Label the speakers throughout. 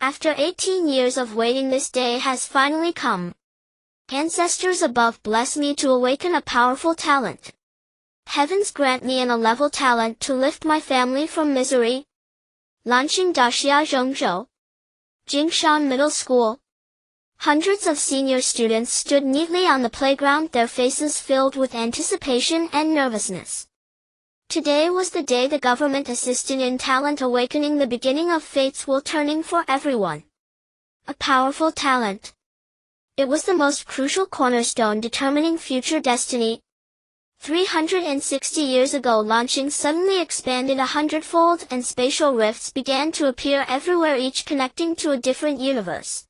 Speaker 1: After 18 years of waiting, this day has finally come. Ancestors above, bless me to awaken a powerful talent. Heavens, grant me an A-level talent to lift my family from misery. Lanqing Daxia Zhengzhou, Jingshan Middle School. Hundreds of senior students stood neatly on the playground, their faces filled with anticipation and nervousness. Today was the day the government assisted in talent awakening, the beginning of fates will turning for everyone. A powerful talent. It was the most crucial cornerstone determining future destiny. 360 years ago, Lanqing suddenly expanded 100-fold and spatial rifts began to appear everywhere, each connecting to a different universe.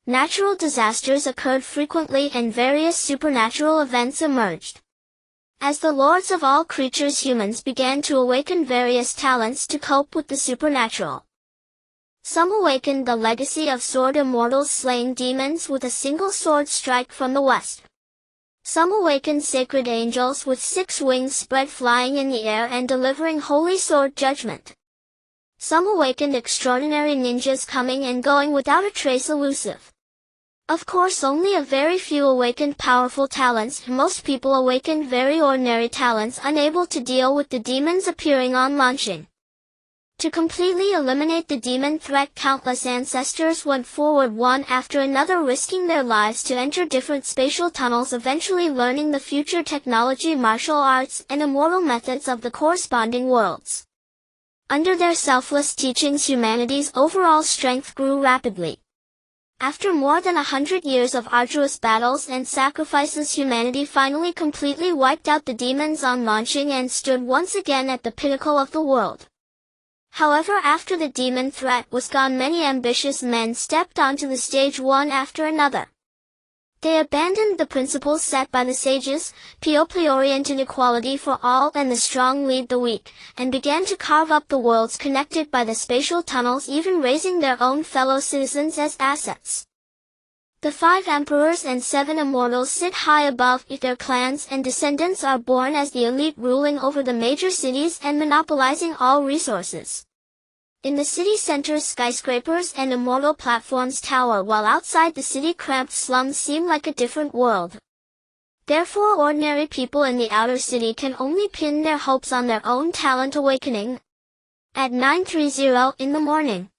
Speaker 1: Natural disasters occurred frequently and various supernatural events emerged. As the lords of all creatures, humans began to awaken various talents to cope with the supernatural. Some awakened the legacy of sword immortals, slaying demons with a single sword strike from the west. Some awakened sacred angels with 6 wings spread, flying in the air and delivering holy sword judgment. Some awakened extraordinary ninjas, coming and going without a trace, elusive. Of course, only a very few awakened powerful talents. Most people awakened very ordinary talents, unable to deal with the demons appearing on Lanqing. To completely eliminate the demon threat, countless ancestors went forward one after another, risking their lives to enter different spatial tunnels, eventually learning the future technology, martial arts, and immortal methods of the corresponding worlds. Under their selfless teachings, humanity's overall strength grew rapidly. After more than 100 years of arduous battles and sacrifices, humanity finally completely wiped out the demons on Lanqing and stood once again at the pinnacle of the world. However, after the demon threat was gone, many ambitious men stepped onto the stage one after another. They abandoned the principles set by the sages, people-oriented equality for all and the strong lead the weak, and began to carve up the worlds connected by the spatial tunnels, even raising their own fellow citizens as assets. The 5 emperors and 7 immortals sit high above it. Their clans and descendants are born as the elite, ruling over the major cities and monopolizing all resources. In the city centers, skyscrapers and immortal platforms tower, while outside the city, cramped slums seem like a different world. Therefore, ordinary people in the outer city can only pin their hopes on their own talent awakening. At 9:30 in the morning,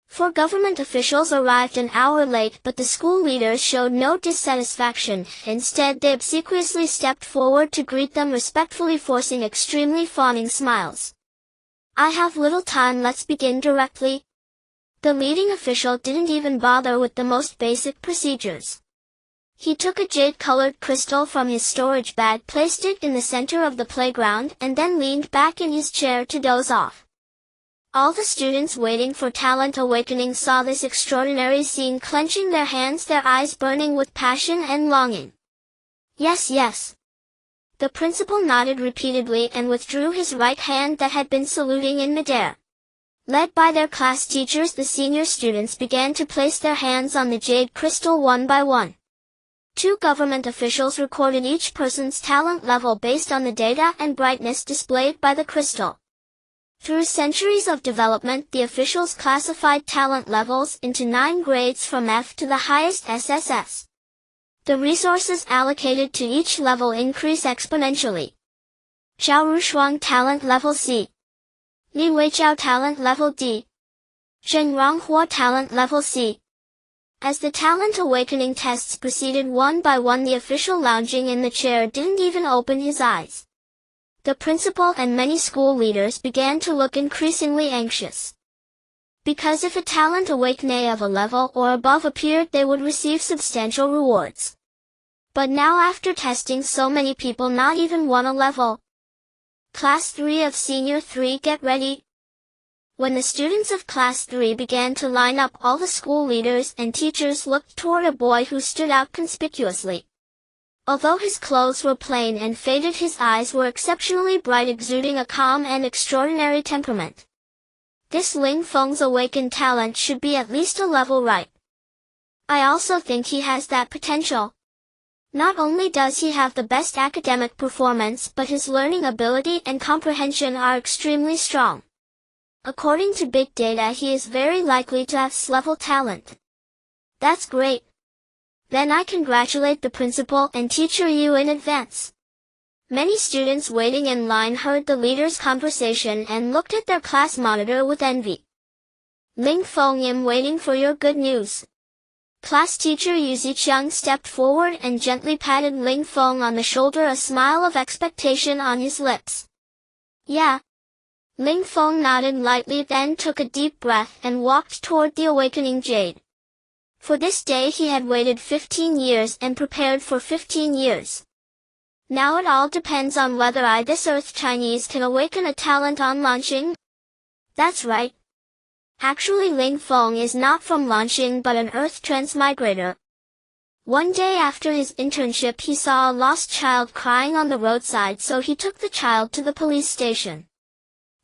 Speaker 1: 4 government officials arrived an hour late, but the school leaders showed no dissatisfaction. Instead, they obsequiously stepped forward to greet them respectfully, forcing extremely fawning smiles. "I have little time, let's begin directly." The leading official didn't even bother with the most basic procedures. He took a jade-colored crystal from his storage bag, placed it in the center of the playground, and then leaned back in his chair to doze off. All the students waiting for talent awakening saw this extraordinary scene, clenching their hands, their eyes burning with passion and longing. "Yes, yes." The principal nodded repeatedly and withdrew his right hand that had been saluting in midair. Led by their class teachers, the senior students began to place their hands on the jade crystal one by one. 2 government officials recorded each person's talent level based on the data and brightness displayed by the crystal. Through centuries of development, the officials classified talent levels into 9 grades from F to the highest SSS. The resources allocated to each level increase exponentially. Zhao Rushuang talent level C. Li Weijiao talent level D. Zheng Ronghua talent level C. As the talent awakening tests proceeded one by one, the official lounging in the chair didn't even open his eyes. The principal and many school leaders began to look increasingly anxious. Because if a talent awakening of a level or above appeared, they would receive substantial rewards. But now, after testing so many people, not even one a level. Class 3 of Senior 3, get ready. When the students of Class 3 began to line up, all the school leaders and teachers looked toward a boy who stood out conspicuously. Although his clothes were plain and faded, his eyes were exceptionally bright, exuding a calm and extraordinary temperament. This Ling Feng's awakened talent should be at least a level right. I also think he has that potential. Not only does he have the best academic performance, but his learning ability and comprehension are extremely strong. According to big data, he is very likely to have S-level talent. That's great. Then I congratulate the principal and teacher you in advance. Many students waiting in line heard the leader's conversation and looked at their class monitor with envy. Ling Feng, I'm waiting for your good news. Class teacher Yu Ziqiang stepped forward and gently patted Ling Feng on the shoulder, a smile of expectation on his lips. Yeah. Ling Feng nodded lightly, then took a deep breath and walked toward the awakening jade. For this day he had waited 15 years and prepared for 15 years. Now it all depends on whether I, this Earth Chinese, can awaken a talent on launching. That's right. Actually, Ling Feng is not from Lanxing but an Earth transmigrator. One day after his internship he saw a lost child crying on the roadside, so he took the child to the police station.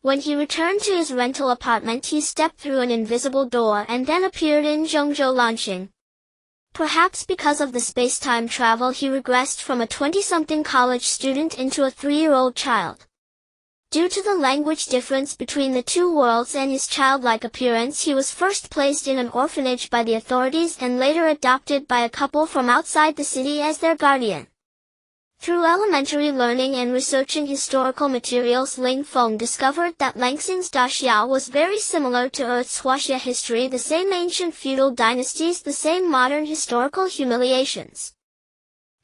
Speaker 1: When he returned to his rental apartment he stepped through an invisible door and then appeared in Zhengzhou Lanxing. Perhaps because of the space-time travel he regressed from a 20-something college student into a 3-year-old child. Due to the language difference between the two worlds and his childlike appearance, he was first placed in an orphanage by the authorities and later adopted by a couple from outside the city as their guardian. Through elementary learning and researching historical materials, Ling Feng discovered that Lanxing's Daxia was very similar to Earth's Huaxia history, the same ancient feudal dynasties, the same modern historical humiliations.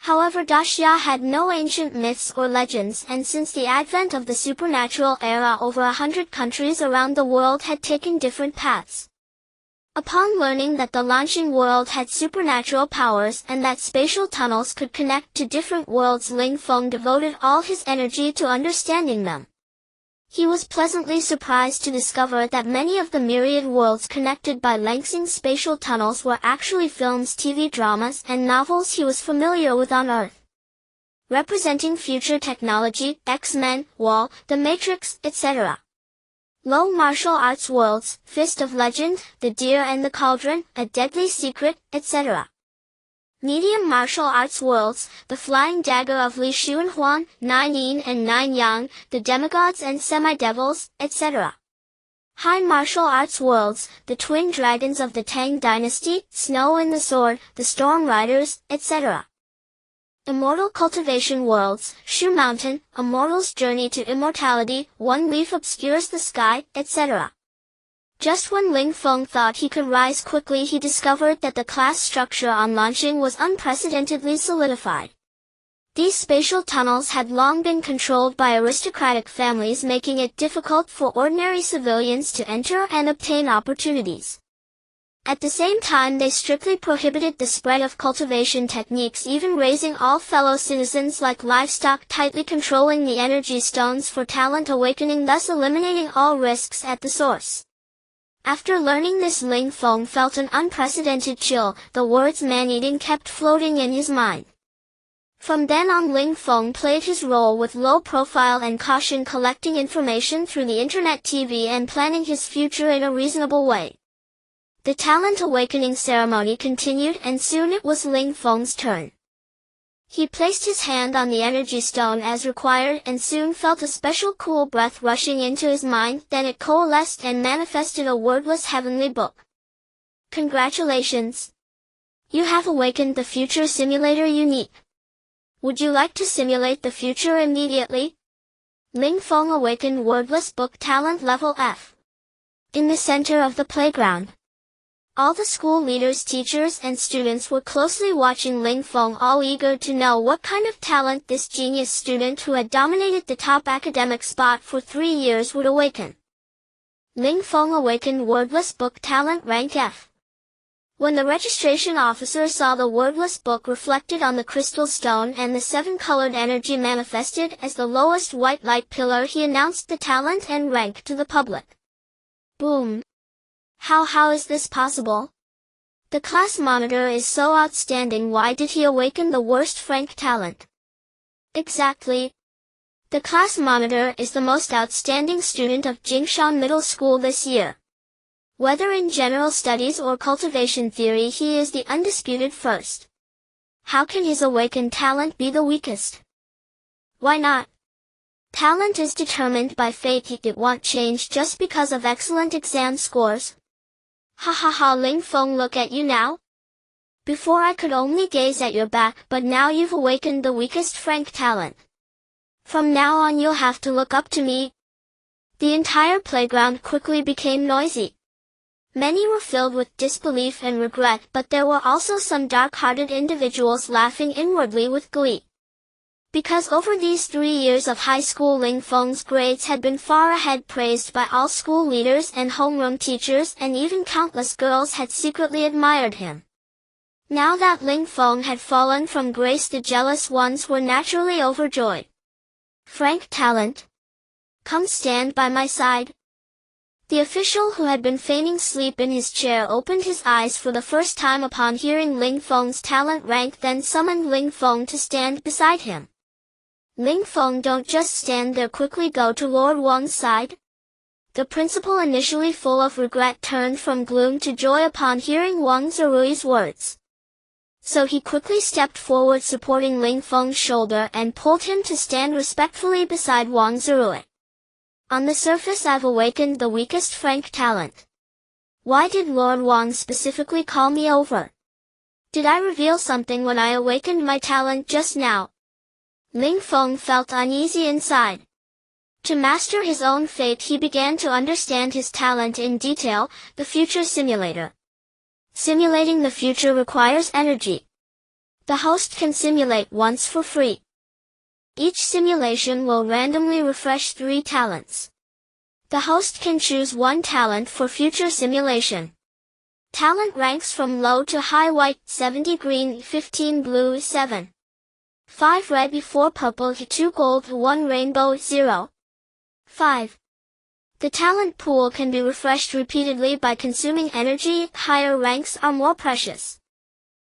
Speaker 1: However, Daxia had no ancient myths or legends, and since the advent of the supernatural era, over 100 countries around the world had taken different paths. Upon learning that the Lanxing world had supernatural powers and that spatial tunnels could connect to different worlds, Ling Feng devoted all his energy to understanding them. He was pleasantly surprised to discover that many of the myriad worlds connected by Lanxing's spatial tunnels were actually films, TV dramas, and novels he was familiar with on Earth. Representing future technology, X-Men, Wall, The Matrix, etc. Low martial arts worlds, Fist of Legend, The Deer and the Cauldron, A Deadly Secret, etc. Medium martial arts worlds, The Flying Dagger of Li Xuanhuan, Nine Yin and Nine Yang, The Demigods and Semi-Devils, etc. High martial arts worlds, The Twin Dragons of the Tang Dynasty, Snow and the Sword, The Storm Riders, etc. Immortal cultivation worlds, Shu Mountain, A Mortal's Journey to Immortality, One Leaf Obscures the Sky, etc. Just when Ling Feng thought he could rise quickly, he discovered that the class structure on Lanxing was unprecedentedly solidified. These spatial tunnels had long been controlled by aristocratic families, making it difficult for ordinary civilians to enter and obtain opportunities. At the same time, they strictly prohibited the spread of cultivation techniques, even raising all fellow citizens like livestock, tightly controlling the energy stones for talent awakening, thus eliminating all risks at the source. After learning this, Ling Feng felt an unprecedented chill. The words man-eating kept floating in his mind. From then on, Ling Feng played his role with low profile and caution, collecting information through the internet, TV, and planning his future in a reasonable way. The talent awakening ceremony continued, and soon it was Ling Feng's turn. He placed his hand on the energy stone as required and soon felt a special cool breath rushing into his mind, then it coalesced and manifested a wordless heavenly book. Congratulations! You have awakened the future simulator unique. Would you like to simulate the future immediately? Ling Feng awakened wordless book, talent level F. In the center of the playground, all the school leaders, teachers, and students were closely watching Ling Feng, all eager to know what kind of talent this genius student who had dominated the top academic spot for 3 years would awaken. Ling Feng awakened wordless book, talent rank F. When the registration officer saw the wordless book reflected on the crystal stone and the 7-colored energy manifested as the lowest white light pillar, he announced the talent and rank to the public. Boom! How is this possible? The class monitor is so outstanding. Why did he awaken the worst rank talent? Exactly. The class monitor is the most outstanding student of Jingshan Middle School this year. Whether in general studies or cultivation theory, he is the undisputed first. How can his awakened talent be the weakest? Why not? Talent is determined by fate. It won't change just because of excellent exam scores. Ha ha ha, Ling Feng, look at you now. Before I could only gaze at your back, but now you've awakened the weakest Frank talent. From now on you'll have to look up to me. The entire playground quickly became noisy. Many were filled with disbelief and regret, but there were also some dark-hearted individuals laughing inwardly with glee. Because over these 3 years of high school, Ling Feng's grades had been far ahead, praised by all school leaders and homeroom teachers, and even countless girls had secretly admired him. Now that Ling Feng had fallen from grace, the jealous ones were naturally overjoyed. Frank talent, come stand by my side. The official, who had been feigning sleep in his chair, opened his eyes for the first time upon hearing Ling Feng's talent rank, then summoned Ling Feng to stand beside him. Ling Feng, don't just stand there, quickly go to Lord Wang's side. The principal, initially full of regret, turned from gloom to joy upon hearing Wang Zirui's words. So he quickly stepped forward, supporting Ling Feng's shoulder, and pulled him to stand respectfully beside Wang Zirui. On the surface, I've awakened the weakest Frank talent. Why did Lord Wang specifically call me over? Did I reveal something when I awakened my talent just now? Ling Feng felt uneasy inside. To master his own fate, he began to understand his talent in detail, the future simulator. Simulating the future requires energy. The host can simulate once for free. Each simulation will randomly refresh 3 talents. The host can choose 1 talent for future simulation. Talent ranks from low to high: white 70, green 15, blue 7. 5 red, 4 purple, 2 gold, 1 rainbow 0. 5. The talent pool can be refreshed repeatedly by consuming energy. Higher ranks are more precious.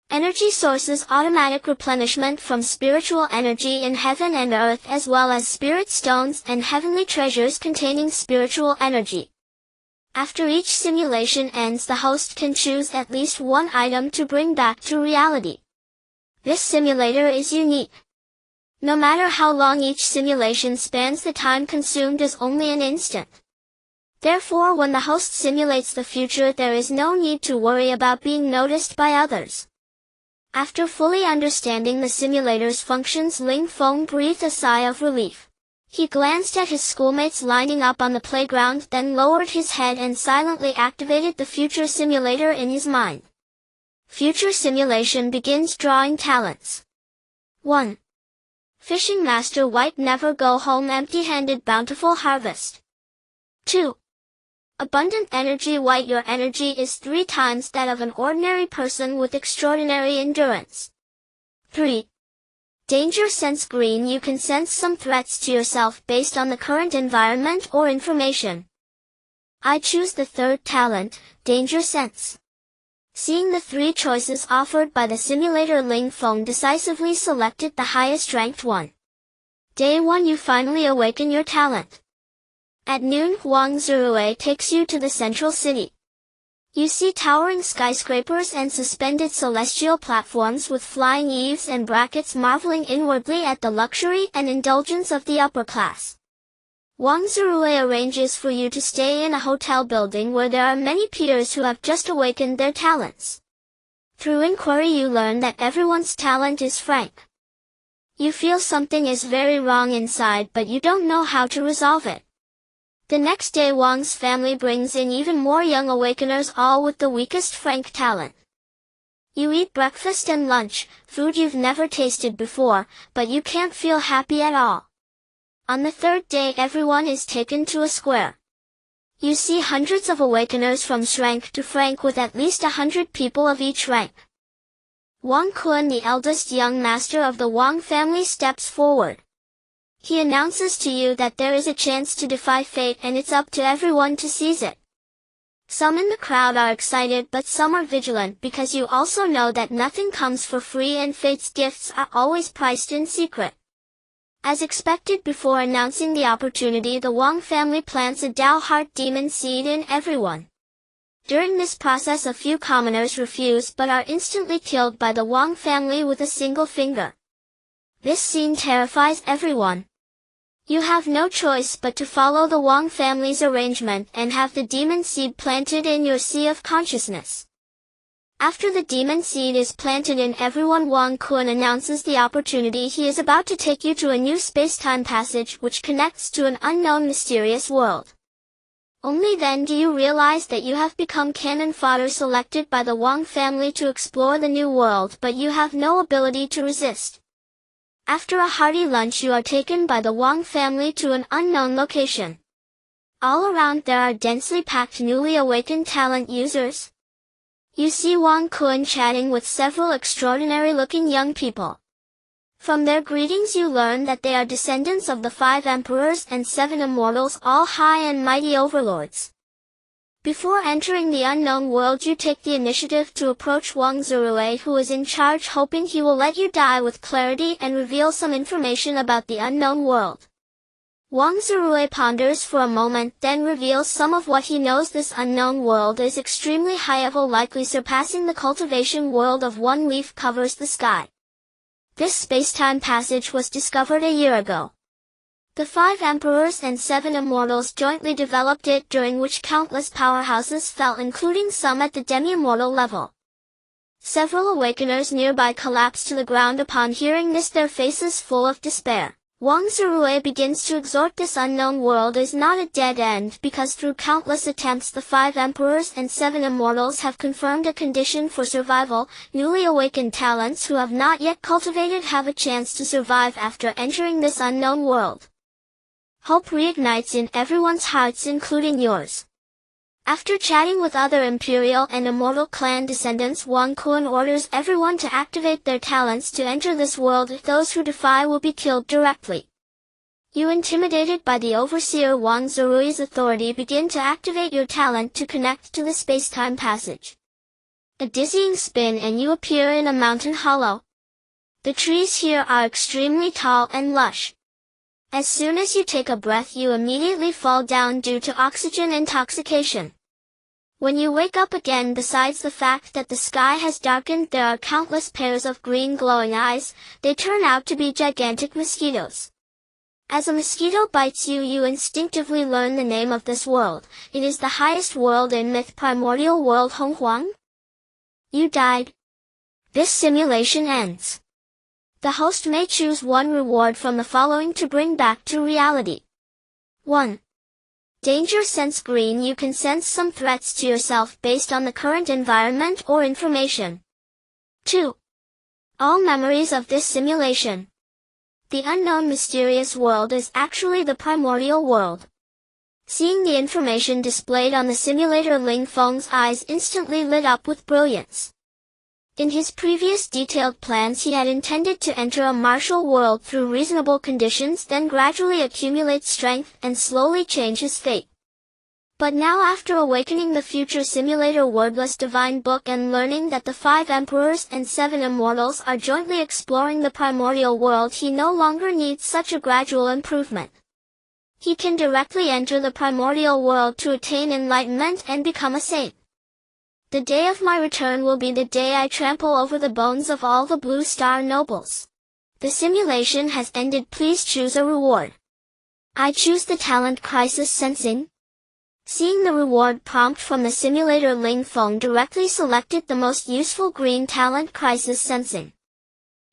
Speaker 1: Energy sources: automatic replenishment from spiritual energy in heaven and earth, as well as spirit stones and heavenly treasures containing spiritual energy. After each simulation ends, the host can choose at least 1 item to bring back to reality. This simulator is unique. No matter how long each simulation spans, the time consumed is only an instant. Therefore, when the host simulates the future, there is no need to worry about being noticed by others. After fully understanding the simulator's functions, Ling Feng breathed a sigh of relief. He glanced at his schoolmates lining up on the playground, then lowered his head and silently activated the future simulator in his mind. Future simulation begins. Drawing talents. 1. Fishing Master White, never go home empty-handed, bountiful harvest. 2. Abundant energy White, your energy is 3 times that of an ordinary person with extraordinary endurance. 3. Danger Sense Green, you can sense some threats to yourself based on the current environment or information. I choose the 3rd talent, Danger Sense. Seeing the 3 choices offered by the simulator, Ling Feng decisively selected the highest ranked one. Day 1, you finally awaken your talent. At noon, Wang Zirui takes you to the central city. You see towering skyscrapers and suspended celestial platforms with flying eaves and brackets, marveling inwardly at the luxury and indulgence of the upper class. Wang Zirui arranges for you to stay in a hotel building where there are many peers who have just awakened their talents. Through inquiry, you learn that everyone's talent is Frank. You feel something is very wrong inside, but you don't know how to resolve it. The next day, Wang's family brings in even more young awakeners, all with the weakest Frank talent. You eat breakfast and lunch, food you've never tasted before, but you can't feel happy at all. On the 3rd day, everyone is taken to a square. You see hundreds of awakeners from Shrank to Frank, with at least 100 people of each rank. Wang Kun, the eldest young master of the Wang family, steps forward. He announces to you that there is a chance to defy fate, and it's up to everyone to seize it. Some in the crowd are excited, but some are vigilant, because you also know that nothing comes for free and fate's gifts are always priced in secret. As expected, before announcing the opportunity, the Wang family plants a Dao Heart Demon seed in everyone. During this process, a few commoners refuse but are instantly killed by the Wang family with a single finger. This scene terrifies everyone. You have no choice but to follow the Wang family's arrangement and have the demon seed planted in your sea of consciousness. After the demon seed is planted in everyone, Wang Kun announces the opportunity. He is about to take you to a new space-time passage which connects to an unknown mysterious world. Only then do you realize that you have become cannon fodder selected by the Wang family to explore the new world, but you have no ability to resist. After a hearty lunch, you are taken by the Wang family to an unknown location. All around there are densely packed newly awakened talent users. You see Wang Kun chatting with several extraordinary-looking young people. From their greetings you learn that they are descendants of the 5 emperors and 7 immortals, all high and mighty overlords. Before entering the unknown world, you take the initiative to approach Wang Zirui, who is in charge, hoping he will let you die with clarity and reveal some information about the unknown world. Wang Zirui ponders for a moment, then reveals some of what he knows. This unknown world is extremely high level, likely surpassing the cultivation world of one leaf covers the sky. This space-time passage was discovered a year ago. The 5 emperors and 7 immortals jointly developed it, during which countless powerhouses fell, including some at the demi-immortal level. Several awakeners nearby collapsed to the ground upon hearing this, their faces full of despair. Wang Zirui begins to exhort this unknown world is not a dead end, because through countless attempts the 5 emperors and 7 immortals have confirmed a condition for survival. Newly awakened talents who have not yet cultivated have a chance to survive after entering this unknown world. Hope reignites in everyone's hearts, including yours. After chatting with other imperial and immortal clan descendants, Wang Kun orders everyone to activate their talents to enter this world. Those who defy will be killed directly. You, intimidated by the overseer Wang Zirui's authority, begin to activate your talent to connect to the space-time passage. A dizzying spin and you appear in a mountain hollow. The trees here are extremely tall and lush. As soon as you take a breath, you immediately fall down due to oxygen intoxication. When you wake up again, besides the fact that the sky has darkened, there are countless pairs of green glowing eyes. They turn out to be gigantic mosquitoes. As a mosquito bites you, you instinctively learn the name of this world. It is the highest world in myth, Primordial World Honghuang. You died. This simulation ends. The host may choose one reward from the following to bring back to reality. 1. Danger sense green. You can sense some threats to yourself based on the current environment or information. 2. All memories of this simulation. The unknown mysterious world is actually the primordial world. Seeing the information displayed on the simulator, Ling Feng's eyes instantly lit up with brilliance. In his previous detailed plans, he had intended to enter a martial world through reasonable conditions, then gradually accumulate strength and slowly change his fate. But now, after awakening the future simulator wordless divine book and learning that the 5 emperors and 7 immortals are jointly exploring the primordial world, he no longer needs such a gradual improvement. He can directly enter the primordial world to attain enlightenment and become a saint. The day of my return will be the day I trample over the bones of all the Blue Star nobles. The simulation has ended. Please choose a reward. I choose the talent Crisis Sensing. Seeing the reward prompt from the simulator, Ling Feng directly selected the most useful green talent, Crisis Sensing.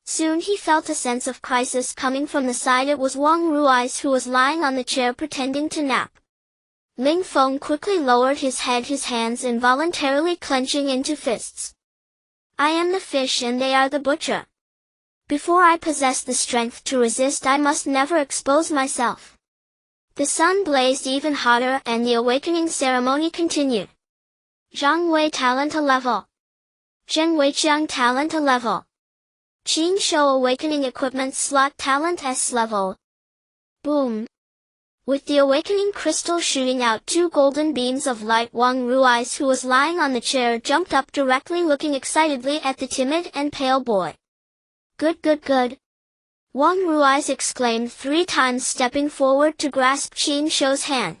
Speaker 1: Soon he felt a sense of crisis coming from the side. It was Wang Rui's, who was lying on the chair pretending to nap. Ling Feng quickly lowered his head, his hands involuntarily clenching into fists. I am the fish and they are the butcher. Before I possess the strength to resist, I must never expose myself. The sun blazed even hotter and the awakening ceremony continued. Zhang Wei talent a level. Zheng Weiqiang talent a level. Qin Shou awakening equipment slot talent S level. Boom. With the awakening crystal shooting out 2 golden beams of light, Wang Rui's, who was lying on the chair, jumped up directly, looking excitedly at the timid and pale boy. Good, good, good. Wang Rui's exclaimed 3 times, stepping forward to grasp Qin Shou's hand.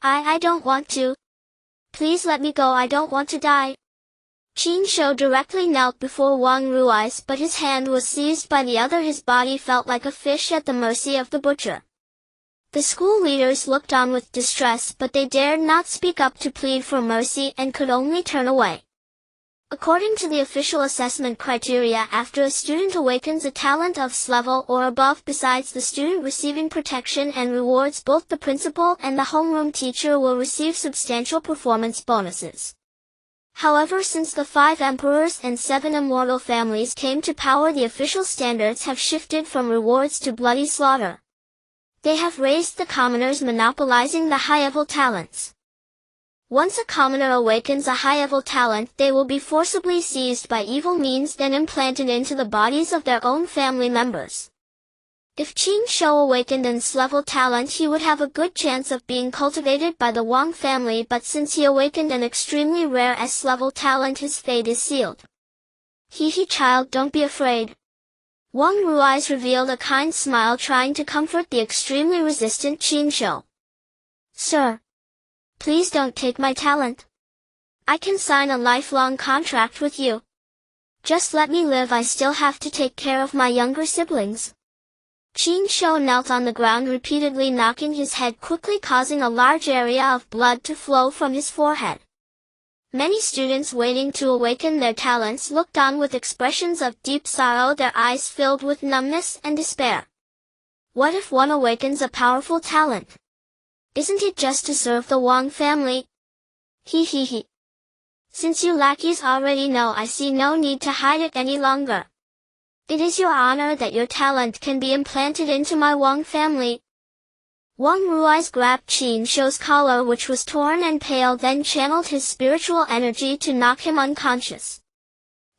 Speaker 1: I don't want to. Please let me go, I don't want to die. Qin Shou directly knelt before Wang Rui's, but his hand was seized by the other. His body felt like a fish at the mercy of the butcher. The school leaders looked on with distress, but they dared not speak up to plead for mercy and could only turn away. According to the official assessment criteria, after a student awakens a talent of S level or above, besides the student receiving protection and rewards, both the principal and the homeroom teacher will receive substantial performance bonuses. However, since the 5 emperors and 7 immortal families came to power, the official standards have shifted from rewards to bloody slaughter. They have raised the commoners, monopolizing the high-level talents. Once a commoner awakens a high-level talent, they will be forcibly seized by evil means, then implanted into the bodies of their own family members. If Qin Shou awakened an S-level talent, he would have a good chance of being cultivated by the Wang family, but since he awakened an extremely rare S-level talent, his fate is sealed. He child, don't be afraid. Wang Rui's revealed a kind smile, trying to comfort the extremely resistant Qin Shou. Sir, please don't take my talent. I can sign a lifelong contract with you. Just let me live, I still have to take care of my younger siblings. Qin Shou knelt on the ground, repeatedly knocking his head, quickly causing a large area of blood to flow from his forehead. Many students waiting to awaken their talents looked on with expressions of deep sorrow, their eyes filled with numbness and despair. What if one awakens a powerful talent? Isn't it just to serve the Wang family? He. Since you lackeys already know, I see no need to hide it any longer. It is your honor that your talent can be implanted into my Wang family. Wang Rui's grabbed Qin Shou's collar, which was torn and pale, then channeled his spiritual energy to knock him unconscious.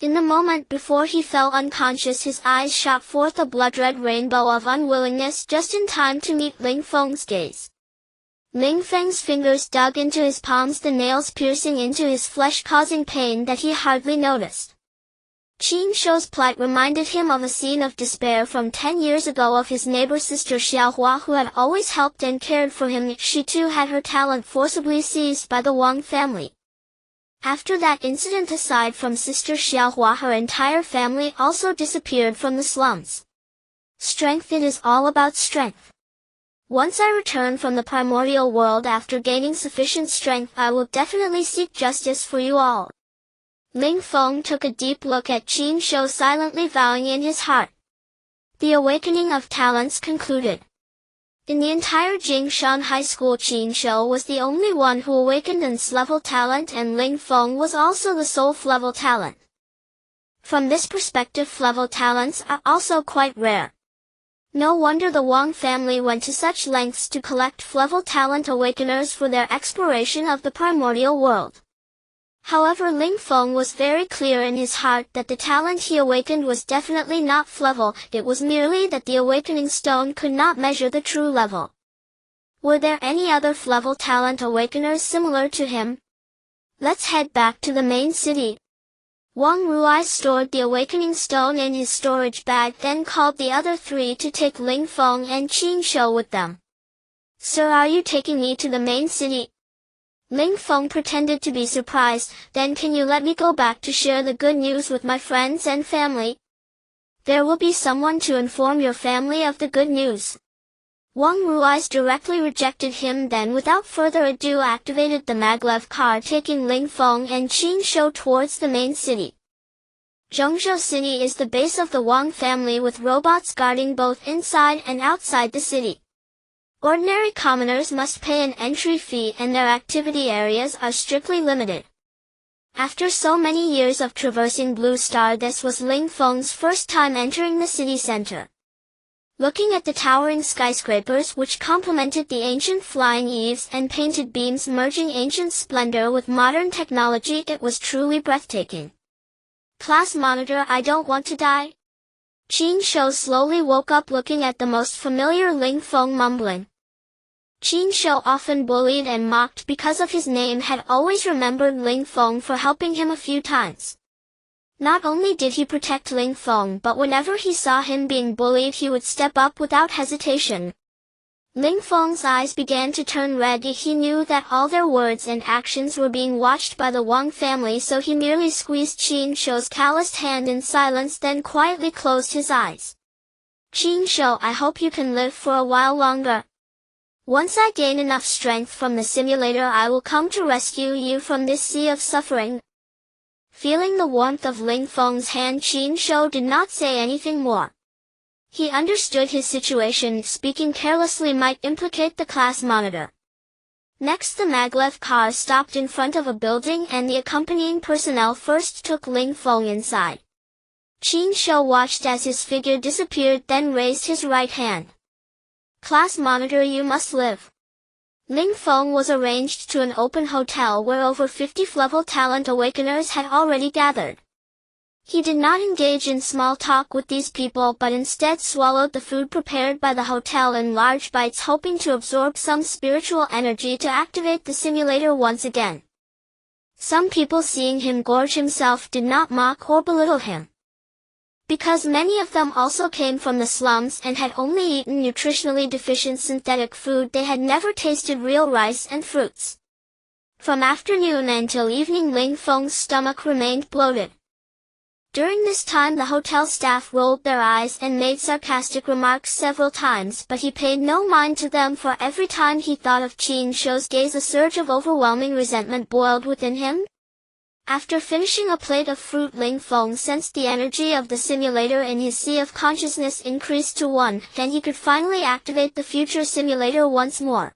Speaker 1: In the moment before he fell unconscious, his eyes shot forth a blood-red rainbow of unwillingness, just in time to meet Ling Feng's gaze. Ling Feng's fingers dug into his palms, the nails piercing into his flesh, causing pain that he hardly noticed. Qin Shou's plight reminded him of a scene of despair from 10 years ago of his neighbor sister Xiaohua, who had always helped and cared for him. She too had her talent forcibly seized by the Wang family. After that incident, aside from sister Xiaohua, her entire family also disappeared from the slums. Strength, it is all about strength. Once I return from the primordial world after gaining sufficient strength, I will definitely seek justice for you all. Ling Feng took a deep look at Qin Shou, silently vowing in his heart. The awakening of talents concluded. In the entire Jingshan High School, Qin Shou was the only one who awakened an S-level talent, and Ling Feng was also the sole F-level talent. From this perspective, F-level talents are also quite rare. No wonder the Wang family went to such lengths to collect F-level talent awakeners for their exploration of the primordial world. However, Ling Feng was very clear in his heart that the talent he awakened was definitely not F-level, it was merely that the awakening stone could not measure the true level. Were there any other F-level talent awakeners similar to him? Let's head back to the main city. Wang Ruai stored the awakening stone in his storage bag, then called the other 3 to take Ling Feng and Qin Shou with them. Sir, are you taking me to the main city? Ling Feng pretended to be surprised. Then can you let me go back to share the good news with my friends and family? There will be someone to inform your family of the good news. Wang Rui's directly rejected him, then without further ado activated the maglev car, taking Ling Feng and Qin Shou towards the main city. Zhongzhou City is the base of the Wang family, with robots guarding both inside and outside the city. Ordinary commoners must pay an entry fee, and their activity areas are strictly limited. After so many years of traversing Blue Star, this was Ling Feng's first time entering the city center. Looking at the towering skyscrapers which complemented the ancient flying eaves and painted beams merging ancient splendor with modern technology, it was truly breathtaking. Class monitor, I don't want to die. Qin Shou slowly woke up, looking at the most familiar Ling Feng, mumbling. Qin Shou, often bullied and mocked because of his name, had always remembered Ling Feng for helping him a few times. Not only did he protect Ling Feng, but whenever he saw him being bullied, he would step up without hesitation. Ling Feng's eyes began to turn red. He knew that all their words and actions were being watched by the Wang family, so he merely squeezed Qin Shou's calloused hand in silence, then quietly closed his eyes. Qin Shou, I hope you can live for a while longer. Once I gain enough strength from the simulator, I will come to rescue you from this sea of suffering. Feeling the warmth of Ling Feng's hand, Qin Shou did not say anything more. He understood his situation. Speaking carelessly might implicate the class monitor. Next, the maglev car stopped in front of a building and the accompanying personnel first took Ling Feng inside. Qin Shou watched as his figure disappeared, then raised his right hand. Class monitor, you must live. Ling Feng was arranged to an open hotel where over 50 level talent awakeners had already gathered. He did not engage in small talk with these people but instead swallowed the food prepared by the hotel in large bites, hoping to absorb some spiritual energy to activate the simulator once again. Some people, seeing him gorge himself, did not mock or belittle him. Because many of them also came from the slums and had only eaten nutritionally deficient synthetic food, they had never tasted real rice and fruits. From afternoon until evening, Ling Feng's stomach remained bloated. During this time, the hotel staff rolled their eyes and made sarcastic remarks several times, but he paid no mind to them, for every time he thought of Qin Shou's gaze, a surge of overwhelming resentment boiled within him. After finishing a plate of fruit, Ling Feng sensed the energy of the simulator in his sea of consciousness increased to 1, then he could finally activate the future simulator once more.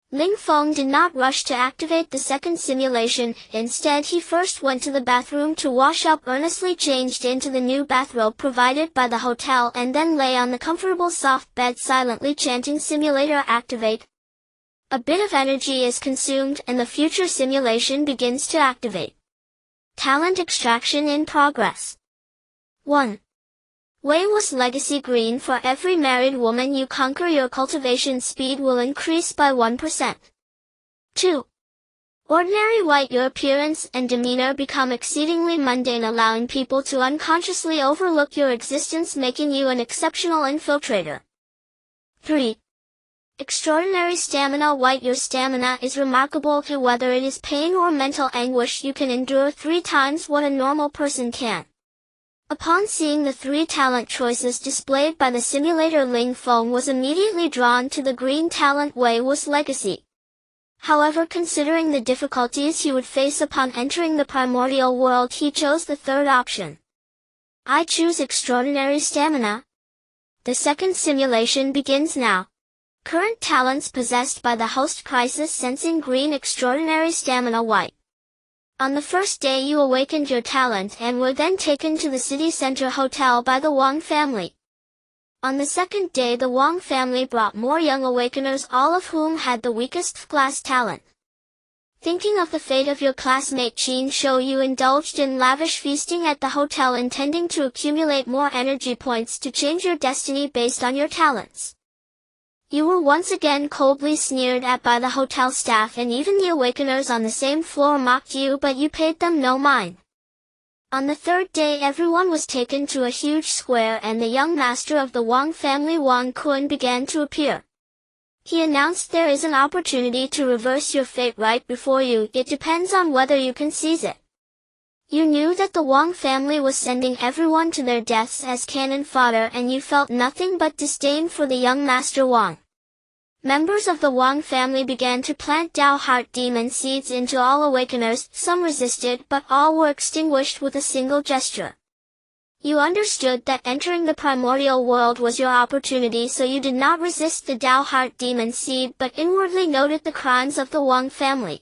Speaker 1: Ling Feng did not rush to activate the second simulation. Instead, he first went to the bathroom to wash up, earnestly changed into the new bathrobe provided by the hotel, and then lay on the comfortable soft bed silently chanting, "Simulator activate." A bit of energy is consumed and the future simulation begins to activate. Talent extraction in progress. 1. Wei was legacy green. For every married woman you conquer, your cultivation speed will increase by 1%. 2. Ordinary white, your appearance and demeanor become exceedingly mundane, allowing people to unconsciously overlook your existence, making you an exceptional infiltrator. 3. Extraordinary stamina white, your stamina is remarkable. Whether it is pain or mental anguish, you can endure 3 times what a normal person can. Upon seeing the 3 talent choices displayed by the simulator, Ling Feng was immediately drawn to the green talent. Wei was legacy. However, considering the difficulties he would face upon entering the primordial world, he chose the third option. I choose extraordinary stamina. The second simulation begins now. Current talents possessed by the host: crisis sensing green, extraordinary stamina white. On the first day you awakened your talent and were then taken to the city center hotel by the Wang family. On the second day the Wang family brought more young awakeners, all of whom had the weakest class talent. Thinking of the fate of your classmate Qin Shou, you indulged in lavish feasting at the hotel, intending to accumulate more energy points to change your destiny based on your talents. You were once again coldly sneered at by the hotel staff, and even the awakeners on the same floor mocked you, but you paid them no mind. On the third day everyone was taken to a huge square and the young master of the Wang family, Wang Kun, began to appear. He announced, there is an opportunity to reverse your fate right before you. It depends on whether you can seize it. You knew that the Wang family was sending everyone to their deaths as cannon fodder, and you felt nothing but disdain for the young master Wang. Members of the Wang family began to plant Dao Heart Demon seeds into all awakeners. Some resisted, but all were extinguished with a single gesture. You understood that entering the primordial world was your opportunity, so you did not resist the Dao Heart Demon seed, but inwardly noted the crimes of the Wang family.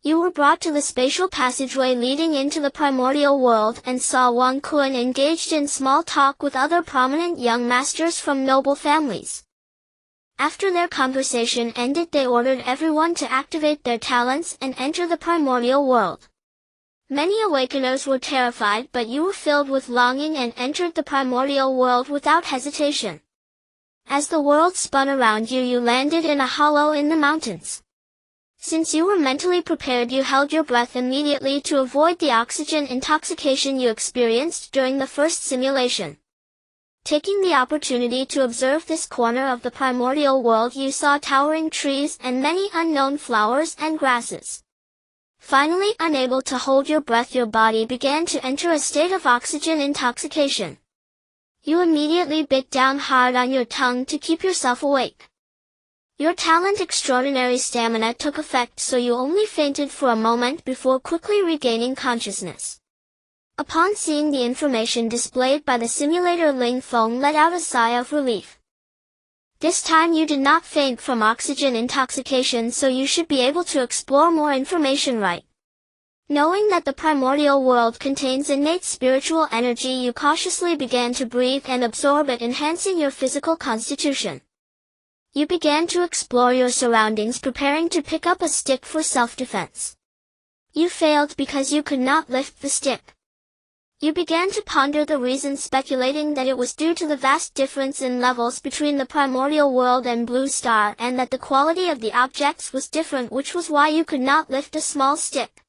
Speaker 1: You were brought to the spatial passageway leading into the primordial world and saw Wang Kun engaged in small talk with other prominent young masters from noble families. After their conversation ended, they ordered everyone to activate their talents and enter the primordial world. Many awakeners were terrified, but you were filled with longing and entered the primordial world without hesitation. As the world spun around you, you landed in a hollow in the mountains. Since you were mentally prepared, you held your breath immediately to avoid the oxygen intoxication you experienced during the first simulation. Taking the opportunity to observe this corner of the primordial world, you saw towering trees and many unknown flowers and grasses. Finally, unable to hold your breath, your body began to enter a state of oxygen intoxication. You immediately bit down hard on your tongue to keep yourself awake. Your talent extraordinary stamina took effect, so you only fainted for a moment before quickly regaining consciousness. Upon seeing the information displayed by the simulator, Ling Feng let out a sigh of relief. This time you did not faint from oxygen intoxication, so you should be able to explore more information right. Knowing that the primordial world contains innate spiritual energy, you cautiously began to breathe and absorb it, enhancing your physical constitution. You began to explore your surroundings, preparing to pick up a stick for self-defense. You failed because you could not lift the stick. You began to ponder the reason, speculating that it was due to the vast difference in levels between the primordial world and Blue Star, and that the quality of the objects was different, which was why you could not lift a small stick.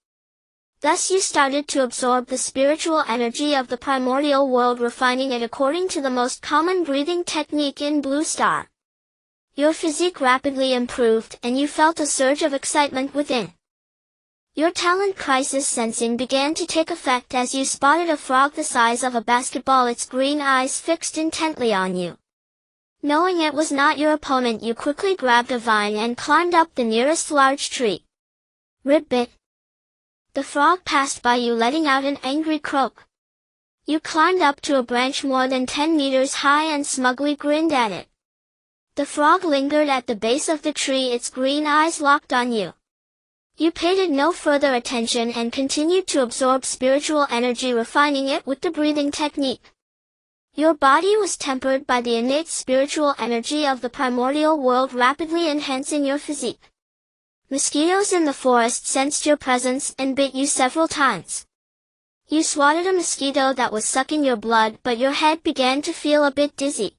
Speaker 1: Thus you started to absorb the spiritual energy of the primordial world, refining it according to the most common breathing technique in Blue Star. Your physique rapidly improved, and you felt a surge of excitement within. Your talent crisis sensing began to take effect as you spotted a frog the size of a basketball, its green eyes fixed intently on you. Knowing it was not your opponent, you quickly grabbed a vine and climbed up the nearest large tree. Ribbit. The frog passed by you, letting out an angry croak. You climbed up to a branch more than 10 meters high and smugly grinned at it. The frog lingered at the base of the tree, its green eyes locked on you. You paid it no further attention and continued to absorb spiritual energy, refining it with the breathing technique. Your body was tempered by the innate spiritual energy of the primordial world, rapidly enhancing your physique. Mosquitoes in the forest sensed your presence and bit you several times. You swatted a mosquito that was sucking your blood, but your head began to feel a bit dizzy.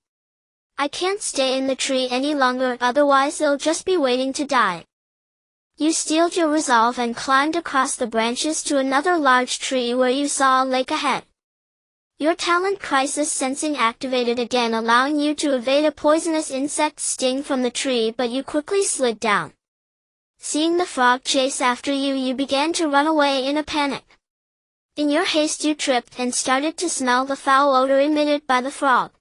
Speaker 1: I can't stay in the tree any longer, otherwise it'll just be waiting to die. You steeled your resolve and climbed across the branches to another large tree where you saw a lake ahead. Your talent crisis sensing activated again, allowing you to evade a poisonous insect sting from the tree, but you quickly slid down. Seeing the frog chase after you, you began to run away in a panic. In your haste you tripped and started to smell the foul odor emitted by the frog.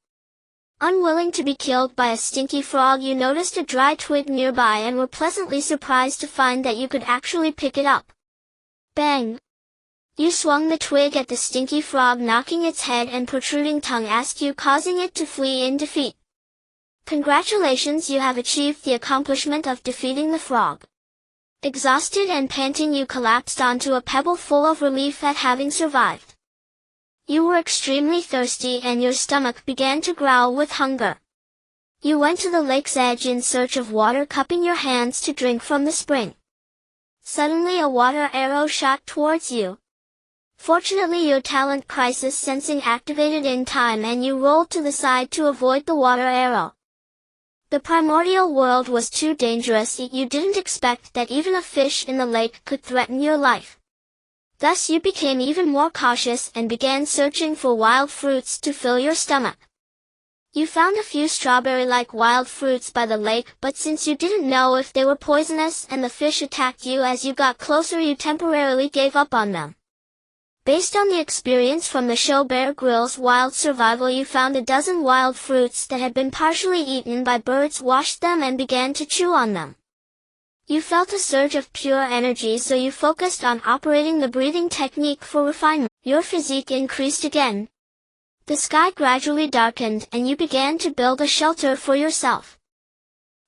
Speaker 1: Unwilling to be killed by a stinky frog, you noticed a dry twig nearby and were pleasantly surprised to find that you could actually pick it up. Bang! You swung the twig at the stinky frog, knocking its head and protruding tongue askew, causing it to flee in defeat. Congratulations, you have achieved the accomplishment of defeating the frog. Exhausted and panting, you collapsed onto a pebble, full of relief at having survived. You were extremely thirsty and your stomach began to growl with hunger. You went to the lake's edge in search of water, cupping your hands to drink from the spring. Suddenly a water arrow shot towards you. Fortunately, your talent crisis sensing activated in time and you rolled to the side to avoid the water arrow. The primordial world was too dangerous, yet you didn't expect that even a fish in the lake could threaten your life. Thus you became even more cautious and began searching for wild fruits to fill your stomach. You found a few strawberry-like wild fruits by the lake, but since you didn't know if they were poisonous and the fish attacked you as you got closer, you temporarily gave up on them. Based on the experience from the show Bear Grylls Wild Survival, you found a dozen wild fruits that had been partially eaten by birds, washed them and began to chew on them. You felt a surge of pure energy, so you focused on operating the breathing technique for refinement. Your physique increased again. The sky gradually darkened and you began to build a shelter for yourself.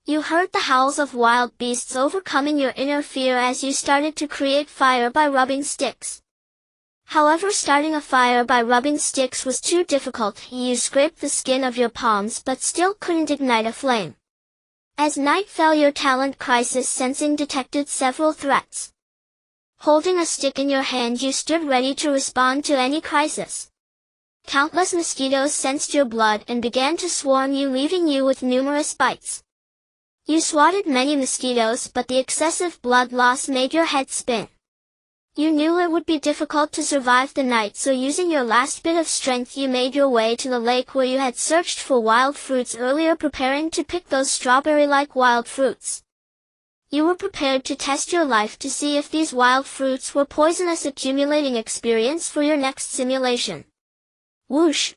Speaker 1: You heard the howls of wild beasts, overcoming your inner fear as you started to create fire by rubbing sticks. However, starting a fire by rubbing sticks was too difficult. You scraped the skin of your palms but still couldn't ignite a flame. As night fell, your talent crisis sensing detected several threats. Holding a stick in your hand, you stood ready to respond to any crisis. Countless mosquitoes sensed your blood and began to swarm you, leaving you with numerous bites. You swatted many mosquitoes, but the excessive blood loss made your head spin. You knew it would be difficult to survive the night, so using your last bit of strength you made your way to the lake where you had searched for wild fruits earlier, preparing to pick those strawberry-like wild fruits. You were prepared to test your life to see if these wild fruits were poisonous, accumulating experience for your next simulation. Whoosh!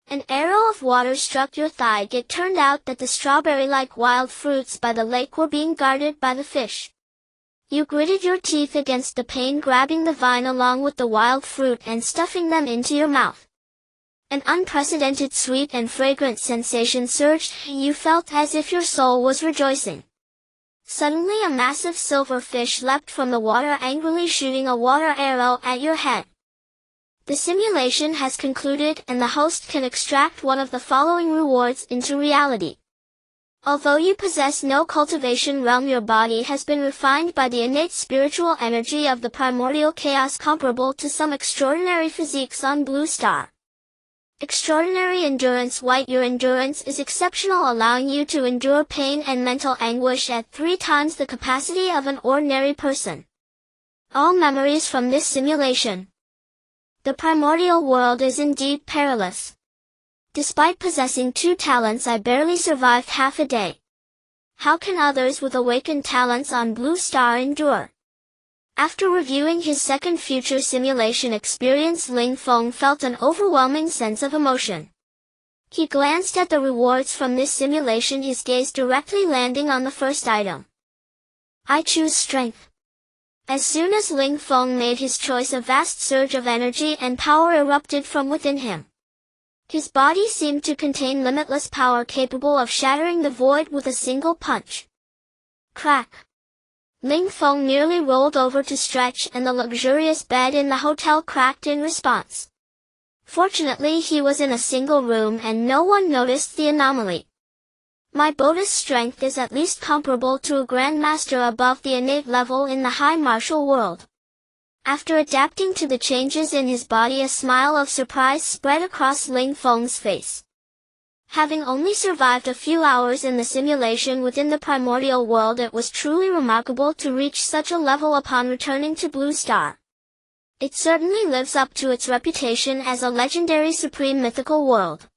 Speaker 1: An arrow of water struck your thigh. It turned out that the strawberry-like wild fruits by the lake were being guarded by the fish. You gritted your teeth against the pain, grabbing the vine along with the wild fruit and stuffing them into your mouth. An unprecedented sweet and fragrant sensation surged. You felt as if your soul was rejoicing. Suddenly a massive silver fish leapt from the water, angrily shooting a water arrow at your head. The simulation has concluded, and the host can extract one of the following rewards into reality. Although you possess no cultivation realm, your body has been refined by the innate spiritual energy of the primordial chaos, comparable to some extraordinary physiques on Blue Star. Extraordinary endurance. White. Your endurance is exceptional, allowing you to endure pain and mental anguish at 3 times the capacity of an ordinary person. All memories from this simulation. The primordial world is indeed perilous. Despite possessing 2 talents, I barely survived half a day. How can others with awakened talents on Blue Star endure? After reviewing his second future simulation experience, Ling Feng felt an overwhelming sense of emotion. He glanced at the rewards from this simulation, his gaze directly landing on the first item. I choose strength. As soon as Ling Feng made his choice, a vast surge of energy and power erupted from within him. His body seemed to contain limitless power, capable of shattering the void with a single punch. Crack! Ling Feng nearly rolled over to stretch, and the luxurious bed in the hotel cracked in response. Fortunately, he was in a single room and no one noticed the anomaly. My Buddhist strength is at least comparable to a grandmaster above the innate level in the high martial world. After adapting to the changes in his body, a smile of surprise spread across Ling Feng's face. Having only survived a few hours in the simulation within the primordial world, it was truly remarkable to reach such a level upon returning to Blue Star. It certainly lives up to its reputation as a legendary supreme mythical world.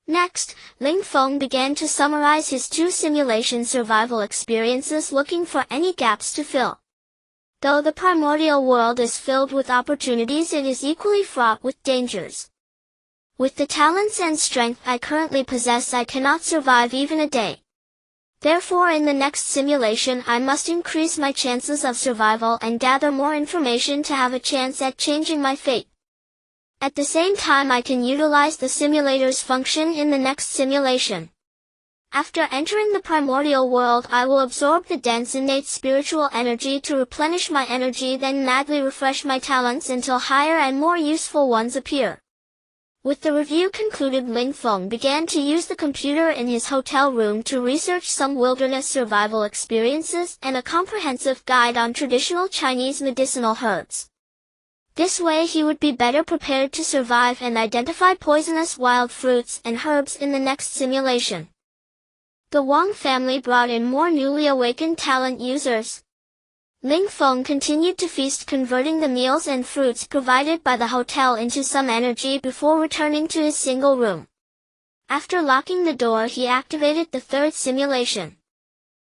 Speaker 1: Next, Ling Feng began to summarize his 2 simulation survival experiences, looking for any gaps to fill. Though the primordial world is filled with opportunities, it is equally fraught with dangers. With the talents and strength I currently possess, I cannot survive even a day. Therefore, in the next simulation, I must increase my chances of survival and gather more information to have a chance at changing my fate. At the same time, I can utilize the simulator's function in the next simulation. After entering the primordial world, I will absorb the dense innate spiritual energy to replenish my energy, then madly refresh my talents until higher and more useful ones appear. With the review concluded, Ling Feng began to use the computer in his hotel room to research some wilderness survival experiences and a comprehensive guide on traditional Chinese medicinal herbs. This way he would be better prepared to survive and identify poisonous wild fruits and herbs in the next simulation. The Wang family brought in more newly awakened talent users. Ling Feng continued to feast, converting the meals and fruits provided by the hotel into some energy before returning to his single room. After locking the door, he activated the 3rd simulation.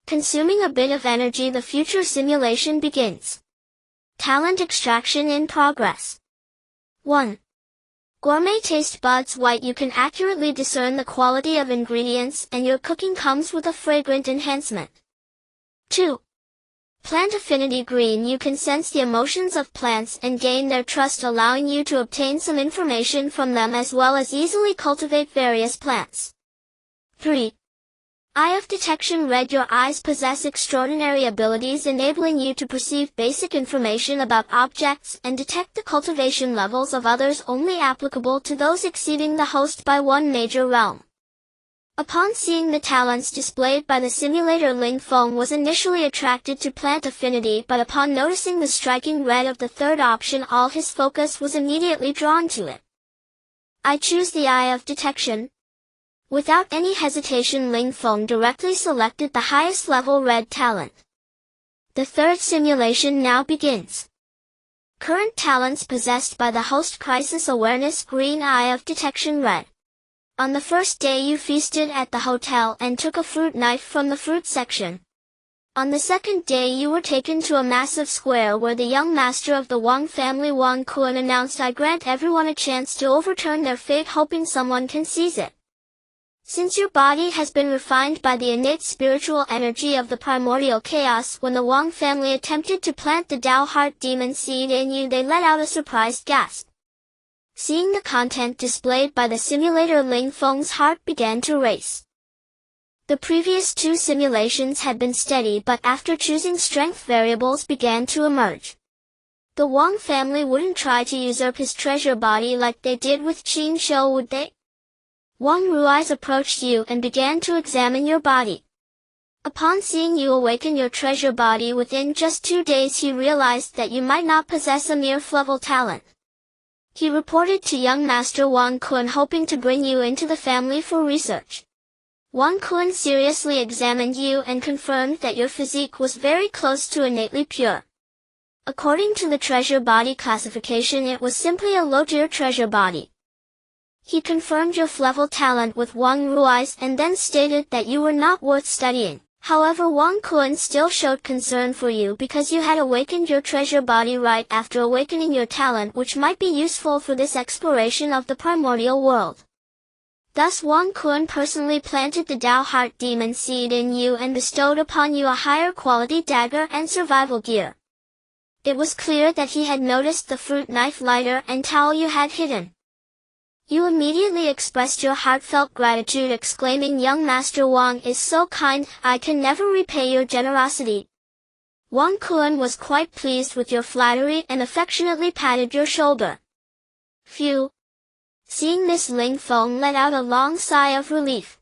Speaker 1: Consuming a bit of energy, the future simulation begins. Talent extraction in progress. 1. Gourmet taste buds. White. You can accurately discern the quality of ingredients, and your cooking comes with a fragrant enhancement. 2. Plant affinity. Green. You can sense the emotions of plants and gain their trust, allowing you to obtain some information from them as well as easily cultivate various plants. 3. Eye of detection. Red. Your eyes possess extraordinary abilities, enabling you to perceive basic information about objects and detect the cultivation levels of others, only applicable to those exceeding the host by 1 major realm. Upon seeing the talents displayed by the simulator, Ling Feng was initially attracted to plant affinity, but upon noticing the striking red of the 3rd option, all his focus was immediately drawn to it. I choose the eye of detection. Without any hesitation, Ling Feng directly selected the highest level red talent. The 3rd simulation now begins. Current talents possessed by the host: crisis awareness, green; eye of detection, red. On the first day you feasted at the hotel and took a fruit knife from the fruit section. On the second day you were taken to a massive square where the young master of the Wang family Wang Kun announced, "I grant everyone a chance to overturn their fate, hoping someone can seize it. Since your body has been refined by the innate spiritual energy of the primordial chaos, when the Wang family attempted to plant the Tao Heart Demon seed in you, they let out a surprised gasp. Seeing the content displayed by the simulator, Ling Feng's heart began to race. The previous two simulations had been steady, but after choosing strength, variables began to emerge. The Wang family wouldn't try to usurp his treasure body like they did with Qin Shou, would they? Wang Rui's approached you and began to examine your body. Upon seeing you awaken your treasure body within just 2 days, he realized that you might not possess a mere level talent. He reported to young master Wang Kun, hoping to bring you into the family for research. Wang Kun seriously examined you and confirmed that your physique was very close to innately pure. According to the treasure body classification, it was simply a low-tier treasure body. He confirmed your level talent with Wang Rui's and then stated that you were not worth studying. However, Wang Kun still showed concern for you because you had awakened your treasure body right after awakening your talent, which might be useful for this exploration of the primordial world. Thus Wang Kun personally planted the Tao Heart Demon seed in you and bestowed upon you a higher quality dagger and survival gear. It was clear that he had noticed the fruit knife, lighter, and towel you had hidden. You immediately expressed your heartfelt gratitude, exclaiming, "Young Master Wang is so kind, I can never repay your generosity." Wang Kun was quite pleased with your flattery and affectionately patted your shoulder. Phew! Seeing this, Ling Feng let out a long sigh of relief.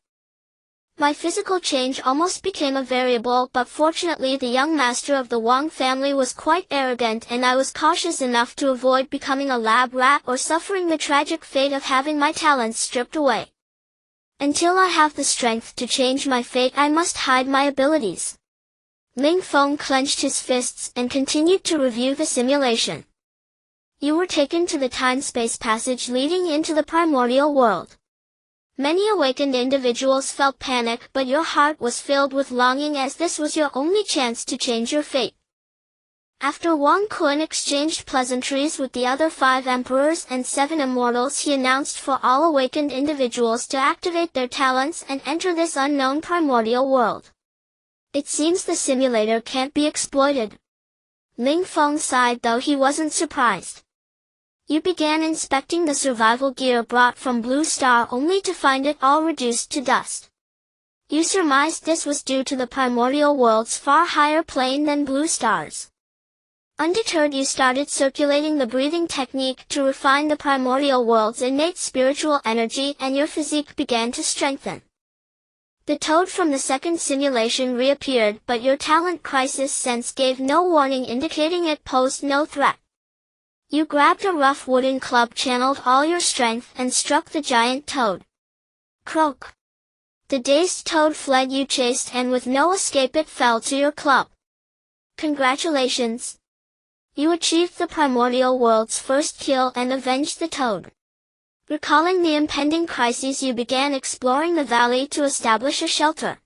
Speaker 1: My physical change almost became a variable, but fortunately the young master of the Wang family was quite arrogant and I was cautious enough to avoid becoming a lab rat or suffering the tragic fate of having my talents stripped away. Until I have the strength to change my fate, I must hide my abilities. Ling Feng clenched his fists and continued to review the simulation. You were taken to the time-space passage leading into the primordial world. Many awakened individuals felt panic, but your heart was filled with longing, as this was your only chance to change your fate. After Wang Kun exchanged pleasantries with the other 5 emperors and 7 immortals, he announced for all awakened individuals to activate their talents and enter this unknown primordial world. It seems the simulator can't be exploited. Ling Feng sighed, though he wasn't surprised. You began inspecting the survival gear brought from Blue Star, only to find it all reduced to dust. You surmised this was due to the primordial world's far higher plane than Blue Star's. Undeterred, you started circulating the breathing technique to refine the primordial world's innate spiritual energy, and your physique began to strengthen. The toad from the second simulation reappeared, but your talent crisis sense gave no warning, indicating it posed no threat. You grabbed a rough wooden club, channeled all your strength, and struck the giant toad. Croak! The dazed toad fled. You chased, and with no escape it fell to your club. Congratulations! You achieved the primordial world's first kill and avenged the toad. Recalling the impending crises, you began exploring the valley to establish a shelter.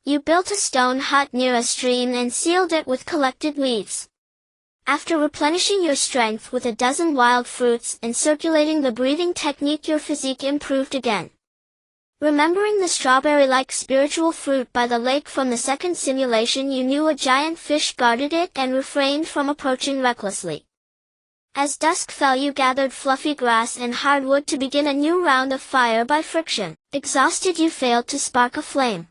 Speaker 1: You built a stone hut near a stream and sealed it with collected leaves. After replenishing your strength with a dozen wild fruits and circulating the breathing technique, your physique improved again. Remembering the strawberry-like spiritual fruit by the lake from the second simulation, you knew a giant fish guarded it and refrained from approaching recklessly. As dusk fell, you gathered fluffy grass and hardwood to begin a new round of fire by friction. Exhausted, you failed to spark a flame.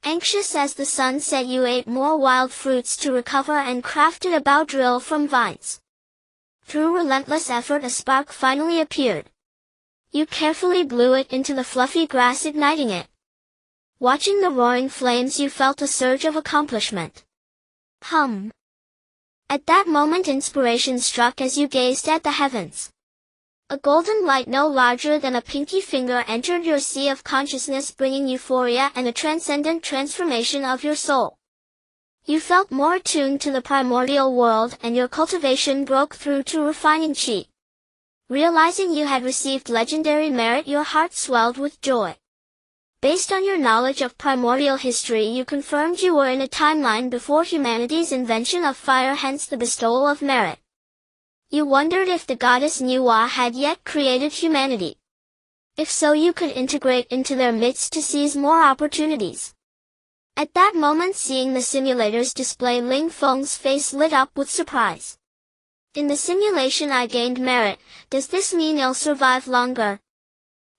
Speaker 1: Anxious as the sun set, you ate more wild fruits to recover and crafted a bow drill from vines. Through relentless effort, a spark finally appeared. You carefully blew it into the fluffy grass, igniting it. Watching the roaring flames, you felt a surge of accomplishment. Hum! At that moment, inspiration struck as you gazed at the heavens. A golden light no larger than a pinky finger entered your sea of consciousness, bringing euphoria and a transcendent transformation of your soul. You felt more attuned to the primordial world, and your cultivation broke through to refining chi. Realizing you had received legendary merit, your heart swelled with joy. Based on your knowledge of primordial history, you confirmed you were in a timeline before humanity's invention of fire, hence the bestowal of merit. You wondered if the goddess Nuwa had yet created humanity. If so, you could integrate into their midst to seize more opportunities. At that moment, seeing the simulator's display, Ling Feng's face lit up with surprise. In the simulation I gained merit. Does this mean I'll survive longer?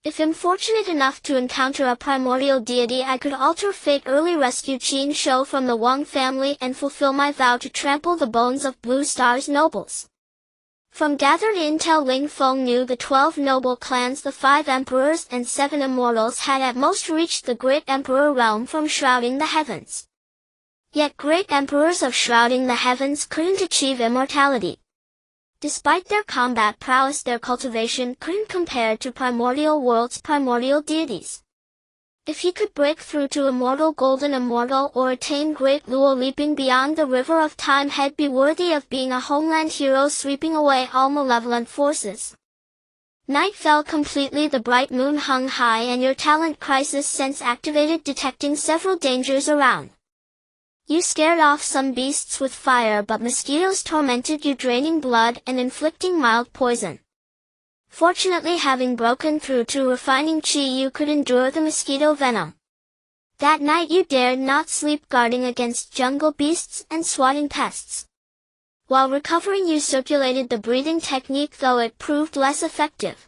Speaker 1: If I'm fortunate enough to encounter a primordial deity, I could alter fate, early rescue Qin Shou from the Wang family, and fulfill my vow to trample the bones of Blue Star's nobles. From gathered intel, Ling Feng knew the 12 noble clans, the 5 emperors and 7 immortals had at most reached the Great Emperor realm from shrouding the heavens. Yet great emperors of shrouding the heavens couldn't achieve immortality. Despite their combat prowess, their cultivation couldn't compare to primordial world's primordial deities. If he could break through to immortal golden immortal or attain great Luo, leaping beyond the river of time, he'd be worthy of being a homeland hero, sweeping away all malevolent forces. Night fell completely, the bright moon hung high, and your talent crisis sense activated, detecting several dangers around. You scared off some beasts with fire, but mosquitoes tormented you, draining blood and inflicting mild poison. Fortunately, having broken through to refining qi, you could endure the mosquito venom. That night you dared not sleep, guarding against jungle beasts and swatting pests. While recovering, you circulated the breathing technique, though it proved less effective.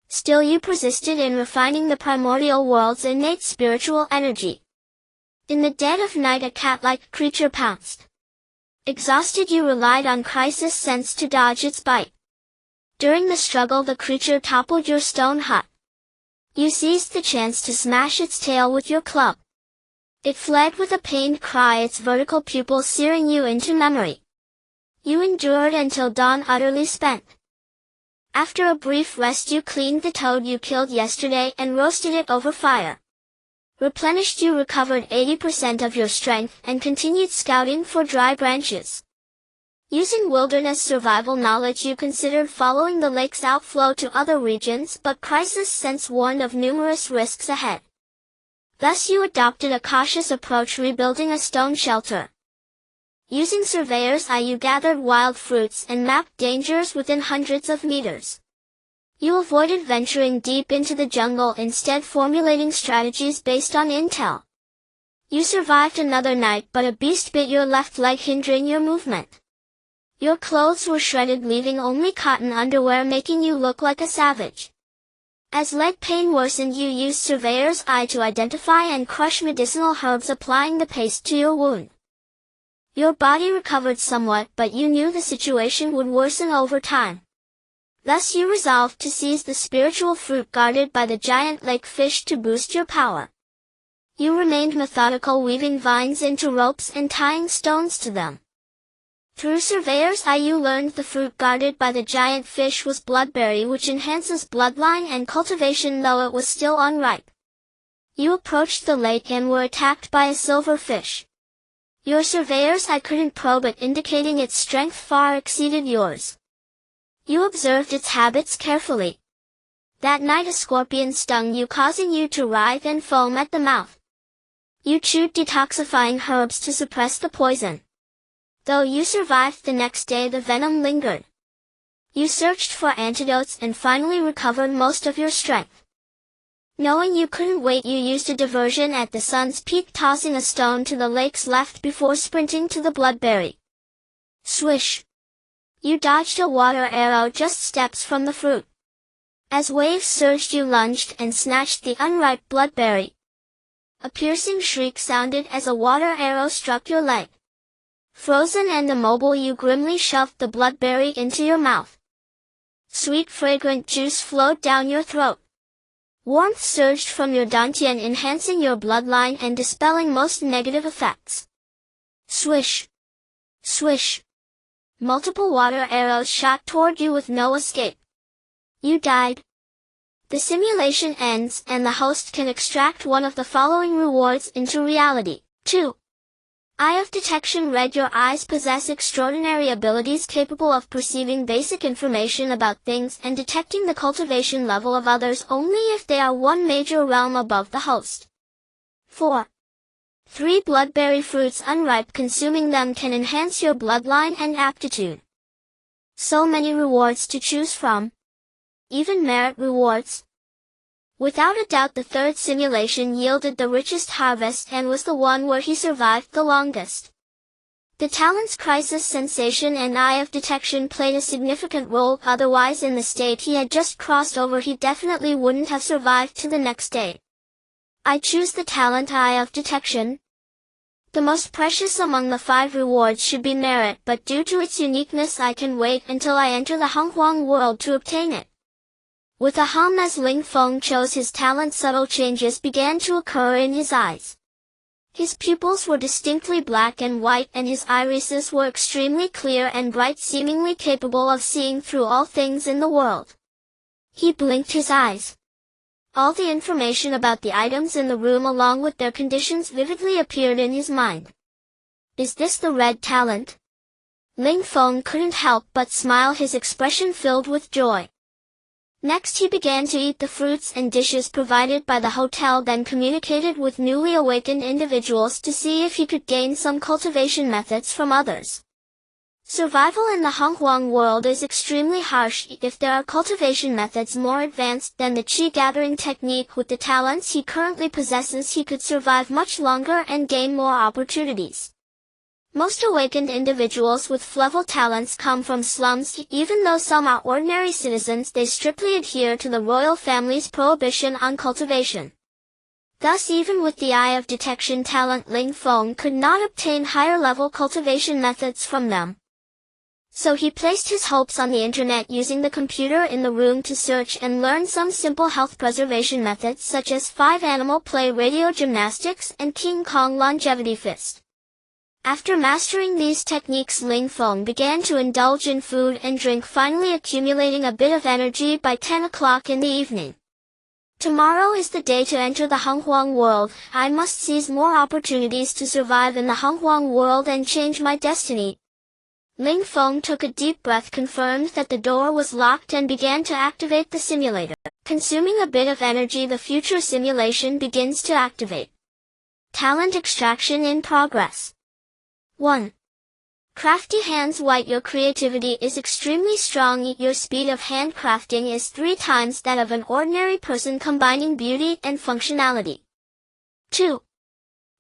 Speaker 1: Still, you persisted in refining the primordial world's innate spiritual energy. In the dead of night, a cat-like creature pounced. Exhausted, you relied on crisis sense to dodge its bite. During the struggle, the creature toppled your stone hut. You seized the chance to smash its tail with your club. It fled with a pained cry, its vertical pupils searing you into memory. You endured until dawn, utterly spent. After a brief rest, you cleaned the toad you killed yesterday and roasted it over fire. Replenished, you recovered 80% of your strength and continued scouting for dry branches. Using wilderness survival knowledge, you considered following the lake's outflow to other regions, but crisis sense warned of numerous risks ahead. Thus you adopted a cautious approach, rebuilding a stone shelter. Using surveyor's eye, you gathered wild fruits and mapped dangers within hundreds of meters. You avoided venturing deep into the jungle, instead formulating strategies based on intel. You survived another night, but a beast bit your left leg, hindering your movement. Your clothes were shredded, leaving only cotton underwear, making you look like a savage. As leg pain worsened, you used surveyor's eye to identify and crush medicinal herbs, applying the paste to your wound. Your body recovered somewhat, but you knew the situation would worsen over time. Thus you resolved to seize the spiritual fruit guarded by the giant lake fish to boost your power. You remained methodical, weaving vines into ropes and tying stones to them. Through surveyor's eye, you learned the fruit guarded by the giant fish was bloodberry, which enhances bloodline and cultivation, though it was still unripe. You approached the lake and were attacked by a silverfish. Your surveyor's eye couldn't probe it, indicating its strength far exceeded yours. You observed its habits carefully. That night a scorpion stung you, causing you to writhe and foam at the mouth. You chewed detoxifying herbs to suppress the poison. Though you survived the next day, the venom lingered. You searched for antidotes and finally recovered most of your strength. Knowing you couldn't wait, you used a diversion at the sun's peak, tossing a stone to the lake's left before sprinting to the bloodberry. Swish! You dodged a water arrow just steps from the fruit. As waves surged, you lunged and snatched the unripe bloodberry. A piercing shriek sounded as a water arrow struck your leg. Frozen and immobile, you grimly shoved the bloodberry into your mouth. Sweet fragrant juice flowed down your throat. Warmth surged from your dantian, enhancing your bloodline and dispelling most negative effects. Swish! Swish! Multiple water arrows shot toward you with no escape. You died. The simulation ends and the host can extract one of the following rewards into reality. 2. Eye of Detection read. Your eyes possess extraordinary abilities capable of perceiving basic information about things and detecting the cultivation level of others only if they are one major realm above the host. 4. 3 bloodberry fruits unripe. Consuming them can enhance your bloodline and aptitude. So many rewards to choose from. Even merit rewards. Without a doubt the third simulation yielded the richest harvest and was the one where he survived the longest. The talents Crisis Sensation and Eye of Detection played a significant role, otherwise in the state he had just crossed over he definitely wouldn't have survived to the next day. I choose the talent Eye of Detection. The most precious among the 5 rewards should be merit, but due to its uniqueness I can wait until I enter the Honghuang world to obtain it. With a hum as Ling Feng chose his talent, subtle changes began to occur in his eyes. His pupils were distinctly black and white and his irises were extremely clear and bright, seemingly capable of seeing through all things in the world. He blinked his eyes. All the information about the items in the room along with their conditions vividly appeared in his mind. Is this the red talent? Ling Feng couldn't help but smile, his expression filled with joy. Next he began to eat the fruits and dishes provided by the hotel, then communicated with newly awakened individuals to see if he could gain some cultivation methods from others. Survival in the Honghuang world is extremely harsh. If there are cultivation methods more advanced than the qi gathering technique with the talents he currently possesses, he could survive much longer and gain more opportunities. Most awakened individuals with level talents come from slums. Even though some are ordinary citizens, they strictly adhere to the royal family's prohibition on cultivation. Thus even with the Eye of Detection talent, Ling Feng could not obtain higher level cultivation methods from them. So he placed his hopes on the internet, using the computer in the room to search and learn some simple health preservation methods such as 5 animal play radio gymnastics and King Kong longevity fist. After mastering these techniques, Ling Feng began to indulge in food and drink, finally accumulating a bit of energy by 10 o'clock in the evening. Tomorrow is the day to enter the Honghuang world. I must seize more opportunities to survive in the Honghuang world and change my destiny. Ling Feng took a deep breath, confirmed that the door was locked and began to activate the simulator. Consuming a bit of energy, the future simulation begins to activate. Talent extraction in progress. 1. Crafty hands. White. Your creativity is extremely strong. Your speed of handcrafting is 3 times that of an ordinary person, combining beauty and functionality. 2.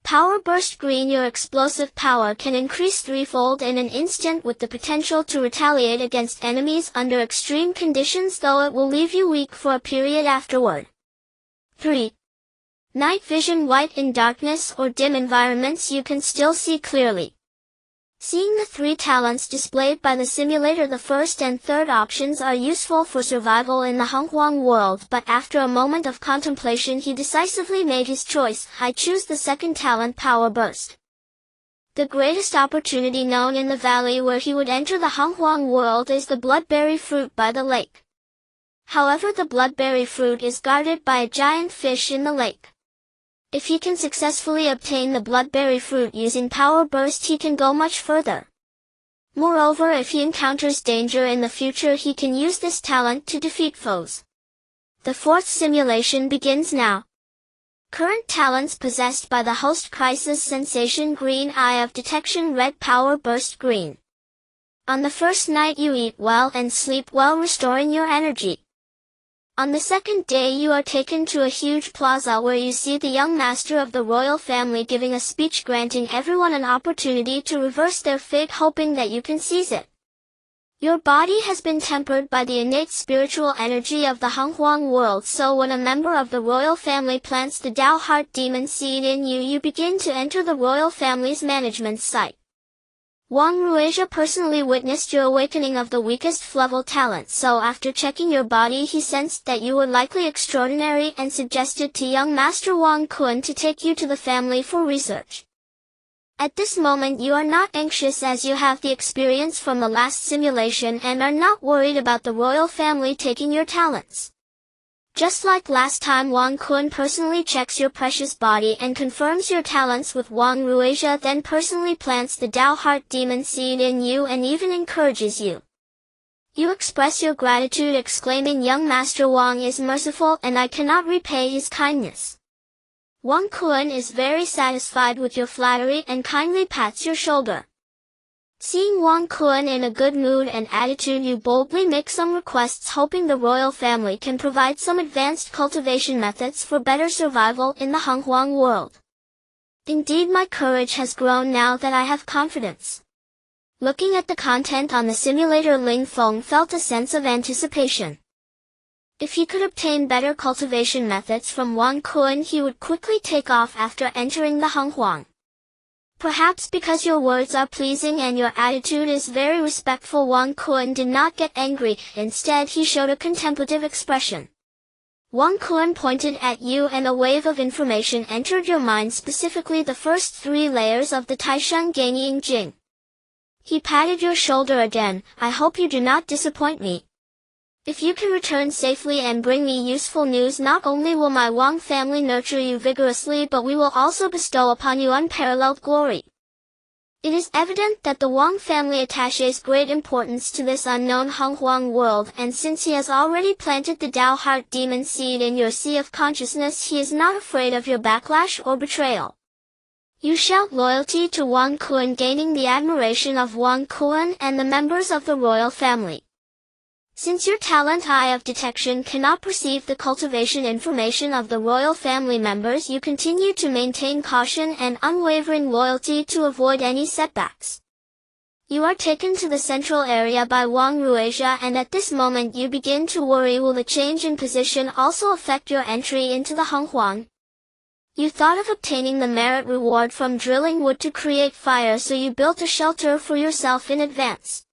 Speaker 1: Power Burst. Green. Your explosive power can increase 3-fold in an instant, with the potential to retaliate against enemies under extreme conditions, though it will leave you weak for a period afterward. 3. Night Vision. White. In darkness or dim environments you can still see clearly. Seeing the 3 talents displayed by the simulator, the first and third options are useful for survival in the Honghuang world, but after a moment of contemplation he decisively made his choice. I choose the second talent, Power Burst. The greatest opportunity known in the valley where he would enter the Honghuang world is the bloodberry fruit by the lake. However, the bloodberry fruit is guarded by a giant fish in the lake. If he can successfully obtain the bloodberry fruit using Power Burst, he can go much further. Moreover, if he encounters danger in the future, he can use this talent to defeat foes. The 4th simulation begins now. Current talents possessed by the host: Crisis Sensation green, Eye of Detection red, Power Burst green. On the first night you eat well and sleep well, restoring your energy. On the second day you are taken to a huge plaza where you see the young master of the royal family giving a speech, granting everyone an opportunity to reverse their fate, hoping that you can seize it. Your body has been tempered by the innate spiritual energy of the Honghuang world, so when a member of the royal family plants the Tao Heart Demon seed in you, you begin to enter the royal family's management site. Wang Ruizha personally witnessed your awakening of the weakest level talent, so after checking your body he sensed that you were likely extraordinary and suggested to young Master Wang Kun to take you to the family for research. At this moment you are not anxious, as you have the experience from the last simulation and are not worried about the royal family taking your talents. Just like last time, Wang Kun personally checks your precious body and confirms your talents with Wang Ruizha, then personally plants the Dao Heart Demon seed in you and even encourages you. You express your gratitude, exclaiming, "Young Master Wang is merciful and I cannot repay his kindness." Wang Kun is very satisfied with your flattery and kindly pats your shoulder. Seeing Wang Kun in a good mood and attitude, you boldly make some requests, hoping the royal family can provide some advanced cultivation methods for better survival in the Henghuang world. Indeed, my courage has grown now that I have confidence. Looking at the content on the simulator, Ling Feng felt a sense of anticipation. If he could obtain better cultivation methods from Wang Kun, he would quickly take off after entering the Henghuang. Perhaps because your words are pleasing and your attitude is very respectful, Wang Kun did not get angry. Instead, he showed a contemplative expression. Wang Kun pointed at you and a wave of information entered your mind, specifically the first 3 layers of the Taishan Ganying Jing. He patted your shoulder again. "I hope you do not disappoint me. If you can return safely and bring me useful news, not only will my Wang family nurture you vigorously, but we will also bestow upon you unparalleled glory." It is evident that the Wang family attaches great importance to this unknown Henghuang world, and since he has already planted the Dao Heart Demon seed in your sea of consciousness, he is not afraid of your backlash or betrayal. You shout loyalty to Wang Kun, gaining the admiration of Wang Kun and the members of the royal family. Since your talent eye of detection cannot perceive the cultivation information of the royal family members, you continue to maintain caution and unwavering loyalty to avoid any setbacks. You are taken to the central area by Wang Ruizha, and at this moment you begin to worry, will the change in position also affect your entry into the Henghuang? You thought of obtaining the merit reward from drilling wood to create fire, so you built a shelter for yourself in advance.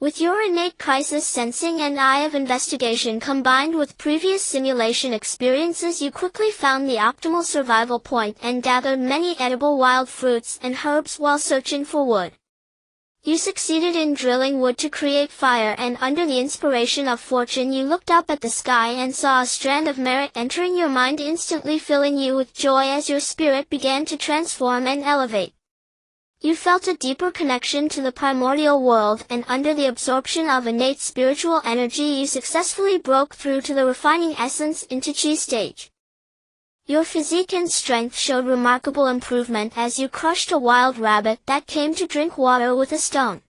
Speaker 1: With your innate crisis sensing and eye of investigation combined with previous simulation experiences, you quickly found the optimal survival point and gathered many edible wild fruits and herbs while searching for wood. You succeeded in drilling wood to create fire, and under the inspiration of fortune you looked up at the sky and saw a strand of merit entering your mind, instantly filling you with joy as your spirit began to transform and elevate. You felt a deeper connection to the primordial world, and under the absorption of innate spiritual energy you successfully broke through to the refining essence into Qi stage. Your physique and strength showed remarkable improvement as you crushed a wild rabbit that came to drink water with a stone.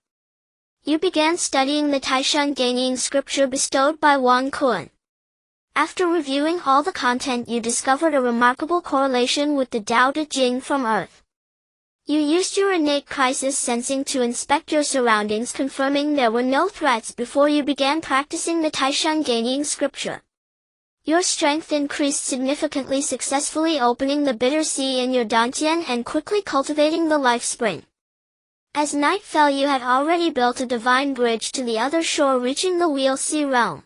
Speaker 1: You began studying the Taishan Ganying scripture bestowed by Wang Kun. After reviewing all the content, you discovered a remarkable correlation with the Tao Te Ching from Earth. You used your innate crisis sensing to inspect your surroundings, confirming there were no threats before you began practicing the Taishan Ganying scripture. Your strength increased significantly, successfully opening the bitter sea in your dantian and quickly cultivating the life spring. As night fell, you had already built a divine bridge to the other shore, reaching the Wheel Sea realm.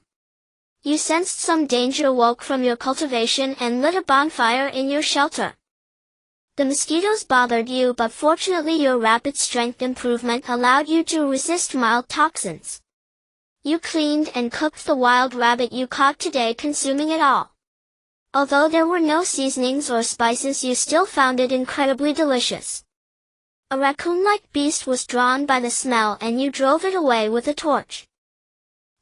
Speaker 1: You sensed some danger woke from your cultivation and lit a bonfire in your shelter. The mosquitoes bothered you, but fortunately your rapid strength improvement allowed you to resist mild toxins. You cleaned and cooked the wild rabbit you caught today, consuming it all. Although there were no seasonings or spices, you still found it incredibly delicious. A raccoon-like beast was drawn by the smell, and you drove it away with a torch.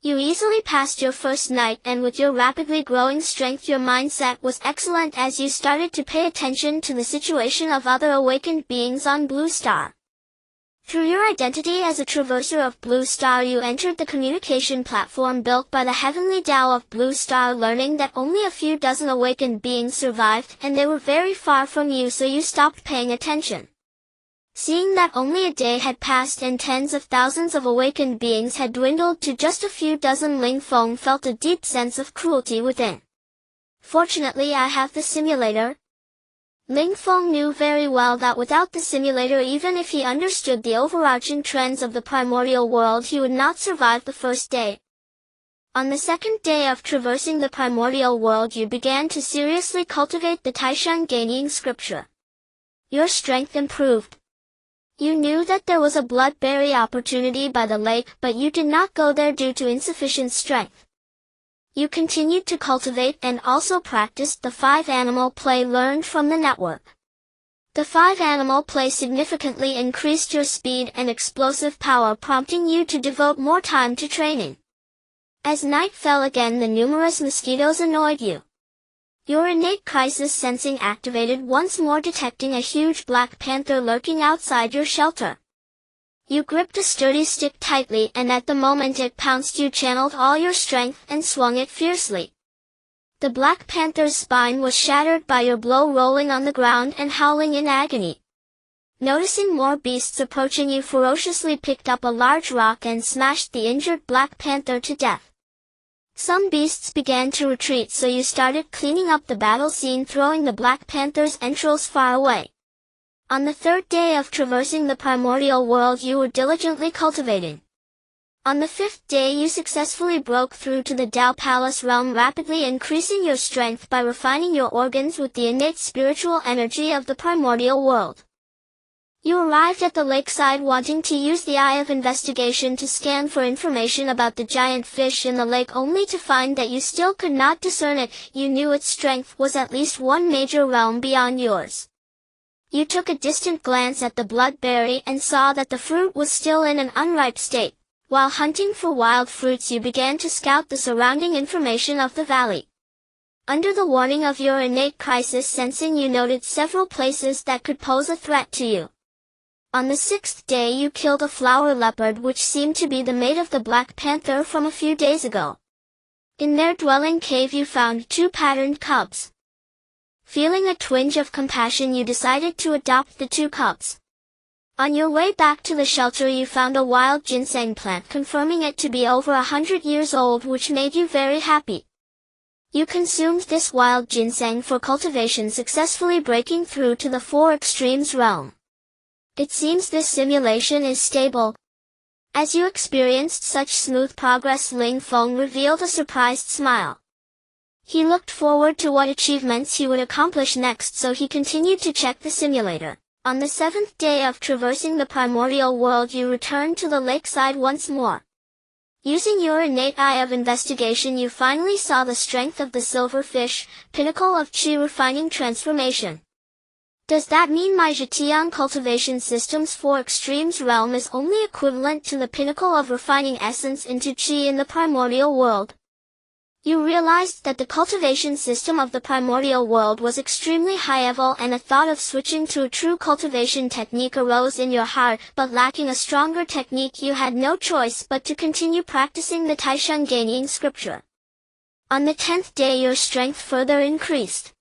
Speaker 1: You easily passed your first night, and with your rapidly growing strength your mindset was excellent as you started to pay attention to the situation of other awakened beings on Blue Star. Through your identity as a traverser of Blue Star, you entered the communication platform built by the Heavenly Tao of Blue Star, learning that only a few dozen awakened beings survived, and they were very far from you, so you stopped paying attention. Seeing that only a day had passed and tens of thousands of awakened beings had dwindled to just a few dozen, Ling Feng felt a deep sense of cruelty within. Fortunately, I have the simulator. Ling Feng knew very well that without the simulator, even if he understood the overarching trends of the primordial world, he would not survive the first day. On the second day of traversing the primordial world, you began to seriously cultivate the Taishan Ganying scripture. Your strength improved. You knew that there was a bloodberry opportunity by the lake, but you did not go there due to insufficient strength. You continued to cultivate and also practiced the 5-animal play learned from the network. The 5-animal play significantly increased your speed and explosive power, prompting you to devote more time to training. As night fell again, the numerous mosquitoes annoyed you. Your innate crisis sensing activated once more, detecting a huge black panther lurking outside your shelter. You gripped a sturdy stick tightly, and at the moment it pounced, you channeled all your strength and swung it fiercely. The black panther's spine was shattered by your blow, rolling on the ground and howling in agony. Noticing more beasts approaching, you ferociously picked up a large rock and smashed the injured black panther to death. Some beasts began to retreat, so you started cleaning up the battle scene, throwing the black panther's entrails far away. On the third day of traversing the primordial world, you were diligently cultivating. On the fifth day, you successfully broke through to the Tao Palace realm, rapidly increasing your strength by refining your organs with the innate spiritual energy of the primordial world. You arrived at the lakeside, wanting to use the eye of investigation to scan for information about the giant fish in the lake, only to find that you still could not discern it. You knew its strength was at least one major realm beyond yours. You took a distant glance at the bloodberry and saw that the fruit was still in an unripe state. While hunting for wild fruits, you began to scout the surrounding information of the valley. Under the warning of your innate crisis sensing, you noted several places that could pose a threat to you. On the sixth day, you killed a flower leopard, which seemed to be the mate of the black panther from a few days ago. In their dwelling cave, you found 2 patterned cubs. Feeling a twinge of compassion, you decided to adopt the 2 cubs. On your way back to the shelter, you found a wild ginseng plant, confirming it to be over 100 years old, which made you very happy. You consumed this wild ginseng for cultivation, successfully breaking through to the 4 extremes realm. It seems this simulation is stable. As you experienced such smooth progress, Ling Feng revealed a surprised smile. He looked forward to what achievements he would accomplish next, so he continued to check the simulator. On the 7th day of traversing the primordial world, you returned to the lakeside once more. Using your innate eye of investigation, you finally saw the strength of the silver fish, pinnacle of Qi refining transformation. Does that mean my Zhejiang cultivation system's 4 extremes realm is only equivalent to the pinnacle of refining essence into Qi in the primordial world? You realized that the cultivation system of the primordial world was extremely high-level, and a thought of switching to a true cultivation technique arose in your heart, but lacking a stronger technique, you had no choice but to continue practicing the Taisheng gaining scripture. On the 10th day, your strength further increased.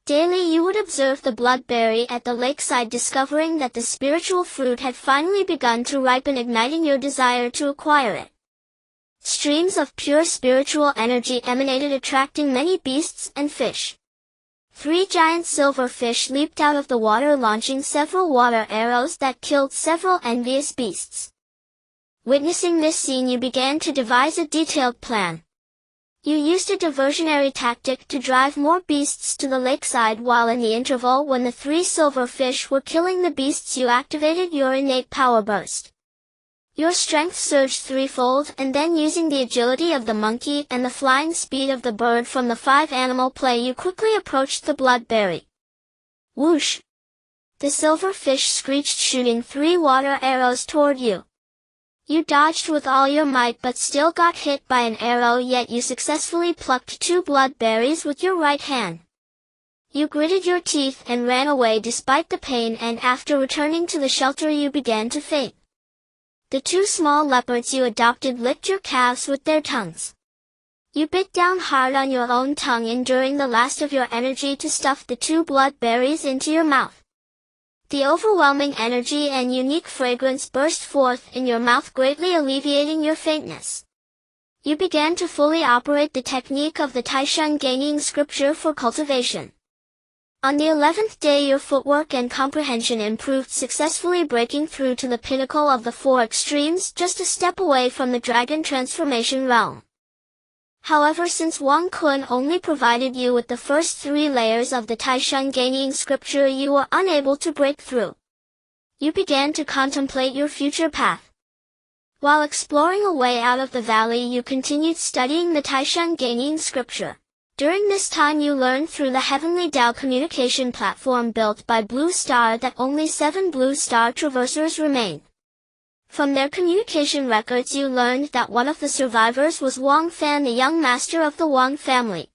Speaker 1: Daily you would observe the bloodberry at the lakeside, discovering that the spiritual fruit had finally begun to ripen, igniting your desire to acquire it. Streams of pure spiritual energy emanated, attracting many beasts and fish. 3 giant silver fish leaped out of the water, launching several water arrows that killed several envious beasts. Witnessing this scene, you began to devise a detailed plan. You used a diversionary tactic to drive more beasts to the lakeside, while in the interval when the 3 silver fish were killing the beasts, you activated your innate power burst. Your strength surged 3-fold, and then using the agility of the monkey and the flying speed of the bird from the 5-animal play, you quickly approached the bloodberry. Whoosh! The silver fish screeched, shooting 3 water arrows toward you. You dodged with all your might but still got hit by an arrow, yet you successfully plucked 2 bloodberries with your right hand. You gritted your teeth and ran away despite the pain, and after returning to the shelter you began to faint. The 2 small leopards you adopted licked your calves with their tongues. You bit down hard on your own tongue, enduring the last of your energy to stuff the 2 bloodberries into your mouth. The overwhelming energy and unique fragrance burst forth in your mouth, greatly alleviating your faintness. You began to fully operate the technique of the Taisheng gaining scripture for cultivation. On the 11th day your footwork and comprehension improved, successfully breaking through to the pinnacle of the 4 extremes, just a step away from the dragon transformation realm. However, since Wang Kun only provided you with the first 3 layers of the Taisheng gaining scripture, you were unable to break through. You began to contemplate your future path. While exploring a way out of the valley, you continued studying the Taishan Gaining scripture. During this time you learned through the Heavenly Tao communication platform built by Blue Star that only 7 Blue Star traversers remain. From their communication records you learned that one of the survivors was Wang Fan, the young master of the Wang family.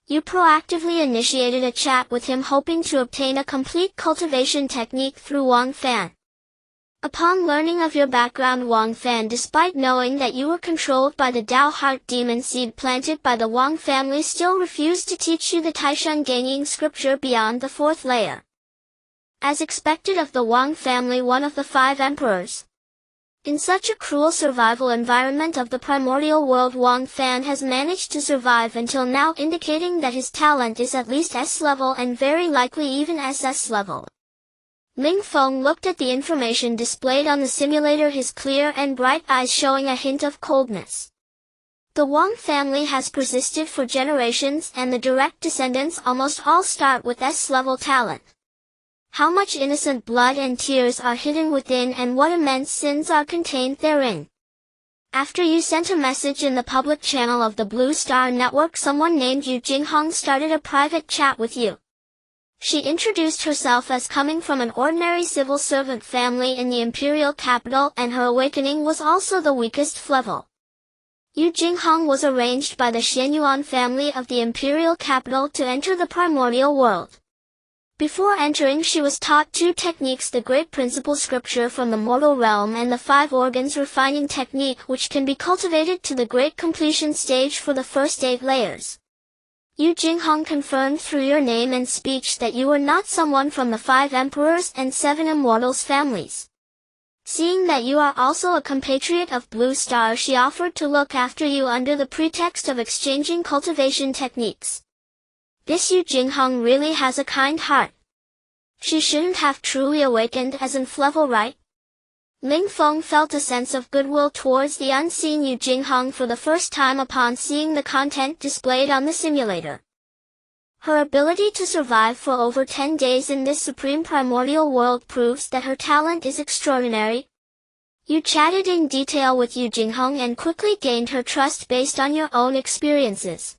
Speaker 1: You proactively initiated a chat with him hoping to obtain a complete cultivation technique through Wang Fan. Upon learning of your background, Wang Fan, despite knowing that you were controlled by the Tao Heart Demon seed planted by the Wang family, still refused to teach you the Taishan Gaining scripture beyond the 4th layer. As expected of the Wang family, one of the 5 emperors. In such a cruel survival environment of the primordial world, Wang Fan has managed to survive until now, indicating that his talent is at least S level and very likely even SS level. Ling Feng looked at the information displayed on the simulator, his clear and bright eyes showing a hint of coldness. The Wang family has persisted for generations and the direct descendants almost all start with S-level talent. How much innocent blood and tears are hidden within and what immense sins are contained therein. After you sent a message in the public channel of the Blue Star Network, someone named Yu Jinghong started a private chat with you. She introduced herself as coming from an ordinary civil servant family in the imperial capital, and her awakening was also the weakest level. Yu Jinghong was arranged by the Xianyuan family of the imperial capital to enter the primordial world. Before entering, she was taught 2 techniques: the Great Principle Scripture from the mortal realm and the 5 organs refining technique, which can be cultivated to the Great Completion stage for the first 8 layers. Yu Jinghong confirmed through your name and speech that you were not someone from the 5 emperors and 7 immortals families. Seeing that you are also a compatriot of Blue Star, she offered to look after you under the pretext of exchanging cultivation techniques. This Yu Jinghong really has a kind heart. She shouldn't have truly awakened as in level, right? Ling Feng felt a sense of goodwill towards the unseen Yu Jinghong for the first time upon seeing the content displayed on the simulator. Her ability to survive for over 10 days in this supreme primordial world proves that her talent is extraordinary. You chatted in detail with Yu Jinghong and quickly gained her trust based on your own experiences.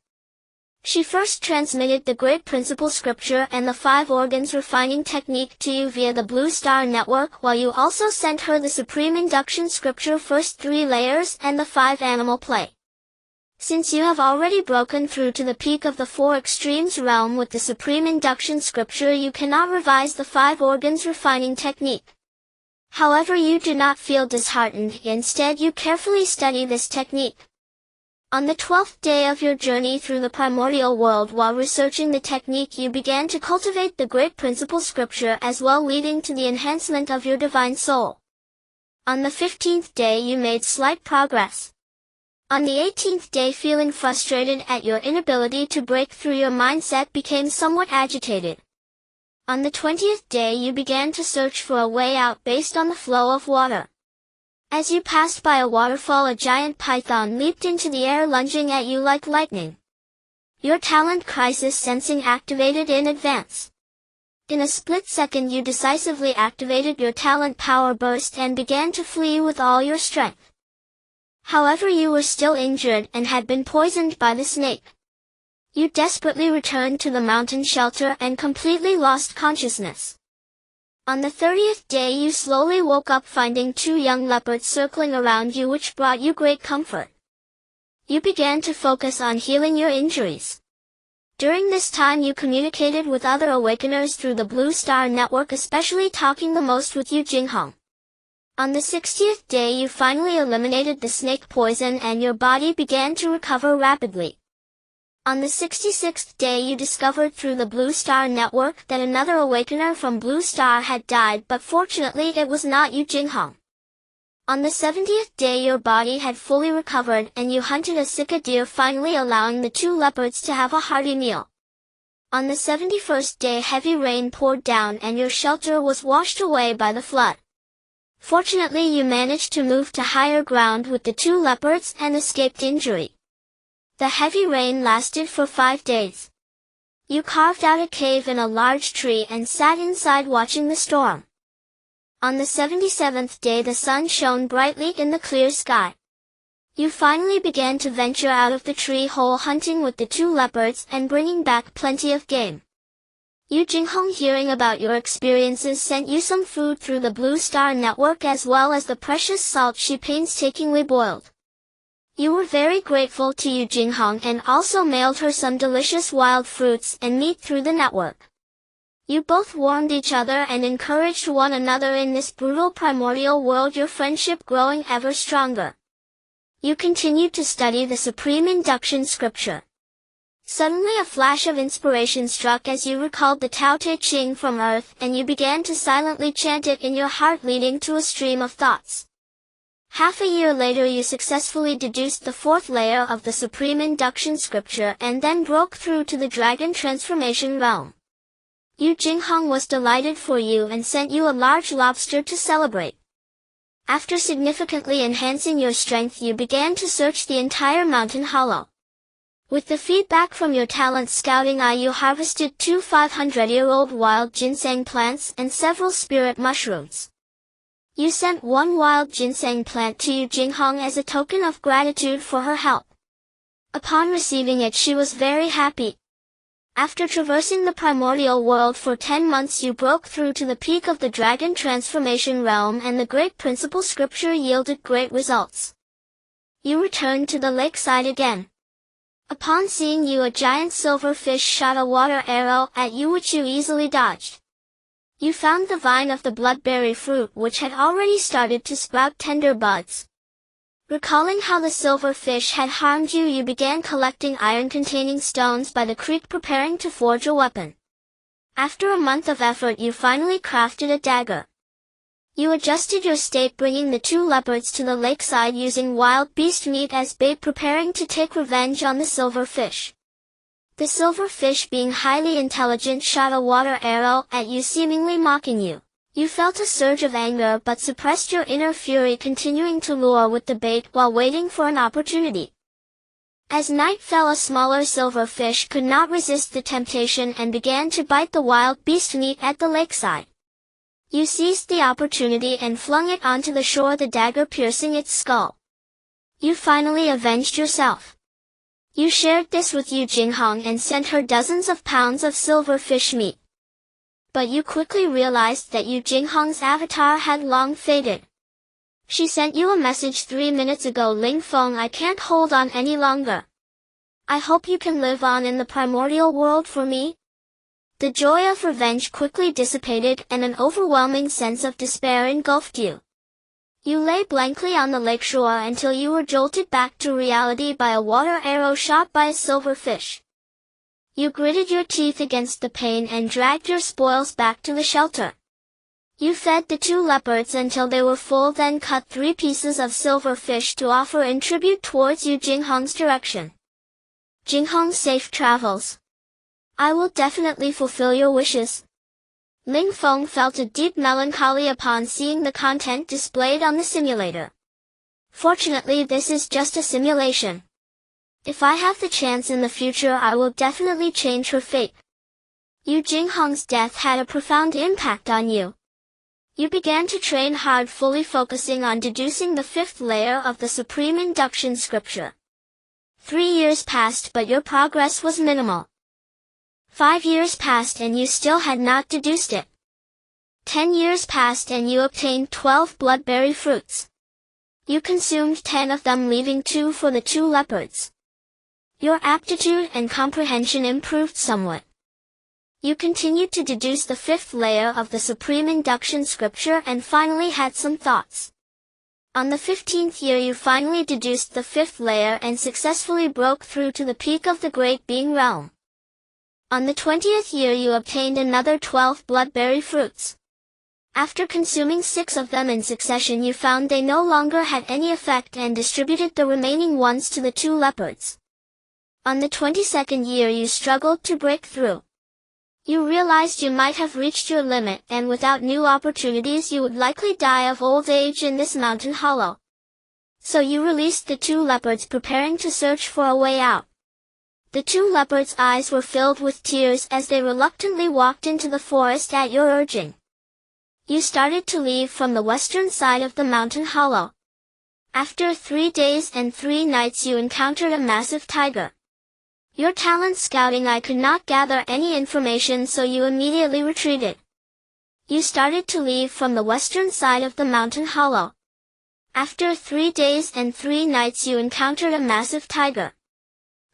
Speaker 1: She first transmitted the Great Principle Scripture and the 5 organs refining technique to you via the Blue Star Network, while you also sent her the Supreme Induction Scripture first 3 layers and the 5 animal play. Since you have already broken through to the peak of the 4 extremes realm with the Supreme Induction Scripture, you cannot revise the 5 organs refining technique. However, you do not feel disheartened, instead you carefully study this technique. On the 12th day of your journey through the primordial world, while researching the technique, you began to cultivate the Great Principle Scripture as well, leading to the enhancement of your divine soul. On the 15th day you made slight progress. On the 18th day, feeling frustrated at your inability to break through, your mindset became somewhat agitated. On the 20th day you began to search for a way out based on the flow of water. As you passed by a waterfall, a giant python leaped into the air, lunging at you like lightning. Your talent crisis sensing activated in advance. In a split second you decisively activated your talent power burst and began to flee with all your strength. However, you were still injured and had been poisoned by the snake. You desperately returned to the mountain shelter and completely lost consciousness. On the 30th day you slowly woke up, finding 2 young leopards circling around you, which brought you great comfort. You began to focus on healing your injuries. During this time you communicated with other awakeners through the Blue Star Network, especially talking the most with Yu Jinghong. On the 60th day you finally eliminated the snake poison and your body began to recover rapidly. On the 66th day you discovered through the Blue Star Network that another awakener from Blue Star had died, but fortunately it was not Yu Jinghong. On the 70th day your body had fully recovered and you hunted a sika deer, finally allowing the 2 leopards to have a hearty meal. On the 71st day heavy rain poured down and your shelter was washed away by the flood. Fortunately you managed to move to higher ground with the 2 leopards and escaped injury. The heavy rain lasted for 5 days. You carved out a cave in a large tree and sat inside watching the storm. On the 77th day the sun shone brightly in the clear sky. You finally began to venture out of the tree hole hunting with the two leopards and bringing back plenty of game. Yu Jinghong, hearing about your experiences, sent you some food through the Blue Star Network as well as the precious salt she painstakingly boiled. You were very grateful to Yu Jinghong and also mailed her some delicious wild fruits and meat through the network. You both warmed each other and encouraged one another in this brutal primordial world, your friendship growing ever stronger. You continued to study the supreme induction scripture. Suddenly a flash of inspiration struck as you recalled the Tao Te Ching from Earth, and you began to silently chant it in your heart, leading to a stream of thoughts. Half a year later you successfully deduced the fourth layer of the supreme induction scripture and then broke through to the dragon transformation realm. Yu Jinghong was delighted for you and sent you a large lobster to celebrate. After significantly enhancing your strength, you began to search the entire mountain hollow. With the feedback from your talent scouting eye, you harvested 2 500-year-old wild ginseng plants and several spirit mushrooms. You sent one wild ginseng plant to Yu Jinghong as a token of gratitude for her help. Upon receiving it, she was very happy. After traversing the primordial world for 10 months, you broke through to the peak of the dragon transformation realm, and the great principal scripture yielded great results. You returned to the lakeside again. Upon seeing you, a giant silver fish shot a water arrow at you, which you easily dodged. You found the vine of the bloodberry fruit, which had already started to sprout tender buds. Recalling how the silver fish had harmed you, you began collecting iron-containing stones by the creek, preparing to forge a weapon. After a month of effort, you finally crafted a dagger. You adjusted your state, bringing the two leopards to the lakeside using wild beast meat as bait, preparing to take revenge on the silver fish. The silver fish, being highly intelligent, shot a water arrow at you, seemingly mocking you. You felt a surge of anger but suppressed your inner fury, continuing to lure with the bait while waiting for an opportunity. As night fell, a smaller silver fish could not resist the temptation and began to bite the wild beast meat at the lakeside. You seized the opportunity and flung it onto the shore, the dagger piercing its skull. You finally avenged yourself. You shared this with Yu Jinghong and sent her dozens of pounds of silver fish meat. But you quickly realized that Yu Jinghong's avatar had long faded. She sent you a message 3 minutes ago: Ling Feng, I can't hold on any longer. I hope you can live on in the primordial world for me. The joy of revenge quickly dissipated and an overwhelming sense of despair engulfed you. You lay blankly on the lakeshore until you were jolted back to reality by a water arrow shot by a silver fish. You gritted your teeth against the pain and dragged your spoils back to the shelter. You fed the two leopards until they were full, then cut 3 pieces of silver fish to offer in tribute towards Yu Jinghong's direction. Jinghong, safe travels. I will definitely fulfill your wishes. Ling Feng felt a deep melancholy upon seeing the content displayed on the simulator. Fortunately, this is just a simulation. If I have the chance in the future, I will definitely change her fate. Yu Jinghong's death had a profound impact on you. You began to train hard, fully focusing on deducing the 5th layer of the supreme induction scripture. 3 years passed, but your progress was minimal. 5 years passed and you still had not deduced it. 10 years passed and you obtained 12 bloodberry fruits. You consumed 10 of them, leaving 2 for the 2 leopards. Your aptitude and comprehension improved somewhat. You continued to deduce the 5th layer of the supreme induction scripture and finally had some thoughts. On the 15th year you finally deduced the 5th layer and successfully broke through to the peak of the great being realm. On the 20th year you obtained another 12 bloodberry fruits. After consuming 6 of them in succession, you found they no longer had any effect and distributed the remaining ones to the 2 leopards. On the 22nd year you struggled to break through. You realized you might have reached your limit, and without new opportunities you would likely die of old age in this mountain hollow. So you released the 2 leopards, preparing to search for a way out. The 2 leopards' eyes were filled with tears as they reluctantly walked into the forest at your urging. You started to leave from the western side of the mountain hollow. After 3 days and 3 nights you encountered a massive tiger. Your talent scouting eye could not gather any information, so you immediately retreated. You started to leave from the western side of the mountain hollow. After 3 days and 3 nights you encountered a massive tiger.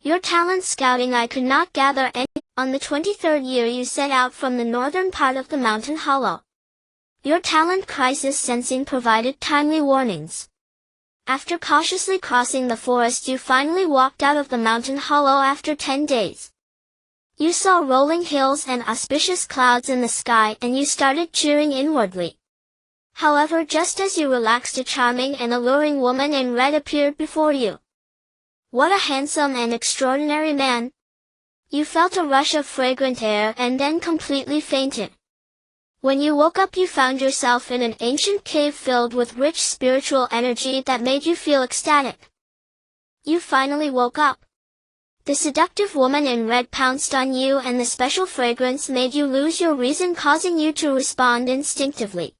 Speaker 1: Your talent scouting eye could not gather any. On the 23rd year you set out from the northern part of the mountain hollow. Your talent crisis sensing provided timely warnings. After cautiously crossing the forest you finally walked out of the mountain hollow after 10 days. You saw rolling hills and auspicious clouds in the sky and you started cheering inwardly. However, just as you relaxed, a charming and alluring woman in red appeared before you. What a handsome and extraordinary man! You felt a rush of fragrant air and then completely fainted. When you woke up you found yourself in an ancient cave filled with rich spiritual energy that made you feel ecstatic. You finally woke up. The seductive woman in red pounced on you and the special fragrance made you lose your reason, causing you to respond instinctively.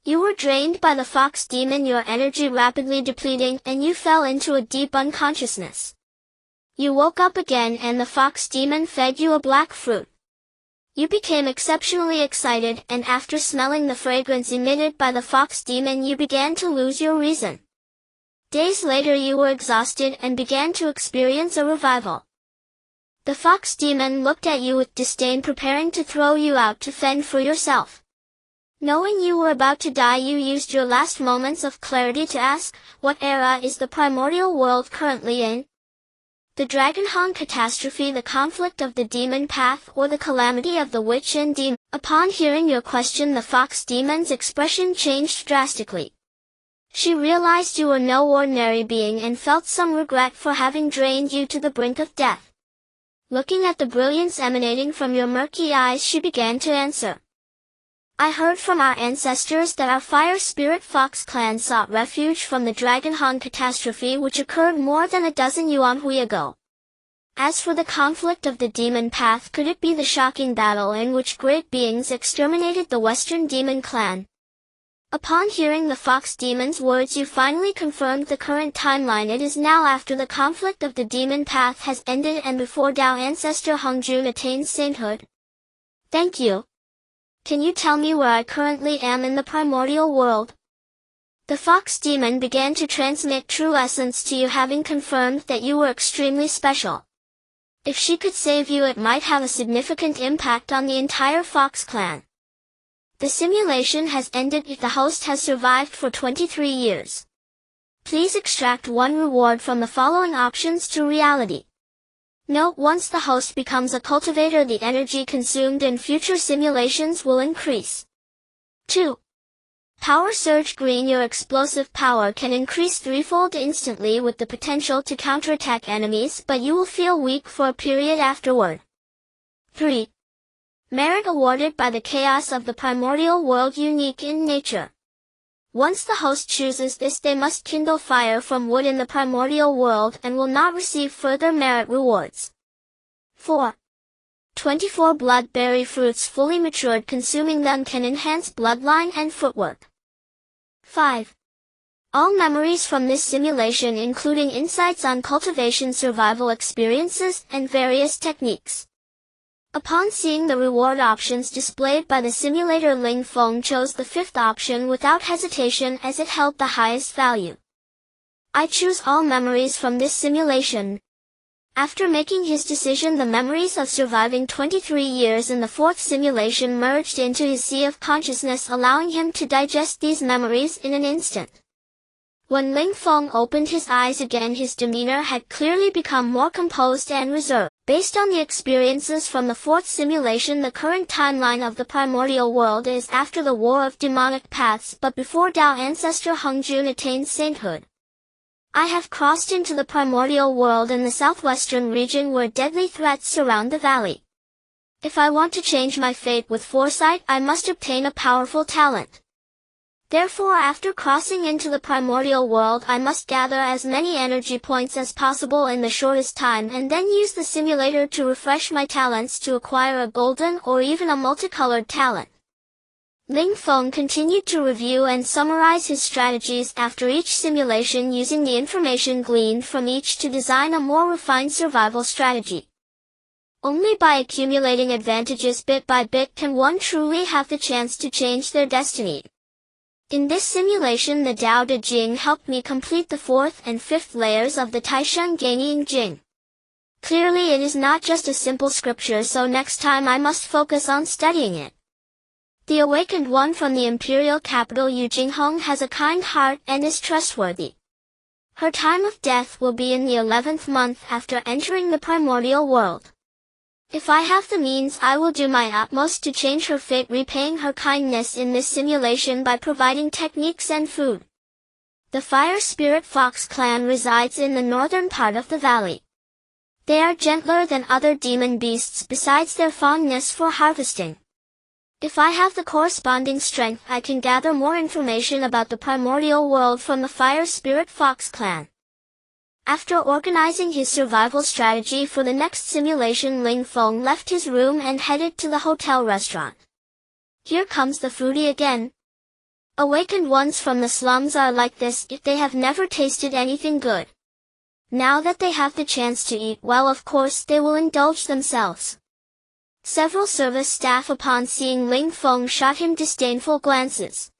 Speaker 1: You were drained by the fox demon, your energy rapidly depleting, and you fell into a deep unconsciousness. You woke up again and the fox demon fed you a black fruit. You became exceptionally excited, and after smelling the fragrance emitted by the fox demon you began to lose your reason. Days later you were exhausted and began to experience a revival. The fox demon looked at you with disdain, preparing to throw you out to fend for yourself. Knowing you were about to die, you used your last moments of clarity to ask, what era is the primordial world currently in? The Dragonhong catastrophe, the conflict of the demon path, or the calamity of the witch and demon? Upon hearing your question, the fox demon's expression changed drastically. She realized you were no ordinary being and felt some regret for having drained you to the brink of death. Looking at the brilliance emanating from your murky eyes, she began to answer. I heard from our ancestors that our fire spirit fox clan sought refuge from the Dragonhong catastrophe, which occurred more than a dozen yuanhui ago. As for the conflict of the demon path, could it be the shocking battle in which great beings exterminated the Western demon clan? Upon hearing the fox demon's words, you finally confirmed the current timeline. It is now after the conflict of the demon path has ended and before Dao ancestor Hongjun attains sainthood. Thank you. Can you tell me where I currently am in the primordial world? The fox demon began to transmit true essence to you, having confirmed that you were extremely special. If she could save you, it might have a significant impact on the entire fox clan. The simulation has ended. The host has survived for 23 years. Please extract one reward from the following options to reality. Note: once the host becomes a cultivator, the energy consumed in future simulations will increase. 2. Power Surge Green. Your explosive power can increase threefold instantly with the potential to counterattack enemies, but you will feel weak for a period afterward. 3. Merit awarded by the chaos of the primordial world, unique in nature. Once the host chooses this, they must kindle fire from wood in the primordial world and will not receive further merit rewards. 4. 24 bloodberry fruits fully matured. Consuming them can enhance bloodline and footwork. 5. All memories from this simulation, including insights on cultivation, survival experiences, and various techniques. Upon seeing the reward options displayed by the simulator, Ling Feng chose the 5th option without hesitation as it held the highest value. I choose all memories from this simulation. After making his decision, the memories of surviving 23 years in the 4th simulation merged into his sea of consciousness, allowing him to digest these memories in an instant. When Ling Feng opened his eyes again, his demeanor had clearly become more composed and reserved. Based on the experiences from the 4th simulation, the current timeline of the primordial world is after the War of Demonic Paths, but before Dao ancestor Hongjun attained sainthood. I have crossed into the primordial world in the southwestern region where deadly threats surround the valley. If I want to change my fate with foresight, I must obtain a powerful talent. Therefore, after crossing into the primordial world, I must gather as many energy points as possible in the shortest time and then use the simulator to refresh my talents to acquire a golden or even a multicolored talent. Ling Feng continued to review and summarize his strategies after each simulation, using the information gleaned from each to design a more refined survival strategy. Only by accumulating advantages bit by bit can one truly have the chance to change their destiny. In this simulation, the Tao Te Ching helped me complete the 4th and 5th layers of the Taisheng Guanyin Jing. Clearly it is not just a simple scripture, so next time I must focus on studying it. The awakened one from the imperial capital Yu Jinghong has a kind heart and is trustworthy. Her time of death will be in the 11th month after entering the primordial world. If I have the means, I will do my utmost to change her fate, repaying her kindness in this simulation by providing techniques and food. The Fire Spirit Fox clan resides in the northern part of the valley. They are gentler than other demon beasts besides their fondness for harvesting. If I have the corresponding strength, I can gather more information about the primordial world from the Fire Spirit Fox clan. After organizing his survival strategy for the next simulation, Ling Feng left his room and headed to the hotel restaurant. Here comes the foodie again. Awakened ones from the slums are like this if they have never tasted anything good. Now that they have the chance to eat well, of course they will indulge themselves. Several service staff upon seeing Ling Feng shot him disdainful glances.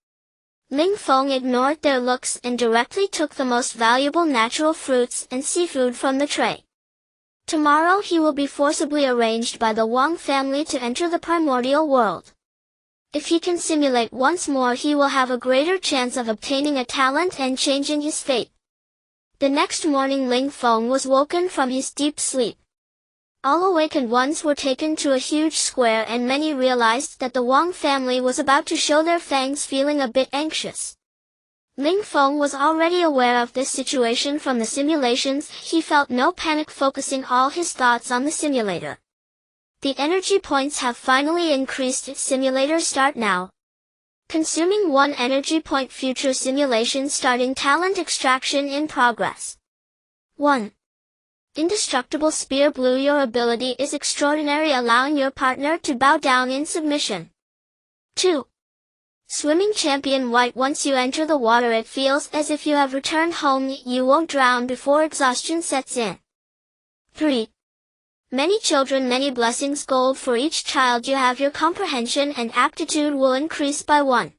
Speaker 1: Ling Feng ignored their looks and directly took the most valuable natural fruits and seafood from the tray. Tomorrow he will be forcibly arranged by the Wang family to enter the primordial world. If he can simulate once more, he will have a greater chance of obtaining a talent and changing his fate. The next morning Ling Feng was woken from his deep sleep. All awakened ones were taken to a huge square, and many realized that the Wang family was about to show their fangs, feeling a bit anxious. Ling Feng was already aware of this situation from the simulations. He felt no panic, focusing all his thoughts on the simulator. The energy points have finally increased. Simulator start now. Consuming 1 energy point. Future simulation starting. Talent extraction in progress. 1. Indestructible Spear Blue. Your ability is extraordinary, allowing your partner to bow down in submission. 2. Swimming Champion White. Once you enter the water, it feels as if you have returned home. You won't drown before exhaustion sets in. 3. Many children, many blessings. Gold. For each child you have, your comprehension and aptitude will increase by 1.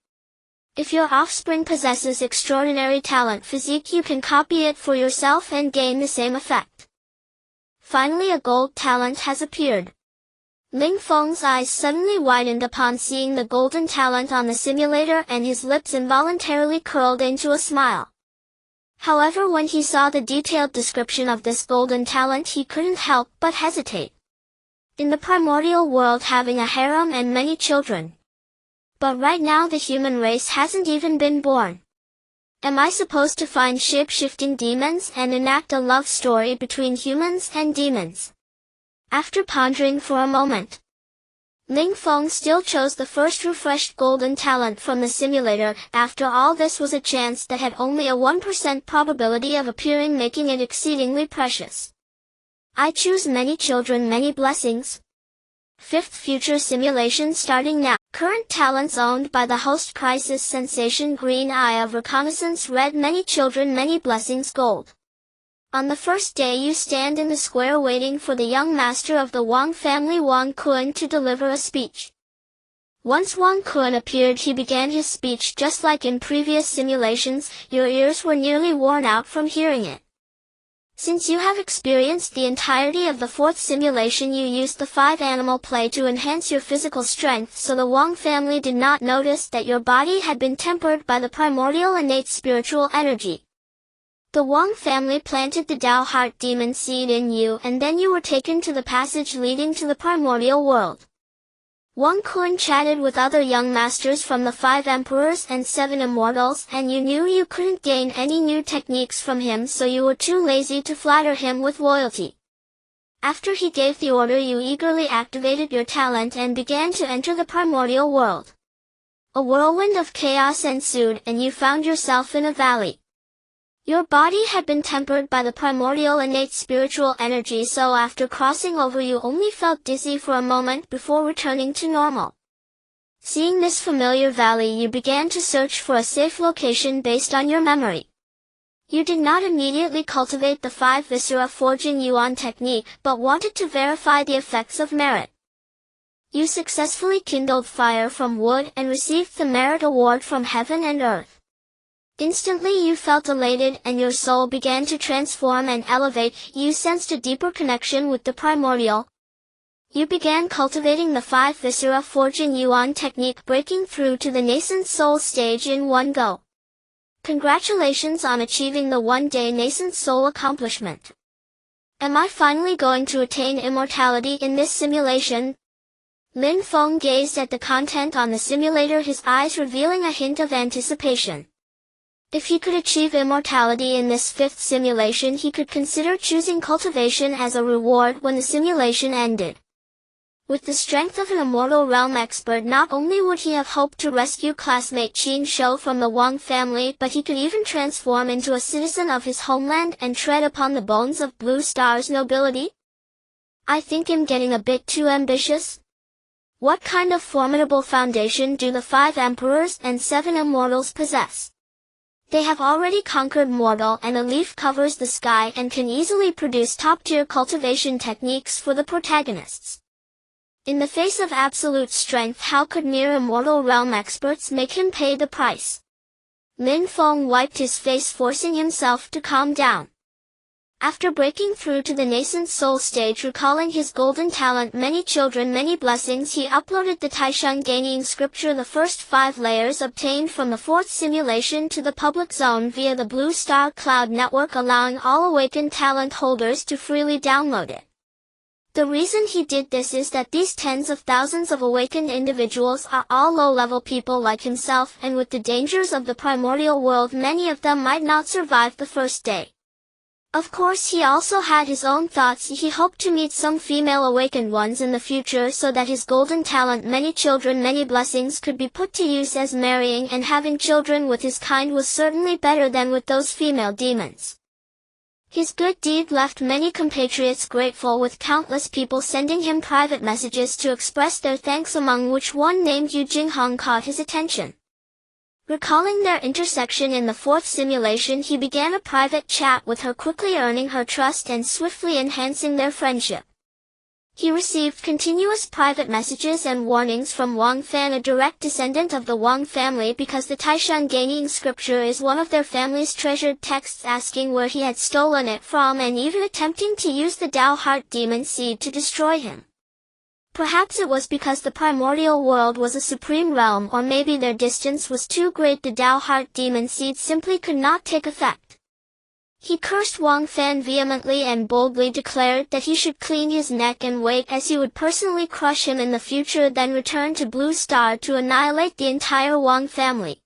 Speaker 1: If your offspring possesses extraordinary talent physique, you can copy it for yourself and gain the same effect. Finally, a gold talent has appeared. Ling Feng's eyes suddenly widened upon seeing the golden talent on the simulator, and his lips involuntarily curled into a smile. However, when he saw the detailed description of this golden talent, he couldn't help but hesitate. In the primordial world, having a harem and many children. But right now the human race hasn't even been born. Am I supposed to find shape-shifting demons and enact a love story between humans and demons? After pondering for a moment, Ling Feng still chose the first refreshed golden talent from the simulator. After all, this was a chance that had only a 1% probability of appearing, making it exceedingly precious. I choose many children, many blessings. 5th future simulation starting now. Current talents owned by the host. Crisis sensation. Green eye of reconnaissance. Red. Many children, many blessings. Gold. On the first day you stand in the square waiting for the young master of the Wang family, Wang Kun, to deliver a speech. Once Wang Kun appeared, he began his speech just like in previous simulations. Your ears were nearly worn out from hearing it. Since you have experienced the entirety of the 4th simulation, you used the 5 animal play to enhance your physical strength, so the Wang family did not notice that your body had been tempered by the primordial innate spiritual energy. The Wang family planted the Tao Heart Demon seed in you, and then you were taken to the passage leading to the primordial world. Wang Kun chatted with other young masters from the 5 emperors and 7 immortals, and you knew you couldn't gain any new techniques from him, so you were too lazy to flatter him with loyalty. After he gave the order, you eagerly activated your talent and began to enter the primordial world. A whirlwind of chaos ensued, and you found yourself in a valley. Your body had been tempered by the primordial innate spiritual energy, so after crossing over you only felt dizzy for a moment before returning to normal. Seeing this familiar valley, you began to search for a safe location based on your memory. You did not immediately cultivate the 5 viscera forging yuan technique, but wanted to verify the effects of merit. You successfully kindled fire from wood and received the merit award from heaven and earth. Instantly you felt elated and your soul began to transform and elevate. You sensed a deeper connection with the primordial. You began cultivating the 5 viscera forging yuan technique, breaking through to the nascent soul stage in one go. Congratulations on achieving the one-day nascent soul accomplishment. Am I finally going to attain immortality in this simulation? Lin Feng gazed at the content on the simulator, his eyes revealing a hint of anticipation. If he could achieve immortality in this 5th simulation, he could consider choosing cultivation as a reward when the simulation ended. With the strength of an immortal realm expert, not only would he have hoped to rescue classmate Qin Shou from the Wang family, but he could even transform into a citizen of his homeland and tread upon the bones of Blue Star's nobility? I think I'm getting a bit too ambitious. What kind of formidable foundation do the 5 emperors and 7 immortals possess? They have already conquered mortal, and a leaf covers the sky and can easily produce top-tier cultivation techniques for the protagonists. In the face of absolute strength, how could mere immortal realm experts make him pay the price? Lin Feng wiped his face, forcing himself to calm down. After breaking through to the nascent soul stage, recalling his golden talent, many children, many blessings, he uploaded the Taishan gaining scripture, the first 5 layers obtained from the 4th simulation, to the public zone via the Blue Star Cloud Network, allowing all awakened talent holders to freely download it. The reason he did this is that these tens of thousands of awakened individuals are all low-level people like himself, and with the dangers of the primordial world, many of them might not survive the first day. Of course, he also had his own thoughts. He hoped to meet some female awakened ones in the future so that his golden talent, many children, many blessings, could be put to use, as marrying and having children with his kind was certainly better than with those female demons. His good deed left many compatriots grateful, with countless people sending him private messages to express their thanks, among which one named Yu Jinghong caught his attention. Recalling their intersection in the 4th simulation, he began a private chat with her, quickly earning her trust and swiftly enhancing their friendship. He received continuous private messages and warnings from Wang Fan, a direct descendant of the Wang family, because the Taishan gaining scripture is one of their family's treasured texts, asking where he had stolen it from and even attempting to use the Dao Heart demon seed to destroy him. Perhaps it was because the primordial world was a supreme realm, or maybe their distance was too great. The Dao Heart demon seed simply could not take effect. He cursed Wang Fan vehemently and boldly declared that he should clean his neck and wait, as he would personally crush him in the future, then return to Blue Star to annihilate the entire Wang family.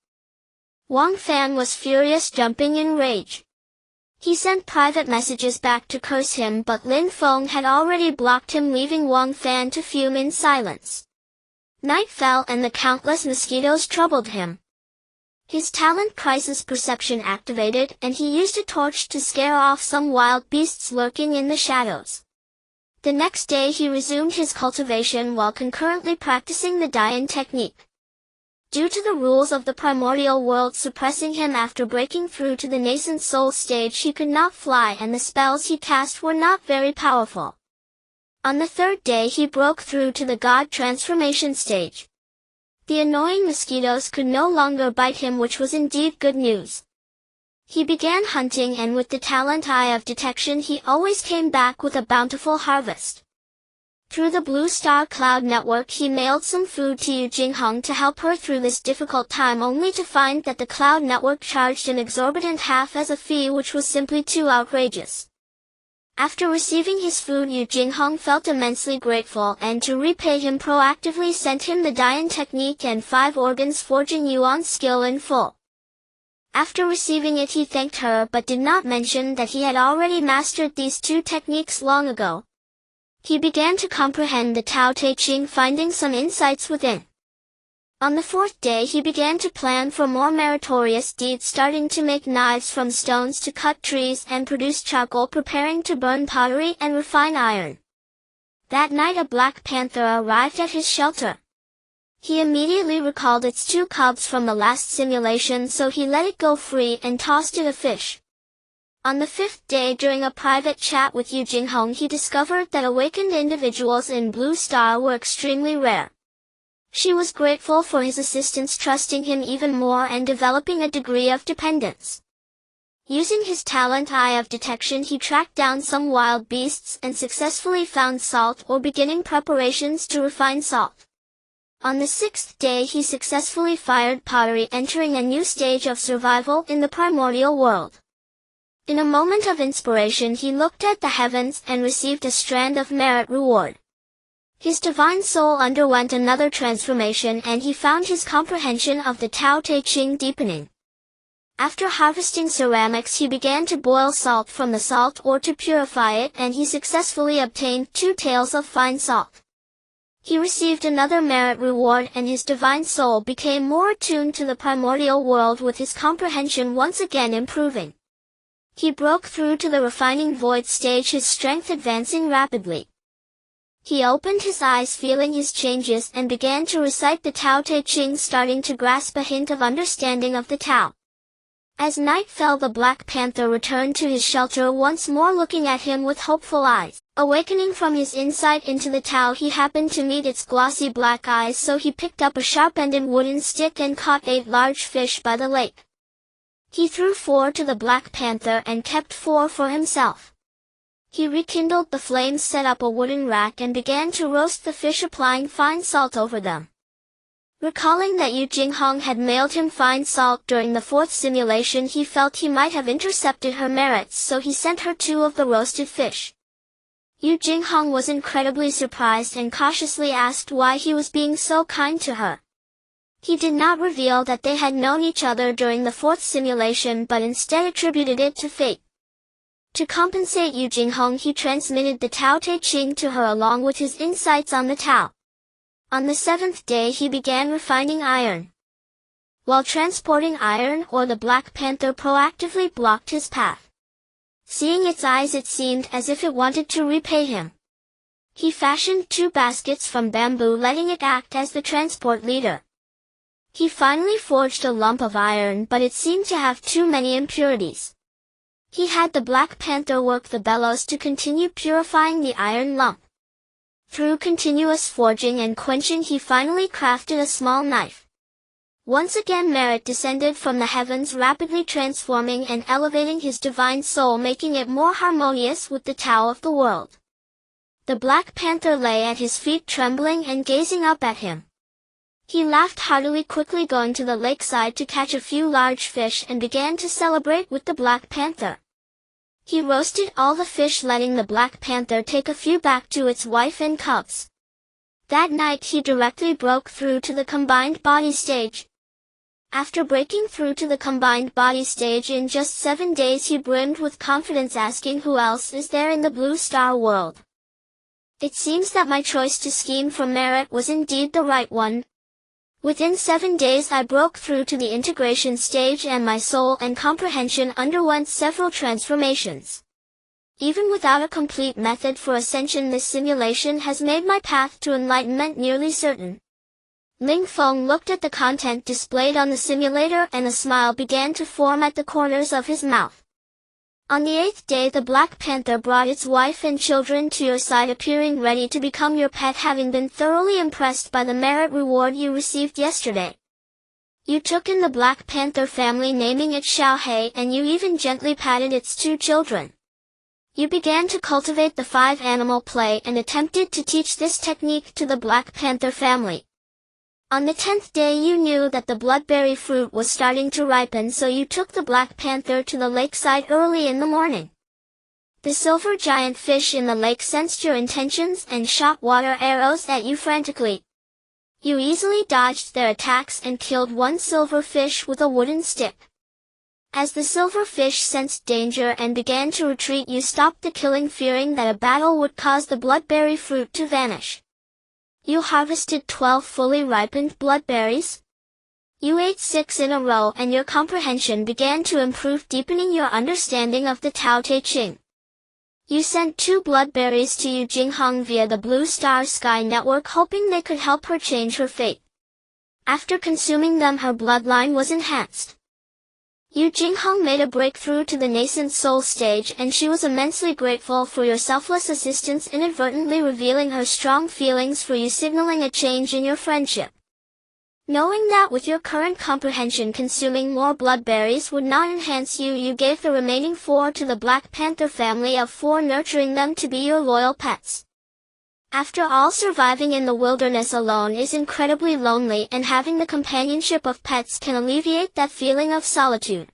Speaker 1: Wang Fan was furious, jumping in rage. He sent private messages back to curse him, but Lin Feng had already blocked him, leaving Wang Fan to fume in silence. Night fell and the countless mosquitoes troubled him. His talent crisis perception activated, and he used a torch to scare off some wild beasts lurking in the shadows. The next day he resumed his cultivation while concurrently practicing the Dian technique. Due to the rules of the primordial world suppressing him after breaking through to the nascent soul stage, he could not fly, and the spells he cast were not very powerful. On the 3rd day he broke through to the God transformation stage. The annoying mosquitoes could no longer bite him, which was indeed good news. He began hunting, and with the talent eye of detection he always came back with a bountiful harvest. Through the Blue Star Cloud Network he mailed some food to Yu Jinghong to help her through this difficult time, only to find that the Cloud Network charged an exorbitant half as a fee, which was simply too outrageous. After receiving his food, Yu Jinghong felt immensely grateful, and to repay him proactively sent him the Dian technique and 5 organs forging yuan skill in full. After receiving it he thanked her, but did not mention that he had already mastered these 2 techniques long ago. He began to comprehend the Tao Te Ching, finding some insights within. On the 4th day he began to plan for more meritorious deeds, starting to make knives from stones to cut trees and produce charcoal, preparing to burn pottery and refine iron. That night a black panther arrived at his shelter. He immediately recalled its two cubs from the last simulation, so he let it go free and tossed it a fish. On the fifth day, during a private chat with Yu Jinghong, he discovered that awakened individuals in Blue Star were extremely rare. She was grateful for his assistance, trusting him even more and developing a degree of dependence. Using his talent Eye of Detection, he tracked down some wild beasts and successfully found salt, or beginning preparations to refine salt. On the sixth day, he successfully fired pottery, entering a new stage of survival in the primordial world. In a moment of inspiration, he looked at the heavens and received a strand of merit reward. His divine soul underwent another transformation, and he found his comprehension of the Tao Te Ching deepening. After harvesting ceramics, he began to boil salt from the salt ore to purify it, and he successfully obtained 2 taels of fine salt. He received another merit reward, and his divine soul became more attuned to the primordial world, with his comprehension once again improving. He broke through to the refining void stage, his strength advancing rapidly. He opened his eyes, feeling his changes, and began to recite the Tao Te Ching, starting to grasp a hint of understanding of the Tao. As night fell, the Black Panther returned to his shelter, once more looking at him with hopeful eyes. Awakening from his insight into the Tao, he happened to meet its glossy black eyes, so he picked up a sharp-ended wooden stick and caught 8 large fish by the lake. He threw 4 to the Black Panther and kept 4 for himself. He rekindled the flames, set up a wooden rack, and began to roast the fish, applying fine salt over them. Recalling that Yu Jinghong had mailed him fine salt during the 4th simulation, he felt he might have intercepted her merits, so he sent her 2 of the roasted fish. Yu Jinghong was incredibly surprised and cautiously asked why he was being so kind to her. He did not reveal that they had known each other during the 4th simulation, but instead attributed it to fate. To compensate Yu Jinghong, he transmitted the Tao Te Ching to her along with his insights on the Tao. On the 7th day, he began refining iron. While transporting iron ore, the Black Panther proactively blocked his path. Seeing its eyes, it seemed as if it wanted to repay him. He fashioned 2 baskets from bamboo, letting it act as the transport leader. He finally forged a lump of iron, but it seemed to have too many impurities. He had the Black Panther work the bellows to continue purifying the iron lump. Through continuous forging and quenching, he finally crafted a small knife. Once again, merit descended from the heavens, rapidly transforming and elevating his divine soul, making it more harmonious with the Tao of the world. The Black Panther lay at his feet, trembling and gazing up at him. He laughed heartily, quickly going to the lakeside to catch a few large fish, and began to celebrate with the Black Panther. He roasted all the fish, letting the Black Panther take a few back to its wife and cubs. That night, he directly broke through to the combined body stage. After breaking through to the combined body stage in just 7 days, he brimmed with confidence, asking, "Who else is there in the Blue Star world?" It seems that my choice to scheme for merit was indeed the right one. Within 7 days, I broke through to the integration stage, and my soul and comprehension underwent several transformations. Even without a complete method for ascension, this simulation has made my path to enlightenment nearly certain. Ling Feng looked at the content displayed on the simulator, and a smile began to form at the corners of his mouth. On the 8th day, the Black Panther brought its wife and children to your side, appearing ready to become your pet, having been thoroughly impressed by the merit reward you received yesterday. You took in the Black Panther family, naming it Xiaohei, and you even gently patted its 2 children. You began to cultivate the 5 animal play and attempted to teach this technique to the Black Panther family. On the 10th day, you knew that the bloodberry fruit was starting to ripen, so you took the Black Panther to the lakeside early in the morning. The silver giant fish in the lake sensed your intentions and shot water arrows at you frantically. You easily dodged their attacks and killed 1 silver fish with a wooden stick. As the silver fish sensed danger and began to retreat, you stopped the killing, fearing that a battle would cause the bloodberry fruit to vanish. You harvested 12 fully ripened bloodberries. You ate 6 in a row, and your comprehension began to improve, deepening your understanding of the Tao Te Ching. You sent 2 bloodberries to Yu Jinghong via the Blue Star Sky Network, hoping they could help her change her fate. After consuming them, her bloodline was enhanced. Yu Jinghong made a breakthrough to the nascent soul stage, and she was immensely grateful for your selfless assistance, inadvertently revealing her strong feelings for you, signaling a change in your friendship. Knowing that with your current comprehension consuming more bloodberries would not enhance you, you gave the remaining 4 to the Black Panther family of 4, nurturing them to be your loyal pets. After all, surviving in the wilderness alone is incredibly lonely, and having the companionship of pets can alleviate that feeling of solitude.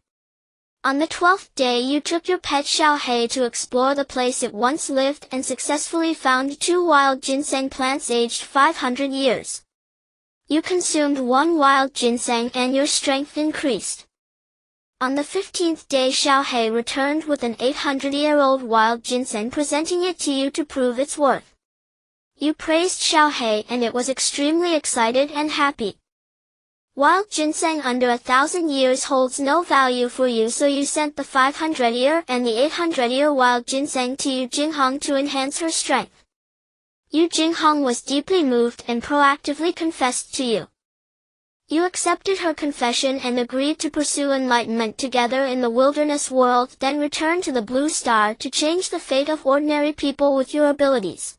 Speaker 1: On the 12th day, you took your pet Xiaohei to explore the place it once lived and successfully found 2 wild ginseng plants aged 500 years. You consumed 1 wild ginseng and your strength increased. On the 15th day, Xiaohei returned with an 800-year-old wild ginseng, presenting it to you to prove its worth. You praised Xiaohei, and it was extremely excited and happy. Wild ginseng under 1,000 years holds no value for you, so you sent the 500-year and the 800-year wild ginseng to Yu Jinghong to enhance her strength. Yu Jinghong was deeply moved and proactively confessed to you. You accepted her confession and agreed to pursue enlightenment together in the wilderness world, then returned to the Blue Star to change the fate of ordinary people with your abilities.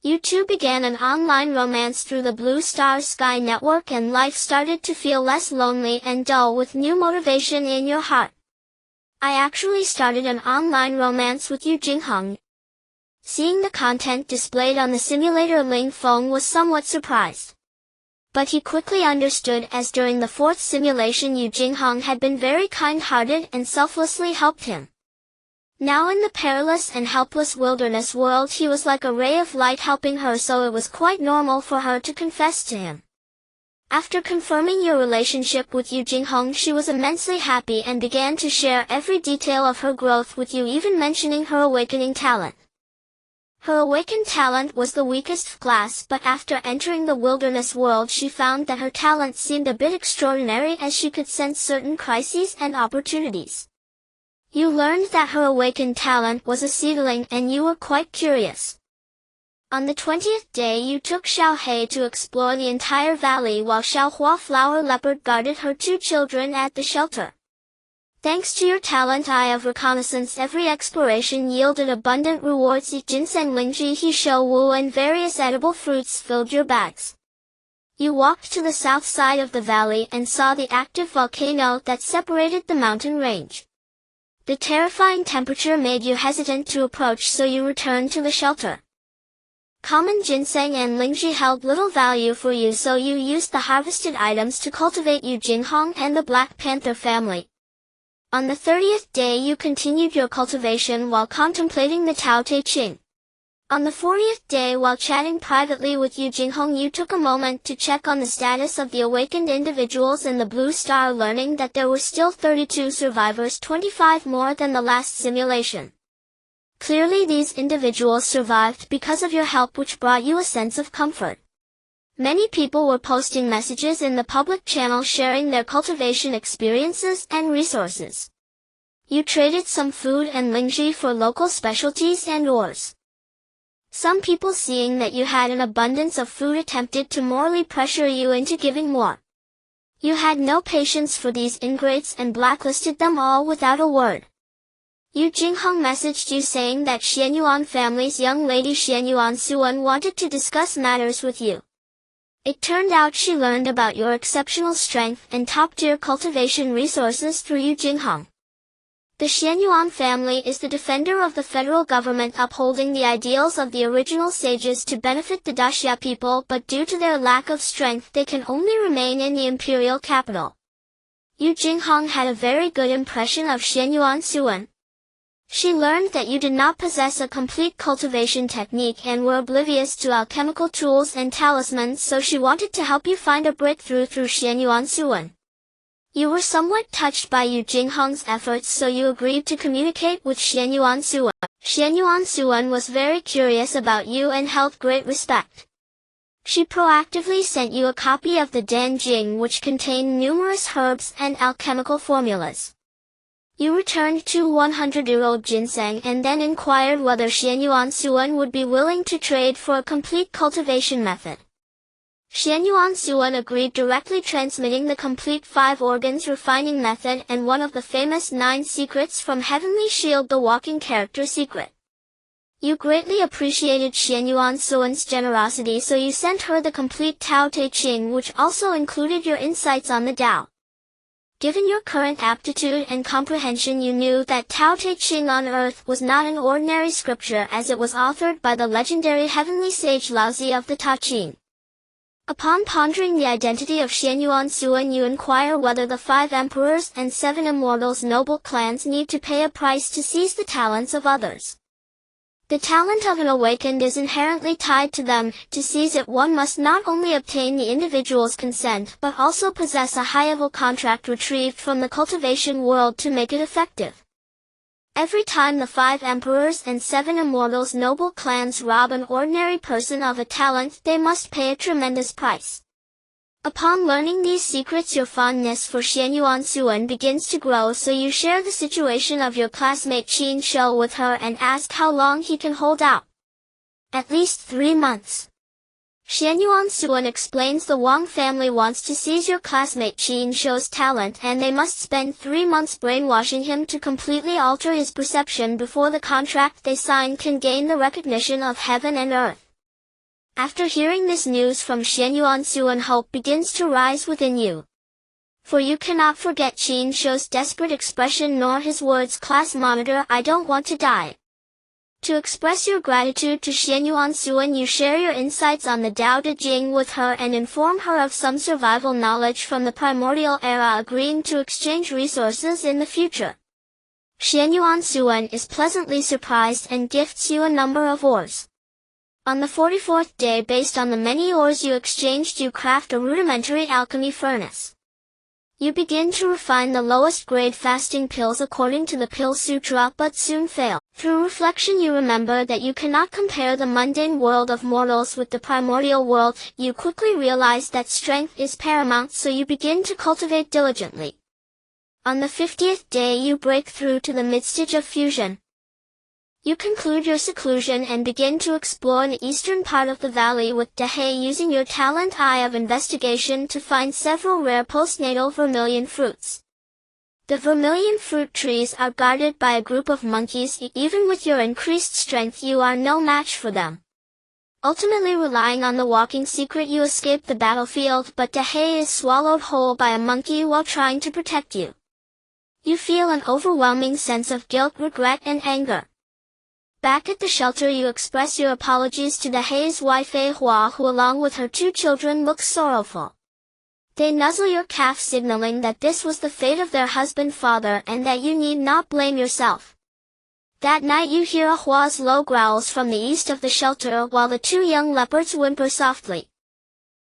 Speaker 1: You two began an online romance through the Blue Star Sky Network, and life started to feel less lonely and dull with new motivation in your heart. I actually started an online romance with Yu Jinghong. Seeing the content displayed on the simulator, Ling Feng was somewhat surprised. But he quickly understood, as during the 4th simulation Yu Jinghong had been very kind-hearted and selflessly helped him. Now in the perilous and helpless wilderness world, he was like a ray of light helping her, so it was quite normal for her to confess to him. After confirming your relationship with Yu Jinghong, she was immensely happy and began to share every detail of her growth with you, even mentioning her awakening talent. Her awakened talent was the weakest class, but after entering the wilderness world she found that her talent seemed a bit extraordinary, as she could sense certain crises and opportunities. You learned that her awakened talent was a seedling, and you were quite curious. On the 20th day you took Xiaohei to explore the entire valley, while Xiaohua Flower Leopard guarded her 2 children at the shelter. Thanks to your talent eye of reconnaissance, every exploration yielded abundant rewards. Ginseng, Lingji, Hishou Wu and various edible fruits filled your bags. You walked to the south side of the valley and saw the active volcano that separated the mountain range. The terrifying temperature made you hesitant to approach, so you returned to the shelter. Common ginseng and Lingji held little value for you, so you used the harvested items to cultivate Yu Jinghong and the Black Panther family. On the 30th day you continued your cultivation while contemplating the Tao Te Ching. On the 40th day, while chatting privately with Yu Jinghong, you took a moment to check on the status of the awakened individuals in the Blue Star, learning that there were still 32 survivors, 25 more than the last simulation. Clearly these individuals survived because of your help, which brought you a sense of comfort. Many people were posting messages in the public channel sharing their cultivation experiences and resources. You traded some food and Lingji for local specialties and ores. Some people, seeing that you had an abundance of food, attempted to morally pressure you into giving more. You had no patience for these ingrates and blacklisted them all without a word. Yu Jinghong messaged you saying that Xianyuan family's young lady Xianyuan Suan wanted to discuss matters with you. It turned out she learned about your exceptional strength and top-tier cultivation resources through Yu Jinghong. The Xianyuan family is the defender of the federal government, upholding the ideals of the original sages to benefit the Daxia people, but due to their lack of strength they can only remain in the imperial capital. Yu Jinghong had a very good impression of Xianyuan Suan. She learned that you did not possess a complete cultivation technique and were oblivious to alchemical tools and talismans, so she wanted to help you find a breakthrough through Xianyuan Suan. You were somewhat touched by Yu Jinghong's efforts, so you agreed to communicate with Xianyuan Suan. Xianyuan Suan was very curious about you and held great respect. She proactively sent you a copy of the Dan Jing, which contained numerous herbs and alchemical formulas. You returned to 100-year-old ginseng and then inquired whether Xianyuan Suan would be willing to trade for a complete cultivation method. Xianyuan Suan agreed, directly transmitting the complete 5 organs refining method and one of the famous 9 secrets from Heavenly Shield, the walking character secret. You greatly appreciated Xianyuan Suan's generosity, so you sent her the complete Tao Te Ching, which also included your insights on the Tao. Given your current aptitude and comprehension, you knew that Tao Te Ching on earth was not an ordinary scripture, as it was authored by the legendary heavenly sage Laozi of the Ta Ching. Upon pondering the identity of Xianyuan Suan, you inquire whether the 5 emperors and 7 immortals noble clans need to pay a price to seize the talents of others. The talent of an awakened is inherently tied to them. To seize it, one must not only obtain the individual's consent, but also possess a high-level contract retrieved from the cultivation world to make it effective. Every time the 5 emperors and 7 immortals noble clans rob an ordinary person of a talent, they must pay a tremendous price. Upon learning these secrets, your fondness for Xianyuan Suan begins to grow, so you share the situation of your classmate Qin Shou with her and ask how long he can hold out. At least 3 months. Xianyuan Suan explains the Wang family wants to seize your classmate Qin Shou's talent, and they must spend 3 months brainwashing him to completely alter his perception before the contract they sign can gain the recognition of heaven and earth. After hearing this news from Xianyuan Suan, hope begins to rise within you. For you cannot forget Qin Shou's desperate expression nor his words, "Class monitor, I don't want to die." To express your gratitude to Xianyuan Suan, you share your insights on the Tao Te Ching with her and inform her of some survival knowledge from the Primordial era, agreeing to exchange resources in the future. Xianyuan Suan is pleasantly surprised and gifts you a number of ores. On the 44th day, based on the many ores you exchanged, you craft a rudimentary alchemy furnace. You begin to refine the lowest grade fasting pills according to the Pill Sutra, but soon fail. Through reflection, you remember that you cannot compare the mundane world of mortals with the primordial world. You quickly realize that strength is paramount, so you begin to cultivate diligently. On the 50th day, you break through to the midstage of fusion. You conclude your seclusion and begin to explore the eastern part of the valley with Dehei, using your talent eye of investigation to find several rare postnatal vermilion fruits. The vermilion fruit trees are guarded by a group of monkeys. Even with your increased strength, you are no match for them. Ultimately, relying on the walking secret, you escape the battlefield, but Dehei is swallowed whole by a monkey while trying to protect you. You feel an overwhelming sense of guilt, regret, and anger. Back at the shelter, you express your apologies to Dehei's wife A Hua, who along with her 2 children looks sorrowful. They nuzzle your calf, signaling that this was the fate of their husband-father and that you need not blame yourself. That night you hear A Hua's low growls from the east of the shelter, while the 2 young leopards whimper softly.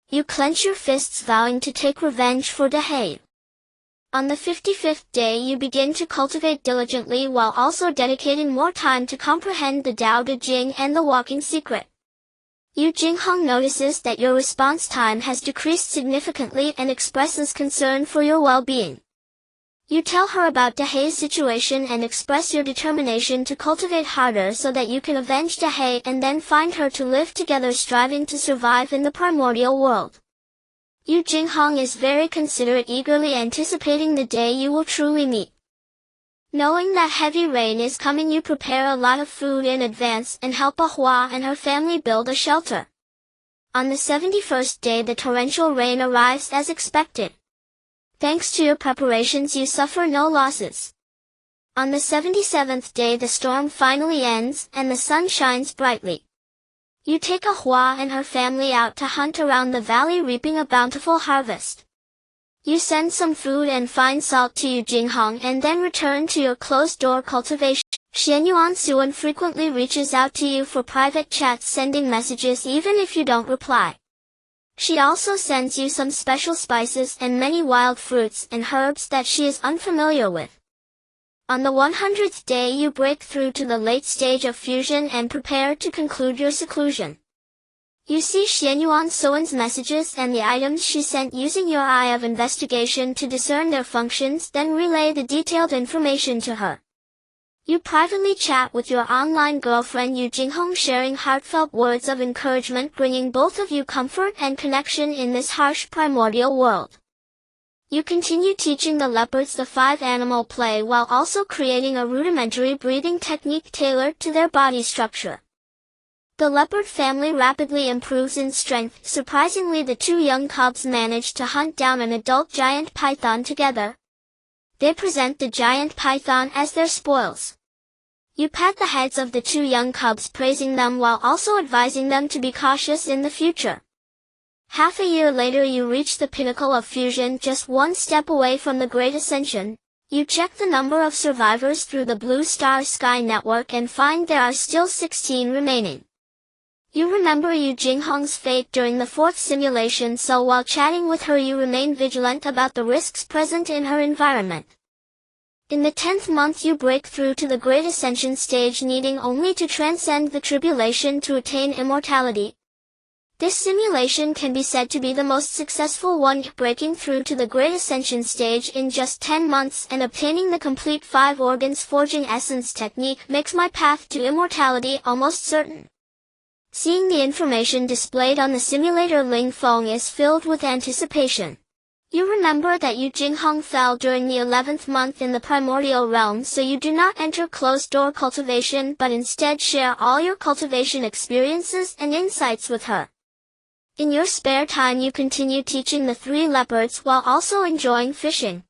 Speaker 1: You clench your fists, vowing to take revenge for Dehei. On the 55th day, you begin to cultivate diligently while also dedicating more time to comprehend the Tao Te Ching and the walking secret. Yu Jinghong notices that your response time has decreased significantly and expresses concern for your well-being. You tell her about Dehei's situation and express your determination to cultivate harder so that you can avenge Dehei and then find her to live together, striving to survive in the primordial world. Yu Jinghong is very considerate, eagerly anticipating the day you will truly meet. Knowing that heavy rain is coming, you prepare a lot of food in advance and help A Hua and her family build a shelter. On the 71st day, the torrential rain arrives as expected. Thanks to your preparations, you suffer no losses. On the 77th day, the storm finally ends and the sun shines brightly. You take A Hua and her family out to hunt around the valley, reaping a bountiful harvest. You send some food and fine salt to Yu Jinghong and then return to your closed-door cultivation. Xianyuan Suan frequently reaches out to you for private chats, sending messages even if you don't reply. She also sends you some special spices and many wild fruits and herbs that she is unfamiliar with. On the 100th day, you break through to the late stage of fusion and prepare to conclude your seclusion. You see Xianyuan Suan's messages and the items she sent, using your eye of investigation to discern their functions, then relay the detailed information to her. You privately chat with your online girlfriend Yu Jinghong, sharing heartfelt words of encouragement, bringing both of you comfort and connection in this harsh primordial world. You continue teaching the leopards the 5-animal play while also creating a rudimentary breathing technique tailored to their body structure. The leopard family rapidly improves in strength. Surprisingly, the 2 young cubs manage to hunt down an adult giant python together. They present the giant python as their spoils. You pat the heads of the 2 young cubs, praising them while also advising them to be cautious in the future. Half a year later, you reach the pinnacle of fusion, just 1 step away from the Great Ascension. You check the number of survivors through the Blue Star Sky Network and find there are still 16 remaining. You remember Yu Jinghong's fate during the 4th simulation, so while chatting with her you remain vigilant about the risks present in her environment. In the 10th month you break through to the Great Ascension stage, needing only to transcend the tribulation to attain immortality. This simulation can be said to be the most successful one, breaking through to the Great Ascension stage in just 10 months and obtaining the complete 5 organs forging essence technique makes my path to immortality almost certain. Seeing the information displayed on the simulator, Ling Feng is filled with anticipation. You remember that Yu Jinghong fell during the 11th month in the primordial realm, so you do not enter closed-door cultivation but instead share all your cultivation experiences and insights with her. In your spare time you continue teaching the 3 leopards while also enjoying fishing.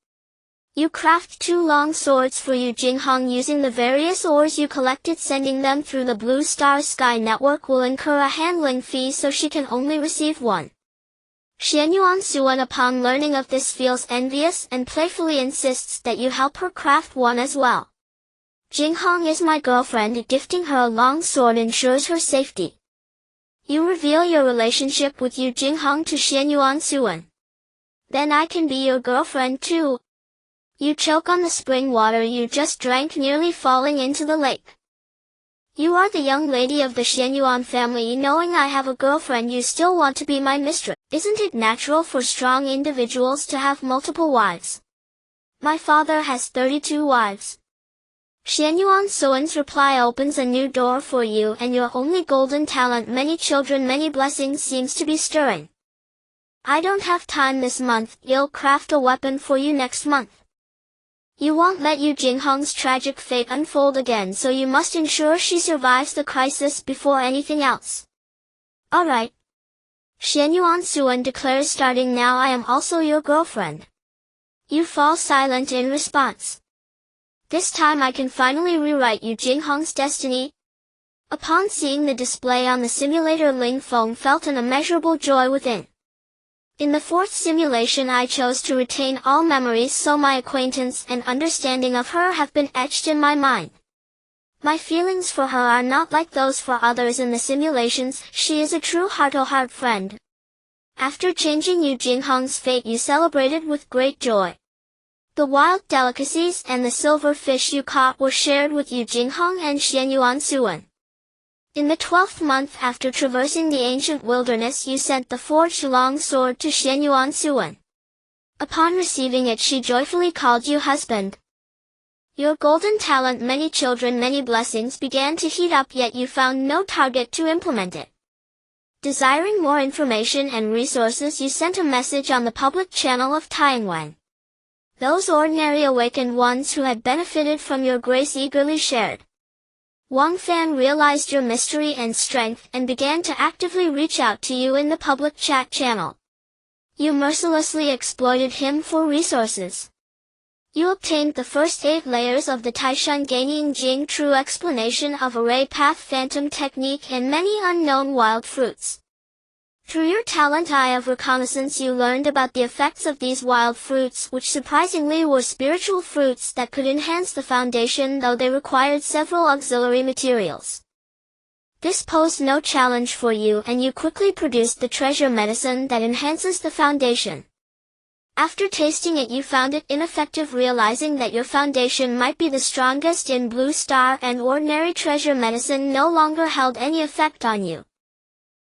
Speaker 1: You craft 2 long swords for Yu Jinghong using the various ores you collected. Sending them through the Blue Star Sky Network will incur a handling fee, so she can only receive 1. Xianyuan Suan, upon learning of this, feels envious and playfully insists that you help her craft 1 as well. Jinghong is my girlfriend. Gifting her a long sword ensures her safety. You reveal your relationship with Yu Jinghong to Xianyuan Suan. Then I can be your girlfriend too. You choke on the spring water you just drank, nearly falling into the lake. You are the young lady of the Xianyuan family. Knowing I have a girlfriend, you still want to be my mistress. Isn't it natural for strong individuals to have multiple wives? My father has 32 wives. Xianyuan Suan's reply opens a new door for you and your only golden talent. Many children, many blessings seems to be stirring. I don't have time this month. You'll craft a weapon for you next month. You won't let Yu Jinghong's tragic fate unfold again, so you must ensure she survives the crisis before anything else. Alright. Xianyuan Suan declares, starting now I am also your girlfriend. You fall silent in response. This time I can finally rewrite Yu Jinghong's destiny. Upon seeing the display on the simulator, Ling Feng felt an immeasurable joy within. In the 4th simulation I chose to retain all memories, so my acquaintance and understanding of her have been etched in my mind. My feelings for her are not like those for others in the simulations. She is a true heart-to-heart friend. After changing Yu Jinghong's fate you celebrated with great joy. The wild delicacies and the silver fish you caught were shared with Yu Jinghong and Xianyuan Suan. In the 12th month after traversing the ancient wilderness you sent the forged long sword to Xianyuan Suan. Upon receiving it she joyfully called you husband. Your golden talent, many children, many blessings, began to heat up, yet you found no target to implement it. Desiring more information and resources you sent a message on the public channel of Tianwen. Those ordinary awakened ones who had benefited from your grace eagerly shared. Wang Fan realized your mystery and strength and began to actively reach out to you in the public chat channel. You mercilessly exploited him for resources. You obtained the first 8 layers of the Taishan Gaining Jing true explanation of array path phantom technique and many unknown wild fruits. Through your talent eye of reconnaissance you learned about the effects of these wild fruits, which surprisingly were spiritual fruits that could enhance the foundation, though they required several auxiliary materials. This posed no challenge for you and you quickly produced the treasure medicine that enhances the foundation. After tasting it you found it ineffective, realizing that your foundation might be the strongest in Blue Star and ordinary treasure medicine no longer held any effect on you.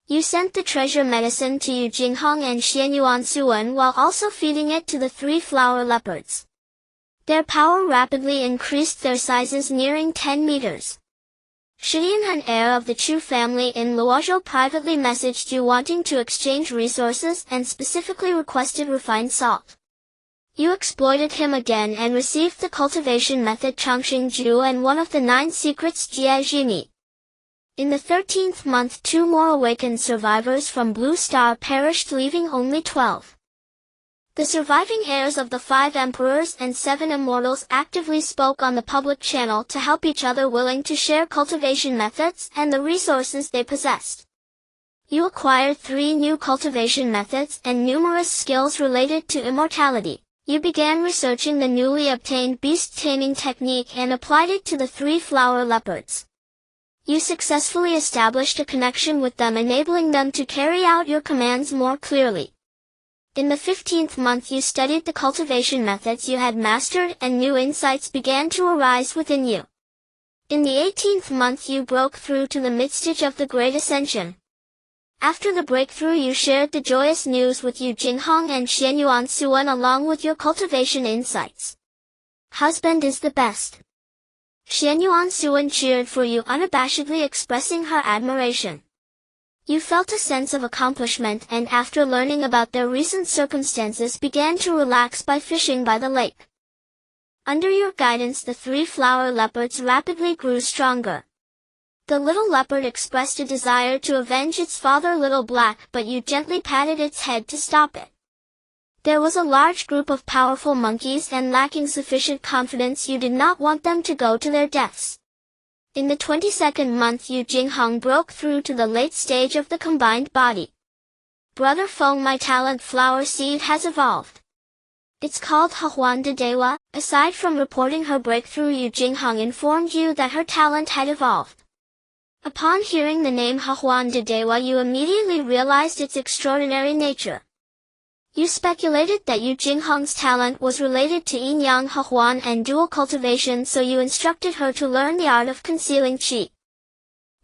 Speaker 1: You sent the treasure medicine to Yu Jinghong and Xianyuan Suan while also feeding it to the 3 flower leopards. Their power rapidly increased, their sizes nearing 10 meters. Shiyan, an heir of the Chu family in Luozhou, privately messaged you wanting to exchange resources and specifically requested refined salt. You exploited him again and received the cultivation method Changxingju and one of the 9 secrets Jiajini. In the 13th month 2 more awakened survivors from Blue Star perished, leaving only 12. The surviving heirs of the 5 emperors and 7 immortals actively spoke on the public channel to help each other, willing to share cultivation methods and the resources they possessed. You acquired 3 new cultivation methods and numerous skills related to immortality. You began researching the newly obtained beast taming technique and applied it to the 3 flower leopards. You successfully established a connection with them, enabling them to carry out your commands more clearly. In the 15th month you studied the cultivation methods you had mastered and new insights began to arise within you. In the 18th month you broke through to the mid-stage of the Great Ascension. After the breakthrough you shared the joyous news with Yu Jinghong and Xianyuan Suan along with your cultivation insights. Husband is the best. Xianyuan Suan cheered for you, unabashedly expressing her admiration. You felt a sense of accomplishment and after learning about their recent circumstances began to relax by fishing by the lake. Under your guidance the 3 flower leopards rapidly grew stronger. The little leopard expressed a desire to avenge its father Little Black, but you gently patted its head to stop it. There was a large group of powerful monkeys and lacking sufficient confidence you did not want them to go to their deaths. In the 22nd month Yu Jinghong broke through to the late stage of the combined body. Brother Feng, my talent flower seed has evolved. It's called Hehuan de Dewa. Aside from reporting her breakthrough, Yu Jinghong informed you that her talent had evolved. Upon hearing the name Hehuan de Dewa you immediately realized its extraordinary nature. You speculated that Yu Jinghong's talent was related to yin-yang Hehuan and dual cultivation, so you instructed her to learn the art of concealing qi.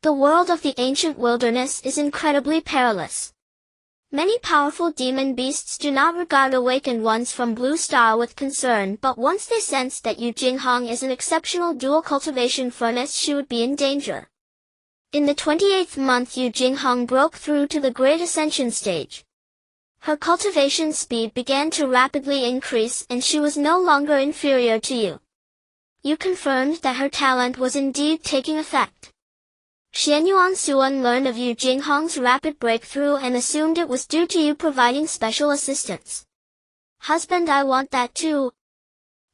Speaker 1: The world of the ancient wilderness is incredibly perilous. Many powerful demon beasts do not regard awakened ones from Blue Star with concern, but once they sense that Yu Jinghong is an exceptional dual cultivation furnace, she would be in danger. In the 28th month Yu Jinghong broke through to the Great Ascension stage. Her cultivation speed began to rapidly increase and she was no longer inferior to you. You confirmed that her talent was indeed taking effect. Xianyuan Suan learned of Yu Jinghong's rapid breakthrough and assumed it was due to you providing special assistance. Husband, I want that too.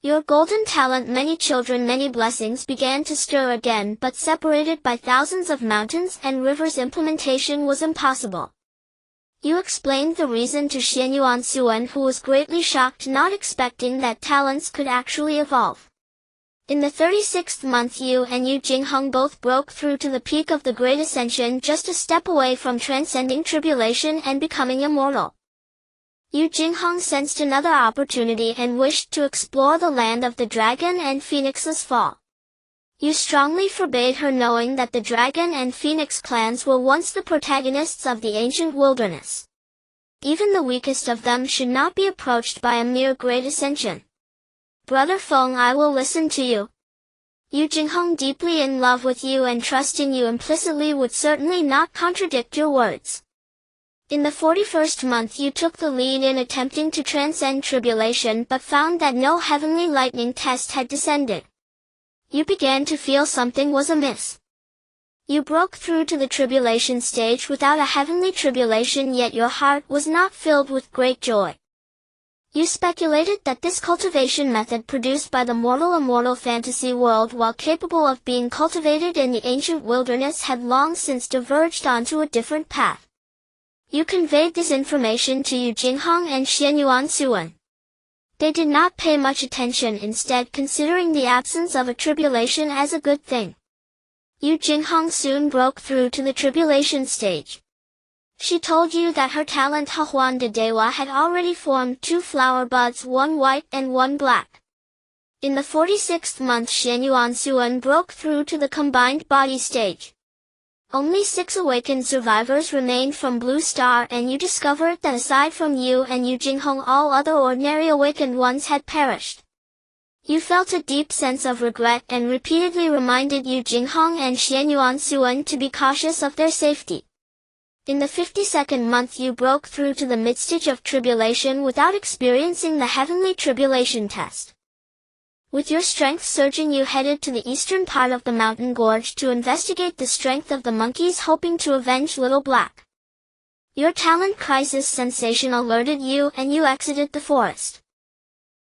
Speaker 1: Your golden talent, many children, many blessings began to stir again, but separated by thousands of mountains and rivers implementation was impossible. You explained the reason to Xianyuan Suan, who was greatly shocked, not expecting that talents could actually evolve. In the 36th month you and Yu Jinghong both broke through to the peak of the Great Ascension, just a step away from transcending tribulation and becoming immortal. Yu Jinghong sensed another opportunity and wished to explore the land of the dragon and Phoenix's fall. You strongly forbade her, knowing that the dragon and Phoenix clans were once the protagonists of the ancient wilderness. Even the weakest of them should not be approached by a mere Great Ascension. Brother Feng, I will listen to you. Yu Jinghong, deeply in love with you and trusting you implicitly, would certainly not contradict your words. In the 41st month you took the lead in attempting to transcend tribulation, but found that no heavenly lightning test had descended. You began to feel something was amiss. You broke through to the tribulation stage without a heavenly tribulation, yet your heart was not filled with great joy. You speculated that this cultivation method produced by the mortal-immortal fantasy world, while capable of being cultivated in the ancient wilderness, had long since diverged onto a different path. You conveyed this information to Yu Jinghong and Xianyuan Suan. They did not pay much attention, instead considering the absence of a tribulation as a good thing. Yu Jinghong soon broke through to the tribulation stage. She told you that her talent Hehuan de Dewa had already formed 2 flower buds, one white and one black. In the 46th month Xianyuan Suan broke through to the combined body stage. Only 6 awakened survivors remained from Blue Star, and you discovered that aside from you and Yu Jinghong all other ordinary awakened ones had perished. You felt a deep sense of regret and repeatedly reminded Yu Jinghong and Xianyuan Suan to be cautious of their safety. In the 52nd month you broke through to the midstage of tribulation without experiencing the heavenly tribulation test. With your strength surging you headed to the eastern part of the mountain gorge to investigate the strength of the monkeys hoping to avenge Little Black. Your talent crisis sensation alerted you and you exited the forest.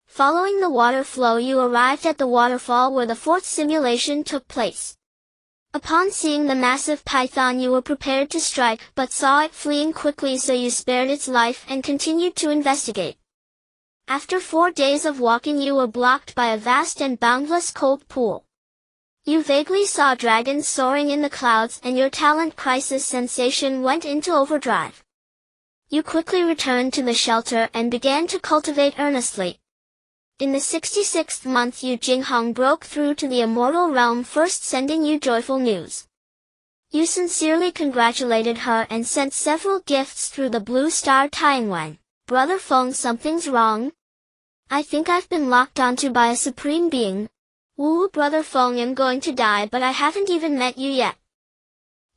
Speaker 1: Following the water flow you arrived at the waterfall where the fourth simulation took place. Upon seeing the massive python you were prepared to strike but saw it fleeing quickly so you spared its life and continued to investigate. After 4 days of walking you were blocked by a vast and boundless cold pool. You vaguely saw dragons soaring in the clouds and your talent crisis sensation went into overdrive. You quickly returned to the shelter and began to cultivate earnestly. In the 66th month Yu Jinghong broke through to the immortal realm first sending you joyful news. You sincerely congratulated her and sent several gifts through the blue star Tianwen. Brother Feng, something's wrong. I think I've been locked onto by a supreme being. Woo, Brother Feng, I'm going to die but I haven't even met you yet.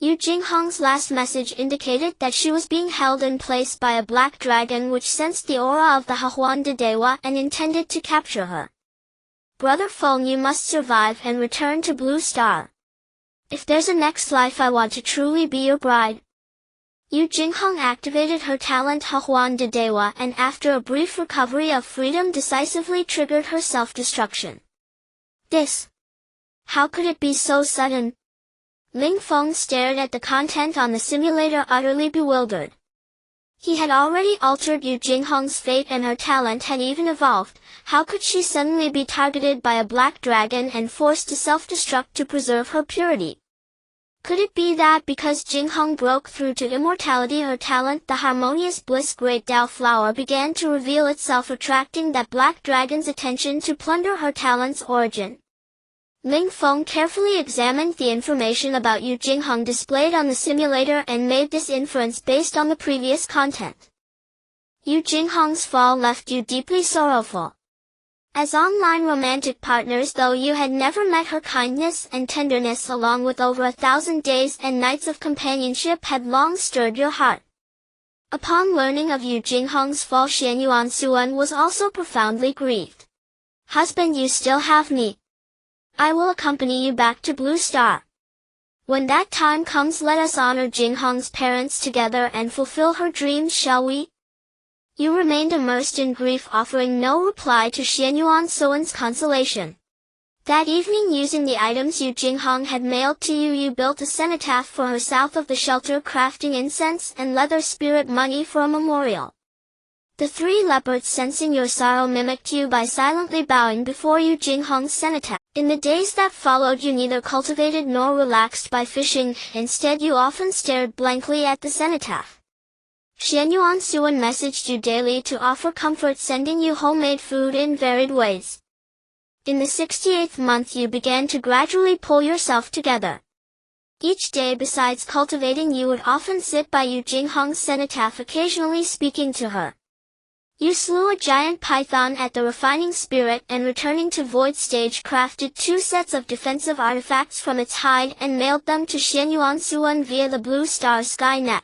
Speaker 1: Yu Jinghong's last message indicated that she was being held in place by a black dragon which sensed the aura of the Hahuan de Dewa and intended to capture her. Brother Feng, you must survive and return to Blue Star. If there's a next life I want to truly be your bride. Yu Jinghong activated her talent Hahuan de Dewa and after a brief recovery of freedom decisively triggered her self-destruction. This. How could it be so sudden? Ling Feng stared at the content on the simulator utterly bewildered. He had already altered Yu Jinghong's fate and her talent had even evolved. How could she suddenly be targeted by a black dragon and forced to self-destruct to preserve her purity? Could it be that because Jinghong broke through to immortality her talent, the harmonious bliss Great Tao Flower, began to reveal itself, attracting that black dragon's attention to plunder her talent's origin? Ling Feng carefully examined the information about Yu Jinghong displayed on the simulator and made this inference based on the previous content. Yu Jinghong's fall left you deeply sorrowful. As online romantic partners, though, you had never met her kindness and tenderness along with over 1,000 days and nights of companionship had long stirred your heart. Upon learning of Yu Jinghong's fall, Xianyuan Suan was also profoundly grieved. Husband, you still have me. I will accompany you back to Blue Star. When that time comes, let us honor Jinghong's parents together and fulfill her dreams, shall we? You remained immersed in grief, offering no reply to Xianyuan Suan's consolation. That evening, using the items Yu Jinghong had mailed to you, you built a cenotaph for her south of the shelter, crafting incense and leather spirit money for a memorial. The 3 leopards, sensing your sorrow, mimicked you by silently bowing before Yu Jinghong's cenotaph. In the days that followed, you neither cultivated nor relaxed by fishing, instead you often stared blankly at the cenotaph. Xianyuan Suan messaged you daily to offer comfort, sending you homemade food in varied ways. In the 68th month you began to gradually pull yourself together. Each day, besides cultivating, you would often sit by Yu Jinghong's cenotaph, occasionally speaking to her. You slew a giant python at the refining spirit and, returning to Void Stage, crafted 2 sets of defensive artifacts from its hide and mailed them to Xianyuan Suan via the Blue Star Sky Net.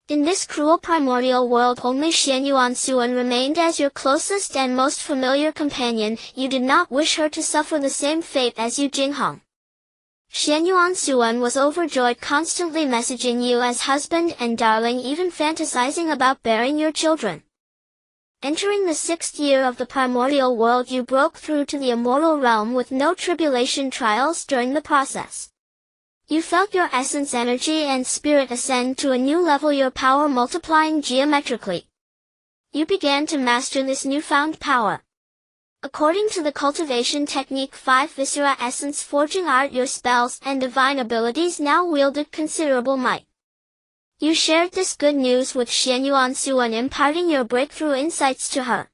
Speaker 1: In this cruel primordial world, only Xianyuan Suan remained as your closest and most familiar companion. You did not wish her to suffer the same fate as Yu Jinghong. Xianyuan Suan was overjoyed, constantly messaging you as husband and darling, even fantasizing about bearing your children. Entering the 6th year of the primordial world, you broke through to the immortal realm with no tribulation trials during the process. You felt your essence, energy and spirit ascend to a new level, your power multiplying geometrically. You began to master this newfound power. According to the cultivation technique 5 Viscera Essence Forging Art, your spells and divine abilities now wielded considerable might. You shared this good news with Xianyuan Suan, imparting your breakthrough insights to her.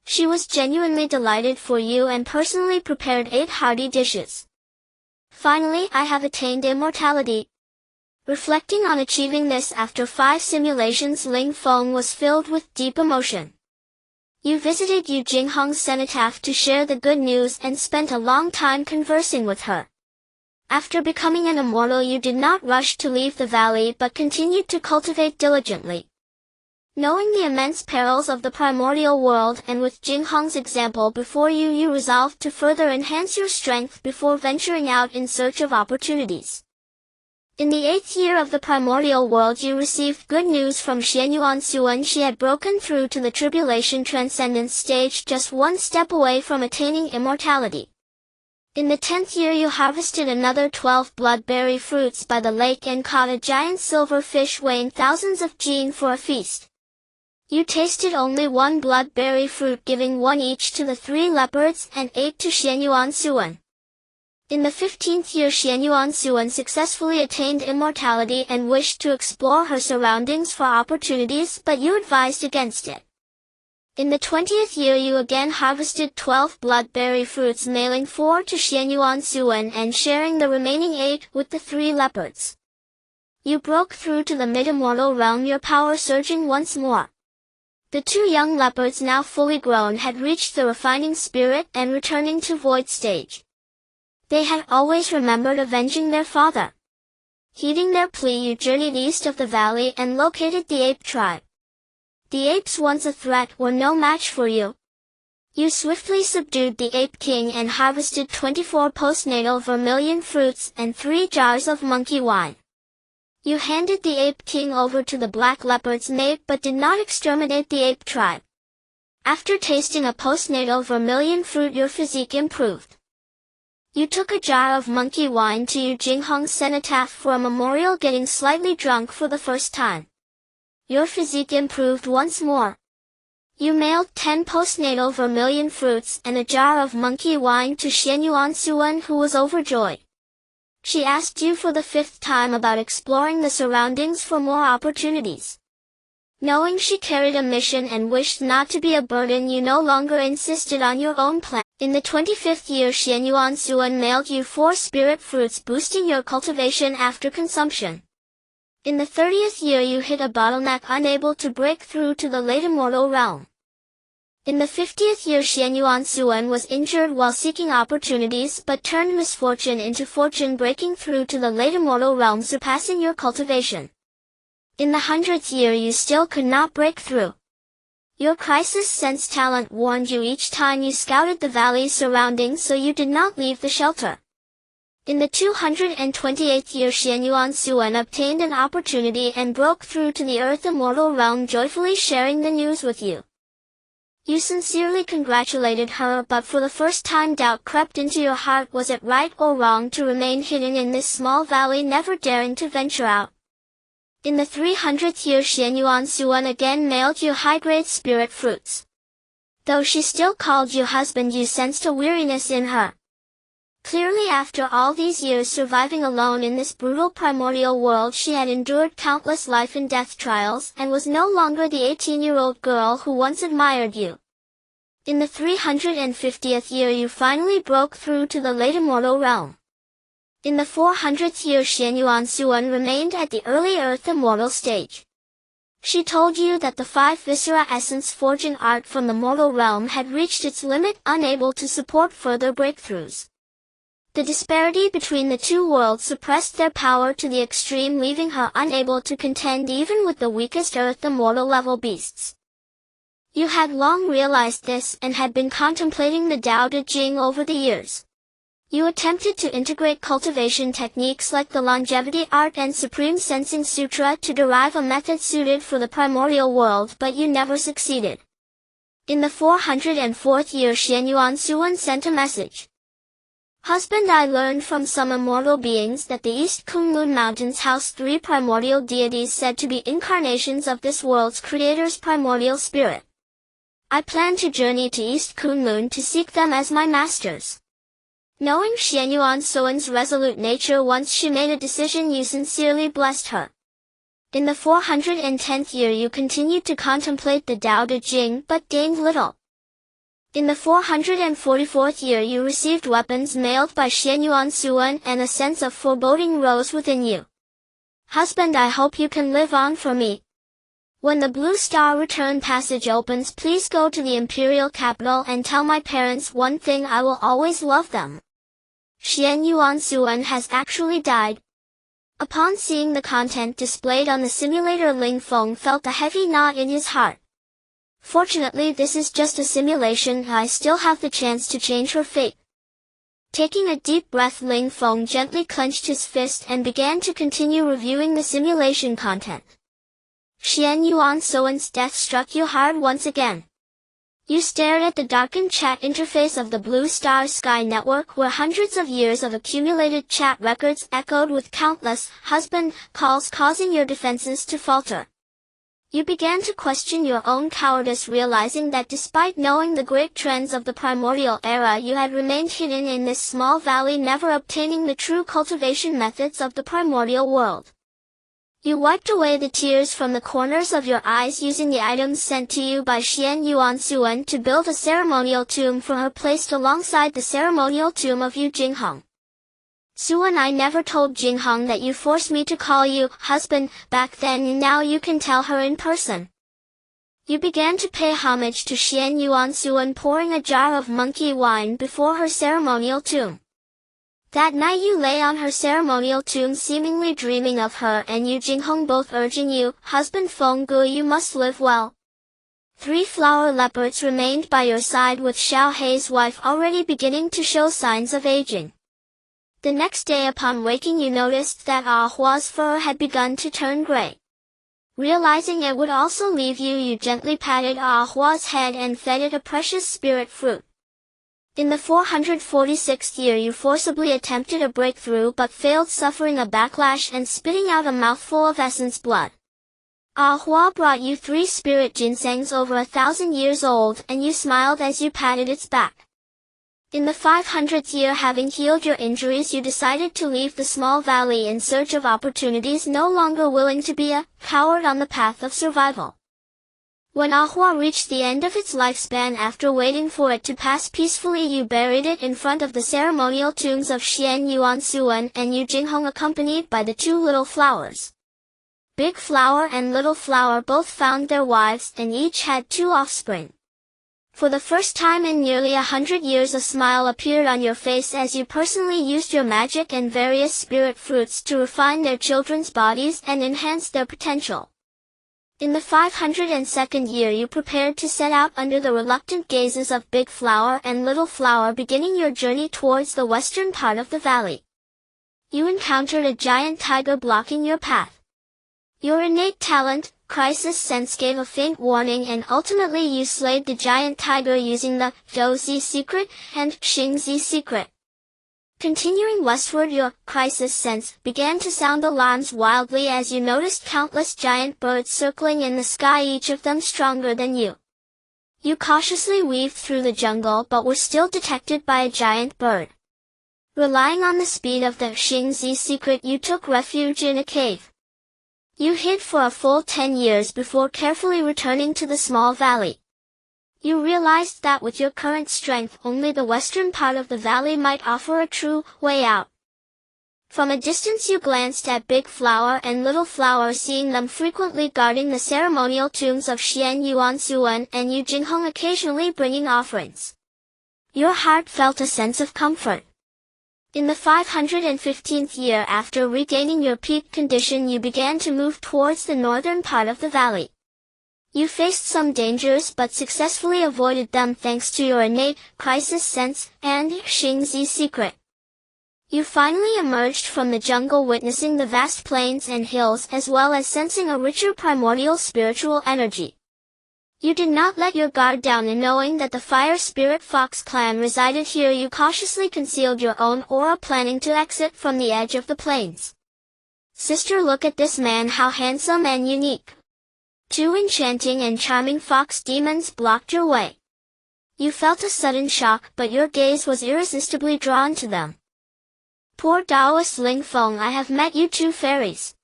Speaker 1: She was genuinely delighted for you and personally prepared 8 hearty dishes. Finally, I have attained immortality. Reflecting on achieving this after 5 simulations, Ling Feng was filled with deep emotion. You visited Yu Jinghong's cenotaph to share the good news and spent a long time conversing with her. After becoming an immortal, you did not rush to leave the valley but continued to cultivate diligently. Knowing the immense perils of the primordial world and with Jinghong's example before you, you resolved to further enhance your strength before venturing out in search of opportunities. In the 8th year of the primordial world, you received good news from Xianyuan Suan. She had broken through to the tribulation transcendence stage, just one step away from attaining immortality. In the 10th year, you harvested another 12 bloodberry fruits by the lake and caught a giant silver fish weighing thousands of jin for a feast. You tasted only one bloodberry fruit, giving one each to the 3 leopards and 8 to Xianyuan Suan. In the 15th year, Xianyuan Suan successfully attained immortality and wished to explore her surroundings for opportunities, but you advised against it. In the 20th year, you again harvested 12 bloodberry fruits, mailing 4 to Xianyuan Suan and sharing the remaining 8 with the 3 leopards. You broke through to the mid-immortal realm, your power surging once more. The 2 young leopards, now fully grown, had reached the refining spirit and returning to void stage. They had always remembered avenging their father. Heeding their plea, you journeyed east of the valley and located the ape tribe. The apes, once a threat, were no match for you. You swiftly subdued the ape king and harvested 24 postnatal vermilion fruits and 3 jars of monkey wine. You handed the ape king over to the black leopard's mate but did not exterminate the ape tribe. After tasting a postnatal vermilion fruit, your physique improved. You took a jar of monkey wine to Yu Jinghong's cenotaph for a memorial, getting slightly drunk for the first time. Your physique improved once more. You mailed 10 postnatal vermilion fruits and a jar of monkey wine to Xianyuan Suan, who was overjoyed. She asked you for the 5th time about exploring the surroundings for more opportunities. Knowing she carried a mission and wished not to be a burden, you no longer insisted on your own plan. In the 25th year, Xianyuan Suan mailed you 4 spirit fruits, boosting your cultivation after consumption. In the 30th year, you hit a bottleneck, unable to break through to the late immortal realm. In the 50th year, Xianyuan Suan was injured while seeking opportunities but turned misfortune into fortune, breaking through to the late immortal realm, surpassing your cultivation. In the 100th year, you still could not break through. Your crisis sense talent warned you each time you scouted the valley's surroundings, so you did not leave the shelter. In the 228th year, Xianyuan Suan obtained an opportunity and broke through to the earth immortal realm, joyfully sharing the news with you. You sincerely congratulated her, but for the first time doubt crept into your heart. Was it right or wrong to remain hidden in this small valley, never daring to venture out? In the 300th year, Xianyuan Suan again mailed you high-grade spirit fruits. Though she still called you husband, you sensed a weariness in her. Clearly, after all these years surviving alone in this brutal primordial world, she had endured countless life and death trials and was no longer the 18-year-old girl who once admired you. In the 350th year, you finally broke through to the late immortal realm. In the 400th year, Xianyuan Suan remained at the early earth immortal stage. She told you that the 5 viscera essence forging art from the mortal realm had reached its limit, unable to support further breakthroughs. The disparity between the 2 worlds suppressed their power to the extreme, leaving her unable to contend even with the weakest earth immortal level beasts. You had long realized this and had been contemplating the Tao Te Ching over the years. You attempted to integrate cultivation techniques like the Longevity Art and Supreme Sensing Sutra to derive a method suited for the primordial world, but you never succeeded. In the 404th year, Xianyuan Suan sent a message. Husband, I learned from some immortal beings that the East Kunlun Mountains house 3 primordial deities said to be incarnations of this world's creator's primordial spirit. I plan to journey to East Kunlun to seek them as my masters. Knowing Xianyuan Suan's resolute nature, once she made a decision, you sincerely blessed her. In the 410th year, you continued to contemplate the Tao Te Ching but gained little. In the 444th year, you received weapons mailed by Xianyuan Suan and a sense of foreboding rose within you. Husband, I hope you can live on for me. When the Blue Star return passage opens, please go to the Imperial capital and tell my parents one thing: I will always love them. Xian Yuan Suan has actually died. Upon seeing the content displayed on the simulator, Ling Feng felt a heavy knot in his heart. Fortunately, this is just a simulation. I still have the chance to change her fate. Taking a deep breath, Ling Feng gently clenched his fist and began to continue reviewing the simulation content. Xian Yuan Suan's death struck you hard once again. You stared at the darkened chat interface of the Blue Star Sky Network, where hundreds of years of accumulated chat records echoed with countless husband calls, causing your defenses to falter. You began to question your own cowardice, realizing that despite knowing the great trends of the Primordial era, you had remained hidden in this small valley, never obtaining the true cultivation methods of the Primordial world. You wiped away the tears from the corners of your eyes, using the items sent to you by Xian Yuan Suan to build a ceremonial tomb for her placed alongside the ceremonial tomb of Yu Jingheng. Suan, I never told Jingheng that you forced me to call you husband back then, and now you can tell her in person. You began to pay homage to Xian Yuan Suan, pouring a jar of monkey wine before her ceremonial tomb. That night you lay on her ceremonial tomb, seemingly dreaming of her and Yu Jingheng both urging you, husband Feng Gu, you must live well. 3 flower leopards remained by your side, with Xiao Hei's wife already beginning to show signs of aging. The next day upon waking, you noticed that Ah Hua's fur had begun to turn gray. Realizing it would also leave you, you gently patted Ah Hua's head and fed it a precious spirit fruit. In the 446th year you forcibly attempted a breakthrough but failed, suffering a backlash and spitting out a mouthful of essence blood. Ah Hua brought you 3 spirit ginsengs over 1,000 years old, and you smiled as you patted its back. In the 500th year, having healed your injuries, you decided to leave the small valley in search of opportunities, no longer willing to be a coward on the path of survival. When Ah Hua reached the end of its lifespan, after waiting for it to pass peacefully, you buried it in front of the ceremonial tombs of Xian Yuan Suan and Yu Jingheng, accompanied by the 2 little flowers. Big Flower and Little Flower both found their wives and each had 2 offspring. For the first time in nearly 100 years, a smile appeared on your face as you personally used your magic and various spirit fruits to refine their children's bodies and enhance their potential. In the 502nd year you prepared to set out under the reluctant gazes of Big Flower and Little Flower, beginning your journey towards the western part of the valley. You encountered a giant tiger blocking your path. Your innate talent, Crisis Sense, gave a faint warning, and ultimately you slayed the giant tiger using the Zhou Zi secret and Xing Zi secret. Continuing westward, your Crisis Sense began to sound alarms wildly as you noticed countless giant birds circling in the sky, each of them stronger than you. You cautiously weaved through the jungle but were still detected by a giant bird. Relying on the speed of the Xing Zi secret, you took refuge in a cave. You hid for a full 10 years before carefully returning to the small valley. You realized that with your current strength, only the western part of the valley might offer a true way out. From a distance you glanced at Big Flower and Little Flower, seeing them frequently guarding the ceremonial tombs of Xian Yuan Suan and Yu Jingheng, occasionally bringing offerings. Your heart felt a sense of comfort. In the 515th year, after regaining your peak condition, you began to move towards the northern part of the valley. You faced some dangers but successfully avoided them thanks to your innate Crisis Sense and Xing Zi secret. You finally emerged from the jungle, witnessing the vast plains and hills as well as sensing a richer primordial spiritual energy. You did not let your guard down, and knowing that the Fire Spirit Fox clan resided here, you cautiously concealed your own aura, planning to exit from the edge of the plains. Sister, look at this man, how handsome and unique. 2 enchanting and charming fox demons blocked your way. You felt a sudden shock, but your gaze was irresistibly drawn to them. Poor Taoist Ling Feng, I have met you 2 fairies.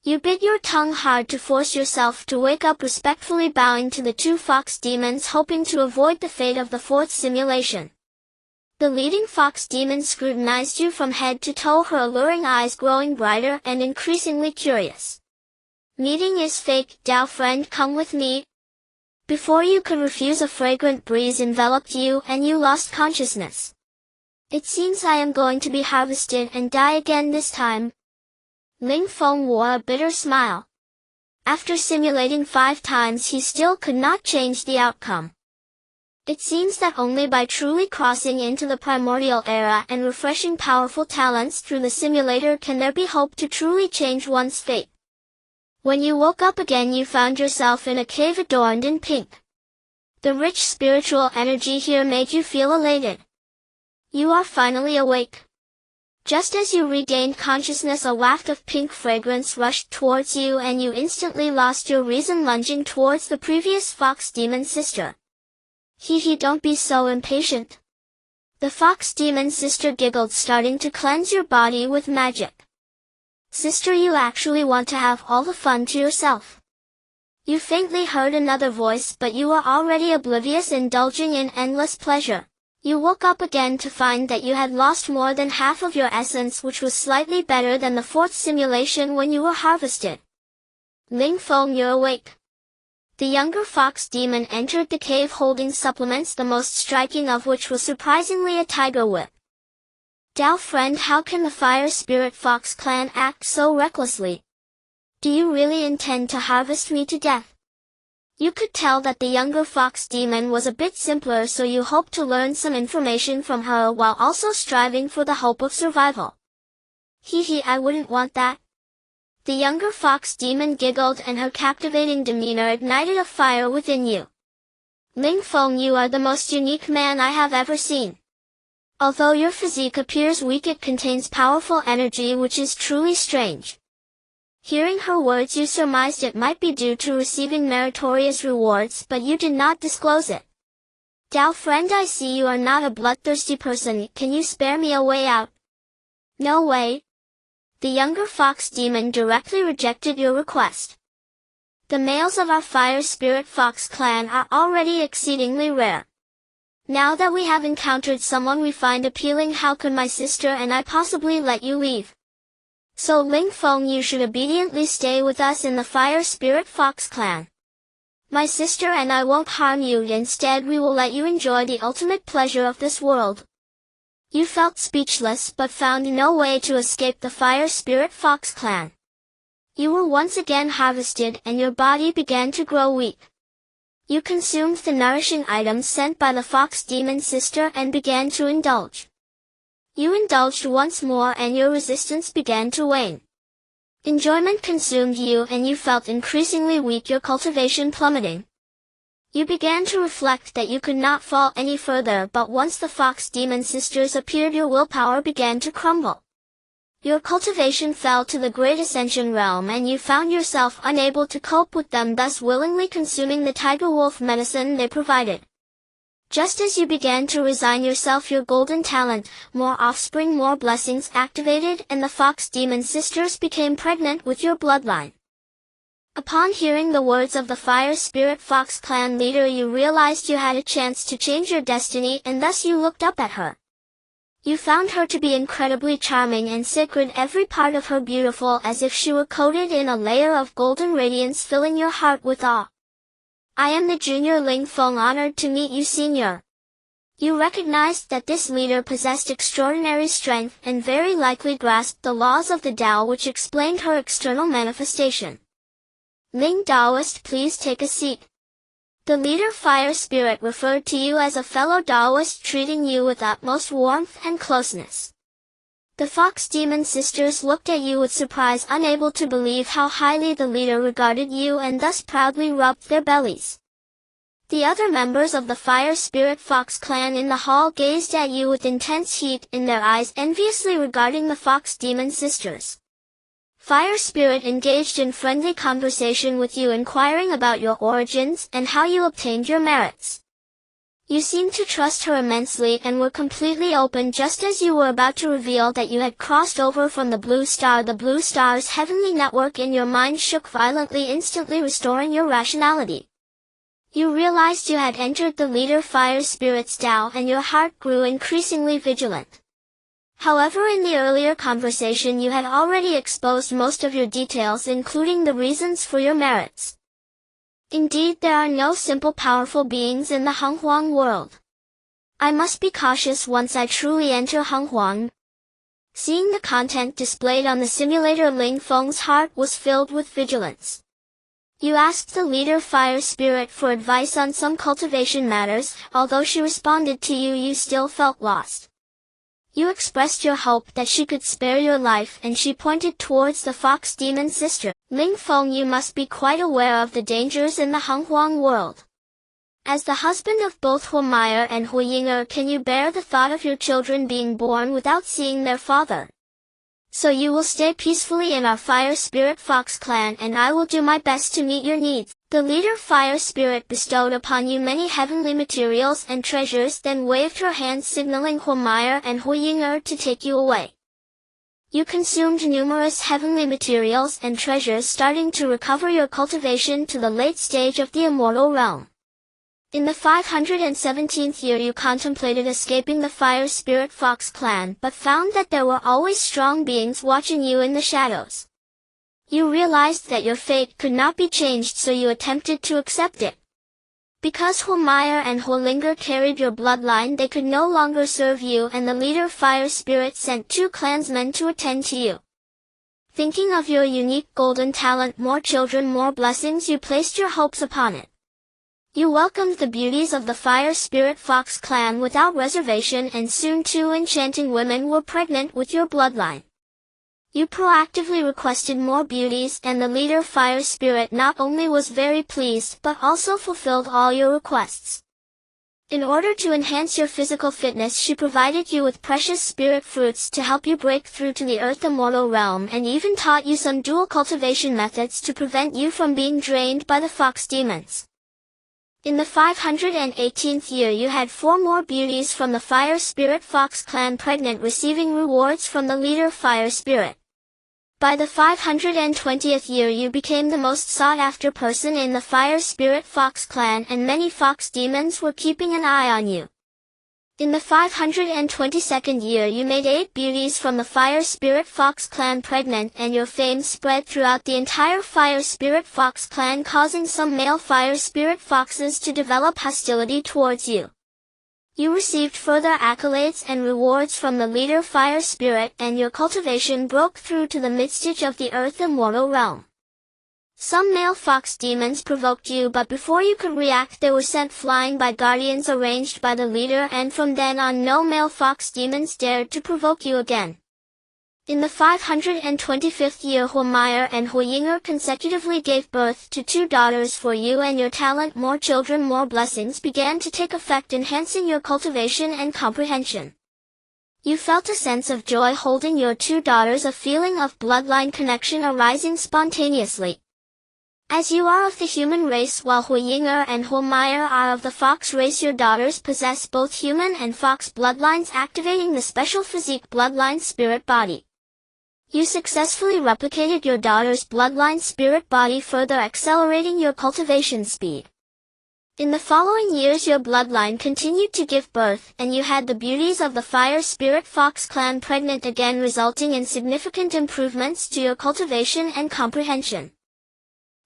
Speaker 1: You bit your tongue hard to force yourself to wake up, respectfully bowing to the 2 fox demons, hoping to avoid the fate of the 4th simulation. The leading fox demon scrutinized you from head to toe, her alluring eyes growing brighter and increasingly curious. Meeting is fake, Dao friend, come with me. Before you could refuse, a fragrant breeze enveloped you and you lost consciousness. It seems I am going to be harvested and die again this time. Ling Feng wore a bitter smile. After simulating 5 times, he still could not change the outcome. It seems that only by truly crossing into the primordial era and refreshing powerful talents through the simulator can there be hope to truly change one's fate. When you woke up again, you found yourself in a cave adorned in pink. The rich spiritual energy here made you feel elated. You are finally awake. Just as you regained consciousness, a waft of pink fragrance rushed towards you and you instantly lost your reason, lunging towards the previous fox demon sister. Hee, don't be so impatient. The fox demon sister giggled, starting to cleanse your body with magic. Sister, you actually want to have all the fun to yourself. You faintly heard another voice, but you were already oblivious, indulging in endless pleasure. You woke up again to find that you had lost more than half of your essence, which was slightly better than the 4th simulation when you were harvested. Ling Feng, you're awake. The younger fox demon entered the cave holding supplements, the most striking of which was surprisingly a tiger whip. Dao friend, how can the Fire Spirit Fox clan act so recklessly? Do you really intend to harvest me to death? You could tell that the younger fox demon was a bit simpler, so you hoped to learn some information from her while also striving for the hope of survival. Hee, I wouldn't want that. The younger fox demon giggled and her captivating demeanor ignited a fire within you. Ling Feng, you are the most unique man I have ever seen. Although your physique appears weak, it contains powerful energy, which is truly strange. Hearing her words, you surmised it might be due to receiving meritorious rewards, but you did not disclose it. Dao friend, I see you are not a bloodthirsty person. Can you spare me a way out? No way. The younger fox demon directly rejected your request. The males of our Fire Spirit Fox clan are already exceedingly rare. Now that we have encountered someone we find appealing, how could my sister and I possibly let you leave? So Ling Feng, you should obediently stay with us in the Fire Spirit Fox clan. My sister and I won't harm you, instead we will let you enjoy the ultimate pleasure of this world. You felt speechless but found no way to escape the Fire Spirit Fox clan. You were once again harvested and your body began to grow weak. You consumed the nourishing items sent by the fox demon sister and began to indulge. You indulged once more and your resistance began to wane. Enjoyment consumed you and you felt increasingly weak, your cultivation plummeting. You began to reflect that you could not fall any further, but once the fox demon sisters appeared, your willpower began to crumble. Your cultivation fell to the Great Ascension realm and you found yourself unable to cope with them, thus willingly consuming the tiger wolf medicine they provided. Just as you began to resign yourself, your golden talent, more offspring, more blessings, activated and the fox demon sisters became pregnant with your bloodline. Upon hearing the words of the Fire Spirit Fox clan leader, you realized you had a chance to change your destiny and thus you looked up at her. You found her to be incredibly charming and sacred, every part of her beautiful, as if she were coated in a layer of golden radiance, filling your heart with awe. I am the junior Ling Feng, honored to meet you, senior. You recognized that this leader possessed extraordinary strength and very likely grasped the laws of the Tao, which explained her external manifestation. Ling Taoist, please take a seat. The leader Fire Spirit referred to you as a fellow Taoist, treating you with utmost warmth and closeness. The fox demon sisters looked at you with surprise, unable to believe how highly the leader regarded you, and thus proudly rubbed their bellies. The other members of the Fire Spirit Fox clan in the hall gazed at you with intense heat in their eyes, enviously regarding the fox demon sisters. Fire Spirit engaged in friendly conversation with you, inquiring about your origins and how you obtained your merits. You seemed to trust her immensely and were completely open just as you were about to reveal that you had crossed over from the Blue Star. The Blue Star's heavenly network in your mind shook violently, instantly restoring your rationality. You realized you had entered the leader Fire Spirit's Tao and your heart grew increasingly vigilant. However, in the earlier conversation you had already exposed most of your details, including the reasons for your merits. Indeed, there are no simple powerful beings in the Henghuang world. I must be cautious once I truly enter Henghuang. Seeing the content displayed on the simulator, Ling Feng's heart was filled with vigilance. You asked the leader fire spirit for advice on some cultivation matters. Although she responded to you, you still felt lost. You expressed your hope that she could spare your life, and she pointed towards the fox demon sister. Ling Feng, you must be quite aware of the dangers in the Henghuang world. As the husband of both Huomaier and Huiyinger, can you bear the thought of your children being born without seeing their father? So you will stay peacefully in our fire spirit fox clan, and I will do my best to meet your needs. The leader fire spirit bestowed upon you many heavenly materials and treasures, then waved her hand signaling Huomaier and Huiyinger to take you away. You consumed numerous heavenly materials and treasures, starting to recover your cultivation to the late stage of the immortal realm. In the 517th year you contemplated escaping the fire spirit fox clan, but found that there were always strong beings watching you in the shadows. You realized that your fate could not be changed, so you attempted to accept it. Because Huomaier and Huolinger carried your bloodline, they could no longer serve you, and the leader fire spirit sent 2 clansmen to attend to you. Thinking of your unique golden talent, more children, more blessings, you placed your hopes upon it. You welcomed the beauties of the fire spirit fox clan without reservation, and soon 2 enchanting women were pregnant with your bloodline. You proactively requested more beauties, and the leader fire spirit not only was very pleased, but also fulfilled all your requests. In order to enhance your physical fitness, she provided you with precious spirit fruits to help you break through to the earth immortal realm, and even taught you some dual cultivation methods to prevent you from being drained by the fox demons. In the 518th year you had 4 more beauties from the fire spirit fox clan pregnant, receiving rewards from the leader fire spirit. By the 520th year you became the most sought-after person in the fire spirit fox clan, and many fox demons were keeping an eye on you. In the 522nd year you made 8 beauties from the fire spirit fox clan pregnant, and your fame spread throughout the entire fire spirit fox clan, causing some male fire spirit foxes to develop hostility towards you. You received further accolades and rewards from the leader fire spirit, and your cultivation broke through to the mid-stage of the earth immortal realm. Some male fox demons provoked you, but before you could react they were sent flying by guardians arranged by the leader, and from then on no male fox demons dared to provoke you again. In the 525th year Huomaier and Huiyinger consecutively gave birth to 2 daughters for you, and your talent, more children, more blessings, began to take effect, enhancing your cultivation and comprehension. You felt a sense of joy holding your 2 daughters, a feeling of bloodline connection arising spontaneously. As you are of the human race while Huiyinger and Huomaier are of the fox race, your daughters possess both human and fox bloodlines, activating the special physique bloodline spirit body. You successfully replicated your daughter's bloodline spirit body, further accelerating your cultivation speed. In the following years your bloodline continued to give birth, and you had the beauties of the fire spirit fox clan pregnant again, resulting in significant improvements to your cultivation and comprehension.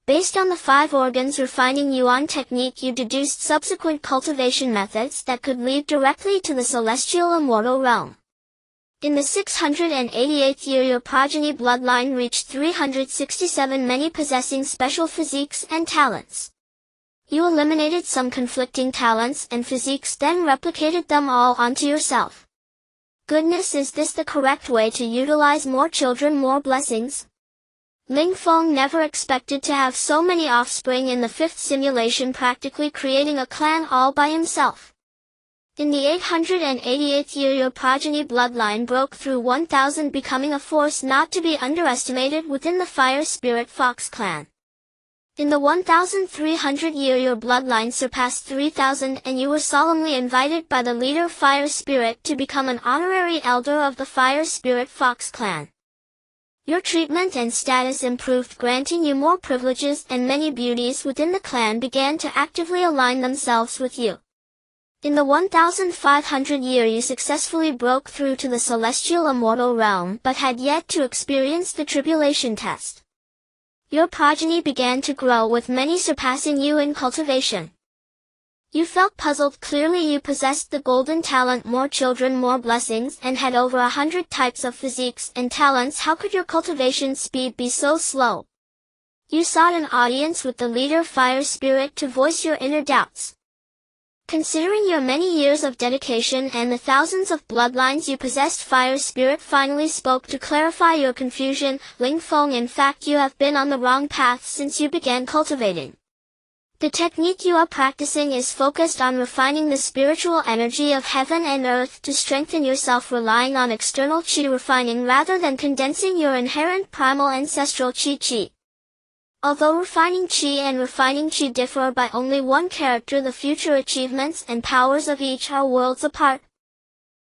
Speaker 1: Based on the 5 organs refining Yuan technique, you deduced subsequent cultivation methods that could lead directly to the celestial immortal realm. In the 688th year your progeny bloodline reached 367, many possessing special physiques and talents. You eliminated some conflicting talents and physiques, then replicated them all onto yourself. Goodness, is this the correct way to utilize more children, more blessings? Ling Feng never expected to have so many offspring in the 5th simulation, practically creating a clan all by himself. In the 888th year your progeny bloodline broke through 1,000, becoming a force not to be underestimated within the fire spirit fox clan. In the 1300 year your bloodline surpassed 3,000, and you were solemnly invited by the leader fire spirit to become an honorary elder of the fire spirit fox clan. Your treatment and status improved, granting you more privileges, and many beauties within the clan began to actively align themselves with you. In the 1500 year you successfully broke through to the celestial immortal realm but had yet to experience the tribulation test. Your progeny began to grow with many surpassing you in cultivation. You felt puzzled. Clearly you possessed the golden talent, more children, more blessings, and had over 100 types of physiques and talents. How could your cultivation speed be so slow? You sought an audience with the leader Fire Spirit to voice your inner doubts. Considering your many years of dedication and the thousands of bloodlines you possessed, Fire Spirit finally spoke to clarify your confusion. Ling Feng, in fact you have been on the wrong path since you began cultivating. The technique you are practicing is focused on refining the spiritual energy of heaven and earth to strengthen yourself, relying on external qi refining rather than condensing your inherent primal ancestral qi. Although refining qi and refining qi differ by only one character, the future achievements and powers of each are worlds apart.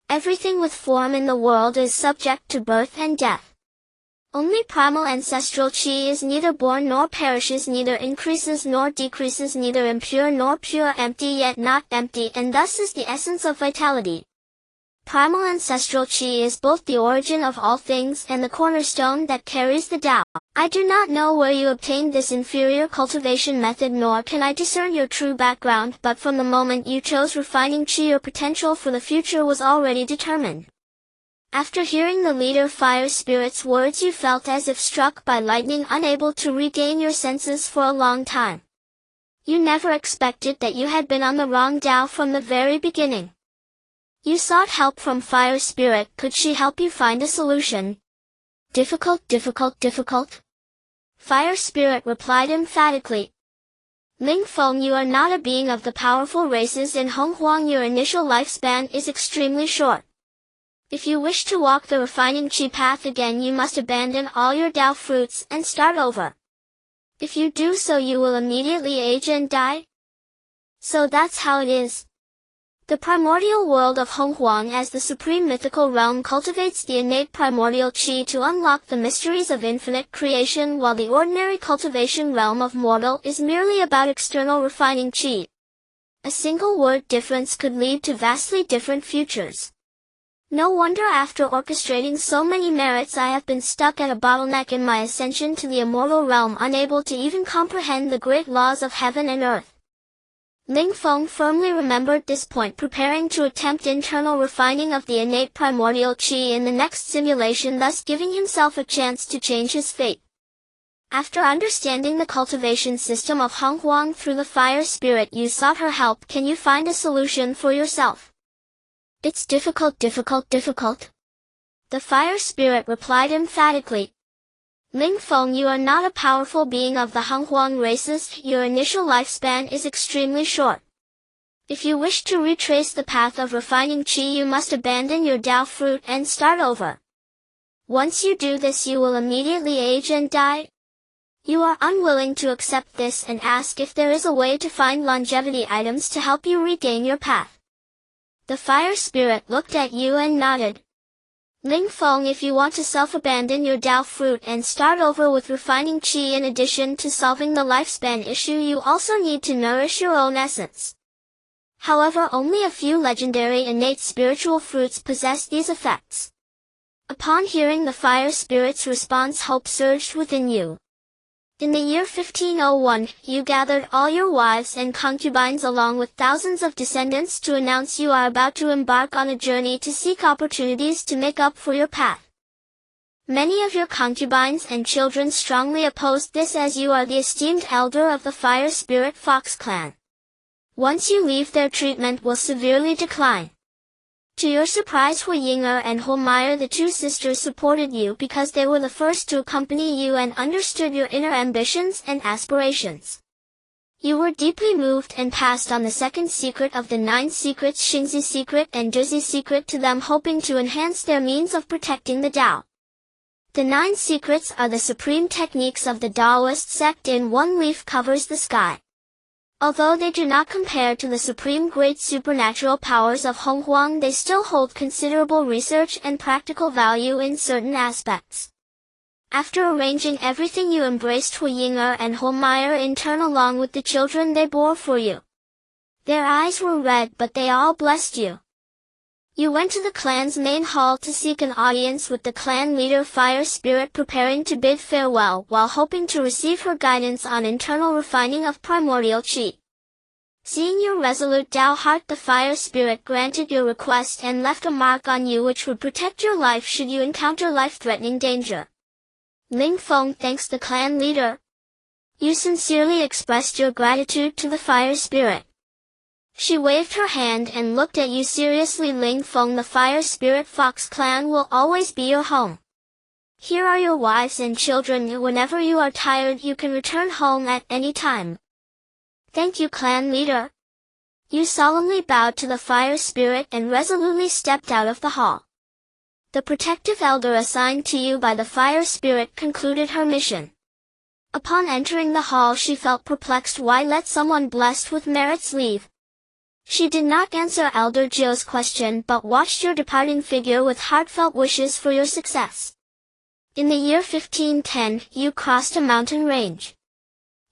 Speaker 1: Everything with form in the world is subject to birth and death. Only primal ancestral qi is neither born nor perishes, neither increases nor decreases, neither impure nor pure, empty yet not empty, and thus is the essence of vitality. Primal ancestral qi is both the origin of all things and the cornerstone that carries the Tao. I do not know where you obtained this inferior cultivation method, nor can I discern your true background, but from the moment you chose refining qi, your potential for the future was already determined. After hearing the leader Fire Spirit's words, you felt as if struck by lightning, unable to regain your senses for a long time. You never expected that you had been on the wrong Tao from the very beginning. You sought help from Fire Spirit. Could she help you find a solution? Difficult. Fire Spirit replied emphatically. Ling Feng, you are not a being of the powerful races in Hong Huang. Your initial lifespan is extremely short. If you wish to walk the refining qi path again, you must abandon all your Tao fruits and start over. If you do so, you will immediately age and die. So that's how it is. The primordial world of Hong Huang as the supreme mythical realm cultivates the innate primordial qi to unlock the mysteries of infinite creation, while the ordinary cultivation realm of mortal is merely about external refining qi. A single word difference could lead to vastly different futures. No wonder after orchestrating so many merits I have been stuck at a bottleneck in my ascension to the immortal realm, unable to even comprehend the great laws of heaven and earth. Ling Feng firmly remembered this point, preparing to attempt internal refining of the innate primordial qi in the next simulation, thus giving himself a chance to change his fate. After understanding the cultivation system of Hong Huang through the Fire Spirit, you sought her help. Can you find a solution for yourself? It's difficult. The Fire Spirit replied emphatically. Ling Feng, you are not a powerful being of the Hong Huang races. Your initial lifespan is extremely short. If you wish to retrace the path of refining qi, you must abandon your Tao fruit and start over. Once you do this, you will immediately age and die. You are unwilling to accept this and ask if there is a way to find longevity items to help you regain your path. The Fire Spirit looked at you and nodded. Ling Feng, if you want to self-abandon your Tao fruit and start over with refining qi, in addition to solving the lifespan issue, you also need to nourish your own essence. However, only a few legendary innate spiritual fruits possess these effects. Upon hearing the Fire Spirit's response, hope surged within you. In the year 1501, you gathered all your wives and concubines along with thousands of descendants to announce you are about to embark on a journey to seek opportunities to make up for your path. Many of your concubines and children strongly opposed this, as you are the esteemed elder of the Fire Spirit Fox clan. Once you leave, their treatment will severely decline. To your surprise, Hui Ying'er and Hu Meyer, the two sisters, supported you because they were the first to accompany you and understood your inner ambitions and aspirations. You were deeply moved and passed on the second secret of the 9 secrets, Xingzi secret and Zhi secret, to them, hoping to enhance their means of protecting the Tao. The 9 secrets are the supreme techniques of the Taoist sect. In one leaf covers the sky. Although they do not compare to the supreme great supernatural powers of Hong Huang, they still hold considerable research and practical value in certain aspects. After arranging everything, you embraced Hui Ying'er and Hu Meyer in turn along with the children they bore for you. Their eyes were red, but they all blessed you. You went to the clan's main hall to seek an audience with the clan leader Fire Spirit, preparing to bid farewell while hoping to receive her guidance on internal refining of primordial chi. Seeing your resolute Tao heart, the Fire Spirit granted your request and left a mark on you which would protect your life should you encounter life-threatening danger. Ling Feng thanks the clan leader. You sincerely expressed your gratitude to the Fire Spirit. She waved her hand and looked at you seriously. Ling Feng, the Fire Spirit Fox clan will always be your home. Here are your wives and children. Whenever you are tired, you can return home at any time. Thank you, clan leader. You solemnly bowed to the Fire Spirit and resolutely stepped out of the hall. The protective elder assigned to you by the Fire Spirit concluded her mission. Upon entering the hall, she felt perplexed. Why let someone blessed with merits leave? She did not answer Elder Joe's question but watched your departing figure with heartfelt wishes for your success. In the year 1510, you crossed a mountain range.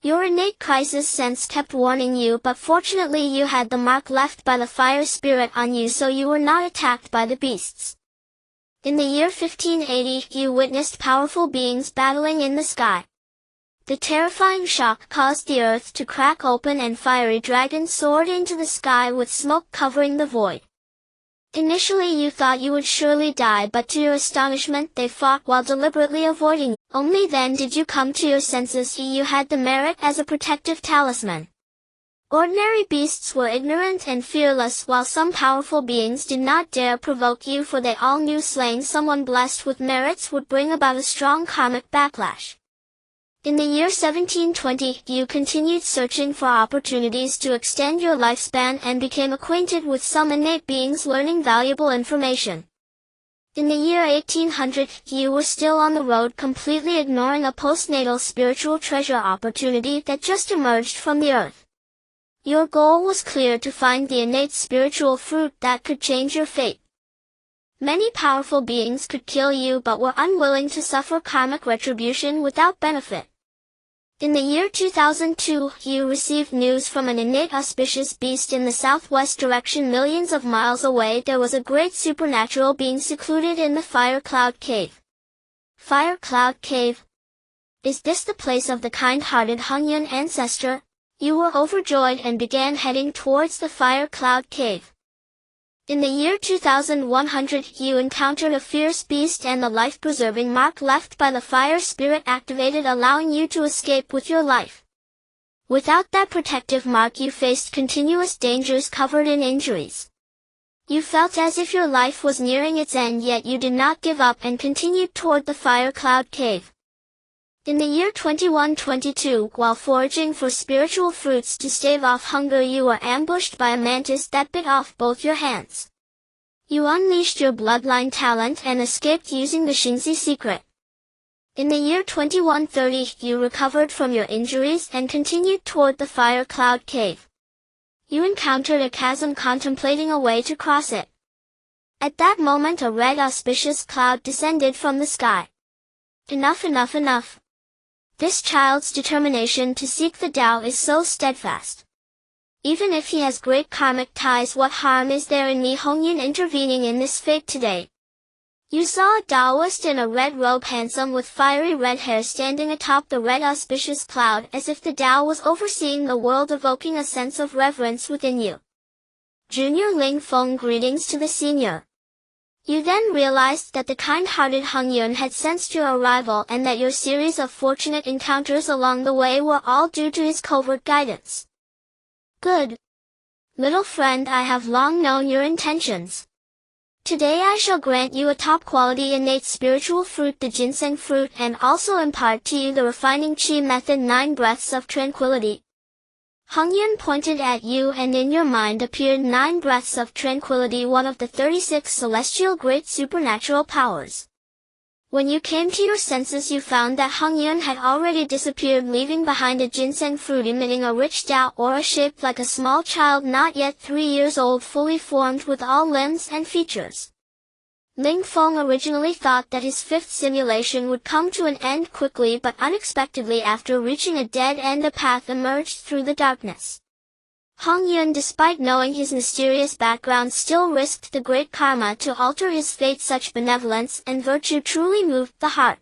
Speaker 1: Your innate crisis sense kept warning you, but fortunately you had the mark left by the Fire Spirit on you, so you were not attacked by the beasts. In the year 1580, you witnessed powerful beings battling in the sky. The terrifying shock caused the earth to crack open and fiery dragons soared into the sky with smoke covering the void. Initially you thought you would surely die, but to your astonishment they fought while deliberately avoiding you. Only then did you come to your senses. You had the merit as a protective talisman. Ordinary beasts were ignorant and fearless, while some powerful beings did not dare provoke you, for they all knew slaying someone blessed with merits would bring about a strong karmic backlash. In the year 1720, you continued searching for opportunities to extend your lifespan and became acquainted with some innate beings, learning valuable information. In the year 1800, you were still on the road, completely ignoring a postnatal spiritual treasure opportunity that just emerged from the earth. Your goal was clear: to find the innate spiritual fruit that could change your fate. Many powerful beings could kill you but were unwilling to suffer karmic retribution without benefit. In the year 2002, you received news from an innate auspicious beast in the southwest direction. Millions of miles away, there was a great supernatural being secluded in the Fire Cloud Cave. Fire Cloud Cave? Is this the place of the kind-hearted Hongyun ancestor? You were overjoyed and began heading towards the Fire Cloud Cave. In the year 2100, you encountered a fierce beast and the life-preserving mark left by the Fire Spirit activated, allowing you to escape with your life. Without that protective mark, you faced continuous dangers covered in injuries. You felt as if your life was nearing its end, yet you did not give up and continued toward the Fire Cloud Cave. In the year 2122, while foraging for spiritual fruits to stave off hunger, you were ambushed by a mantis that bit off both your hands. You unleashed your bloodline talent and escaped using the Xingzi secret. In the year 2130, you recovered from your injuries and continued toward the Fire Cloud Cave. You encountered a chasm, contemplating a way to cross it. At that moment, a red auspicious cloud descended from the sky. Enough, enough, enough. This child's determination to seek the Tao is so steadfast. Even if he has great karmic ties, what harm is there in me, Hongyun, intervening in this fate today? You saw a Taoist in a red robe, handsome with fiery red hair, standing atop the red auspicious cloud, as if the Tao was overseeing the world, evoking a sense of reverence within you. Junior Ling Feng, greetings to the senior. You then realized that the kind-hearted Hongyun had sensed your arrival and that your series of fortunate encounters along the way were all due to his covert guidance. Good. Little friend, I have long known your intentions. Today I shall grant you a top-quality innate spiritual fruit, the ginseng fruit, and also impart to you the refining chi method, 9 breaths of tranquility. Hongyun pointed at you, and in your mind appeared 9 breaths of tranquility, one of the 36 celestial great supernatural powers. When you came to your senses, you found that Hongyun had already disappeared, leaving behind a ginseng fruit emitting a rich Tao aura shaped like a small child not yet 3 years old, fully formed with all limbs and features. Ling Feng originally thought that his 5th simulation would come to an end quickly, but unexpectedly after reaching a dead end, a path emerged through the darkness. Hong Yun, despite knowing his mysterious background, still risked the great karma to alter his fate. Such benevolence and virtue truly moved the heart.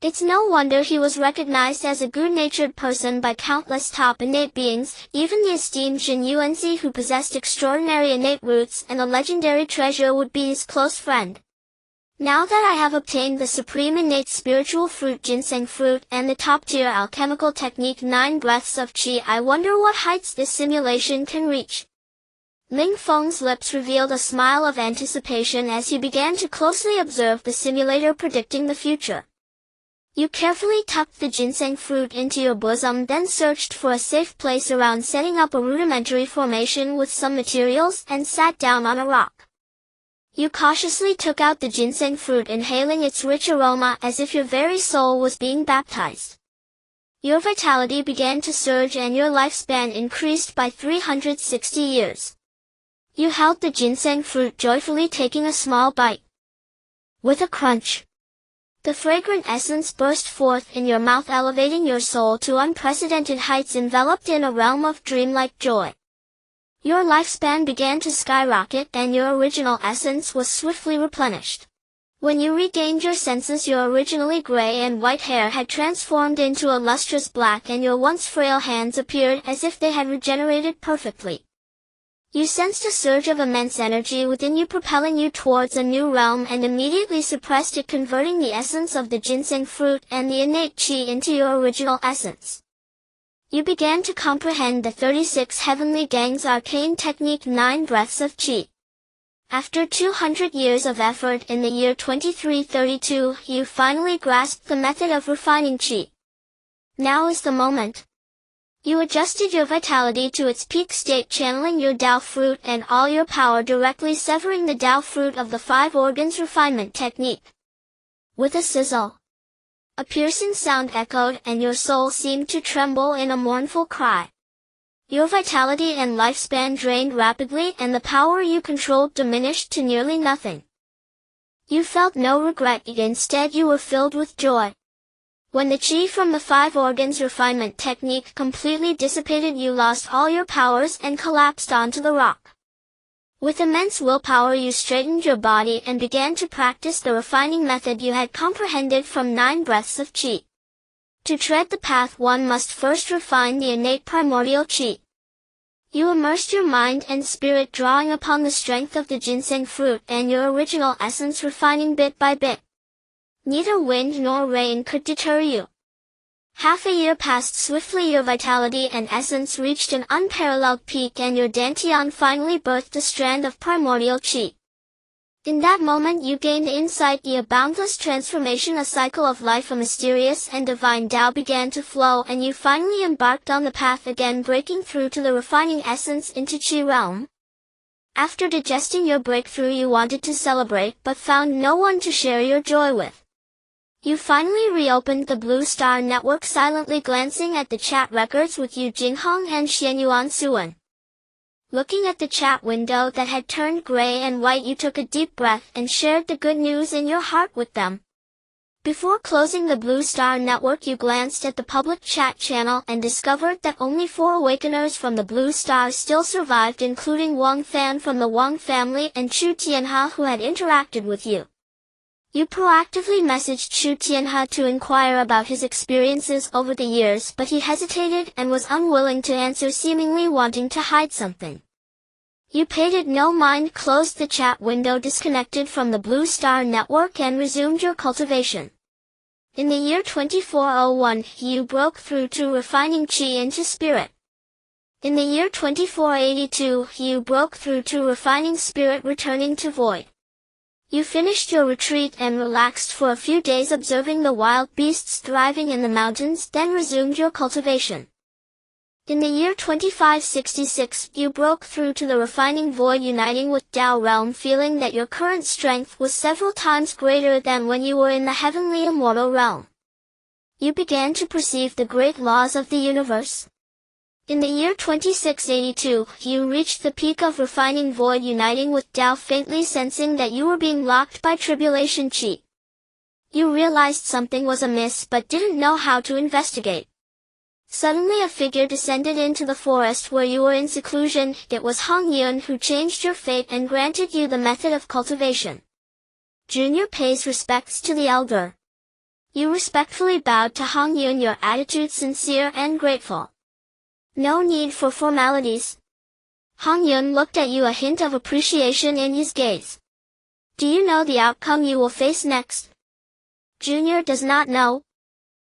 Speaker 1: It's no wonder he was recognized as a good-natured person by countless top innate beings, even the esteemed Jin Yuanzi, who possessed extraordinary innate roots and a legendary treasure, would be his close friend. Now that I have obtained the supreme innate spiritual fruit ginseng fruit and the top-tier alchemical technique 9 breaths of qi, I wonder what heights this simulation can reach. Ling Feng's lips revealed a smile of anticipation as he began to closely observe the simulator predicting the future. You carefully tucked the ginseng fruit into your bosom, then searched for a safe place around setting up a rudimentary formation with some materials and sat down on a rock. You cautiously took out the ginseng fruit, inhaling its rich aroma as if your very soul was being baptized. Your vitality began to surge and your lifespan increased by 360 years. You held the ginseng fruit joyfully, taking a small bite. With a crunch, the fragrant essence burst forth in your mouth, elevating your soul to unprecedented heights, enveloped in a realm of dreamlike joy. Your lifespan began to skyrocket and your original essence was swiftly replenished. When you regained your senses, your originally gray and white hair had transformed into a lustrous black and your once frail hands appeared as if they had regenerated perfectly. You sensed a surge of immense energy within you, propelling you towards a new realm, and immediately suppressed it, converting the essence of the ginseng fruit and the innate qi into your original essence. You began to comprehend the 36 heavenly gangs arcane technique 9 breaths of qi. After 200 years of effort in the year 2332, you finally grasped the method of refining qi. Now is the moment. You adjusted your vitality to its peak state, channeling your Tao fruit and all your power, directly severing the Tao fruit of the 5 organs refinement technique. With a sizzle, a piercing sound echoed and your soul seemed to tremble in a mournful cry. Your vitality and lifespan drained rapidly and the power you controlled diminished to nearly nothing. You felt no regret, instead you were filled with joy. When the qi from the 5 organs refinement technique completely dissipated, you lost all your powers and collapsed onto the rock. With immense willpower you straightened your body and began to practice the refining method you had comprehended from 9 breaths of qi. To tread the path, one must first refine the innate primordial qi. You immersed your mind and spirit, drawing upon the strength of the ginseng fruit and your original essence, refining bit by bit. Neither wind nor rain could deter you. Half a year passed swiftly, your vitality and essence reached an unparalleled peak and your dantian finally birthed a strand of primordial qi. In that moment you gained insight, a boundless transformation, a cycle of life, a mysterious and divine Tao began to flow, and you finally embarked on the path again, breaking through to the refining essence into qi realm. After digesting your breakthrough, you wanted to celebrate but found no one to share your joy with. You finally reopened the Blue Star Network, silently glancing at the chat records with Yu Jinghong and Xianyuan Suan. Looking at the chat window that had turned gray and white, you took a deep breath and shared the good news in your heart with them. Before closing the Blue Star Network, you glanced at the public chat channel and discovered that only 4 awakeners from the Blue Star still survived, including Wang Fan from the Wang family and Chu Tianhe, who had interacted with you. You proactively messaged Chu Tianhe to inquire about his experiences over the years, but he hesitated and was unwilling to answer, seemingly wanting to hide something. You paid it no mind, closed the chat window, disconnected from the Blue Star Network, and resumed your cultivation. In the year 2401, you broke through to refining qi into spirit. In the year 2482, you broke through to refining spirit, returning to void. You finished your retreat and relaxed for a few days, observing the wild beasts thriving in the mountains, then resumed your cultivation. In the year 2566, you broke through to the refining void, uniting with Tao realm, feeling that your current strength was several times greater than when you were in the heavenly immortal realm. You began to perceive the great laws of the universe. In the year 2682, you reached the peak of refining void, uniting with Tao, faintly sensing that you were being locked by tribulation qi. You realized something was amiss but didn't know how to investigate. Suddenly a figure descended into the forest where you were in seclusion. It was Hong Yun who changed your fate and granted you the method of cultivation. Junior pays respects to the elder. You respectfully bowed to Hong Yun, your attitude sincere and grateful. No need for formalities. Hong Yun looked at you, a hint of appreciation in his gaze. Do you know the outcome you will face next? Junior does not know.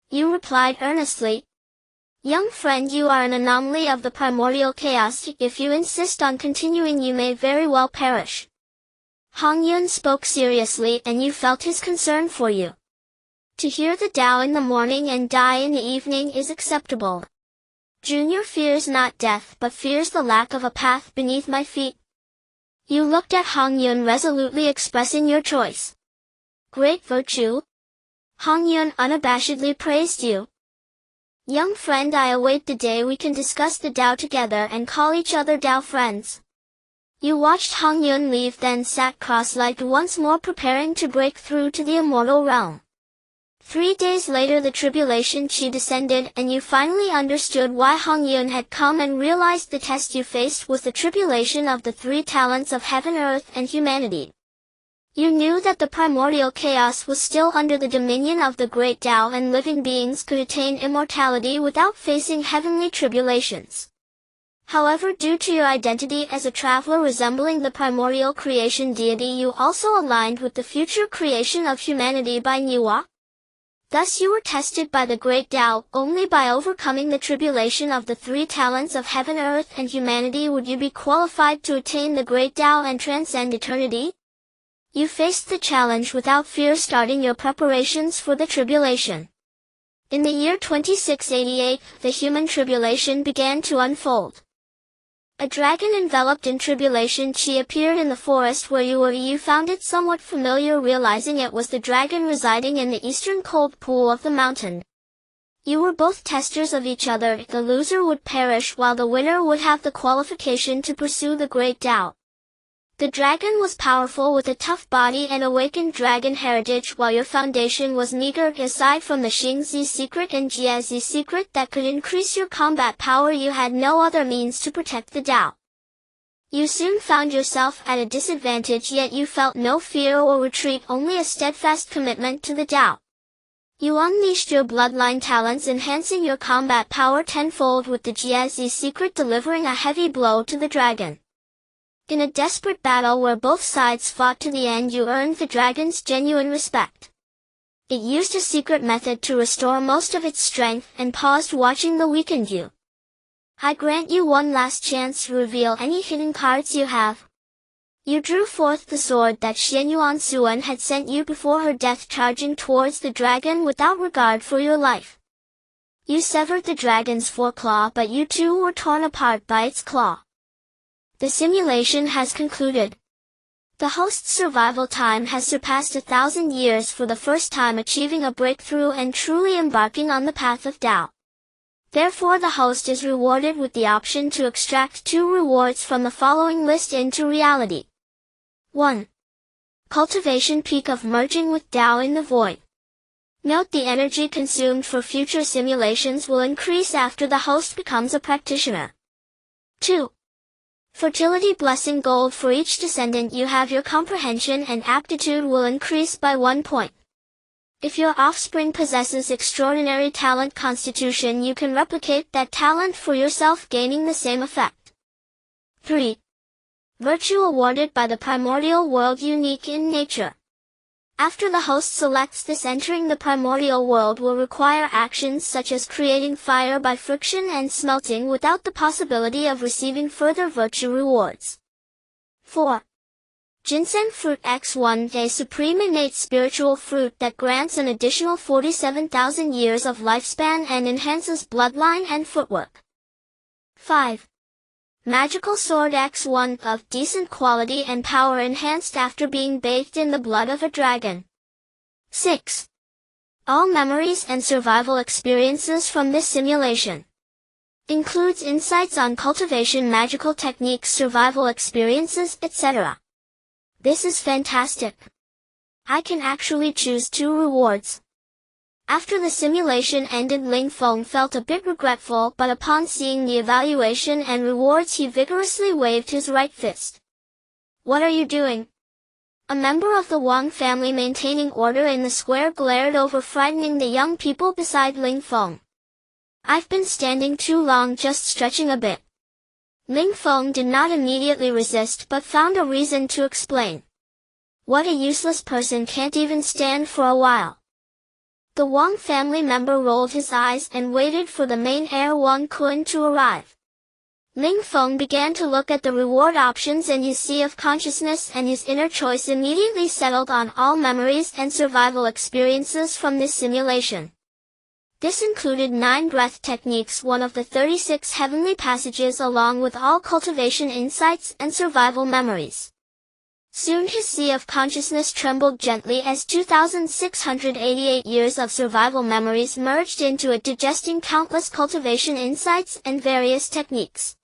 Speaker 1: You replied earnestly. Young friend, you are an anomaly of the primordial chaos. If you insist on continuing, you may very well perish. Hong Yun spoke seriously, and you felt his concern for you. To hear the Tao in the morning and die in the evening is acceptable. Junior fears not death, but fears the lack of a path beneath my feet. You looked at Hong Yun, resolutely expressing your choice. Great virtue. Hong Yun unabashedly praised you. Young friend, I await the day we can discuss the Tao together and call each other Tao friends. You watched Hong Yun leave, then sat cross-legged once more, preparing to break through to the immortal realm. 3 days later the tribulation chi descended, and you finally understood why Hong Yun had come and realized the test you faced was the tribulation of the 3 talents of heaven, earth, and humanity. You knew that the primordial chaos was still under the dominion of the great Tao, and living beings could attain immortality without facing heavenly tribulations. However, due to your identity as a traveler resembling the primordial creation deity, you also aligned with the future creation of humanity by Niwa. Thus you were tested by the great Tao. Only by overcoming the tribulation of the 3 talents of heaven, earth, and humanity would you be qualified to attain the great Tao and transcend eternity. You faced the challenge without fear, starting your preparations for the tribulation. In the year 2688, the human tribulation began to unfold. A dragon enveloped in tribulation chi appeared in the forest where you were. You found it somewhat familiar, realizing it was the dragon residing in the eastern cold pool of the mountain. You were both testers of each other. The loser would perish while the winner would have the qualification to pursue the great Tao. The dragon was powerful with a tough body and awakened dragon heritage, while your foundation was meager. Aside from the Xingzi secret and Jiazi secret that could increase your combat power, you had no other means to protect the Tao. You soon found yourself at a disadvantage, yet you felt no fear or retreat, only a steadfast commitment to the Tao. You unleashed your bloodline talents, enhancing your combat power tenfold, with the Jiazi secret delivering a heavy blow to the dragon. In a desperate battle where both sides fought to the end, you earned the dragon's genuine respect. It used a secret method to restore most of its strength and paused, watching the weakened you. I grant you one last chance to reveal any hidden cards you have. You drew forth the sword that Xianyuan Suan had sent you before her death, charging towards the dragon without regard for your life. You severed the dragon's foreclaw, but you too were torn apart by its claw. The simulation has concluded. The host's survival time has surpassed 1,000 years, for the first time achieving a breakthrough and truly embarking on the path of Tao. Therefore the host is rewarded with the option to extract 2 rewards from the following list into reality. 1. Cultivation peak of merging with Tao in the void. Note the energy consumed for future simulations will increase after the host becomes a practitioner. 2. Fertility blessing gold. For each descendant you have, your comprehension and aptitude will increase by 1 point. If your offspring possesses extraordinary talent constitution, you can replicate that talent for yourself, gaining the same effect. 3. Virtue awarded by the primordial world, unique in nature. After the host selects this, entering the primordial world will require actions such as creating fire by friction and smelting, without the possibility of receiving further virtue rewards. 4. Ginseng fruit X1, a supreme innate spiritual fruit that grants an additional 47,000 years of lifespan and enhances bloodline and footwork. 5. Magical sword X1 of decent quality and power, enhanced after being bathed in the blood of a dragon. 6. All memories and survival experiences from this simulation. Includes insights on cultivation, magical techniques, survival experiences, etc. This is fantastic. I can actually choose 2 rewards. After the simulation ended, Ling Feng felt a bit regretful, but upon seeing the evaluation and rewards he vigorously waved his right fist. "What are you doing?" A member of the Wang family maintaining order in the square glared over, frightening the young people beside Ling Feng. "I've been standing too long, just stretching a bit." Ling Feng did not immediately resist but found a reason to explain. "What a useless person, can't even stand for a while." The Wang family member rolled his eyes and waited for the main heir Wang Kun to arrive. Ling Feng began to look at the reward options in his sea of consciousness, and his inner choice immediately settled on all memories and survival experiences from this simulation. This included 9 breath techniques, one of the 36 heavenly passages, along with all cultivation insights and survival memories. Soon his sea of consciousness trembled gently as 2,688 years of survival memories merged into it, digesting countless cultivation insights and various techniques.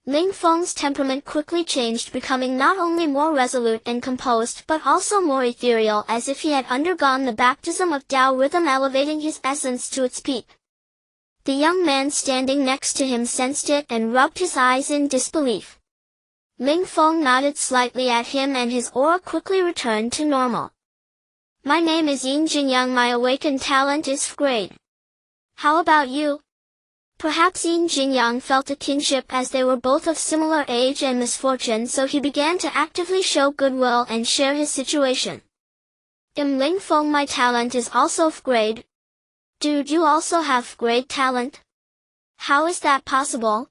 Speaker 1: Ling Feng's temperament quickly changed, becoming not only more resolute and composed but also more ethereal, as if he had undergone the baptism of Tao rhythm, elevating his essence to its peak. The young man standing next to him sensed it and rubbed his eyes in disbelief. Ling Feng nodded slightly at him and his aura quickly returned to normal. "My name is Yin Jinyang, my awakened talent is grade. How about you?" Perhaps Yin Jinyang felt a kinship as they were both of similar age and misfortune, so he began to actively show goodwill and share his situation. Ling Feng, my talent is also grade. Dude, you also have grade talent? How is that possible?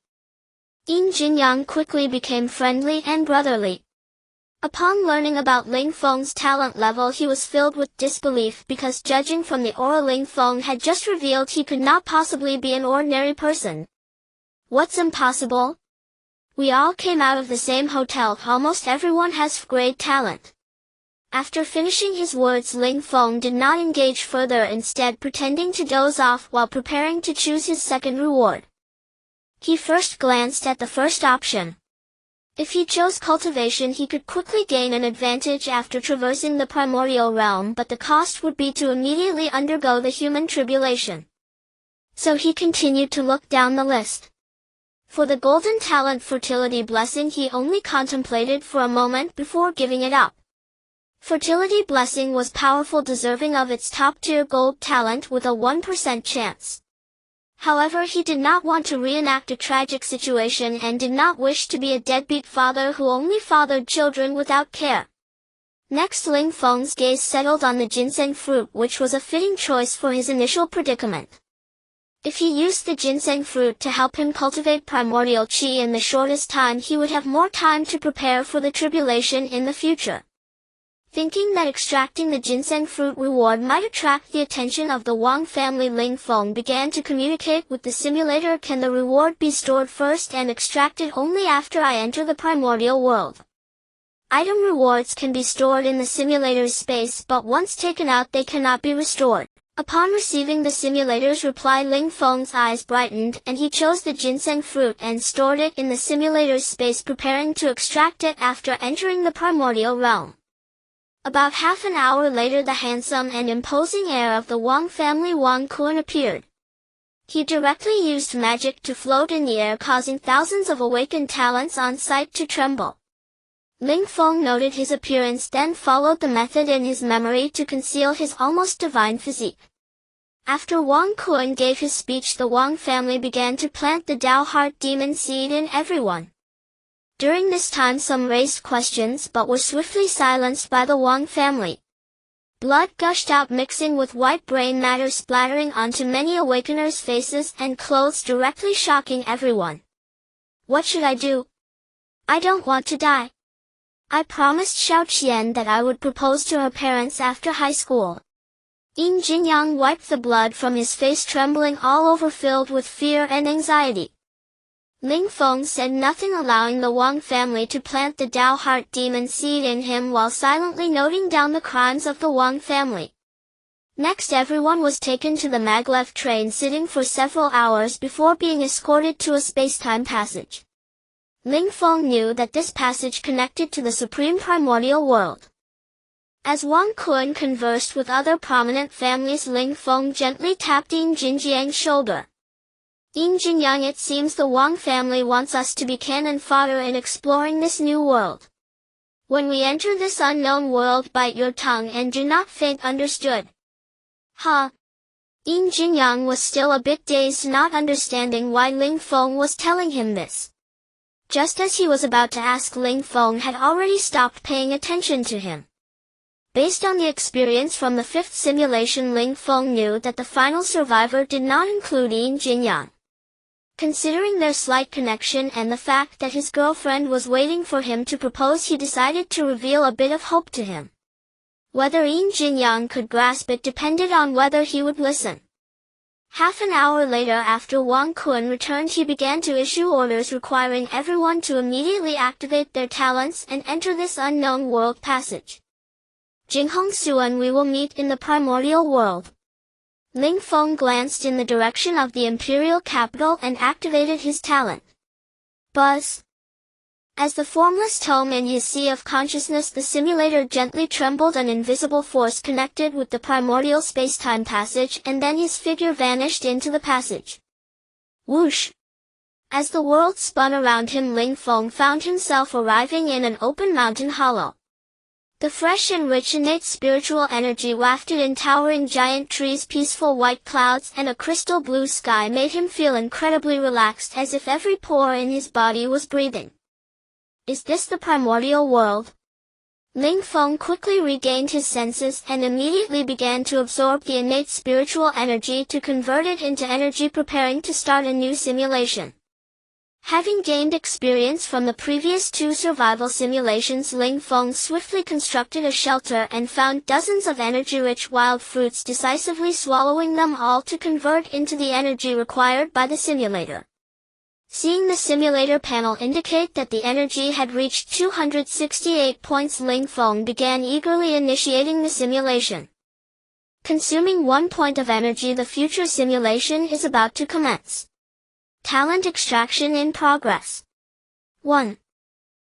Speaker 1: Yin Jinyang quickly became friendly and brotherly. Upon learning about Ling Feng's talent level, he was filled with disbelief, because judging from the aura Ling Feng had just revealed, he could not possibly be an ordinary person. "What's impossible? We all came out of the same hotel. Almost everyone has grade talent." After finishing his words, Ling Feng did not engage further, instead pretending to doze off while preparing to choose his second reward. He first glanced at the first option. If he chose cultivation, he could quickly gain an advantage after traversing the primordial realm, but the cost would be to immediately undergo the human tribulation. So he continued to look down the list. For the golden talent fertility blessing, he only contemplated for a moment before giving it up. Fertility blessing was powerful, deserving of its top-tier gold talent with a 1% chance. However, he did not want to reenact a tragic situation and did not wish to be a deadbeat father who only fathered children without care. Next, Ling Feng's gaze settled on the ginseng fruit, which was a fitting choice for his initial predicament. If he used the ginseng fruit to help him cultivate primordial qi in the shortest time, he would have more time to prepare for the tribulation in the future. Thinking that extracting the ginseng fruit reward might attract the attention of the Wang family, Ling Feng began to communicate with the simulator. "Can the reward be stored first and extracted only after I enter the primordial world?" Item rewards can be stored in the simulator's space, but once taken out they cannot be restored. Upon receiving the simulator's reply, Ling Feng's eyes brightened, and he chose the ginseng fruit and stored it in the simulator's space, preparing to extract it after entering the primordial realm. About half an hour later, the handsome and imposing heir of the Wang family, Wang Kun, appeared. He directly used magic to float in the air, causing thousands of awakened talents on sight to tremble. Ling Feng noted his appearance, then followed the method in his memory to conceal his almost divine physique. After Wang Kun gave his speech, the Wang family began to plant the Tao Heart Demon seed in everyone. During this time, some raised questions but were swiftly silenced by the Wang family. Blood gushed out, mixing with white brain matter, splattering onto many awakeners' faces and clothes, directly shocking everyone. "What should I do? I don't want to die. I promised Xiao Qian that I would propose to her parents after high school." Yin Jinyang wiped the blood from his face, trembling all over, filled with fear and anxiety. Ling Feng said nothing, allowing the Wang family to plant the Tao Heart Demon seed in him while silently noting down the crimes of the Wang family. Next, everyone was taken to the maglev train, sitting for several hours before being escorted to a space-time passage. Ling Feng knew that this passage connected to the supreme primordial world. As Wang Kun conversed with other prominent families, Ling Feng gently tapped Yin Jinjiang's shoulder. Yin Jinyang, it seems the Wang family wants us to be cannon fodder in exploring this new world. When we enter this unknown world, bite your tongue and do not faint, understood? Huh? Yin Jinyang was still a bit dazed, not understanding why Ling Feng was telling him this. Just as he was about to ask, Ling Feng had already stopped paying attention to him. Based on the experience from the fifth simulation, Ling Feng knew that the final survivor did not include Yin Jinyang. Considering their slight connection and the fact that his girlfriend was waiting for him to propose, he decided to reveal a bit of hope to him. Whether Yin Jinyang could grasp it depended on whether he would listen. Half an hour later, after Wang Kun returned, he began to issue orders requiring everyone to immediately activate their talents and enter this unknown world passage. Jinghong Suan, we will meet in the primordial world. Ling Feng glanced in the direction of the imperial capital and activated his talent. Buzz. As the formless tome in his sea of consciousness, the simulator gently trembled. An invisible force connected with the primordial spacetime passage, and then his figure vanished into the passage. Whoosh! As the world spun around him, Ling Feng found himself arriving in an open mountain hollow. The fresh and rich innate spiritual energy wafted in towering giant trees, peaceful white clouds, and a crystal blue sky made him feel incredibly relaxed, as if every pore in his body was breathing. Is this the primordial world? Ling Feng quickly regained his senses and immediately began to absorb the innate spiritual energy to convert it into energy, preparing to start a new simulation. Having gained experience from the previous two survival simulations, Ling Feng swiftly constructed a shelter and found dozens of energy-rich wild fruits, decisively swallowing them all to convert into the energy required by the simulator. Seeing the simulator panel indicate that the energy had reached 268 points, Ling Feng began eagerly initiating the simulation. Consuming 1 point of energy, the future simulation is about to commence. Talent extraction in progress. 1.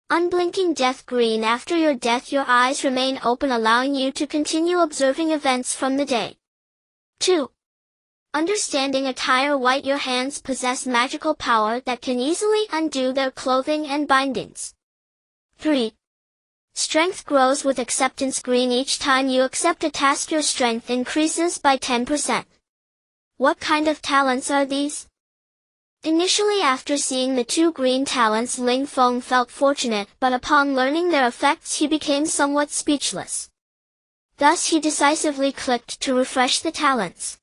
Speaker 1: Unblinking death green. After your death, your eyes remain open, allowing you to continue observing events from the day. 2. Understanding attire white. Your hands possess magical power that can easily undo their clothing and bindings. 3. Strength grows with acceptance green. Each time you accept a task, your strength increases by 10%. What kind of talents are these? Initially, after seeing the two green talents, Ling Feng felt fortunate, but upon learning their effects he became somewhat speechless. Thus he decisively clicked to refresh the talents.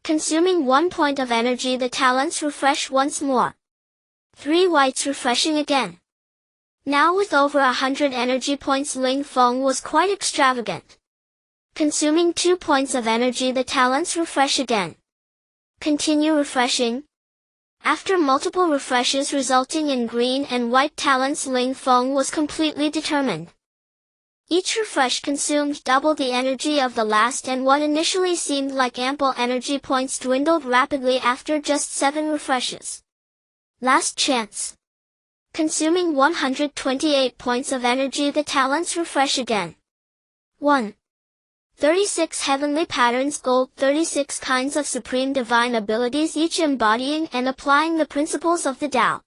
Speaker 1: Consuming 1 point of energy, the talents refresh once more. 3 whites, refreshing again. Now with over 100 energy points, Ling Feng was quite extravagant. Consuming 2 points of energy, the talents refresh again. Continue refreshing. After multiple refreshes resulting in green and white talents, Ling Feng was completely determined. Each refresh consumed double the energy of the last, and what initially seemed like ample energy points dwindled rapidly after just 7 refreshes. Last chance. Consuming 128 points of energy, the talents refresh again. 1. 36 heavenly patterns gold. 36 kinds of supreme divine abilities, each embodying and applying the principles of the Tao.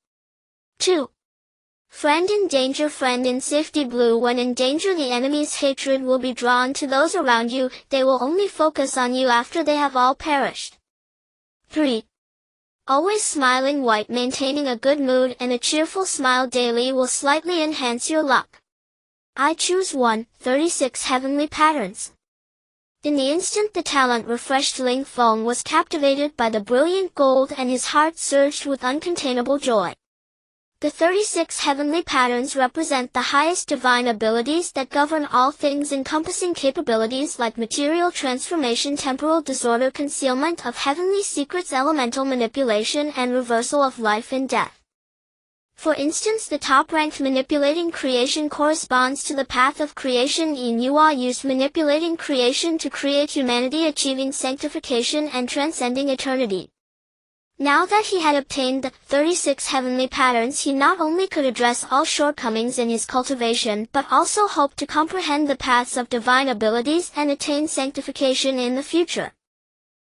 Speaker 1: 2. Friend in danger. Friend in safety blue. When in danger, the enemy's hatred will be drawn to those around you. They will only focus on you after they have all perished. 3. Always smiling white. Maintaining a good mood and a cheerful smile daily will slightly enhance your luck. I choose 1. 36 heavenly patterns. In the instant the talent refreshed, Ling Feng was captivated by the brilliant gold and his heart surged with uncontainable joy. The 36 heavenly patterns represent the highest divine abilities that govern all things, encompassing capabilities like material transformation, temporal disorder, concealment of heavenly secrets, elemental manipulation, and reversal of life and death. For instance, the top-ranked manipulating creation corresponds to the path of creation. Yin Yua used manipulating creation to create humanity, achieving sanctification and transcending eternity. Now that he had obtained the 36 heavenly patterns, he not only could address all shortcomings in his cultivation but also hoped to comprehend the paths of divine abilities and attain sanctification in the future.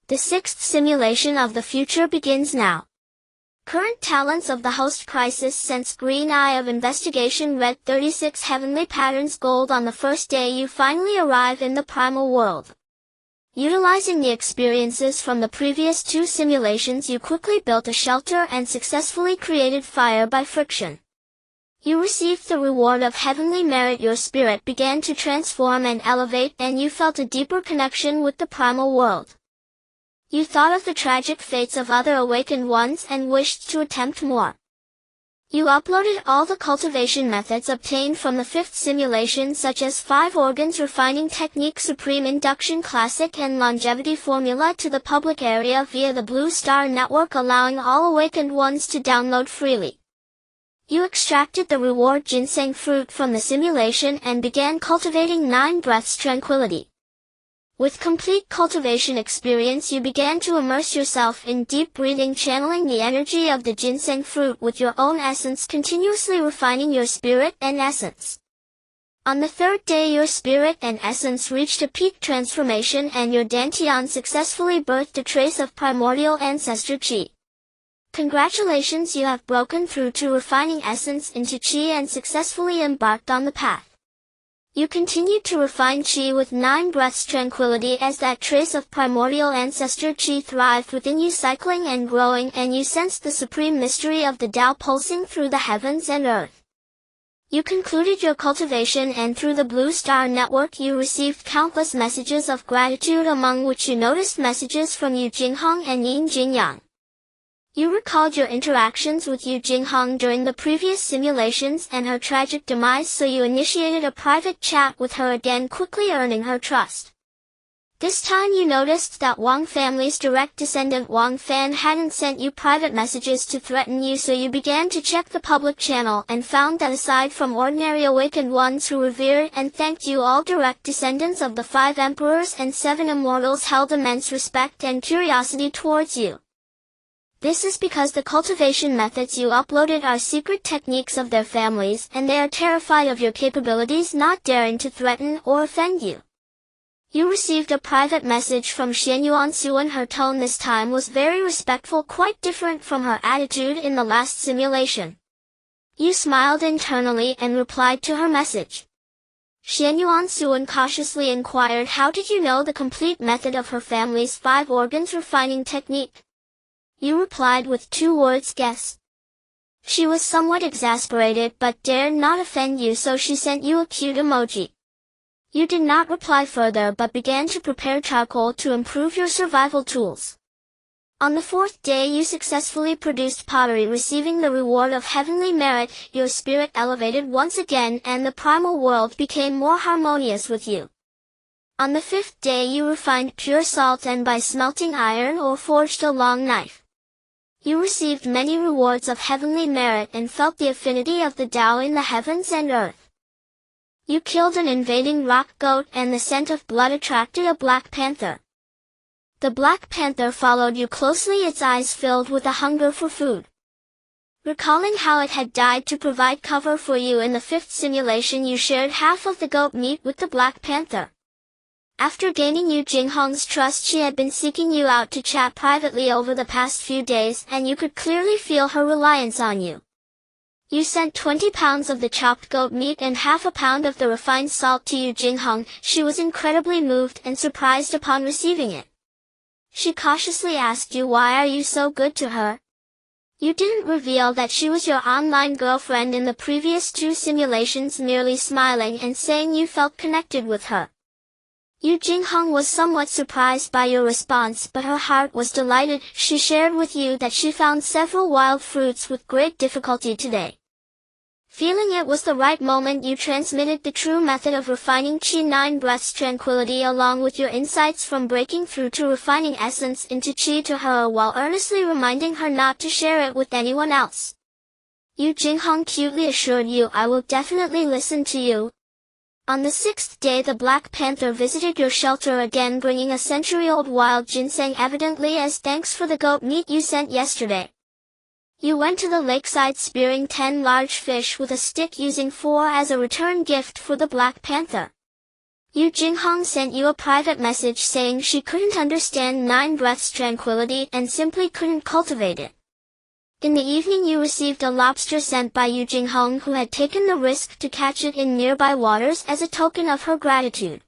Speaker 1: The sixth simulation of the future begins now. Current talents of the host crisis sense green eye of investigation red 36 heavenly patterns gold. On the first day you finally arrive in the primal world. Utilizing the experiences from the previous two simulations, you quickly built a shelter and successfully created fire by friction. You received the reward of heavenly merit. Your spirit began to transform and elevate, and you felt a deeper connection with the primal world. You thought of the tragic fates of other awakened ones and wished to attempt more. You uploaded all the cultivation methods obtained from the fifth simulation, such as 5 organs refining technique, supreme induction classic, and longevity formula, to the public area via the Blue Star Network, allowing all awakened ones to download freely. You extracted the reward ginseng fruit from the simulation and began cultivating 9 breaths tranquility. With complete cultivation experience, you began to immerse yourself in deep breathing, channeling the energy of the ginseng fruit with your own essence, continuously refining your spirit and essence. On the third day, your spirit and essence reached a peak transformation, and your dantian successfully birthed a trace of primordial ancestor chi. Congratulations, you have broken through to refining essence into chi and successfully embarked on the path. You continued to refine chi with 9 breaths tranquility as that trace of primordial ancestor chi thrived within you, cycling and growing, and you sensed the supreme mystery of the Tao pulsing through the heavens and earth. You concluded your cultivation, and through the Blue Star Network you received countless messages of gratitude, among which you noticed messages from Yu Jinghong and Yin Jingyang. You recalled your interactions with Yu Jinghong during the previous simulations and her tragic demise, so you initiated a private chat with her again, quickly earning her trust. This time you noticed that Wang family's direct descendant Wang Fan hadn't sent you private messages to threaten you, so you began to check the public channel and found that aside from ordinary awakened ones who revered and thanked you, all direct descendants of the 5 emperors and 7 immortals held immense respect and curiosity towards you. This is because the cultivation methods you uploaded are secret techniques of their families, and they are terrified of your capabilities, not daring to threaten or offend you. You received a private message from Xianyuan Suan. Her tone this time was very respectful, quite different from her attitude in the last simulation. You smiled internally and replied to her message. Xianyuan Suan cautiously inquired, "How did you know the complete method of her family's 5 organs refining technique?" You replied with 2 words, "Guess." She was somewhat exasperated but dared not offend you, so she sent you a cute emoji. You did not reply further but began to prepare charcoal to improve your survival tools. On the 4th day you successfully produced pottery, receiving the reward of heavenly merit. Your spirit elevated once again, and the primal world became more harmonious with you. On the 5th day you refined pure salt, and by smelting iron or forged a long knife. You received many rewards of heavenly merit and felt the affinity of the Tao in the heavens and earth. You killed an invading rock goat, and the scent of blood attracted a black panther. The black panther followed you closely, its eyes filled with a hunger for food. Recalling how it had died to provide cover for you in the 5th simulation, you shared half of the goat meat with the black panther. After gaining Yu Jinghong's trust, she had been seeking you out to chat privately over the past few days, and you could clearly feel her reliance on you. You sent 20 pounds of the chopped goat meat and half a pound of the refined salt to Yu Jinghong. She was incredibly moved and surprised upon receiving it. She cautiously asked you, "Why are you so good to her?" You didn't reveal that she was your online girlfriend in the previous 2 simulations, merely smiling and saying you felt connected with her. Yu Jinghong was somewhat surprised by your response, but her heart was delighted. She shared with you that she found several wild fruits with great difficulty today. Feeling it was the right moment, you transmitted the true method of refining Qi 9 breaths tranquility along with your insights from breaking through to refining essence into Qi to her, while earnestly reminding her not to share it with anyone else. Yu Jinghong cutely assured you, "I will definitely listen to you." On the 6th day the Black Panther visited your shelter again, bringing a century-old wild ginseng, evidently as thanks for the goat meat you sent yesterday. You went to the lakeside spearing 10 large fish with a stick, using 4 as a return gift for the Black Panther. Yu Jinghong sent you a private message saying she couldn't understand 9 breaths tranquility and simply couldn't cultivate it. In the evening you received a lobster sent by Yu Jinghong, who had taken the risk to catch it in nearby waters as a token of her gratitude.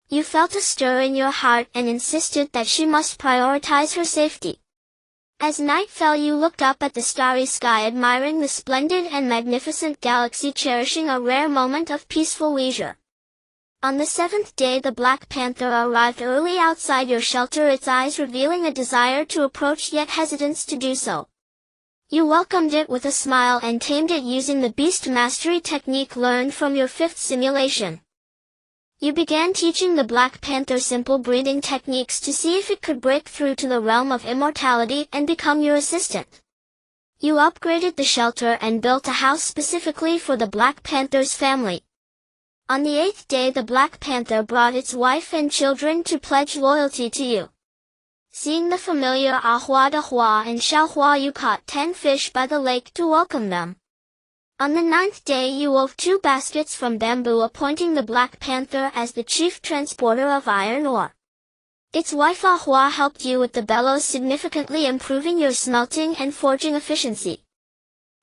Speaker 1: You felt a stir in your heart and insisted that she must prioritize her safety. As night fell you looked up at the starry sky, admiring the splendid and magnificent galaxy, cherishing a rare moment of peaceful leisure. On the 7th day the Black Panther arrived early outside your shelter, its eyes revealing a desire to approach yet hesitance to do so. You welcomed it with a smile and tamed it using the beast mastery technique learned from your 5th simulation. You began teaching the Black Panther simple breathing techniques to see if it could break through to the realm of immortality and become your assistant. You upgraded the shelter and built a house specifically for the Black Panther's family. On the 8th day the Black Panther brought its wife and children to pledge loyalty to you. Seeing the familiar Ahua Dahua and Xiaohua, you caught 10 fish by the lake to welcome them. On the 9th day you wove 2 baskets from bamboo, appointing the Black Panther as the chief transporter of iron ore. Its wife Ahua helped you with the bellows, significantly improving your smelting and forging efficiency.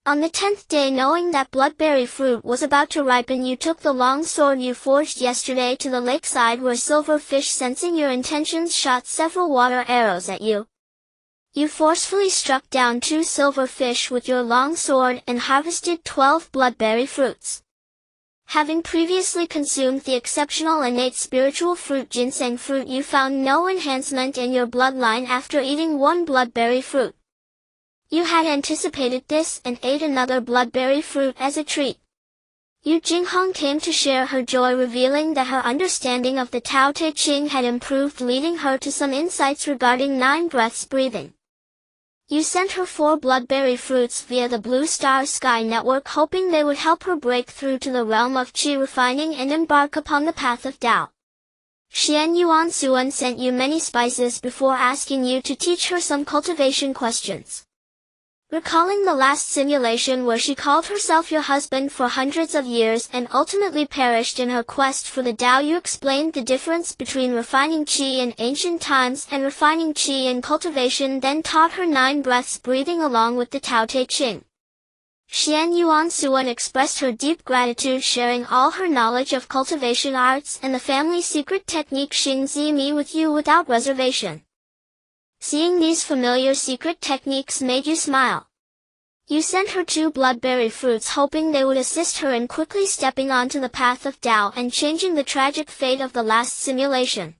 Speaker 1: On the 10th day, knowing that bloodberry fruit was about to ripen, you took the long sword you forged yesterday to the lakeside, where silverfish, sensing your intentions, shot several water arrows at you. You forcefully struck down 2 silverfish with your long sword and harvested 12 bloodberry fruits. Having previously consumed the exceptional innate spiritual fruit ginseng fruit, you found no enhancement in your bloodline after eating 1 bloodberry fruit. You had anticipated this and ate another bloodberry fruit as a treat. Yu Jinghong came to share her joy, revealing that her understanding of the Tao Te Ching had improved, leading her to some insights regarding 9 breaths breathing. You sent her 4 bloodberry fruits via the Blue Star Sky Network, hoping they would help her break through to the realm of Qi refining and embark upon the path of Tao. Xian Yuan Suan sent you many spices before asking you to teach her some cultivation questions. Recalling the last simulation where she called herself your husband for hundreds of years and ultimately perished in her quest for the Tao, you explained the difference between refining qi in ancient times and refining qi in cultivation, then taught her 9 breaths breathing along with the Tao Te Ching. Xian Yuan Suan expressed her deep gratitude, sharing all her knowledge of cultivation arts and the family secret technique Xing Zi Mi with you without reservation. Seeing these familiar secret techniques made you smile. You sent her 2 bloodberry fruits, hoping they would assist her in quickly stepping onto the path of Tao and changing the tragic fate of the last simulation.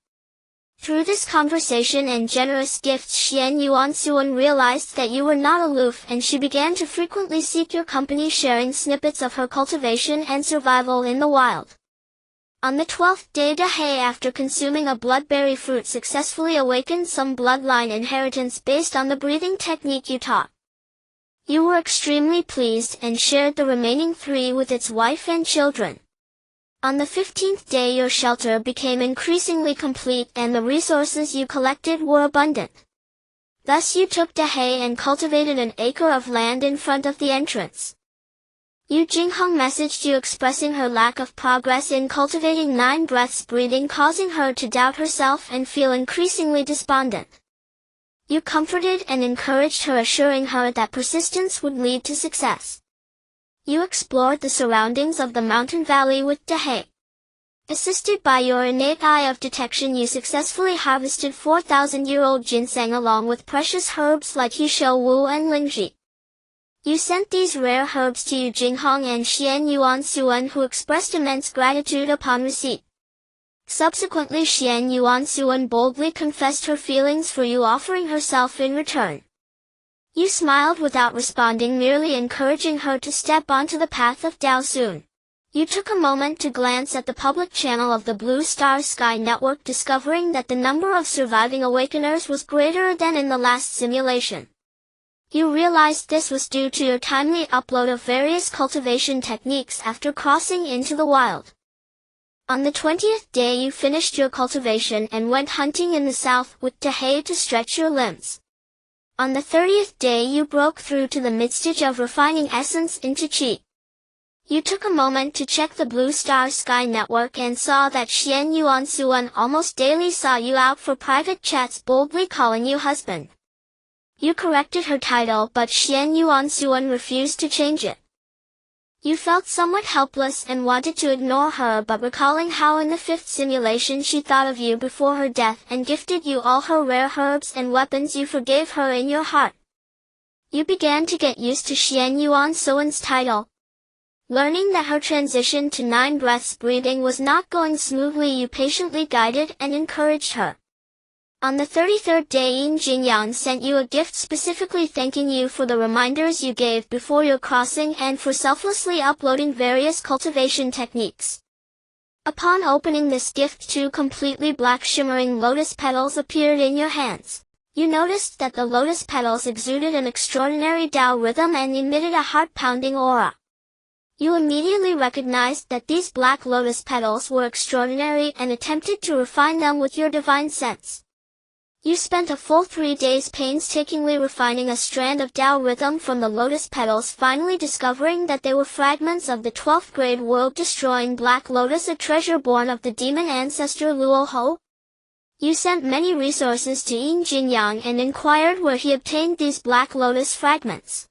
Speaker 1: Through this conversation and generous gifts, Xian Yuan Suan realized that you were not aloof, and she began to frequently seek your company, sharing snippets of her cultivation and survival in the wild. On the 12th day, Dahe, after consuming a bloodberry fruit, successfully awakened some bloodline inheritance based on the breathing technique you taught. You were extremely pleased and shared the remaining 3 with its wife and children. On the 15th day, your shelter became increasingly complete and the resources you collected were abundant. Thus you took Dahe and cultivated an acre of land in front of the entrance. Yu Jinghong messaged you expressing her lack of progress in cultivating 9 breaths breathing, causing her to doubt herself and feel increasingly despondent. You comforted and encouraged her, assuring her that persistence would lead to success. You explored the surroundings of the mountain valley with Dahe. Assisted by your innate eye of detection, you successfully harvested 4,000-year-old ginseng along with precious herbs like Yishou Wu and Lingji. You sent these rare herbs to Yu Jinghong and Xian Yuan Suan, who expressed immense gratitude upon receipt. Subsequently, Xian Yuan Suan boldly confessed her feelings for you, offering herself in return. You smiled without responding, merely encouraging her to step onto the path of Tao soon. You took a moment to glance at the public channel of the Blue Star Sky Network, discovering that the number of surviving awakeners was greater than in the last simulation. You realized this was due to your timely upload of various cultivation techniques after crossing into the wild. On the 20th day you finished your cultivation and went hunting in the south with hay to stretch your limbs. On the 30th day you broke through to the mid-stage of refining essence into qi. You took a moment to check the Blue Star Sky network and saw that Xian Yuan Suan almost daily saw you out for private chats, boldly calling you husband. You corrected her title, but Xian Yuan Suan refused to change it. You felt somewhat helpless and wanted to ignore her, but recalling how in the 5th simulation she thought of you before her death and gifted you all her rare herbs and weapons, you forgave her in your heart. You began to get used to Xian Yuan Suan's title. Learning that her transition to 9 breaths breathing was not going smoothly, you patiently guided and encouraged her. On the 33rd day Yin Jingyang sent you a gift specifically thanking you for the reminders you gave before your crossing and for selflessly uploading various cultivation techniques. Upon opening this gift, 2 completely black shimmering lotus petals appeared in your hands. You noticed that the lotus petals exuded an extraordinary Tao rhythm and emitted a heart-pounding aura. You immediately recognized that these black lotus petals were extraordinary and attempted to refine them with your divine sense. You spent a full 3 days painstakingly refining a strand of Tao rhythm from the lotus petals, finally discovering that they were fragments of the 12th grade world-destroying black lotus, a treasure born of the demon ancestor Luo Ho. You sent many resources to Yin Jinyang and inquired where he obtained these black lotus fragments.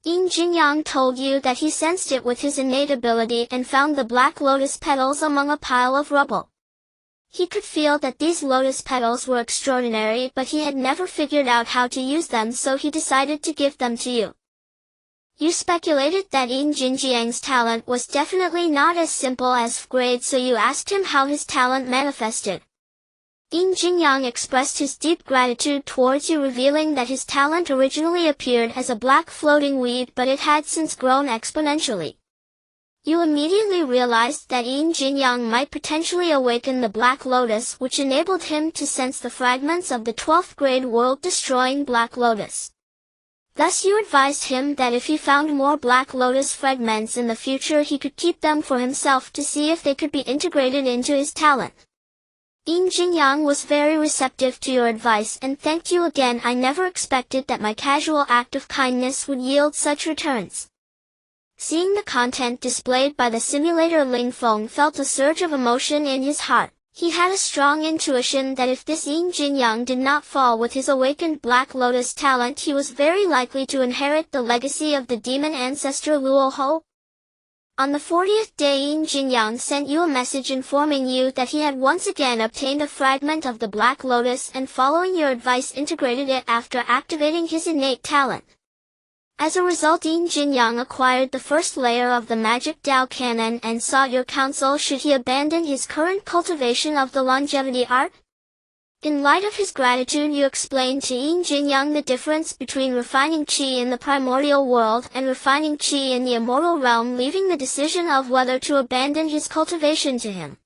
Speaker 1: Yin Jinyang told you that he sensed it with his innate ability and found the black lotus petals among a pile of rubble. He could feel that these lotus petals were extraordinary, but he had never figured out how to use them, so he decided to give them to you. You speculated that Yin Jinjiang's talent was definitely not as simple as 5th grade, so you asked him how his talent manifested. Yin Jingyang expressed his deep gratitude towards you, revealing that his talent originally appeared as a black floating weed, but it had since grown exponentially. You immediately realized that Yin Jinyang might potentially awaken the Black Lotus, which enabled him to sense the fragments of the 12th grade world-destroying Black Lotus. Thus you advised him that if he found more Black Lotus fragments in the future, he could keep them for himself to see if they could be integrated into his talent. Yin Jinyang was very receptive to your advice and thanked you again. I never expected that my casual act of kindness would yield such returns. Seeing the content displayed by the simulator, Ling Feng felt a surge of emotion in his heart. He had a strong intuition that if this Yin Jinyang did not fall with his awakened Black Lotus talent, he was very likely to inherit the legacy of the demon ancestor Luo Ho. On the 40th day Yin Jinyang sent you a message informing you that he had once again obtained a fragment of the Black Lotus and, following your advice, integrated it after activating his innate talent. As a result, Yin Jinyang acquired the first layer of the magic Tao Canon and sought your counsel should he abandon his current cultivation of the longevity art. In light of his gratitude, you explained to Yin Jinyang the difference between refining qi in the primordial world and refining qi in the immortal realm, leaving the decision of whether to abandon his cultivation to him.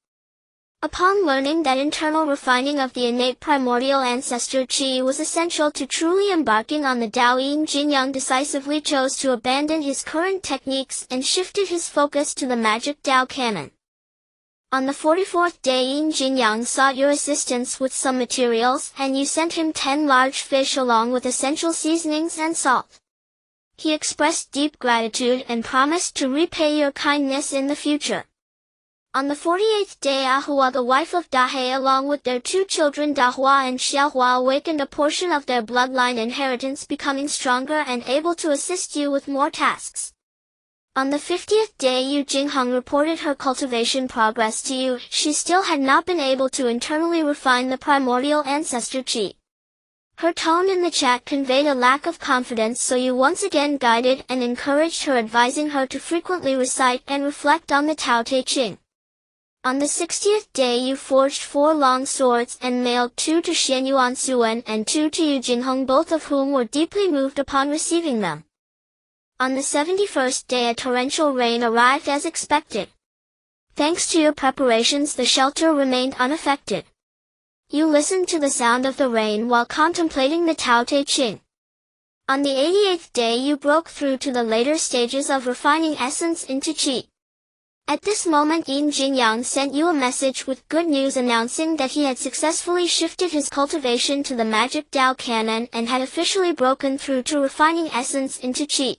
Speaker 1: Upon learning that internal refining of the innate primordial ancestor qi was essential to truly embarking on the Tao, Yin Jinyang decisively chose to abandon his current techniques and shifted his focus to the magic Tao Canon. On the 44th day Yin Jinyang sought your assistance with some materials, and you sent him 10 large fish along with essential seasonings and salt. He expressed deep gratitude and promised to repay your kindness in the future. On the 48th day Ahua, the wife of Dahe, along with their 2 children Dahua and Xiaohua, awakened a portion of their bloodline inheritance, becoming stronger and able to assist you with more tasks. On the 50th day Yu Jingheng reported her cultivation progress to you. She still had not been able to internally refine the primordial ancestor qi. Her tone in the chat conveyed a lack of confidence, so you once again guided and encouraged her, advising her to frequently recite and reflect on the Tao Te Ching. On the 60th day you forged 4 long swords and mailed 2 to Xianyuan Suwen and 2 to Yu Jingheng, both of whom were deeply moved upon receiving them. On the 71st day a torrential rain arrived as expected. Thanks to your preparations, the shelter remained unaffected. You listened to the sound of the rain while contemplating the Tao Te Ching. On the 88th day you broke through to the later stages of refining essence into qi. At this moment Yin Jingyang sent you a message with good news announcing that he had successfully shifted his cultivation to the magic Dao canon and had officially broken through to refining essence into Qi.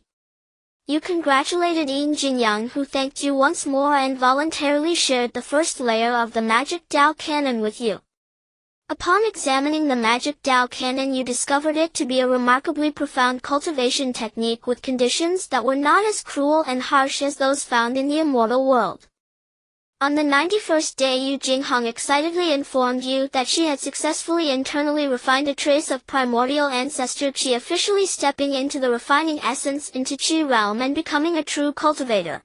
Speaker 1: You congratulated Yin Jingyang, who thanked you once more and voluntarily shared the first layer of the magic Dao canon with you. Upon examining the magic Dao canon, you discovered it to be a remarkably profound cultivation technique with conditions that were not as cruel and harsh as those found in the immortal world. On the 91st day, Yu Jinghong excitedly informed you that she had successfully internally refined a trace of primordial ancestor Qi, officially stepping into the refining essence into Qi realm and becoming a true cultivator.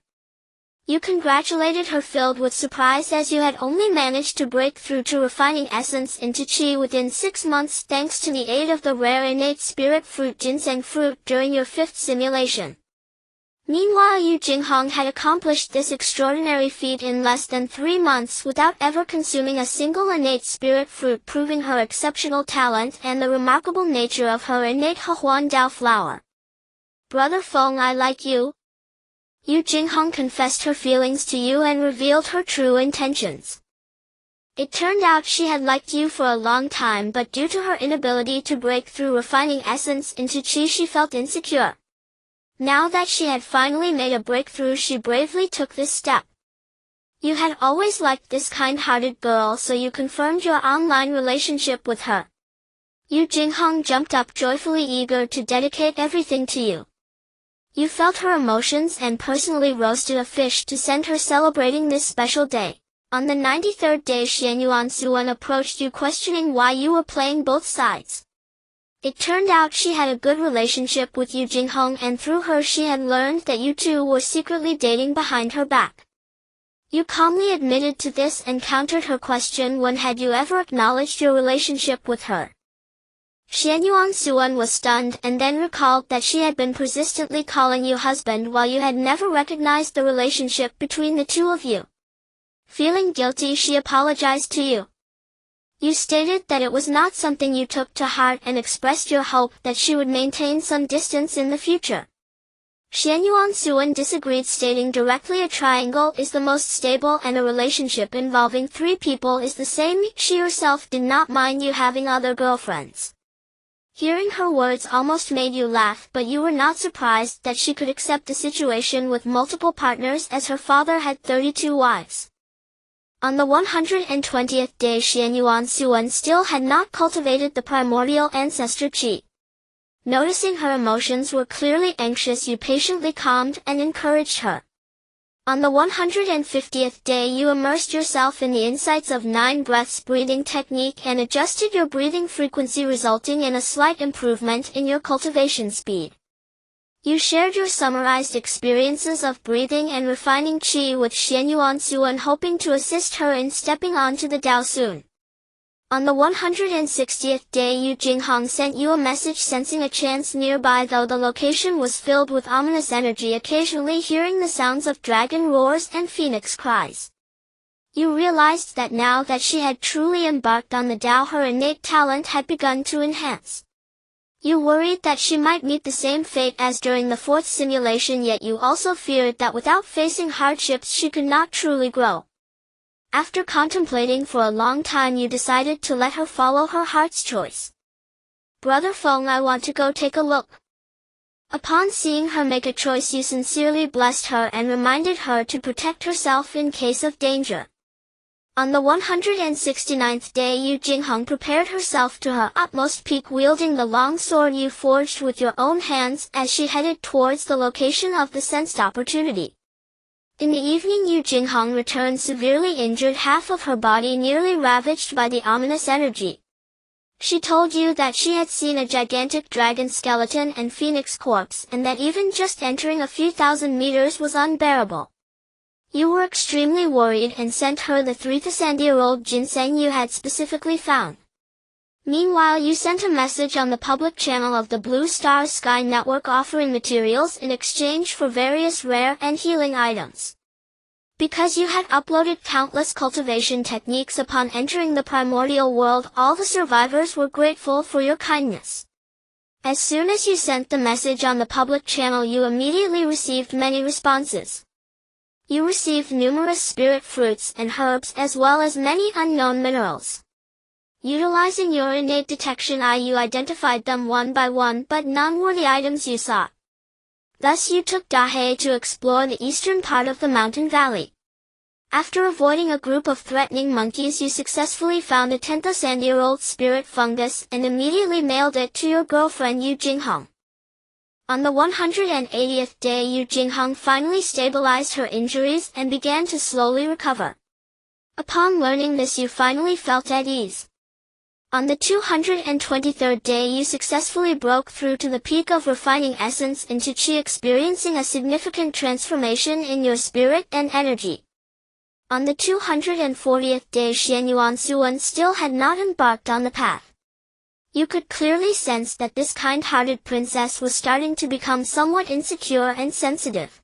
Speaker 1: You congratulated her filled with surprise, as you had only managed to break through to refining essence into Qi within 6 months thanks to the aid of the rare innate spirit fruit ginseng fruit during your 5th simulation. Meanwhile, Yu Jinghong had accomplished this extraordinary feat in less than 3 months without ever consuming a single innate spirit fruit, proving her exceptional talent and the remarkable nature of her innate Hehuan Dao flower. Brother Feng, I like you. Yu Jinghong confessed her feelings to you and revealed her true intentions. It turned out she had liked you for a long time, but due to her inability to break through refining essence into Qi, she felt insecure. Now that she had finally made a breakthrough, she bravely took this step. You had always liked this kind-hearted girl, so you confirmed your online relationship with her. Yu Jinghong jumped up joyfully, eager to dedicate everything to you. You felt her emotions and personally roasted a fish to send her celebrating this special day. On the 93rd day, Xianyuan Suan approached you, questioning why you were playing both sides. It turned out she had a good relationship with Yu Jinghong, and through her she had learned that you two were secretly dating behind her back. You calmly admitted to this and countered her question, when had you ever acknowledged your relationship with her? Xianyuan Suan was stunned and then recalled that she had been persistently calling you husband while you had never recognized the relationship between the two of you. Feeling guilty, she apologized to you. You stated that it was not something you took to heart and expressed your hope that she would maintain some distance in the future. Xianyuan Suan disagreed, stating directly a triangle is the most stable and a relationship involving 3 people is the same. She herself did not mind you having other girlfriends. Hearing her words almost made you laugh, but you were not surprised that she could accept a situation with multiple partners, as her father had 32 wives. On the 120th day, Xianyuan Suan still had not cultivated the primordial ancestor Qi. Noticing her emotions were clearly anxious, you patiently calmed and encouraged her. On the 150th day, you immersed yourself in the insights of 9 breaths breathing technique and adjusted your breathing frequency, resulting in a slight improvement in your cultivation speed. You shared your summarized experiences of breathing and refining Qi with Xianyuan Suan, hoping to assist her in stepping onto the Dao soon. On the 160th day, Yu Jinghong sent you a message, sensing a chance nearby, though the location was filled with ominous energy, occasionally hearing the sounds of dragon roars and phoenix cries. You realized that now that she had truly embarked on the Dao, her innate talent had begun to enhance. You worried that she might meet the same fate as during the 4th simulation, yet you also feared that without facing hardships she could not truly grow. After contemplating for a long time, you decided to let her follow her heart's choice. Brother Feng, I want to go take a look. Upon seeing her make a choice, you sincerely blessed her and reminded her to protect herself in case of danger. On the 169th day, Yu Jinghong prepared herself to her utmost peak, wielding the long sword you forged with your own hands as she headed towards the location of the sensed opportunity. In the evening, Yu Jinghong returned severely injured, half of her body nearly ravaged by the ominous energy. She told you that she had seen a gigantic dragon skeleton and phoenix corpse, and that even just entering a few thousand meters was unbearable. You were extremely worried and sent her the 3,000-year-old ginseng you had specifically found. Meanwhile, you sent a message on the public channel of the Blue Star Sky Network, offering materials in exchange for various rare and healing items. Because you had uploaded countless cultivation techniques upon entering the primordial world, all the survivors were grateful for your kindness. As soon as you sent the message on the public channel, you immediately received many responses. You received numerous spirit fruits and herbs as well as many unknown minerals. Utilizing your innate detection eye, you identified them one by one, but none were the items you sought. Thus you took Dahe to explore the eastern part of the mountain valley. After avoiding a group of threatening monkeys, you successfully found a 10,000-year-old spirit fungus and immediately mailed it to your girlfriend Yu Jinghong. On the 180th day, Yu Jinghong finally stabilized her injuries and began to slowly recover. Upon learning this, you finally felt at ease. On the 223rd day, you successfully broke through to the peak of refining essence into Qi, experiencing a significant transformation in your spirit and energy. On the 240th day, Xianyuan Suan still had not embarked on the path. You could clearly sense that this kind-hearted princess was starting to become somewhat insecure and sensitive.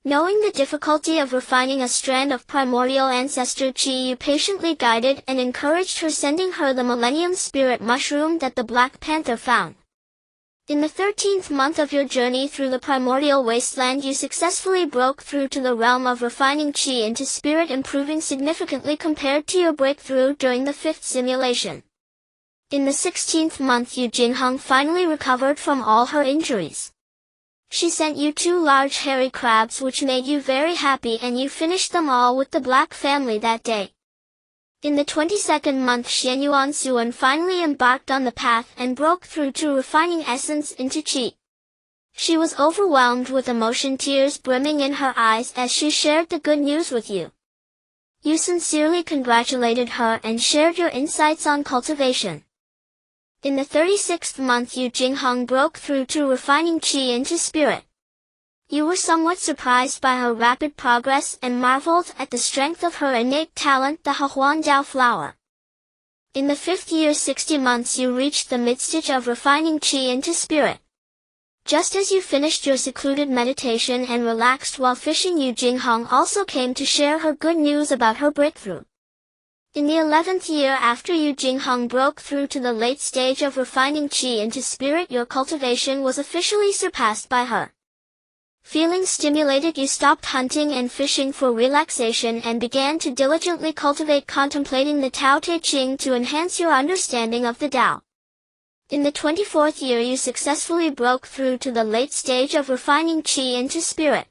Speaker 1: Knowing the difficulty of refining a strand of primordial ancestor Qi, you patiently guided and encouraged her, sending her the Millennium Spirit Mushroom that the Black Panther found. In the 13th month of your journey through the primordial wasteland, you successfully broke through to the realm of refining Qi into spirit, improving significantly compared to your breakthrough during the 5th simulation. In the 16th month, Yu Jinghong finally recovered from all her injuries. She sent you 2 large hairy crabs, which made you very happy, and you finished them all with the Black family that day. In the 22nd month, Xianyuan Suan finally embarked on the path and broke through to refining essence into Qi. She was overwhelmed with emotion, tears brimming in her eyes as she shared the good news with you. You sincerely congratulated her and shared your insights on cultivation. In the 36th month, Yu Jinghong broke through to refining Qi into spirit. You were somewhat surprised by her rapid progress and marveled at the strength of her innate talent, the Huanjiao flower. In the 5th year, 60 months, you reached the mid-stage of refining Qi into spirit. Just as you finished your secluded meditation and relaxed while fishing, Yu Jinghong also came to share her good news about her breakthrough. In the 11th year after Yu Jinghong broke through to the late stage of refining Qi into spirit, your cultivation was officially surpassed by her. Feeling stimulated, you stopped hunting and fishing for relaxation and began to diligently cultivate, contemplating the Tao Te Ching to enhance your understanding of the Tao. In the 24th year, you successfully broke through to the late stage of refining Qi into spirit.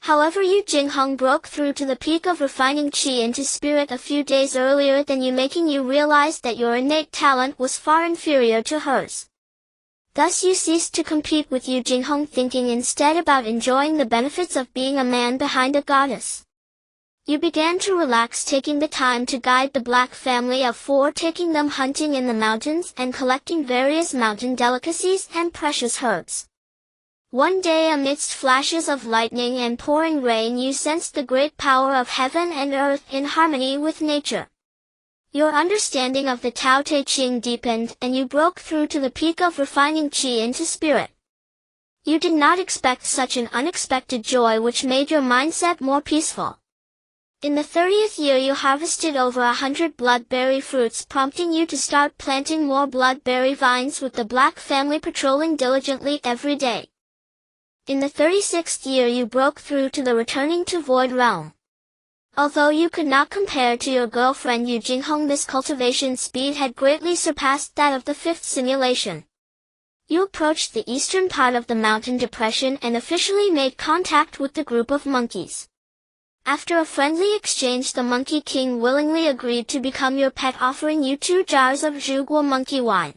Speaker 1: However, Yu Jinghong broke through to the peak of refining Qi into spirit a few days earlier than you, making you realize that your innate talent was far inferior to hers. Thus you ceased to compete with Yu Jinghong, thinking instead about enjoying the benefits of being a man behind a goddess. You began to relax, taking the time to guide the Black family of 4, taking them hunting in the mountains and collecting various mountain delicacies and precious herbs. One day, amidst flashes of lightning and pouring rain, you sensed the great power of heaven and earth in harmony with nature. Your understanding of the Tao Te Ching deepened, and you broke through to the peak of refining Qi into spirit. You did not expect such an unexpected joy, which made your mindset more peaceful. In the 30th year, you harvested over 100 bloodberry fruits, prompting you to start planting more bloodberry vines, with the Black family patrolling diligently every day. In the 36th year, you broke through to the returning to void realm. Although you could not compare to your girlfriend Yu Jinghong, this cultivation speed had greatly surpassed that of the 5th simulation. You approached the eastern part of the mountain depression and officially made contact with the group of monkeys. After a friendly exchange, the Monkey King willingly agreed to become your pet, offering you 2 jars of Zhuguo monkey wine.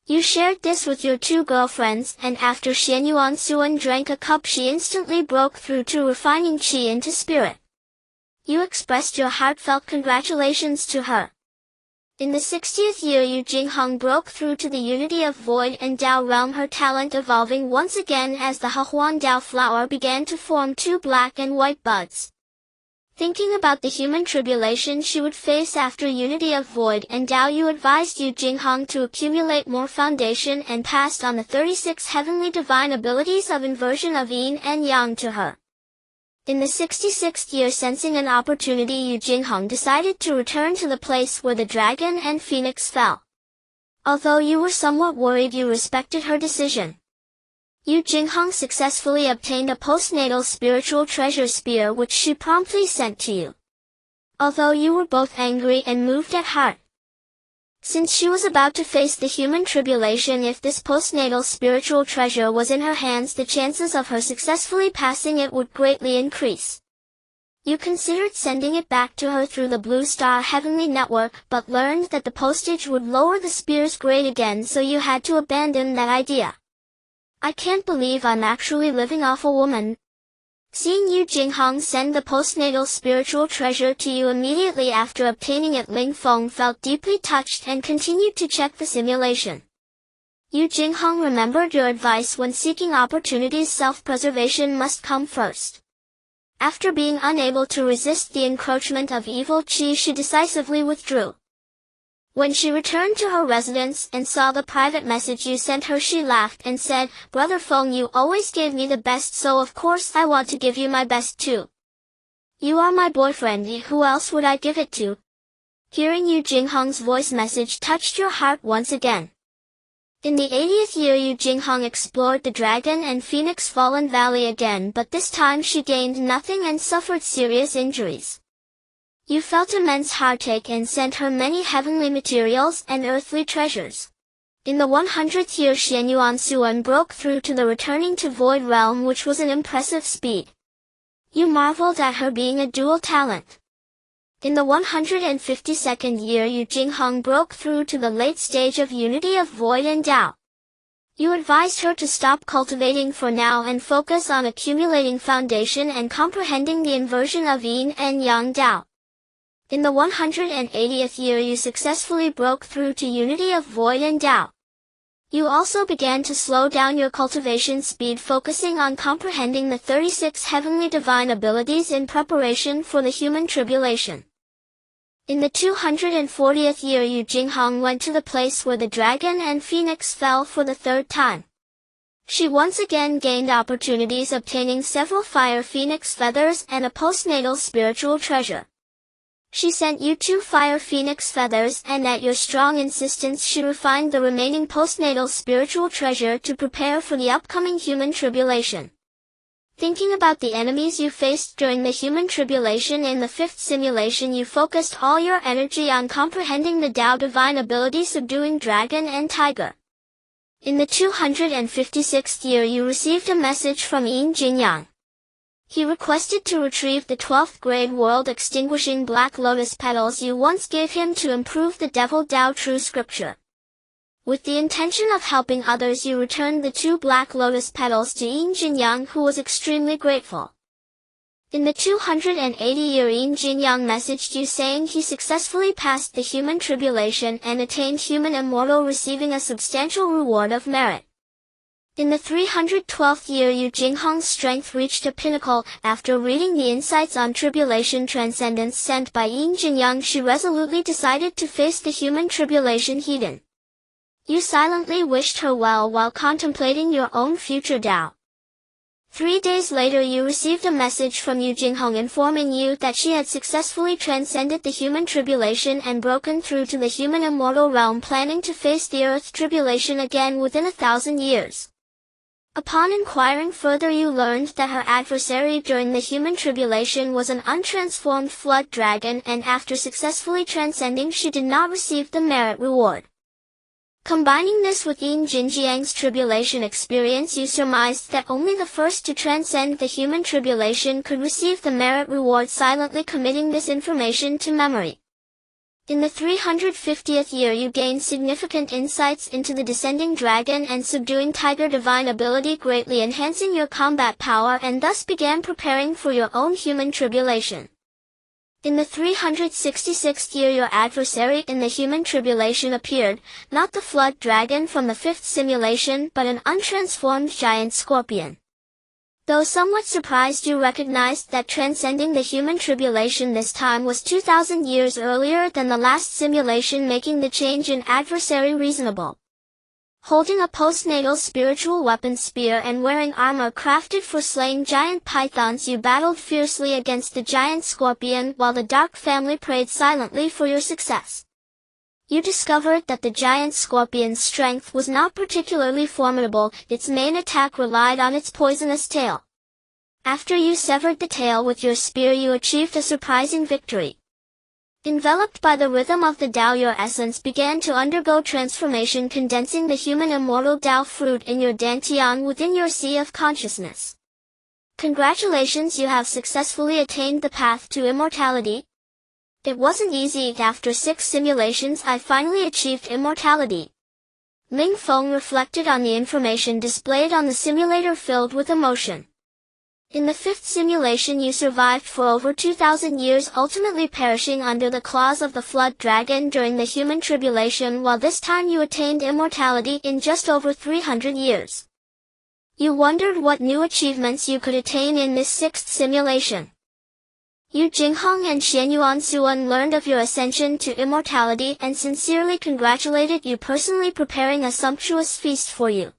Speaker 1: You shared this with your 2 girlfriends, and after Xianyuan Suan drank a cup, she instantly broke through to refining Qi into spirit. You expressed your heartfelt congratulations to her. In the 60th year, Yu Jinghong broke through to the unity of void and Tao realm, her talent evolving once again as the Huanjiao flower began to form 2 black and white buds. Thinking about the human tribulation she would face after unity of void and Tao, you advised Yu Jinghong to accumulate more foundation and passed on the 36 heavenly divine abilities of inversion of yin and yang to her. In the 66th year, sensing an opportunity, Yu Jinghong decided to return to the place where the dragon and phoenix fell. Although you were somewhat worried, you respected her decision. Yu Jinghong successfully obtained a postnatal spiritual treasure spear which she promptly sent to you. Although you were both angry and moved at heart. Since she was about to face the human tribulation, if this postnatal spiritual treasure was in her hands, the chances of her successfully passing it would greatly increase. You considered sending it back to her through the Blue Star Heavenly Network, but learned that the postage would lower the spear's grade again, so you had to abandon that idea. I can't believe I'm actually living off a woman. Seeing Yu Jinghong send the postnatal spiritual treasure to you immediately after obtaining it, Ling Feng felt deeply touched and continued to check the simulation. Yu Jinghong remembered your advice when seeking opportunities. Self-preservation must come first. After being unable to resist the encroachment of evil qi, she decisively withdrew. When she returned to her residence and saw the private message you sent her, she laughed and said, "Brother Feng, you always gave me the best, so of course I want to give you my best too. You are my boyfriend, who else would I give it to?" Hearing Yu Jinghong's voice message touched your heart once again. In the 80th year, Yu Jinghong explored the Dragon and Phoenix Fallen Valley again, but this time she gained nothing and suffered serious injuries. You felt immense heartache and sent her many heavenly materials and earthly treasures. In the 100th year, Xian Yuan Suan broke through to the returning to Void Realm, which was an impressive speed. You marveled at her being a dual talent. In the 152nd year, Yu Jinghong broke through to the late stage of unity of Void and Tao. You advised her to stop cultivating for now and focus on accumulating foundation and comprehending the inversion of Yin and Yang Tao. In the 180th year, you successfully broke through to unity of Void and Tao. You also began to slow down your cultivation speed, focusing on comprehending the 36 heavenly divine abilities in preparation for the human tribulation. In the 240th year, Yu Jinghong went to the place where the Dragon and Phoenix fell for the third time. She once again gained opportunities, obtaining several fire phoenix feathers and a postnatal spiritual treasure. She sent you 2 fire phoenix feathers, and at your strong insistence she refined the remaining postnatal spiritual treasure to prepare for the upcoming human tribulation. Thinking about the enemies you faced during the human tribulation in the 5th simulation, you focused all your energy on comprehending the Tao divine ability, subduing Dragon and Tiger. In the 256th year, you received a message from Yin Jinyang. He requested to retrieve the 12th grade world extinguishing black lotus petals you once gave him to improve the Devil Tao true scripture. With the intention of helping others, you returned the 2 black lotus petals to Yin Jinyang, who was extremely grateful. In the 280 year, Yin Jinyang messaged you saying he successfully passed the human tribulation and attained human immortal, receiving a substantial reward of merit. In the 312th year, Yu Jinghong's strength reached a pinnacle. After reading the insights on tribulation transcendence sent by Yin Jinyang, she resolutely decided to face the human tribulation head-on. You silently wished her well while contemplating your own future Tao. 3 days later, you received a message from Yu Jinghong informing you that she had successfully transcended the human tribulation and broken through to the human immortal realm, planning to face the earth tribulation again within 1,000 years. Upon inquiring further, you learned that her adversary during the human tribulation was an untransformed flood dragon, and after successfully transcending, she did not receive the merit reward. Combining this with Yin Jinjiang's tribulation experience, you surmised that only the first to transcend the human tribulation could receive the merit reward, silently committing this information to memory. In the 350th year, you gained significant insights into the descending dragon and subduing tiger divine ability, greatly enhancing your combat power, and thus began preparing for your own human tribulation. In the 366th year, your adversary in the human tribulation appeared, not the flood dragon from the 5th simulation, but an untransformed giant scorpion. Though somewhat surprised, you recognized that transcending the human tribulation this time was 2,000 years earlier than the last simulation, making the change in adversary reasonable. Holding a postnatal spiritual weapon spear and wearing armor crafted for slaying giant pythons, you battled fiercely against the giant scorpion while the Dark family prayed silently for your success. You discovered that the giant scorpion's strength was not particularly formidable, its main attack relied on its poisonous tail. After you severed the tail with your spear, you achieved a surprising victory. Enveloped by the rhythm of the Tao, your essence began to undergo transformation, condensing the human immortal Tao fruit in your dantian within your sea of consciousness. Congratulations, you have successfully attained the path to immortality. It wasn't easy. After 6 simulations I finally achieved immortality. Ling Feng reflected on the information displayed on the simulator filled with emotion. In the 5th simulation you survived for over 2,000 years, ultimately perishing under the claws of the flood dragon during the human tribulation, while this time you attained immortality in just over 300 years. You wondered what new achievements you could attain in this 6th simulation. Yu Jinghong and Xianyuan Suan learned of your ascension to immortality and sincerely congratulated you, personally preparing a sumptuous feast for you.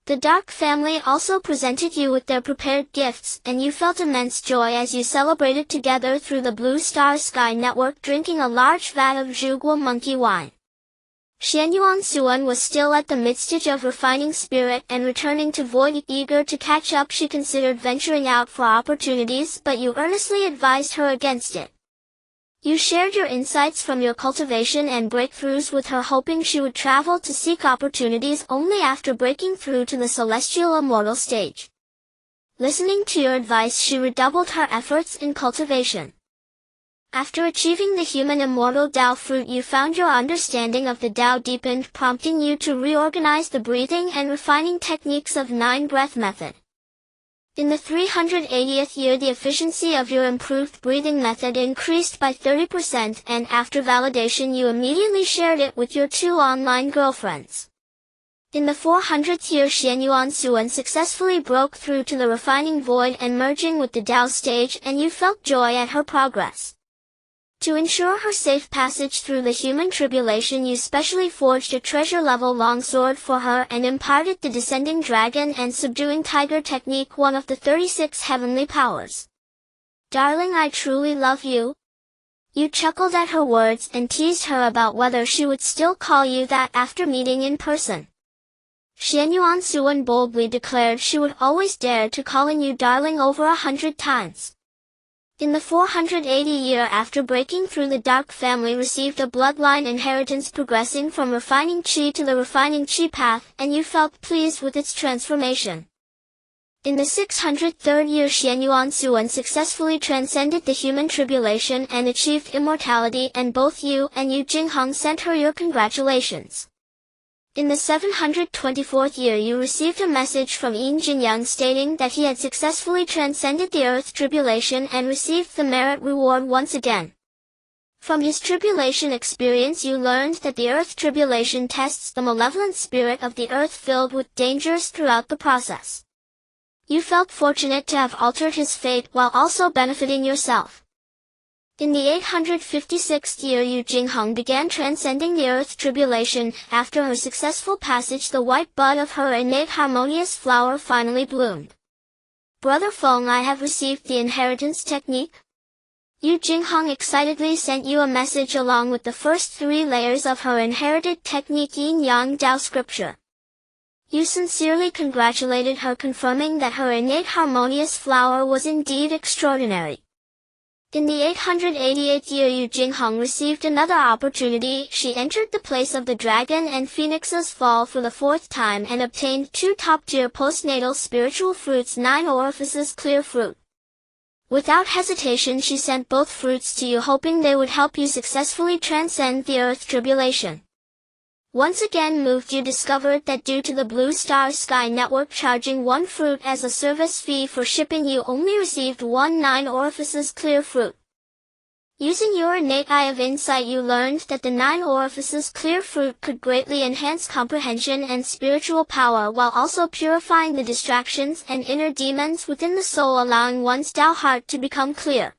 Speaker 1: The Dark family also presented you with their prepared gifts, and you felt immense joy as you celebrated together through the Blue Star Sky Network, drinking a large vat of Zhuguo monkey wine. Xianyuan Suan was still at the midst of refining spirit and returning to Void. Eager to catch up, she considered venturing out for opportunities, but you earnestly advised her against it. You shared your insights from your cultivation and breakthroughs with her, hoping she would travel to seek opportunities only after breaking through to the celestial immortal stage. Listening to your advice, she redoubled her efforts in cultivation. After achieving the human immortal Tao fruit, you found your understanding of the Tao deepened, prompting you to reorganize the breathing and refining techniques of 9-breath method. In the 380th year, the efficiency of your improved breathing method increased by 30%, and after validation you immediately shared it with your 2 online girlfriends. In the 400th year, Xianyuan Suan successfully broke through to the refining void and merging with the Tao stage, and you felt joy at her progress. To ensure her safe passage through the human tribulation, you specially forged a treasure-level longsword for her and imparted the descending dragon and subduing tiger technique, one of the 36 heavenly powers. Darling, I truly love you. You chuckled at her words and teased her about whether she would still call you that after meeting in person. Xianyuan Suan boldly declared she would always dare to calling you darling over 100 times. In the 480 year after breaking through, the Dark family received a bloodline inheritance progressing from refining chi to the refining chi path, and you felt pleased with its transformation. In the 603rd year, Xianyuan Suan successfully transcended the human tribulation and achieved immortality, and both you and Yu Jinghong sent her your congratulations. In the 724th year, you received a message from Yin Jinyang stating that he had successfully transcended the earth tribulation and received the merit reward once again. From his tribulation experience, you learned that the earth tribulation tests the malevolent spirit of the earth, filled with dangers throughout the process. You felt fortunate to have altered his fate while also benefiting yourself. In the 856th year, Yu Jinghong began transcending the earth tribulation. After her successful passage, the white bud of her innate harmonious flower finally bloomed. Brother Feng, I have received the inheritance technique. Yu Jinghong excitedly sent you a message along with the first 3 layers of her inherited technique, Yin Yang Tao scripture. You sincerely congratulated her, confirming that her innate harmonious flower was indeed extraordinary. In the 888th year, Yu Jinghong received another opportunity. She entered the place of the dragon and phoenix's fall for the 4th time and obtained 2 top-tier postnatal spiritual fruits, 9 orifices clear fruit. Without hesitation, she sent both fruits to you, hoping they would help you successfully transcend the earth tribulation. Once again moved, you discovered that due to the Blue Star Sky Network charging 1 fruit as a service fee for shipping, you only received 1 9 orifices clear fruit. Using your innate eye of insight, you learned that the 9 orifices clear fruit could greatly enhance comprehension and spiritual power, while also purifying the distractions and inner demons within the soul, allowing one's Tao heart to become clear.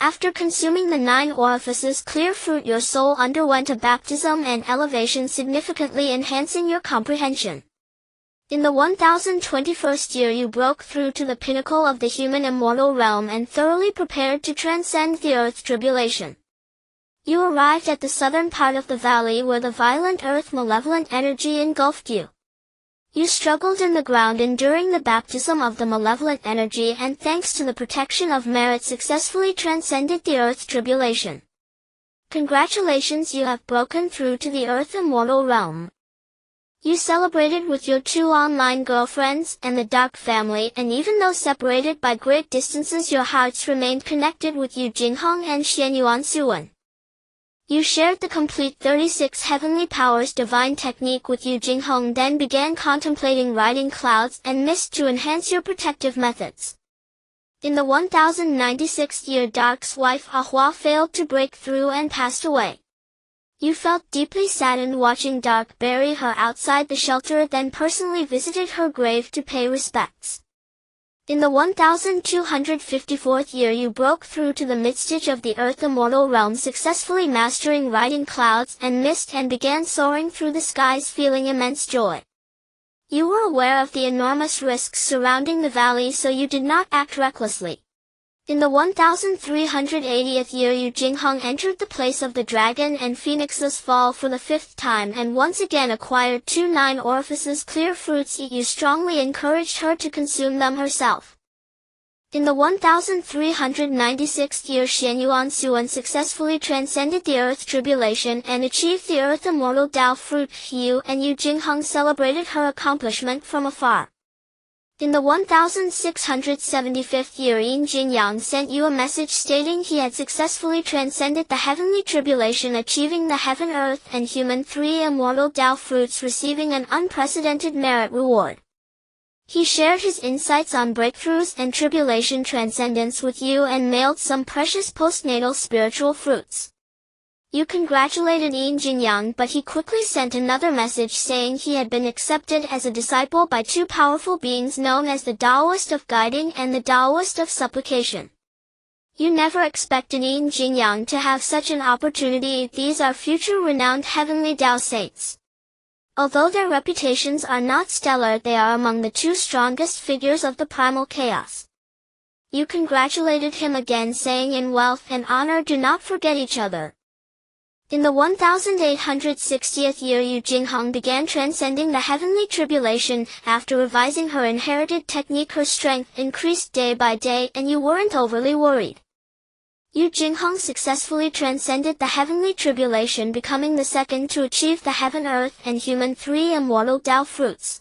Speaker 1: After consuming the 9 orifices clear fruit, your soul underwent a baptism and elevation, significantly enhancing your comprehension. In the 1021st year, you broke through to the pinnacle of the human immortal realm and thoroughly prepared to transcend the earth tribulation. You arrived at the southern part of the valley where the violent earth malevolent energy engulfed you. You struggled in the ground enduring the baptism of the malevolent energy and thanks to the protection of merit successfully transcended the earth tribulation. Congratulations, you have broken through to the earth immortal realm. You celebrated with your 2 online girlfriends and the Dark family, and even though separated by great distances your hearts remained connected with Yu Jinghong and Xianyuan Suwen. You shared the complete 36 heavenly powers divine technique with Yu Jinghong, then began contemplating riding clouds and mist to enhance your protective methods. In the 1096th year, Dark's wife Ahua failed to break through and passed away. You felt deeply saddened watching Dark bury her outside the shelter, then personally visited her grave to pay respects. In the 1254th year you broke through to the midstage of the earth immortal realm, successfully mastering riding clouds and mist, and began soaring through the skies feeling immense joy. You were aware of the enormous risks surrounding the valley, so you did not act recklessly. In the 1380th year Yu Jinghong entered the place of the dragon and phoenix's fall for the 5th time and once again acquired 2 9 orifices clear fruits. You strongly encouraged her to consume them herself. In the 1396th year Xianyuan Suwen successfully transcended the earth tribulation and achieved the earth immortal Dao fruit. You and Yu Jinghong celebrated her accomplishment from afar. In the 1675th year Yin Jinyang sent you a message stating he had successfully transcended the heavenly tribulation, achieving the heaven, earth, and human 3 immortal Dao fruits, receiving an unprecedented merit reward. He shared his insights on breakthroughs and tribulation transcendence with you and mailed some precious postnatal spiritual fruits. You congratulated Yin Jinyang, but he quickly sent another message saying he had been accepted as a disciple by 2 powerful beings known as the Taoist of Guiding and the Taoist of Supplication. You never expected Yin Jinyang to have such an opportunity. These are future renowned heavenly Tao saints. Although their reputations are not stellar, they are among the 2 strongest figures of the primal chaos. You congratulated him again, saying in wealth and honor do not forget each other. In the 1860th year Yu Jinghong began transcending the heavenly tribulation. After revising her inherited technique, her strength increased day by day and you weren't overly worried. Yu Jinghong successfully transcended the heavenly tribulation, becoming the second to achieve the heaven, earth, and human 3 immortal Tao fruits.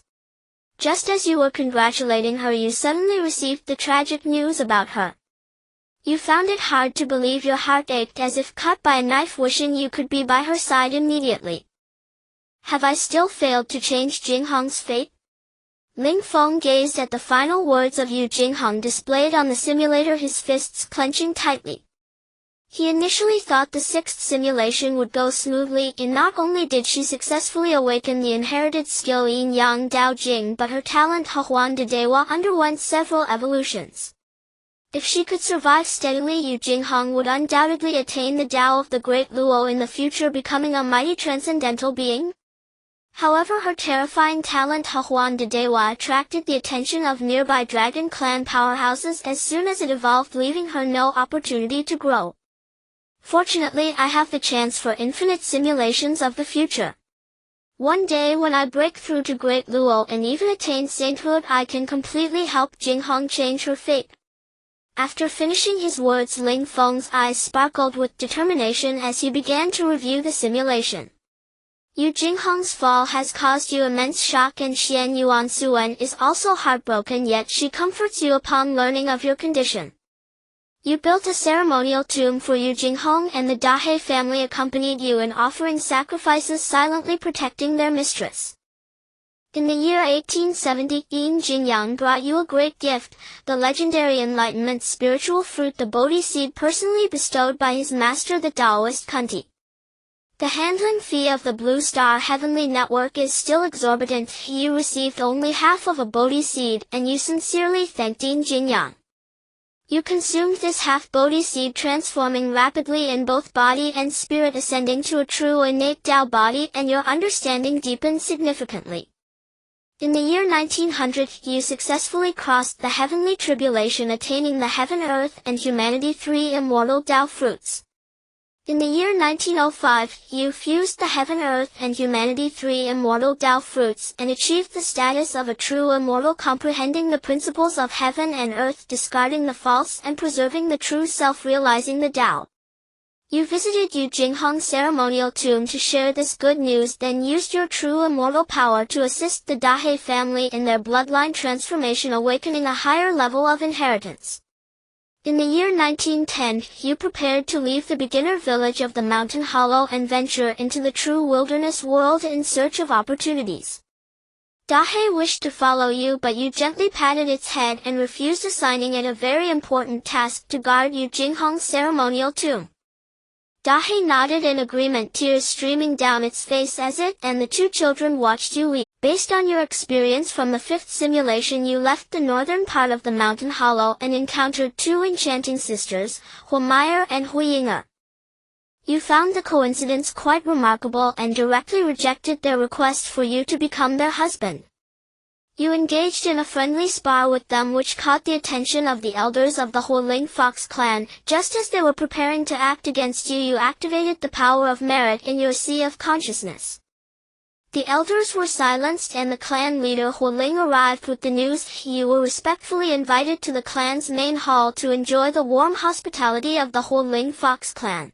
Speaker 1: Just as you were congratulating her, you suddenly received the tragic news about her. You found it hard to believe. Your heart ached as if cut by a knife, wishing you could be by her side immediately. Have I still failed to change Jinghong's fate? Ling Feng gazed at the final words of Yu Jinghong displayed on the simulator, his fists clenching tightly. He initially thought the 6th simulation would go smoothly, and not only did she successfully awaken the inherited skill Yin Yang Dao Jing, but her talent Hehuan de Dewa underwent several evolutions. If she could survive steadily, Yu Jinghong would undoubtedly attain the Tao of the Great Luo in the future, becoming a mighty transcendental being. However, her terrifying talent Hehuan de Dewa attracted the attention of nearby Dragon Clan powerhouses as soon as it evolved, leaving her no opportunity to grow. Fortunately, I have the chance for infinite simulations of the future. One day when I break through to Great Luo and even attain sainthood, I can completely help Jinghong change her fate. After finishing his words, Ling Feng's eyes sparkled with determination as he began to review the simulation. Yu Jinghong's fall has caused you immense shock, and Xianyuan Suwen is also heartbroken, yet she comforts you upon learning of your condition. You built a ceremonial tomb for Yu Jinghong, and the Dahe family accompanied you in offering sacrifices, silently protecting their mistress. In the year 1870, Yin Jinyang brought you a great gift, the legendary enlightenment spiritual fruit, the Bodhi seed personally bestowed by his master the Taoist Kunti. The handling fee of the Blue Star Heavenly Network is still exorbitant. You received only half of a Bodhi seed, and you sincerely thanked Yin Jinyang. You consumed this half Bodhi seed, transforming rapidly in both body and spirit, ascending to a true innate Tao body, and your understanding deepened significantly. In the year 1900, you successfully crossed the heavenly tribulation, attaining the heaven, earth, and humanity 3 immortal Tao fruits. In the year 1905, you fused the Heaven, Earth, and Humanity three immortal Tao fruits and achieved the status of a true immortal, comprehending the principles of heaven and earth, discarding the false and preserving the true self, realizing the Tao. You visited Yu Jinghong's ceremonial tomb to share this good news, then used your true immortal power to assist the Dahe family in their bloodline transformation, awakening a higher level of inheritance. In the year 1910, you prepared to leave the beginner village of the Mountain Hollow and venture into the true wilderness world in search of opportunities. Dahe wished to follow you, but you gently patted its head and refused, assigning it a very important task to guard Yu Jinghong's ceremonial tomb. Dahe nodded in agreement, tears streaming down its face as it and the two children watched you weep. Based on your experience from the fifth simulation, you left the northern part of the Mountain Hollow and encountered two enchanting sisters, Huimeyer and Huiyinger. You found the coincidence quite remarkable and directly rejected their request for you to become their husband. You engaged in a friendly spar with them, which caught the attention of the elders of the Huiling Fox clan. Just as they were preparing to act against you, you activated the power of merit in your sea of consciousness. The elders were silenced and the clan leader Huiling arrived with the news. You were respectfully invited to the clan's main hall to enjoy the warm hospitality of the Huiling Fox clan.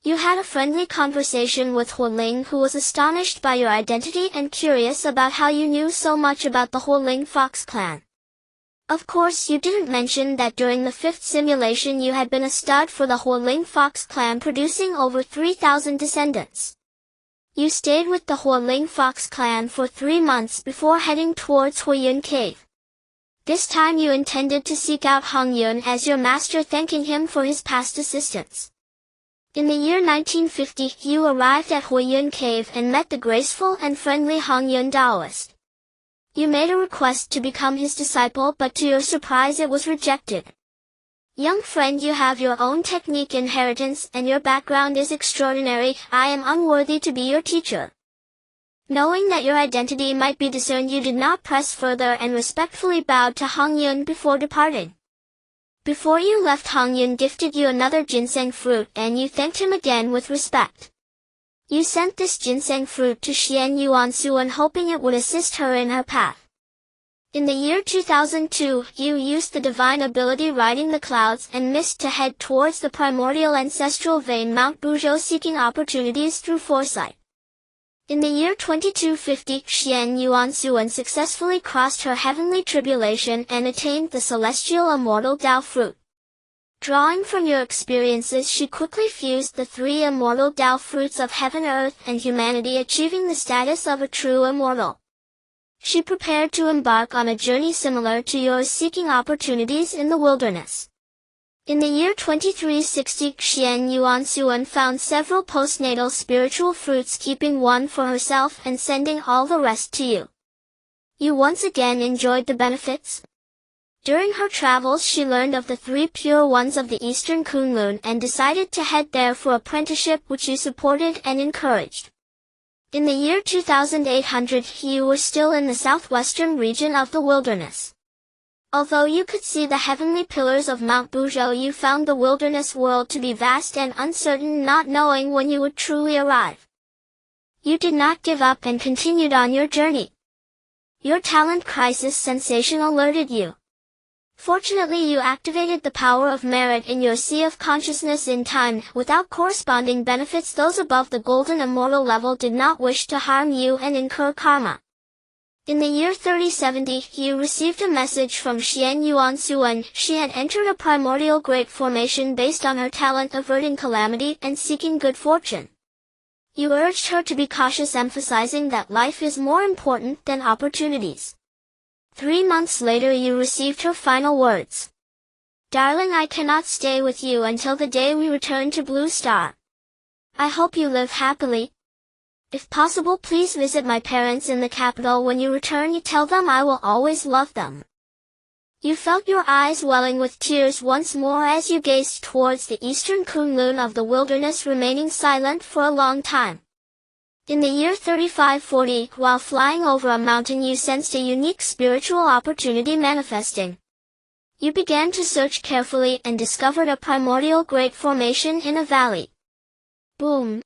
Speaker 1: You had a friendly conversation with Huiling, who was astonished by your identity and curious about how you knew so much about the Huiling Fox clan. Of course, you didn't mention that during the fifth simulation you had been a stud for the Huiling Fox clan, producing over 3,000 descendants. You stayed with the Huiling Fox clan for 3 months before heading towards Huiyun Cave. This time you intended to seek out Hong Yun as your master, thanking him for his past assistance. In the year 1950, you arrived at Huiyun Cave and met the graceful and friendly Hong Yun Taoist. You made a request to become his disciple, but to your surprise it was rejected. Young friend, you have your own technique, inheritance, and your background is extraordinary. I am unworthy to be your teacher. Knowing that your identity might be discerned, you did not press further and respectfully bowed to Hong Yun before departing. Before you left, Hong Yun gifted you another ginseng fruit, and you thanked him again with respect. You sent this ginseng fruit to Xian Yuansuan, hoping it would assist her in her path. In the year 2002, you used the divine ability Riding the Clouds and missed to head towards the primordial ancestral vein Mount Buzhou, seeking opportunities through foresight. In the year 2250, Xian Yuansuan successfully crossed her heavenly tribulation and attained the celestial immortal Tao fruit. Drawing from your experiences, she quickly fused the three immortal Tao fruits of heaven, earth, and humanity, achieving the status of a true immortal. She prepared to embark on a journey similar to yours, seeking opportunities in the wilderness. In the year 2360, Xian Yuansuan found several postnatal spiritual fruits, keeping one for herself and sending all the rest to you. You once again enjoyed the benefits. During her travels, she learned of the three pure ones of the Eastern Kunlun and decided to head there for apprenticeship, which you supported and encouraged. In the year 2800, you were still in the southwestern region of the wilderness. Although you could see the heavenly pillars of Mount Buzhou, you found the wilderness world to be vast and uncertain, not knowing when you would truly arrive. You did not give up and continued on your journey. Your talent crisis sensation alerted you. Fortunately, you activated the power of merit in your sea of consciousness in time. Without corresponding benefits, those above the golden immortal level did not wish to harm you and incur karma. In the year 3070, you received a message from Xian Yuansuan. She had entered a primordial great formation based on her talent averting calamity and seeking good fortune. You urged her to be cautious, emphasizing that life is more important than opportunities. 3 months later, you received her final words. Darling, I cannot stay with you until the day we return to Blue Star. I hope you live happily. If possible, please visit my parents in the capital. When you return, you tell them I will always love them. You felt your eyes welling with tears once more as you gazed towards the eastern Kunlun of the wilderness, remaining silent for a long time. In the year 3540, while flying over a mountain, you sensed a unique spiritual opportunity manifesting. You began to search carefully and discovered a primordial great formation in a valley. Boom!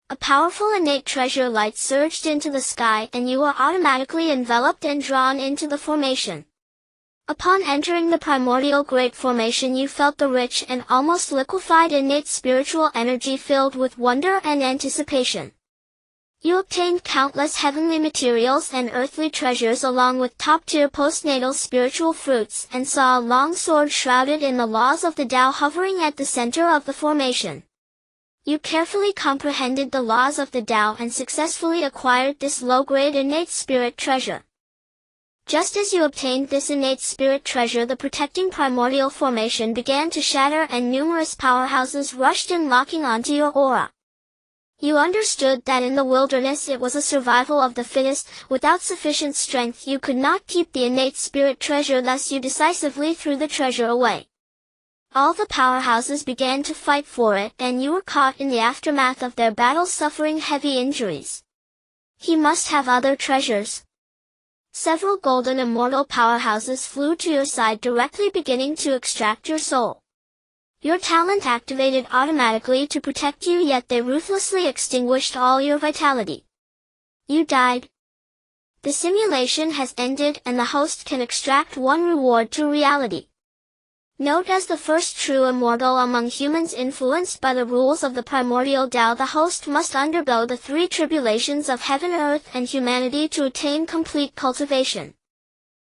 Speaker 1: A powerful innate treasure light surged into the sky and you were automatically enveloped and drawn into the formation. Upon entering the primordial great formation you felt the rich and almost liquefied innate spiritual energy filled with wonder and anticipation. You obtained countless heavenly materials and earthly treasures along with top-tier postnatal spiritual fruits and saw a long sword shrouded in the laws of the Tao hovering at the center of the formation. You carefully comprehended the laws of the Tao and successfully acquired this low-grade innate spirit treasure. Just as you obtained this innate spirit treasure, the protecting primordial formation began to shatter and numerous powerhouses rushed in locking onto your aura. You understood that in the wilderness it was a survival of the fittest. Without sufficient strength you could not keep the innate spirit treasure, thus you decisively threw the treasure away. All the powerhouses began to fight for it and you were caught in the aftermath of their battle, suffering heavy injuries. He must have other treasures. Several golden immortal powerhouses flew to your side directly, beginning to extract your soul. Your talent activated automatically to protect you, yet they ruthlessly extinguished all your vitality. You died. The simulation has ended and the host can extract one reward to reality. Note: as the first true immortal among humans influenced by the rules of the primordial Tao, the host must undergo the three tribulations of heaven, earth, and humanity to attain complete cultivation.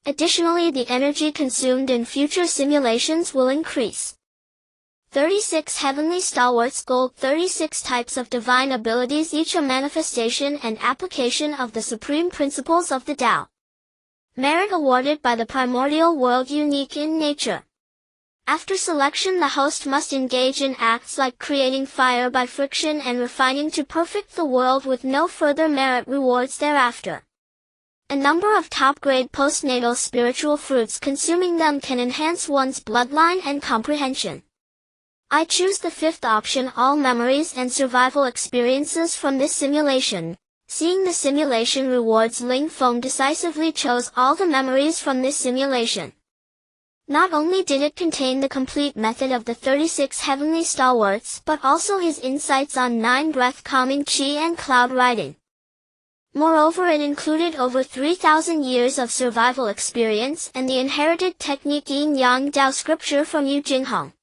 Speaker 1: Additionally, the energy consumed in future simulations will increase. 36 Heavenly Stalwarts Gold. 36 types of divine abilities, each a manifestation and application of the supreme principles of the Tao. Merit awarded by the primordial world, unique in nature. After selection, the host must engage in acts like creating fire by friction and refining to perfect the world with no further merit rewards thereafter. A number of top-grade postnatal spiritual fruits, consuming them can enhance one's bloodline and comprehension. I choose the fifth option, all memories and survival experiences from this simulation. Seeing the simulation rewards, Ling Feng decisively chose all the memories from this simulation. Not only did it contain the complete method of the 36 heavenly stalwarts, but also his insights on 9 breath calming qi and cloud riding. Moreover, it included over 3,000 years of survival experience and the inherited technique Yin Yang Dao scripture from Yu Jinghong.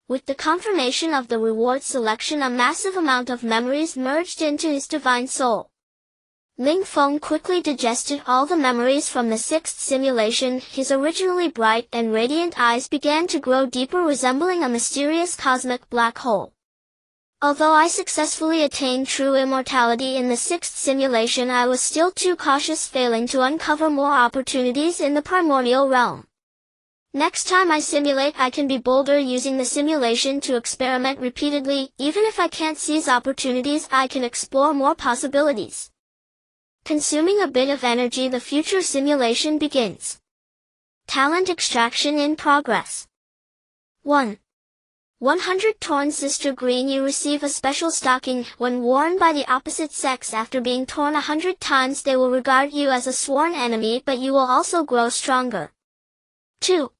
Speaker 1: With the confirmation of the reward selection, a massive amount of memories merged into his divine soul. Ling Feng quickly digested all the memories from the sixth simulation. His originally bright and radiant eyes began to grow deeper, resembling a mysterious cosmic black hole. Although I successfully attained true immortality in the sixth simulation, I was still too cautious, failing to uncover more opportunities in the primordial realm. Next time I simulate, I can be bolder, using the simulation to experiment repeatedly. Even if I can't seize opportunities, I can explore more possibilities. Consuming a bit of energy, the future simulation begins. Talent extraction in progress. 1. 100 Torn Sister Green. You receive a special stocking. When worn by the opposite sex after being torn 100 times, they will regard you as a sworn enemy, but you will also grow stronger. 2.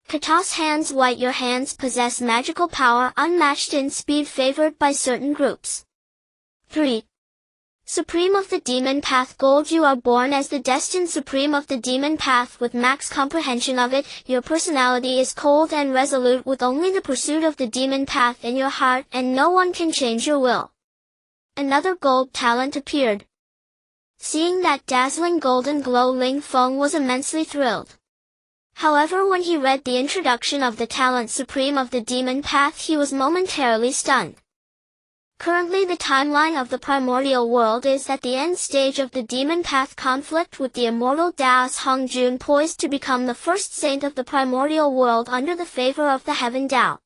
Speaker 1: Katas Hands White. Your hands possess magical power unmatched in speed, favored by certain groups. 3. Supreme of the Demon Path Gold. You are born as the destined Supreme of the Demon Path with max comprehension of it. Your personality is cold and resolute, with only the pursuit of the Demon Path in your heart, and no one can change your will. Another gold talent appeared. Seeing that dazzling golden glow, Ling Feng was immensely thrilled. However, when he read the introduction of the talent Supreme of the Demon Path, he was momentarily stunned. Currently, the timeline of the primordial world is at the end stage of the Demon Path conflict, with the immortal Daos Hong Jun poised to become the first saint of the primordial world under the favor of the Heaven Tao.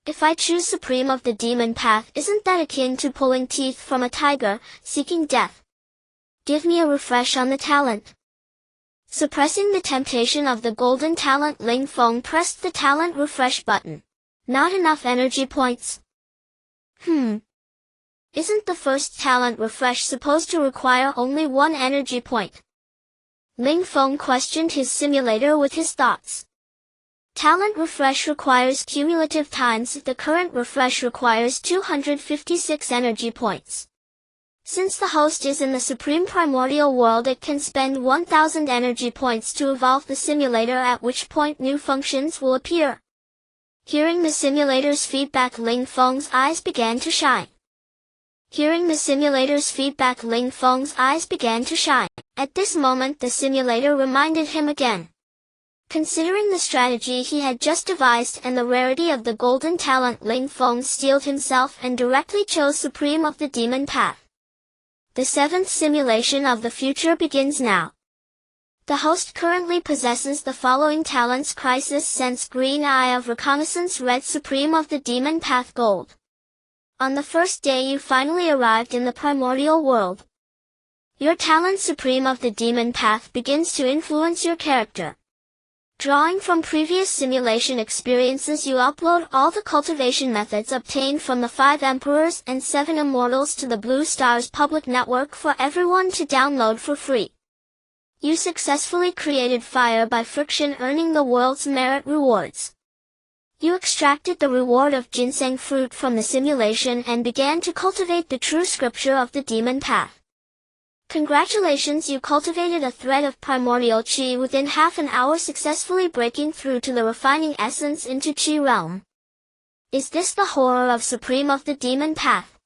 Speaker 1: If I choose Supreme of the Demon Path, isn't that akin to pulling teeth from a tiger, seeking death? Give me a refresh on the talent. Suppressing the temptation of the golden talent, Ling Feng pressed the talent refresh button. Not enough energy points. Isn't the first talent refresh supposed to require only 1 energy point? Ling Feng questioned his simulator with his thoughts. Talent refresh requires cumulative times. The current refresh requires 256 energy points. Since the host is in the Supreme Primordial world, it can spend 1000 energy points to evolve the simulator, at which point new functions will appear. Hearing the simulator's feedback, Ling Feng's eyes began to shine. Hearing the simulator's feedback, Ling Feng's eyes began to shine. At this moment, the simulator reminded him again. Considering the strategy he had just devised and the rarity of the golden talent, Ling Feng steeled himself and directly chose Supreme of the Demon Path. The seventh simulation of the future begins now. The host currently possesses the following talents: Crisis Sense, Green Eye of Reconnaissance, Red, Supreme of the Demon Path, Gold. On the first day you finally arrived in the primordial world. Your talent Supreme of the Demon Path begins to influence your character. Drawing from previous simulation experiences, you upload all the cultivation methods obtained from the 5 Emperors and 7 Immortals to the Blue Stars public network for everyone to download for free. You successfully created fire by friction, earning the world's merit rewards. You extracted the reward of ginseng fruit from the simulation and began to cultivate the true scripture of the demon path. Congratulations, you cultivated a thread of primordial qi within half an hour, successfully breaking through to the refining essence into qi realm. Is this the horror of Supreme of the Demon Path?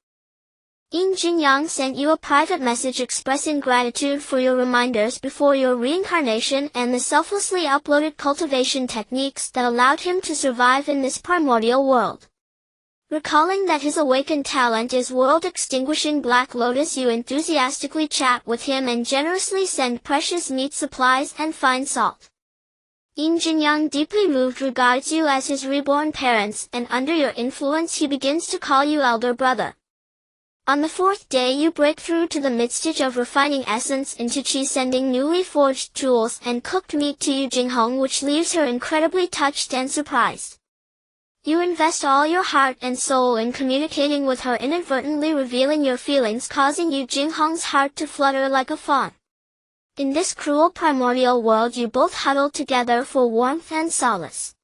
Speaker 1: Yin Jingyang sent you a private message expressing gratitude for your reminders before your reincarnation and the selflessly uploaded cultivation techniques that allowed him to survive in this primordial world. Recalling that his awakened talent is world-extinguishing Black Lotus, you enthusiastically chat with him and generously send precious meat supplies and fine salt. Yin Jinyang, deeply moved, regards you as his reborn parents, and under your influence he begins to call you elder brother. On the 4th day you break through to the mid-stage of refining essence into qi, sending newly forged jewels and cooked meat to Yu Jinghong, which leaves her incredibly touched and surprised. You invest all your heart and soul in communicating with her, inadvertently revealing your feelings, causing Yu Jinghong's heart to flutter like a fawn. In this cruel primordial world you both huddle together for warmth and solace.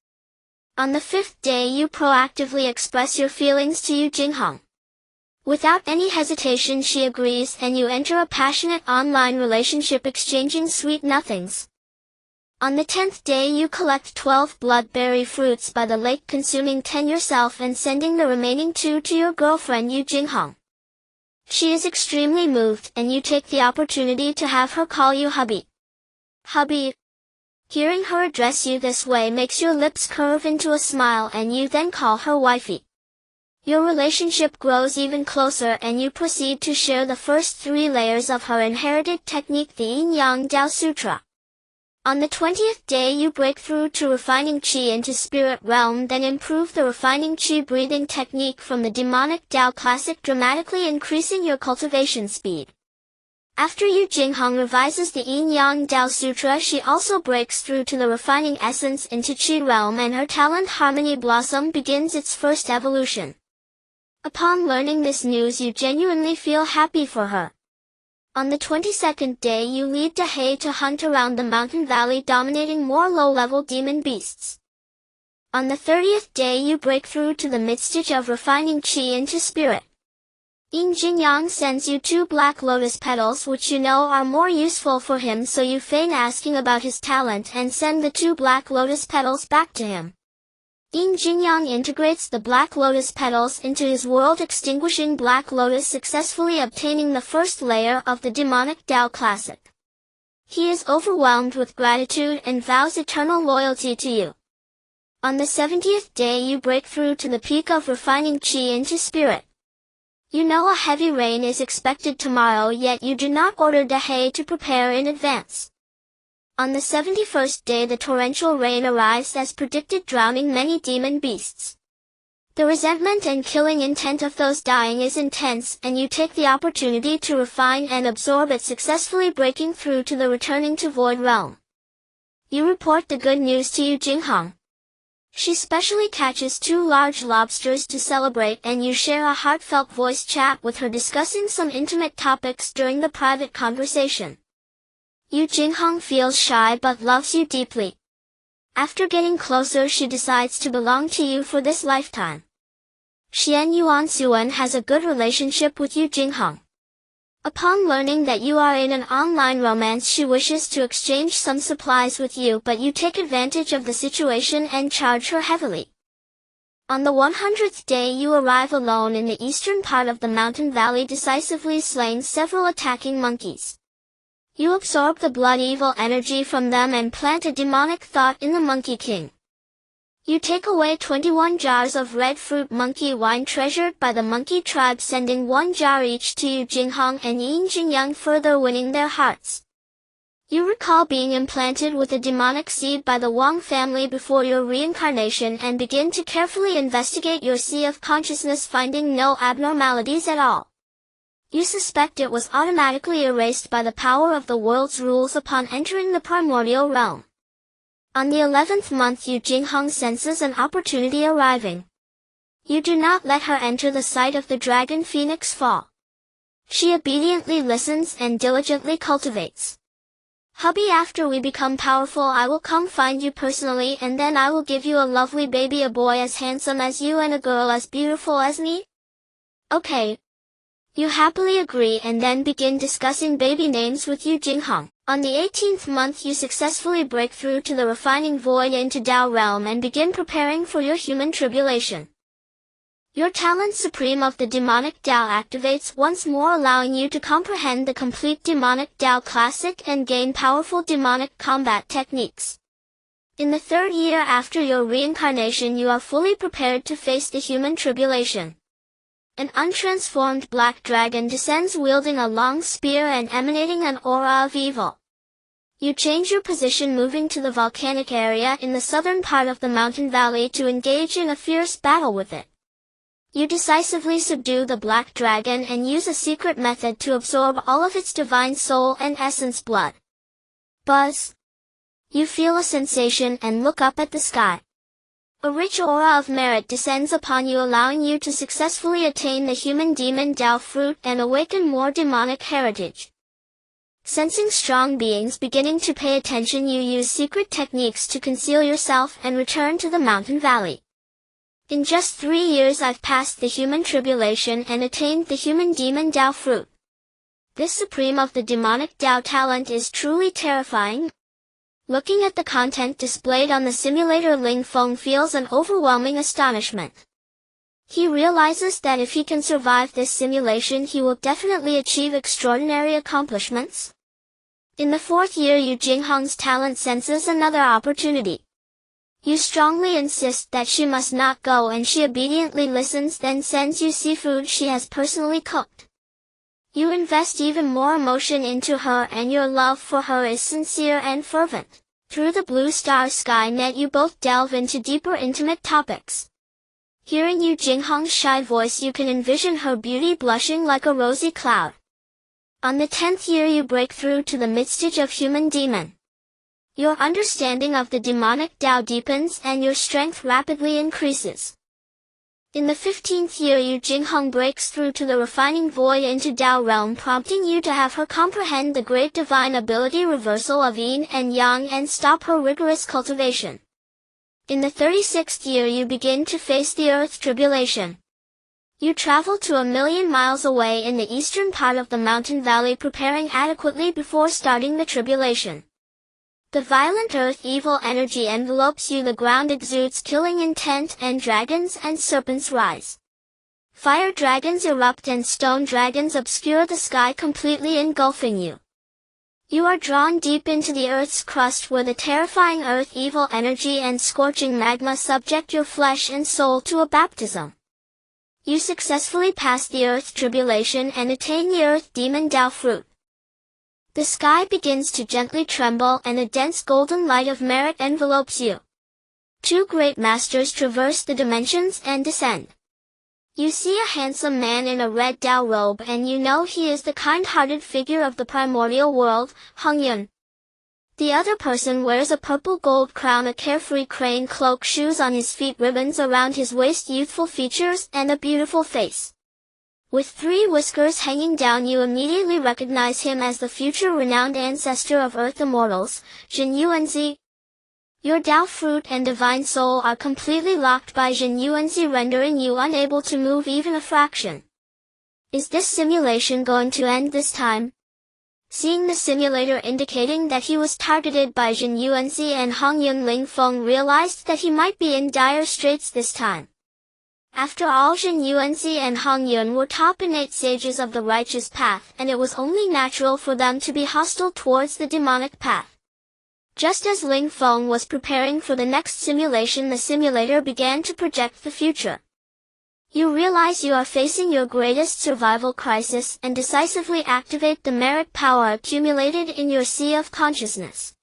Speaker 1: On the 5th day you proactively express your feelings to Yu Jinghong. Without any hesitation she agrees and you enter a passionate online relationship, exchanging sweet nothings. On the 10th day you collect 12 bloodberry fruits by the lake, consuming 10 yourself and sending the remaining 2 to your girlfriend Yu Jinghong. She is extremely moved and you take the opportunity to have her call you hubby. Hubby. Hearing her address you this way makes your lips curve into a smile and you then call her wifey. Your relationship grows even closer and you proceed to share the first 3 layers of her inherited technique, the Yin Yang Dao Sutra. On the 20th day you break through to refining qi into spirit realm, then improve the refining qi breathing technique from the demonic Dao classic, dramatically increasing your cultivation speed. After Yu Jinghong revises the Yin Yang Dao Sutra, she also breaks through to the refining essence into qi realm and her talent Harmony Blossom begins its first evolution. Upon learning this news you genuinely feel happy for her. On the 22nd day you lead Dahei to hunt around the mountain valley, dominating more low-level demon beasts. On the 30th day you break through to the mid-stage of refining qi into spirit. Yin Jinyang sends you 2 black lotus petals, which you know are more useful for him, so you feign asking about his talent and send the 2 black lotus petals back to him. Yin Jinyang integrates the black lotus petals into his world-extinguishing black lotus, successfully obtaining the first layer of the demonic Dao classic. He is overwhelmed with gratitude and vows eternal loyalty to you. On the 70th day you break through to the peak of refining qi into spirit. You know a heavy rain is expected tomorrow, yet you do not order Dahei to prepare in advance. On the 71st day the torrential rain arrives as predicted, drowning many demon beasts. The resentment and killing intent of those dying is intense, and you take the opportunity to refine and absorb it, successfully breaking through to the returning to void realm. You report the good news to Yu Jinghong. She specially catches 2 large lobsters to celebrate and you share a heartfelt voice chat with her, discussing some intimate topics during the private conversation. Yu Jinghong feels shy but loves you deeply. After getting closer, she decides to belong to you for this lifetime. Xian Yuan Suan has a good relationship with Yu Jingheng. Upon learning that you are in an online romance, she wishes to exchange some supplies with you, but you take advantage of the situation and charge her heavily. On the 100th day you arrive alone in the eastern part of the mountain valley, decisively slaying several attacking monkeys. You absorb the blood evil energy from them and plant a demonic thought in the Monkey King. You take away 21 jars of red fruit monkey wine treasured by the monkey tribe, sending 1 jar each to Yu Jingheng and Yin Jingyang, further winning their hearts. You recall being implanted with a demonic seed by the Wang family before your reincarnation and begin to carefully investigate your sea of consciousness, finding no abnormalities at all. You suspect it was automatically erased by the power of the world's rules upon entering the primordial realm. On the 11th month, Yu Jingheng senses an opportunity arriving. You do not let her enter the site of the dragon phoenix fall. She obediently listens and diligently cultivates. Hubby, after we become powerful, I will come find you personally, and then I will give you a lovely baby, a boy as handsome as you and a girl as beautiful as me. Okay. You happily agree and then begin discussing baby names with Yu Jingheng. On the 18th month you successfully break through to the refining void into Tao realm and begin preparing for your human tribulation. Your talent supreme of the demonic Tao activates once more, allowing you to comprehend the complete demonic Tao classic and gain powerful demonic combat techniques. In the 3rd year after your reincarnation you are fully prepared to face the human tribulation. An untransformed black dragon descends wielding a long spear and emanating an aura of evil. You change your position, moving to the volcanic area in the southern part of the mountain valley to engage in a fierce battle with it. You decisively subdue the black dragon and use a secret method to absorb all of its divine soul and essence blood. Buzz. You feel a sensation and look up at the sky. A rich aura of merit descends upon you, allowing you to successfully attain the human demon Tao fruit and awaken more demonic heritage. Sensing strong beings beginning to pay attention, you use secret techniques to conceal yourself and return to the mountain valley. In just 3 years I've passed the human tribulation and attained the human demon Tao fruit. This supreme of the demonic Tao talent is truly terrifying. Looking at the content displayed on the simulator, Ling Feng feels an overwhelming astonishment. He realizes that if he can survive this simulation he will definitely achieve extraordinary accomplishments. In the 4th year Yu Jingheng's talent senses another opportunity. You strongly insist that she must not go and she obediently listens, then sends you seafood she has personally cooked. You invest even more emotion into her and your love for her is sincere and fervent. Through the blue star sky net you both delve into deeper intimate topics. Hearing Yu Jingheng's shy voice you can envision her beauty blushing like a rosy cloud. On the 10th year you break through to the midstage of human demon. Your understanding of the demonic Tao deepens and your strength rapidly increases. In the 15th year Yu Jingheng breaks through to the refining void into Tao realm, prompting you to have her comprehend the great divine ability reversal of yin and yang and stop her rigorous cultivation. In the 36th year you begin to face the earth tribulation. You travel to 1,000,000 miles away in the eastern part of the mountain valley, preparing adequately before starting the tribulation. The violent earth evil energy envelopes you, the ground exudes killing intent, and dragons and serpents rise. Fire dragons erupt and stone dragons obscure the sky, completely engulfing you. You are drawn deep into the earth's crust where the terrifying earth evil energy and scorching magma subject your flesh and soul to a baptism. You successfully pass the earth tribulation and attain the earth demon Tao fruit. The sky begins to gently tremble and a dense golden light of merit envelopes you. 2 great masters traverse the dimensions and descend. You see a handsome man in a red Tao robe and you know he is the kind-hearted figure of the primordial world, Heng Yun. The other person wears a purple gold crown, a carefree crane cloak, shoes on his feet, ribbons around his waist, youthful features, and a beautiful face. With 3 whiskers hanging down you immediately recognize him as the future renowned ancestor of Earth immortals, Jin Yuanzi. Your Tao fruit and divine soul are completely locked by Jin Yuanzi, rendering you unable to move even a fraction. Is this simulation going to end this time? Seeing the simulator indicating that he was targeted by Jin Yuanzi and Hong Yun, Ling Feng realized that he might be in dire straits this time. After all, Jin Yuanzi and Hong Yun were top innate sages of the righteous path, and it was only natural for them to be hostile towards the demonic path. Just as Ling Feng was preparing for the next simulation, the simulator began to project the future. You realize you are facing your greatest survival crisis and decisively activate the merit power accumulated in your sea of consciousness.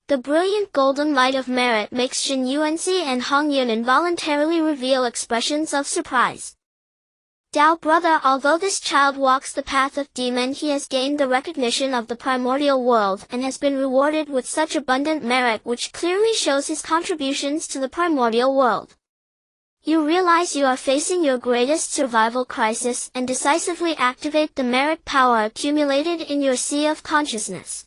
Speaker 1: The brilliant golden light of merit makes Jin Yuanzi and Hong Yun involuntarily reveal expressions of surprise. Tao brother, although this child walks the path of demon, he has gained the recognition of the primordial world and has been rewarded with such abundant merit, which clearly shows his contributions to the primordial world. You realize you are facing your greatest survival crisis and decisively activate the merit power accumulated in your sea of consciousness.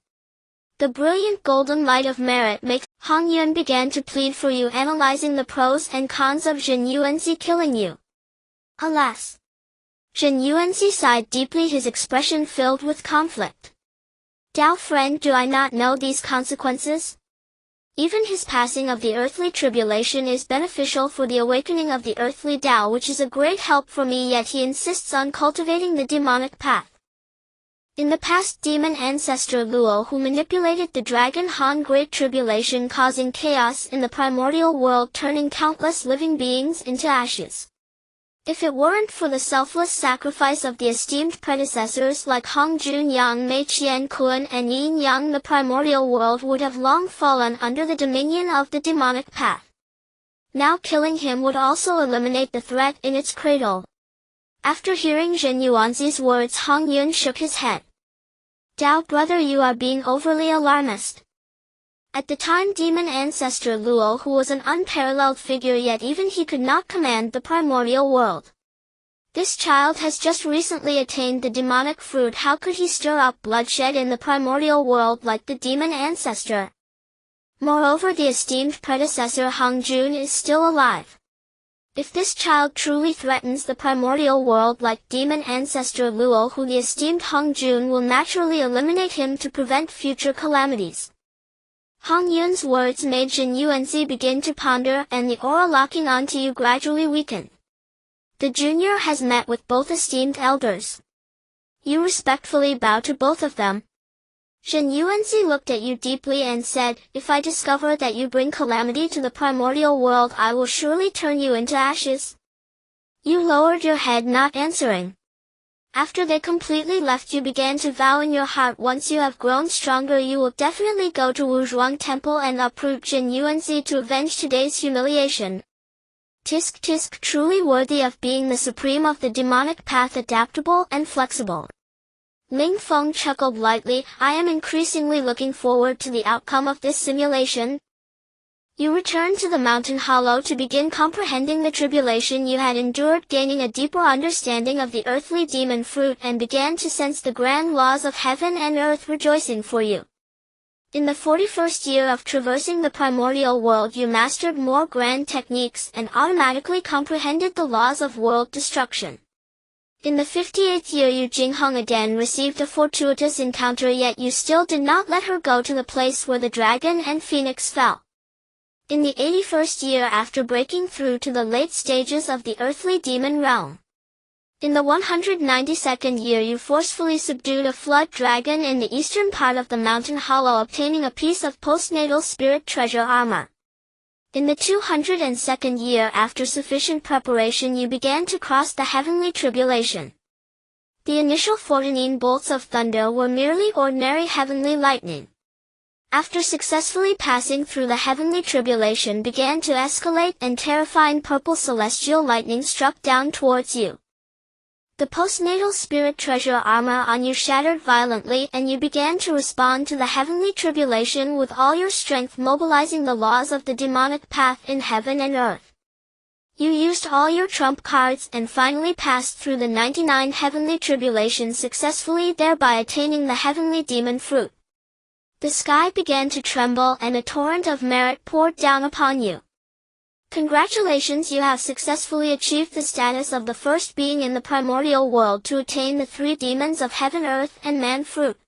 Speaker 1: The brilliant golden light of merit makes Hong Yun began to plead for you, analyzing the pros and cons of Jin Yuanzi killing you. Alas! Jin Yuanzi sighed deeply, his expression filled with conflict. Tao friend, do I not know these consequences? Even his passing of the earthly tribulation is beneficial for the awakening of the earthly Tao, which is a great help for me, yet he insists on cultivating the demonic path. In the past, demon ancestor Luo, who manipulated the dragon Han, great tribulation causing chaos in the primordial world, turning countless living beings into ashes. If it weren't for the selfless sacrifice of the esteemed predecessors like Hong Junyang, Mei Qian Kun and Yin Yang, the primordial world would have long fallen under the dominion of the demonic path. Now killing him would also eliminate the threat in its cradle. After hearing Jin Yuanzi's words, Hong Yun shook his head. Tao brother, you are being overly alarmist. At the time, demon ancestor Luo, who was an unparalleled figure, yet even he could not command the primordial world. This child has just recently attained the demonic fruit. How could he stir up bloodshed in the primordial world like the demon ancestor? Moreover, the esteemed predecessor Hong Jun is still alive. If this child truly threatens the primordial world like demon ancestor Luo, who the esteemed Hong Jun will naturally eliminate him to prevent future calamities. Hong Yun's words made Jin Yuanzi begin to ponder, and the aura locking onto you gradually weakened. The junior has met with both esteemed elders. You respectfully bow to both of them. Jin Yuanzi looked at you deeply and said, if I discover that you bring calamity to the primordial world, I will surely turn you into ashes. You lowered your head, not answering. After they completely left, you began to vow in your heart, once you have grown stronger you will definitely go to Wuzhuang Temple and uproot Jin Yuanzi to avenge today's humiliation. Tisk tisk, truly worthy of being the supreme of the demonic path, adaptable and flexible. Ling Feng chuckled lightly. I am increasingly looking forward to the outcome of this simulation. You returned to the mountain hollow to begin comprehending the tribulation you had endured, gaining a deeper understanding of the earthly demon fruit, and began to sense the grand laws of heaven and earth rejoicing for you. In the 41st year of traversing the primordial world, you mastered more grand techniques and automatically comprehended the laws of world destruction. In the 58th year, you Jingheng again received a fortuitous encounter, yet you still did not let her go to the place where the dragon and phoenix fell. In the 81st year, after breaking through to the late stages of the earthly demon realm. In the 192nd year, you forcefully subdued a flood dragon in the eastern part of the mountain hollow, obtaining a piece of postnatal spirit treasure armor. In the 202nd year, after sufficient preparation, you began to cross the heavenly tribulation. The initial 14 bolts of thunder were merely ordinary heavenly lightning. After successfully passing through the heavenly tribulation began to escalate, and terrifying purple celestial lightning struck down towards you. The postnatal spirit treasure armor on you shattered violently, and you began to respond to the heavenly tribulation with all your strength, mobilizing the laws of the demonic path in heaven and earth. You used all your trump cards and finally passed through the 99 heavenly tribulations successfully, thereby attaining the heavenly demon fruit. The sky began to tremble and a torrent of merit poured down upon you. Congratulations, you have successfully achieved the status of the first being in the primordial world to attain the three demons of heaven, earth, and man fruit.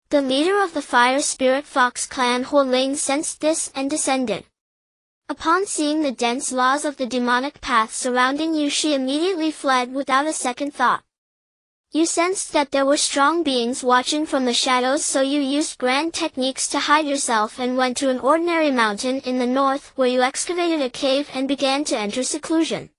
Speaker 1: The leader of the fire spirit fox clan Ho Ling sensed this and descended. Upon seeing the dense laws of the demonic path surrounding you, she immediately fled without a second thought. You sensed that there were strong beings watching from the shadows, so you used grand techniques to hide yourself and went to an ordinary mountain in the north, where you excavated a cave and began to enter seclusion.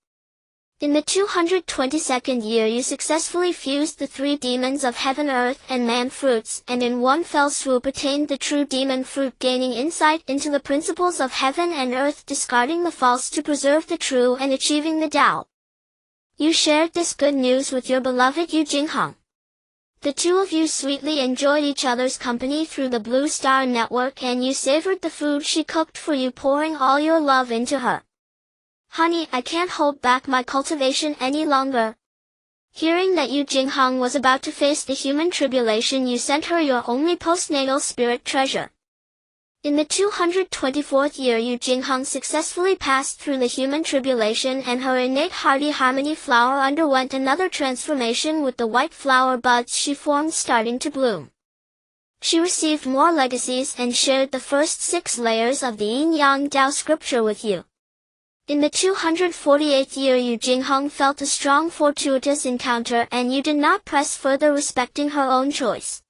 Speaker 1: In the 222nd year you successfully fused the three demons of heaven, earth, and man fruits, and in one fell swoop attained the true demon fruit, gaining insight into the principles of heaven and earth, discarding the false to preserve the true, and achieving the Tao. You shared this good news with your beloved Yu Jinghong. The two of you sweetly enjoyed each other's company through the Blue Star Network, and you savored the food she cooked for you, pouring all your love into her. Honey, I can't hold back my cultivation any longer. Hearing that Yu Jinghong was about to face the human tribulation, you sent her your only postnatal spirit treasure. In the 224th year Yu Jinghong successfully passed through the human tribulation, and her innate hearty harmony flower underwent another transformation, with the white flower buds she formed starting to bloom. She received more legacies and shared the first 6 layers of the Yin-Yang Tao scripture with you. In the 248th year Yu Jinghong felt a strong fortuitous encounter, and you did not press further, respecting her own choice.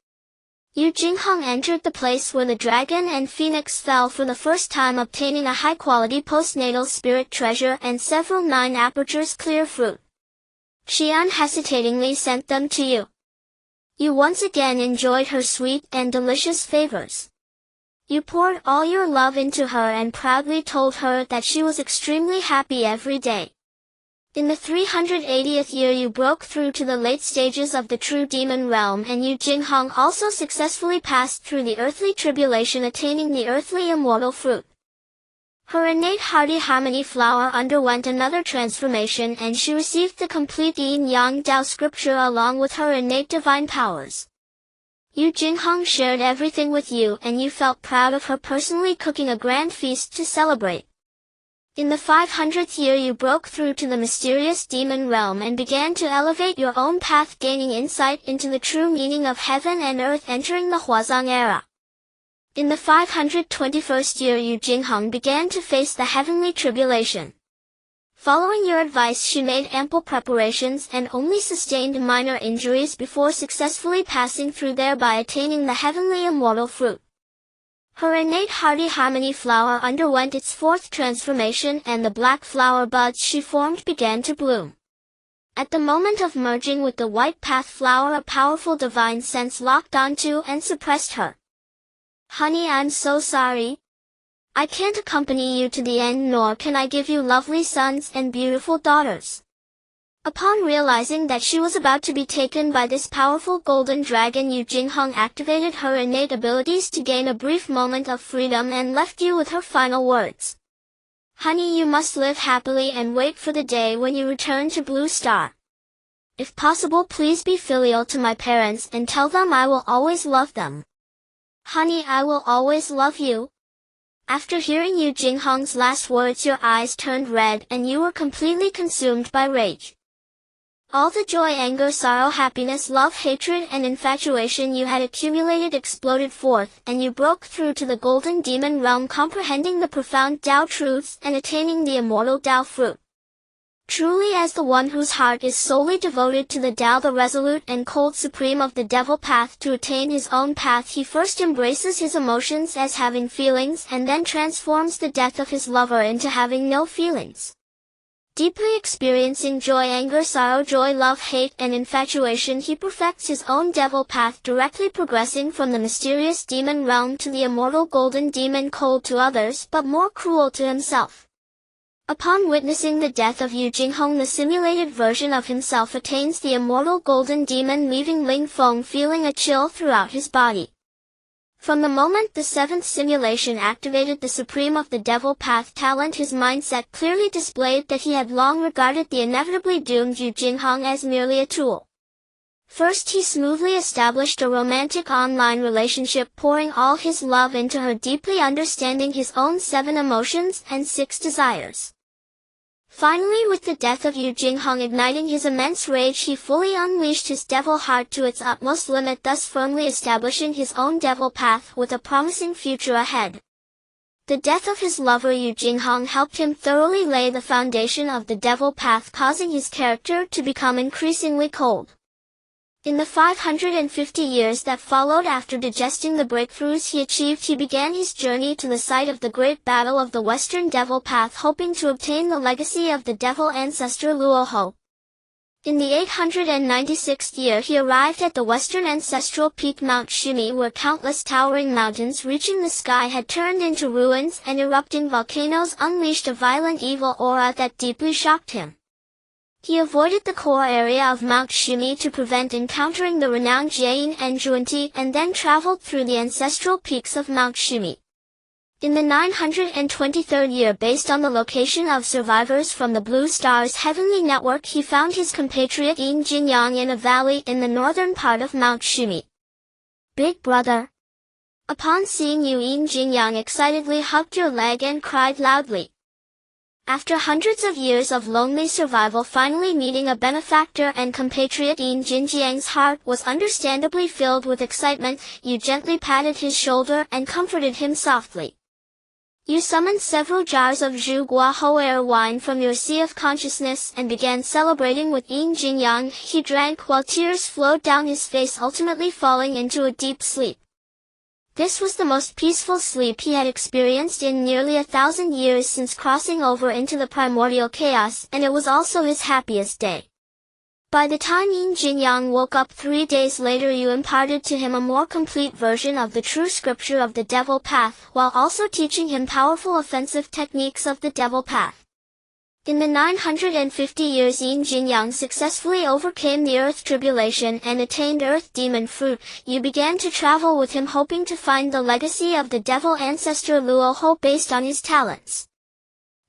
Speaker 1: Yu Jinghong entered the place where the dragon and phoenix fell for the first time, obtaining a high-quality postnatal spirit treasure and several 9 apertures clear fruit. She unhesitatingly sent them to you. You once again enjoyed her sweet and delicious favors. You poured all your love into her and proudly told her that she was extremely happy every day. In the 380th year you broke through to the late stages of the true demon realm, and Yu Jinghong also successfully passed through the earthly tribulation, attaining the earthly immortal fruit. Her innate hearty harmony flower underwent another transformation, and she received the complete Yin-Yang Tao scripture along with her innate divine powers. Yu Jinghong shared everything with you, and you felt proud of her personally cooking a grand feast to celebrate. In the 500th year you broke through to the mysterious demon realm and began to elevate your own path, gaining insight into the true meaning of heaven and earth, entering the Huazong era. In the 521st year Yu Jinghong began to face the heavenly tribulation. Following your advice, she made ample preparations and only sustained minor injuries before successfully passing through, thereby attaining the heavenly immortal fruit. Her innate hearty harmony flower underwent its 4th transformation, and the black flower buds she formed began to bloom. At the moment of merging with the white path flower, a powerful divine sense locked onto and suppressed her. Honey, I'm so sorry. I can't accompany you to the end, nor can I give you lovely sons and beautiful daughters. Upon realizing that she was about to be taken by this powerful golden dragon, Yu Jinghong activated her innate abilities to gain a brief moment of freedom and left you with her final words. Honey, you must live happily and wait for the day when you return to Blue Star. If possible, please be filial to my parents and tell them I will always love them. Honey, I will always love you. After hearing Yu Jinghong's last words, your eyes turned red and you were completely consumed by rage. All the joy, anger, sorrow, happiness, love, hatred, and infatuation you had accumulated exploded forth, and you broke through to the golden demon realm, comprehending the profound Tao truths and attaining the immortal Tao fruit. Truly, as the one whose heart is solely devoted to the Tao, the resolute and cold supreme of the devil path, to attain his own path, he first embraces his emotions as having feelings and then transforms the death of his lover into having no feelings. Deeply experiencing joy, anger, sorrow, joy, love, hate, and infatuation, he perfects his own devil path, directly progressing from the mysterious demon realm to the immortal golden demon, cold to others but more cruel to himself. Upon witnessing the death of Yu Jinghong, the simulated version of himself attains the immortal golden demon, leaving Ling Feng feeling a chill throughout his body. From the moment the 7th simulation activated the supreme of the devil path talent, his mindset clearly displayed that he had long regarded the inevitably doomed Yu Jinghong as merely a tool. First, he smoothly established a romantic online relationship, pouring all his love into her, deeply understanding his own 7 emotions and 6 desires. Finally, with the death of Yu Jinghong igniting his immense rage, he fully unleashed his devil heart to its utmost limit, thus firmly establishing his own devil path with a promising future ahead. The death of his lover Yu Jinghong helped him thoroughly lay the foundation of the devil path, causing his character to become increasingly cold. In the 550 years that followed after digesting the breakthroughs he achieved, he began his journey to the site of the great battle of the Western Devil Path, hoping to obtain the legacy of the devil ancestor Luoho. In the 896th year he arrived at the western ancestral peak Mount Shimi, where countless towering mountains reaching the sky had turned into ruins and erupting volcanoes unleashed a violent evil aura that deeply shocked him. He avoided the core area of Mount Shimi to prevent encountering the renowned Jiayin and Zhuanti, and then traveled through the ancestral peaks of Mount Shimi. In the 923rd year, based on the location of survivors from the Blue Star's heavenly network, he found his compatriot Yin Jinyang in a valley in the northern part of Mount Shimi. Big brother. Upon seeing you, Yin Jinyang excitedly hugged your leg and cried loudly. After hundreds of years of lonely survival, finally meeting a benefactor and compatriot, Yin Jinjiang's heart was understandably filled with excitement. You gently patted his shoulder and comforted him softly. You summoned several jars of Zhu Guahoer wine from your sea of consciousness and began celebrating with Yin Jinyang. He drank while tears flowed down his face, ultimately falling into a deep sleep. This was the most peaceful sleep he had experienced in nearly 1,000 years since crossing over into the primordial chaos, and it was also his happiest day. By the time Yin Jinyang woke up 3 days later, you imparted to him a more complete version of the true scripture of the devil path, while also teaching him powerful offensive techniques of the devil path. In the 950 years, Yin Jinyang successfully overcame the earth tribulation and attained earth demon fruit. You began to travel with him, hoping to find the legacy of the devil ancestor Luoho based on his talents.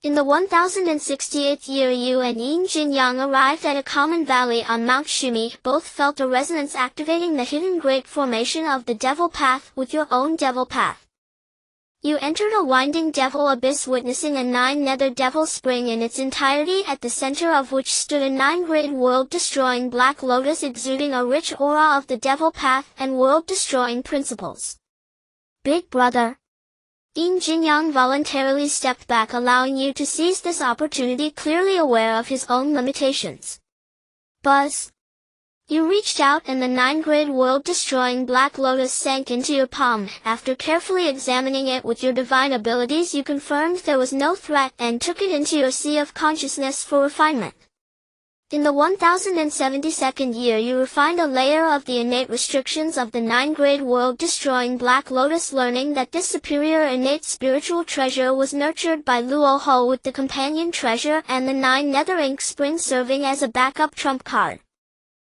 Speaker 1: In the 1068th year, you and Yin Jinyang arrived at a common valley on Mount Shimi. Both felt a resonance, activating the hidden great formation of the devil path with your own devil path. You entered a winding devil abyss, witnessing a 9-nether devil spring in its entirety, at the center of which stood a 9-grade world-destroying black lotus exuding a rich aura of the devil path and world-destroying principles. Big brother. Yin Jinyang voluntarily stepped back, allowing you to seize this opportunity, clearly aware of his own limitations. Buzz. You reached out and the 9-grade world-destroying black lotus sank into your palm. After carefully examining it with your divine abilities, you confirmed there was no threat and took it into your sea of consciousness for refinement. In the 1072nd year, you refined a layer of the innate restrictions of the 9-grade world-destroying black lotus, learning that this superior innate spiritual treasure was nurtured by Luoho, with the companion treasure and the 9-nether ink spring serving as a backup trump card.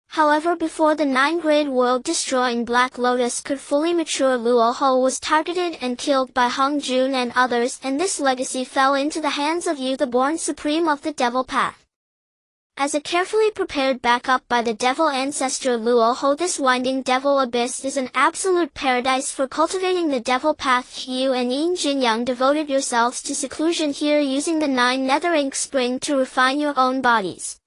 Speaker 1: However, before the 9-grade world-destroying Black Lotus could fully mature, Luoho was targeted and killed by Hong Jun and others, and this legacy fell into the hands of you, the born supreme of the Devil Path. As a carefully prepared backup by the Devil ancestor Luoho, this winding Devil Abyss is an absolute paradise for cultivating the Devil Path. You and Yin Jinyang devoted yourselves to seclusion here, using the 9-nether ink spring to refine your own bodies.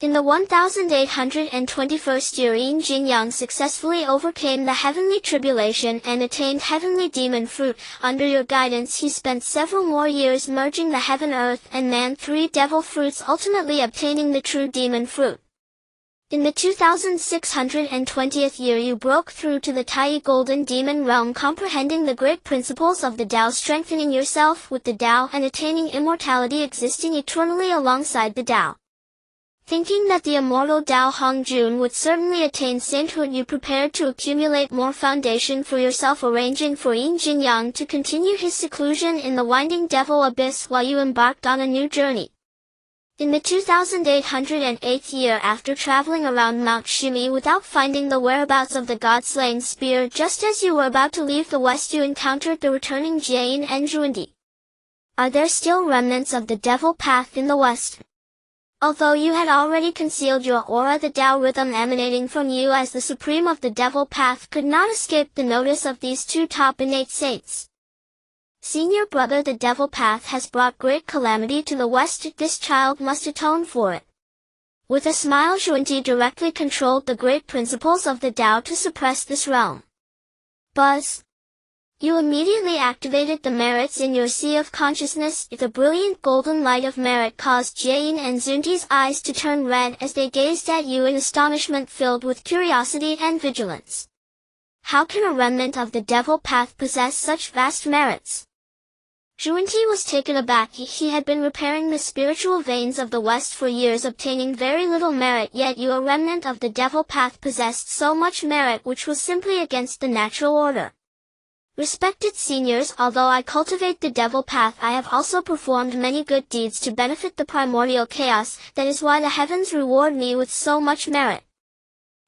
Speaker 1: In the 1821st year, Yin Jinyang successfully overcame the heavenly tribulation and attained heavenly demon fruit. Under your guidance, he spent several more years merging the heaven, earth, and man 3 devil fruits, ultimately obtaining the true demon fruit. In the 2620th year, you broke through to the Tai Golden Demon realm, comprehending the great principles of the Tao, strengthening yourself with the Tao and attaining immortality, existing eternally alongside the Tao. Thinking that the immortal Tao Hong Jun would certainly attain sainthood, you prepared to accumulate more foundation for yourself, arranging for Yin Jinyang to continue his seclusion in the winding Devil Abyss while you embarked on a new journey. In the 2808th year, after traveling around Mount Shimi without finding the whereabouts of the god-slaying spear, just as you were about to leave the west, you encountered the returning Jiayin and Zhuanti. Are there still remnants of the Devil Path in the west? Although you had already concealed your aura, the Tao rhythm emanating from you as the supreme of the devil path could not escape the notice of these two top innate saints. Senior brother, the devil path has brought great calamity to the West. This child must atone for it. With a smile, Junti directly controlled the great principles of the Tao to suppress this realm. Buzz. You immediately activated the merits in your sea of consciousness. The brilliant golden light of merit caused Jain and Zunti's eyes to turn red as they gazed at you in astonishment filled with curiosity and vigilance. How can a remnant of the devil path possess such vast merits? Junti was taken aback. He had been repairing the spiritual veins of the West for years, obtaining very little merit, yet you, a remnant of the devil path, possessed so much merit which was simply against the natural order. Respected seniors, although I cultivate the devil path, I have also performed many good deeds to benefit the primordial chaos. That is why the heavens reward me with so much merit.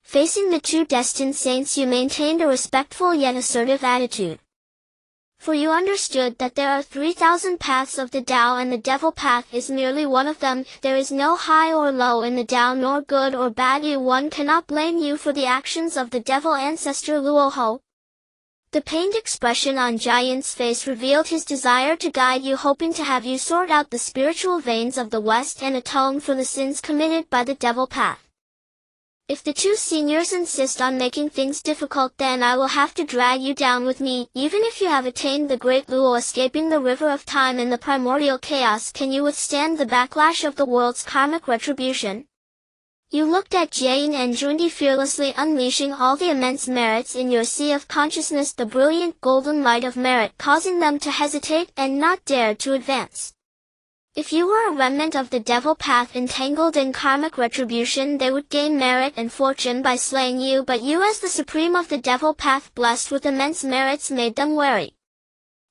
Speaker 1: Facing the two destined saints, you maintained a respectful yet assertive attitude. For you understood that there are 3,000 paths of the Tao and the devil path is merely one of them. There is no high or low in the Tao, nor good or bad. One cannot blame you for the actions of the devil ancestor Luoho. The pained expression on Giant's face revealed his desire to guide you, hoping to have you sort out the spiritual veins of the West and atone for the sins committed by the devil path. If the two seniors insist on making things difficult, then I will have to drag you down with me. Even if you have attained the great Luo, escaping the river of time in the primordial chaos, can you withstand the backlash of the world's karmic retribution? You looked at Jain and Junti fearlessly, unleashing all the immense merits in your sea of consciousness, the brilliant golden light of merit causing them to hesitate and not dare to advance. If you were a remnant of the devil path entangled in karmic retribution, they would gain merit and fortune by slaying you, but you, as the supreme of the devil path blessed with immense merits, made them wary.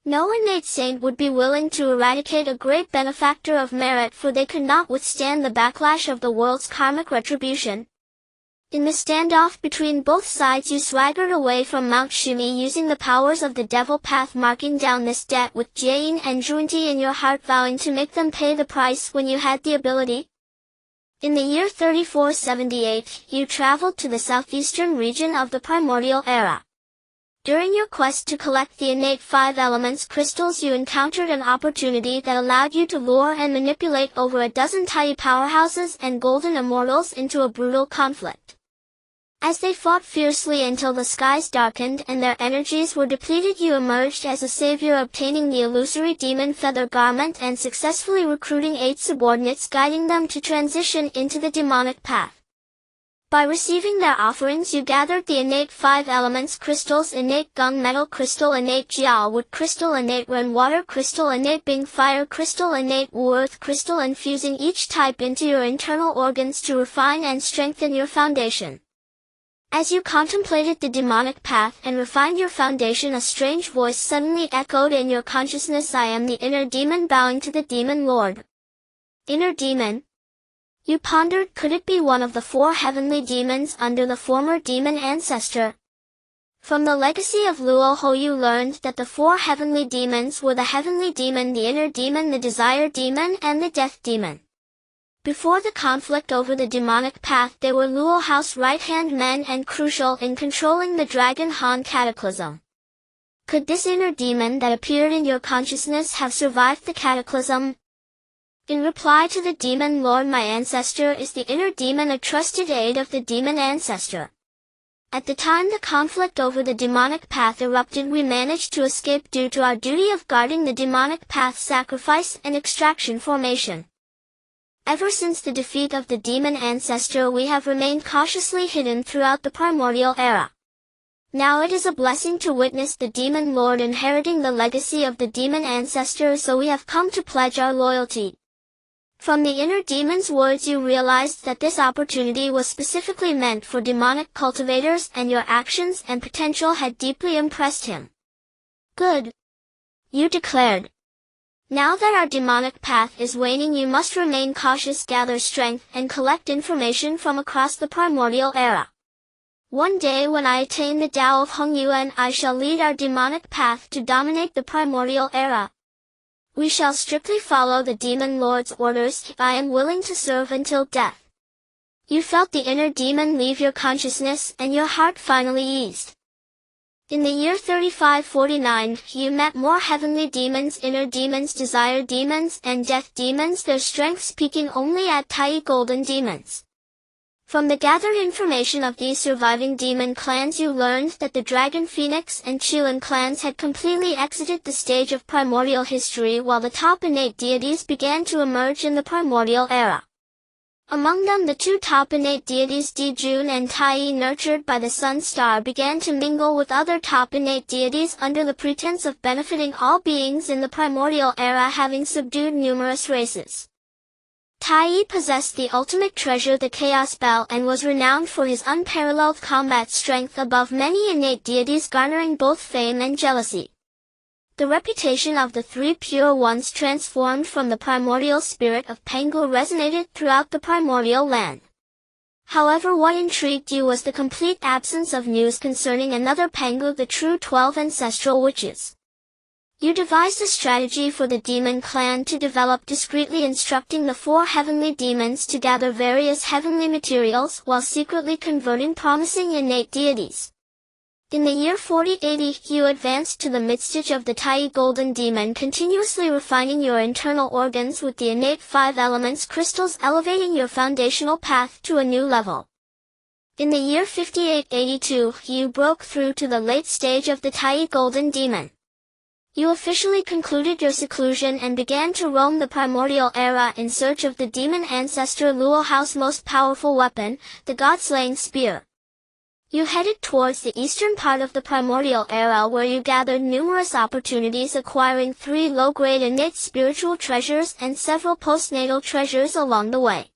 Speaker 1: No innate saint would be willing to eradicate a great benefactor of merit, for they could not withstand the backlash of the world's karmic retribution. In the standoff between both sides, you swaggered away from Mount Shimi, using the powers of the devil path, marking down this debt with Jain and Junti in your heart, vowing to make them pay the price when you had the ability. In the year 3478, you traveled to the southeastern region of the primordial era. During your quest to collect the innate 5 elements crystals, you encountered an opportunity that allowed you to lure and manipulate over a dozen Tai powerhouses and golden immortals into a brutal conflict. As they fought fiercely until the skies darkened and their energies were depleted, you emerged as a savior, obtaining the illusory demon feather garment and successfully recruiting 8 subordinates, guiding them to transition into the demonic path. By receiving their offerings, you gathered the innate 5 elements crystals: innate gung metal crystal, innate jiao wood crystal, innate ren water crystal, innate bing fire crystal, innate wu earth crystal, infusing each type into your internal organs to refine and strengthen your foundation. As you contemplated the demonic path and refined your foundation, a strange voice suddenly echoed in your consciousness: I am the inner demon, bowing to the demon lord. Inner demon? You pondered, could it be one of the 4 heavenly demons under the former demon ancestor? From the legacy of Luoho, you learned that the 4 heavenly demons were the heavenly demon, the inner demon, the desire demon, and the death demon. Before the conflict over the demonic path, they were Luo House right-hand men and crucial in controlling the Dragon Han cataclysm. Could this inner demon that appeared in your consciousness have survived the cataclysm? In reply to the demon lord, my ancestor is the inner demon, a trusted aide of the demon ancestor. At the time the conflict over the demonic path erupted, we managed to escape due to our duty of guarding the demonic path sacrifice and extraction formation. Ever since the defeat of the demon ancestor, we have remained cautiously hidden throughout the primordial era. Now it is a blessing to witness the demon lord inheriting the legacy of the demon ancestor, so we have come to pledge our loyalty. From the inner demon's words, you realized that this opportunity was specifically meant for demonic cultivators, and your actions and potential had deeply impressed him. Good. You declared. Now that our demonic path is waning, you must remain cautious, gather strength, and collect information from across the primordial era. One day when I attain the Tao of Hong Yuan, I shall lead our demonic path to dominate the primordial era. We shall strictly follow the demon lord's orders. I am willing to serve until death. You felt the inner demon leave your consciousness and your heart finally eased. In the year 3549, you met more heavenly demons, inner demons, desire demons, and death demons, their strengths peaking only at Tai golden demons. From the gathered information of these surviving demon clans, you learned that the Dragon, Phoenix, and Qilin clans had completely exited the stage of primordial history, while the top innate deities began to emerge in the primordial era. Among them, the two top innate deities Dijun and Tai, nurtured by the sun star, began to mingle with other top innate deities under the pretense of benefiting all beings in the primordial era, having subdued numerous races. Tai possessed the ultimate treasure, the Chaos Bell, and was renowned for his unparalleled combat strength above many innate deities, garnering both fame and jealousy. The reputation of the three pure ones transformed from the primordial spirit of Pangu resonated throughout the primordial land. However, what intrigued you was the complete absence of news concerning another Pangu, the true 12 ancestral witches. You devised a strategy for the demon clan to develop discreetly, instructing the 4 heavenly demons to gather various heavenly materials while secretly converting promising innate deities. In the year 4080, you advanced to the midstage of the Tai golden demon, continuously refining your internal organs with the innate 5 elements crystals, elevating your foundational path to a new level. In the year 5882, you broke through to the late stage of the Tai golden demon. You officially concluded your seclusion and began to roam the primordial era in search of the demon ancestor Luo Hao's most powerful weapon, the god-slaying spear. You headed towards the eastern part of the primordial era, where you gathered numerous opportunities, acquiring 3 low-grade innate spiritual treasures and several postnatal treasures along the way.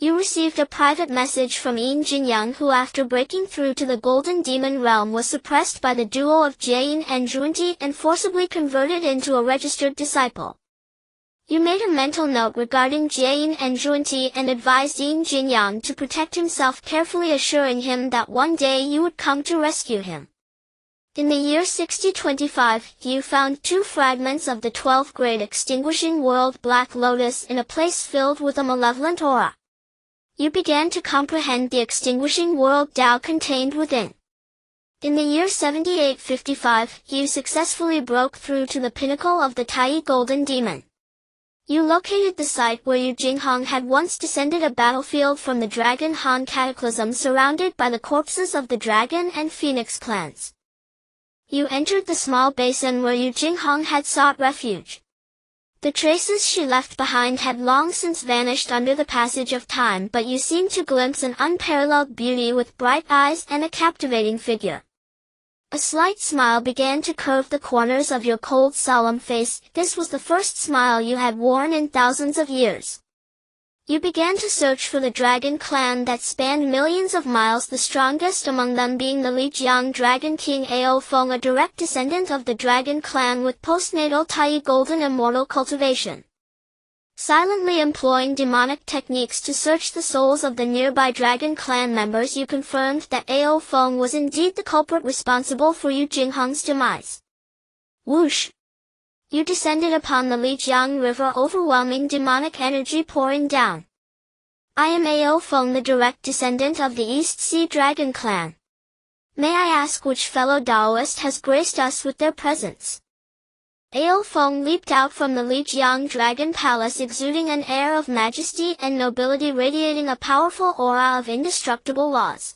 Speaker 1: You received a private message from Yin Jinyang, who after breaking through to the golden demon realm was suppressed by the duo of Jiayin and Zhuanti and forcibly converted into a registered disciple. You made a mental note regarding Jiayin and Zhuanti and advised Yin Jinyang to protect himself, carefully assuring him that one day you would come to rescue him. In the year 6025, you found 2 fragments of the 12th grade extinguishing world Black Lotus in a place filled with a malevolent aura. You began to comprehend the extinguishing world Tao contained within. In the year 7855, you successfully broke through to the pinnacle of the Tai golden demon. You located the site where Yu Jinghong had once descended, a battlefield from the Dragon Han Cataclysm surrounded by the corpses of the Dragon and Phoenix clans. You entered the small basin where Yu Jinghong had sought refuge. The traces she left behind had long since vanished under the passage of time, but you seemed to glimpse an unparalleled beauty with bright eyes and a captivating figure. A slight smile began to curve the corners of your cold, solemn face. This was the first smile you had worn in thousands of years. You began to search for the Dragon clan that spanned millions of miles, the strongest among them being the Lijiang Dragon King Ao Feng, a direct descendant of the Dragon clan with postnatal Tai golden immortal cultivation. Silently employing demonic techniques to search the souls of the nearby Dragon clan members, you confirmed that Ao Feng was indeed the culprit responsible for Yu Jinghong's demise. Whoosh! You descended upon the Lijiang River, overwhelming demonic energy pouring down. I am Ao Feng, the direct descendant of the East Sea Dragon clan. May I ask which fellow Taoist has graced us with their presence? Ao Feng leaped out from the Lijiang Dragon Palace, exuding an air of majesty and nobility, radiating a powerful aura of indestructible laws.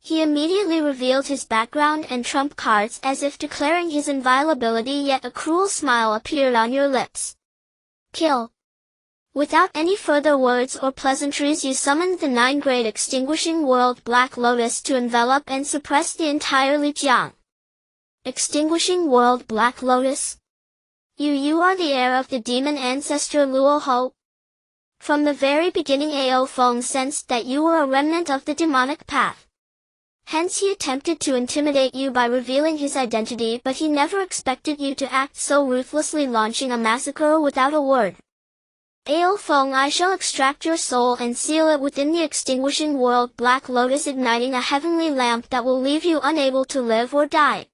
Speaker 1: He immediately revealed his background and trump cards as if declaring his inviolability, yet a cruel smile appeared on your lips. Kill. Without any further words or pleasantries, you summoned the 9-grade extinguishing world Black Lotus to envelop and suppress the entire Lijiang. Extinguishing world Black Lotus? You are the heir of the demon ancestor Luo Hao. From the very beginning, Ao Feng sensed that you were a remnant of the demonic path. Hence he attempted to intimidate you by revealing his identity, but he never expected you to act so ruthlessly, launching a massacre without a word. Ao Feng, I shall extract your soul and seal it within the extinguishing world Black Lotus, igniting a heavenly lamp that will leave you unable to live or die.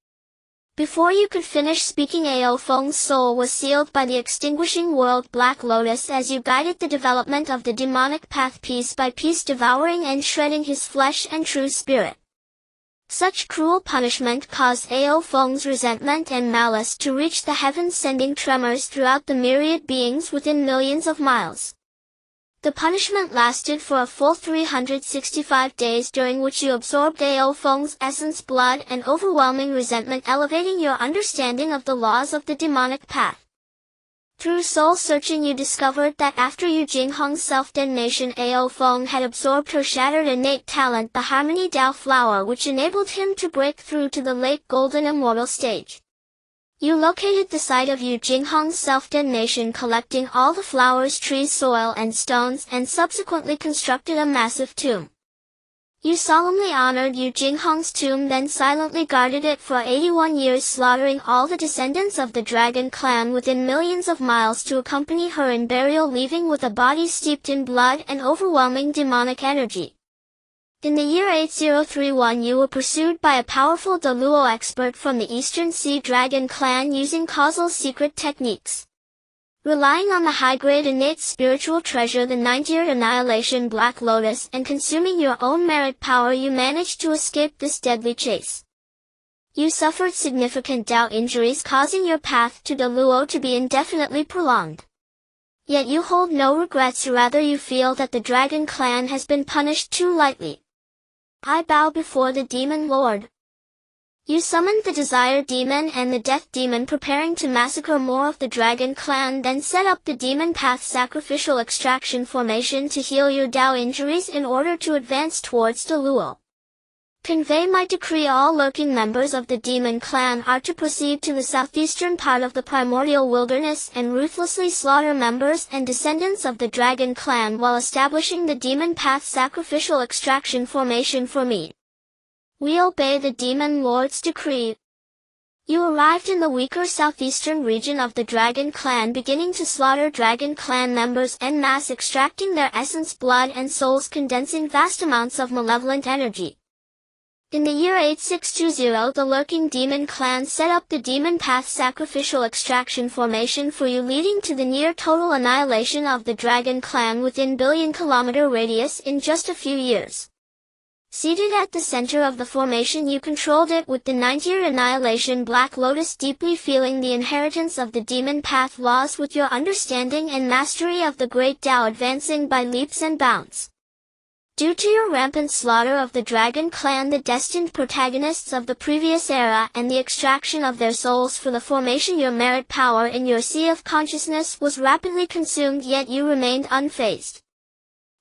Speaker 1: Before you could finish speaking, Ao Feng's soul was sealed by the extinguishing world Black Lotus as you guided the development of the demonic path piece by piece, devouring and shredding his flesh and true spirit. Such cruel punishment caused Ao Feng's resentment and malice to reach the heavens, sending tremors throughout the myriad beings within millions of miles. The punishment lasted for a full 365 days, during which you absorbed Ao Feng's essence, blood, and overwhelming resentment, elevating your understanding of the laws of the demonic path. Through soul-searching, you discovered that after Yu Jinghong's self-detonation, Ao Feng had absorbed her shattered innate talent, the Harmony Dao flower, which enabled him to break through to the late golden immortal stage. You located the site of Yu Jinghong's self-detonation, collecting all the flowers, trees, soil, and stones, and subsequently constructed a massive tomb. You solemnly honored Yu Jinghong's tomb, then silently guarded it for 81 years, slaughtering all the descendants of the Dragon Clan within millions of miles to accompany her in burial, leaving with a body steeped in blood and overwhelming demonic energy. In the year 8031, you were pursued by a powerful Deluo expert from the Eastern Sea Dragon Clan using causal secret techniques. Relying on the high-grade innate spiritual treasure, the 9-tiered annihilation Black Lotus, and consuming your own merit power, you managed to escape this deadly chase. You suffered significant Dao injuries, causing your path to Deluo to be indefinitely prolonged. Yet you hold no regrets, rather you feel that the Dragon Clan has been punished too lightly. I bow before the Demon Lord. You summoned the Desire Demon and the Death Demon, preparing to massacre more of the Dragon Clan, then set up the Demon Path Sacrificial Extraction formation to heal your Dao injuries in order to advance towards Deluo. Convey my decree: all lurking members of the Demon Clan are to proceed to the southeastern part of the Primordial Wilderness and ruthlessly slaughter members and descendants of the Dragon Clan while establishing the Demon Path Sacrificial Extraction formation for me. We obey the Demon Lord's decree. You arrived in the weaker southeastern region of the Dragon Clan, beginning to slaughter Dragon Clan members en masse, extracting their essence, blood, and souls, condensing vast amounts of malevolent energy. In the year 8620, the lurking Demon Clan set up the Demon Path Sacrificial Extraction formation for you, leading to the near-total annihilation of the Dragon Clan within billion-kilometer radius in just a few years. Seated at the center of the formation, you controlled it with the 9-tiered annihilation Black Lotus, deeply feeling the inheritance of the Demon Path laws with your understanding and mastery of the Great Tao, advancing by leaps and bounds. Due to your rampant slaughter of the Dragon Clan, the destined protagonists of the previous era, and the extraction of their souls for the formation, your merit power in your sea of consciousness was rapidly consumed, yet you remained unfazed.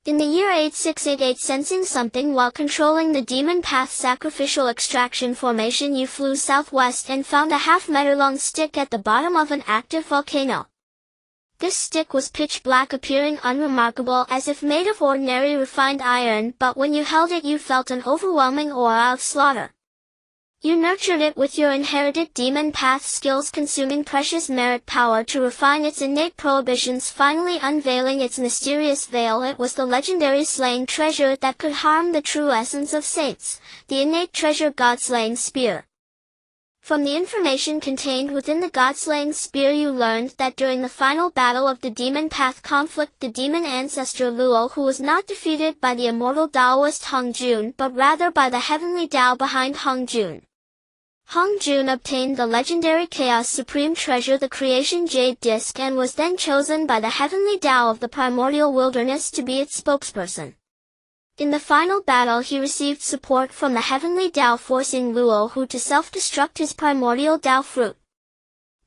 Speaker 1: In the year 8688, sensing something while controlling the Demon Path Sacrificial Extraction formation, you flew southwest and found a half-meter-long stick at the bottom of an active volcano. This stick was pitch black, appearing unremarkable as if made of ordinary refined iron, but when you held it you felt an overwhelming aura of slaughter. You nurtured it with your inherited Demon Path skills, consuming precious merit power to refine its innate prohibitions, finally unveiling its mysterious veil. It was the legendary slaying treasure that could harm the true essence of saints, the innate treasure God-slaying spear. From the information contained within the God-slaying spear, you learned that during the final battle of the Demon Path conflict, the demon ancestor Luo, who was not defeated by the immortal Taoist Hong Jun, but rather by the heavenly Tao behind Hong Jun. Hong Jun obtained the legendary Chaos Supreme Treasure, the Creation Jade Disc, and was then chosen by the heavenly Tao of the Primordial Wilderness to be its spokesperson. In the final battle, he received support from the heavenly Tao, forcing Luo Hu to self-destruct his primordial Tao fruit.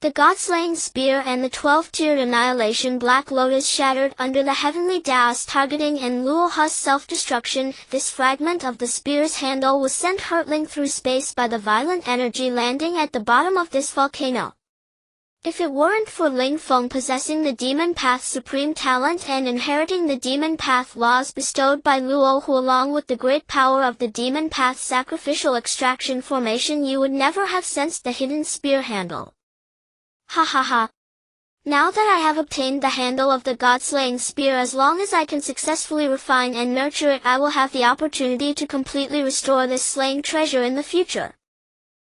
Speaker 1: The God-slaying spear and the 12-tiered annihilation Black Lotus shattered under the heavenly Tao's targeting and Luo Hu's self-destruction. This fragment of the spear's handle was sent hurtling through space by the violent energy, landing at the bottom of this volcano. If it weren't for Ling Feng possessing the Demon Path Supreme Talent and inheriting the Demon Path laws bestowed by Luo Hu, along with the great power of the Demon Path Sacrificial Extraction formation, you would never have sensed the hidden spear handle. Ha ha ha. Now that I have obtained the handle of the God-slaying spear, as long as I can successfully refine and nurture it, I will have the opportunity to completely restore this slaying treasure in the future.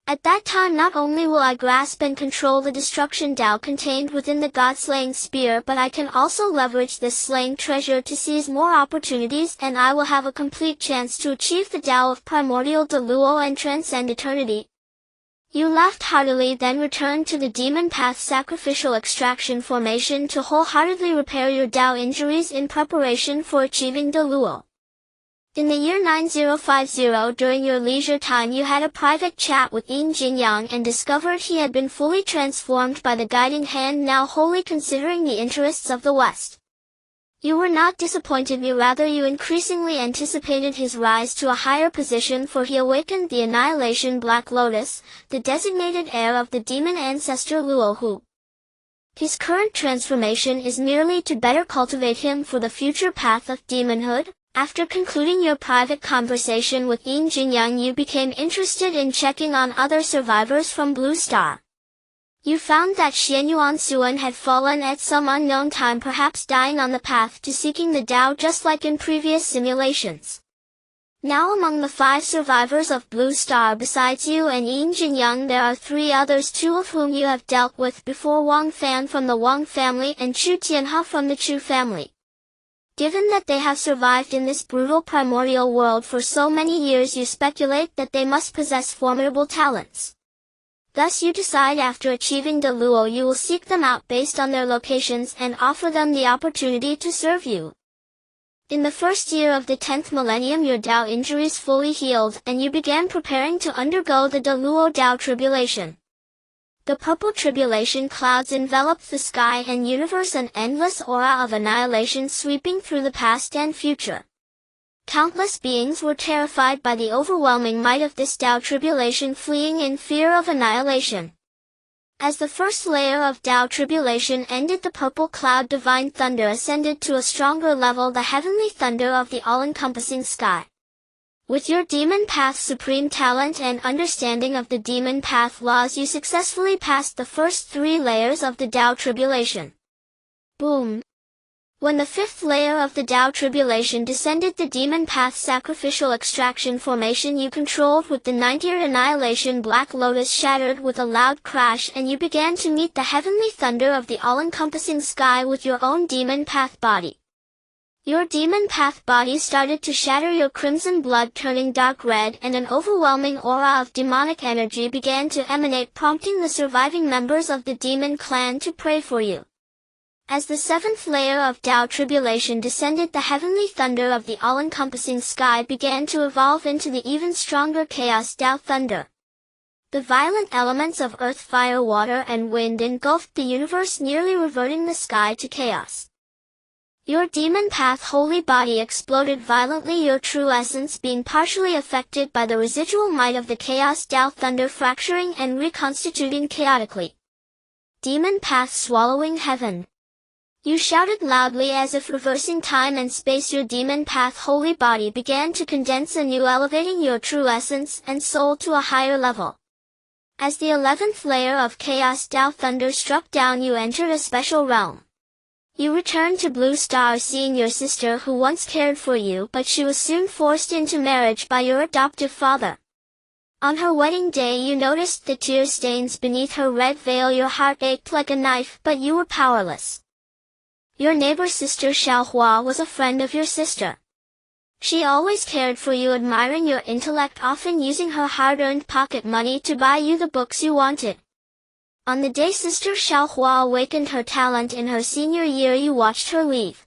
Speaker 1: At that time not only will I grasp and control the destruction Tao contained within the God-slaying spear, but I can also leverage this slaying treasure to seize more opportunities, and I will have a complete chance to achieve the Tao of Primordial Deluo and transcend eternity. You laughed heartily, then returned to the demon path sacrificial extraction formation to wholeheartedly repair your Tao injuries in preparation for achieving Deluo. In the year 9050, during your leisure time, you had a private chat with Yin Jinyang and discovered he had been fully transformed by the guiding hand, now wholly considering the interests of the West. You were not disappointed, rather you increasingly anticipated his rise to a higher position, for he awakened the Annihilation Black Lotus, the designated heir of the demon ancestor Luohu. His current transformation is merely to better cultivate him for the future path of demonhood. After concluding your private conversation with Yin Jinyang, you became interested in checking on other survivors from Blue Star. You found that Xianyuan Suan had fallen at some unknown time, perhaps dying on the path to seeking the Tao, just like in previous simulations. Now among the 5 survivors of Blue Star besides you and Yin Jinyang, there are 3 others, 2 of whom you have dealt with before: Wang Fan from the Wang family and Chu Tianhe from the Chu family. Given that they have survived in this brutal primordial world for so many years, you speculate that they must possess formidable talents. Thus you decide, after achieving Deluo, you will seek them out based on their locations and offer them the opportunity to serve you. In the first year of the 10th millennium, your Tao injuries fully healed, and you began preparing to undergo the Deluo Tao tribulation. The purple tribulation clouds enveloped the sky and universe, an endless aura of annihilation sweeping through the past and future. Countless beings were terrified by the overwhelming might of this Tao tribulation, fleeing in fear of annihilation. As the first layer of Tao tribulation ended, the purple cloud divine thunder ascended to a stronger level, the heavenly thunder of the all-encompassing sky. With your demon path supreme talent and understanding of the demon path laws, you successfully passed the first 3 layers of the Tao tribulation. Boom! When the 5th layer of the Tao tribulation descended, the demon path sacrificial extraction formation you controlled with the 90th annihilation Black Lotus shattered with a loud crash, and you began to meet the heavenly thunder of the all-encompassing sky with your own demon path body. Your demon path body started to shatter, your crimson blood turning dark red, and an overwhelming aura of demonic energy began to emanate, prompting the surviving members of the demon clan to pray for you. As the 7th layer of Tao tribulation descended, the heavenly thunder of the all-encompassing sky began to evolve into the even stronger chaos Tao thunder. The violent elements of earth, fire, water, and wind engulfed the universe, nearly reverting the sky to chaos. Your demon path holy body exploded violently, your true essence being partially affected by the residual might of the chaos Tao thunder, fracturing and reconstituting chaotically. Demon path swallowing heaven. You shouted loudly as if reversing time and space. Your demon path holy body began to condense anew, elevating your true essence and soul to a higher level. As the 11th layer of chaos Tao thunder struck down, you entered a special realm. You returned to Blue Star, seeing your sister who once cared for you, but she was soon forced into marriage by your adoptive father. On her wedding day you noticed the tear stains beneath her red veil. Your heart ached like a knife, but you were powerless. Your neighbor sister Xiaohua was a friend of your sister. She always cared for you, admiring your intellect, often using her hard-earned pocket money to buy you the books you wanted. On the day Sister Xiaohua awakened her talent in her senior year, you watched her leave.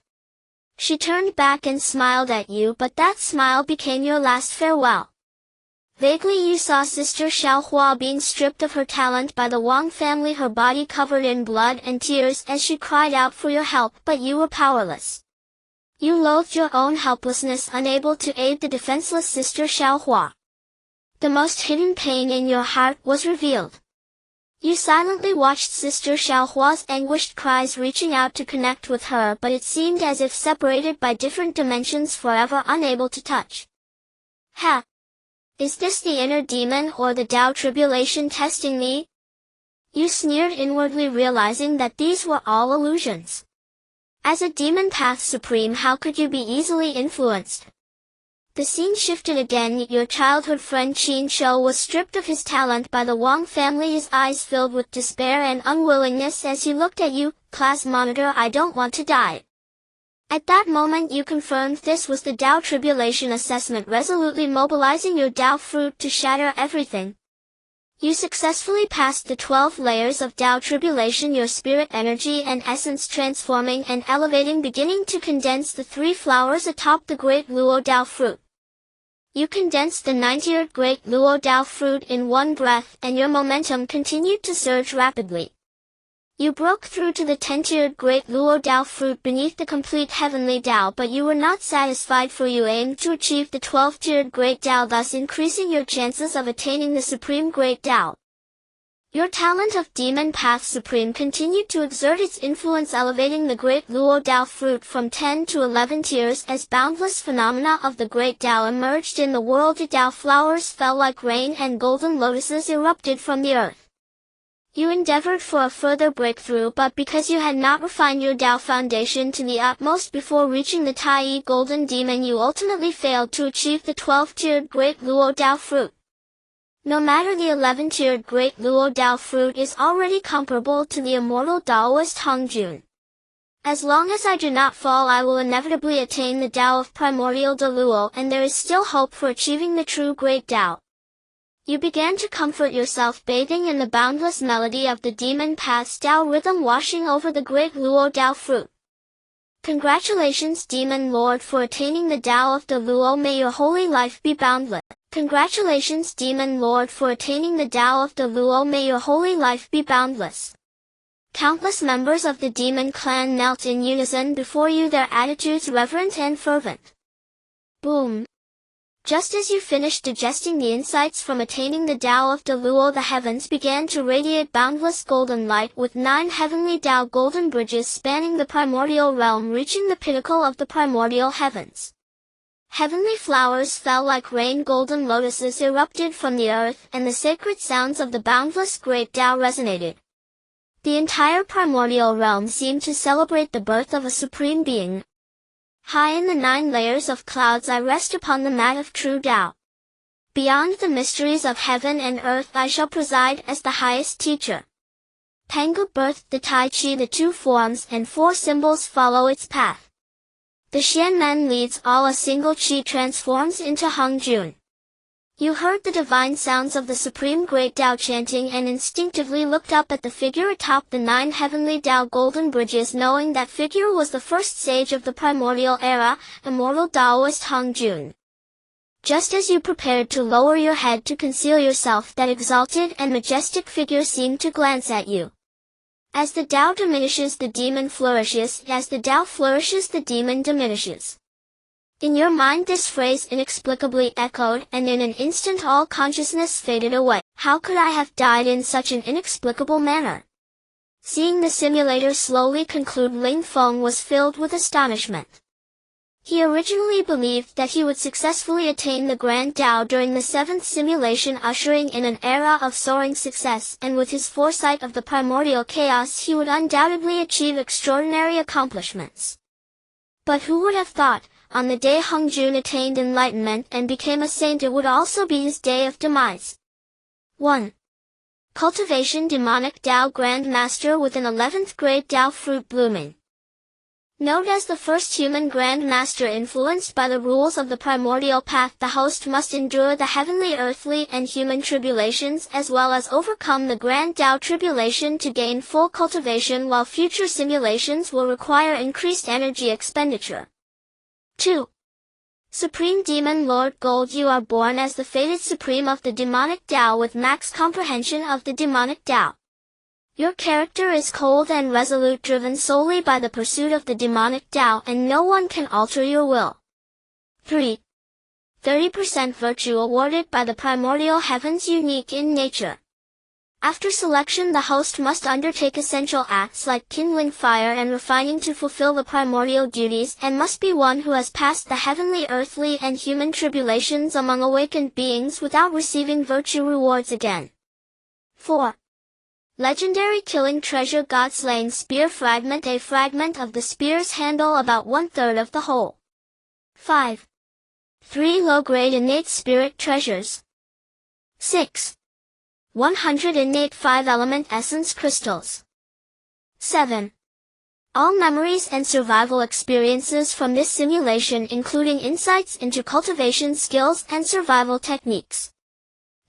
Speaker 1: She turned back and smiled at you, but that smile became your last farewell. Vaguely you saw Sister Xiaohua being stripped of her talent by the Wang family, her body covered in blood and tears as she cried out for your help, but you were powerless. You loathed your own helplessness, unable to aid the defenseless Sister Xiaohua. The most hidden pain in your heart was revealed. You silently watched Sister Xiaohua's anguished cries, reaching out to connect with her, but it seemed as if separated by different dimensions, forever unable to touch. Ha! Is this the inner demon or the Tao tribulation testing me? You sneered inwardly, realizing that these were all illusions. As a demon path supreme, how could you be easily influenced? The scene shifted again. Your childhood friend Qin Shou was stripped of his talent by the Wang family, his eyes filled with despair and unwillingness as he looked at you. Class monitor, I don't want to die. At that moment you confirmed this was the Tao Tribulation assessment, resolutely mobilizing your Tao fruit to shatter everything. You successfully passed the 12 layers of Tao Tribulation, your spirit energy and essence transforming and elevating, beginning to condense the 3 flowers atop the great Luo Tao fruit. You condensed the 90th great Luo Tao fruit in one breath, and your momentum continued to surge rapidly. You broke through to the 10th great Luo Tao fruit beneath the complete heavenly Tao, but you were not satisfied, for you aimed to achieve the 12th great Tao, thus increasing your chances of attaining the supreme great Tao. Your talent of Demon Path Supreme continued to exert its influence, elevating the great Luo Tao fruit from 10 to 11 tiers as boundless phenomena of the great Tao emerged in the world. The Tao flowers fell like rain and golden lotuses erupted from the earth. You endeavored for a further breakthrough, but because you had not refined your Tao foundation to the utmost before reaching the Tai Golden Demon, you ultimately failed to achieve the 12th great Luo Tao fruit. No matter, the 11th great Luo Tao fruit is already comparable to the immortal Taoist Hongjun. As long as I do not fall, I will inevitably attain the Tao of Primordial de Luo, and there is still hope for achieving the true great Tao. You began to comfort yourself, bathing in the boundless melody of the Demon Path's Tao rhythm washing over the great Luo Tao fruit. Congratulations, Demon Lord, for attaining the Tao of the Luo. May your holy life be boundless. Congratulations, Demon Lord, for attaining the Tao of the Luo. May your holy life be boundless. Countless members of the demon clan knelt in unison before you, their attitudes reverent and fervent. Boom. Just as you finished digesting the insights from attaining the Tao of the Luo, the heavens began to radiate boundless golden light, with 9 heavenly Tao golden bridges spanning the primordial realm, reaching the pinnacle of the primordial heavens. Heavenly flowers fell like rain, golden lotuses erupted from the earth, and the sacred sounds of the boundless great Tao resonated. The entire primordial realm seemed to celebrate the birth of a supreme being. High in the 9 layers of clouds I rest upon the mat of true Tao. Beyond the mysteries of heaven and earth I shall preside as the highest teacher. Pangu birthed the Tai Chi, the 2 forms and 4 symbols follow its path. The Xianmen leads all, a single Qi transforms into Hongjun. You heard the divine sounds of the supreme great Tao chanting and instinctively looked up at the figure atop the 9 heavenly Tao golden bridges, knowing that figure was the first sage of the primordial era, immortal Taoist Hongjun. Just as you prepared to lower your head to conceal yourself, that exalted and majestic figure seemed to glance at you. As the Tao diminishes, the demon flourishes. As the Tao flourishes, the demon diminishes. In your mind this phrase inexplicably echoed, and in an instant all consciousness faded away. How could I have died in such an inexplicable manner? Seeing the simulator slowly conclude, Ling Feng was filled with astonishment. He originally believed that he would successfully attain the Grand Tao during the 7th simulation, ushering in an era of soaring success, and with his foresight of the primordial chaos he would undoubtedly achieve extraordinary accomplishments. But who would have thought, on the day Hongjun attained enlightenment and became a saint, it would also be his day of demise. 1. Cultivation, Demonic Tao Grand Master with an 11th grade Tao fruit blooming. Note: as the first human Grand Master influenced by the rules of the primordial path, the host must endure the heavenly, earthly, and human tribulations as well as overcome the Grand Tao tribulation to gain full cultivation, while future simulations will require increased energy expenditure. 2. Supreme Demon Lord Gold, you are born as the fated supreme of the demonic Tao with max comprehension of the demonic Tao. Your character is cold and resolute, driven solely by the pursuit of the demonic Tao, and no one can alter your will. 3. 30% virtue awarded by the primordial heavens, unique in nature. After selection, the host must undertake essential acts like kindling fire and refining to fulfill the primordial duties, and must be one who has passed the heavenly, earthly, and human tribulations among awakened beings without receiving virtue rewards again. 4. Legendary killing treasure, God-slaying spear fragment, a fragment of the spear's handle about 1/3 of the whole. 5. 3 low-grade innate spirit treasures. 6. 100 innate 5-element essence crystals. 7. All memories and survival experiences from this simulation, including insights into cultivation skills and survival techniques.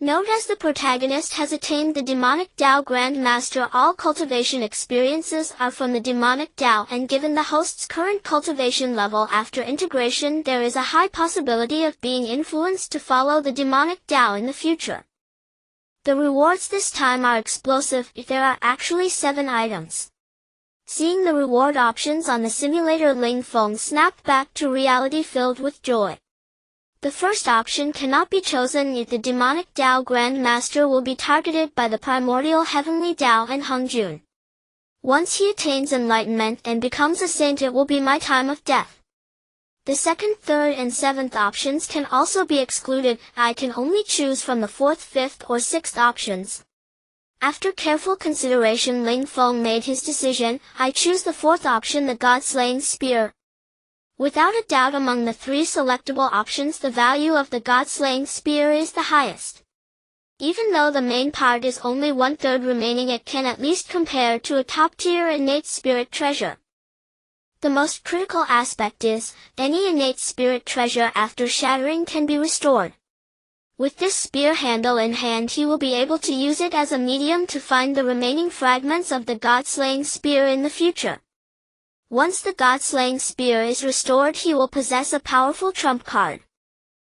Speaker 1: Note: as the protagonist has attained the demonic Tao Grand Master, all cultivation experiences are from the demonic Tao, and given the host's current cultivation level after integration, there is a high possibility of being influenced to follow the demonic Tao in the future. The rewards this time are explosive. There are actually 7 items. Seeing the reward options on the simulator, Ling Feng snapped back to reality filled with joy. The first option cannot be chosen if the demonic Tao Grand Master will be targeted by the primordial heavenly Tao and Hengjun. Once he attains enlightenment and becomes a saint, it will be my time of death. The second, third, and 7th options can also be excluded. I can only choose from the 4th, 5th, or 6th options. After careful consideration, Ling Feng made his decision. I choose the 4th option, the God-slaying spear. Without a doubt, among the 3 selectable options, the value of the God-slaying spear is the highest. Even though the main part is only 1/3 remaining, it can at least compare to a top-tier innate spirit treasure. The most critical aspect is, any innate spirit treasure after shattering can be restored. With this spear handle in hand, he will be able to use it as a medium to find the remaining fragments of the God-slaying spear in the future. Once the God-slaying spear is restored, he will possess a powerful trump card.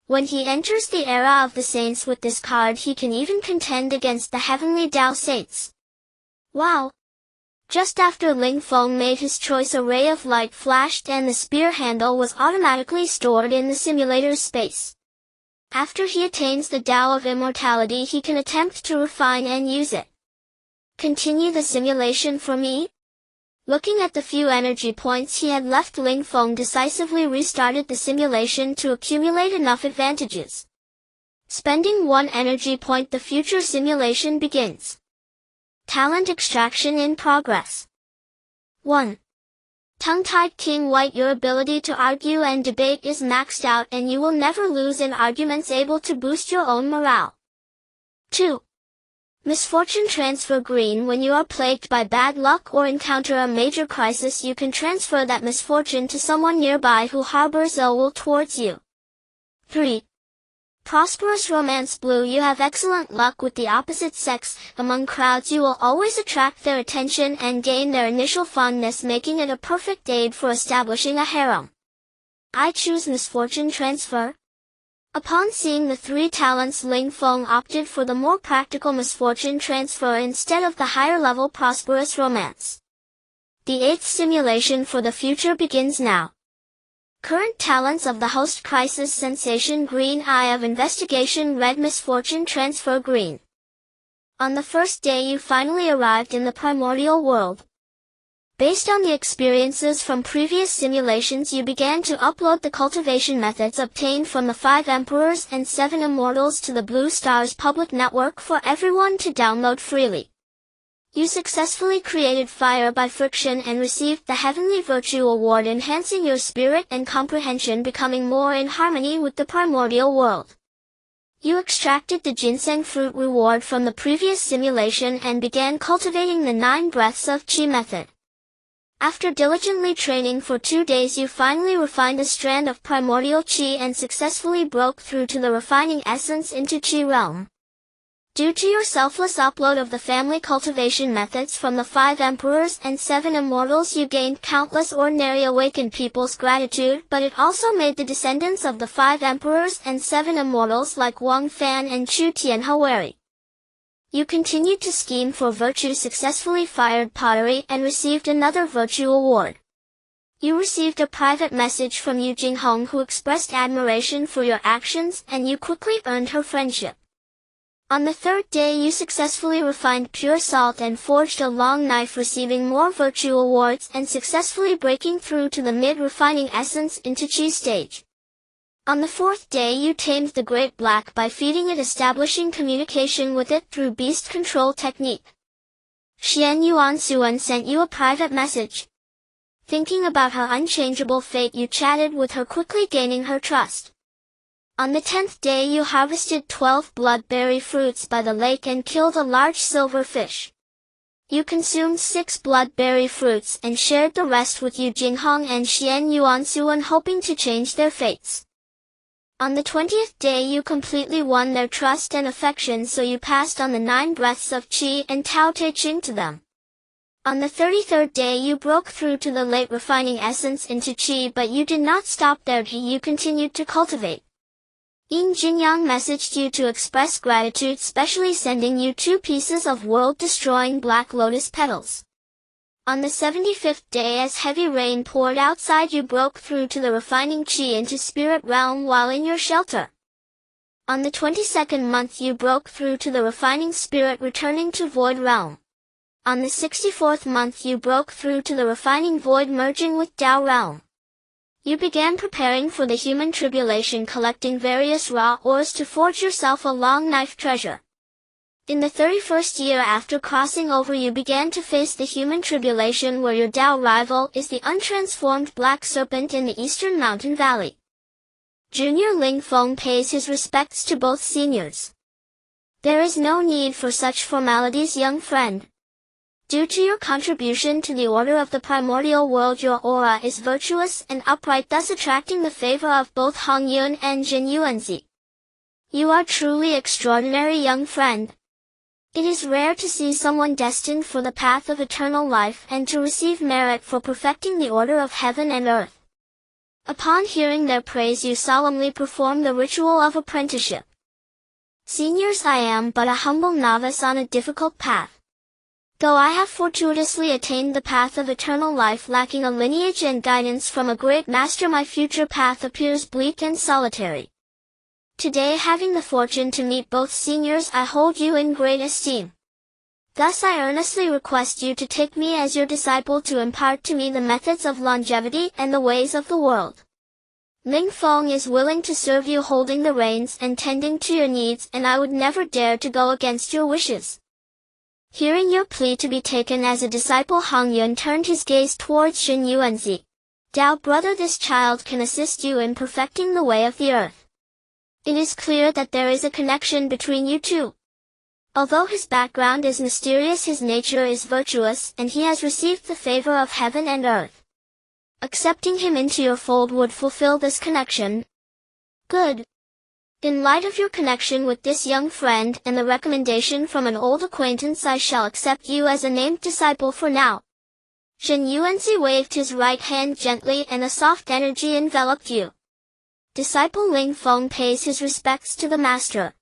Speaker 1: When he enters the era of the saints with this card, he can even contend against the heavenly Tao saints. Wow! Just after Ling Feng made his choice, a ray of light flashed and the spear handle was automatically stored in the simulator's space. After he attains the Tao of immortality, he can attempt to refine and use it. Continue the simulation for me? Looking at the few energy points he had left, Ling Feng decisively restarted the simulation to accumulate enough advantages. Spending 1 energy point, the future simulation begins. Talent extraction in progress. 1. Tongue-tied King White. Your ability to argue and debate is maxed out, and you will never lose in arguments, able to boost your own morale. 2. Misfortune transfer green. When you are plagued by bad luck or encounter a major crisis, you can transfer that misfortune to someone nearby who harbors ill will towards you. 3. Prosperous romance blue. You have excellent luck with the opposite sex. Among crowds, you will always attract their attention and gain their initial fondness, making it a perfect aid for establishing a harem. I choose misfortune transfer. Upon seeing the 3 talents, Ling Feng opted for the more practical misfortune transfer instead of the higher-level prosperous romance. The 8th simulation for the future begins now. Current talents of the host: crisis sensation green, eye of investigation red, misfortune transfer green. On the first day, you finally arrived in the primordial world. Based on the experiences from previous simulations, you began to upload the cultivation methods obtained from the 5 Emperors and 7 Immortals to the Blue Star's public network for everyone to download freely. You successfully created fire by friction and received the Heavenly Virtue Award, enhancing your spirit and comprehension, becoming more in harmony with the primordial world. You extracted the ginseng fruit reward from the previous simulation and began cultivating the 9 breaths of Qi method. After diligently training for 2 days, you finally refined a strand of primordial Qi and successfully broke through to the refining essence into Qi realm. Due to your selfless upload of the family cultivation methods from the 5 Emperors and 7 Immortals, you gained countless ordinary awakened people's gratitude, but it also made the descendants of the 5 Emperors and 7 Immortals like Wang Fan and Chu Tianhe wary. You continued to scheme for virtue, successfully fired pottery, and received another virtue award. You received a private message from Yu Jinghong, who expressed admiration for your actions, and you quickly earned her friendship. On the 3rd day, you successfully refined pure salt and forged a long knife, receiving more virtue awards and successfully breaking through to the mid-refining essence into Qi stage. On the 4th day, you tamed the Great Black by feeding it, establishing communication with it through beast control technique. Xian Yuan Suan sent you a private message. Thinking about her unchangeable fate, you chatted with her, quickly gaining her trust. On the 10th day you harvested 12 bloodberry fruits by the lake and killed a large silver fish. You consumed 6 bloodberry fruits and shared the rest with Yu Jinghong and Xian Yuansuan, hoping to change their fates. On the 20th day you completely won their trust and affection, so you passed on the 9 breaths of qi and Tao Te Ching to them. On the 33rd day you broke through to the late refining essence into qi, but you did not stop there. You continued to cultivate. Yin Jingyang messaged you to express gratitude, specially sending you 2 pieces of world-destroying black lotus petals. On the 75th day, as heavy rain poured outside, you broke through to the refining qi into spirit realm while in your shelter. On the 22nd month you broke through to the refining spirit, returning to void realm. On the 64th month you broke through to the refining void, merging with Tao realm. You began preparing for the human tribulation, collecting various raw ores to forge yourself a long knife treasure. In the 31st year after crossing over, you began to face the human tribulation, where your Tao rival is the untransformed black serpent in the eastern mountain valley. Junior Ling Feng pays his respects to both seniors. There is no need for such formalities, young friend. Due to your contribution to the order of the primordial world, your aura is virtuous and upright, thus attracting the favor of both Hong Yun and Jin Yuanzi. You are truly extraordinary, young friend. It is rare to see someone destined for the path of eternal life and to receive merit for perfecting the order of heaven and earth. Upon hearing their praise, you solemnly perform the ritual of apprenticeship. Seniors, I am but a humble novice on a difficult path. Though I have fortuitously attained the path of eternal life, lacking a lineage and guidance from a great master, my future path appears bleak and solitary. Today, having the fortune to meet both seniors, I hold you in great esteem. Thus I earnestly request you to take me as your disciple, to impart to me the methods of longevity and the ways of the world. Ling Feng is willing to serve you, holding the reins and tending to your needs, and I would never dare to go against your wishes. Hearing your plea to be taken as a disciple, Hong Yun turned his gaze towards Shen Yuanzi. Tao brother, this child can assist you in perfecting the way of the earth. It is clear that there is a connection between you two. Although his background is mysterious, his nature is virtuous, and he has received the favor of heaven and earth. Accepting him into your fold would fulfill this connection. Good. In light of your connection with this young friend and the recommendation from an old acquaintance, I shall accept you as a named disciple for now. Shen Yuanzi waved his right hand gently and a soft energy enveloped you. Disciple Ling Feng pays his respects to the master.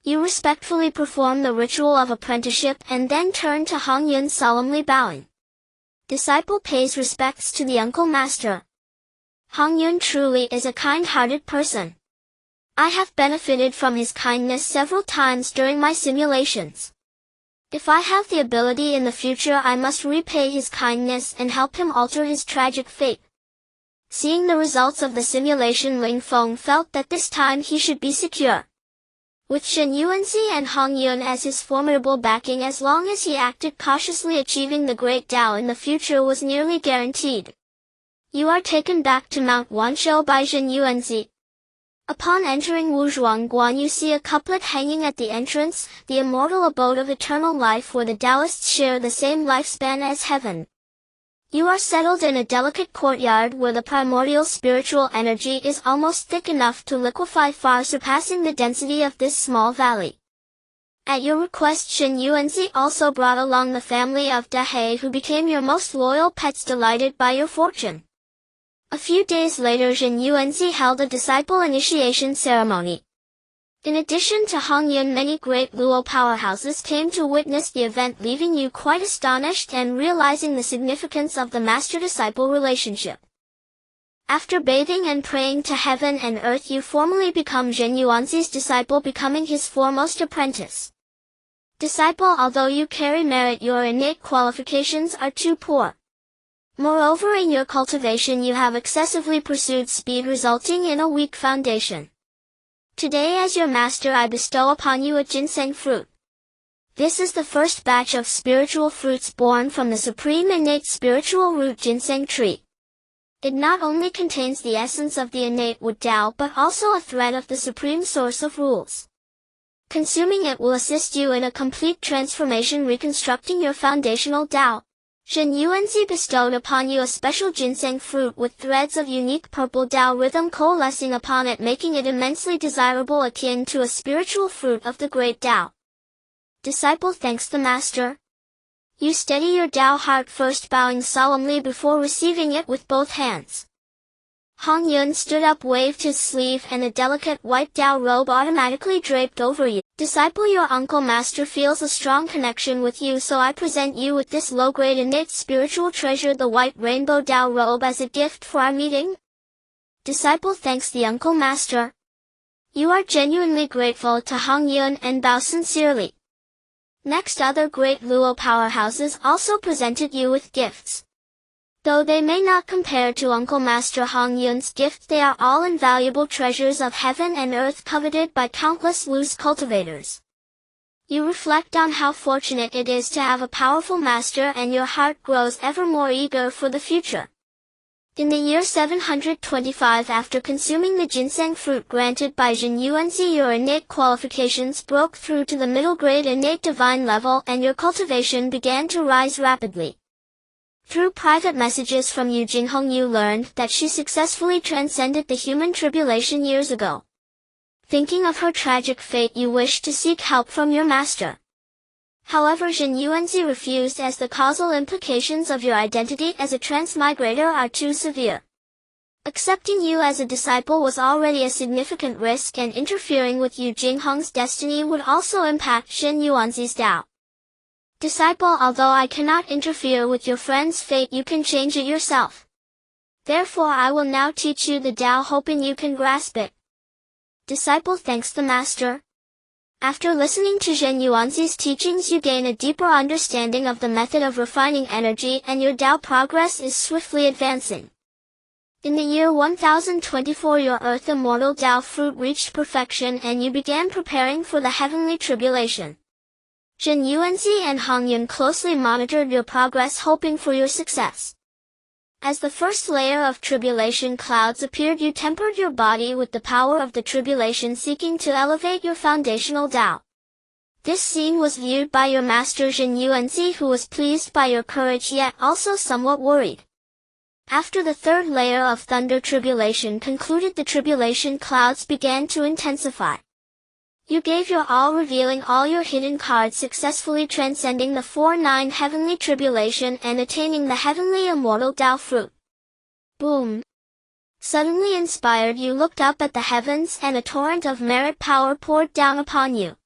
Speaker 1: You respectfully perform the ritual of apprenticeship and then turn to Hong Yun, solemnly bowing. Disciple pays respects to the uncle master. Hong Yun truly is a kind-hearted person. I have benefited from his kindness several times during my simulations. If I have the ability in the future, I must repay his kindness and help him alter his tragic fate. Seeing the results of the simulation, Ling Feng felt that this time he should be secure. With Shen Yuanzi and Hong Yun as his formidable backing, as long as he acted cautiously, achieving the great Tao in the future was nearly guaranteed. You are taken back to Mount Wanshou by Shen Yuanzi. Upon entering Wuzhuangguan, you see a couplet hanging at the entrance, the immortal abode of eternal life, where the Taoists share the same lifespan as heaven. You are settled in a delicate courtyard where the primordial spiritual energy is almost thick enough to liquefy, far surpassing the density of this small valley. At your request, Shen Yuanzi also brought along the family of Dahe, who became your most loyal pets, delighted by your fortune. A few days later, Shen Yuanzi held a disciple initiation ceremony. In addition to Hong Yun, many great Luo powerhouses came to witness the event, leaving you quite astonished and realizing the significance of the master-disciple relationship. After bathing and praying to heaven and earth, you formally become Shen Yuanzi's disciple, becoming his foremost apprentice. Disciple, although you carry merit, your innate qualifications are too poor. Moreover, in your cultivation you have excessively pursued speed, resulting in a weak foundation. Today, as your master, I bestow upon you a ginseng fruit. This is the first batch of spiritual fruits born from the supreme innate spiritual root ginseng tree. It not only contains the essence of the innate Wu Tao but also a thread of the supreme source of rules. Consuming it will assist you in a complete transformation, reconstructing your foundational Tao. Zhen Yuanzi bestowed upon you a special ginseng fruit with threads of unique purple Tao rhythm coalescing upon it, making it immensely desirable, akin to a spiritual fruit of the great Tao. Disciple thanks the Master. You steady your Tao heart, first bowing solemnly before receiving it with both hands. Hong Yun stood up, waved his sleeve, and a delicate white Tao robe automatically draped over you. Disciple, your uncle Master feels a strong connection with you, so I present you with this low-grade innate spiritual treasure, the white rainbow Tao robe, as a gift for our meeting. Disciple thanks the uncle Master. You are genuinely grateful to Hong Yun and bow sincerely. Next, other great Luo powerhouses also presented you with gifts. Though they may not compare to Uncle Master Hong Yun's gift, they are all invaluable treasures of heaven and earth, coveted by countless Lu's cultivators. You reflect on how fortunate it is to have a powerful master, and your heart grows ever more eager for the future. In the year 725 after consuming the ginseng fruit granted by Zhen Yuanzi, your innate qualifications broke through to the middle grade innate divine level, and your cultivation began to rise rapidly. Through private messages from Yu Jinghong, you learned that she successfully transcended the human tribulation years ago. Thinking of her tragic fate, you wished to seek help from your master. However, Zhen Yuanzi refused, as the causal implications of your identity as a transmigrator are too severe. Accepting you as a disciple was already a significant risk, and interfering with Yu Jinghong's destiny would also impact Zhen Yuanzi's Tao. Disciple, although I cannot interfere with your friend's fate, you can change it yourself. Therefore I will now teach you the Tao, hoping you can grasp it. Disciple thanks the Master. After listening to Zhen Yuanzi's teachings, you gain a deeper understanding of the method of refining energy, and your Tao progress is swiftly advancing. In the year 1024, your Earth Immortal Tao fruit reached perfection, and you began preparing for the heavenly tribulation. Zhen Yuanzi and Hong Yun closely monitored your progress, hoping for your success. As the first layer of tribulation clouds appeared, you tempered your body with the power of the tribulation, seeking to elevate your foundational Tao. This scene was viewed by your master Zhen Yuanzi, who was pleased by your courage yet also somewhat worried. After the third layer of thunder tribulation concluded, the tribulation clouds began to intensify. You gave your all, revealing all your hidden cards, successfully transcending the 4-9 heavenly tribulation and attaining the heavenly immortal Tao fruit. Boom! Suddenly inspired, you looked up at the heavens, and a torrent of merit power poured down upon you.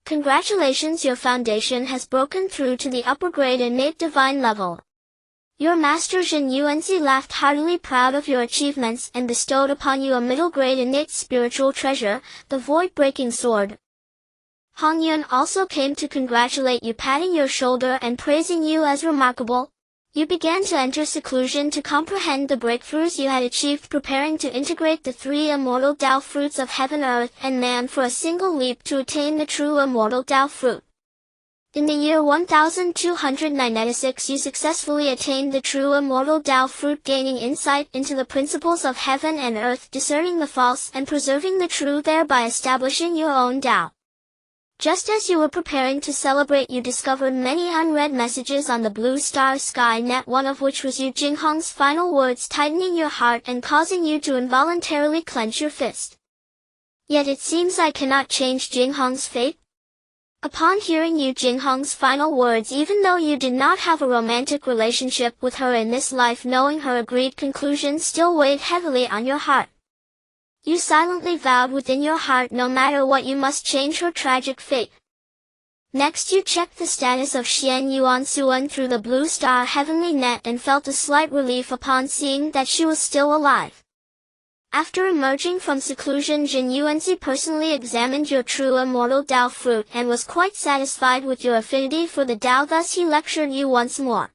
Speaker 1: Congratulations, your foundation has broken through to the upper grade innate divine level. Your master Zhen Yuanzi laughed heartily, proud of your achievements, and bestowed upon you a middle-grade innate spiritual treasure, the void-breaking sword. Hong Yun also came to congratulate you, patting your shoulder and praising you as remarkable. You began to enter seclusion to comprehend the breakthroughs you had achieved, preparing to integrate the 3 immortal Tao fruits of heaven, earth, and man for a single leap to attain the true immortal Tao fruit. In the year 1296, you successfully attained the true immortal Tao fruit, gaining insight into the principles of heaven and earth, discerning the false and preserving the true, thereby establishing your own Tao. Just as you were preparing to celebrate, you discovered many unread messages on the blue star sky net, one of which was Yu Jinghong's final words, tightening your heart and causing you to involuntarily clench your fist. Yet it seems I cannot change Jinghong's fate. Upon hearing Yu Jinghong's final words, even though you did not have a romantic relationship with her in this life, knowing her agreed conclusion still weighed heavily on your heart. You silently vowed within your heart, no matter what, you must change her tragic fate. Next, you checked the status of Xian Yuan Suan through the blue star heavenly net and felt a slight relief upon seeing that she was still alive. After emerging from seclusion, Zhen Yuanzi personally examined your true immortal Tao fruit and was quite satisfied with your affinity for the Tao, thus he lectured you once more.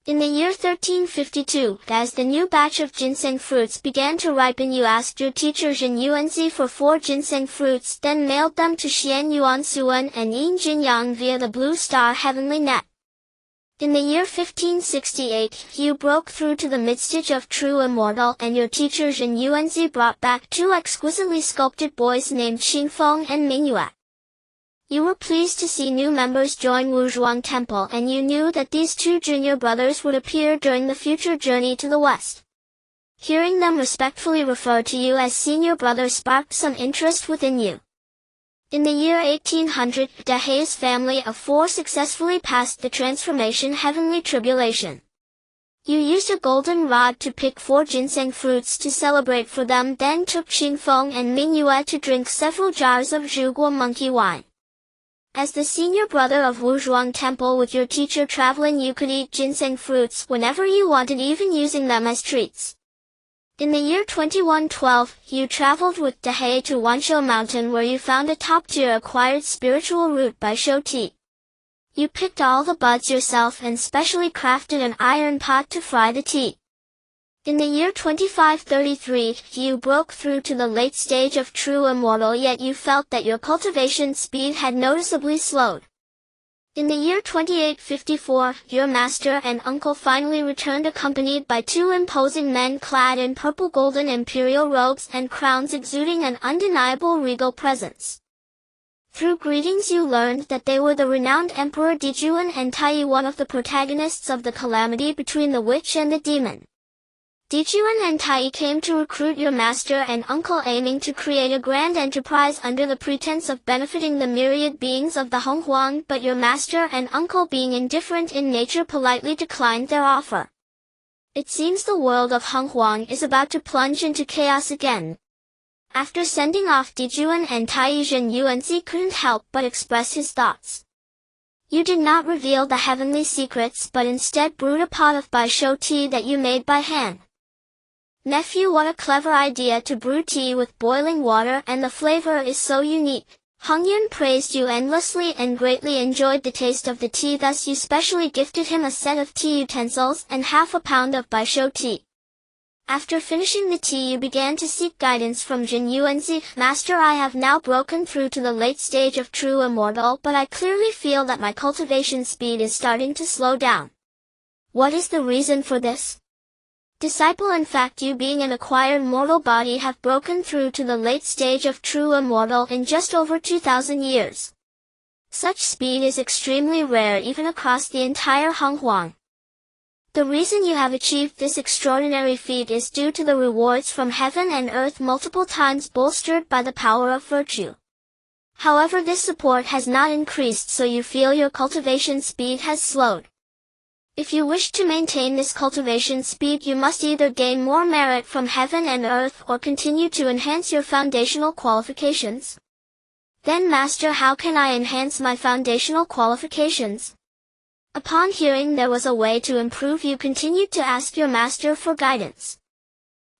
Speaker 1: In the year 1352, as the new batch of ginseng fruits began to ripen, you asked your teacher Zhen Yuanzi for 4 ginseng fruits, then mailed them to Xian Yuan Suan and Yin Jinyang via the blue star heavenly net. In the year 1568, you broke through to the midstage of true immortal, and your teacher Zhen Yuanzi brought back two exquisitely sculpted boys named Xingfeng and Mingyue. You were pleased to see new members join Wuzhuang Temple, and you knew that these two junior brothers would appear during the future journey to the west. Hearing them respectfully refer to you as senior brother sparked some interest within you. In the year 1800, Dahai's family of four successfully passed the transformation heavenly tribulation. You used a golden rod to pick 4 ginseng fruits to celebrate for them, then took Xingfeng and Mingyue to drink several jars of Zhuguo monkey wine. As the senior brother of Wuzhuang Temple with your teacher traveling, you could eat ginseng fruits whenever you wanted, even using them as treats. In the year 2112, you traveled with Dahai to Wanshou Mountain, where you found a top-tier acquired spiritual root by Shou tea. You picked all the buds yourself and specially crafted an iron pot to fry the tea. In the year 2533, you broke through to the late stage of true immortal, yet you felt that your cultivation speed had noticeably slowed. In the year 2854, your master and uncle finally returned, accompanied by 2 imposing men clad in purple golden imperial robes and crowns exuding an undeniable regal presence. Through greetings you learned that they were the renowned Emperor Dijuan and Tai, one of the protagonists of the calamity between the witch and the demon. Dijuan and Tai came to recruit your master and uncle, aiming to create a grand enterprise under the pretense of benefiting the myriad beings of the Honghuang, but your master and uncle, being indifferent in nature, politely declined their offer. It seems the world of Honghuang is about to plunge into chaos again. After sending off Dijuan and Tai, Zhen Yuanzi couldn't help but express his thoughts. You did not reveal the heavenly secrets, but instead brewed a pot of Bai Shou tea that you made by hand. Nephew, what a clever idea to brew tea with boiling water, and the flavor is so unique. Heng Yun praised you endlessly and greatly enjoyed the taste of the tea, thus you specially gifted him a set of tea utensils and half a pound of Bai Shou tea. After finishing the tea, you began to seek guidance from Zhen Yuanzi. Master, I have now broken through to the late stage of true immortal, but I clearly feel that my cultivation speed is starting to slow down. What is the reason for this? Disciple, in fact, you being an acquired mortal body have broken through to the late stage of true immortal in just over 2,000 years. Such speed is extremely rare even across the entire Honghuang. The reason you have achieved this extraordinary feat is due to the rewards from heaven and earth, multiple times bolstered by the power of virtue. However, this support has not increased, so you feel your cultivation speed has slowed. If you wish to maintain this cultivation speed, you must either gain more merit from heaven and earth or continue to enhance your foundational qualifications. Then, Master, how can I enhance my foundational qualifications? Upon hearing there was a way to improve, you continued to ask your master for guidance.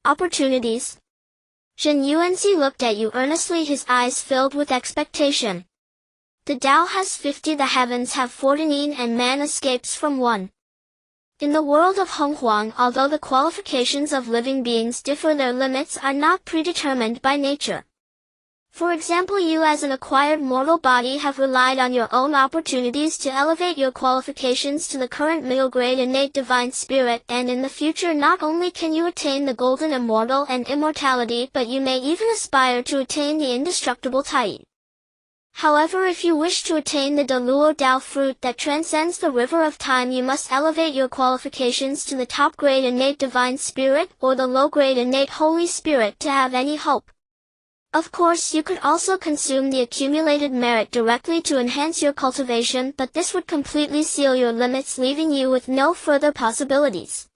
Speaker 1: Opportunities. Zhen Yuanzi looked at you earnestly, his eyes filled with expectation. The Tao has 50, the heavens have 14, and man escapes from 1. In the world of Honghuang, although the qualifications of living beings differ, their limits are not predetermined by nature. For example, you as an acquired mortal body have relied on your own opportunities to elevate your qualifications to the current middle grade innate divine spirit, and in the future not only can you attain the golden immortal and immortality, but you may even aspire to attain the indestructible Tai. However, if you wish to attain the Deluo Dao fruit that transcends the river of time, you must elevate your qualifications to the top grade innate divine spirit or the low grade innate holy spirit to have any hope. Of course, you could also consume the accumulated merit directly to enhance your cultivation, but this would completely seal your limits, leaving you with no further possibilities.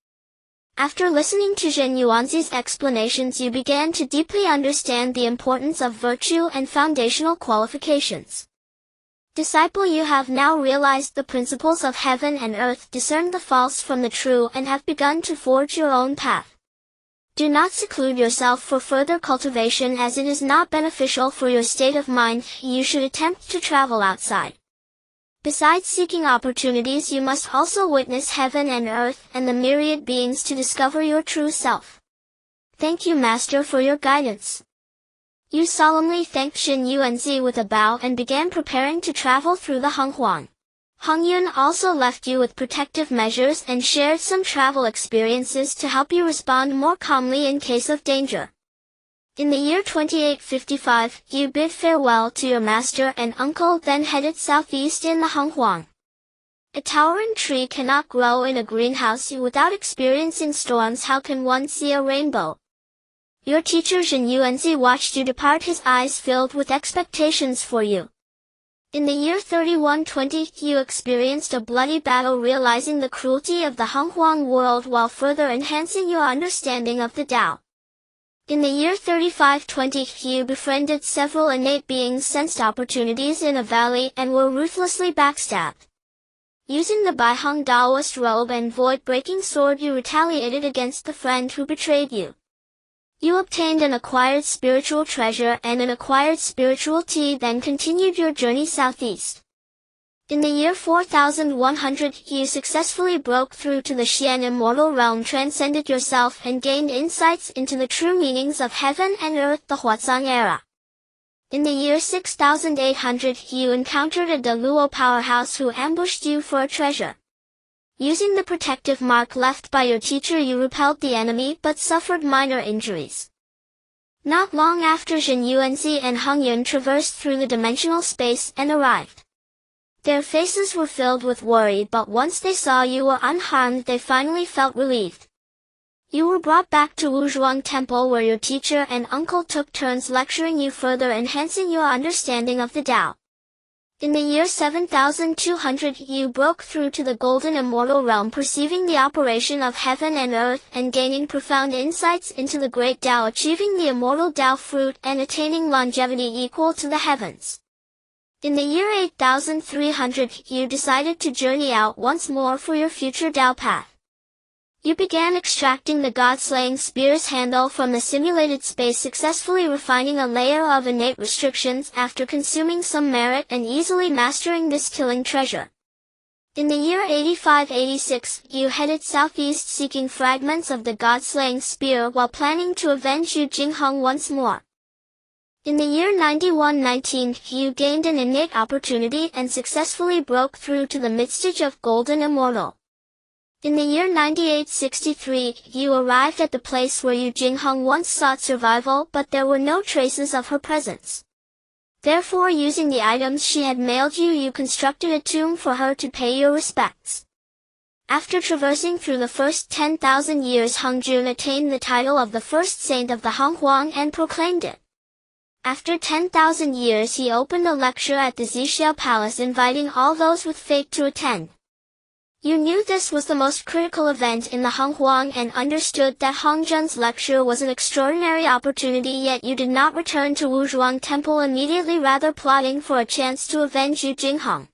Speaker 1: After listening to Zhen Yuanzi's explanations, you began to deeply understand the importance of virtue and foundational qualifications. Disciple, you have now realized the principles of heaven and earth, discerned the false from the true, and have begun to forge your own path. Do not seclude yourself for further cultivation, as it is not beneficial for your state of mind. You should attempt to travel outside. Besides seeking opportunities, you must also witness heaven and earth and the myriad beings to discover your true self. Thank you, Master, for your guidance. You solemnly thanked Zhen Yuanzi with a bow and began preparing to travel through the Honghuang. Hong Yun also left you with protective measures and shared some travel experiences to help you respond more calmly in case of danger. In the year 2855, you bid farewell to your master and uncle, then headed southeast in the Honghuang. A towering tree cannot grow in a greenhouse without experiencing storms. How can one see a rainbow? Your teacher Zhen Yuanzi watched you depart, his eyes filled with expectations for you. In the year 3120, you experienced a bloody battle, realizing the cruelty of the Honghuang world while further enhancing your understanding of the Tao. In the year 3520, you befriended several innate beings, sensed opportunities in a valley, and were ruthlessly backstabbed. Using the Baihang Daoist robe and void-breaking sword, you retaliated against the friend who betrayed you. You obtained an acquired spiritual treasure and an acquired spiritual tea, then continued your journey southeast. In the year 4100, you successfully broke through to the Xian immortal realm, transcended yourself, and gained insights into the true meanings of heaven and earth, the Huazang era. In the year 6800, you encountered a Deluo powerhouse who ambushed you for a treasure. Using the protective mark left by your teacher, you repelled the enemy but suffered minor injuries. Not long after, Zhen Yuanzi and Hong Yun traversed through the dimensional space and arrived. Their faces were filled with worry, but once they saw you were unharmed, they finally felt relieved. You were brought back to Wuzhuang Temple, where your teacher and uncle took turns lecturing you, further enhancing your understanding of the Tao. In the year 7200, you broke through to the Golden Immortal Realm, perceiving the operation of heaven and earth and gaining profound insights into the Great Tao, achieving the Immortal Tao fruit and attaining longevity equal to the heavens. In the year 8300, you decided to journey out once more for your future Tao path. You began extracting the god-slaying spear's handle from the simulated space, successfully refining a layer of innate restrictions after consuming some merit and easily mastering this killing treasure. In the year 8586, you headed southeast seeking fragments of the god-slaying spear while planning to avenge Yu Jingheng once more. In the year 9119, you gained an innate opportunity and successfully broke through to the midstage of Golden Immortal. In the year 9863, you arrived at the place where Yu Jingheng once sought survival, but there were no traces of her presence. Therefore, using the items she had mailed you, you constructed a tomb for her to pay your respects. After traversing through the first 10,000 years, Heng Jun attained the title of the first saint of the Honghuang and proclaimed it. After 10,000 years, he opened a lecture at the Zixiao Palace, inviting all those with faith to attend. You knew this was the most critical event in the Honghuang and understood that Hong Jun's lecture was an extraordinary opportunity, yet you did not return to Wuzhuang Temple immediately, rather plotting for a chance to avenge Yu Jingheng.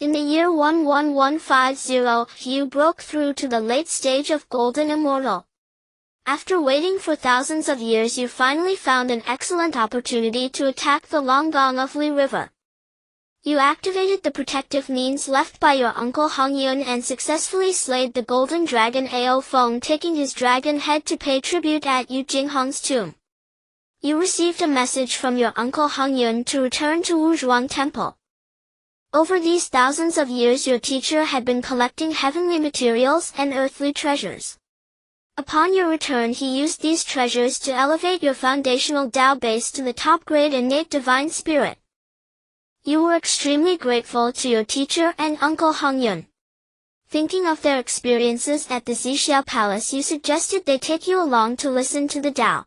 Speaker 1: In the year 11150, you broke through to the late stage of Golden Immortal. After waiting for thousands of years, you finally found an excellent opportunity to attack the Longgong of Li River. You activated the protective means left by your uncle Hong Yun and successfully slayed the golden dragon Ao Feng, taking his dragon head to pay tribute at Yu Jingheng's tomb. You received a message from your uncle Hong Yun to return to Wuzhuang Temple. Over these thousands of years, your teacher had been collecting heavenly materials and earthly treasures. Upon your return, he used these treasures to elevate your foundational Tao base to the top grade innate divine spirit. You were extremely grateful to your teacher and uncle Hong Yun. Thinking of their experiences at the Zixiao Palace, you suggested they take you along to listen to the Tao.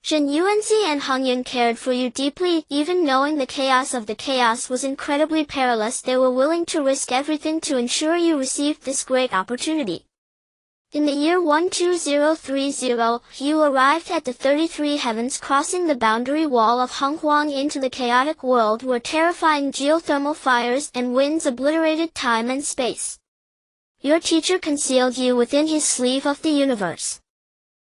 Speaker 1: Zhen Yuanzi and Hong Yun cared for you deeply. Even knowing the chaos of the chaos was incredibly perilous, they were willing to risk everything to ensure you received this great opportunity. In the year 12030, you arrived at the 33 heavens, crossing the boundary wall of Honghuang into the chaotic world where terrifying geothermal fires and winds obliterated time and space. Your teacher concealed you within his sleeve of the universe.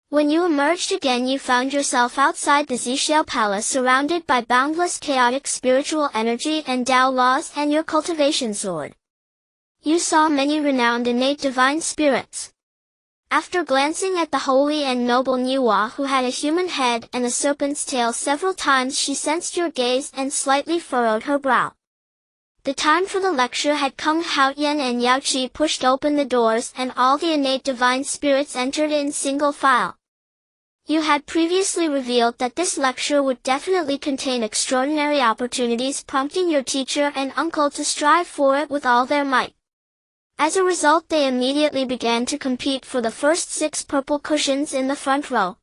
Speaker 1: When you emerged again, you found yourself outside the Zixiao Palace, surrounded by boundless chaotic spiritual energy and Tao laws and your cultivation sword. You saw many renowned innate divine spirits. After glancing at the holy and noble Niwa, who had a human head and a serpent's tail several times, she sensed your gaze and slightly furrowed her brow. The time for the lecture had come. Hao Yan and Yao Qi pushed open the doors and all the innate divine spirits entered in single file. You had previously revealed that this lecture would definitely contain extraordinary opportunities, prompting your teacher and uncle to strive for it with all their might. As a result, they immediately began to compete for the first 6 purple cushions in the front row.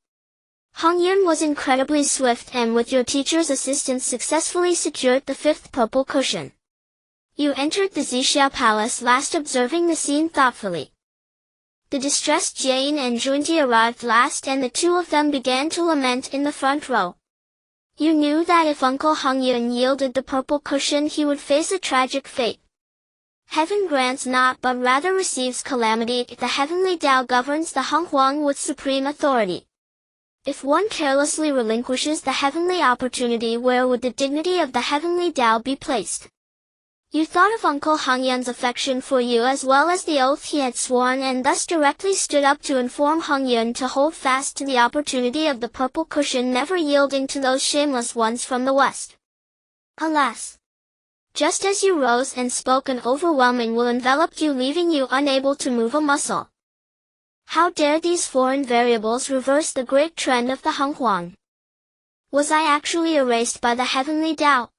Speaker 1: Hong Yun was incredibly swift and with your teacher's assistance successfully secured the 5th purple cushion. You entered the Zixia Palace last, observing the scene thoughtfully. The distressed Jane and Junti arrived last and the 2 of them began to lament in the front row. You knew that if Uncle Hong Yun yielded the purple cushion he would face a tragic fate. Heaven grants not but rather receives calamity. The heavenly Tao governs the Hong Huang with supreme authority. If one carelessly relinquishes the heavenly opportunity, where would the dignity of the heavenly Tao be placed? You thought of Uncle Hong Yun's affection for you as well as the oath he had sworn, and thus directly stood up to inform Hong Yun to hold fast to the opportunity of the purple cushion, never yielding to those shameless ones from the West. Alas! Just as you rose and spoke, an overwhelming will enveloped you, leaving you unable to move a muscle. How dare these foreign variables reverse the great trend of the Hong Huang? Was I actually erased by the heavenly Tao?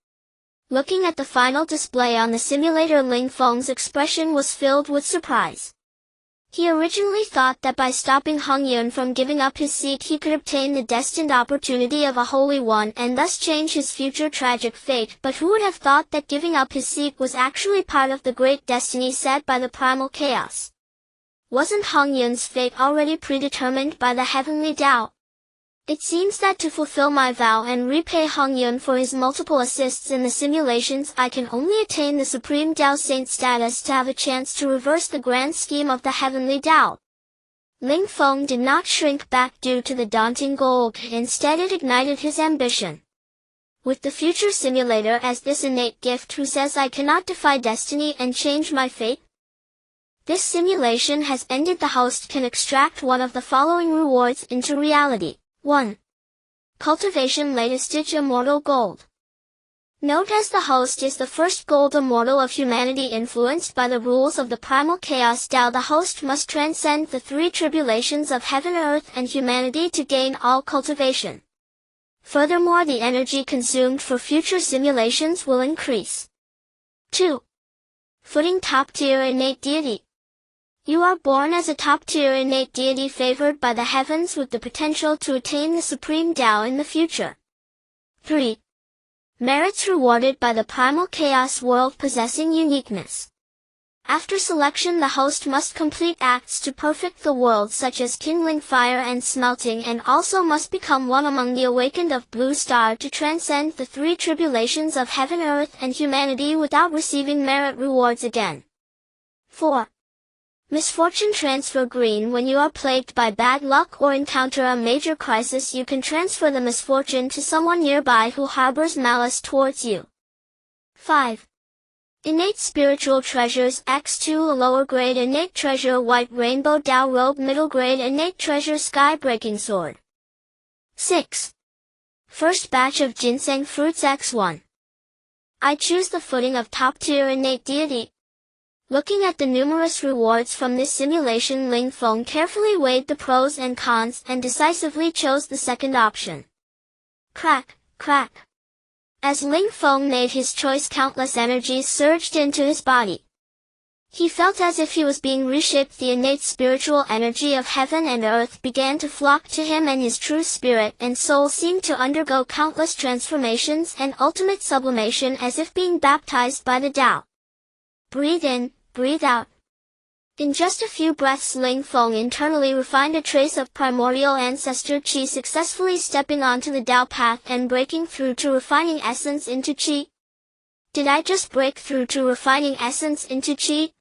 Speaker 1: Looking at the final display on the simulator, Ling Feng's expression was filled with surprise. He originally thought that by stopping Hong Yun from giving up his seat he could obtain the destined opportunity of a Holy One and thus change his future tragic fate, but who would have thought that giving up his seat was actually part of the great destiny set by the primal chaos? Wasn't Hong Yun's fate already predetermined by the heavenly Tao? It seems that to fulfill my vow and repay Hong Yun for his multiple assists in the simulations, I can only attain the Supreme Tao Saint status to have a chance to reverse the grand scheme of the heavenly Tao. Ling Feng did not shrink back due to the daunting goal, instead it ignited his ambition. With the future simulator as this innate gift, who says I cannot defy destiny and change my fate? This simulation has ended. The host can extract one of the following rewards into reality. 1. Cultivation latest immortal gold. Note, as the host is the first gold immortal of humanity influenced by the rules of the primal chaos Tao, the host must transcend the 3 tribulations of heaven, earth, and humanity to gain all cultivation. Furthermore, the energy consumed for future simulations will increase. 2. Footing top-tier innate deity. You are born as a top-tier innate deity favored by the heavens with the potential to attain the Supreme Tao in the future. 3. Merits rewarded by the primal chaos world possessing uniqueness. After selection, the host must complete acts to perfect the world such as kindling fire and smelting, and also must become one among the awakened of Blue Star to transcend the 3 tribulations of heaven, earth, and humanity without receiving merit rewards again. 4. Misfortune transfer green. When you are plagued by bad luck or encounter a major crisis, you can transfer the misfortune to someone nearby who harbors malice towards you. 5. Innate spiritual treasures X2, a lower grade innate treasure white rainbow Tao robe, middle grade innate treasure sky breaking sword. 6. First batch of ginseng fruits X1. I choose the footing of top tier innate deity. Looking at the numerous rewards from this simulation, Ling Feng carefully weighed the pros and cons and decisively chose the second option. Crack, crack. As Ling Feng made his choice, countless energies surged into his body. He felt as if he was being reshaped. The innate spiritual energy of heaven and earth began to flock to him, and his true spirit and soul seemed to undergo countless transformations and ultimate sublimation, as if being baptized by the Tao. Breathe in, breathe out. In just a few breaths, Ling Feng internally refined a trace of primordial ancestor Qi, successfully stepping onto the Tao path and breaking through to refining essence into Qi. Did I just break through to refining essence into Qi?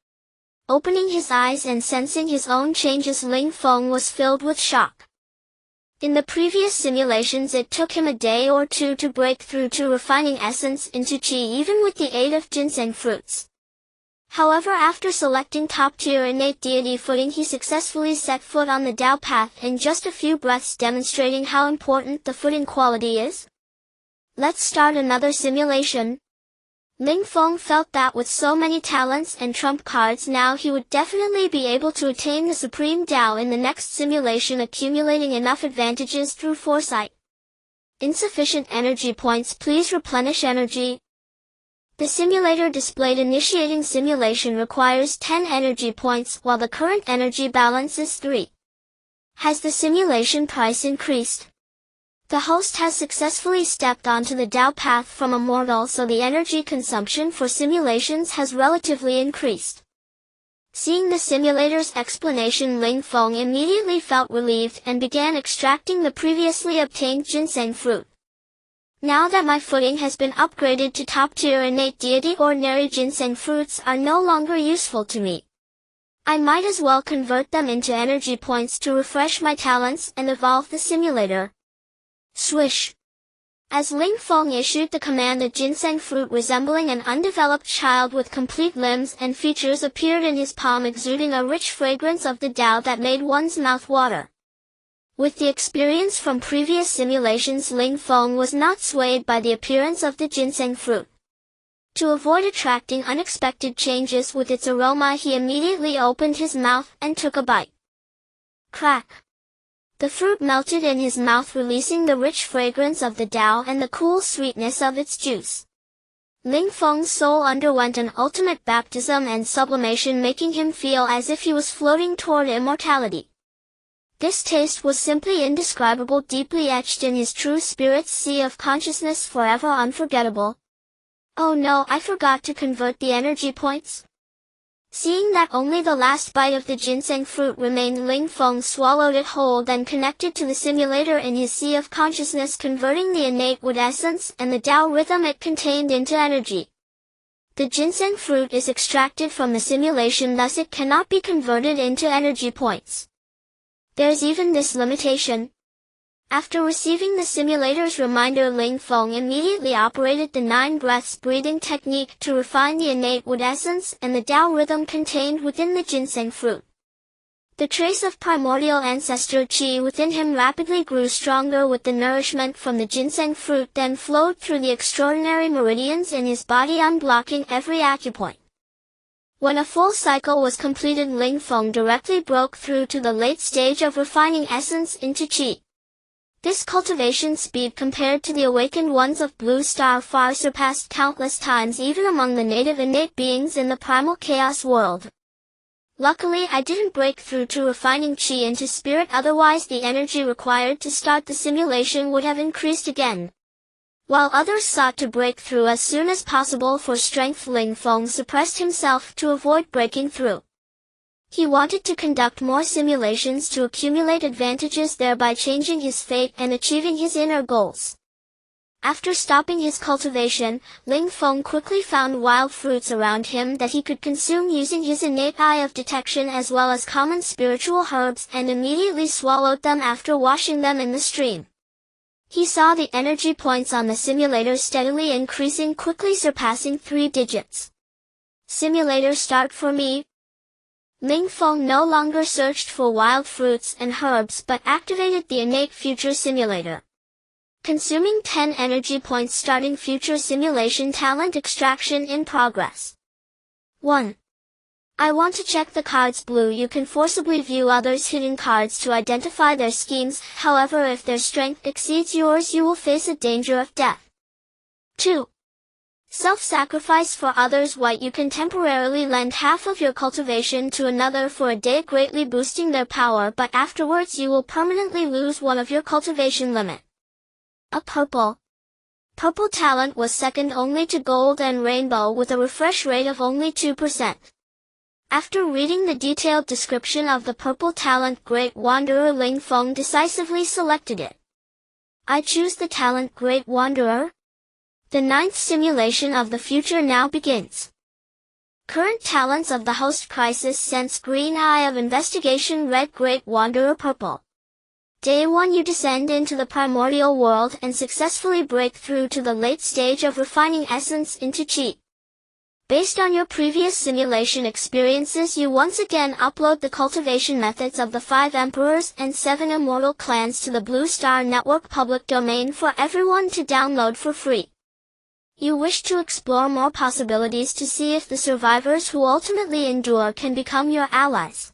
Speaker 1: Opening his eyes and sensing his own changes, Ling Feng was filled with shock. In the previous simulations, it took him a day or two to break through to refining essence into Qi, even with the aid of ginseng fruits. However, after selecting top-tier innate deity footing, he successfully set foot on the Tao path in just a few breaths, demonstrating how important the footing quality is. Let's start another simulation. Ling Feng felt that with so many talents and trump cards now he would definitely be able to attain the Supreme Tao in the next simulation, accumulating enough advantages through foresight. Insufficient energy points, please replenish energy. The simulator displayed initiating simulation requires 10 energy points while the current energy balance is 3. Has the simulation price increased? The host has successfully stepped onto the Tao path from a mortal, so the energy consumption for simulations has relatively increased. Seeing the simulator's explanation, Ling Feng immediately felt relieved and began extracting the previously obtained ginseng fruit. Now that my footing has been upgraded to top-tier innate deity, ordinary ginseng fruits are no longer useful to me. I might as well convert them into energy points to refresh my talents and evolve the simulator. Swish! As Ling Feng issued the command, a ginseng fruit resembling an undeveloped child with complete limbs and features appeared in his palm, exuding a rich fragrance of the Tao that made one's mouth water. With the experience from previous simulations, Ling Feng was not swayed by the appearance of the ginseng fruit. To avoid attracting unexpected changes with its aroma, he immediately opened his mouth and took a bite. Crack! The fruit melted in his mouth, releasing the rich fragrance of the Tao and the cool sweetness of its juice. Ling Feng's soul underwent an ultimate baptism and sublimation, making him feel as if he was floating toward immortality. This taste was simply indescribable, deeply etched in his true spirit's sea of consciousness, forever unforgettable. Oh no, I forgot to convert the energy points. Seeing that only the last bite of the ginseng fruit remained, Ling Feng swallowed it whole, then connected to the simulator in his sea of consciousness, converting the innate wood essence and the Tao rhythm it contained into energy. The ginseng fruit is extracted from the simulation, thus it cannot be converted into energy points. There's even this limitation. After receiving the simulator's reminder, Ling Feng immediately operated the 9 breaths breathing technique to refine the innate wood essence and the Tao rhythm contained within the ginseng fruit. The trace of primordial ancestor qi within him rapidly grew stronger with the nourishment from the ginseng fruit, then flowed through the extraordinary meridians in his body, unblocking every acupoint. When a full cycle was completed, Ling Feng directly broke through to the late stage of refining essence into qi. This cultivation speed compared to the awakened ones of Blue Star far surpassed countless times, even among the native innate beings in the primal chaos world. Luckily, I didn't break through to refining qi into spirit, otherwise the energy required to start the simulation would have increased again. While others sought to break through as soon as possible for strength, Ling Feng suppressed himself to avoid breaking through. He wanted to conduct more simulations to accumulate advantages, thereby changing his fate and achieving his inner goals. After stopping his cultivation, Ling Feng quickly found wild fruits around him that he could consume using his innate eye of detection, as well as common spiritual herbs, and immediately swallowed them after washing them in the stream. He saw the energy points on the simulator steadily increasing, quickly surpassing 3 digits. Simulator start for me. Ling Feng no longer searched for wild fruits and herbs but activated the innate future simulator. Consuming 10 energy points, starting future simulation. Talent extraction in progress. 1. I want to check the cards blue. You can forcibly view others' hidden cards to identify their schemes, however if their strength exceeds yours you will face a danger of death. 2. Self-sacrifice for others. White, you can temporarily lend half of your cultivation to another for a day, greatly boosting their power, but afterwards you will permanently lose one of your cultivation limit. A purple. Purple talent was second only to gold and rainbow with a refresh rate of only 2%. After reading the detailed description of the purple talent Great Wanderer, Ling Feng decisively selected it. I choose the talent Great Wanderer. The 9th simulation of the future now begins. Current talents of the host: Crisis Sense Green, Eye of Investigation Red, Great Wanderer Purple. Day 1, you descend into the primordial world and successfully break through to the late stage of refining essence into qi. Based on your previous simulation experiences, you once again upload the cultivation methods of the 5 emperors and 7 immortal clans to the Blue Star Network public domain for everyone to download for free. You wish to explore more possibilities to see if the survivors who ultimately endure can become your allies.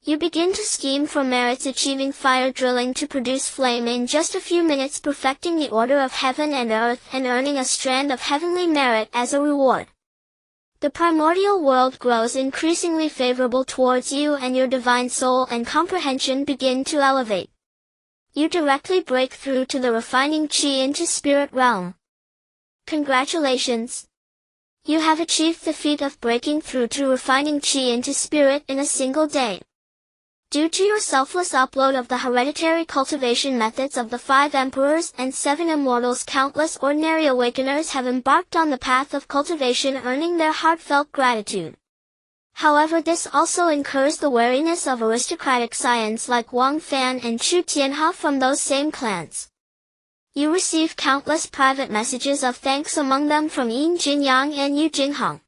Speaker 1: You begin to scheme for merits, achieving fire drilling to produce flame in just a few minutes, perfecting the order of heaven and earth, and earning a strand of heavenly merit as a reward. The primordial world grows increasingly favorable towards you, and your divine soul and comprehension begin to elevate. You directly break through to the refining chi into spirit realm. Congratulations! You have achieved the feat of breaking through to refining chi into spirit in a single day. Due to your selfless upload of the hereditary cultivation methods of the 5 emperors and 7 immortals, countless ordinary awakeners have embarked on the path of cultivation, earning their heartfelt gratitude. However, this also incurs the wariness of aristocratic scions like Wang Fan and Chu Tianhe from those same clans. You receive countless private messages of thanks, among them from Yin Jinyang and Yu Jinghong.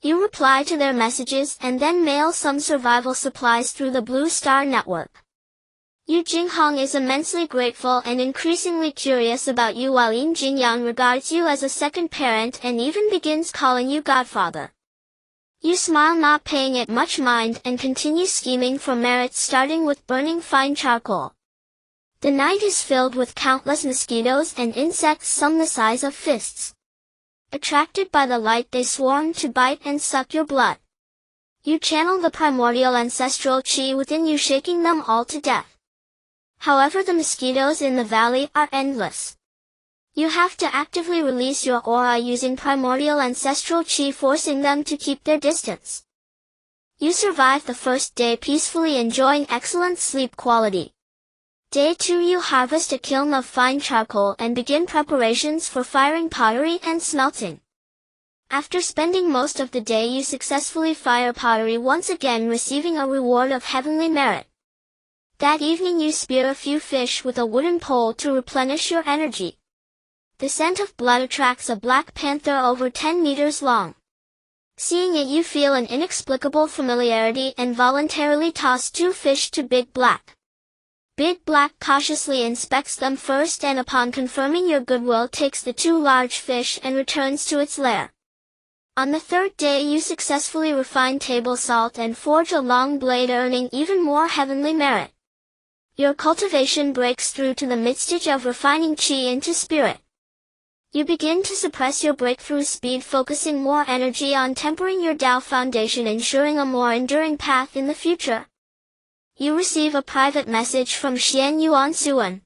Speaker 1: You reply to their messages and then mail some survival supplies through the Blue Star Network. Yu Jinghong is immensely grateful and increasingly curious about you, while Yin Jinyang regards you as a second parent and even begins calling you godfather. You smile, not paying it much mind, and continue scheming for merits, starting with burning fine charcoal. The night is filled with countless mosquitoes and insects, some the size of fists. Attracted by the light, they swarm to bite and suck your blood. You channel the primordial ancestral chi within you, shaking them all to death. However, the mosquitoes in the valley are endless. You have to actively release your aura using primordial ancestral chi, forcing them to keep their distance. You survive the first day peacefully, enjoying excellent sleep quality. Day 2, you harvest a kiln of fine charcoal and begin preparations for firing pottery and smelting. After spending most of the day, you successfully fire pottery once again, receiving a reward of heavenly merit. That evening, you spear a few fish with a wooden pole to replenish your energy. The scent of blood attracts a black panther over 10 meters long. Seeing it, you feel an inexplicable familiarity and voluntarily toss 2 fish to Big Black. Big Black cautiously inspects them first, and upon confirming your goodwill, takes the 2 large fish and returns to its lair. On the 3rd day, you successfully refine table salt and forge a long blade, earning even more heavenly merit. Your cultivation breaks through to the mid-stage of refining chi into spirit. You begin to suppress your breakthrough speed, focusing more energy on tempering your Tao foundation, ensuring a more enduring path in the future. You receive a private message from Xian Yuan Suan.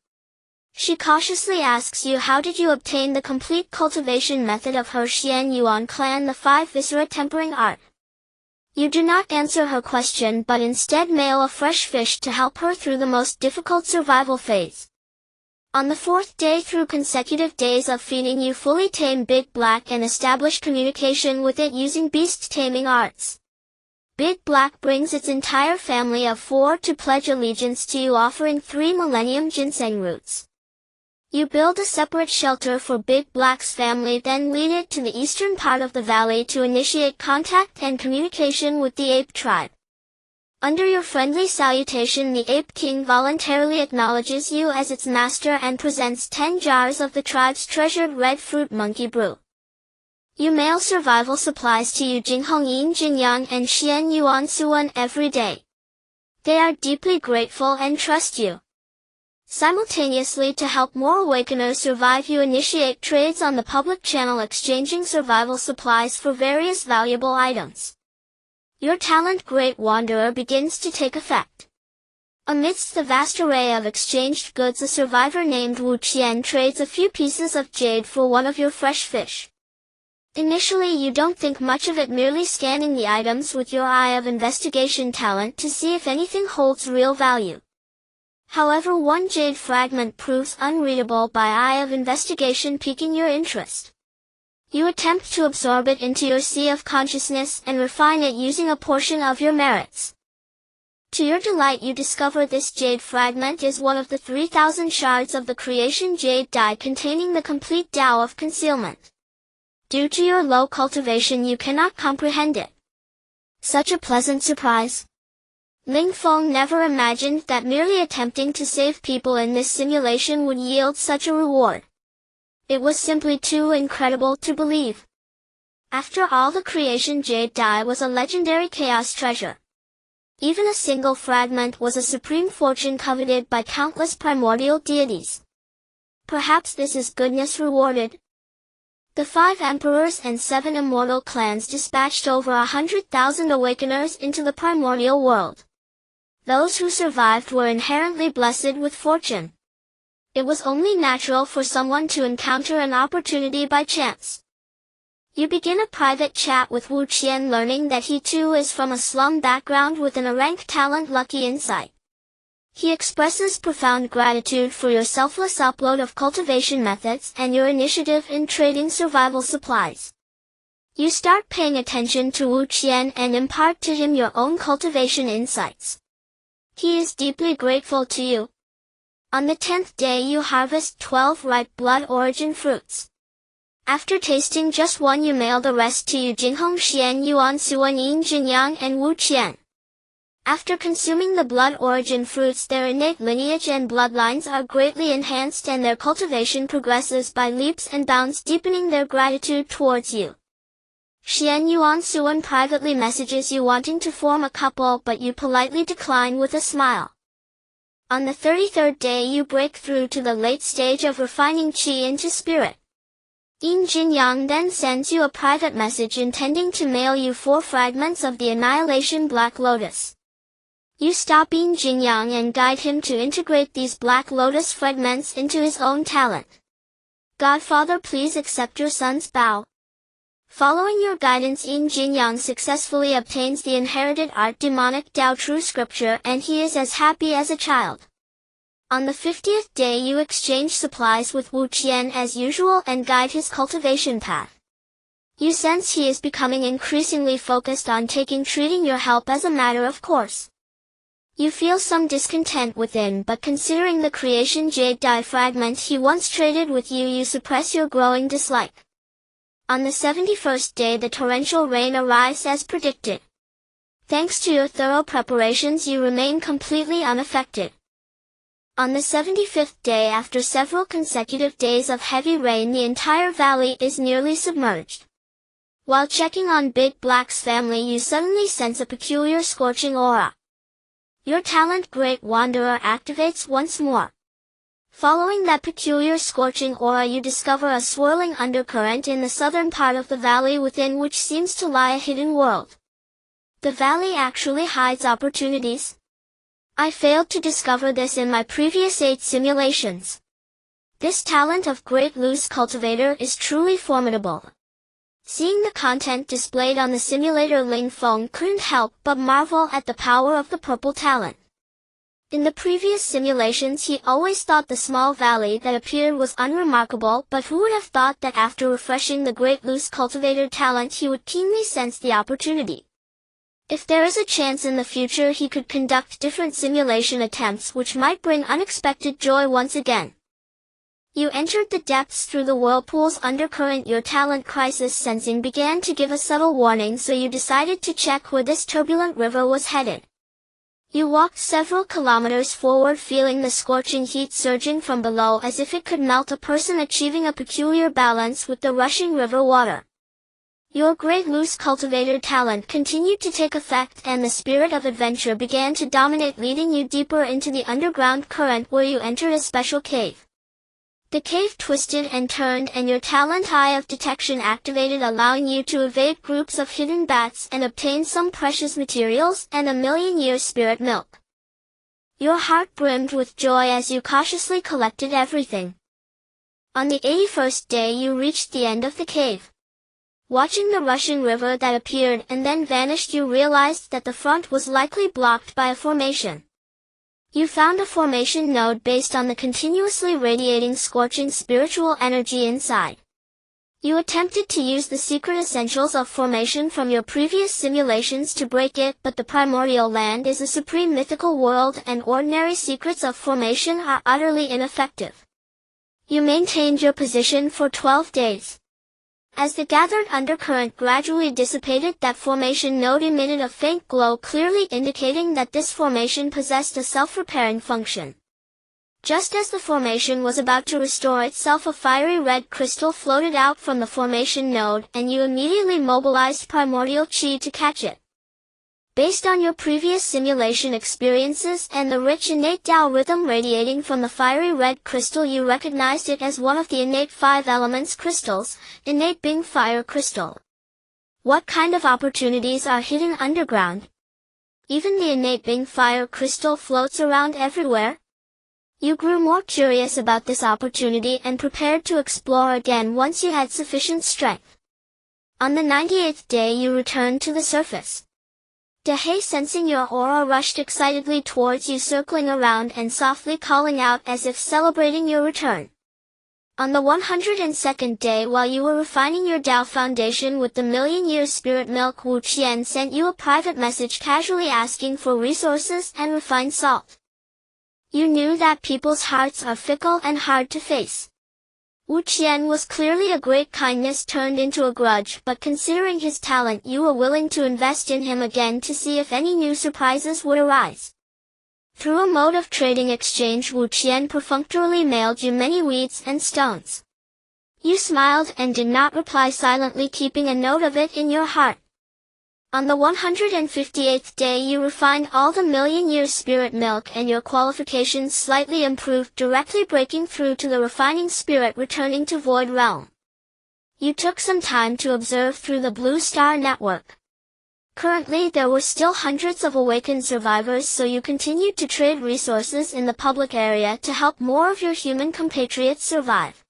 Speaker 1: She cautiously asks you, how did you obtain the complete cultivation method of her Xian Yuan clan, the 5 viscera tempering art? You do not answer her question, but instead mail a fresh fish to help her through the most difficult survival phase. On the 4th day, through consecutive days of feeding, you fully tame Big Black and establish communication with it using beast taming arts. Big Black brings its entire family of 4 to pledge allegiance to you, offering 3 millennium ginseng roots. You build a separate shelter for Big Black's family, then lead it to the eastern part of the valley to initiate contact and communication with the ape tribe. Under your friendly salutation, the Ape King voluntarily acknowledges you as its master and presents 10 jars of the tribe's treasured red fruit monkey brew. You mail survival supplies to Yu Jinghong, Yin Jinyang, and Xian Yuan Suan every day. They are deeply grateful and trust you. Simultaneously, to help more awakeners survive, you initiate trades on the public channel, exchanging survival supplies for various valuable items. Your talent, Great Wanderer, begins to take effect. Amidst the vast array of exchanged goods, a survivor named Wu Qian trades a few pieces of jade for one of your fresh fish. Initially, you don't think much of it, merely scanning the items with your eye of investigation talent to see if anything holds real value. However, one jade fragment proves unreadable by eye of investigation, piquing your interest. You attempt to absorb it into your sea of consciousness and refine it using a portion of your merits. To your delight, you discover this jade fragment is one of the 3,000 shards of the creation jade dye containing the complete Tao of concealment. Due to your low cultivation, you cannot comprehend it. Such a pleasant surprise! Ling Feng never imagined that merely attempting to save people in this simulation would yield such a reward. It was simply too incredible to believe. After all, the creation jade dye was a legendary chaos treasure. Even a single fragment was a supreme fortune coveted by countless primordial deities. Perhaps this is goodness rewarded. The 5 emperors and 7 immortal clans dispatched over 100,000 awakeners into the primordial world. Those who survived were inherently blessed with fortune. It was only natural for someone to encounter an opportunity by chance. You begin a private chat with Wu Qian, learning that he too is from a slum background with an rank talent. Lucky insight. He expresses profound gratitude for your selfless upload of cultivation methods and your initiative in trading survival supplies. You start paying attention to Wu Qian and impart to him your own cultivation insights. He is deeply grateful to you. On the 10th day you harvest 12 ripe blood origin fruits. After tasting just one, you mail the rest to Yu Jinghong, Xian Yuan, Suan Yin Jinyang, and Wu Qian. After consuming the blood origin fruits, their innate lineage and bloodlines are greatly enhanced and their cultivation progresses by leaps and bounds, deepening their gratitude towards you. Xian Yuan Suan privately messages you wanting to form a couple, but you politely decline with a smile. On the 33rd day you break through to the late stage of refining qi into spirit. Yin Jinyang then sends you a private message intending to mail you 4 fragments of the Annihilation Black Lotus. You stop Yin Jinyang and guide him to integrate these Black Lotus fragments into his own talent. Godfather, please accept your son's bow. Following your guidance, Yin Jinyang successfully obtains the inherited art demonic Tao True Scripture, and he is as happy as a child. On the 50th day you exchange supplies with Wu Qian as usual and guide his cultivation path. You sense he is becoming increasingly focused on treating your help as a matter of course. You feel some discontent within, but considering the creation jade dye fragment he once traded with you, you suppress your growing dislike. On the 71st day the torrential rain arrives as predicted. Thanks to your thorough preparations you remain completely unaffected. On the 75th day, after several consecutive days of heavy rain, the entire valley is nearly submerged. While checking on Big Black's family, you suddenly sense a peculiar scorching aura. Your talent Great Wanderer activates once more. Following that peculiar scorching aura, you discover a swirling undercurrent in the southern part of the valley within which seems to lie a hidden world. The valley actually hides opportunities. I failed to discover this in my previous 8 simulations. This talent of Great Loose Cultivator is truly formidable. Seeing the content displayed on the simulator, Ling Feng couldn't help but marvel at the power of the purple talent. In the previous simulations he always thought the small valley that appeared was unremarkable, but who would have thought that after refreshing the Great Loose Cultivator talent he would keenly sense the opportunity. If there is a chance in the future he could conduct different simulation attempts which might bring unexpected joy once again. You entered the depths through the whirlpool's undercurrent. Your talent crisis sensing began to give a subtle warning, so you decided to check where this turbulent river was headed. You walked several kilometers forward, feeling the scorching heat surging from below as if it could melt a person, achieving a peculiar balance with the rushing river water. Your Great Loose Cultivator talent continued to take effect and the spirit of adventure began to dominate, leading you deeper into the underground current where you entered a special cave. The cave twisted and turned and your talent Eye of Detection activated, allowing you to evade groups of hidden bats and obtain some precious materials and a million-year spirit milk. Your heart brimmed with joy as you cautiously collected everything. On the 81st day you reached the end of the cave. Watching the rushing river that appeared and then vanished, you realized that the front was likely blocked by a formation. You found a formation node based on the continuously radiating scorching spiritual energy inside. You attempted to use the secret essentials of formation from your previous simulations to break it, but the primordial land is a supreme mythical world and ordinary secrets of formation are utterly ineffective. You maintained your position for 12 days. As the gathered undercurrent gradually dissipated, that formation node emitted a faint glow, clearly indicating that this formation possessed a self-repairing function. Just as the formation was about to restore itself, a fiery red crystal floated out from the formation node, and you immediately mobilized primordial chi to catch it. Based on your previous simulation experiences and the rich innate Tao rhythm radiating from the fiery red crystal, you recognized it as one of the innate 5 elements crystals, innate being fire crystal. What kind of opportunities are hidden underground? Even the innate being fire crystal floats around everywhere. You grew more curious about this opportunity and prepared to explore again once you had sufficient strength. On the 98th day you returned to the surface. Dehei, sensing your aura, rushed excitedly towards you, circling around and softly calling out as if celebrating your return. On the 102nd day, while you were refining your Tao foundation with the million-year spirit milk, Wu Qian sent you a private message casually asking for resources and refined salt. You knew that people's hearts are fickle and hard to face. Wu Qian was clearly a great kindness turned into a grudge, but considering his talent, you were willing to invest in him again to see if any new surprises would arise. Through a mode of trading exchange, Wu Qian perfunctorily mailed you many weeds and stones. You smiled and did not reply, silently keeping a note of it in your heart. On the 158th day you refined all the million-year spirit milk and your qualifications slightly improved, directly breaking through to the refining spirit, returning to Void Realm. You took some time to observe through the Blue Star network. Currently there were still hundreds of awakened survivors, so you continued to trade resources in the public area to help more of your human compatriots survive.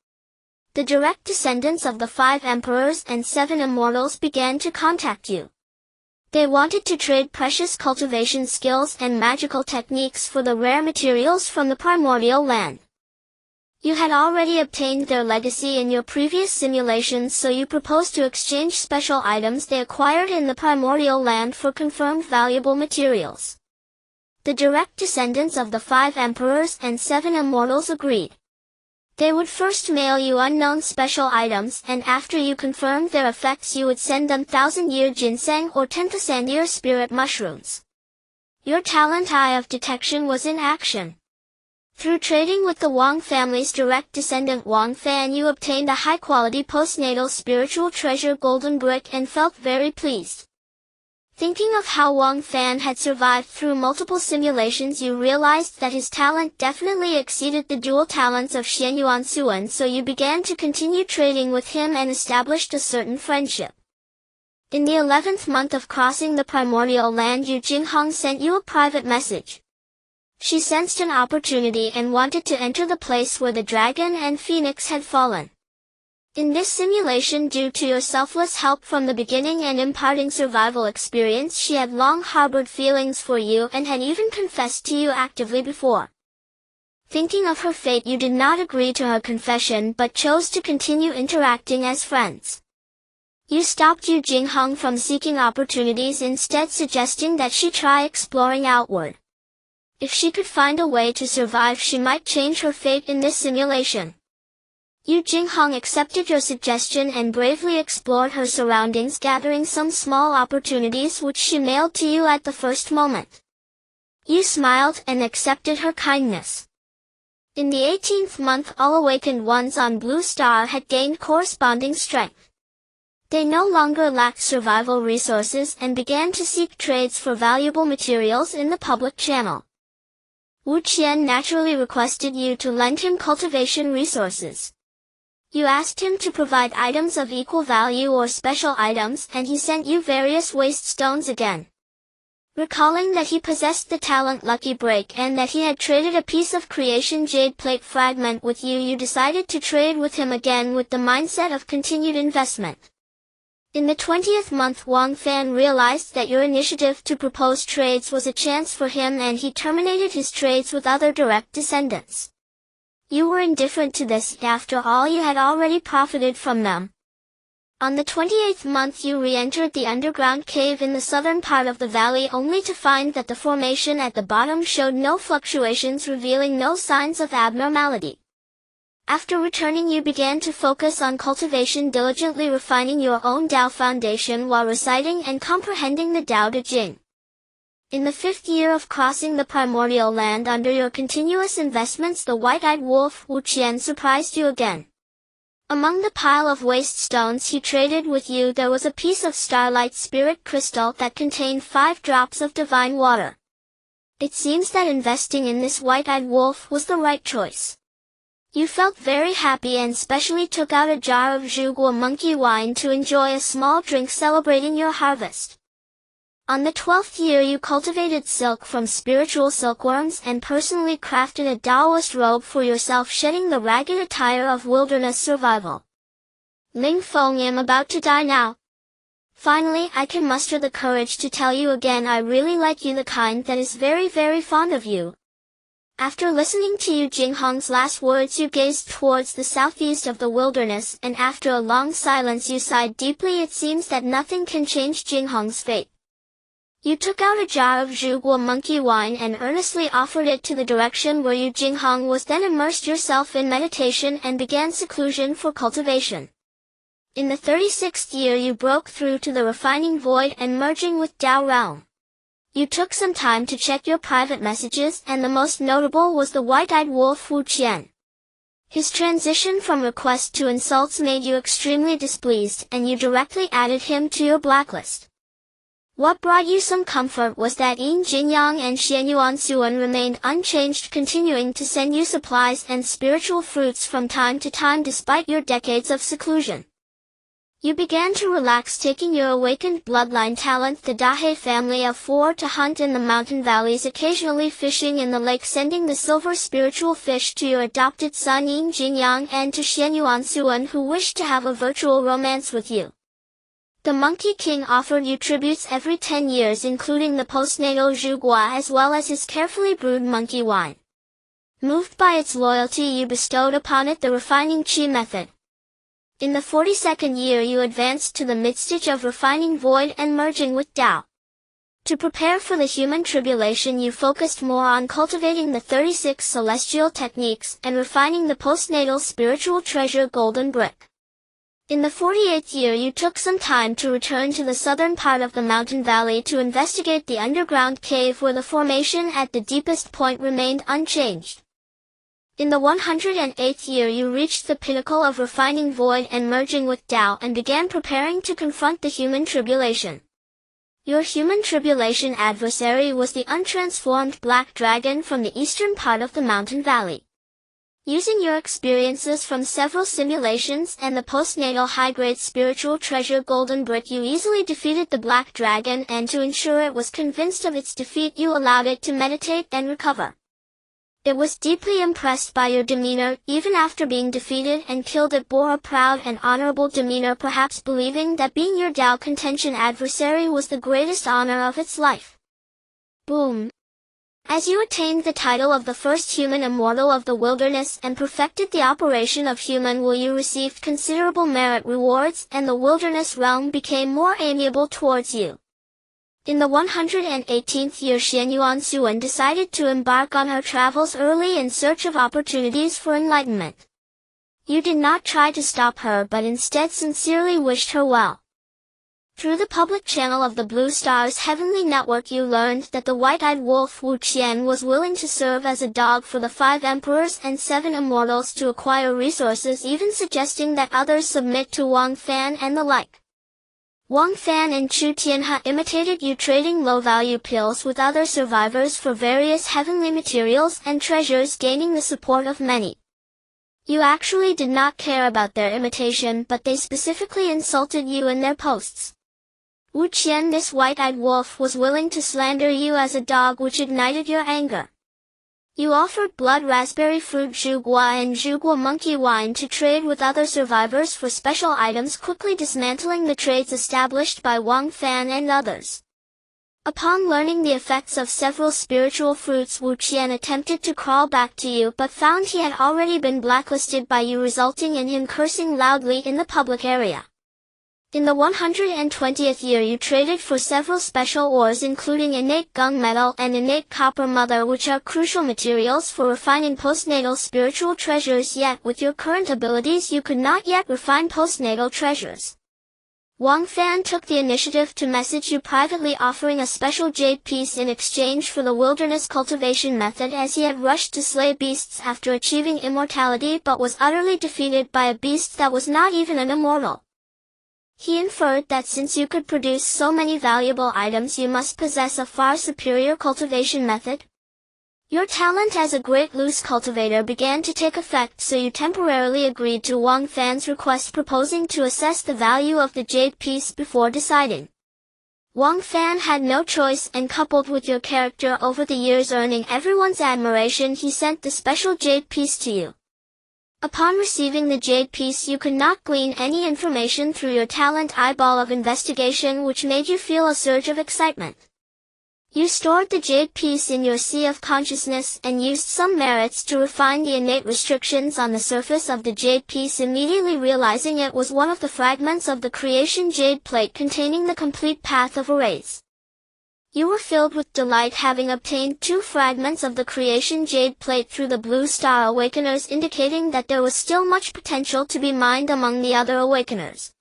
Speaker 1: The direct descendants of the 5 emperors and 7 immortals began to contact you. They wanted to trade precious cultivation skills and magical techniques for the rare materials from the primordial land. You had already obtained their legacy in your previous simulations, so you proposed to exchange special items they acquired in the primordial land for confirmed valuable materials. The direct descendants of the 5 emperors and 7 immortals agreed. They would first mail you unknown special items, and after you confirmed their effects you would send them 1,000-year ginseng or 10,000-year spirit mushrooms. Your talent eye of detection was in action. Through trading with the Wang family's direct descendant Wang Fan, you obtained a high-quality postnatal spiritual treasure golden brick and felt very pleased. Thinking of how Wang Fan had survived through multiple simulations, you realized that his talent definitely exceeded the dual talents of Xianyuan Suan, so you began to continue trading with him and established a certain friendship. In the 11th month of crossing the primordial land, Yu Jinghong sent you a private message. She sensed an opportunity and wanted to enter the place where the dragon and phoenix had fallen. In this simulation, due to your selfless help from the beginning and imparting survival experience, she had long harbored feelings for you and had even confessed to you actively before. Thinking of her fate, you did not agree to her confession but chose to continue interacting as friends. You stopped Yu Jinghong from seeking opportunities, instead suggesting that she try exploring outward. If she could find a way to survive, she might change her fate in this simulation. Yu Jinghong accepted your suggestion and bravely explored her surroundings, gathering some small opportunities which she mailed to you at the first moment. You smiled and accepted her kindness. In the 18th month, all awakened ones on Blue Star had gained corresponding strength. They no longer lacked survival resources and began to seek trades for valuable materials in the public channel. Wu Qian naturally requested you to lend him cultivation resources. You asked him to provide items of equal value or special items, and he sent you various waste stones again. Recalling that he possessed the talent Lucky Break and that he had traded a piece of creation jade plate fragment with you, you decided to trade with him again with the mindset of continued investment. In the 20th month, Wang Fan realized that your initiative to propose trades was a chance for him, and he terminated his trades with other direct descendants. You were indifferent to this, after all you had already profited from them. On the 28th month you re-entered the underground cave in the southern part of the valley, only to find that the formation at the bottom showed no fluctuations, revealing no signs of abnormality. After returning, you began to focus on cultivation, diligently refining your own Tao foundation while reciting and comprehending the Tao Te Ching. In the 5th year of crossing the primordial land under your continuous investments, the white-eyed wolf Wu Qian surprised you again. Among the pile of waste stones he traded with you there was a piece of starlight spirit crystal that contained 5 drops of divine water. It seems that investing in this white-eyed wolf was the right choice. You felt very happy and specially took out a jar of Zhuguo monkey wine to enjoy a small drink celebrating your harvest. On the 12th year you cultivated silk from spiritual silkworms and personally crafted a Taoist robe for yourself, shedding the ragged attire of wilderness survival. Ling Feng, I'm about to die now. Finally, I can muster the courage to tell you again I really like you, the kind that is very, very fond of you. After listening to Yu Jinghong's last words you gazed towards the southeast of the wilderness, and after a long silence you sighed deeply. It seems that nothing can change Jinghong's fate. You took out a jar of Zhuguo monkey wine and earnestly offered it to the direction where Yu Jinghong was, then immersed yourself in meditation and began seclusion for cultivation. In the 36th year you broke through to the refining void and merging with Tao realm. You took some time to check your private messages, and the most notable was the white-eyed wolf Wu Qian. His transition from request to insults made you extremely displeased, and you directly added him to your blacklist. What brought you some comfort was that Yin Jinyang and Xianyuan Suan remained unchanged, continuing to send you supplies and spiritual fruits from time to time despite your decades of seclusion. You began to relax, taking your awakened bloodline talent, the Dahe family of 4, to hunt in the mountain valleys, occasionally fishing in the lake, sending the silver spiritual fish to your adopted son Yin Jinyang and to Xianyuan Suan, who wished to have a virtual romance with you. The Monkey King offered you tributes every 10 years, including the postnatal Zhuguo as well as his carefully brewed monkey wine. Moved by its loyalty you bestowed upon it the refining qi method. In the 42nd year you advanced to the midstage of refining void and merging with Tao. To prepare for the human tribulation you focused more on cultivating the 36 celestial techniques and refining the postnatal spiritual treasure golden brick. In the 48th year you took some time to return to the southern part of the mountain valley to investigate the underground cave where the formation at the deepest point remained unchanged. In the 108th year you reached the pinnacle of refining void and merging with Tao and began preparing to confront the human tribulation. Your human tribulation adversary was the untransformed black dragon from the eastern part of the mountain valley. Using your experiences from several simulations and the postnatal high-grade spiritual treasure golden brick you easily defeated the black dragon, and to ensure it was convinced of its defeat you allowed it to meditate and recover. It was deeply impressed by your demeanor, even after being defeated and killed. It bore a proud and honorable demeanor, perhaps believing that being your Tao contention adversary was the greatest honor of its life. Boom! As you attained the title of the first human immortal of the wilderness and perfected the operation of human will, you received considerable merit rewards, and the wilderness realm became more amiable towards you. In the 118th year Xianyuan Suan decided to embark on her travels early in search of opportunities for enlightenment. You did not try to stop her but instead sincerely wished her well. Through the public channel of the Blue Star's Heavenly Network you learned that the white-eyed wolf Wu Qian was willing to serve as a dog for the 5 emperors and 7 immortals to acquire resources, even suggesting that others submit to Wang Fan and the like. Wang Fan and Chu Tianhe imitated you, trading low-value pills with other survivors for various heavenly materials and treasures, gaining the support of many. You actually did not care about their imitation, but they specifically insulted you in their posts. Wu Qian, this white-eyed wolf, was willing to slander you as a dog, which ignited your anger. You offered blood raspberry fruit Zhuguo and Zhuguo monkey wine to trade with other survivors for special items, quickly dismantling the trades established by Wang Fan and others. Upon learning the effects of several spiritual fruits, Wu Qian attempted to crawl back to you but found he had already been blacklisted by you, resulting in him cursing loudly in the public area. In the 120th year you traded for several special ores, including innate gung metal and innate copper mother, which are crucial materials for refining postnatal spiritual treasures, yet with your current abilities you could not yet refine postnatal treasures. Wang Fan took the initiative to message you privately, offering a special jade piece in exchange for the wilderness cultivation method, as he had rushed to slay beasts after achieving immortality but was utterly defeated by a beast that was not even an immortal. He inferred that since you could produce so many valuable items, you must possess a far superior cultivation method. Your talent as a great loose cultivator began to take effect, so you temporarily agreed to Wang Fan's request, proposing to assess the value of the jade piece before deciding. Wang Fan had no choice, and coupled with your character over the years earning everyone's admiration, he sent the special jade piece to you. Upon receiving the jade piece, you could not glean any information through your talent eyeball of investigation, which made you feel a surge of excitement. You stored the jade piece in your sea of consciousness and used some merits to refine the innate restrictions on the surface of the jade piece, immediately realizing it was one of the fragments of the creation jade plate containing the complete path of arrays. You were filled with delight, having obtained 2 fragments of the creation jade plate through the Blue Star Awakeners, indicating that there was still much potential to be mined among the other Awakeners.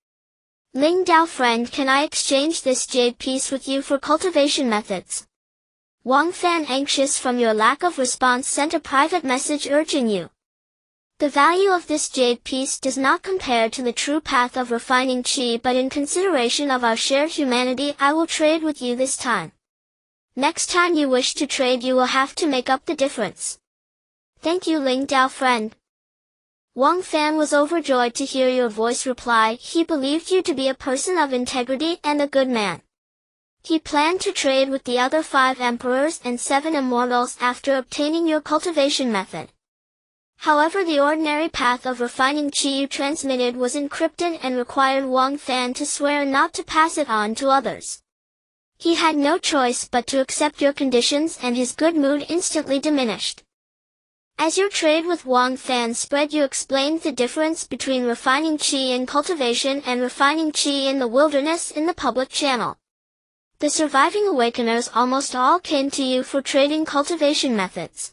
Speaker 1: Ling Dao, friend, can I exchange this jade piece with you for cultivation methods? Wang Fan, anxious from your lack of response, sent a private message urging you. The value of this jade piece does not compare to the true path of refining qi, but in consideration of our shared humanity, I will trade with you this time. Next time you wish to trade, you will have to make up the difference. Thank you, Ling Dao, friend. Wang Fan was overjoyed to hear your voice reply. He believed you to be a person of integrity and a good man. He planned to trade with the other 5 emperors and 7 immortals after obtaining your cultivation method. However, the ordinary path of refining qi you transmitted was encrypted and required Wang Fan to swear not to pass it on to others. He had no choice but to accept your conditions, and his good mood instantly diminished. As your trade with Wang Fan spread, you explained the difference between refining qi in cultivation and refining qi in the wilderness in the public channel. The surviving Awakeners almost all came to you for trading cultivation methods.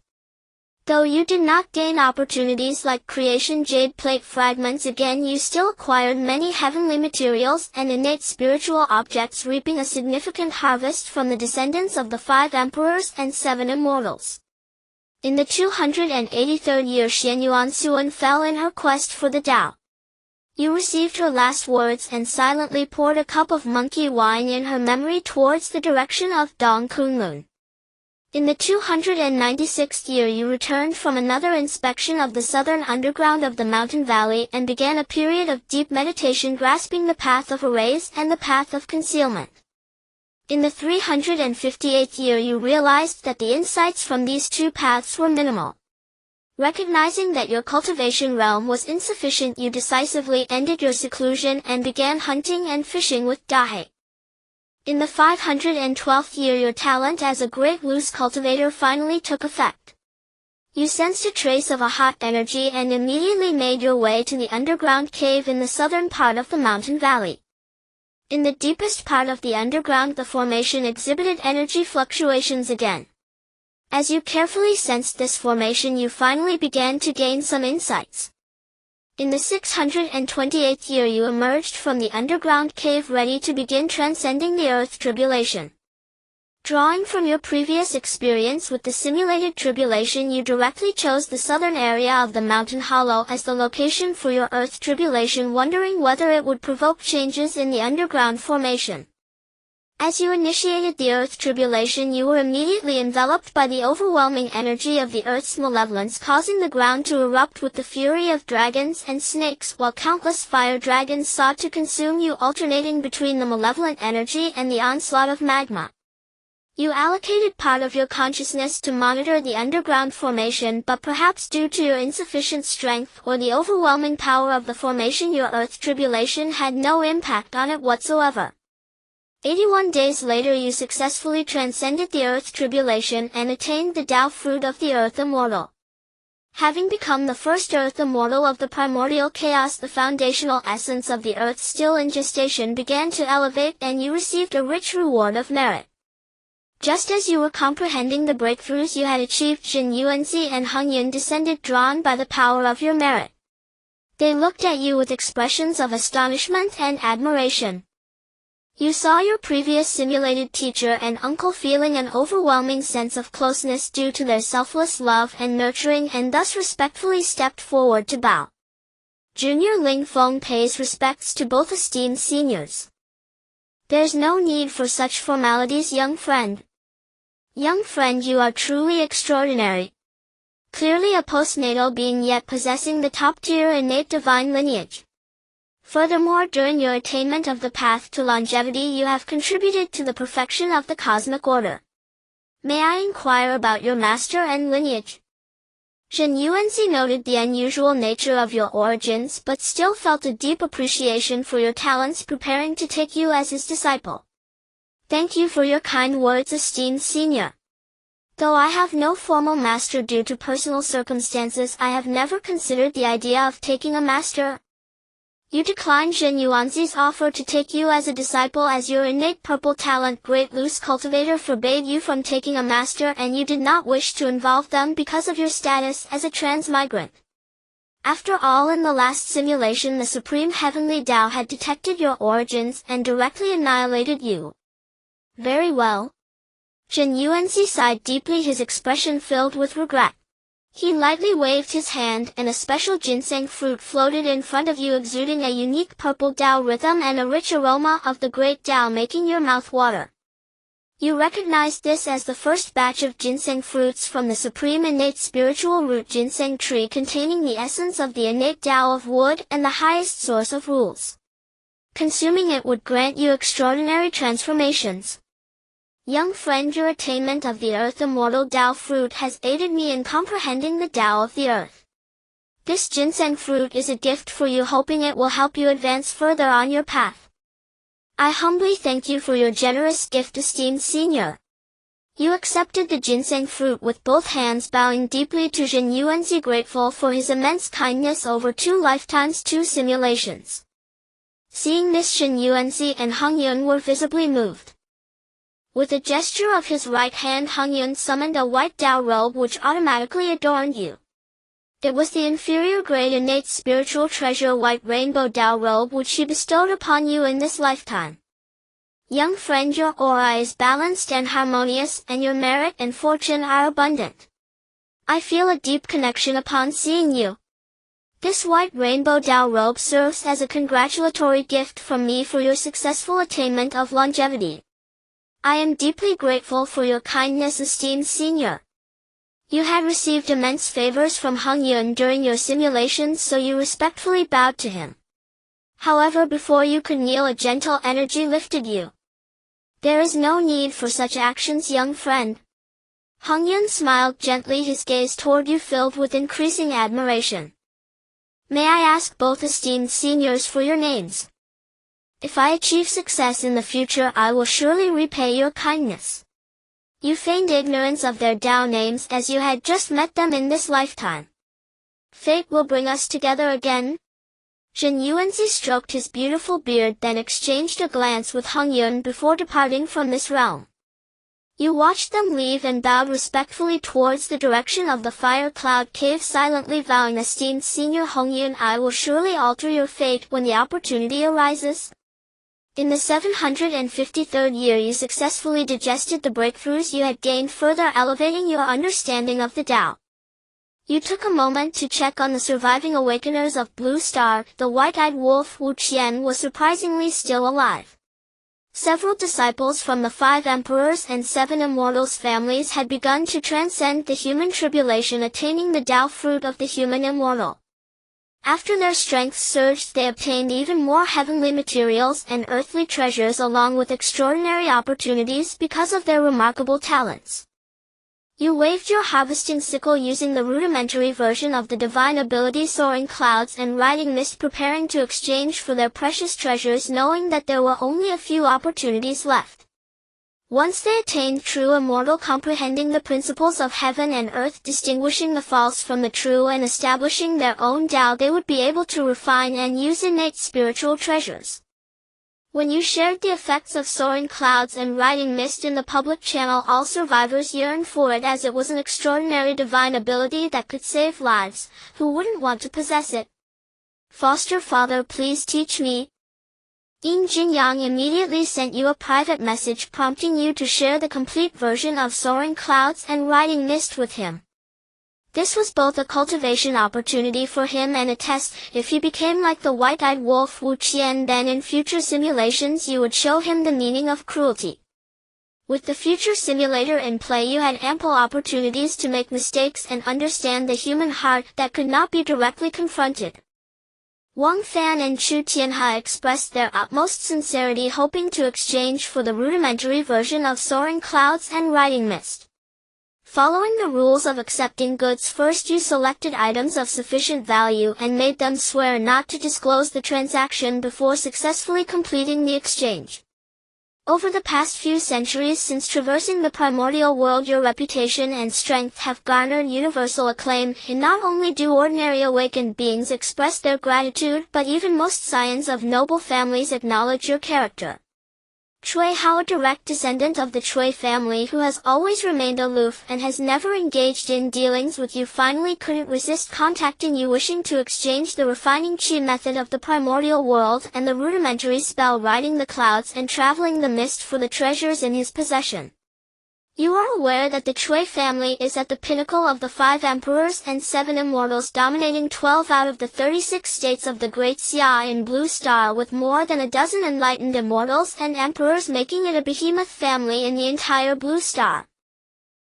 Speaker 1: Though you did not gain opportunities like creation jade plate fragments again, you still acquired many heavenly materials and innate spiritual objects, reaping a significant harvest from the descendants of the 5 emperors and 7 immortals. In the 283rd year, Xianyuan Suan fell in her quest for the Tao. You received her last words and silently poured a cup of monkey wine in her memory towards the direction of Dong Kunlun. In the 296th year, you returned from another inspection of the southern underground of the mountain valley and began a period of deep meditation, grasping the path of arrays and the path of concealment. In the 358th year, you realized that the insights from these 2 paths were minimal. Recognizing that your cultivation realm was insufficient, you decisively ended your seclusion and began hunting and fishing with Dahe. In the 512th year, your talent as a great loose cultivator finally took effect. You sensed a trace of a hot energy and immediately made your way to the underground cave in the southern part of the mountain valley. In the deepest part of the underground, the formation exhibited energy fluctuations again. As you carefully sensed this formation, you finally began to gain some insights. In the 628th year, you emerged from the underground cave ready to begin transcending the earth tribulation. Drawing from your previous experience with the simulated tribulation, you directly chose the southern area of the mountain hollow as the location for your earth tribulation, wondering whether it would provoke changes in the underground formation. As you initiated the earth tribulation, you were immediately enveloped by the overwhelming energy of the earth's malevolence, causing the ground to erupt with the fury of dragons and snakes, while countless fire dragons sought to consume you, alternating between the malevolent energy and the onslaught of magma. You allocated part of your consciousness to monitor the underground formation, but perhaps due to your insufficient strength or the overwhelming power of the formation, your earth tribulation had no impact on it whatsoever. 81 days later, you successfully transcended the earth tribulation and attained the Tao fruit of the earth immortal. Having become the first earth immortal of the primordial chaos, the foundational essence of the earth still in gestation began to elevate, and you received a rich reward of merit. Just as you were comprehending the breakthroughs you had achieved, Jin Yuanzi and Hung Yun descended, drawn by the power of your merit. They looked at you with expressions of astonishment and admiration. You saw your previous simulated teacher and uncle feeling an overwhelming sense of closeness due to their selfless love and nurturing and thus respectfully stepped forward to bow. Junior Ling Feng pays respects to both esteemed seniors. There's no need for such formalities, young friend. Young friend, you are truly extraordinary. Clearly a postnatal being yet possessing the top-tier innate divine lineage. Furthermore, during your attainment of the path to longevity, you have contributed to the perfection of the cosmic order. May I inquire about your master and lineage? Zhen Yuanzi noted the unusual nature of your origins but still felt a deep appreciation for your talents, preparing to take you as his disciple. Thank you for your kind words, esteemed senior. Though I have no formal master due to personal circumstances, I have never considered the idea of taking a master. You declined Zhen Yuanzi's offer to take you as a disciple as your innate purple talent Great Loose Cultivator forbade you from taking a master, and you did not wish to involve them because of your status as a transmigrant. After all, in the last simulation the Supreme Heavenly Tao had detected your origins and directly annihilated you. Very well. Zhen Yuanzi sighed deeply, his expression filled with regret. He lightly waved his hand and a special ginseng fruit floated in front of you, exuding a unique purple Tao rhythm and a rich aroma of the great Tao, making your mouth water. You recognized this as the first batch of ginseng fruits from the supreme innate spiritual root ginseng tree, containing the essence of the innate Tao of wood and the highest source of rules. Consuming it would grant you extraordinary transformations. Young friend, your attainment of the earth immortal Tao fruit has aided me in comprehending the Tao of the earth. This ginseng fruit is a gift for you, hoping it will help you advance further on your path. I humbly thank you for your generous gift, esteemed senior. You accepted the ginseng fruit with both hands, bowing deeply to Zhen Yuanzi, grateful for his immense kindness over 2 lifetimes, 2 simulations. Seeing this, Zhen Yuanzi and Heng Yun were visibly moved. With a gesture of his right hand, Heng Yun summoned a white Tao robe which automatically adorned you. It was the inferior grade innate spiritual treasure white rainbow Tao robe which he bestowed upon you in this lifetime. Young friend, your aura is balanced and harmonious, and your merit and fortune are abundant. I feel a deep connection upon seeing you. This white rainbow Tao robe serves as a congratulatory gift from me for your successful attainment of longevity. I am deeply grateful for your kindness, esteemed senior. You had received immense favors from Heng Yun during your simulations, so you respectfully bowed to him. However, before you could kneel, a gentle energy lifted you. There is no need for such actions, young friend. Heng Yun smiled gently, his gaze toward you filled with increasing admiration. May I ask both esteemed seniors for your names? If I achieve success in the future, I will surely repay your kindness. You feigned ignorance of their Tao names as you had just met them in this lifetime. Fate will bring us together again. Zhen Yuanzi stroked his beautiful beard, then exchanged a glance with Heng Yun before departing from this realm. You watched them leave and bowed respectfully towards the direction of the Fire Cloud Cave, silently vowing, esteemed senior Heng Yun, I will surely alter your fate when the opportunity arises. In the 753rd year you successfully digested the breakthroughs you had gained, further elevating your understanding of the Tao. You took a moment to check on the surviving awakeners of Blue Star. The white-eyed wolf Wu Qian was surprisingly still alive. Several disciples from the 5 emperors and 7 immortals families had begun to transcend the human tribulation, attaining the Tao fruit of the human immortal. After their strength surged, they obtained even more heavenly materials and earthly treasures along with extraordinary opportunities because of their remarkable talents. You waved your harvesting sickle using the rudimentary version of the divine ability Soaring Clouds and Riding Mist, preparing to exchange for their precious treasures, knowing that there were only a few opportunities left. Once they attained true immortal, comprehending the principles of heaven and earth, distinguishing the false from the true and establishing their own Tao, they would be able to refine and use innate spiritual treasures. When you shared the effects of Soaring Clouds and Riding Mist in the public channel, all survivors yearned for it, as it was an extraordinary divine ability that could save lives. Who wouldn't want to possess it? Foster father, please teach me. Yin Jinyang immediately sent you a private message prompting you to share the complete version of Soaring Clouds and Riding Mist with him. This was both a cultivation opportunity for him and a test. If he became like the white-eyed wolf Wu Qian, then in future simulations you would show him the meaning of cruelty. With the future simulator in play, you had ample opportunities to make mistakes and understand the human heart that could not be directly confronted. Wang Fan and Chu Tianhe expressed their utmost sincerity, hoping to exchange for the rudimentary version of Soaring Clouds and Riding Mist. Following the rules of accepting goods, first you selected items of sufficient value and made them swear not to disclose the transaction before successfully completing the exchange. Over the past few centuries since traversing the primordial world, your reputation and strength have garnered universal acclaim, and not only do ordinary awakened beings express their gratitude, but even most scions of noble families acknowledge your character. Cui Hao, a direct descendant of the Cui family who has always remained aloof and has never engaged in dealings with you, finally couldn't resist contacting you, wishing to exchange the refining Qi method of the primordial world and the rudimentary spell Riding the Clouds and Traveling the Mist for the treasures in his possession. You are aware that the Cui family is at the pinnacle of the 5 emperors and 7 immortals, dominating 12 out of the 36 states of the Great Xia in Blue Star, with more than a dozen enlightened immortals and emperors, making it a behemoth family in the entire Blue Star.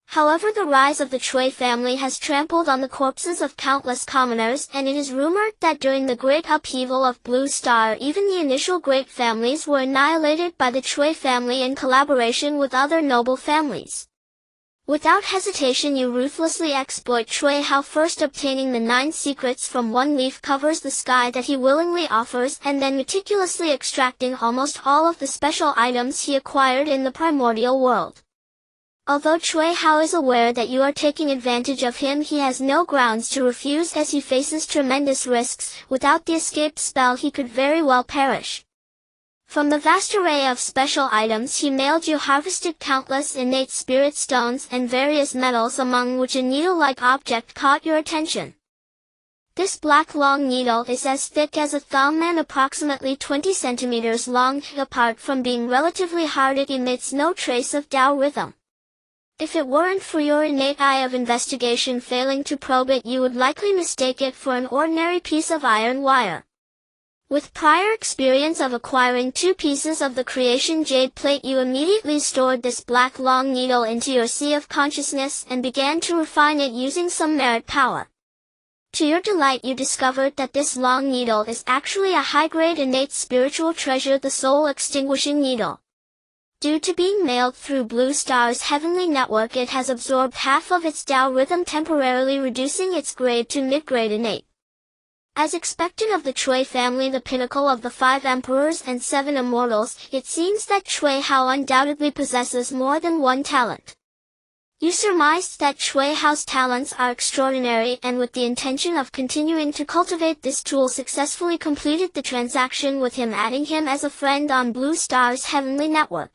Speaker 1: However, the rise of the Cui family has trampled on the corpses of countless commoners, and it is rumored that during the great upheaval of Blue Star, even the initial great families were annihilated by the Cui family in collaboration with other noble families. Without hesitation you ruthlessly exploit Cui Hao, first obtaining the 9 secrets from one leaf covers the sky that he willingly offers, and then meticulously extracting almost all of the special items he acquired in the primordial world. Although Cui Hao is aware that you are taking advantage of him, he has no grounds to refuse, as he faces tremendous risks. Without the escape spell he could very well perish. From the vast array of special items he mailed you harvested countless innate spirit stones and various metals, among which a needle-like object caught your attention. This black long needle is as thick as a thumb and approximately 20 centimeters long. Apart from being relatively hard, it emits no trace of Tao rhythm. If it weren't for your innate eye of investigation failing to probe it, you would likely mistake it for an ordinary piece of iron wire. With prior experience of acquiring 2 pieces of the creation jade plate, you immediately stored this black long needle into your sea of consciousness and began to refine it using some merit power. To your delight, you discovered that this long needle is actually a high-grade innate spiritual treasure, the soul extinguishing needle. Due to being mailed through Blue Star's heavenly network, it has absorbed half of its Tao rhythm, temporarily reducing its grade to mid-grade innate. As expected of the Cui family, the pinnacle of the 5 emperors and 7 immortals, it seems that Cui Hao undoubtedly possesses more than one talent. You surmised that Cui Hao's talents are extraordinary, and with the intention of continuing to cultivate this tool, successfully completed the transaction with him, adding him as a friend on Blue Star's heavenly network.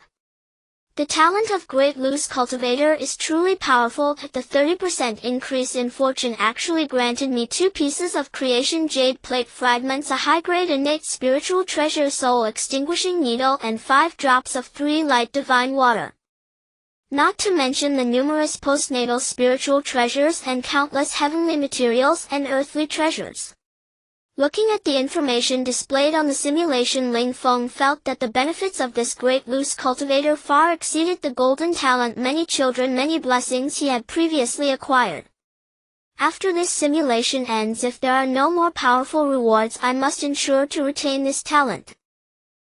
Speaker 1: The talent of Great Loose Cultivator is truly powerful. The 30% increase in fortune actually granted me 2 pieces of creation jade plate fragments, a high-grade innate spiritual treasure soul extinguishing needle, and 5 drops of 3 light divine water. Not to mention the numerous postnatal spiritual treasures and countless heavenly materials and earthly treasures. Looking at the information displayed on the simulation, Ling Feng felt that the benefits of this Great Loose Cultivator far exceeded the golden talent, many children, many blessings he had previously acquired. After this simulation ends, if there are no more powerful rewards, I must ensure to retain this talent.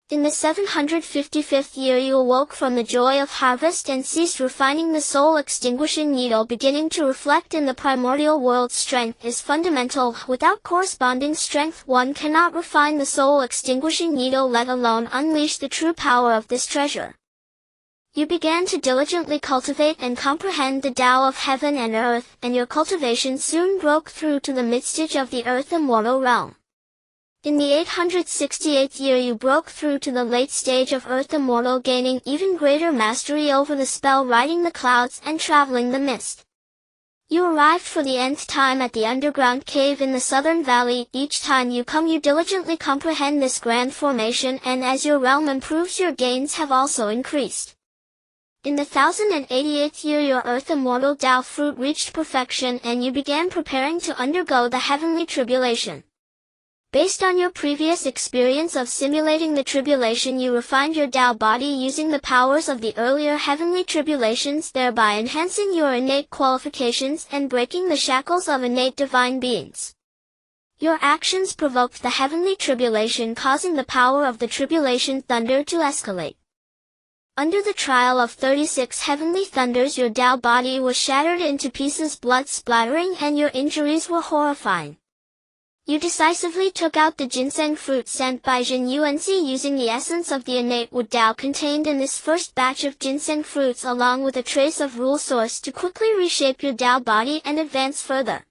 Speaker 1: In the 755th year you awoke from the joy of harvest and ceased refining the soul-extinguishing needle, beginning to reflect in the primordial world. Strength is fundamental. Without corresponding strength one cannot refine the soul-extinguishing needle, let alone unleash the true power of this treasure. You began to diligently cultivate and comprehend the Tao of heaven and earth, and your cultivation soon broke through to the midstage of the earth immortal realm. In the 868th year you broke through to the late stage of Earth Immortal, gaining even greater mastery over the spell Riding the Clouds and Traveling the Mist. You arrived for the nth time at the underground cave in the southern valley. Each time you come you diligently comprehend this grand formation, and as your realm improves your gains have also increased. In the 1088th year your earth immortal Tao fruit reached perfection and you began preparing to undergo the heavenly tribulation. Based on your previous experience of simulating the tribulation, you refined your Tao body using the powers of the earlier heavenly tribulations, thereby enhancing your innate qualifications and breaking the shackles of innate divine beings. Your actions provoked the heavenly tribulation, causing the power of the tribulation thunder to escalate. Under the trial of 36 heavenly thunders, your Tao body was shattered into pieces, blood splattering, and your injuries were horrifying. You decisively took out the ginseng fruit sent by Jin Yuanzi using the essence of the innate wood Tao contained in this first batch of ginseng fruits along with a trace of rule source to quickly reshape your Tao body and advance further.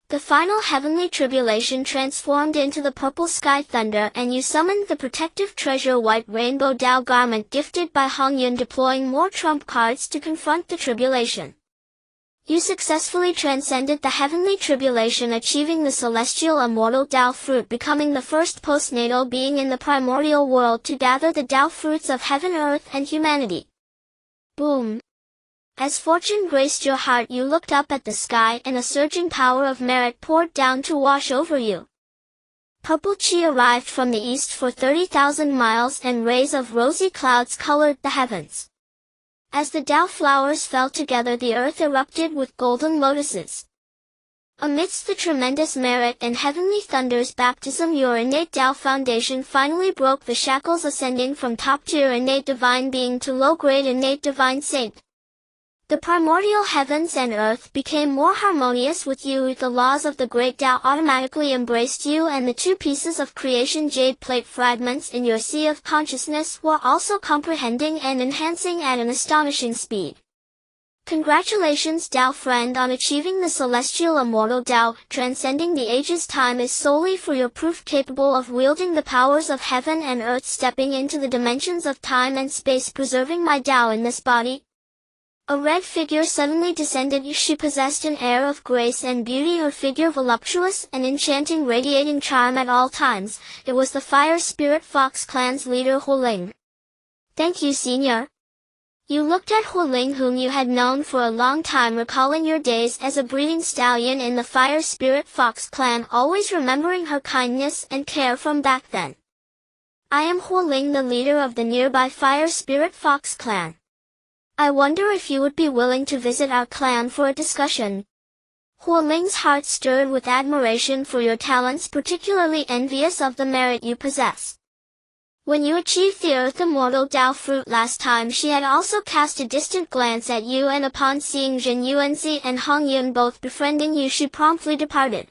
Speaker 1: The final heavenly tribulation transformed into the purple sky thunder and you summoned the protective treasure white rainbow Tao garment gifted by Hongyun, deploying more trump cards to confront the tribulation. You successfully transcended the heavenly tribulation, achieving the celestial immortal Tao fruit, becoming the first postnatal being in the primordial world to gather the Tao fruits of heaven, earth, and humanity. Boom! As fortune graced your heart, you looked up at the sky and a surging power of merit poured down to wash over you. Purple chi arrived from the east for 30,000 miles and rays of rosy clouds colored the heavens. As the Tao flowers fell together, the earth erupted with golden lotuses. Amidst the tremendous merit and heavenly thunder's baptism, your innate Tao foundation finally broke the shackles, ascending from top-tier innate divine being to low-grade innate divine saint. The primordial heavens and earth became more harmonious with you. The laws of the great Tao automatically embraced you, and the two pieces of creation jade plate fragments in your sea of consciousness were also comprehending and enhancing at an astonishing speed. Congratulations, Tao friend, on achieving the celestial immortal Tao. Transcending the ages, time is solely for your proof capable of wielding the powers of heaven and earth, stepping into the dimensions of time and space, preserving my Tao in this body. A red figure suddenly descended. She possessed an air of grace and beauty, her figure voluptuous and enchanting, radiating charm at all times. It was the Fire Spirit Fox clan's leader, Huling. Thank you, Senior. You looked at Huling, whom you had known for a long time, recalling your days as a breeding stallion in the Fire Spirit Fox clan, always remembering her kindness and care from back then. I am Huling, the leader of the nearby Fire Spirit Fox clan. I wonder if you would be willing to visit our clan for a discussion. Huoling's heart stirred with admiration for your talents, particularly envious of the merit you possess. When you achieved the Earth Immortal Tao fruit last time, she had also cast a distant glance at you, and upon seeing Jin Yuanzi and Hongyun both befriending you, she promptly departed.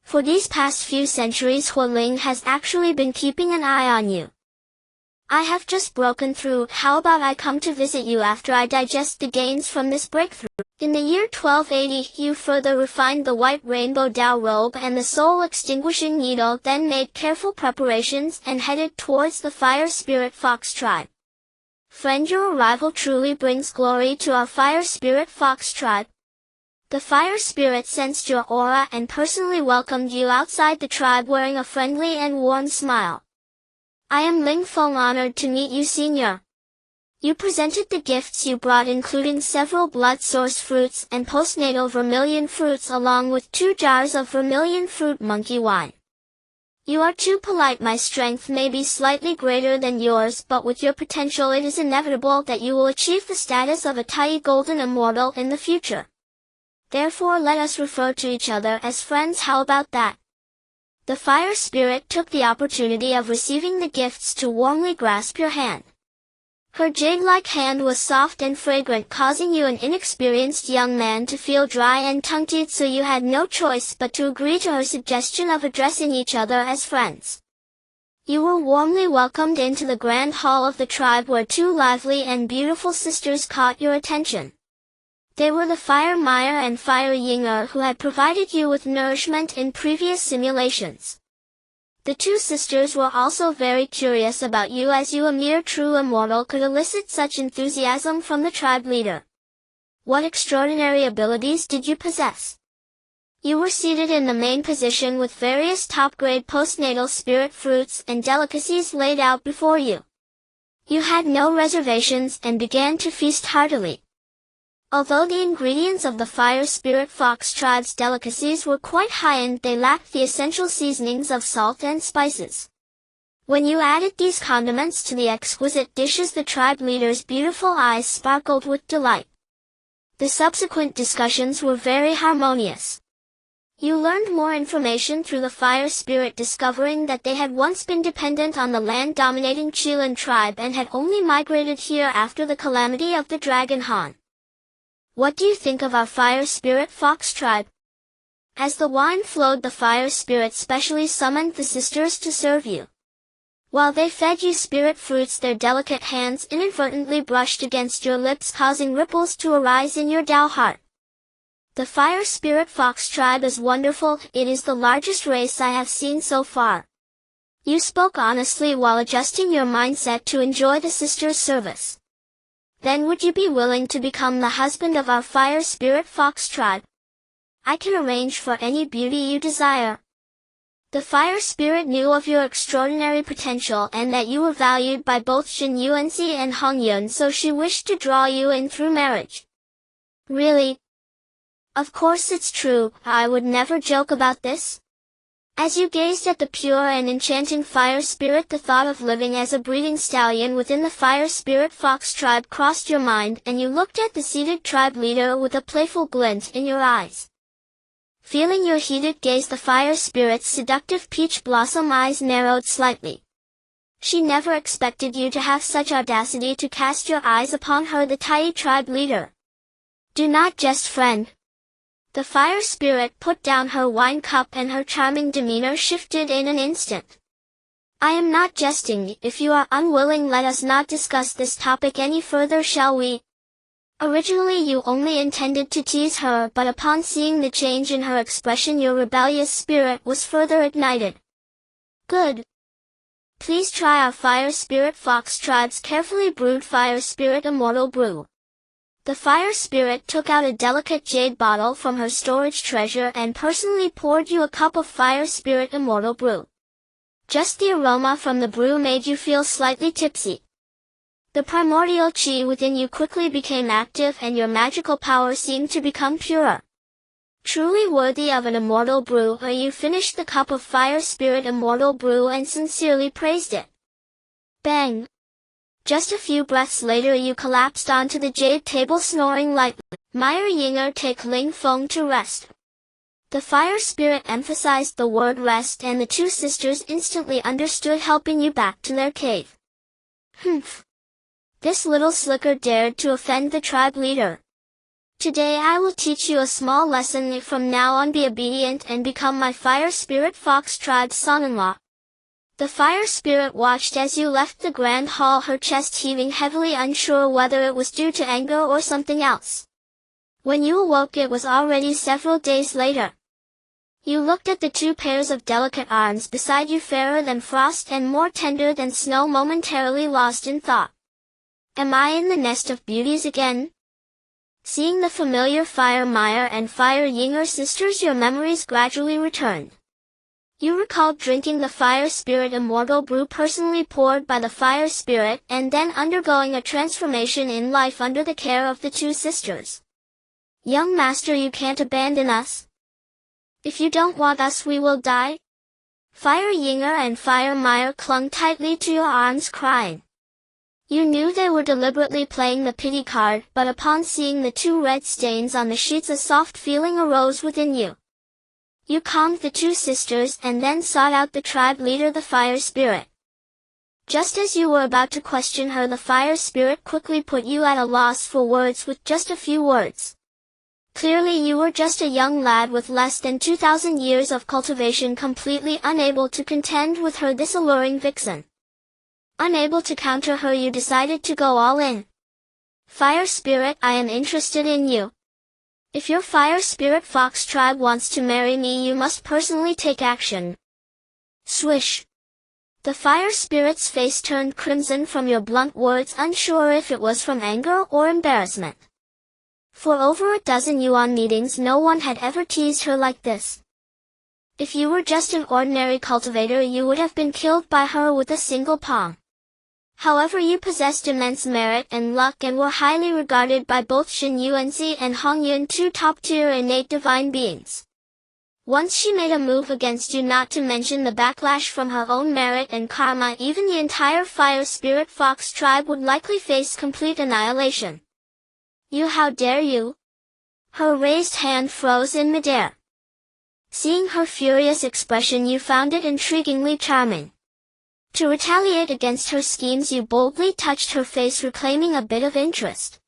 Speaker 1: For these past few centuries, Huoling has actually been keeping an eye on you. I have just broken through. How about I come to visit you after I digest the gains from this breakthrough? In the year 1280, you further refined the white rainbow Tao robe and the soul-extinguishing needle, then made careful preparations and headed towards the Fire Spirit Fox tribe. Friend, your arrival truly brings glory to our Fire Spirit Fox tribe. The Fire Spirit sensed your aura and personally welcomed you outside the tribe, wearing a friendly and warm smile. I am Ling Feng, honored to meet you, Senior. You presented the gifts you brought, including several blood source fruits and postnatal vermilion fruits, along with 2 jars of vermilion fruit monkey wine. You are too polite. My strength may be slightly greater than yours, but with your potential it is inevitable that you will achieve the status of a Tai Golden Immortal in the future. Therefore let us refer to each other as friends. How about that? The Fire Spirit took the opportunity of receiving the gifts to warmly grasp your hand. Her jade-like hand was soft and fragrant, causing you, an inexperienced young man, to feel dry and tongue-tied, so you had no choice but to agree to her suggestion of addressing each other as friends. You were warmly welcomed into the grand hall of the tribe, where 2 lively and beautiful sisters caught your attention. They were the Fire Maya and Fire Yinger, who had provided you with nourishment in previous simulations. The 2 sisters were also very curious about you, as you, a mere true immortal, could elicit such enthusiasm from the tribe leader. What extraordinary abilities did you possess? You were seated in the main position with various top-grade postnatal spirit fruits and delicacies laid out before you. You had no reservations and began to feast heartily. Although the ingredients of the fire spirit fox tribe's delicacies were quite high-end, they lacked the essential seasonings of salt and spices. When you added these condiments to the exquisite dishes, the tribe leader's beautiful eyes sparkled with delight. The subsequent discussions were very harmonious. You learned more information through the fire spirit, discovering that they had once been dependent on the land-dominating Chilean tribe and had only migrated here after the calamity of the Dragon Han. What do you think of our fire spirit fox tribe? As the wine flowed, the fire spirit specially summoned the sisters to serve you. While they fed you spirit fruits, their delicate hands inadvertently brushed against your lips, causing ripples to arise in your Tao heart. The fire spirit fox tribe is wonderful. It is the largest race I have seen so far. You spoke honestly while adjusting your mindset to enjoy the sisters' service. Then would you be willing to become the husband of our fire spirit fox tribe? I can arrange for any beauty you desire. The fire spirit knew of your extraordinary potential and that you were valued by both Jin Yuanzi and Hong Yun, so she wished to draw you in through marriage. Really? Of course it's true, I would never joke about this. As you gazed at the pure and enchanting fire spirit, the thought of living as a breeding stallion within the fire spirit fox tribe crossed your mind, and you looked at the seated tribe leader with a playful glint in your eyes. Feeling your heated gaze, the fire spirit's seductive peach blossom eyes narrowed slightly. She never expected you to have such audacity to cast your eyes upon her, the Tai tribe leader. Do not jest, friend. The fire spirit put down her wine cup and her charming demeanor shifted in an instant. I am not jesting. If you are unwilling, let us not discuss this topic any further, shall we? Originally you only intended to tease her, but upon seeing the change in her expression, your rebellious spirit was further ignited. Good. Please try our fire spirit fox tribe's carefully brewed fire spirit immortal brew. The fire spirit took out a delicate jade bottle from her storage treasure and personally poured you a cup of fire spirit immortal brew. Just the aroma from the brew made you feel slightly tipsy. The primordial chi within you quickly became active and your magical power seemed to become purer. Truly worthy of an immortal brew, you finished the cup of fire spirit immortal brew and sincerely praised it. Bang! Just a few breaths later you collapsed onto the jade table, snoring lightly. Meyer Yinger, take Ling Feng to rest. The fire spirit emphasized the word rest, and the two sisters instantly understood, helping you back to their cave. Humph! This little slicker dared to offend the tribe leader. Today I will teach you a small lesson. From now on, be obedient and become my fire spirit fox tribe's son-in-law. The fire spirit watched as you left the grand hall, her chest heaving heavily, unsure whether it was due to anger or something else. When you awoke, it was already several days later. You looked at the two pairs of delicate arms beside you, fairer than frost and more tender than snow, momentarily lost in thought. Am I in the nest of beauties again? Seeing the familiar Fire Meyer and Fire Yinger sisters, your memories gradually returned. You recalled drinking the fire spirit immortal brew personally poured by the fire spirit, and then undergoing a transformation in life under the care of the two sisters. Young master, you can't abandon us. If you don't want us, we will die. Fire Yinger and Fire Meyer clung tightly to your arms, crying. You knew they were deliberately playing the pity card, but upon seeing the two red stains on the sheets, a soft feeling arose within you. You calmed the two sisters and then sought out the tribe leader, the fire spirit. Just as you were about to question her, the fire spirit quickly put you at a loss for words with just a few words. Clearly you were just a young lad with less than 2,000 years of cultivation, completely unable to contend with her, this alluring vixen. Unable to counter her, you decided to go all in. Fire spirit, I am interested in you. If your fire spirit fox tribe wants to marry me, you must personally take action. Swish. The fire spirit's face turned crimson from your blunt words, unsure if it was from anger or embarrassment. For over a dozen yuan meetings no one had ever teased her like this. If you were just an ordinary cultivator you would have been killed by her with a single palm. However, you possessed immense merit and luck and were highly regarded by both Shen Yuanzi and Hong Yun, two top-tier innate divine beings. Once she made a move against you, not to mention the backlash from her own merit and karma, even the entire fire spirit fox tribe would likely face complete annihilation. You, how dare you? Her raised hand froze in midair. Seeing her furious expression you found it intriguingly charming. To retaliate against her schemes you boldly touched her face, reclaiming a bit of interest.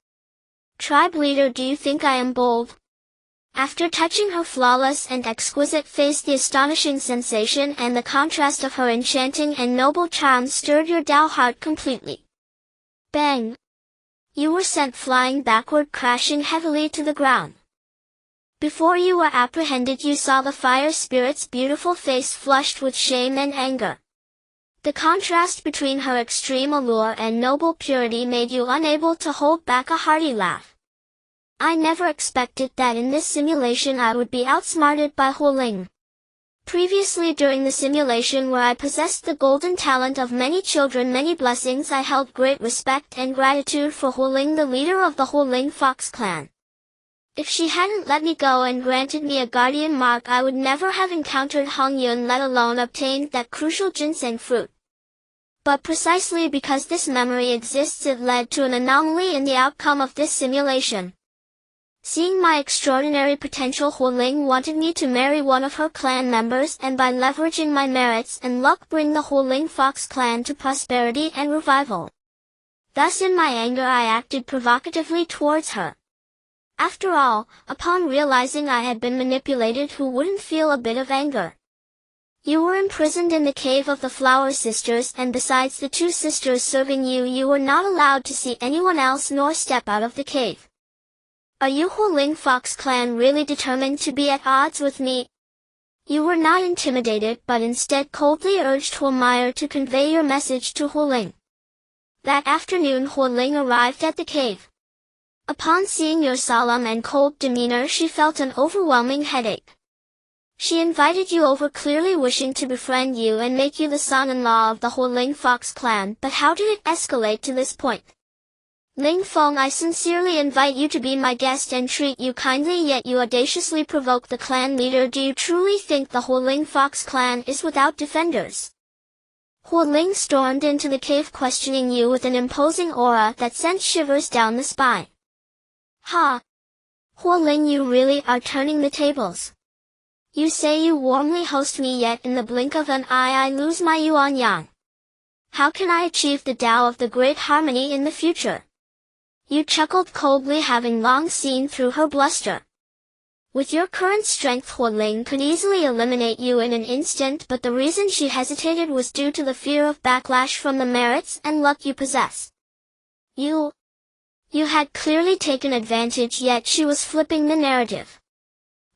Speaker 1: Tribe leader, do you think I am bold? After touching her flawless and exquisite face, the astonishing sensation and the contrast of her enchanting and noble charms stirred your Dao heart completely. Bang! You were sent flying backward, crashing heavily to the ground. Before you were apprehended you saw the fire spirit's beautiful face flushed with shame and anger. The contrast between her extreme allure and noble purity made you unable to hold back a hearty laugh. I never expected that in this simulation I would be outsmarted by Hu Ling. Previously, during the simulation where I possessed the golden talent of many children, many blessings, I held great respect and gratitude for Hu Ling, the leader of the Hu Ling Fox clan. If she hadn't let me go and granted me a guardian mark, I would never have encountered Hong Yun, let alone obtained that crucial ginseng fruit. But precisely because this memory exists, it led to an anomaly in the outcome of this simulation. Seeing my extraordinary potential, Hu Ling wanted me to marry one of her clan members and by leveraging my merits and luck bring the Hu Ling Fox clan to prosperity and revival. Thus in my anger I acted provocatively towards her. After all, upon realizing I had been manipulated, who wouldn't feel a bit of anger? You were imprisoned in the cave of the Flower Sisters, and besides the two sisters serving you, you were not allowed to see anyone else nor step out of the cave. Are you Hu Ling Fox clan really determined to be at odds with me? You were not intimidated, but instead coldly urged Hu Meyer to convey your message to Hu Ling. That afternoon Hu Ling arrived at the cave. Upon seeing your solemn and cold demeanor, she felt an overwhelming headache. She invited you over, clearly wishing to befriend you and make you the son-in-law of the Hu Ling Fox clan, but how did it escalate to this point? Ling Feng, I sincerely invite you to be my guest and treat you kindly, yet you audaciously provoke the clan leader. Do you truly think the Hu Ling Fox clan is without defenders? Hu Ling stormed into the cave, questioning you with an imposing aura that sent shivers down the spine. Ha! Hu Ling, you really are turning the tables. You say you warmly host me, yet in the blink of an eye I lose my yuan yang. How can I achieve the Tao of the Great Harmony in the future? You chuckled coldly, having long seen through her bluster. With your current strength, Hu Ling could easily eliminate you in an instant, but the reason she hesitated was due to the fear of backlash from the merits and luck you possess. You had clearly taken advantage, yet she was flipping the narrative.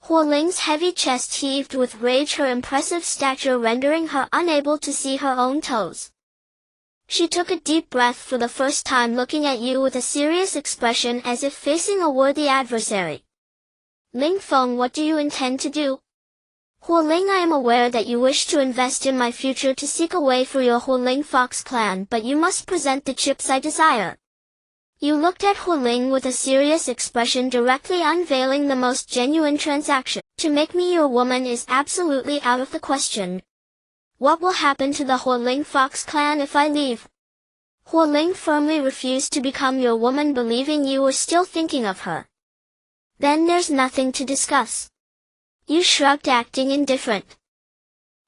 Speaker 1: Hu Ling's heavy chest heaved with rage, her impressive stature rendering her unable to see her own toes. She took a deep breath for the first time, looking at you with a serious expression as if facing a worthy adversary. Ling Feng, what do you intend to do? Hu Ling, I am aware that you wish to invest in my future to seek a way for your Hu Ling Fox clan, but you must present the chips I desire. You looked at Hu Ling with a serious expression, directly unveiling the most genuine transaction. To make me your woman is absolutely out of the question. What will happen to the Hu Ling Fox clan if I leave? Hu Ling firmly refused to become your woman, believing you were still thinking of her. Then there's nothing to discuss. You shrugged, acting indifferent.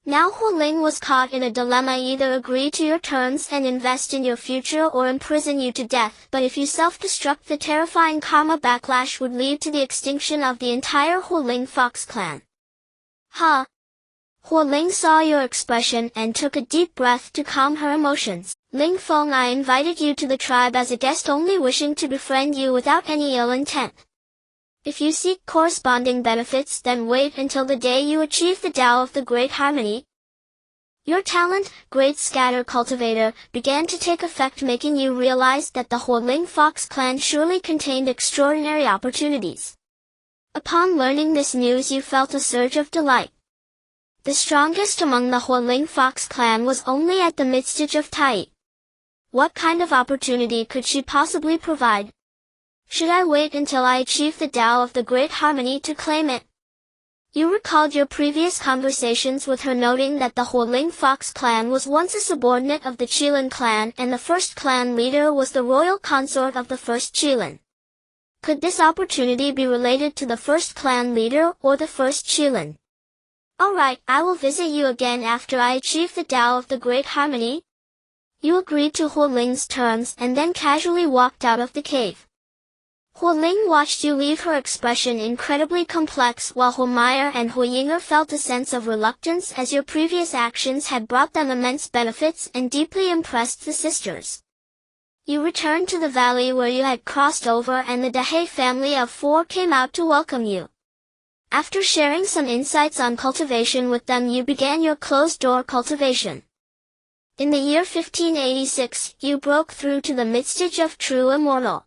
Speaker 1: Now Hu Ling was caught in a dilemma: either agree to your terms and invest in your future or imprison you to death, but if you self-destruct, the terrifying karma backlash would lead to the extinction of the entire Hu Ling Fox clan. Ha! Hu Ling saw your expression and took a deep breath to calm her emotions. Ling Feng, I invited you to the tribe as a guest, only wishing to befriend you without any ill intent. If you seek corresponding benefits, then wait until the day you achieve the Tao of the Great Harmony. Your talent, Great Scatter Cultivator, began to take effect, making you realize that the Huoling Fox clan surely contained extraordinary opportunities. Upon learning this news, you felt a surge of delight. The strongest among the Huoling Fox clan was only at the midstage of Tai. What kind of opportunity could she possibly provide? Should I wait until I achieve the Tao of the Great Harmony to claim it? You recalled your previous conversations with her, noting that the Huoling Fox clan was once a subordinate of the Qilin clan, and the first clan leader was the royal consort of the first Qilin. Could this opportunity be related to the first clan leader or the first Qilin? Alright, I will visit you again after I achieve the Tao of the Great Harmony. You agreed to Huoling's terms and then casually walked out of the cave. Huoling watched you leave, her expression incredibly complex, while Huomaier and Huoyinger felt a sense of reluctance, as your previous actions had brought them immense benefits and deeply impressed the sisters. You returned to the valley where you had crossed over, and the Dahe family of 4 came out to welcome you. After sharing some insights on cultivation with them, you began your closed-door cultivation. In the year 1586, you broke through to the midstage of True Immortal.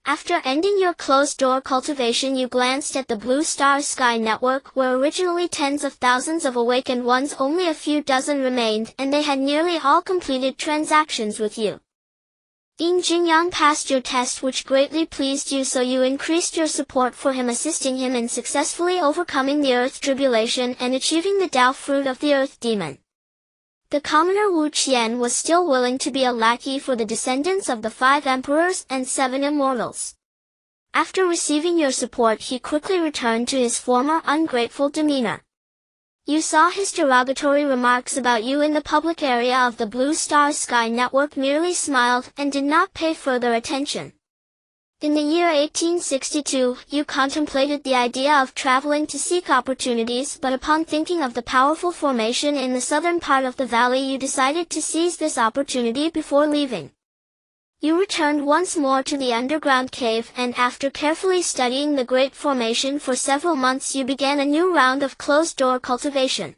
Speaker 1: After ending your closed-door cultivation, you glanced at the Blue Star Sky Network, where originally tens of thousands of awakened ones, only a few dozen remained, and they had nearly all completed transactions with you. Yin Jingyang passed your test, which greatly pleased you, so you increased your support for him, assisting him in successfully overcoming the Earth Tribulation and achieving the Tao Fruit of the Earth Demon. The commoner Wu Qian was still willing to be a lackey for the descendants of the 5 emperors and 7 immortals. After receiving your support, he quickly returned to his former ungrateful demeanor. You saw his derogatory remarks about you in the public area of the Blue Star Sky Network, merely smiled, and did not pay further attention. In the year 1862, you contemplated the idea of traveling to seek opportunities, but upon thinking of the powerful formation in the southern part of the valley, you decided to seize this opportunity before leaving. You returned once more to the underground cave, and after carefully studying the Great Formation for several months, you began a new round of closed-door cultivation.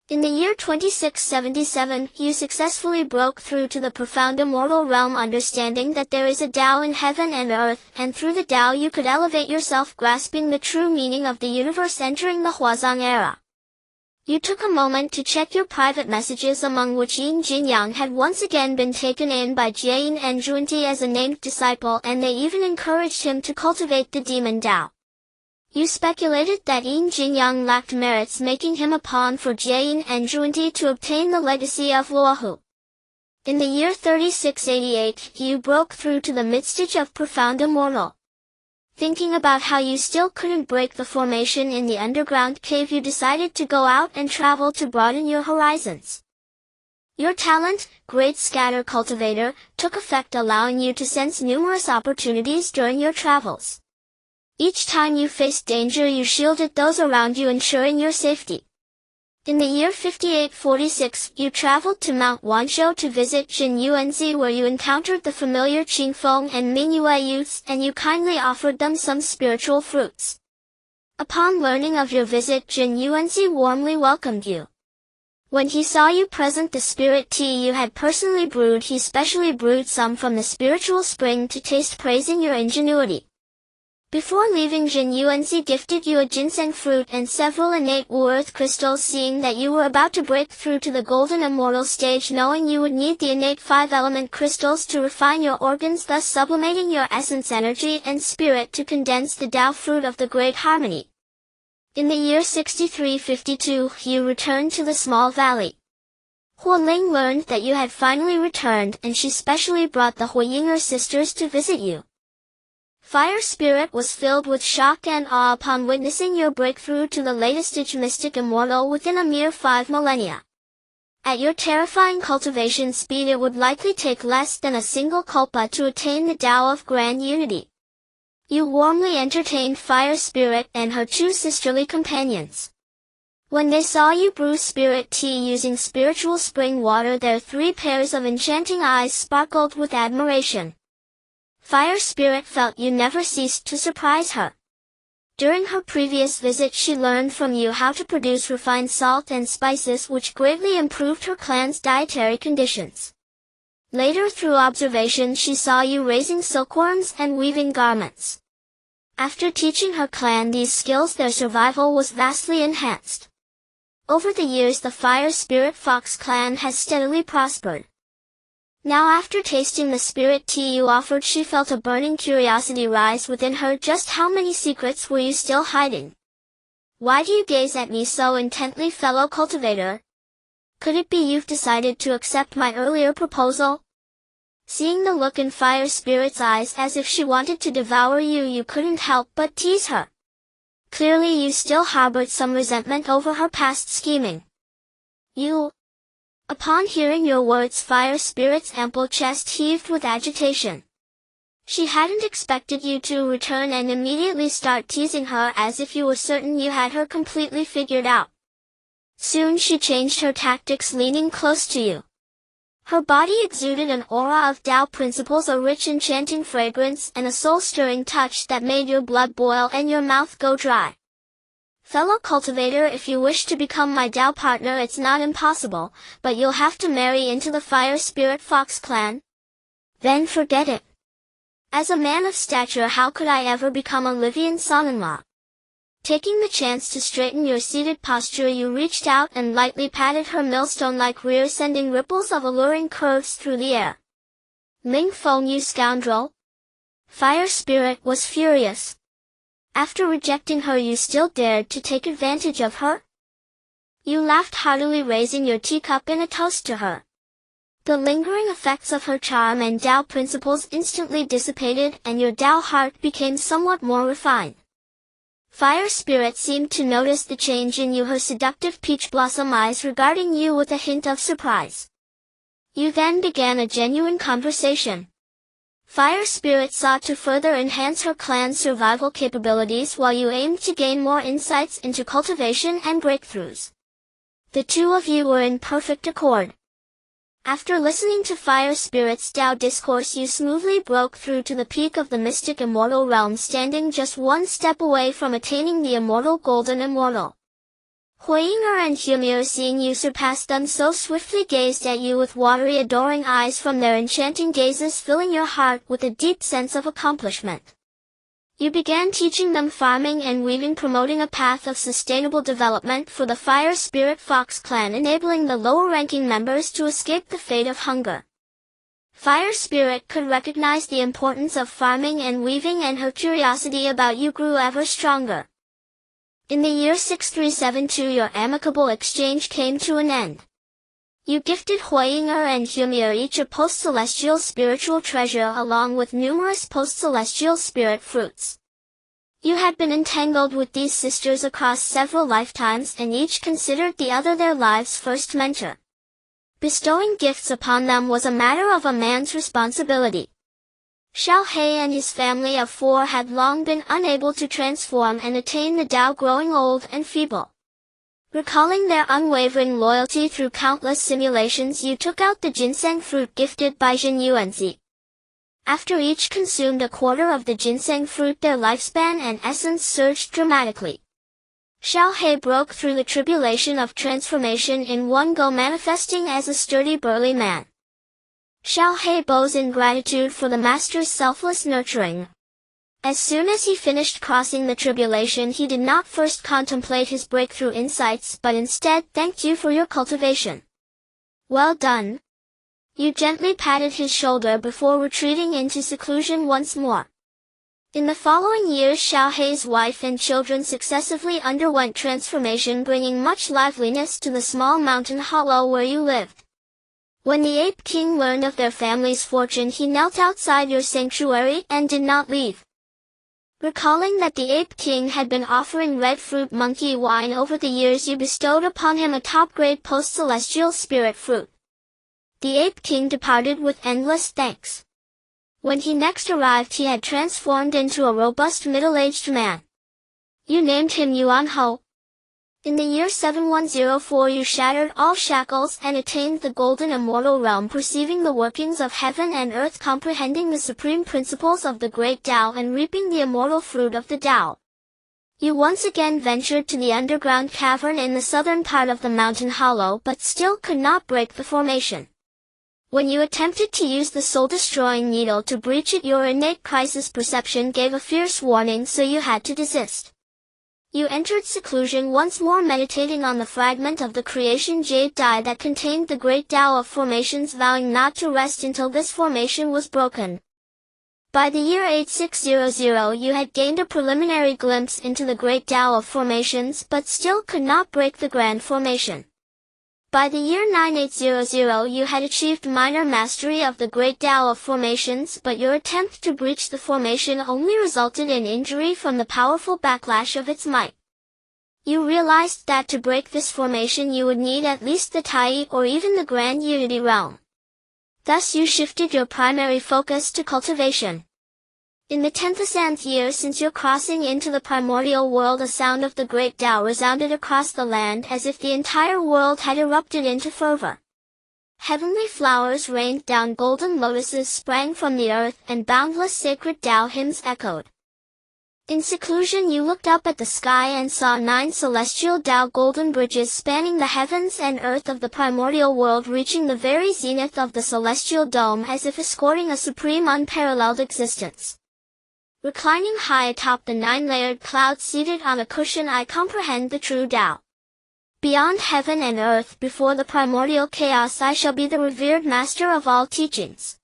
Speaker 1: In the year 2677, you successfully broke through to the profound immortal realm, understanding that there is a Tao in heaven and earth, and through the Tao you could elevate yourself, grasping the true meaning of the universe, entering the Huazong era. You took a moment to check your private messages, among which Yin Jinyang had once again been taken in by Jiayin and Zhuanti as a named disciple, and they even encouraged him to cultivate the demon Tao. You speculated that Yin Jinyang lacked merits, making him a pawn for Jiayin and Zhuanti to obtain the legacy of Luohu. In the year 3688, you broke through to the midstage of Profound Immortal. Thinking about how you still couldn't break the formation in the underground cave, you decided to go out and travel to broaden your horizons. Your talent, Great Scatter Cultivator, took effect, allowing you to sense numerous opportunities during your travels. Each time you faced danger, you shielded those around you, ensuring your safety. In the year 5846, you traveled to Mount Wanzhou to visit Jin Yuanzi, where you encountered the familiar Qingfeng and Mingyue youths, and you kindly offered them some spiritual fruits. Upon learning of your visit, Jin Yuanzi warmly welcomed you. When he saw you present the spirit tea you had personally brewed, he specially brewed some from the spiritual spring to taste, praising your ingenuity. Before leaving, Jin Yuanzi gifted you a ginseng fruit and several innate Wu earth crystals, seeing that you were about to break through to the golden immortal stage, knowing you would need the innate 5-element crystals to refine your organs, thus sublimating your essence, energy, and spirit to condense the Tao fruit of the Great Harmony. In the year 6352, you returned to the small valley. Huoling learned that you had finally returned, and she specially brought the Huoyinger sisters to visit you. Fire Spirit was filled with shock and awe upon witnessing your breakthrough to the latest stage mystic immortal within a mere 5 millennia. At your terrifying cultivation speed, it would likely take less than a single kalpa to attain the Tao of Grand Unity. You warmly entertained Fire Spirit and her 2 sisterly companions. When they saw you brew spirit tea using spiritual spring water, their 3 pairs of enchanting eyes sparkled with admiration. Fire Spirit felt you never ceased to surprise her. During her previous visit she learned from you how to produce refined salt and spices which greatly improved her clan's dietary conditions. Later through observation she saw you raising silkworms and weaving garments. After teaching her clan these skills their survival was vastly enhanced. Over the years the Fire Spirit Fox clan has steadily prospered. Now after tasting the spirit tea you offered she felt a burning curiosity rise within her. Just how many secrets were you still hiding? Why do you gaze at me so intently, fellow cultivator? Could it be you've decided to accept my earlier proposal? Seeing the look in Fire Spirit's eyes as if she wanted to devour you, you couldn't help but tease her. Clearly you still harbored some resentment over her past scheming. Upon hearing your words, Fire Spirit's ample chest heaved with agitation. She hadn't expected you to return and immediately start teasing her as if you were certain you had her completely figured out. Soon she changed her tactics, leaning close to you. Her body exuded an aura of Tao principles, a rich enchanting fragrance, and a soul-stirring touch that made your blood boil and your mouth go dry. Fellow cultivator, if you wish to become my Tao partner it's not impossible, but you'll have to marry into the Fire Spirit Fox clan. Then forget it. As a man of stature how could I ever become a Livian son-in-law? Taking the chance to straighten your seated posture you reached out and lightly patted her millstone-like rear, sending ripples of alluring curves through the air. Ling Feng, you scoundrel! Fire Spirit was furious. After rejecting her you still dared to take advantage of her? You laughed heartily, raising your teacup in a toast to her. The lingering effects of her charm and Tao principles instantly dissipated and your Tao heart became somewhat more refined. Fire Spirit seemed to notice the change in you, her seductive peach blossom eyes regarding you with a hint of surprise. You then began a genuine conversation. Fire Spirit sought to further enhance her clan's survival capabilities while you aimed to gain more insights into cultivation and breakthroughs. The two of you were in perfect accord. After listening to Fire Spirit's Tao discourse you smoothly broke through to the peak of the mystic immortal realm, standing just one step away from attaining the immortal golden immortal. Huiyinger and Humir, seeing you surpass them so swiftly, gazed at you with watery adoring eyes, from their enchanting gazes filling your heart with a deep sense of accomplishment. You began teaching them farming and weaving, promoting a path of sustainable development for the Fire Spirit Fox clan, enabling the lower-ranking members to escape the fate of hunger. Fire Spirit could recognize the importance of farming and weaving, and her curiosity about you grew ever stronger. In the year 6372 your amicable exchange came to an end. You gifted Huiyinger and Humir each a post-celestial spiritual treasure along with numerous post-celestial spirit fruits. You had been entangled with these sisters across several lifetimes and each considered the other their lives' first mentor. Bestowing gifts upon them was a matter of a man's responsibility. Xiao He and his family of 4 had long been unable to transform and attain the Tao, growing old and feeble. Recalling their unwavering loyalty through countless simulations, you took out the ginseng fruit gifted by Jin Yuanzi. After each consumed a quarter of the ginseng fruit, their lifespan and essence surged dramatically. Xiao He broke through the tribulation of transformation in one go, manifesting as a sturdy, burly man. Xiao He bows in gratitude for the master's selfless nurturing. As soon as he finished crossing the tribulation, he did not first contemplate his breakthrough insights, but instead thanked you for your cultivation. Well done. You gently patted his shoulder before retreating into seclusion once more. In the following years, Xiao He's wife and children successively underwent transformation, bringing much liveliness to the small mountain hollow where you lived. When the Ape King learned of their family's fortune, he knelt outside your sanctuary and did not leave. Recalling that the Ape King had been offering red fruit monkey wine over the years, you bestowed upon him a top-grade post-celestial spirit fruit. The Ape King departed with endless thanks. When he next arrived, he had transformed into a robust middle-aged man. You named him Yuan Ho. In the year 7104 you shattered all shackles and attained the golden immortal realm, perceiving the workings of heaven and earth, comprehending the supreme principles of the great Tao, and reaping the immortal fruit of the Tao. You once again ventured to the underground cavern in the southern part of the mountain hollow but still could not break the formation. When you attempted to use the soul-destroying needle to breach it, your innate crisis perception gave a fierce warning, so you had to desist. You entered seclusion once more, meditating on the fragment of the creation jade die that contained the great Tao of formations, vowing not to rest until this formation was broken. By the year 8600 you had gained a preliminary glimpse into the great Tao of formations but still could not break the grand formation. By the year 9800 you had achieved minor mastery of the great Tao of formations, but your attempt to breach the formation only resulted in injury from the powerful backlash of its might. You realized that to break this formation you would need at least the Tai or even the Grand Unity Realm. Thus you shifted your primary focus to cultivation. In the 10,000th year since your crossing into the primordial world, a sound of the great Tao resounded across the land as if the entire world had erupted into fervor. Heavenly flowers rained down, golden lotuses sprang from the earth, and boundless sacred Tao hymns echoed. In seclusion you looked up at the sky and saw 9 celestial Tao golden bridges spanning the heavens and earth of the primordial world, reaching the very zenith of the celestial dome as if escorting a supreme unparalleled existence. Reclining high atop the 9-layered clouds, seated on a cushion, I comprehend the true Tao. Beyond heaven and earth, before the primordial chaos, I shall be the revered master of all teachings.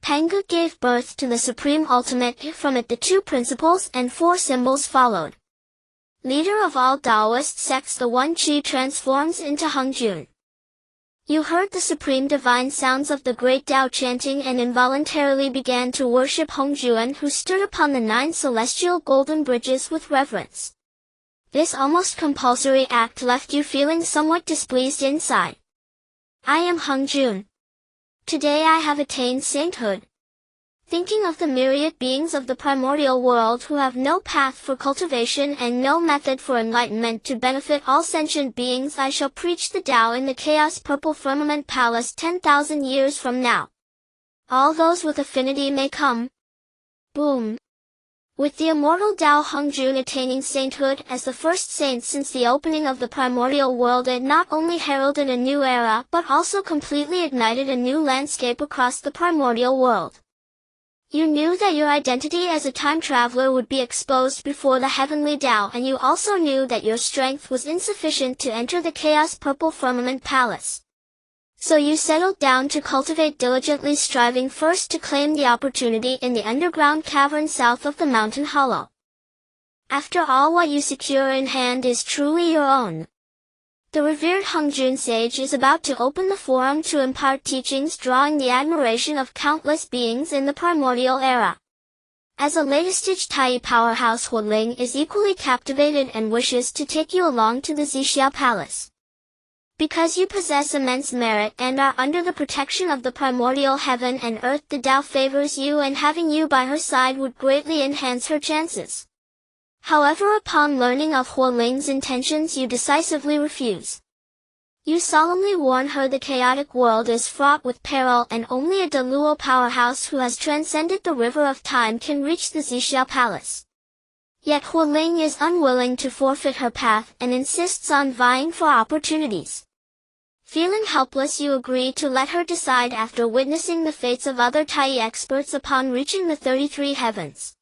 Speaker 1: Pangu gave birth to the supreme ultimate. From it the 2 principles and 4 symbols followed. Leader of all Taoist sects, the One Chi transforms into Hongjun. You heard the supreme divine sounds of the great Tao chanting and involuntarily began to worship Hongjun, who stood upon the 9 celestial golden bridges with reverence. This almost compulsory act left you feeling somewhat displeased inside. I am Hongjun. Today I have attained sainthood. Thinking of the myriad beings of the primordial world who have no path for cultivation and no method for enlightenment to benefit all sentient beings, I shall preach the Tao in the Chaos Purple Firmament Palace 10,000 years from now. All those with affinity may come. Boom. With the immortal Tao Hongjun attaining sainthood as the first saint since the opening of the primordial world, it not only heralded a new era but also completely ignited a new landscape across the primordial world. You knew that your identity as a time traveler would be exposed before the heavenly Tao, and you also knew that your strength was insufficient to enter the Chaos Purple Firmament Palace. So you settled down to cultivate diligently, striving first to claim the opportunity in the underground cavern south of the mountain hollow. After all, what you secure in hand is truly your own. The revered Hongjun sage is about to open the forum to impart teachings drawing the admiration of countless beings in the primordial era. As a latest-stage Tai powerhouse, Huoling is equally captivated and wishes to take you along to the Zixia Palace. Because you possess immense merit and are under the protection of the primordial heaven and earth, the Tao favors you, and having you by her side would greatly enhance her chances. However, upon learning of Huoling's intentions, you decisively refuse. You solemnly warn her the chaotic world is fraught with peril and only a Deluo powerhouse who has transcended the river of time can reach the Zixia Palace. Yet Huoling is unwilling to forfeit her path and insists on vying for opportunities. Feeling helpless, you agree to let her decide after witnessing the fates of other Tai experts upon reaching the 33 heavens.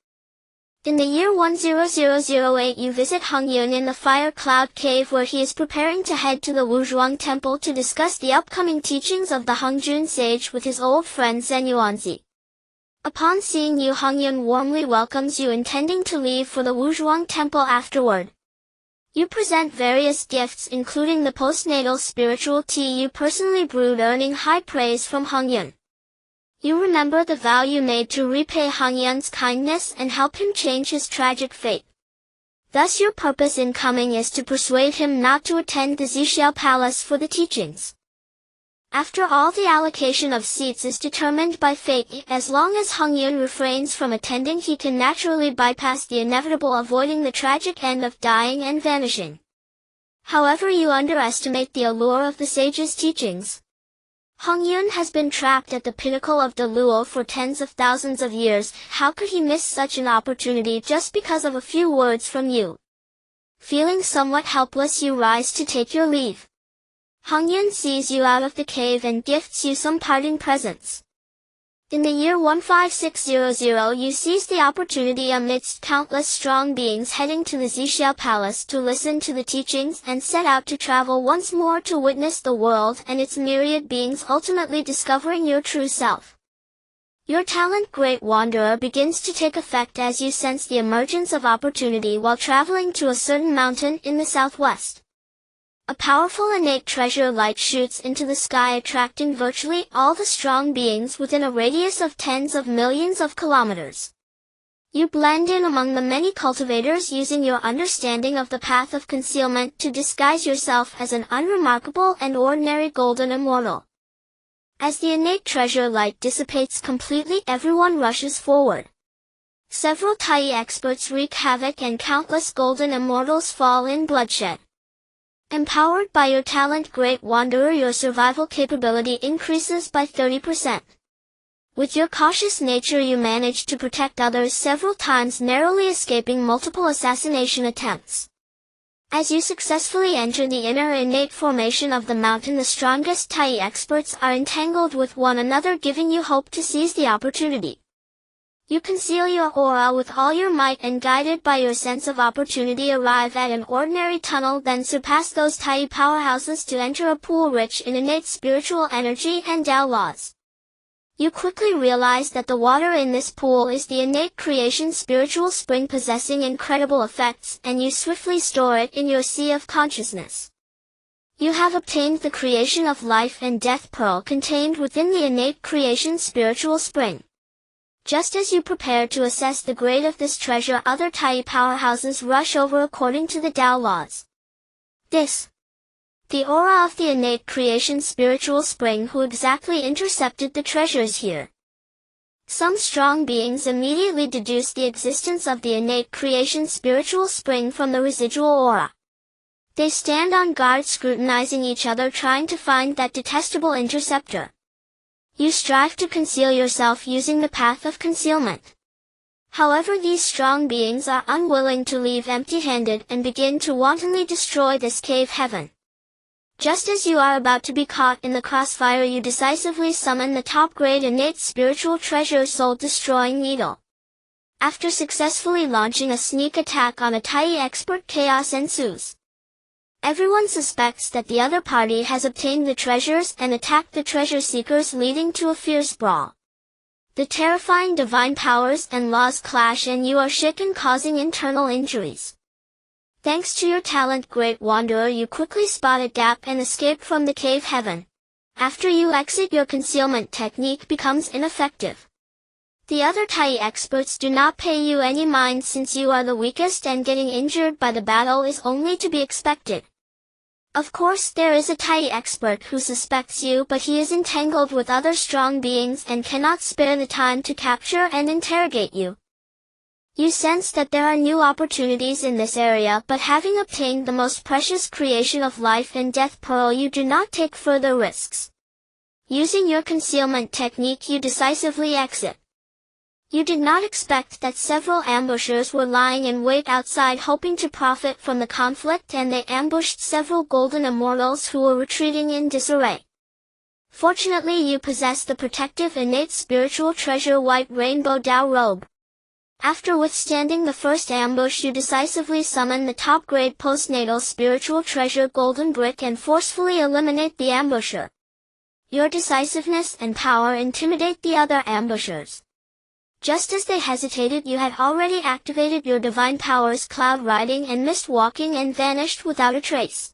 Speaker 1: In the year 10008 you visit Hongyun in the Fire Cloud Cave, where he is preparing to head to the Wuzhuang Temple to discuss the upcoming teachings of the Hongjun sage with his old friend Zhen Yuanzi. Upon seeing you, Hongyun warmly welcomes you, intending to leave for the Wuzhuang Temple afterward. You present various gifts, including the postnatal spiritual tea you personally brewed, earning high praise from Hongyun. You remember the vow you made to repay Hongyun's kindness and help him change his tragic fate. Thus your purpose in coming is to persuade him not to attend the Zixia Palace for the teachings. After all, the allocation of seats is determined by fate. As long as Hongyun refrains from attending, he can naturally bypass the inevitable, avoiding the tragic end of dying and vanishing. However, you underestimate the allure of the sage's teachings. Hongyun has been trapped at the pinnacle of Deluo for tens of thousands of years. How could he miss such an opportunity just because of a few words from you? Feeling somewhat helpless, you rise to take your leave. Hongyun sees you out of the cave and gifts you some parting presents. In the year 15600, you seize the opportunity amidst countless strong beings heading to the Zixiao Palace to listen to the teachings and set out to travel once more to witness the world and its myriad beings, ultimately discovering your true self. Your talent, Great Wanderer, begins to take effect as you sense the emergence of opportunity while traveling to a certain mountain in the southwest. A powerful innate treasure light shoots into the sky, attracting virtually all the strong beings within a radius of tens of millions of kilometers. You blend in among the many cultivators, using your understanding of the path of concealment to disguise yourself as an unremarkable and ordinary golden immortal. As the innate treasure light dissipates completely, everyone rushes forward. Several Tai experts wreak havoc and countless golden immortals fall in bloodshed. Empowered by your talent, Great Wanderer, your survival capability increases by 30%. With your cautious nature, you manage to protect others several times, narrowly escaping multiple assassination attempts. As you successfully enter the inner innate formation of the mountain, the strongest Tai experts are entangled with one another, giving you hope to seize the opportunity. You conceal your aura with all your might and, guided by your sense of opportunity, arrive at an ordinary tunnel, then surpass those Tai powerhouses to enter a pool rich in innate spiritual energy and Tao laws. You quickly realize that the water in this pool is the innate creation spiritual spring possessing incredible effects, and you swiftly store it in your sea of consciousness. You have obtained the creation of life and death pearl contained within the innate creation spiritual spring. Just as you prepare to assess the grade of this treasure, other Tai powerhouses rush over according to the Tao laws. The aura of the innate creation spiritual spring, who exactly intercepted the treasures here. Some strong beings immediately deduce the existence of the innate creation spiritual spring from the residual aura. They stand on guard, scrutinizing each other, trying to find that detestable interceptor. You strive to conceal yourself using the path of concealment. However, these strong beings are unwilling to leave empty-handed and begin to wantonly destroy this cave heaven. Just as you are about to be caught in the crossfire, you decisively summon the top-grade innate spiritual treasure soul-destroying needle. After successfully launching a sneak attack on a Tai expert, chaos ensues. Everyone suspects that the other party has obtained the treasures and attacked the treasure seekers, leading to a fierce brawl. The terrifying divine powers and laws clash, and you are shaken, causing internal injuries. Thanks to your talent, Great Wanderer, you quickly spot a gap and escape from the cave heaven. After you exit, your concealment technique becomes ineffective. The other Tai experts do not pay you any mind, since you are the weakest, and getting injured by the battle is only to be expected. Of course, there is a Tai expert who suspects you, but he is entangled with other strong beings and cannot spare the time to capture and interrogate you. You sense that there are new opportunities in this area, but having obtained the most precious creation of life and death pearl, you do not take further risks. Using your concealment technique, you decisively exit. You did not expect that several ambushers were lying in wait outside, hoping to profit from the conflict, and they ambushed several golden immortals who were retreating in disarray. Fortunately, you possess the protective innate spiritual treasure White Rainbow Tao robe. After withstanding the first ambush, you decisively summon the top-grade postnatal spiritual treasure Golden Brick and forcefully eliminate the ambusher. Your decisiveness and power intimidate the other ambushers. Just as they hesitated, you had already activated your divine powers Cloud Riding and Mist Walking and vanished without a trace.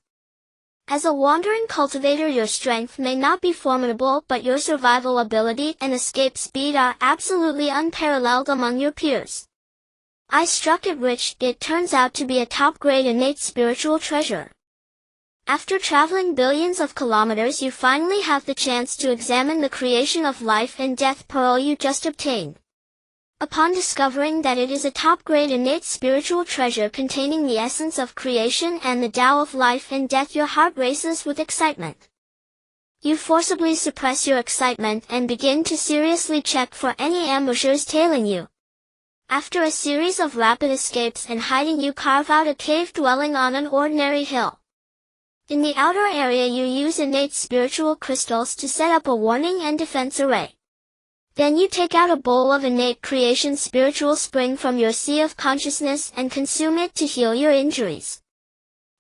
Speaker 1: As a wandering cultivator, your strength may not be formidable, but your survival ability and escape speed are absolutely unparalleled among your peers. I struck it rich. It turns out to be a top-grade innate spiritual treasure. After traveling billions of kilometers, you finally have the chance to examine the creation of life and death pearl you just obtained. Upon discovering that it is a top-grade innate spiritual treasure containing the essence of creation and the Tao of life and death, your heart races with excitement. You forcibly suppress your excitement and begin to seriously check for any ambushers tailing you. After a series of rapid escapes and hiding, you carve out a cave dwelling on an ordinary hill. In the outer area you use innate spiritual crystals to set up a warning and defense array. Then you take out a bowl of innate creation spiritual spring from your sea of consciousness and consume it to heal your injuries.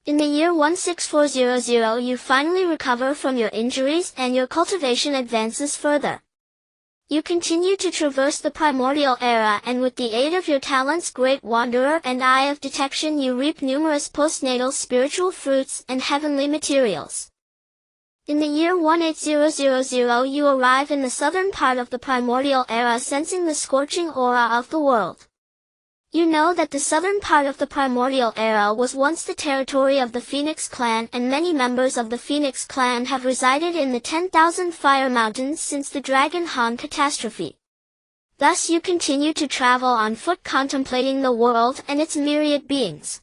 Speaker 1: In the year 16400 you finally recover from your injuries and your cultivation advances further. You continue to traverse the primordial era, and with the aid of your talents Great Wanderer and Eye of Detection you reap numerous postnatal spiritual fruits and heavenly materials. In the year 18000 you arrive in the southern part of the primordial era, sensing the scorching aura of the world. You know that the southern part of the primordial era was once the territory of the Phoenix clan, and many members of the Phoenix clan have resided in the 10,000 Fire Mountains since the Dragon Han catastrophe. Thus you continue to travel on foot, contemplating the world and its myriad beings.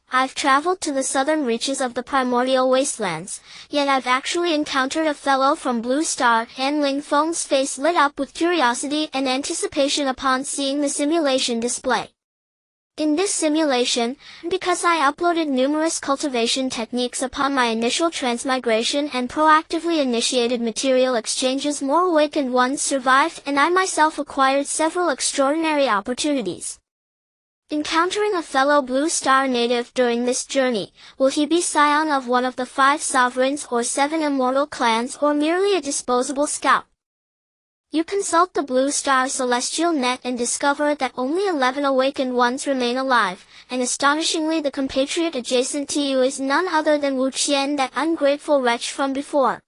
Speaker 1: I've traveled to the southern reaches of the primordial wastelands, yet I've actually encountered a fellow from Blue Star, and Ling Feng's face lit up with curiosity and anticipation upon seeing the simulation display. In this simulation, because I uploaded numerous cultivation techniques upon my initial transmigration and proactively initiated material exchanges, more awakened ones survived, and I myself acquired several extraordinary opportunities. Encountering a fellow Blue Star native during this journey, will he be scion of one of the 5 sovereigns or 7 immortal clans, or merely a disposable scout? You consult the Blue Star celestial net and discover that only 11 awakened ones remain alive, and astonishingly the compatriot adjacent to you is none other than Wu Qian, that ungrateful wretch from before.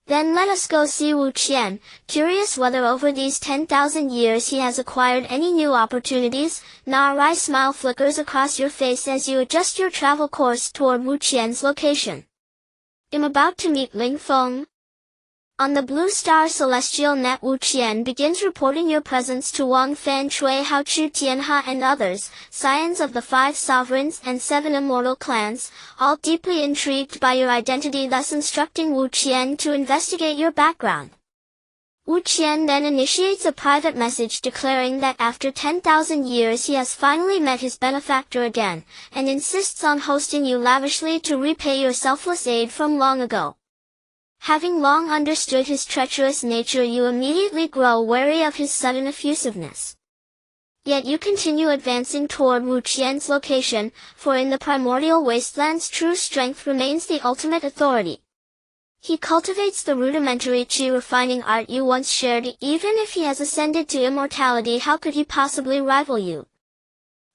Speaker 1: Then let us go see Wu Qian, curious whether over these 10,000 years he has acquired any new opportunities. A wry smile flickers across your face as you adjust your travel course toward Wu Qian's location. I'm about to meet Ling Feng. On the Blue Star celestial net, Wu Qian begins reporting your presence to Wang Fan, Chui Hao, Chu Tianha and others, scions of the 5 sovereigns and 7 immortal clans, all deeply intrigued by your identity, thus instructing Wu Qian to investigate your background. Wu Qian then initiates a private message declaring that after 10,000 years he has finally met his benefactor again, and insists on hosting you lavishly to repay your selfless aid from long ago. Having long understood his treacherous nature, you immediately grow wary of his sudden effusiveness. Yet you continue advancing toward Wu Qian's location, for in the primordial wastelands true strength remains the ultimate authority. He cultivates the rudimentary qi refining art you once shared. Even if he has ascended to immortality, how could he possibly rival you?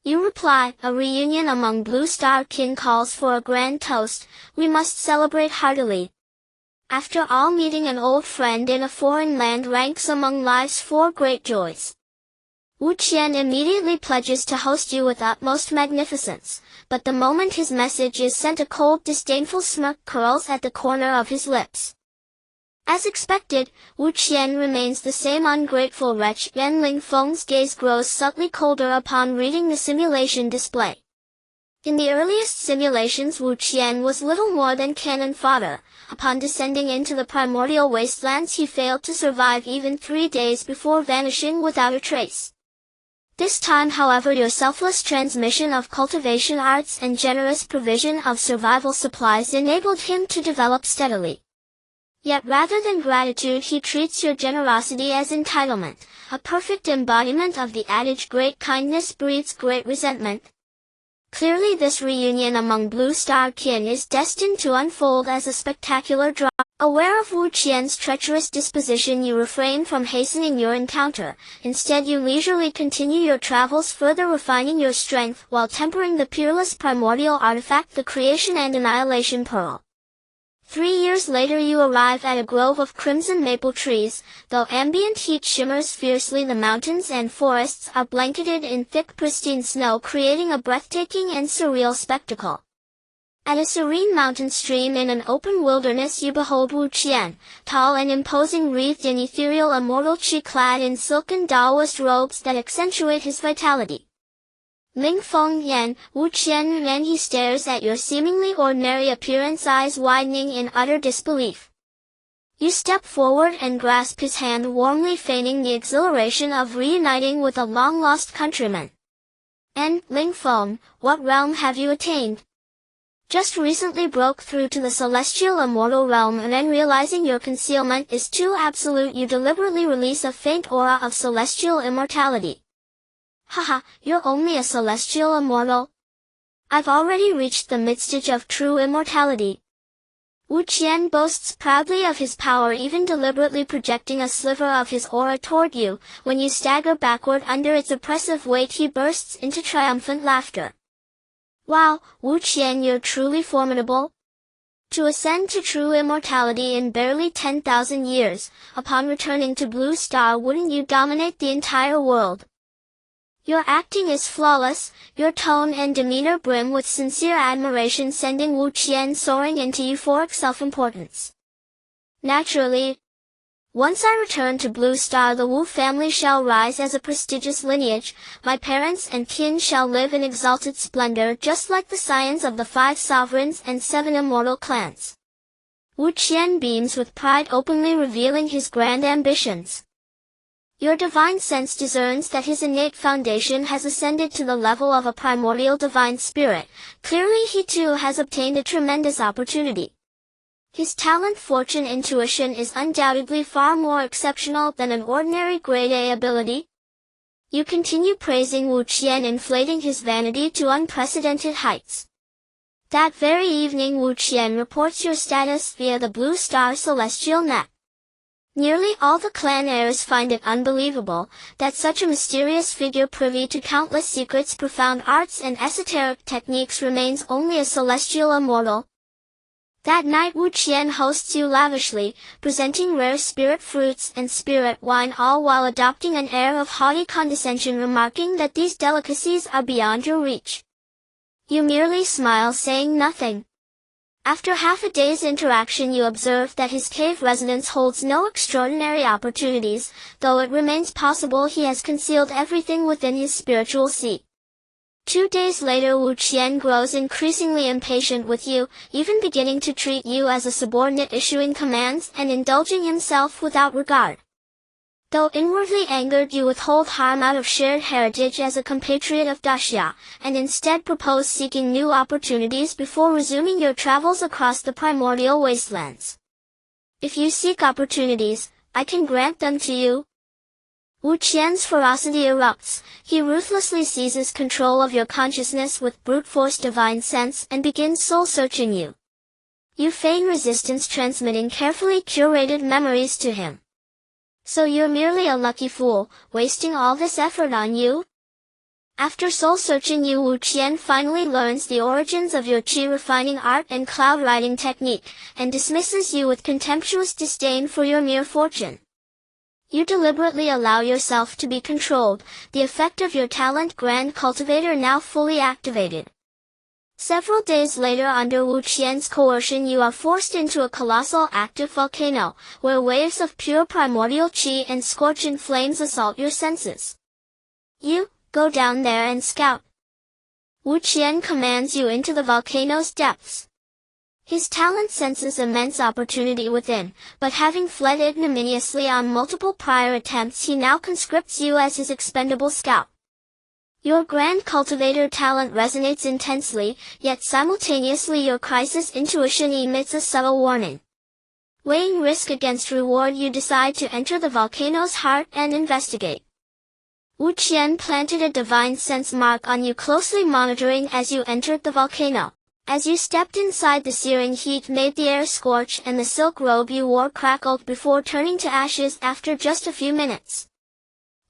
Speaker 1: You reply, a reunion among Blue Star kin calls for a grand toast, we must celebrate heartily. After all, meeting an old friend in a foreign land ranks among life's 4 great joys. Wu Qian immediately pledges to host you with utmost magnificence, but the moment his message is sent, a cold, disdainful smirk curls at the corner of his lips. As expected, Wu Qian remains the same ungrateful wretch, and Ling Feng's gaze grows subtly colder upon reading the simulation display. In the earliest simulations, Wu Qian was little more than cannon fodder. Upon descending into the primordial wastelands, he failed to survive even 3 days before vanishing without a trace. This time, however, your selfless transmission of cultivation arts and generous provision of survival supplies enabled him to develop steadily. Yet rather than gratitude, he treats your generosity as entitlement, a perfect embodiment of the adage, great kindness breeds great resentment. Clearly this reunion among Blue Star kin is destined to unfold as a spectacular drama. Aware of Wu Qian's treacherous disposition, you refrain from hastening your encounter. Instead you leisurely continue your travels, further refining your strength while tempering the peerless primordial artifact, the Creation and Annihilation Pearl. 3 years later you arrive at a grove of crimson maple trees. Though ambient heat shimmers fiercely, the mountains and forests are blanketed in thick pristine snow, creating a breathtaking and surreal spectacle. At a serene mountain stream in an open wilderness you behold Wu Qian, tall and imposing, wreathed in ethereal immortal qi, clad in silken Taoist robes that accentuate his vitality. Ling Feng Yan, Wu Qian, and he stares at your seemingly ordinary appearance, eyes widening in utter disbelief. You step forward and grasp his hand warmly, feigning the exhilaration of reuniting with a long-lost countryman. And, Ling Feng, what realm have you attained? Just recently broke through to the celestial immortal realm, and then realizing your concealment is too absolute, you deliberately release a faint aura of celestial immortality. Haha, you're only a celestial immortal? I've already reached the midstage of true immortality. Wu Qian boasts proudly of his power, even deliberately projecting a sliver of his aura toward you. When you stagger backward under its oppressive weight, he bursts into triumphant laughter. Wow, Wu Qian, you're truly formidable. To ascend to true immortality in barely 10,000 years, upon returning to Blue Star, wouldn't you dominate the entire world? Your acting is flawless, your tone and demeanor brim with sincere admiration, sending Wu Qian soaring into euphoric self-importance. Naturally, once I return to Blue Star, the Wu family shall rise as a prestigious lineage. My parents and kin shall live in exalted splendor, just like the scions of the 5 sovereigns and 7 immortal clans. Wu Qian beams with pride, openly revealing his grand ambitions. Your divine sense discerns that his innate foundation has ascended to the level of a primordial divine spirit. Clearly he too has obtained a tremendous opportunity. His talent, fortune, intuition is undoubtedly far more exceptional than an ordinary grade A ability. You continue praising Wu Qian, inflating his vanity to unprecedented heights. That very evening, Wu Qian reports your status via the Blue Star Celestial Net. Nearly all the clan heirs find it unbelievable that such a mysterious figure, privy to countless secrets, profound arts, and esoteric techniques, remains only a celestial immortal. That night Wu Qian hosts you lavishly, presenting rare spirit fruits and spirit wine, all while adopting an air of haughty condescension, remarking that these delicacies are beyond your reach. You merely smile, saying nothing. After half a day's interaction, you observe that his cave residence holds no extraordinary opportunities, though it remains possible he has concealed everything within his spiritual seat. 2 days later, Wu Qian grows increasingly impatient with you, even beginning to treat you as a subordinate, issuing commands and indulging himself without regard. Though inwardly angered, you withhold harm out of shared heritage as a compatriot of Daxia, and instead propose seeking new opportunities before resuming your travels across the primordial wastelands. If you seek opportunities, I can grant them to you. Wu Qian's ferocity erupts. He ruthlessly seizes control of your consciousness with brute force divine sense and begins soul-searching you. You feign resistance, transmitting carefully curated memories to him. So you're merely a lucky fool, wasting all this effort on you? After soul-searching you, Wu Qian finally learns the origins of your chi-refining art and cloud-riding technique, and dismisses you with contemptuous disdain for your mere fortune. You deliberately allow yourself to be controlled, the effect of your talent, Grand Cultivator, now fully activated. Several days later, under Wu Qian's coercion, you are forced into a colossal active volcano, where waves of pure primordial qi and scorching flames assault your senses. You, go down there and scout. Wu Qian commands you into the volcano's depths. His talent senses immense opportunity within, but having fled ignominiously on multiple prior attempts, he now conscripts you as his expendable scout. Your Grand Cultivator talent resonates intensely, yet simultaneously your crisis intuition emits a subtle warning. Weighing risk against reward, you decide to enter the volcano's heart and investigate. Wu Qian planted a divine sense mark on you, closely monitoring as you entered the volcano. As you stepped inside, the searing heat made the air scorch, and the silk robe you wore crackled before turning to ashes after just a few minutes.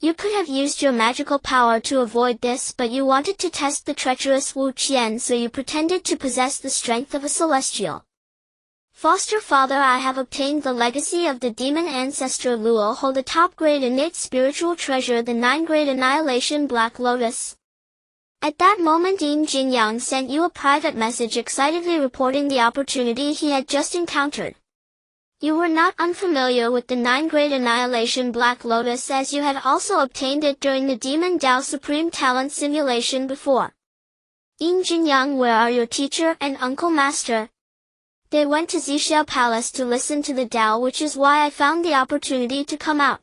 Speaker 1: You could have used your magical power to avoid this, but you wanted to test the treacherous Wu Qian, so you pretended to possess the strength of a celestial. Foster father, I have obtained the legacy of the demon ancestor Luo, hold a top-grade innate spiritual treasure, the 9-grade Annihilation Black Lotus. At that moment, Yin Jinyang sent you a private message, excitedly reporting the opportunity he had just encountered. You were not unfamiliar with the 9-grade Annihilation Black Lotus, as you had also obtained it during the Demon Dao Supreme Talent simulation before. Yin Jinyang, where are your teacher and uncle master? They went to Zhixiao Palace to listen to the Tao, which is why I found the opportunity to come out.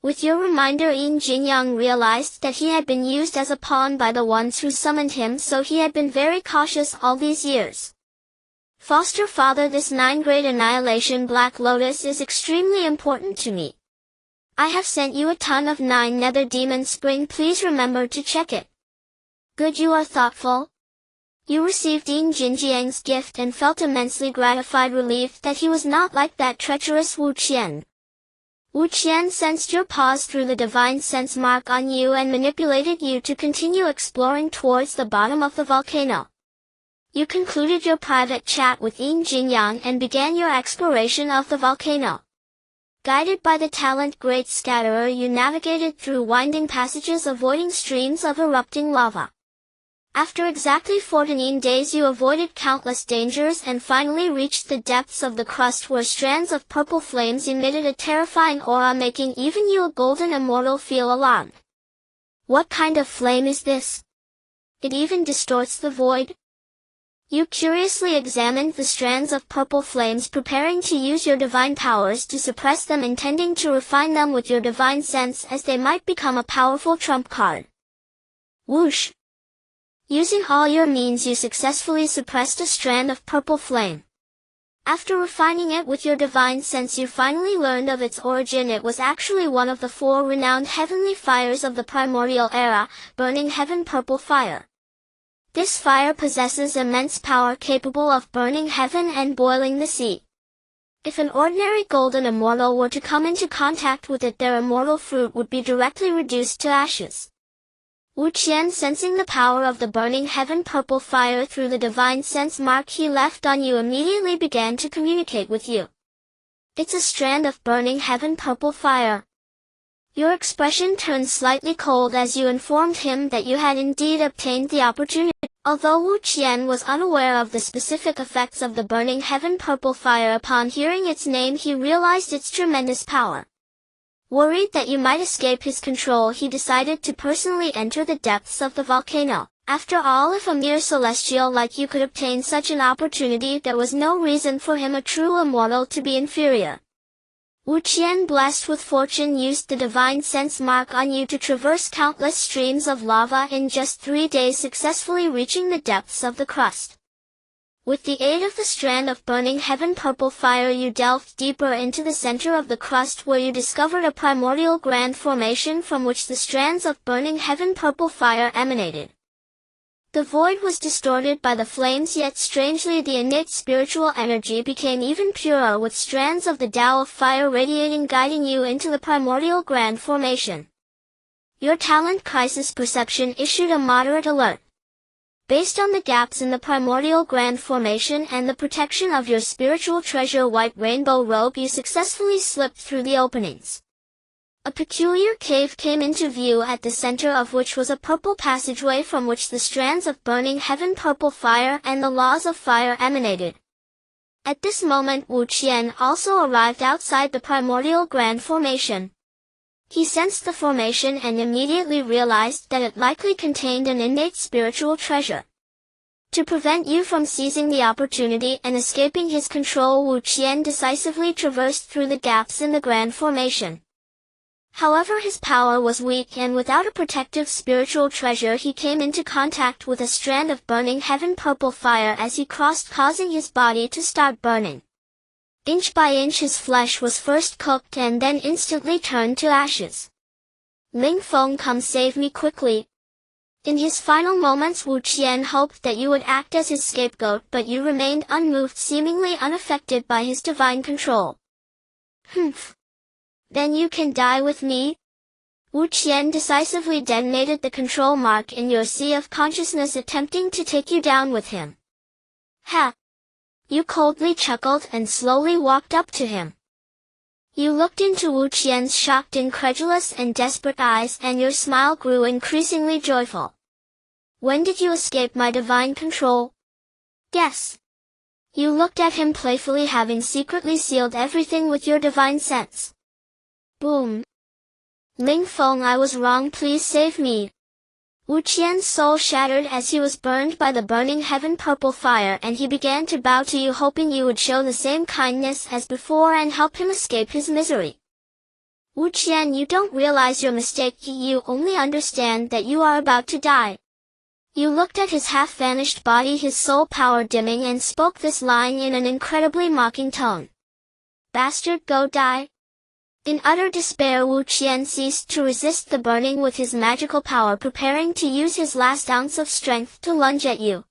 Speaker 1: With your reminder, Yin Jinyang realized that he had been used as a pawn by the ones who summoned him, so he had been very cautious all these years. Foster father, this 9-grade annihilation Black Lotus is extremely important to me. I have sent you a ton of 9 nether demon spring, please remember to check it. Good, you are thoughtful. You received Yin Jinjiang's gift and felt immensely gratified, relieved that he was not like that treacherous Wu Qian. Wu Qian sensed your pause through the divine sense mark on you and manipulated you to continue exploring towards the bottom of the volcano. You concluded your private chat with Yin Jinyang and began your exploration of the volcano. Guided by the talent Great Scatterer, you navigated through winding passages, avoiding streams of erupting lava. After exactly 14 days you avoided countless dangers and finally reached the depths of the crust, where strands of purple flames emitted a terrifying aura, making even you, a golden immortal, feel alarmed. What kind of flame is this? It even distorts the void? You curiously examined the strands of purple flames, preparing to use your divine powers to suppress them, intending to refine them with your divine sense as they might become a powerful trump card. Whoosh! Using all your means, you successfully suppressed a strand of purple flame. After refining it with your divine sense, you finally learned of its origin. It was actually one of the 4 renowned heavenly fires of the primordial era, burning heaven purple fire. This fire possesses immense power, capable of burning heaven and boiling the sea. If an ordinary golden immortal were to come into contact with it, their immortal fruit would be directly reduced to ashes. Wu Qian, sensing the power of the burning heaven purple fire through the divine sense mark he left on you, immediately began to communicate with you. It's a strand of burning heaven purple fire. Your expression turned slightly cold as you informed him that you had indeed obtained the opportunity. Although Wu Qian was unaware of the specific effects of the burning heaven purple fire, upon hearing its name he realized its tremendous power. Worried that you might escape his control, he decided to personally enter the depths of the volcano. After all, if a mere celestial like you could obtain such an opportunity, there was no reason for him, a true immortal, to be inferior. Wu Qian, blessed with fortune, used the divine sense mark on you to traverse countless streams of lava in just 3 days, successfully reaching the depths of the crust. With the aid of the strand of burning heaven purple fire, you delved deeper into the center of the crust, where you discovered a primordial grand formation from which the strands of burning heaven purple fire emanated. The void was distorted by the flames, yet strangely the innate spiritual energy became even purer, with strands of the Tao of fire radiating, guiding you into the primordial grand formation. Your talent Crisis Perception issued a moderate alert. Based on the gaps in the primordial grand formation and the protection of your spiritual treasure White Rainbow Robe, you successfully slipped through the openings. A peculiar cave came into view, at the center of which was a purple passageway from which the strands of burning heaven purple fire and the laws of fire emanated. At this moment Wu Qian also arrived outside the primordial grand formation. He sensed the formation and immediately realized that it likely contained an innate spiritual treasure. To prevent you from seizing the opportunity and escaping his control, Wu Qian decisively traversed through the gaps in the grand formation. However, his power was weak, and without a protective spiritual treasure he came into contact with a strand of burning heaven purple fire as he crossed, causing his body to start burning. Inch by inch his flesh was first cooked and then instantly turned to ashes. Ling Feng, come save me quickly. In his final moments Wu Qian hoped that you would act as his scapegoat, but you remained unmoved, seemingly unaffected by his divine control. Humph. Then you can die with me? Wu Qian decisively detonated the control mark in your sea of consciousness, attempting to take you down with him. Ha! You coldly chuckled and slowly walked up to him. You looked into Wu Qian's shocked, incredulous and desperate eyes, and your smile grew increasingly joyful. When did you escape my divine control? Guess. You looked at him playfully, having secretly sealed everything with your divine sense. Boom. Ling Feng, I was wrong, please save me. Wu Qian's soul shattered as he was burned by the burning heaven purple fire, and he began to bow to you, hoping you would show the same kindness as before and help him escape his misery. Wu Qian, you don't realize your mistake. You only understand that you are about to die. You looked at his half-vanished body, his soul power dimming, and spoke this line in an incredibly mocking tone. Bastard, go die. In utter despair, Wu Qian ceased to resist the burning with his magical power, preparing to use his last ounce of strength to lunge at you.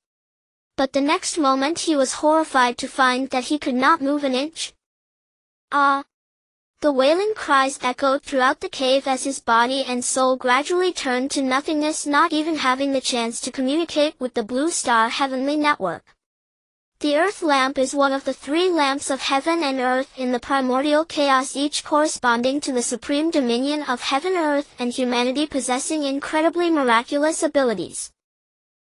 Speaker 1: But the next moment he was horrified to find that he could not move an inch. Ah! The wailing cries echoed throughout the cave as his body and soul gradually turned to nothingness, not even having the chance to communicate with the Blue Star Heavenly Network. The Earth Lamp is one of the 3 lamps of heaven and earth in the primordial chaos, each corresponding to the supreme dominion of heaven, earth, and humanity, possessing incredibly miraculous abilities.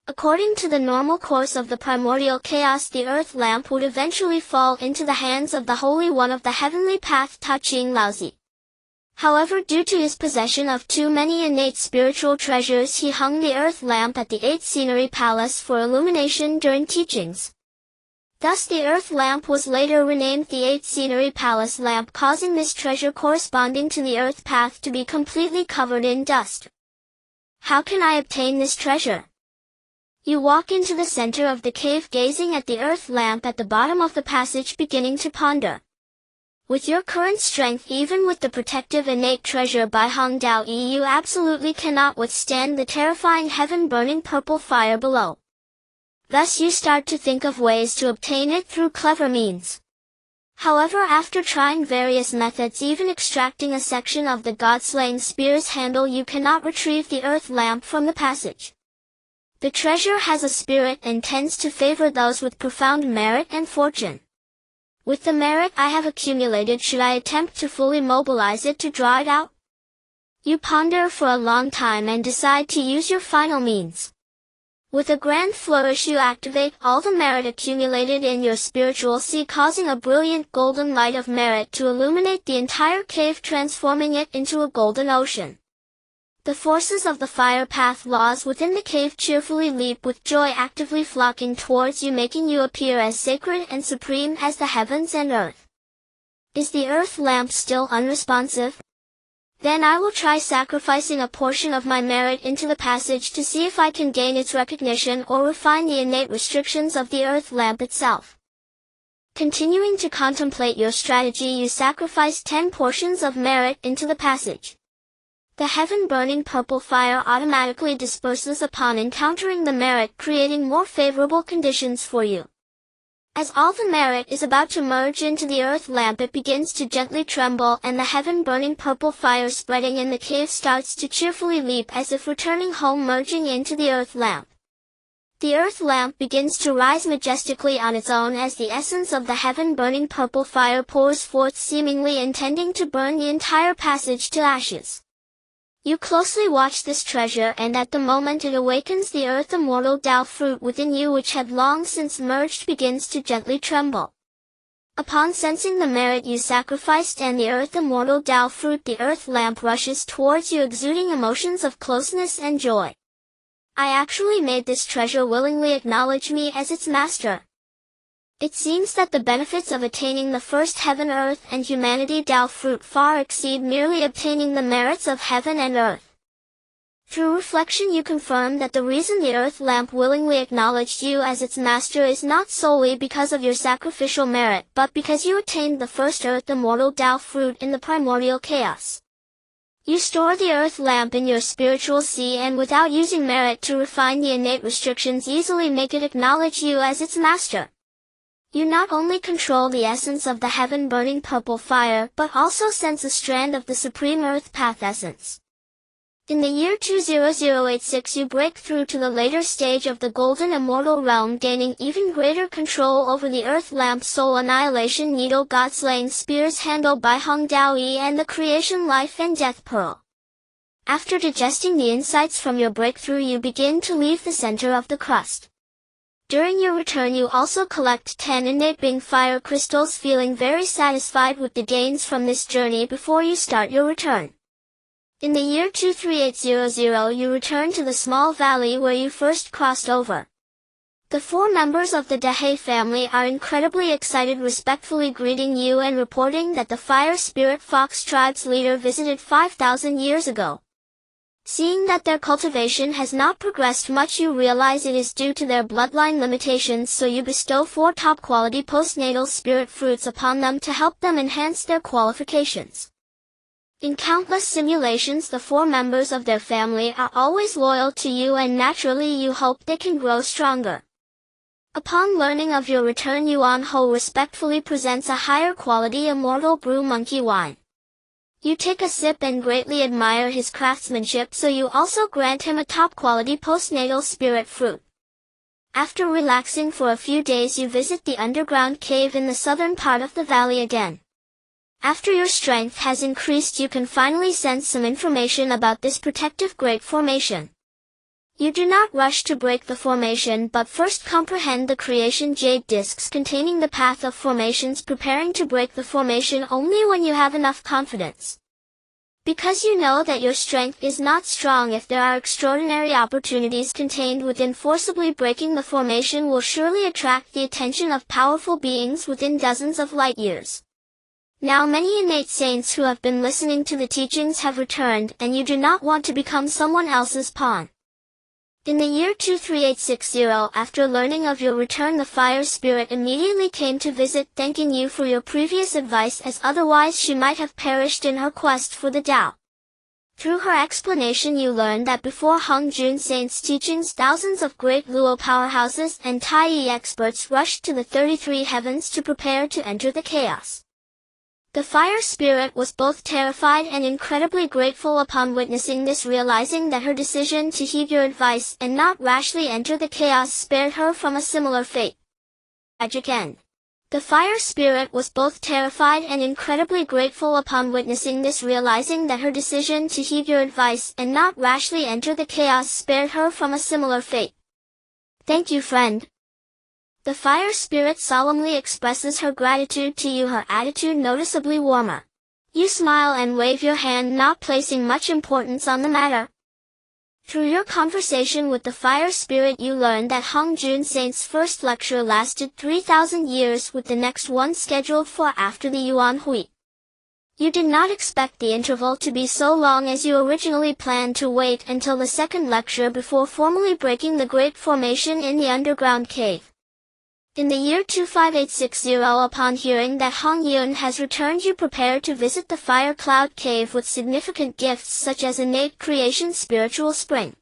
Speaker 1: According to the normal course of the primordial chaos, the Earth Lamp would eventually fall into the hands of the Holy One of the Heavenly Path, Ta-Ching Laozi. However, due to his possession of too many innate spiritual treasures, he hung the Earth Lamp at the 8th Scenery Palace for illumination during teachings. Thus the Earth Lamp was later renamed the 8th Scenery Palace Lamp, causing this treasure corresponding to the Earth Path to be completely covered in dust. How can I obtain this treasure? You walk into the center of the cave, gazing at the Earth Lamp at the bottom of the passage, beginning to ponder. With your current strength, even with the protective innate treasure by Hong Dao Yi, you absolutely cannot withstand the terrifying heaven-burning purple fire below. Thus you start to think of ways to obtain it through clever means. However, after trying various methods, even extracting a section of the god-slaying spear's handle, you cannot retrieve the Earth Lamp from the passage. The treasure has a spirit and tends to favor those with profound merit and fortune. With the merit I have accumulated, should I attempt to fully mobilize it to draw it out? You ponder for a long time and decide to use your final means. With a grand flourish you activate all the merit accumulated in your spiritual sea, causing a brilliant golden light of merit to illuminate the entire cave, transforming it into a golden ocean. The forces of the fire path laws within the cave cheerfully leap with joy, actively flocking towards you, making you appear as sacred and supreme as the heavens and earth. Is the Earth Lamp still unresponsive? Then I will try sacrificing a portion of my merit into the passage to see if I can gain its recognition or refine the innate restrictions of the Earth Lamp itself. Continuing to contemplate your strategy, you sacrifice 10 portions of merit into the passage. The heaven-burning purple fire automatically disperses upon encountering the merit, creating more favorable conditions for you. As all the merit is about to merge into the Earth Lamp, it begins to gently tremble, and the heaven-burning purple fire spreading in the cave starts to cheerfully leap as if returning home, merging into the Earth Lamp. The Earth Lamp begins to rise majestically on its own as the essence of the heaven-burning purple fire pours forth, seemingly intending to burn the entire passage to ashes. You closely watch this treasure, and at the moment it awakens, the Earth Immortal Tao fruit within you, which had long since merged, begins to gently tremble. Upon sensing the merit you sacrificed and the Earth Immortal Tao fruit, the Earth Lamp rushes towards you, exuding emotions of closeness and joy. I actually made this treasure willingly acknowledge me as its master. It seems that the benefits of attaining the first heaven, earth, and humanity Tao fruit far exceed merely obtaining the merits of heaven and earth. Through reflection you confirm that the reason the Earth Lamp willingly acknowledged you as its master is not solely because of your sacrificial merit, but because you attained the first Earth Immortal Tao fruit in the primordial chaos. You store the Earth Lamp in your spiritual sea, and without using merit to refine the innate restrictions, easily make it acknowledge you as its master. You not only control the essence of the heaven-burning purple fire, but also sense a strand of the supreme Earth Path essence. In the year 20086 you break through to the later stage of the Golden Immortal Realm, gaining even greater control over the Earth Lamp, Soul Annihilation Needle, God-Slaying Spear's Handle by Hong Dao Yi, and the Creation Life and Death Pearl. After digesting the insights from your breakthrough, you begin to leave the center of the crust. During your return you also collect 10 innate Bing fire crystals, feeling very satisfied with the gains from this journey before you start your return. In the year 23800 you return to the small valley where you first crossed over. The 4 members of the Dahe family are incredibly excited, respectfully greeting you and reporting that the fire spirit fox tribe's leader visited 5,000 years ago. Seeing that their cultivation has not progressed much, you realize it is due to their bloodline limitations, so you bestow 4 top-quality postnatal spirit fruits upon them to help them enhance their qualifications. In countless simulations, the 4 members of their family are always loyal to you, and naturally you hope they can grow stronger. Upon learning of your return, Yuan Ho respectfully presents a higher quality immortal brew monkey wine. You take a sip and greatly admire his craftsmanship, so you also grant him a top-quality postnatal spirit fruit. After relaxing for a few days, you visit the underground cave in the southern part of the valley again. After your strength has increased, you can finally sense some information about this protective great formation. You do not rush to break the formation, but first comprehend the creation jade discs containing the path of formations, preparing to break the formation only when you have enough confidence. Because you know that your strength is not strong, if there are extraordinary opportunities contained within, forcibly breaking the formation will surely attract the attention of powerful beings within dozens of light years. Now many innate saints who have been listening to the teachings have returned, and you do not want to become someone else's pawn. In the year 23860, after learning of your return, the fire spirit immediately came to visit, thanking you for your previous advice, as otherwise she might have perished in her quest for the Tao. Through her explanation, you learn that before Hung Jun Saint's teachings, thousands of great Luo powerhouses and Tai Yi experts rushed to the 33 heavens to prepare to enter the chaos. The fire spirit was both terrified and incredibly grateful upon witnessing this, realizing that her decision to heed your advice and not rashly enter the chaos spared her from a similar fate. Tragic end. The fire spirit was both terrified and incredibly grateful upon witnessing this, realizing that her decision to heed your advice and not rashly enter the chaos spared her from a similar fate. Thank you, friend. The fire spirit solemnly expresses her gratitude to you, her attitude noticeably warmer. You smile and wave your hand, not placing much importance on the matter. Through your conversation with the fire spirit, you learn that Hung Jun Saint's first lecture lasted 3,000 years, with the next one scheduled for after the Yuan Hui. You did not expect the interval to be so long, as you originally planned to wait until the second lecture before formally breaking the great formation in the underground cave. In the year 25860, upon hearing that Hong Yun has returned, you prepare to visit the Fire Cloud Cave with significant gifts such as innate creation spiritual spring.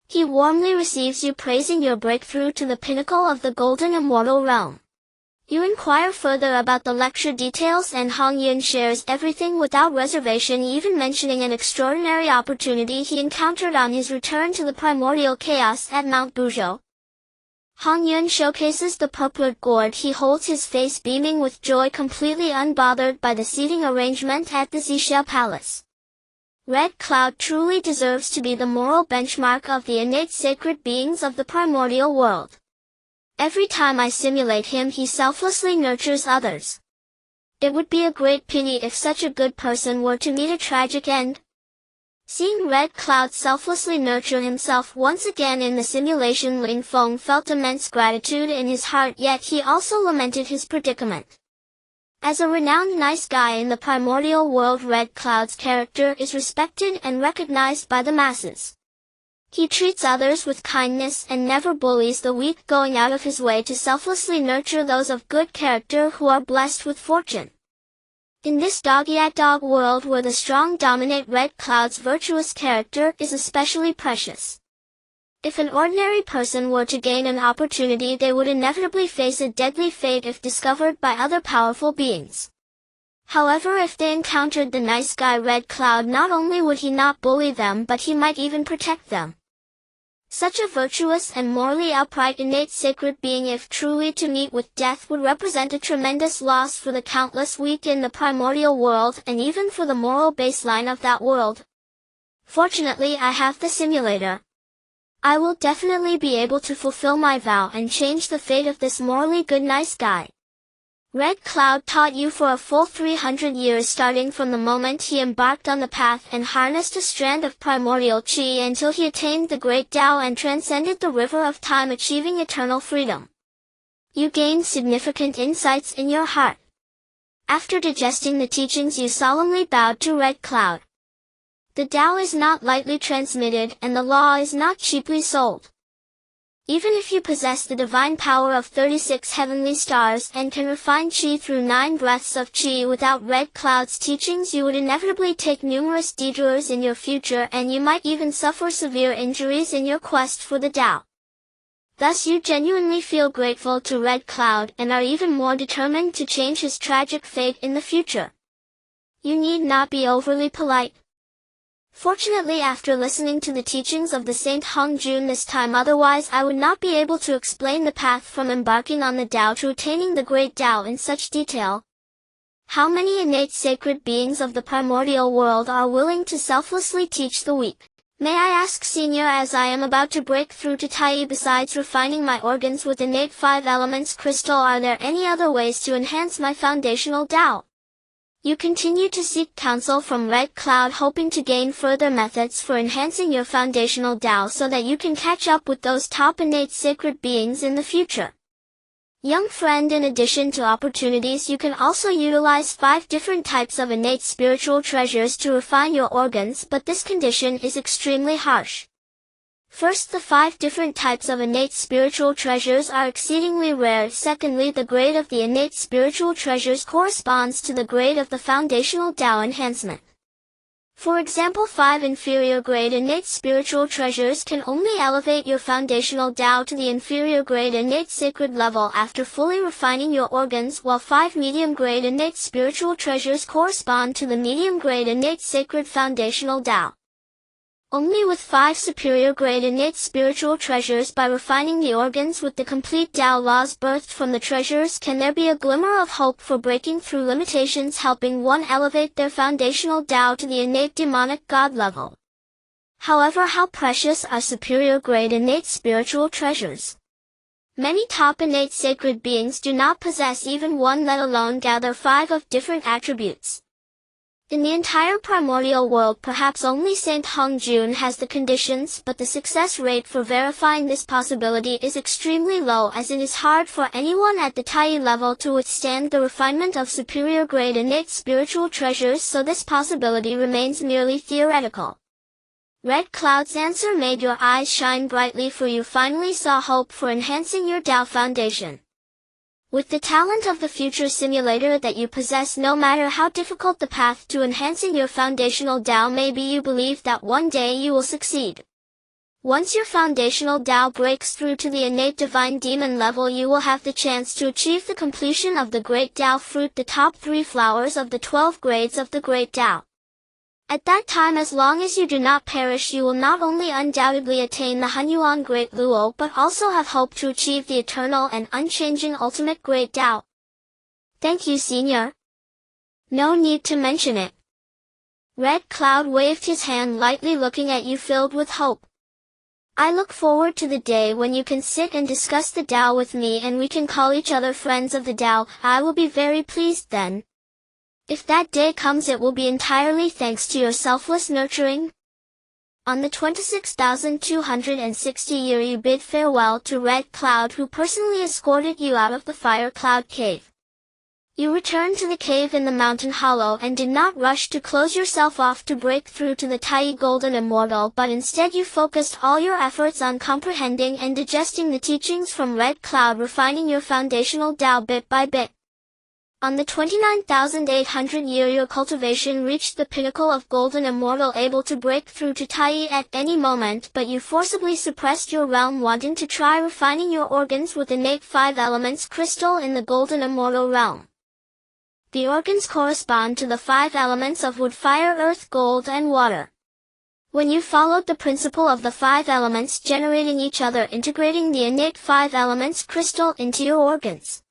Speaker 1: He warmly receives you, praising your breakthrough to the pinnacle of the golden immortal realm. You inquire further about the lecture details, and Hong Yun shares everything without reservation, even mentioning an extraordinary opportunity he encountered on his return to the primordial chaos at Mount Buzhou. Hong Yun showcases the purpurred gourd he holds, his face beaming with joy, completely unbothered by the seating arrangement at the Zishao Palace. Red Cloud truly deserves to be the moral benchmark of the innate sacred beings of the primordial world. Every time I simulate him, he selflessly nurtures others. It would be a great pity if such a good person were to meet a tragic end. Seeing Red Cloud selflessly nurture himself once again in the simulation, Ling Feng felt immense gratitude in his heart, yet he also lamented his predicament. As a renowned nice guy in the primordial world, Red Cloud's character is respected and recognized by the masses. He treats others with kindness and never bullies the weak, going out of his way to selflessly nurture those of good character who are blessed with fortune. In this dog-eat-dog world where the strong dominate, Red Cloud's virtuous character is especially precious. If an ordinary person were to gain an opportunity, they would inevitably face a deadly fate if discovered by other powerful beings. However, if they encountered the nice guy Red Cloud, not only would he not bully them, but he might even protect them. Such a virtuous and morally upright innate sacred being, if truly to meet with death, would represent a tremendous loss for the countless weak in the primordial world, and even for the moral baseline of that world. Fortunately, I have the simulator. I will definitely be able to fulfill my vow and change the fate of this morally good nice guy. Red Cloud taught you for a full 300 years, starting from the moment he embarked on the path and harnessed a strand of primordial chi until he attained the great Tao and transcended the river of time, achieving eternal freedom. You gained significant insights in your heart. After digesting the teachings, you solemnly bowed to Red Cloud. The Tao is not lightly transmitted, and the law is not cheaply sold. Even if you possess the divine power of 36 heavenly stars and can refine chi through 9 breaths of chi, without Red Cloud's teachings you would inevitably take numerous detours in your future, and you might even suffer severe injuries in your quest for the Tao. Thus you genuinely feel grateful to Red Cloud and are even more determined to change his tragic fate in the future. You need not be overly polite. Fortunately, after listening to the teachings of the Saint Hong Jun this time, otherwise I would not be able to explain the path from embarking on the Tao to attaining the great Tao in such detail. How many innate sacred beings of the primordial world are willing to selflessly teach the weak? May I ask, Senior, as I am about to break through to Tai, besides refining my organs with innate 5 elements crystal, are there any other ways to enhance my foundational Tao? You continue to seek counsel from Red Cloud, hoping to gain further methods for enhancing your foundational Tao so that you can catch up with those top innate sacred beings in the future. Young friend, in addition to opportunities, you can also utilize 5 different types of innate spiritual treasures to refine your organs, but this condition is extremely harsh. First, the 5 different types of innate spiritual treasures are exceedingly rare. Secondly, the grade of the innate spiritual treasures corresponds to the grade of the foundational Tao enhancement. For example, 5 inferior grade innate spiritual treasures can only elevate your foundational Tao to the inferior grade innate sacred level after fully refining your organs, while 5 medium grade innate spiritual treasures correspond to the medium grade innate sacred foundational Tao. Only with 5 superior grade innate spiritual treasures, by refining the organs with the complete Tao laws birthed from the treasures, can there be a glimmer of hope for breaking through limitations, helping one elevate their foundational Tao to the innate demonic God level. However, how precious are superior grade innate spiritual treasures? Many top innate sacred beings do not possess even one, let alone gather 5 of different attributes. In the entire primordial world, perhaps only Saint Hong Jun has the conditions, but the success rate for verifying this possibility is extremely low, as it is hard for anyone at the Tai level to withstand the refinement of superior grade innate spiritual treasures, so this possibility remains merely theoretical. Red Cloud's answer made your eyes shine brightly, for you finally saw hope for enhancing your Tao foundation. With the talent of the future simulator that you possess, no matter how difficult the path to enhancing your foundational Tao may be, you believe that one day you will succeed. Once your foundational Tao breaks through to the innate divine demon level, you will have the chance to achieve the completion of the great Tao fruit, the top 3 flowers of the 12 grades of the great Tao. At that time, as long as you do not perish, you will not only undoubtedly attain the Hunyuan Great Luo, but also have hope to achieve the eternal and unchanging ultimate Great Tao. Thank you, Senior. No need to mention it. Red Cloud waved his hand lightly, looking at you filled with hope. I look forward to the day when you can sit and discuss the Tao with me, and we can call each other friends of the Tao. I will be very pleased then. If that day comes, it will be entirely thanks to your selfless nurturing. On the 26,260 year, you bid farewell to Red Cloud, who personally escorted you out of the Fire Cloud Cave. You returned to the cave in the mountain hollow and did not rush to close yourself off to break through to the Tai Golden Immortal, but instead you focused all your efforts on comprehending and digesting the teachings from Red Cloud, refining your foundational Tao bit by bit. On the 29,800 year, your cultivation reached the pinnacle of Golden Immortal, able to break through to Tai at any moment, but you forcibly suppressed your realm, wanting to try refining your organs with innate 5 elements crystal in the Golden Immortal realm. The organs correspond to the 5 elements of wood, fire, earth, gold, and water. When you followed the principle of the 5 elements generating each other, integrating the innate 5 elements crystal into your organs,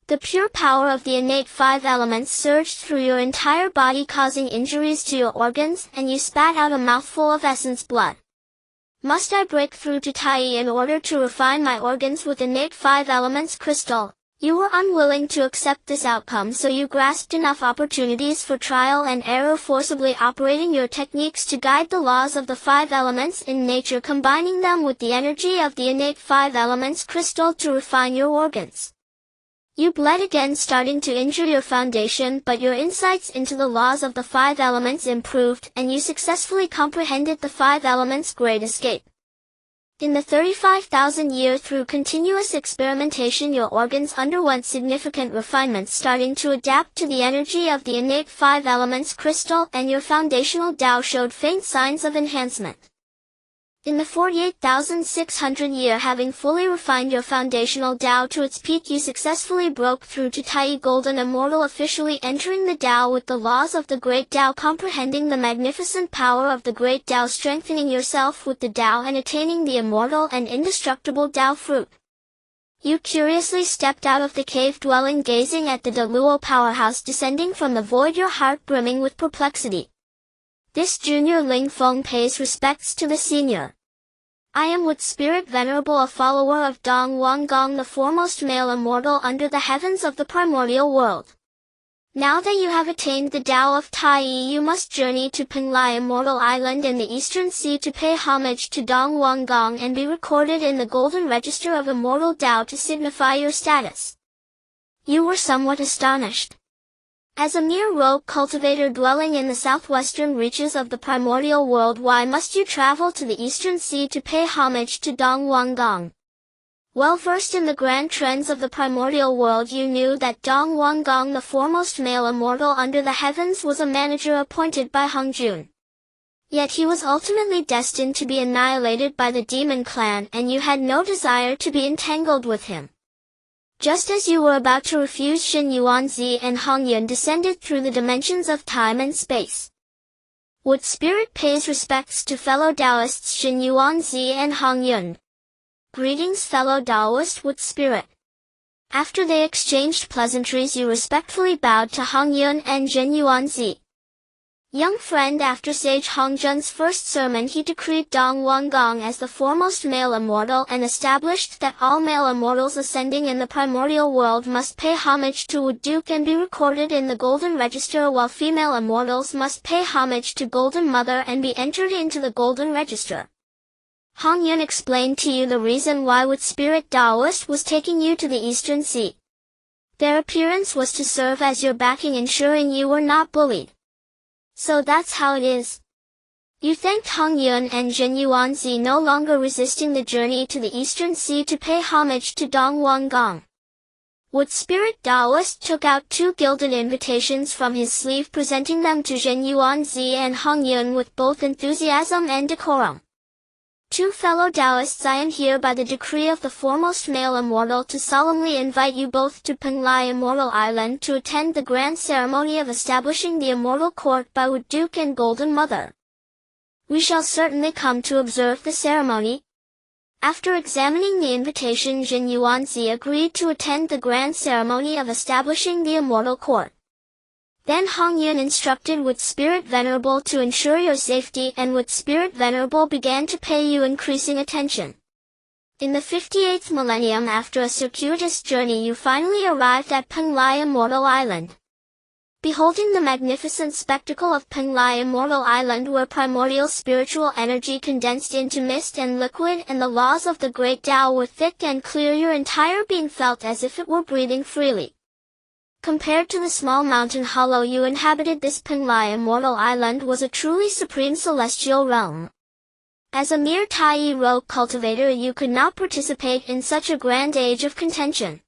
Speaker 1: the pure power of the innate 5 elements surged through your entire body, causing injuries to your organs, and you spat out a mouthful of essence blood. Must I break through to Tai in order to refine my organs with innate 5 elements crystal? You were unwilling to accept this outcome, so you grasped enough opportunities for trial and error, forcibly operating your techniques to guide the laws of the five elements in nature, combining them with the energy of the innate five elements crystal to refine your organs. You bled again, starting to injure your foundation, but your insights into the laws of the five elements improved, and you successfully comprehended the five elements' great escape. In the 35,000 years, through continuous experimentation, your organs underwent significant refinements, starting to adapt to the energy of the innate five elements crystal, and your foundational Tao showed faint signs of enhancement. In the 48,600 year, having fully refined your foundational Tao to its peak, you successfully broke through to Tai Golden Immortal, officially entering the Tao with the laws of the Great Tao, comprehending the magnificent power of the Great Tao, strengthening yourself with the Tao, and attaining the immortal and indestructible Tao fruit. You curiously stepped out of the cave dwelling, gazing at the Deluo powerhouse descending from the void, your heart brimming with perplexity. This junior Ling Feng pays respects to the senior. I am with spirit venerable, a follower of Dong Wang Gong, the foremost male immortal under the heavens of the primordial world. Now that you have attained the Tao of Tai Yi, you must journey to Penglai Immortal Island in the Eastern Sea to pay homage to Dong Wang Gong and be recorded in the Golden Register of Immortal Tao to signify your status. You were somewhat astonished. As a mere rogue cultivator dwelling in the southwestern reaches of the primordial world, why must you travel to the Eastern Sea to pay homage to Dong Wang Gong? Well versed in the grand trends of the primordial world, you knew that Dong Wang Gong, the foremost male immortal under the heavens, was a manager appointed by Hong Jun. Yet he was ultimately destined to be annihilated by the demon clan, and you had no desire to be entangled with him. Just as you were about to refuse, Xin Yuanzi and Hong Yun descended through the dimensions of time and space. Wood Spirit pays respects to fellow Taoists Xin Yuanzi and Hong Yun. Greetings, fellow Taoist Wood Spirit. After they exchanged pleasantries, you respectfully bowed to Hong Yun and Zhen Yuanzi. Young friend, after Sage Hong Jun's first sermon, he decreed Dong Wang Gong as the foremost male immortal and established that all male immortals ascending in the primordial world must pay homage to Wood Duke and be recorded in the Golden Register, while female immortals must pay homage to Golden Mother and be entered into the Golden Register. Hong Yun explained to you the reason why Wood Spirit Taoist was taking you to the Eastern Sea. Their appearance was to serve as your backing, ensuring you were not bullied. So that's how it is. You thanked Hong Yun and Zhen Yuanzi, no longer resisting the journey to the Eastern Sea to pay homage to Dong Wang Gong. Wood Spirit Taoist took out 2 gilded invitations from his sleeve, presenting them to Zhen Yuanzi and Hong Yun with both enthusiasm and decorum. 2 fellow Taoists, I am here by the decree of the foremost male immortal to solemnly invite you both to Penglai Immortal Island to attend the grand ceremony of establishing the immortal court by Wood Duke and Golden Mother. We shall certainly come to observe the ceremony. After examining the invitation, Zhen Yuanzi agreed to attend the grand ceremony of establishing the immortal court. Then Hong Yun instructed Wood Spirit Venerable to ensure your safety, and Wood Spirit Venerable began to pay you increasing attention. In the 58th millennium, after a circuitous journey, you finally arrived at Penglai Immortal Island. Beholding the magnificent spectacle of Penglai Immortal Island, where primordial spiritual energy condensed into mist and liquid and the laws of the Great Tao were thick and clear, your entire being felt as if it were breathing freely. Compared to the small mountain hollow you inhabited, this Penglai Immortal Island was a truly supreme celestial realm. As a mere Tai Yi rogue cultivator, you could not participate in such a grand age of contention.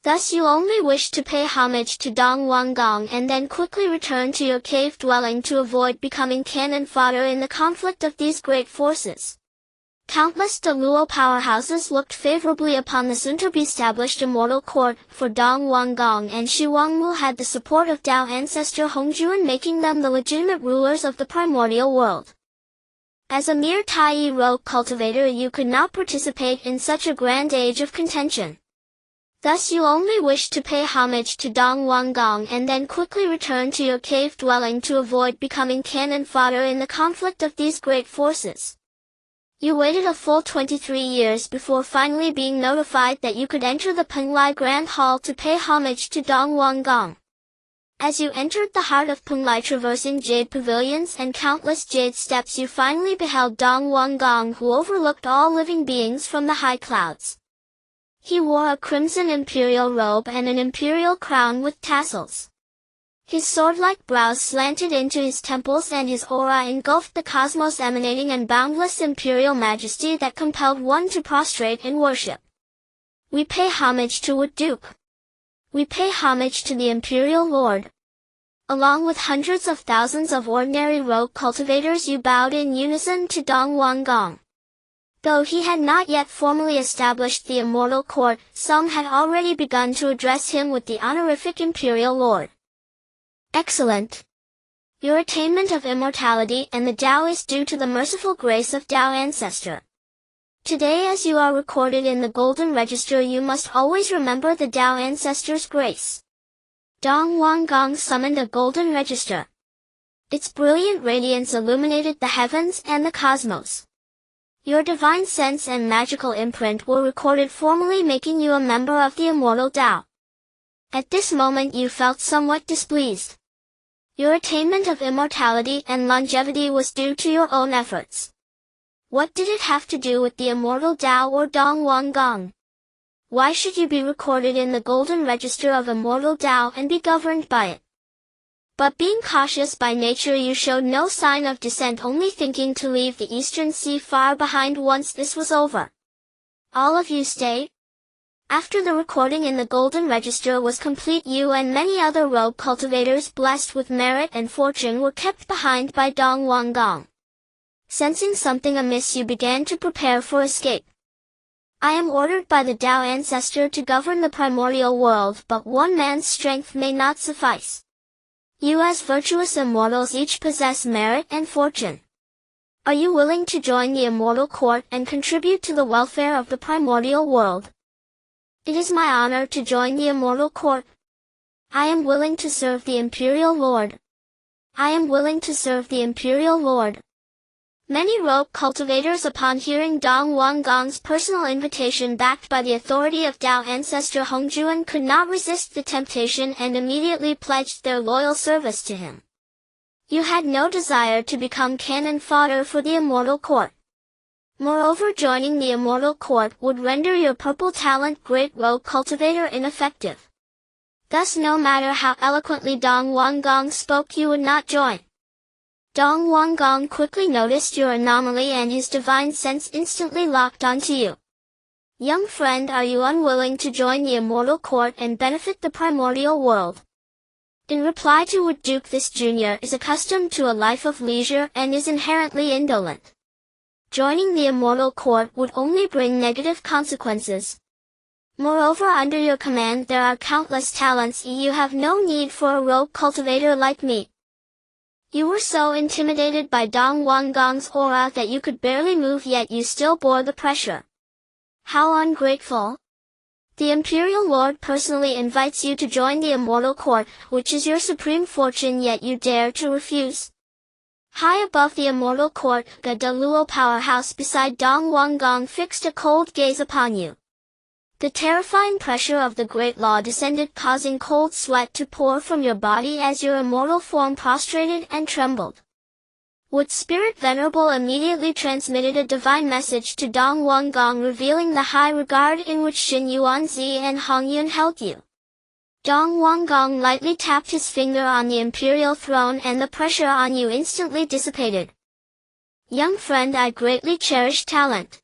Speaker 1: Thus you only wished to pay homage to Dong Wang Gong and then quickly return to your cave dwelling to avoid becoming cannon fodder in the conflict of these great forces. Countless Deluo powerhouses looked favorably upon the soon-to-be-established immortal court, for Dong Wang Gong and Shi Wangmu had the support of Tao ancestor Hongjuan, making them the legitimate rulers of the primordial world. As a mere Tai Yi rogue cultivator, you could not participate in such a grand age of contention. Thus you only wished to pay homage to Dong Wang Gong and then quickly return to your cave dwelling to avoid becoming cannon fodder in the conflict of these great forces. You waited a full 23 years before finally being notified that you could enter the Penglai Grand Hall to pay homage to Dong Wanggong. As you entered the heart of Penglai, traversing jade pavilions and countless jade steps, you finally beheld Dong Wanggong, who overlooked all living beings from the high clouds. He wore a crimson imperial robe and an imperial crown with tassels. His sword-like brows slanted into his temples, and his aura engulfed the cosmos, emanating an boundless imperial majesty that compelled one to prostrate in worship. We pay homage to Wood Duke. We pay homage to the Imperial Lord. Along with hundreds of thousands of ordinary rogue cultivators, you bowed in unison to Dong Wanggong. Though he had not yet formally established the immortal court, some had already begun to address him with the honorific Imperial Lord. Excellent. Your attainment of immortality and the Tao is due to the merciful grace of Tao Ancestor. Today, as you are recorded in the Golden Register, you must always remember the Tao Ancestor's grace. Dong Wanggong summoned a Golden Register. Its brilliant radiance illuminated the heavens and the cosmos. Your divine sense and magical imprint were recorded, formally making you a member of the immortal Tao. At this moment you felt somewhat displeased. Your attainment of immortality and longevity was due to your own efforts. What did it have to do with the immortal Tao or Dong Wanggong? Why should you be recorded in the Golden Register of Immortal Tao and be governed by it? But being cautious by nature, you showed no sign of dissent, only thinking to leave the Eastern Sea far behind once this was over. All of you stayed. After the recording in the Golden Register was complete, you and many other rogue cultivators blessed with merit and fortune were kept behind by Dong Wanggong. Sensing something amiss, you began to prepare for escape. I am ordered by the Tao Ancestor to govern the primordial world, but one man's strength may not suffice. You as virtuous immortals each possess merit and fortune. Are you willing to join the immortal court and contribute to the welfare of the primordial world? It is my honor to join the immortal court. I am willing to serve the Imperial Lord. I am willing to serve the Imperial Lord. Many rogue cultivators, upon hearing Dong Wanggong's personal invitation backed by the authority of Tao Ancestor Hongjuan, could not resist the temptation and immediately pledged their loyal service to him. You had no desire to become cannon fodder for the immortal court. Moreover, joining the immortal court would render your purple talent, great rogue cultivator, ineffective. Thus, no matter how eloquently Dong Wanggong spoke, you would not join. Dong Wanggong quickly noticed your anomaly, and his divine sense instantly locked onto you. Young friend, are you unwilling to join the immortal court and benefit the primordial world? In reply to Wood Duke, this junior is accustomed to a life of leisure and is inherently indolent. Joining the immortal court would only bring negative consequences. Moreover, under your command there are countless talents. You have no need for a rogue cultivator like me. You were so intimidated by Dong Wanggong's aura that you could barely move, yet you still bore the pressure. How ungrateful! The Imperial Lord personally invites you to join the immortal court, which is your supreme fortune, yet you dare to refuse. High above the immortal court, the Luo powerhouse beside Dong Wanggong fixed a cold gaze upon you. The terrifying pressure of the Great Law descended, causing cold sweat to pour from your body as your immortal form prostrated and trembled. Wood Spirit Venerable immediately transmitted a divine message to Dong Wanggong, revealing the high regard in which Xin Yuanzi and Hong Yun held you. Dong Wanggong lightly tapped his finger on the imperial throne, and the pressure on you instantly dissipated. Young friend, I greatly cherish talent.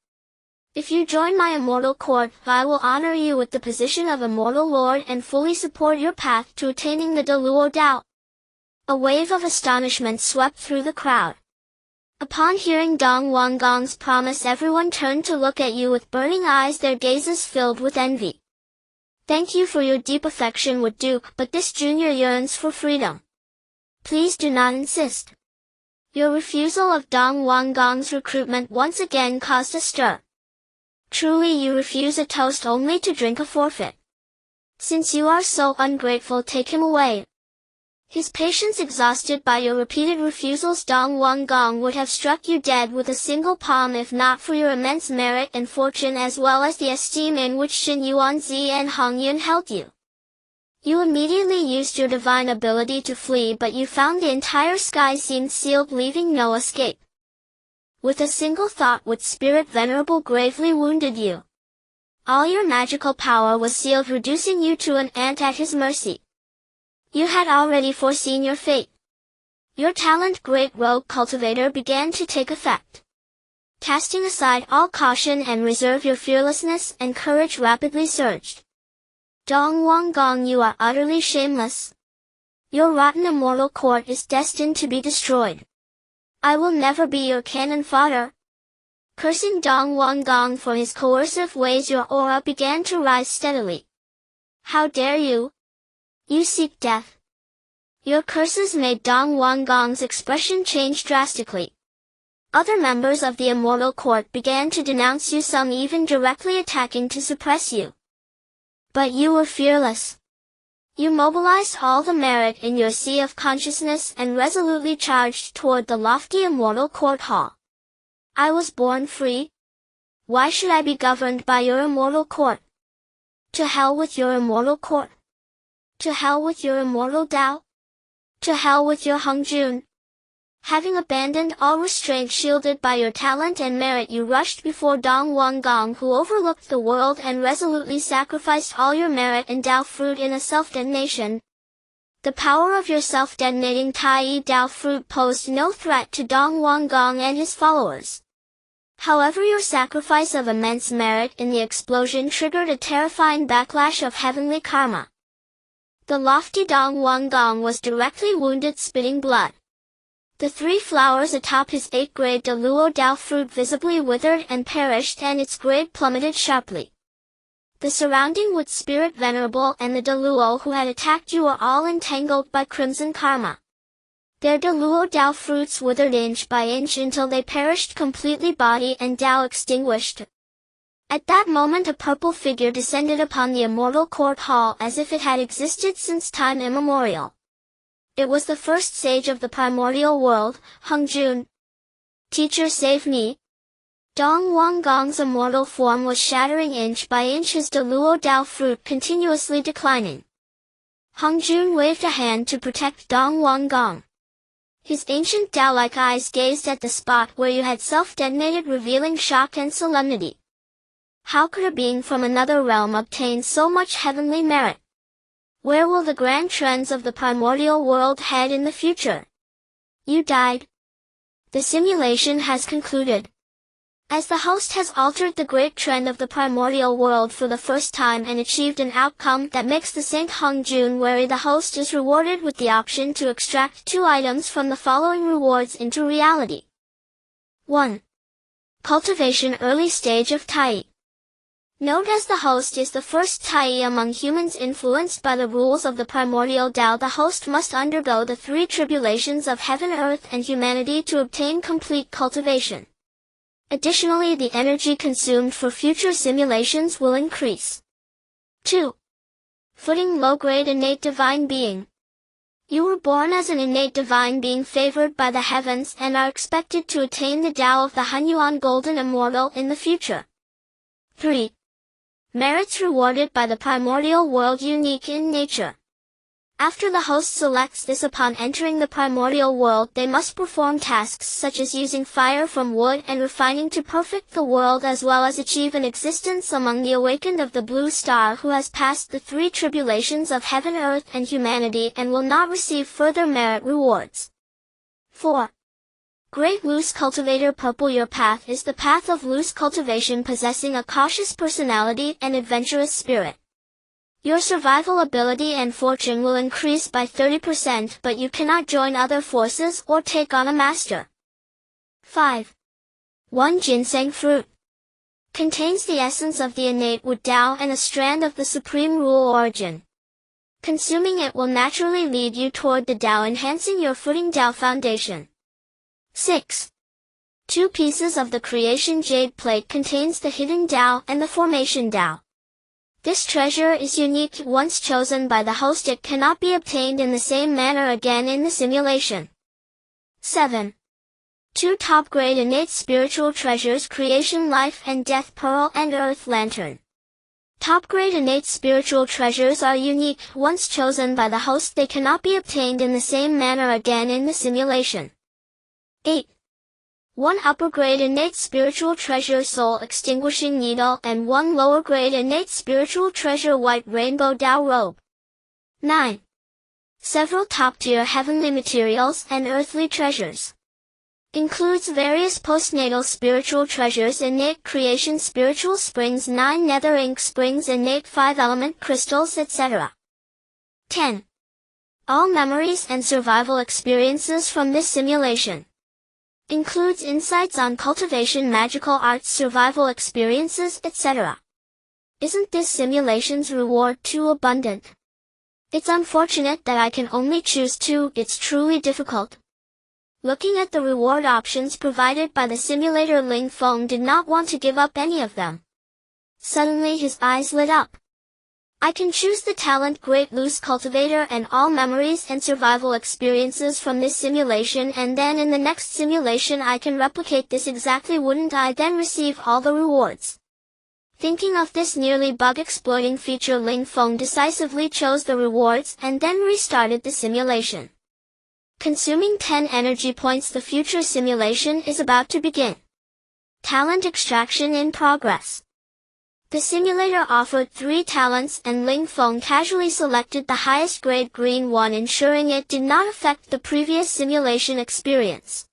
Speaker 1: If you join my immortal court, I will honor you with the position of immortal lord and fully support your path to attaining the Luo Dao. A wave of astonishment swept through the crowd. Upon hearing Dong Wanggong's promise, everyone turned to look at you with burning eyes, their gazes filled with envy. Thank you for your deep affection, Wood Duke, but this junior yearns for freedom. Please do not insist. Your refusal of Dong Wanggong's recruitment once again caused a stir. Truly, you refuse a toast only to drink a forfeit. Since you are so ungrateful, take him away. His patience exhausted by your repeated refusals, Dong Wang Gong would have struck you dead with a single palm if not for your immense merit and fortune as well as the esteem in which Shin Yuanzi and Hong Yun held you. You immediately used your divine ability to flee, but you found the entire sky seemed sealed, leaving no escape. With a single thought would Spirit Venerable gravely wounded you. All your magical power was sealed, reducing you to an ant at his mercy. You had already foreseen your fate. Your talent, Great Rogue Cultivator, began to take effect. Casting aside all caution and reserve, your fearlessness and courage rapidly surged. Dong Wang Gong, you are utterly shameless. Your rotten immortal court is destined to be destroyed. I will never be your cannon fodder. Cursing Dong Wang Gong for his coercive ways, your aura began to rise steadily. How dare you? You seek death. Your curses made Dong Wang Gong's expression change drastically. Other members of the immortal court began to denounce you, some even directly attacking to suppress you. But you were fearless. You mobilized all the merit in your sea of consciousness and resolutely charged toward the lofty immortal court hall. I was born free. Why should I be governed by your immortal court? To hell with your immortal court. To hell with your immortal Tao. To hell with your Hung Jun. Having abandoned all restraint, shielded by your talent and merit, you rushed before Dong Wang Gong, who overlooked the world, and resolutely sacrificed all your merit and Tao fruit in a self-detonation. The power of your self-detonating Tai Tao fruit posed no threat to Dong Wang Gong and his followers. However, your sacrifice of immense merit in the explosion triggered a terrifying backlash of heavenly karma. The lofty Dong Wang Gong was directly wounded, spitting blood. The 3 flowers atop his 8th-grade Deluo Dao fruit visibly withered and perished, and its grade plummeted sharply. The surrounding wood Spirit Venerable and the Deluo who had attacked you were all entangled by crimson karma. Their Deluo Dao fruits withered inch by inch until they perished completely, body and Dao extinguished. At that moment a purple figure descended upon the immortal court hall as if it had existed since time immemorial. It was the first sage of the primordial world, Hung Jun. Teacher, save me. Dong Wang Gong's immortal form was shattering inch by inch, his Deluo Dao fruit continuously declining. Hung Jun waved a hand to protect Dong Wang Gong. His ancient Tao-like eyes gazed at the spot where you had self-detonated, revealing shock and solemnity. How could a being from another realm obtain so much heavenly merit? Where will the grand trends of the primordial world head in the future? You died. The simulation has concluded. As the host has altered the great trend of the primordial world for the first time and achieved an outcome that makes the Saint Hung Jun wary, the host is rewarded with the option to extract 2 items from the following rewards into reality. 1. Cultivation early stage of Tai. Note, as the host is the first Tai among humans influenced by the rules of the primordial Tao, the host must undergo the 3 tribulations of heaven, earth, and humanity to obtain complete cultivation. Additionally, the energy consumed for future simulations will increase. 2. Footing low-grade innate divine being. You were born as an innate divine being favored by the heavens and are expected to attain the Tao of the Hunyuan Golden Immortal in the future. 3. Merits rewarded by the primordial world, unique in nature. After the host selects this upon entering the primordial world, they must perform tasks such as using fire from wood and refining to perfect the world, as well as achieve an existence among the awakened of the blue star who has passed the 3 tribulations of heaven, earth, and humanity and will not receive further merit rewards. 4. Great Loose Cultivator Purple. Your path is the path of loose cultivation, possessing a cautious personality and adventurous spirit. Your survival ability and fortune will increase by 30%, but you cannot join other forces or take on a master. 5. 1 Ginseng Fruit. Contains the essence of the innate wood Tao and a strand of the supreme rule origin. Consuming it will naturally lead you toward the Tao, enhancing your footing Tao foundation. 6. 2 pieces of the creation jade plate. Contains the hidden Tao and the formation Tao. This treasure is unique. Once chosen by the host, it cannot be obtained in the same manner again in the simulation. 7. 2 top-grade innate spiritual treasures: Creation Life and Death Pearl and Earth Lantern. Top-grade innate spiritual treasures are unique. Once chosen by the host, they cannot be obtained in the same manner again in the simulation. 8. 1 upper-grade innate spiritual treasure: Soul Extinguishing Needle, and 1 lower-grade innate spiritual treasure: White Rainbow Tao Robe. 9. Several top-tier heavenly materials and earthly treasures. Includes various postnatal spiritual treasures: innate creation spiritual springs, 9 nether ink springs, innate 5-element crystals, etc. 10. All memories and survival experiences from this simulation. Includes insights on cultivation, magical arts, survival experiences, etc. Isn't this simulation's reward too abundant? It's unfortunate that I can only choose 2. It's truly difficult. Looking at the reward options provided by the simulator, Ling Feng did not want to give up any of them. Suddenly his eyes lit up. I can choose the talent Great Loose Cultivator and all memories and survival experiences from this simulation, and then in the next simulation I can replicate this exactly. Wouldn't I then receive all the rewards? Thinking of this nearly bug-exploiting feature, Ling Feng decisively chose the rewards and then restarted the simulation. Consuming 10 energy points, the future simulation is about to begin. Talent extraction in progress. The simulator offered 3 talents and Ling Feng casually selected the highest grade green one, ensuring it did not affect the previous simulation experience.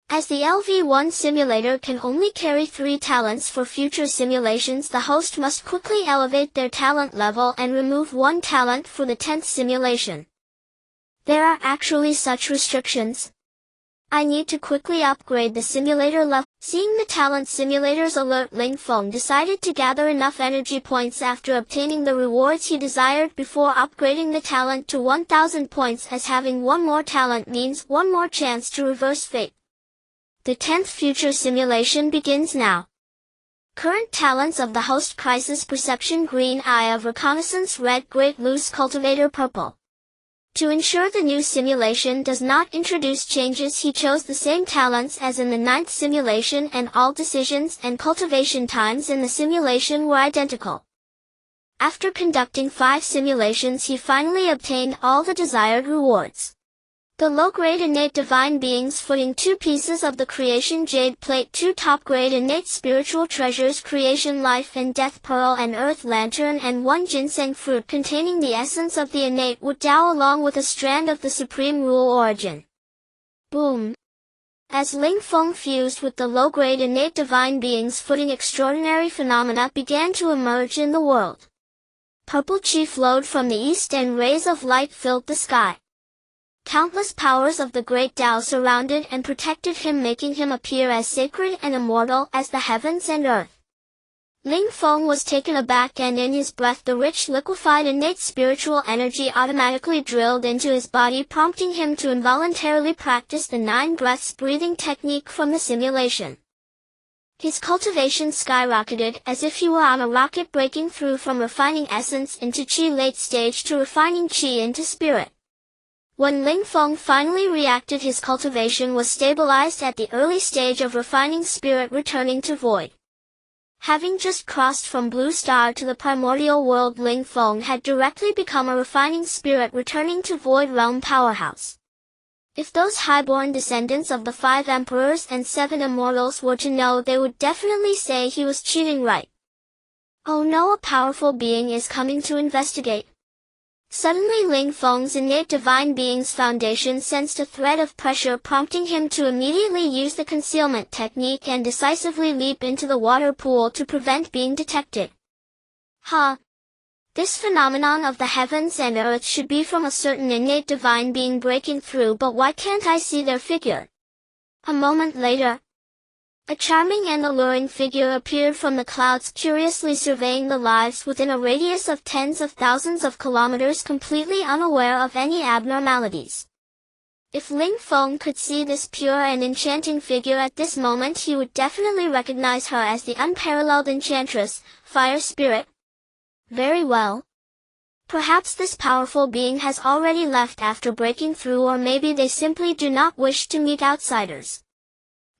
Speaker 1: As the LV1 simulator can only carry 3 talents for future simulations, the host must quickly elevate their talent level and remove 1 talent for the 10th simulation. There are actually such restrictions. I need to quickly upgrade the simulator level. Seeing the talent simulator's alert, Ling Feng decided to gather enough energy points after obtaining the rewards he desired before upgrading the talent to 1000 points, as having 1 more talent means 1 more chance to reverse fate. The 10th future simulation begins now. Current talents of the host: Crisis Perception green, Eye of Reconnaissance red, Great Loose Cultivator purple. To ensure the new simulation does not introduce changes, he chose the same talents as in the 9th simulation, and all decisions and cultivation times in the simulation were identical. After conducting 5 simulations, he finally obtained all the desired rewards. The low-grade innate divine beings footing: 2 pieces of the creation jade plate, 2 top-grade innate spiritual treasures: Creation Life and Death Pearl and Earth Lantern, and 1 ginseng fruit containing the essence of the innate Wu Tao, along with a strand of the Supreme Rule Origin. Boom! As Ling Feng fused with the low-grade innate divine beings footing, extraordinary phenomena began to emerge in the world. Purple chi flowed from the east and rays of light filled the sky. Countless powers of the great Tao surrounded and protected him, making him appear as sacred and immortal as the heavens and earth. Ling Feng was taken aback, and in his breath the rich liquefied innate spiritual energy automatically drilled into his body, prompting him to involuntarily practice the 9 breaths breathing technique from the simulation. His cultivation skyrocketed as if he were on a rocket, breaking through from refining essence into chi late stage to refining chi into spirit. When Ling Feng finally reacted, his cultivation was stabilized at the early stage of refining spirit, returning to void. Having just crossed from Blue Star to the primordial world, Ling Feng had directly become a refining spirit, returning to void realm powerhouse. If those highborn descendants of the 5 emperors and 7 immortals were to know, they would definitely say he was cheating, right? Oh no, a powerful being is coming to investigate. Suddenly Ling Feng's innate divine being's foundation sensed a thread of pressure, prompting him to immediately use the concealment technique and decisively leap into the water pool to prevent being detected. Huh! This phenomenon of the heavens and earth should be from a certain innate divine being breaking through, but why can't I see their figure? A moment later, a charming and alluring figure appeared from the clouds, curiously surveying the lives within a radius of tens of thousands of kilometers, completely unaware of any abnormalities. If Ling Feng could see this pure and enchanting figure at this moment, he would definitely recognize her as the unparalleled enchantress, Fire Spirit. Very well. Perhaps this powerful being has already left after breaking through, or maybe they simply do not wish to meet outsiders.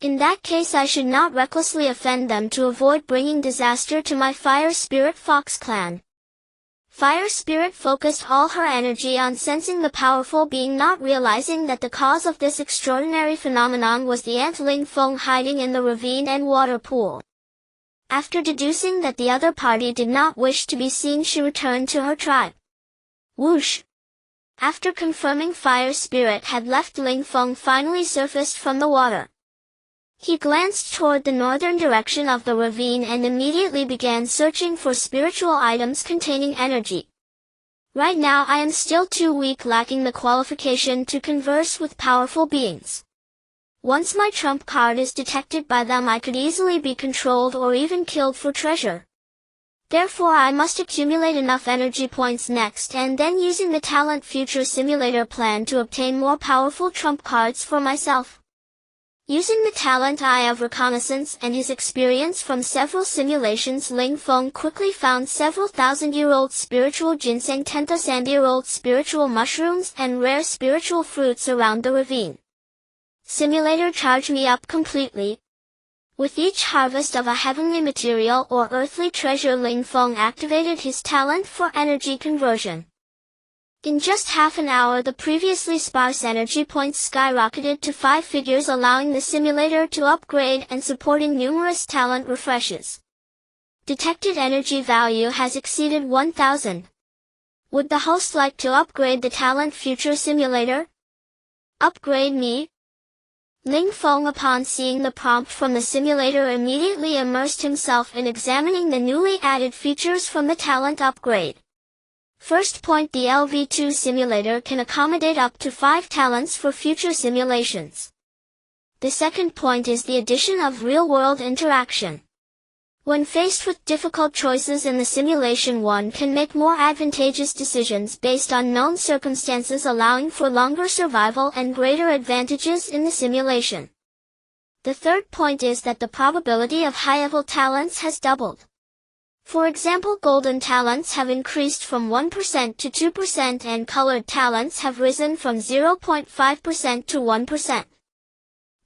Speaker 1: In that case, I should not recklessly offend them to avoid bringing disaster to my Fire Spirit Fox clan. Fire Spirit focused all her energy on sensing the powerful being, not realizing that the cause of this extraordinary phenomenon was the ant Ling Feng hiding in the ravine and water pool. After deducing that the other party did not wish to be seen, she returned to her tribe. Whoosh! After confirming Fire Spirit had left, Ling Feng finally surfaced from the water. He glanced toward the northern direction of the ravine and immediately began searching for spiritual items containing energy. Right now I am still too weak, lacking the qualification to converse with powerful beings. Once my trump card is detected by them, I could easily be controlled or even killed for treasure. Therefore I must accumulate enough energy points next, and then using the Talent Future Simulator plan to obtain more powerful trump cards for myself. Using the talent Eye of Reconnaissance and his experience from several simulations, Ling Feng quickly found several thousand-year-old spiritual ginseng, 10,000-year-old spiritual mushrooms, and rare spiritual fruits around the ravine. Simulator, charge me up completely. With each harvest of a heavenly material or earthly treasure, Ling Feng activated his talent for energy conversion. In just half an hour, the previously sparse energy points skyrocketed to 5 figures, allowing the simulator to upgrade and supporting numerous talent refreshes. Detected energy value has exceeded 1,000. Would the host like to upgrade the Talent Future Simulator? Upgrade me? Ling Feng, upon seeing the prompt from the simulator, immediately immersed himself in examining the newly added features from the talent upgrade. First point, the LV2 simulator can accommodate up to 5 talents for future simulations. The second point is the addition of real-world interaction. When faced with difficult choices in the simulation, one can make more advantageous decisions based on known circumstances, allowing for longer survival and greater advantages in the simulation. The third point is that the probability of high-level talents has doubled. For example, golden talents have increased from 1% to 2%, and colored talents have risen from 0.5% to 1%.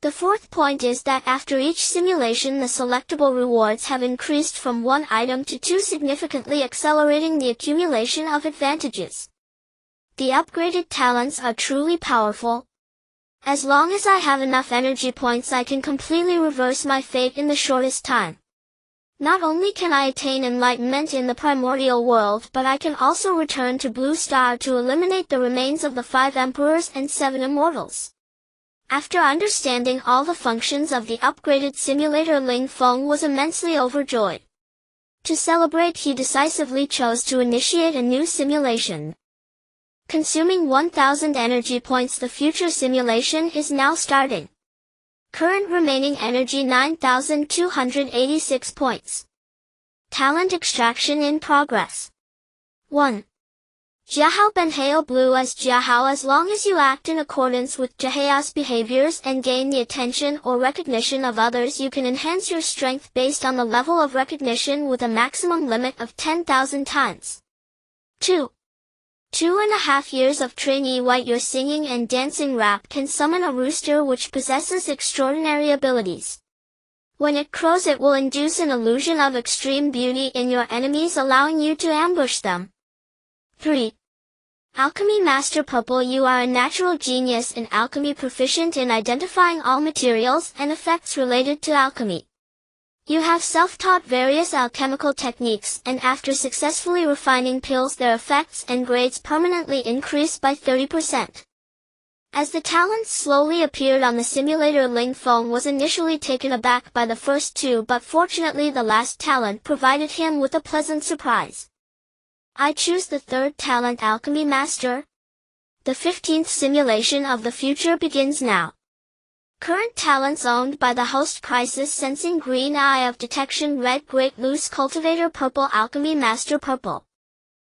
Speaker 1: The fourth point is that after each simulation, the selectable rewards have increased from 1 item to 2, significantly accelerating the accumulation of advantages. The upgraded talents are truly powerful. As long as I have enough energy points, I can completely reverse my fate in the shortest time. Not only can I attain enlightenment in the primordial world, but I can also return to Blue Star to eliminate the remains of the 5 emperors and 7 immortals. After understanding all the functions of the upgraded simulator, Ling Feng was immensely overjoyed. To celebrate, he decisively chose to initiate a new simulation. Consuming 1,000 energy points, the future simulation is now starting. Current remaining energy 9,286 points. Talent extraction in progress. 1. Jiahao Benhao Blue as Jiahao. As long as you act in accordance with Jiahao's behaviors and gain the attention or recognition of others, you can enhance your strength based on the level of recognition with a maximum limit of 10,000 times. 2. 2.5 years of trainee white. Your singing and dancing rap can summon a rooster which possesses extraordinary abilities. When it crows, it will induce an illusion of extreme beauty in your enemies, allowing you to ambush them. 3. Alchemy Master Purple. You are a natural genius in alchemy, proficient in identifying all materials and effects related to alchemy. You have self-taught various alchemical techniques, and after successfully refining pills, their effects and grades permanently increase by 30%. As the talents slowly appeared on the simulator, Ling Feng was initially taken aback by the first 2, but fortunately the last talent provided him with a pleasant surprise. I choose the third talent, Alchemy Master. The 15th simulation of the future begins now. Current talents owned by the host: Crisis Sensing, Green Eye of Detection, Red Great Loose Cultivator, Purple Alchemy Master Purple.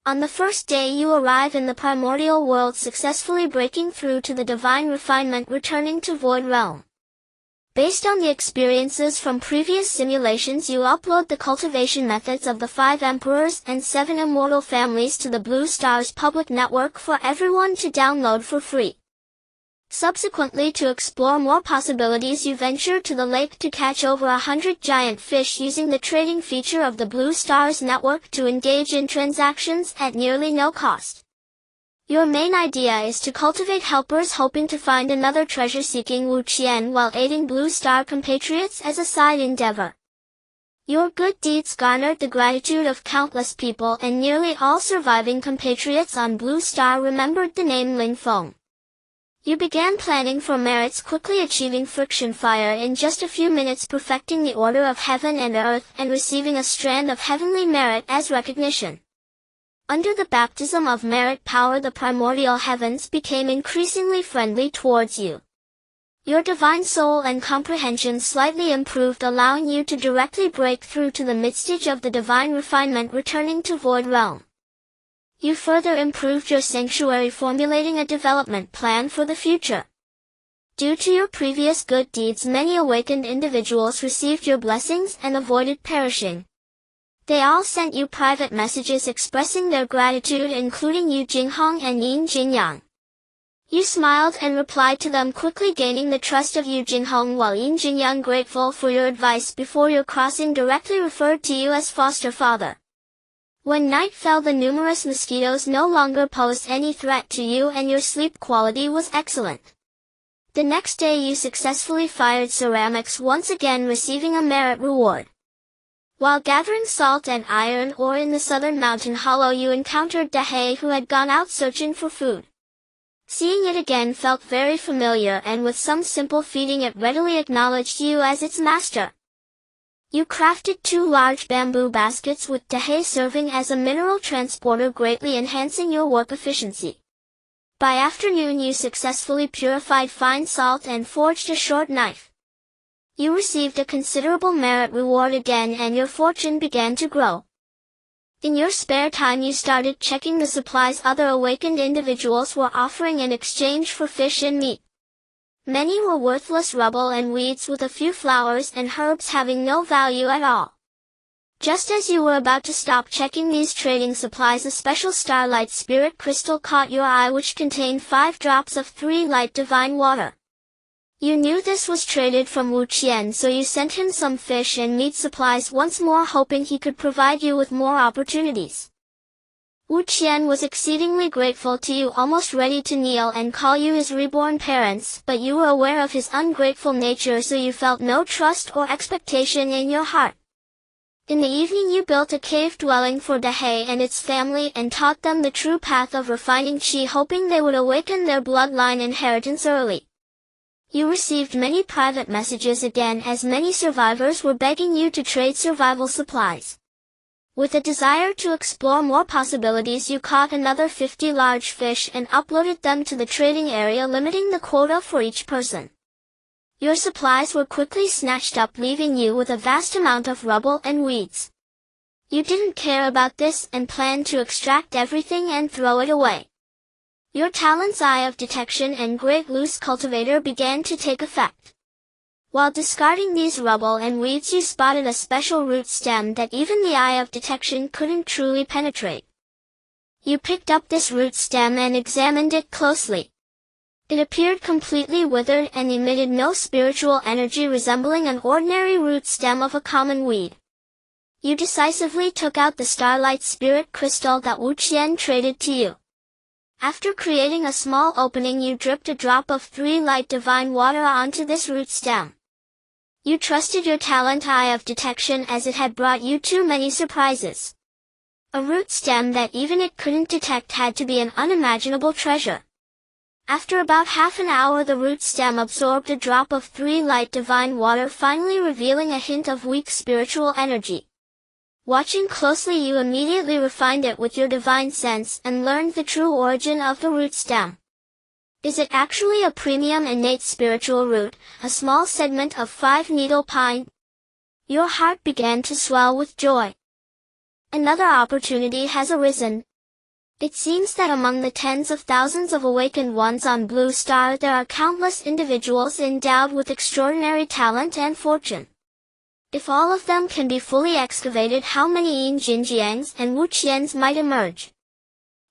Speaker 1: On the first day you arrive in the primordial world, successfully breaking through to the divine refinement, returning to Void Realm. Based on the experiences from previous simulations, you upload the cultivation methods of the 5 emperors and 7 immortal families to the Blue Star's public network for everyone to download for free. Subsequently, to explore more possibilities, you venture to the lake to catch over 100 giant fish using the trading feature of the Blue Star's network to engage in transactions at nearly no cost. Your main idea is to cultivate helpers hoping to find another treasure-seeking Wu Qian while aiding Blue Star compatriots as a side endeavor. Your good deeds garnered the gratitude of countless people, and nearly all surviving compatriots on Blue Star remembered the name Ling Feng. You began planning for merits, quickly achieving friction fire in just a few minutes, perfecting the order of heaven and earth, and receiving a strand of heavenly merit as recognition. Under the baptism of merit power, the primordial heavens became increasingly friendly towards you. Your divine soul and comprehension slightly improved, allowing you to directly break through to the midstage of the divine refinement, returning to Void Realm. You further improved your sanctuary, formulating a development plan for the future. Due to your previous good deeds, many awakened individuals received your blessings and avoided perishing. They all sent you private messages expressing their gratitude, including Yu Jinghong and Yin Jinyang. You smiled and replied to them, quickly gaining the trust of Yu Jinghong, while Yin Jinyang, grateful for your advice before your crossing, directly referred to you as foster father. When night fell, the numerous mosquitoes no longer posed any threat to you, and your sleep quality was excellent. The next day you successfully fired ceramics, once again receiving a merit reward. While gathering salt and iron ore in the southern mountain hollow, you encountered Dahe, who had gone out searching for food. Seeing it again felt very familiar, and with some simple feeding it readily acknowledged you as its master. You crafted 2 large bamboo baskets, with Dahe serving as a mineral transporter, greatly enhancing your work efficiency. By afternoon you successfully purified fine salt and forged a short knife. You received a considerable merit reward again, and your fortune began to grow. In your spare time you started checking the supplies other awakened individuals were offering in exchange for fish and meat. Many were worthless rubble and weeds, with a few flowers and herbs having no value at all. Just as you were about to stop checking these trading supplies, a special starlight spirit crystal caught your eye, which contained 5 drops of 3 light divine water. You knew this was traded from Wu Qian, so you sent him some fish and meat supplies once more, hoping he could provide you with more opportunities. Wu Qian was exceedingly grateful to you, almost ready to kneel and call you his reborn parents, but you were aware of his ungrateful nature, so you felt no trust or expectation in your heart. In the evening you built a cave dwelling for Dahe and its family and taught them the true path of refining qi, hoping they would awaken their bloodline inheritance early. You received many private messages again, as many survivors were begging you to trade survival supplies. With a desire to explore more possibilities, you caught another 50 large fish and uploaded them to the trading area, limiting the quota for each person. Your supplies were quickly snatched up, leaving you with a vast amount of rubble and weeds. You didn't care about this and planned to extract everything and throw it away. Your talents Eye of Detection and Great Loose Cultivator began to take effect. While discarding these rubble and weeds, you spotted a special root stem that even the Eye of Detection couldn't truly penetrate. You picked up this root stem and examined it closely. It appeared completely withered and emitted no spiritual energy, resembling an ordinary root stem of a common weed. You decisively took out the Starlight Spirit Crystal that Wu Qian traded to you. After creating a small opening, you dripped a drop of 3 light divine water onto this root stem. You trusted your talent Eye of Detection, as it had brought you too many surprises. A root stem that even it couldn't detect had to be an unimaginable treasure. After about half an hour, the root stem absorbed a drop of 3 light divine water, finally revealing a hint of weak spiritual energy. Watching closely, you immediately refined it with your divine sense and learned the true origin of the root stem. Is it actually a premium innate spiritual root, a small segment of 5-needle pine? Your heart began to swell with joy. Another opportunity has arisen. It seems that among the tens of thousands of awakened ones on Blue Star there are countless individuals endowed with extraordinary talent and fortune. If all of them can be fully excavated, how many Yin Jinjiangs and Wu Qians might emerge?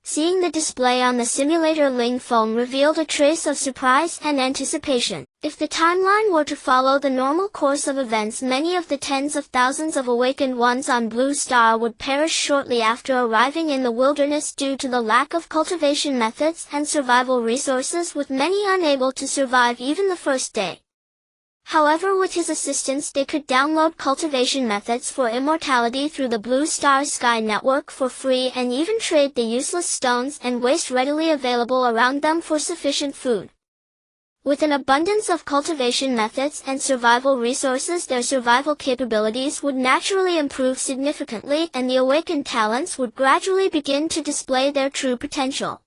Speaker 1: Seeing the display on the simulator Ling Feng revealed a trace of surprise and anticipation. If the timeline were to follow the normal course of events, many of the tens of thousands of awakened ones on Blue Star would perish shortly after arriving in the wilderness due to the lack of cultivation methods and survival resources, with many unable to survive even the first day. However, with his assistance they could download cultivation methods for immortality through the Blue Star Sky Network for free, and even trade the useless stones and waste readily available around them for sufficient food. With an abundance of cultivation methods and survival resources, their survival capabilities would naturally improve significantly, and the awakened talents would gradually begin to display their true potential.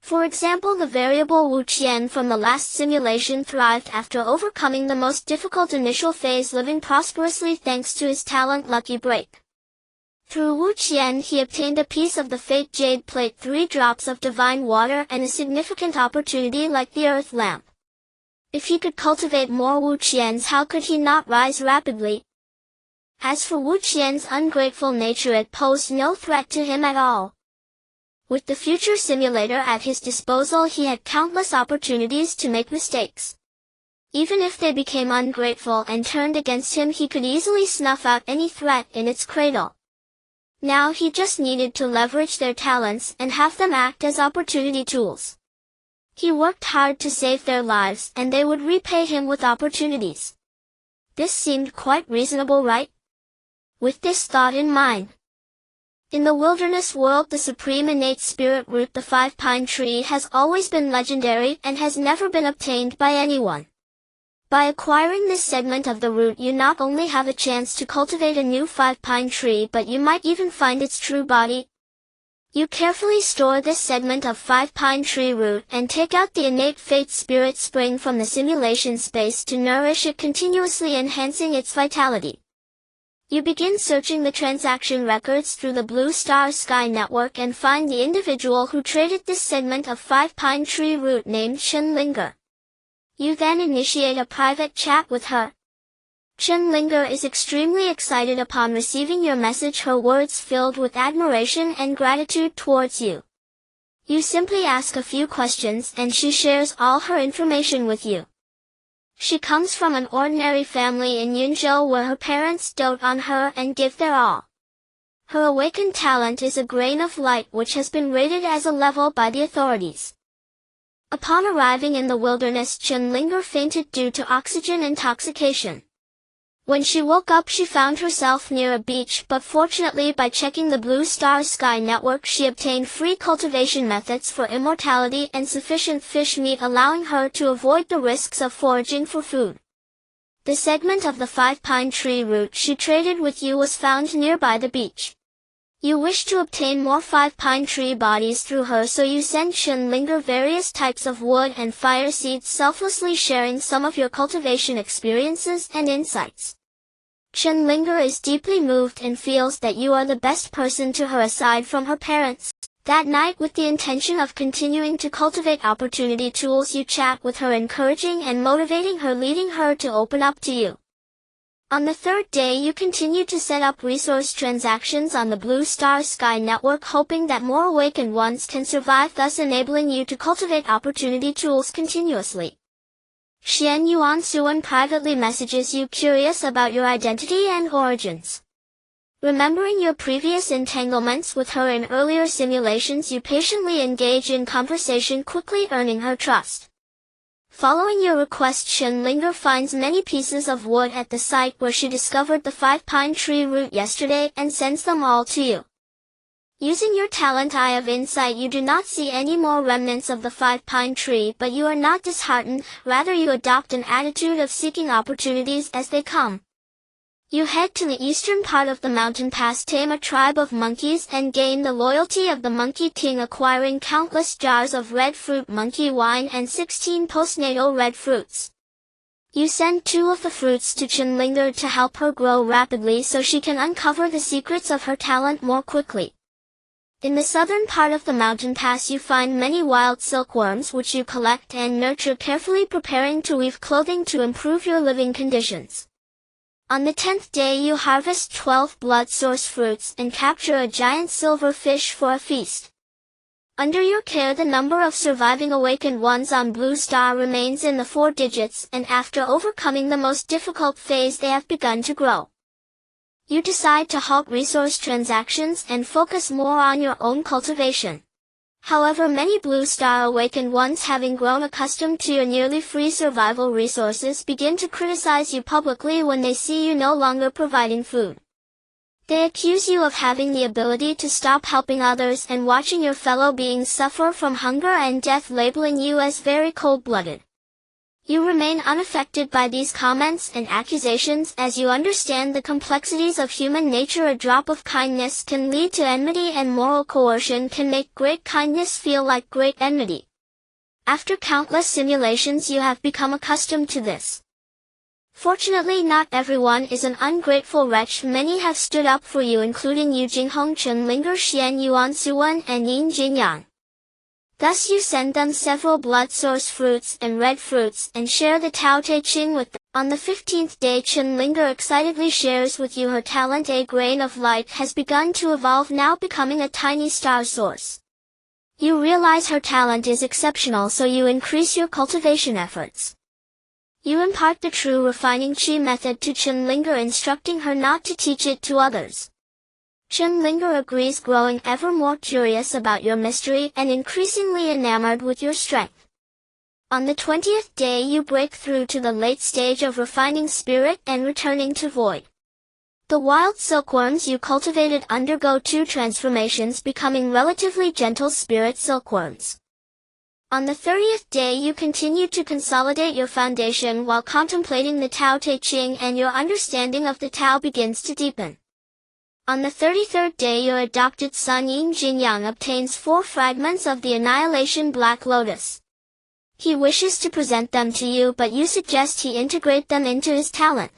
Speaker 1: For example, the variable Wu Qian from the last simulation thrived after overcoming the most difficult initial phase, living prosperously thanks to his talent Lucky Break. Through Wu Qian he obtained a piece of the Fate Jade Plate, 3 drops of divine water, and a significant opportunity like the Earth Lamp. If he could cultivate more Wu Qians, how could he not rise rapidly? As for Wu Qian's ungrateful nature, it posed no threat to him at all. With the future simulator at his disposal, he had countless opportunities to make mistakes. Even if they became ungrateful and turned against him, he could easily snuff out any threat in its cradle. Now he just needed to leverage their talents and have them act as opportunity tools. He worked hard to save their lives, and they would repay him with opportunities. This seemed quite reasonable, right? With this thought in mind, in the wilderness world, the supreme innate spirit root, the 5-pine tree, has always been legendary and has never been obtained by anyone. By acquiring this segment of the root, you not only have a chance to cultivate a new 5-pine tree, but you might even find its true body. You carefully store this segment of 5-pine tree root and take out the innate fate spirit spring from the simulation space to nourish it, continuously enhancing its vitality. You begin searching the transaction records through the Blue Star Sky Network and find the individual who traded this segment of 5-pine tree root, named Chen Linger. You then initiate a private chat with her. Chen Linger is extremely excited upon receiving your message, her words filled with admiration and gratitude towards you. You simply ask a few questions and she shares all her information with you. She comes from an ordinary family in Yunzhou where her parents dote on her and give their all. Her awakened talent is a grain of light, which has been rated as a level by the authorities. Upon arriving in the wilderness, Chen Linger fainted due to oxygen intoxication. When she woke up, she found herself near a beach, but fortunately by checking the Blue Star Sky Network she obtained free cultivation methods for immortality and sufficient fish meat, allowing her to avoid the risks of foraging for food. The segment of the 5-pine tree root she traded with you was found nearby the beach. You wish to obtain more 5-pine tree bodies through her, so you send Chen Linger various types of wood and fire seeds, selflessly sharing some of your cultivation experiences and insights. Chen Linger is deeply moved and feels that you are the best person to her aside from her parents. That night, with the intention of continuing to cultivate opportunity tools, you chat with her, encouraging and motivating her, leading her to open up to you. On the third day, you continue to set up resource transactions on the Blue Star Sky Network, hoping that more awakened ones can survive, thus enabling you to cultivate opportunity tools continuously. Xian Yuan Suan privately messages you, curious about your identity and origins. Remembering your previous entanglements with her in earlier simulations, you patiently engage in conversation, quickly earning her trust. Following your request, Chen Linger finds many pieces of wood at the site where she discovered the 5-pine tree root yesterday and sends them all to you. Using your talent Eye of Insight, you do not see any more remnants of the 5-pine tree, but you are not disheartened, rather you adopt an attitude of seeking opportunities as they come. You head to the eastern part of the mountain pass, tame a tribe of monkeys, and gain the loyalty of the Monkey King, acquiring countless jars of red fruit monkey wine and 16 postnatal red fruits. You send 2 of the fruits to Chen Linger to help her grow rapidly so she can uncover the secrets of her talent more quickly. In the southern part of the mountain pass you find many wild silkworms which you collect and nurture carefully, preparing to weave clothing to improve your living conditions. On the 10th day you harvest 12 blood source fruits and capture a giant silver fish for a feast. Under your care the number of surviving awakened ones on Blue Star remains in the 4 digits, and after overcoming the most difficult phase they have begun to grow. You decide to halt resource transactions and focus more on your own cultivation. However, many Blue Star awakened ones, having grown accustomed to your nearly free survival resources, begin to criticize you publicly when they see you no longer providing food. They accuse you of having the ability to stop helping others and watching your fellow beings suffer from hunger and death, labeling you as very cold-blooded. You remain unaffected by these comments and accusations as you understand the complexities of human nature. A drop of kindness can lead to enmity, and moral coercion can make great kindness feel like great enmity. After countless simulations you have become accustomed to this. Fortunately, not everyone is an ungrateful wretch. Many have stood up for you, including Yu Jinghong, Chen Linger, Xian Yuan Suwen, and Yin Jinyang. Thus you send them several blood source fruits and red fruits and share the Tao Te Ching with them. On the 15th day Chen Linger excitedly shares with you her talent. A grain of light has begun to evolve, now becoming a tiny star source. You realize her talent is exceptional, so you increase your cultivation efforts. You impart the true refining Qi method to Chen Linger, instructing her not to teach it to others. Chen Linger agrees, growing ever more curious about your mystery and increasingly enamored with your strength. On the 20th day you break through to the late stage of refining spirit and returning to void. The wild silkworms you cultivated undergo 2 transformations, becoming relatively gentle spirit silkworms. On the 30th day you continue to consolidate your foundation while contemplating the Tao Te Ching, and your understanding of the Tao begins to deepen. On the 33rd day your adopted son Yin Jinyang obtains 4 fragments of the Annihilation Black Lotus. He wishes to present them to you, but you suggest he integrate them into his talent.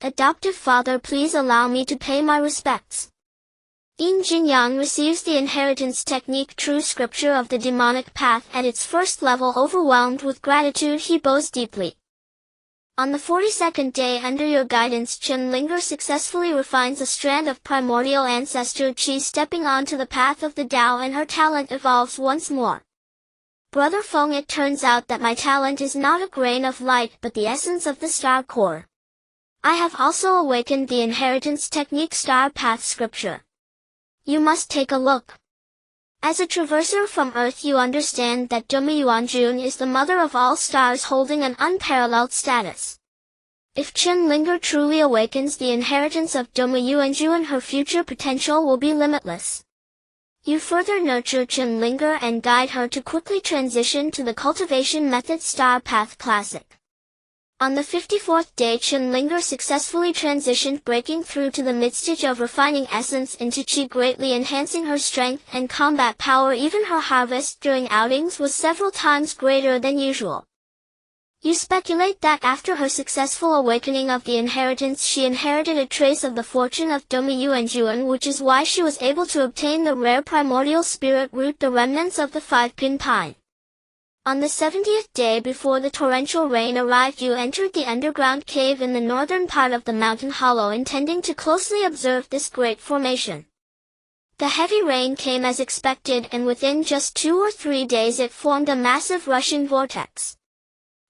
Speaker 1: Adoptive father, please allow me to pay my respects. Yin Jinyang receives the inheritance technique True Scripture of the demonic path at its first level. Overwhelmed with gratitude he bows deeply. On the 42nd day under your guidance Chen Linger successfully refines a strand of primordial ancestor Qi, stepping onto the path of the Tao, and her talent evolves once more. Brother Feng, it turns out that my talent is not a grain of light but the essence of the star core. I have also awakened the inheritance technique Star Path Scripture. You must take a look. As a traverser from Earth you understand that Doma Yuanjun is the mother of all stars, holding an unparalleled status. If Chen Linger truly awakens the inheritance of Doma Yuanjun, her future potential will be limitless. You further nurture Chen Linger and guide her to quickly transition to the cultivation method Star Path Classic. On the 54th day Chen Linger successfully transitioned, breaking through to the midstage of refining essence into Qi, greatly enhancing her strength and combat power. Even her harvest during outings was several times greater than usual. You speculate that after her successful awakening of the inheritance she inherited a trace of the fortune of Doma Yuanjun, which is why she was able to obtain the rare primordial spirit root, the remnants of the 5-pin pine. On the 70th day before the torrential rain arrived you entered the underground cave in the northern part of the mountain hollow, intending to closely observe this great formation. The heavy rain came as expected, and within just 2 or 3 days it formed a massive rushing vortex.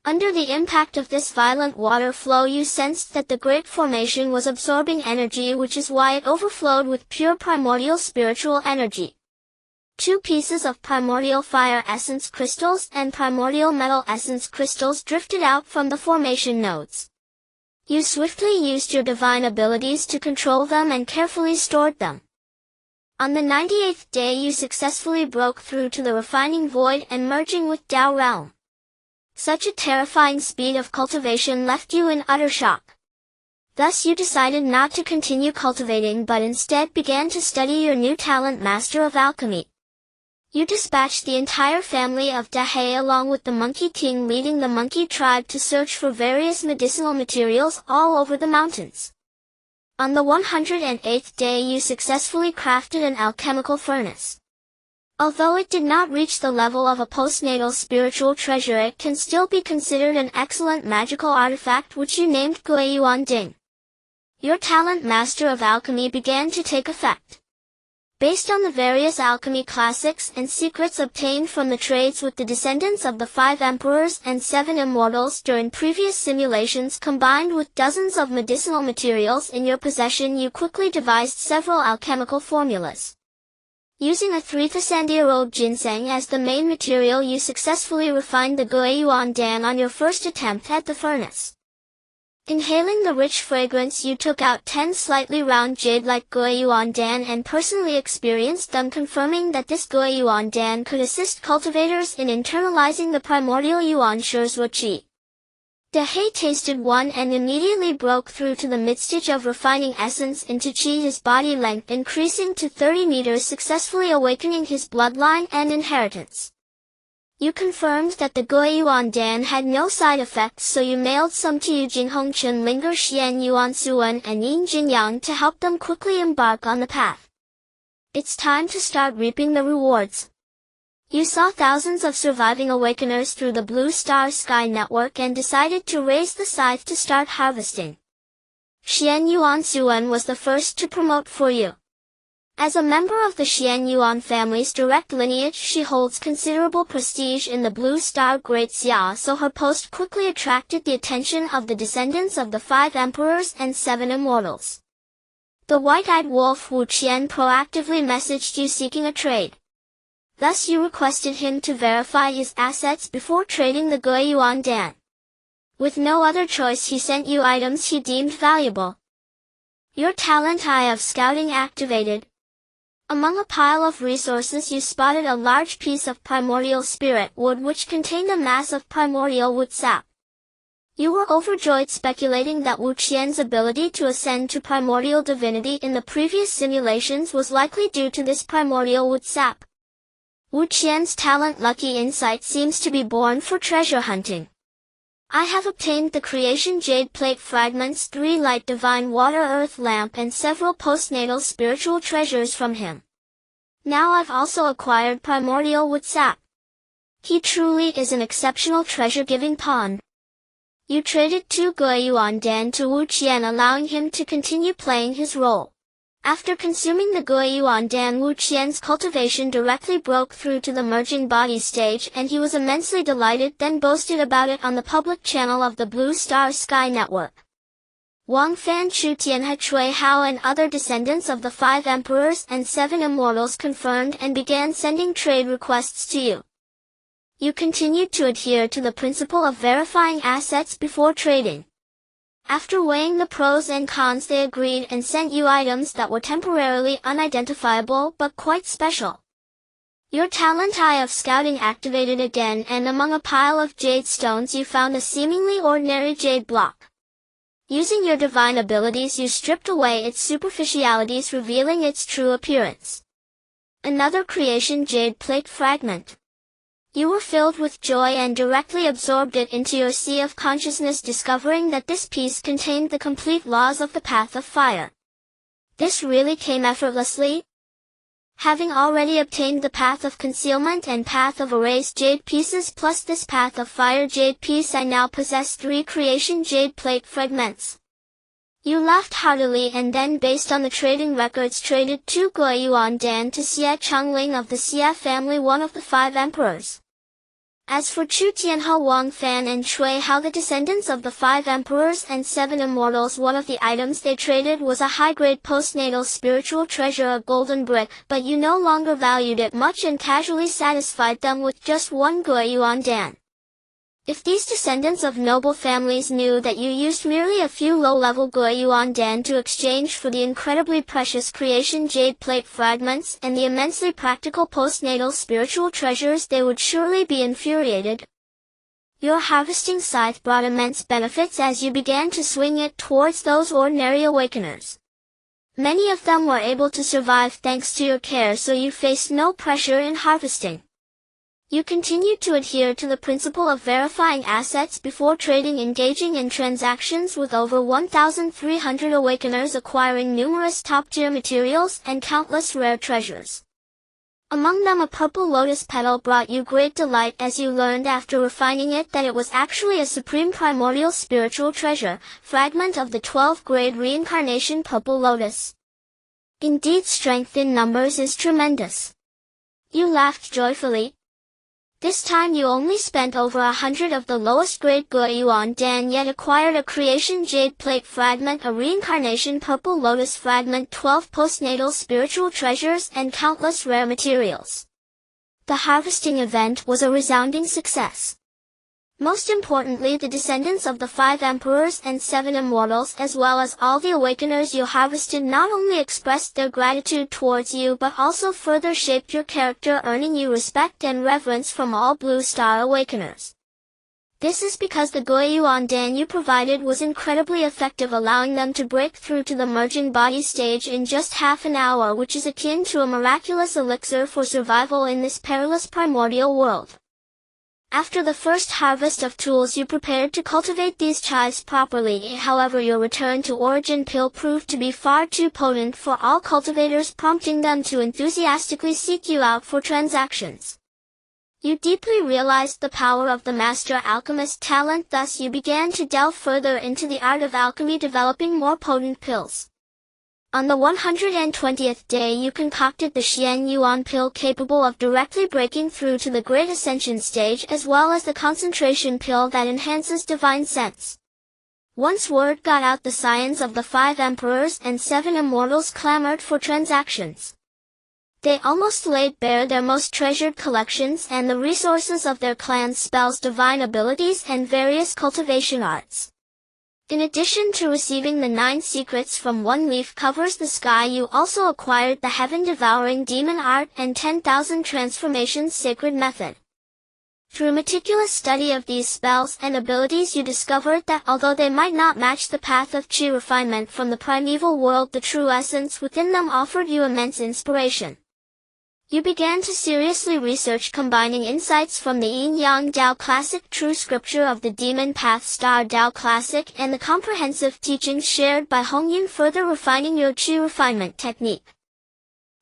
Speaker 1: Under the impact of this violent water flow you sensed that the great formation was absorbing energy, which is why it overflowed with pure primordial spiritual energy. 2 pieces of primordial fire essence crystals and primordial metal essence crystals drifted out from the formation nodes. You swiftly used your divine abilities to control them and carefully stored them. On the 98th day you successfully broke through to the refining void and merging with Tao realm. Such a terrifying speed of cultivation left you in utter shock. Thus you decided not to continue cultivating but instead began to study your new talent, Master of Alchemy. You dispatched the entire family of Dahe along with the Monkey King leading the monkey tribe to search for various medicinal materials all over the mountains. On the 108th day you successfully crafted an alchemical furnace. Although it did not reach the level of a postnatal spiritual treasure, it can still be considered an excellent magical artifact which you named Guiyuan Ding. Your talent Master of Alchemy began to take effect. Based on the various alchemy classics and secrets obtained from the trades with the descendants of the 5 emperors and 7 immortals during previous simulations, combined with dozens of medicinal materials in your possession, you quickly devised several alchemical formulas. Using a 3,000-year-old ginseng as the main material, you successfully refined the Guiyuan Dan on your first attempt at the furnace. Inhaling the rich fragrance, you took out 10 slightly round jade-like Guiyuan Dan and personally experienced them, confirming that this Guiyuan Dan could assist cultivators in internalizing the primordial Yuan Shirzhua Qi. De He tasted one and immediately broke through to the midstage of refining essence into Qi, his body length increasing to 30 meters, successfully awakening his bloodline and inheritance. You confirmed that the Guiyuan Dan had no side effects, so you mailed some to Yu Jinghong Chen Linger Xian Yuan Suwen and Yin Jinyang to help them quickly embark on the path. It's time to start reaping the rewards. You saw thousands of surviving awakeners through the Blue Star Sky Network and decided to raise the scythe to start harvesting. Xian Yuan Suwen was the first to promote for you. As a member of the Xian Yuan family's direct lineage, she holds considerable prestige in the Blue Star Great Xia, so her post quickly attracted the attention of the descendants of the 5 emperors and 7 immortals. The white-eyed wolf Wu Qian proactively messaged you seeking a trade. Thus you requested him to verify his assets before trading the Guiyuan Dan. With no other choice, he sent you items he deemed valuable. Your talent Eye of Scouting activated. Among a pile of resources you spotted a large piece of primordial spirit wood which contained a mass of primordial wood sap. You were overjoyed, speculating that Wu Qian's ability to ascend to primordial divinity in the previous simulations was likely due to this primordial wood sap. Wu Qian's talent Lucky Insight seems to be born for treasure hunting. I have obtained the creation jade plate fragments, 3 light divine water earth lamp and several postnatal spiritual treasures from him. Now I've also acquired primordial wood sap. He truly is an exceptional treasure-giving pawn. You traded 2 Guiyuan Dan to Wu Qian, allowing him to continue playing his role. After consuming the Guiyuan Dan, Wu Qian's cultivation directly broke through to the merging body stage, and he was immensely delighted, then boasted about it on the public channel of the Blue Star Sky Network. Wang Fan, Chu Tianhe, Cui Hao and other descendants of the 5 emperors and 7 immortals confirmed and began sending trade requests to you. You continued to adhere to the principle of verifying assets before trading. After weighing the pros and cons, they agreed and sent you items that were temporarily unidentifiable but quite special. Your talent Eye of Scouting activated again, and among a pile of jade stones you found a seemingly ordinary jade block. Using your divine abilities, you stripped away its superficialities, revealing its true appearance. Another creation jade plate fragment. You were filled with joy and directly absorbed it into your sea of consciousness, discovering that this piece contained the complete laws of the path of fire. This really came effortlessly. Having already obtained the path of concealment and path of erased jade pieces plus this path of fire jade piece, I now possess 3 creation jade plate fragments. You laughed heartily and then, based on the trading records, traded 2 Guiyuan Dan to Xie Changling of the Xie family, one of the 5 emperors. As for Chu Tianhe, Wang Fan and Cui Hao, the descendants of the 5 emperors and 7 immortals, one of the items they traded was a high-grade postnatal spiritual treasure, a golden brick, but you no longer valued it much and casually satisfied them with just 1 Guiyuan Dan. If these descendants of noble families knew that you used merely a few low-level Guiyuan Dan to exchange for the incredibly precious creation jade plate fragments and the immensely practical postnatal spiritual treasures, they would surely be infuriated. Your harvesting scythe brought immense benefits as you began to swing it towards those ordinary awakeners. Many of them were able to survive thanks to your care, so you faced no pressure in harvesting. You continued to adhere to the principle of verifying assets before trading, engaging in transactions with over 1,300 awakeners, acquiring numerous top-tier materials and countless rare treasures. Among them, a purple lotus petal brought you great delight as you learned after refining it that it was actually a supreme primordial spiritual treasure, fragment of the 12th grade reincarnation purple lotus. Indeed, strength in numbers is tremendous. You laughed joyfully. This time you only spent over 100 of the lowest grade Guiyuan Dan, yet acquired a creation jade plate fragment, a reincarnation purple lotus fragment, 12 postnatal spiritual treasures, and countless rare materials. The harvesting event was a resounding success. Most importantly, the descendants of the 5 emperors and 7 immortals, as well as all the awakeners you harvested, not only expressed their gratitude towards you but also further shaped your character, earning you respect and reverence from all Blue Star awakeners. This is because the Guiyuan Dan you provided was incredibly effective, allowing them to break through to the merging body stage in just half an hour, which is akin to a miraculous elixir for survival in this perilous primordial world. After the first harvest of tools, you prepared to cultivate these chives properly. However, your return to Origin Pill proved to be far too potent for all cultivators, prompting them to enthusiastically seek you out for transactions. You deeply realized the power of the Master Alchemist talent, thus you began to delve further into the art of alchemy, developing more potent pills. On the 120th day, you concocted the Xian Yuan pill, capable of directly breaking through to the Great Ascension stage, as well as the concentration pill that enhances divine sense. Once word got out, the scions of the 5 emperors and 7 immortals clamored for transactions. They almost laid bare their most treasured collections and the resources of their clan's spells, divine abilities, and various cultivation arts. In addition to receiving the 9 secrets from One Leaf Covers the Sky, you also acquired the heaven-devouring demon art and 10,000 transformations sacred method. Through meticulous study of these spells and abilities, you discovered that although they might not match the path of chi refinement from the primeval world, the true essence within them offered you immense inspiration. You began to seriously research, combining insights from the Yin-Yang Dao Classic, true scripture of the Demon Path Star Dao Classic, and the comprehensive teachings shared by Hongyun, further refining your chi refinement technique.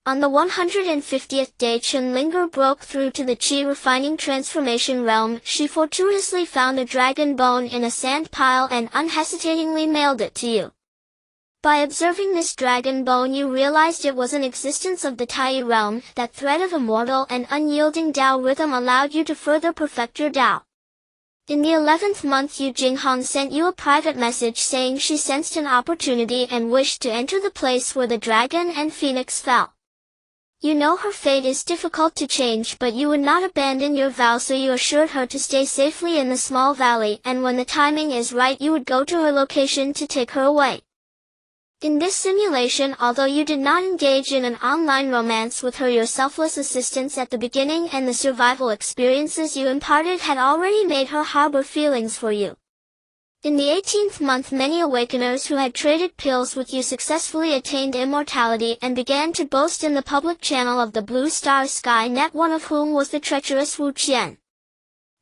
Speaker 1: On the 150th day, Chunlinger broke through to the chi refining transformation realm. She fortuitously found a dragon bone in a sand pile and unhesitatingly mailed it to you. By observing this dragon bone, you realized it was an existence of the Tai realm. That thread of immortal and unyielding Dao rhythm allowed you to further perfect your Dao. In the 11th month, Yu Jinghong sent you a private message saying she sensed an opportunity and wished to enter the place where the dragon and phoenix fell. You know her fate is difficult to change, but you would not abandon your vow, so you assured her to stay safely in the small valley, and when the timing is right, you would go to her location to take her away. In this simulation, although you did not engage in an online romance with her, your selfless assistance at the beginning and the survival experiences you imparted had already made her harbor feelings for you. In the 18th month, many awakeners who had traded pills with you successfully attained immortality and began to boast in the public channel of the Blue Star Sky Net, one of whom was the treacherous Wu Qian.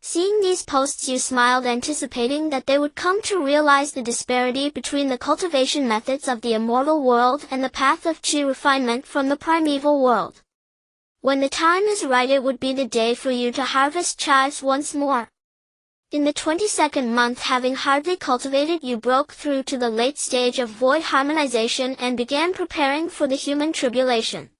Speaker 1: Seeing these posts, you smiled, anticipating that they would come to realize the disparity between the cultivation methods of the immortal world and the path of chi refinement from the primeval world. When the time is right, it would be the day for you to harvest chives once more. In the 22nd month, having hardly cultivated, you broke through to the late stage of void harmonization and began preparing for the human tribulation.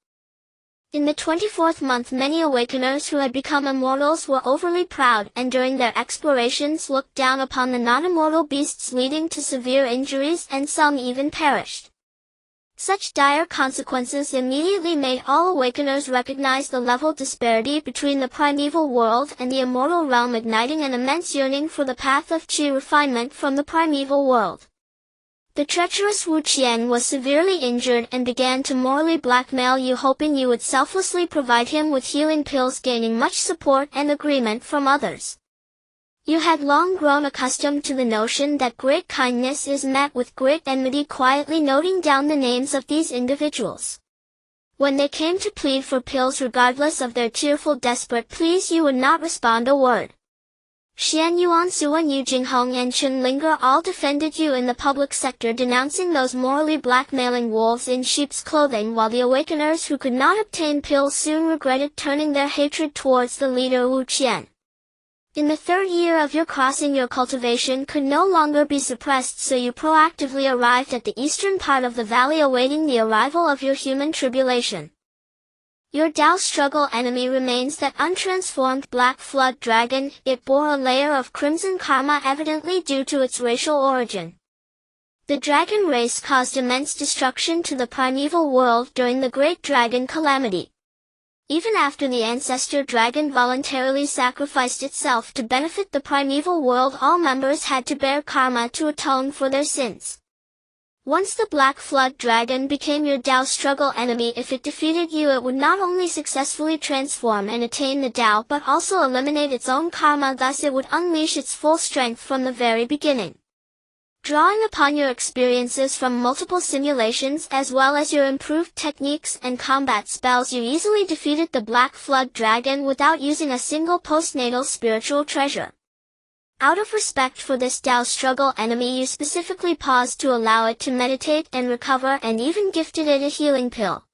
Speaker 1: In the 24th month, many awakeners who had become immortals were overly proud, and during their explorations looked down upon the non-immortal beasts, leading to severe injuries, and some even perished. Such dire consequences immediately made all awakeners recognize the level disparity between the primeval world and the immortal realm, igniting an immense yearning for the path of chi refinement from the primeval world. The treacherous Wu Qian was severely injured and began to morally blackmail you, hoping you would selflessly provide him with healing pills, gaining much support and agreement from others. You had long grown accustomed to the notion that great kindness is met with great enmity, quietly noting down the names of these individuals. When they came to plead for pills regardless of their tearful desperate pleas, you would not respond a word. Xian Yuan, Suan Yu, Jinghong and Chun Linger all defended you in the public sector, denouncing those morally blackmailing wolves in sheep's clothing, while the awakeners who could not obtain pills soon regretted turning their hatred towards the leader Wu Qian. In the third year of your crossing, your cultivation could no longer be suppressed, so you proactively arrived at the eastern part of the valley, awaiting the arrival of your human tribulation. Your Tao struggle enemy remains that untransformed black flood dragon. It bore a layer of crimson karma, evidently due to its racial origin. The dragon race caused immense destruction to the primeval world during the Great Dragon Calamity. Even after the ancestor dragon voluntarily sacrificed itself to benefit the primeval world, all members had to bear karma to atone for their sins. Once the Black Flood Dragon became your Tao struggle enemy, if it defeated you, it would not only successfully transform and attain the Tao but also eliminate its own karma, thus it would unleash its full strength from the very beginning. Drawing upon your experiences from multiple simulations as well as your improved techniques and combat spells, you easily defeated the Black Flood Dragon without using a single postnatal spiritual treasure. Out of respect for this Tao struggle enemy, you specifically paused to allow it to meditate and recover, and even gifted it a healing pill.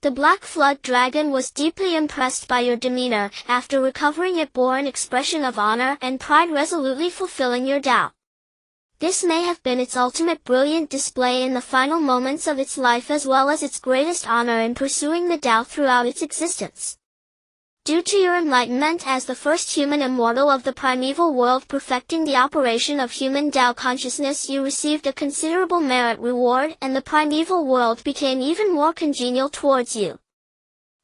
Speaker 1: The Black Flood Dragon was deeply impressed by your demeanor. After recovering, it bore an expression of honor and pride, resolutely fulfilling your Tao. This may have been its ultimate brilliant display in the final moments of its life, as well as its greatest honor in pursuing the Tao throughout its existence. Due to your enlightenment as the first human immortal of the primeval world, perfecting the operation of human Tao consciousness, you received a considerable merit reward, and the primeval world became even more congenial towards you.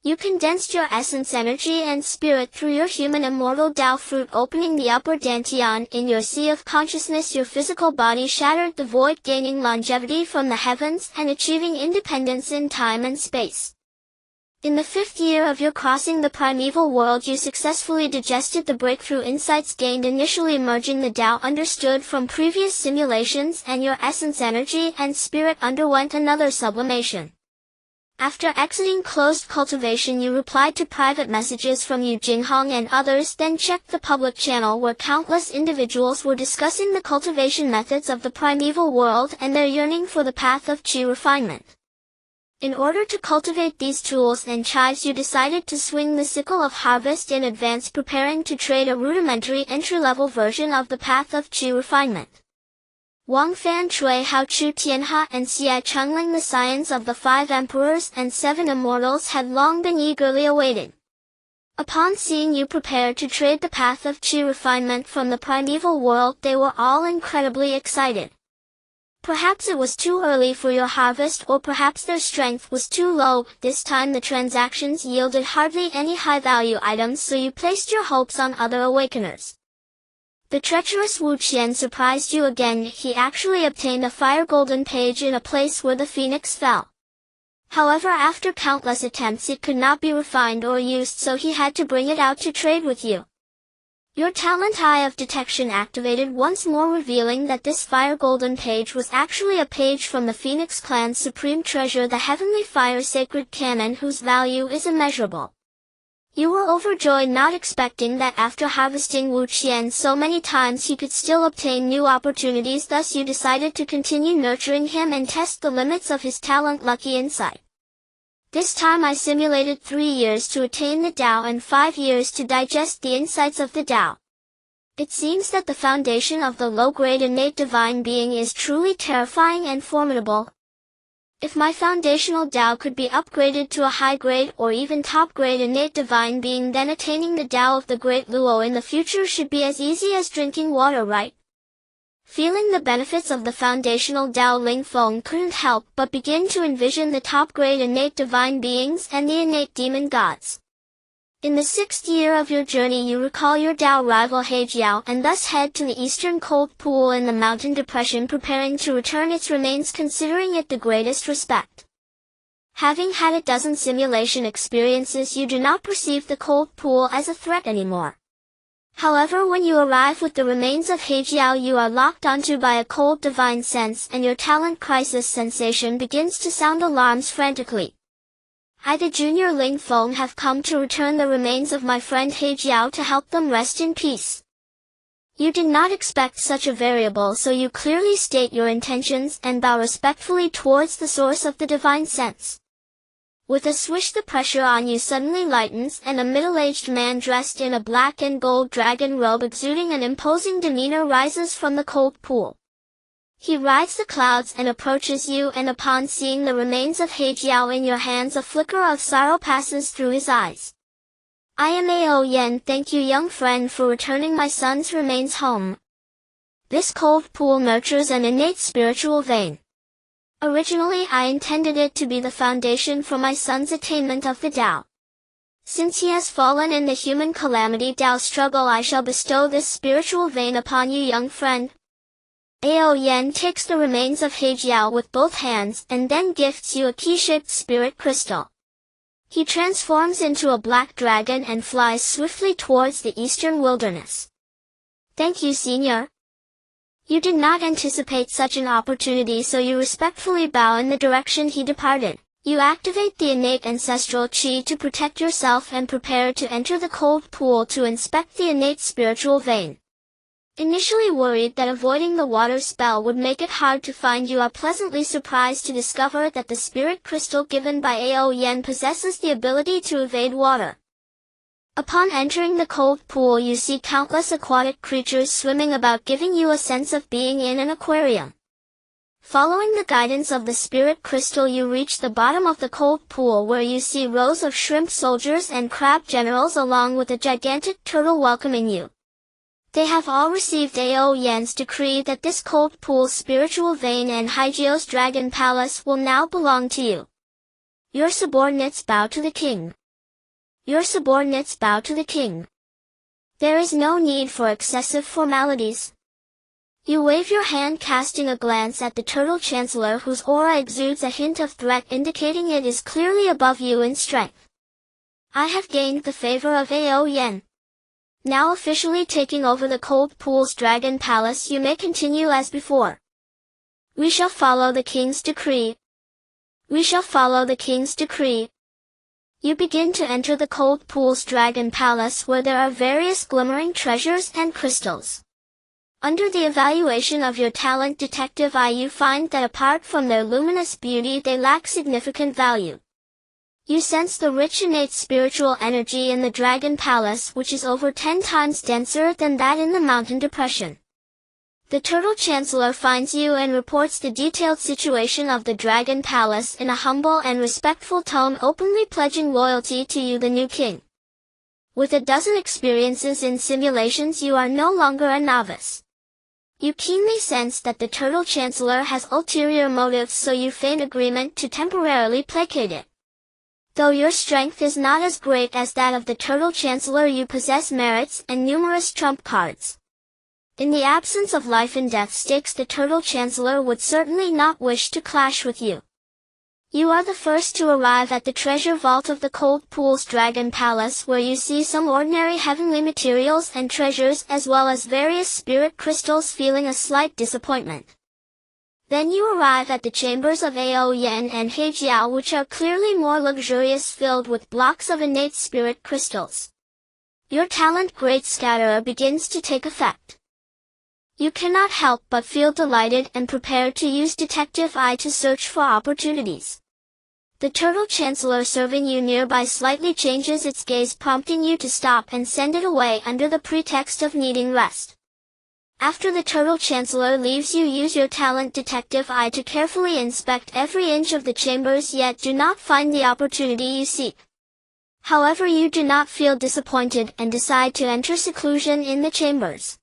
Speaker 1: You condensed your essence, energy, and spirit through your human immortal Tao fruit, opening the upper dantian in your sea of consciousness. Your physical body shattered the void, gaining longevity from the heavens and achieving independence in time and space. In the fifth year of your crossing the primeval world, you successfully digested the breakthrough insights gained initially, merging the Tao understood from previous simulations, and your essence, energy, and spirit underwent another sublimation. After exiting closed cultivation, you replied to private messages from Yu Jinghong and others, then checked the public channel where countless individuals were discussing the cultivation methods of the primeval world and their yearning for the path of Qi refinement. In order to cultivate these tools and chives, you decided to swing the sickle of harvest in advance, preparing to trade a rudimentary entry-level version of the path of Qi refinement. Wang Fan, Chui Hao, Chu Tianha, and Xia Chengling, the science of the 5 emperors and 7 immortals, had long been eagerly awaited. Upon seeing you prepare to trade the path of Qi refinement from the primeval world, they were all incredibly excited. Perhaps it was too early for your harvest, or perhaps their strength was too low. This time the transactions yielded hardly any high-value items, so you placed your hopes on other awakeners. The treacherous Wu Qian surprised you again. He actually obtained a fire golden page in a place where the phoenix fell. However, after countless attempts, it could not be refined or used, so he had to bring it out to trade with you. Your talent eye of detection activated once more, revealing that this fire golden page was actually a page from the Phoenix clan's supreme treasure, the Heavenly Fire Sacred Cannon, whose value is immeasurable. You were overjoyed, not expecting that after harvesting Wu Qian so many times he could still obtain new opportunities, thus you decided to continue nurturing him and test the limits of his talent. Lucky insight. This time I simulated 3 years to attain the Tao and 5 years to digest the insights of the Tao. It seems that the foundation of the low-grade innate divine being is truly terrifying and formidable. If my foundational Tao could be upgraded to a high-grade or even top-grade innate divine being, then attaining the Tao of the Great Luo in the future should be as easy as drinking water, right? Feeling the benefits of the foundational Tao, Ling Feng couldn't help but begin to envision the top-grade innate divine beings and the innate demon gods. In the 6th year of your journey, you recall your Tao rival Hejiao and thus head to the eastern cold pool in the mountain depression, preparing to return its remains, considering it the greatest respect. Having had a dozen simulation experiences, you do not perceive the cold pool as a threat anymore. However, when you arrive with the remains of Hejiao, you are locked onto by a cold divine sense, and your talent crisis sensation begins to sound alarms frantically. I, the Junior Ling Feng, have come to return the remains of my friend He Jiao to help them rest in peace. You did not expect such a variable, so you clearly state your intentions and bow respectfully towards the source of the divine sense. With a swish, the pressure on you suddenly lightens, and a middle-aged man dressed in a black and gold dragon robe exuding an imposing demeanor rises from the cold pool. He rides the clouds and approaches you, and upon seeing the remains of He Jiao in your hands, a flicker of sorrow passes through his eyes. I am Ao Yen. Thank you, young friend, for returning my son's remains home. This cold pool nurtures an innate spiritual vein. Originally I intended it to be the foundation for my son's attainment of the Tao. Since he has fallen in the human calamity Tao struggle, I shall bestow this spiritual vein upon you, young friend. Ao Yen takes the remains of He Jiao with both hands and then gifts you a key-shaped spirit crystal. He transforms into a black dragon and flies swiftly towards the eastern wilderness. Thank you, Senior. You did not anticipate such an opportunity, so you respectfully bow in the direction he departed. You activate the innate ancestral chi to protect yourself and prepare to enter the cold pool to inspect the innate spiritual vein. Initially worried that avoiding the water spell would make it hard to find, you are pleasantly surprised to discover that the spirit crystal given by Ao Yen possesses the ability to evade water. Upon entering the cold pool, you see countless aquatic creatures swimming about, giving you a sense of being in an aquarium. Following the guidance of the spirit crystal, you reach the bottom of the cold pool, where you see rows of shrimp soldiers and crab generals along with a gigantic turtle welcoming you. They have all received Ao Yen's decree that this cold pool's spiritual vein and Haijiao's dragon palace will now belong to you. Your subordinates bow to the king. Your subordinates bow to the king. There is no need for excessive formalities. You wave your hand, casting a glance at the turtle chancellor, whose aura exudes a hint of threat, indicating it is clearly above you in strength. I have gained the favor of Ao Yen. Now officially taking over the cold pool's dragon palace, you may continue as before. We shall follow the king's decree. We shall follow the king's decree. You begin to enter the cold pool's dragon palace, where there are various glimmering treasures and crystals. Under the evaluation of your talent detective eye, you find that apart from their luminous beauty, they lack significant value. You sense the rich innate spiritual energy in the Dragon Palace, which is over 10 times denser than that in the mountain depression. The Turtle Chancellor finds you and reports the detailed situation of the Dragon Palace in a humble and respectful tone, openly pledging loyalty to you, the new king. With a dozen experiences in simulations, you are no longer a novice. You keenly sense that the Turtle Chancellor has ulterior motives, so you feign agreement to temporarily placate it. Though your strength is not as great as that of the Turtle Chancellor, you possess merits and numerous trump cards. In the absence of life and death stakes, the Turtle Chancellor would certainly not wish to clash with you. You are the first to arrive at the treasure vault of the Cold Pool's Dragon Palace, where you see some ordinary heavenly materials and treasures as well as various spirit crystals, feeling a slight disappointment. Then you arrive at the chambers of Ao Yen and He Jiao, which are clearly more luxurious, filled with blocks of innate spirit crystals. Your talent, Great Scatterer, begins to take effect. You cannot help but feel delighted and prepare to use detective eye to search for opportunities. The Turtle Chancellor serving you nearby slightly changes its gaze, prompting you to stop and send it away under the pretext of needing rest. After the Turtle Chancellor leaves you, use your talent detective eye to carefully inspect every inch of the chambers, yet do not find the opportunity you seek. However, you do not feel disappointed and decide to enter seclusion in the chambers.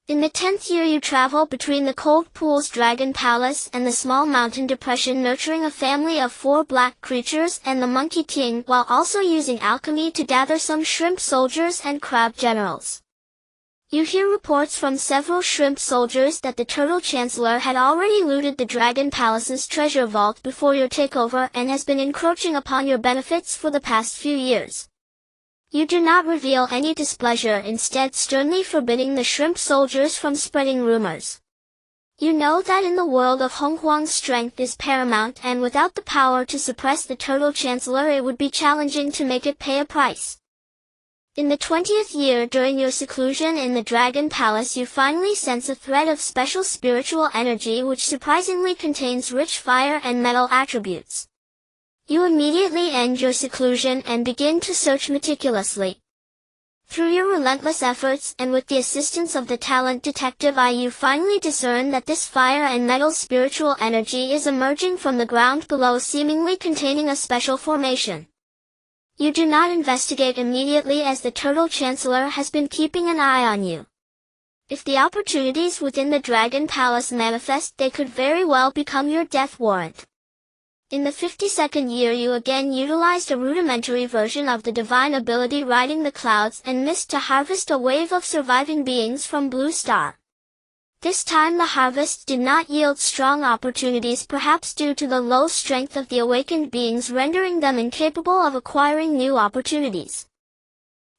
Speaker 1: In the 10th year you travel between the Cold Pool's Dragon Palace and the small mountain depression, nurturing a family of 4 black creatures and the Monkey King, while also using alchemy to gather some shrimp soldiers and crab generals. You hear reports from several shrimp soldiers that the Turtle Chancellor had already looted the Dragon Palace's treasure vault before your takeover and has been encroaching upon your benefits for the past few years. You do not reveal any displeasure, instead sternly forbidding the shrimp soldiers from spreading rumors. You know that in the world of Hong Huang's strength is paramount, and without the power to suppress the Turtle Chancellor it would be challenging to make it pay a price. In the 20th year during your seclusion in the Dragon Palace you finally sense a thread of special spiritual energy which surprisingly contains rich fire and metal attributes. You immediately end your seclusion and begin to search meticulously. Through your relentless efforts and with the assistance of the talent detective eye you finally discern that this fire and metal spiritual energy is emerging from the ground below, seemingly containing a special formation. You do not investigate immediately as the Turtle Chancellor has been keeping an eye on you. If the opportunities within the Dragon Palace manifest, they could very well become your death warrant. In the 52nd year you again utilized a rudimentary version of the divine ability riding the clouds and mist to harvest a wave of surviving beings from Blue Star. This time the harvest did not yield strong opportunities, perhaps due to the low strength of the awakened beings rendering them incapable of acquiring new opportunities.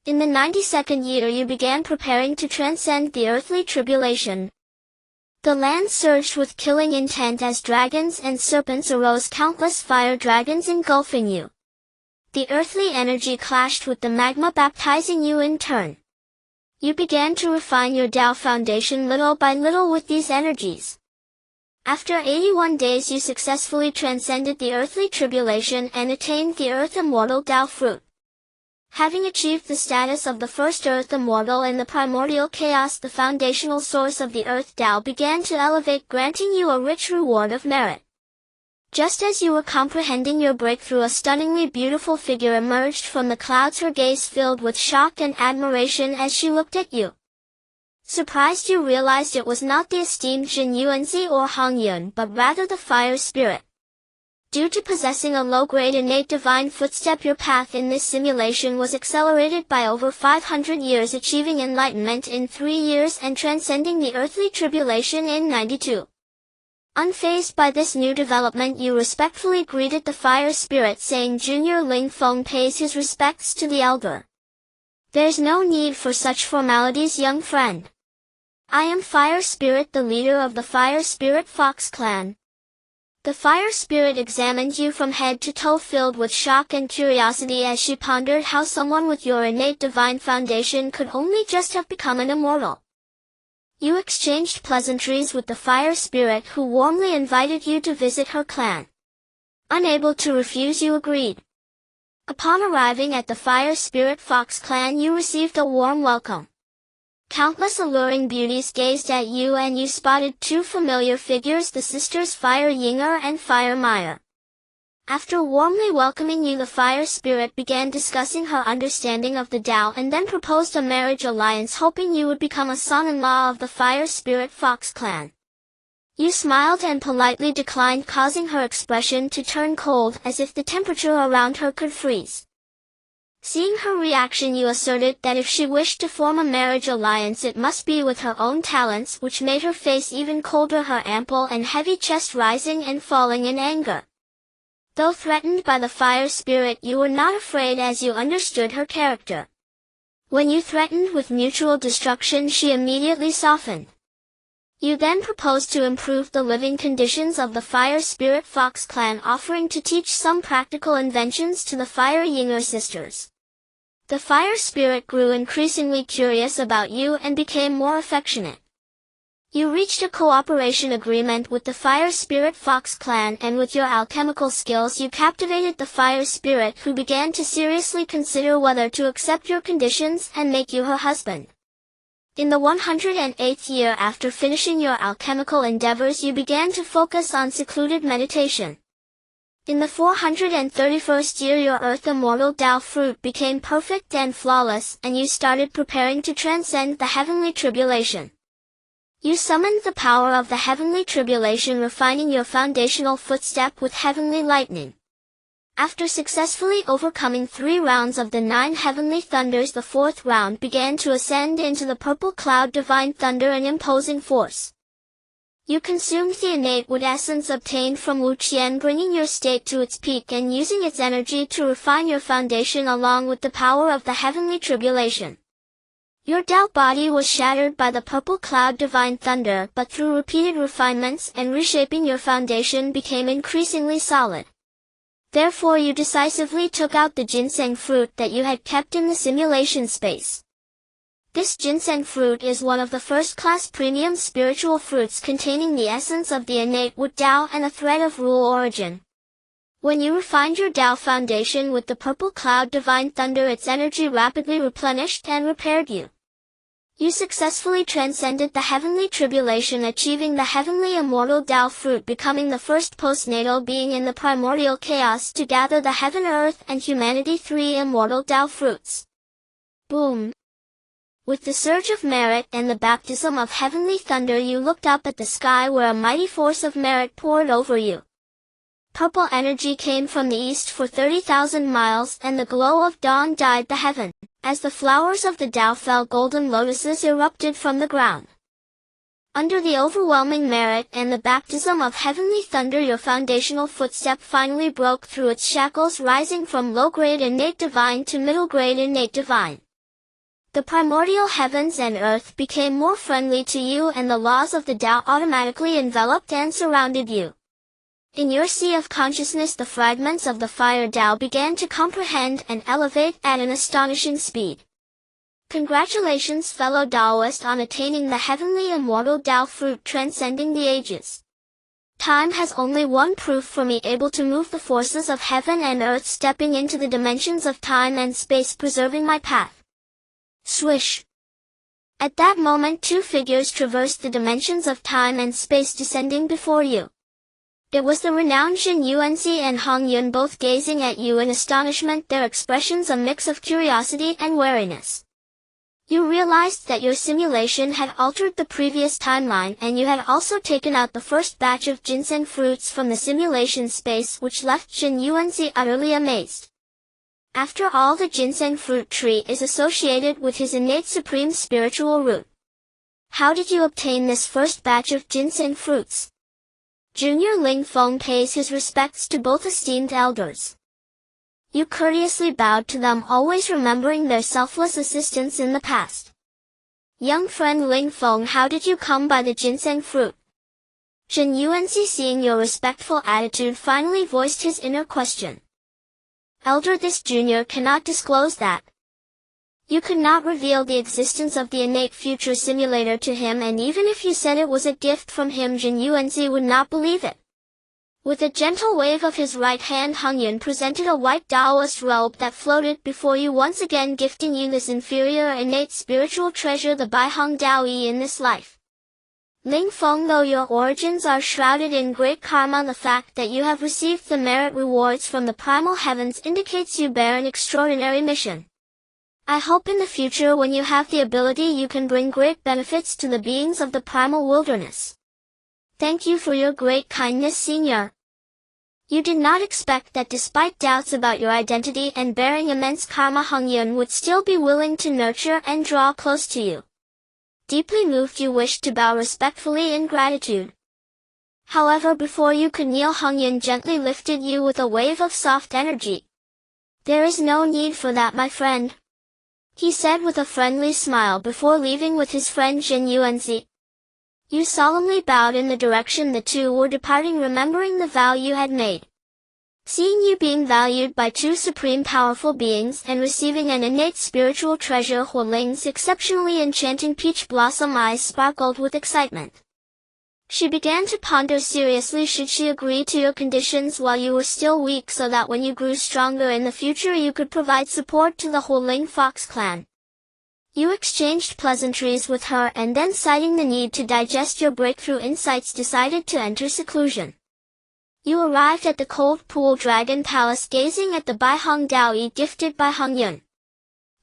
Speaker 1: In the 92nd year you began preparing to transcend the earthly tribulation. The land surged with killing intent as dragons and serpents arose, countless fire dragons engulfing you. The earthly energy clashed with the magma, baptizing you in turn. You began to refine your Tao foundation little by little with these energies. After 81 days you successfully transcended the earthly tribulation and attained the Earth Immortal Tao fruit. Having achieved the status of the first Earth Immortal in the Primordial Chaos, the foundational source of the Earth Tao began to elevate, granting you a rich reward of merit. Just as you were comprehending your breakthrough, a stunningly beautiful figure emerged from the clouds, her gaze filled with shock and admiration as she looked at you. Surprised, you realized it was not the esteemed Jin Yuanzi or Hong Yun, but rather the fire spirit. Due to possessing a low-grade innate divine footstep, your path in this simulation was accelerated by over 500 years, achieving enlightenment in 3 years and transcending the earthly tribulation in 92. Unfazed by this new development, you respectfully greeted the fire spirit, saying, "Junior Ling Feng pays his respects to the elder." "There's no need for such formalities, young friend. I am Fire Spirit, the leader of the Fire Spirit Fox clan." The fire spirit examined you from head to toe, filled with shock and curiosity as she pondered how someone with your innate divine foundation could only just have become an immortal. You exchanged pleasantries with the fire spirit, who warmly invited you to visit her clan. Unable to refuse, you agreed. Upon arriving at the Fire Spirit Fox clan, you received a warm welcome. Countless alluring beauties gazed at you and you spotted 2 familiar figures, the sisters Fire Yinger and Fire Maya. After warmly welcoming you, the fire spirit began discussing her understanding of the Tao and then proposed a marriage alliance, hoping you would become a son-in-law of the Fire Spirit Fox clan. You smiled and politely declined, causing her expression to turn cold, as if the temperature around her could freeze. Seeing her reaction, you asserted that if she wished to form a marriage alliance it must be with her own talents, which made her face even colder, her ample and heavy chest rising and falling in anger. Though threatened by the fire spirit, you were not afraid, as you understood her character. When you threatened with mutual destruction, she immediately softened. You then proposed to improve the living conditions of the Fire Spirit Fox clan, offering to teach some practical inventions to the Fire Yinger sisters. The fire spirit grew increasingly curious about you and became more affectionate. You reached a cooperation agreement with the Fire Spirit Fox clan, and with your alchemical skills you captivated the fire spirit, who began to seriously consider whether to accept your conditions and make you her husband. In the 108th year after finishing your alchemical endeavors, you began to focus on secluded meditation. In the 431st year your Earth Immortal Tao fruit became perfect and flawless, and you started preparing to transcend the heavenly tribulation. You summoned the power of the heavenly tribulation, refining your foundational footstep with heavenly lightning. After successfully overcoming 3 rounds of the 9 heavenly thunders, the 4th round began to ascend into the purple cloud divine thunder in imposing force. You consumed the innate wood essence obtained from Wu Qian, bringing your state to its peak and using its energy to refine your foundation along with the power of the heavenly tribulation. Your Tao body was shattered by the purple cloud divine thunder, but through repeated refinements and reshaping your foundation became increasingly solid. Therefore you decisively took out the ginseng fruit that you had kept in the simulation space. This ginseng fruit is one of the first-class premium spiritual fruits containing the essence of the innate Wood Tao and a thread of rule origin. When you refined your Tao foundation with the purple cloud divine thunder, its energy rapidly replenished and repaired you. You successfully transcended the heavenly tribulation, achieving the heavenly immortal Tao fruit, becoming the first postnatal being in the primordial chaos to gather the heaven, earth, and humanity 3 immortal Tao fruits. Boom! With the surge of merit and the baptism of heavenly thunder, you looked up at the sky where a mighty force of merit poured over you. Purple energy came from the east for 30,000 miles, and the glow of dawn dyed the heaven. As the flowers of the Tao fell, golden lotuses erupted from the ground. Under the overwhelming merit and the baptism of heavenly thunder, your foundational footstep finally broke through its shackles, rising from low-grade innate divine to middle-grade innate divine. The primordial heavens and earth became more friendly to you, and the laws of the Tao automatically enveloped and surrounded you. In your sea of consciousness, the fragments of the fire Tao began to comprehend and elevate at an astonishing speed. Congratulations, fellow Taoist, on attaining the heavenly immortal Tao fruit transcending the ages. Time has only one proof for me, able to move the forces of heaven and earth, stepping into the dimensions of time and space, preserving my path. Swish! At that moment, 2 figures traversed the dimensions of time and space, descending before you. It was the renowned Jin Yuanzi and Hong Yun, both gazing at you in astonishment, their expressions a mix of curiosity and wariness. You realized that your simulation had altered the previous timeline, and you had also taken out the first batch of ginseng fruits from the simulation space, which left Jin Yuanzi utterly amazed. After all, the ginseng fruit tree is associated with his innate supreme spiritual root. How did you obtain this first batch of ginseng fruits? Junior Ling Feng pays his respects to both esteemed elders. You courteously bowed to them, always remembering their selfless assistance in the past. Young friend Ling Feng, how did you come by the ginseng fruit? Jin Yuanzi, seeing your respectful attitude, finally voiced his inner question. Elder, this junior cannot disclose that. You could not reveal the existence of the innate future simulator to him, and even if you said it was a gift from him, Jin Yuanzi would not believe it. With a gentle wave of his right hand, Hong Yun presented a white Taoist robe that floated before you, once again gifting you this inferior innate spiritual treasure, the Bai Hong Dao Yi, in this life. Ling Feng, though your origins are shrouded in great karma, the fact that you have received the merit rewards from the primal heavens indicates you bear an extraordinary mission. I hope in the future, when you have the ability, you can bring great benefits to the beings of the primal wilderness. Thank you for your great kindness, Senior. You did not expect that despite doubts about your identity and bearing immense karma, Hong Yun would still be willing to nurture and draw close to you. Deeply moved, you wished to bow respectfully in gratitude. However, before you could kneel, Hong Yun gently lifted you with a wave of soft energy. There is no need for that, my friend, he said with a friendly smile before leaving with his friend Jin Yuanzi. You solemnly bowed in the direction the two were departing, remembering the vow you had made. Seeing you being valued by 2 supreme powerful beings and receiving an innate spiritual treasure, Huo Ling's exceptionally enchanting peach blossom eyes sparkled with excitement. She began to ponder seriously, should she agree to your conditions while you were still weak, so that when you grew stronger in the future you could provide support to the Huo Ling Fox clan. You exchanged pleasantries with her, and then, citing the need to digest your breakthrough insights, decided to enter seclusion. You arrived at the Cold Pool Dragon Palace, gazing at the Bai Hong Dao Yi gifted by Hong Yun.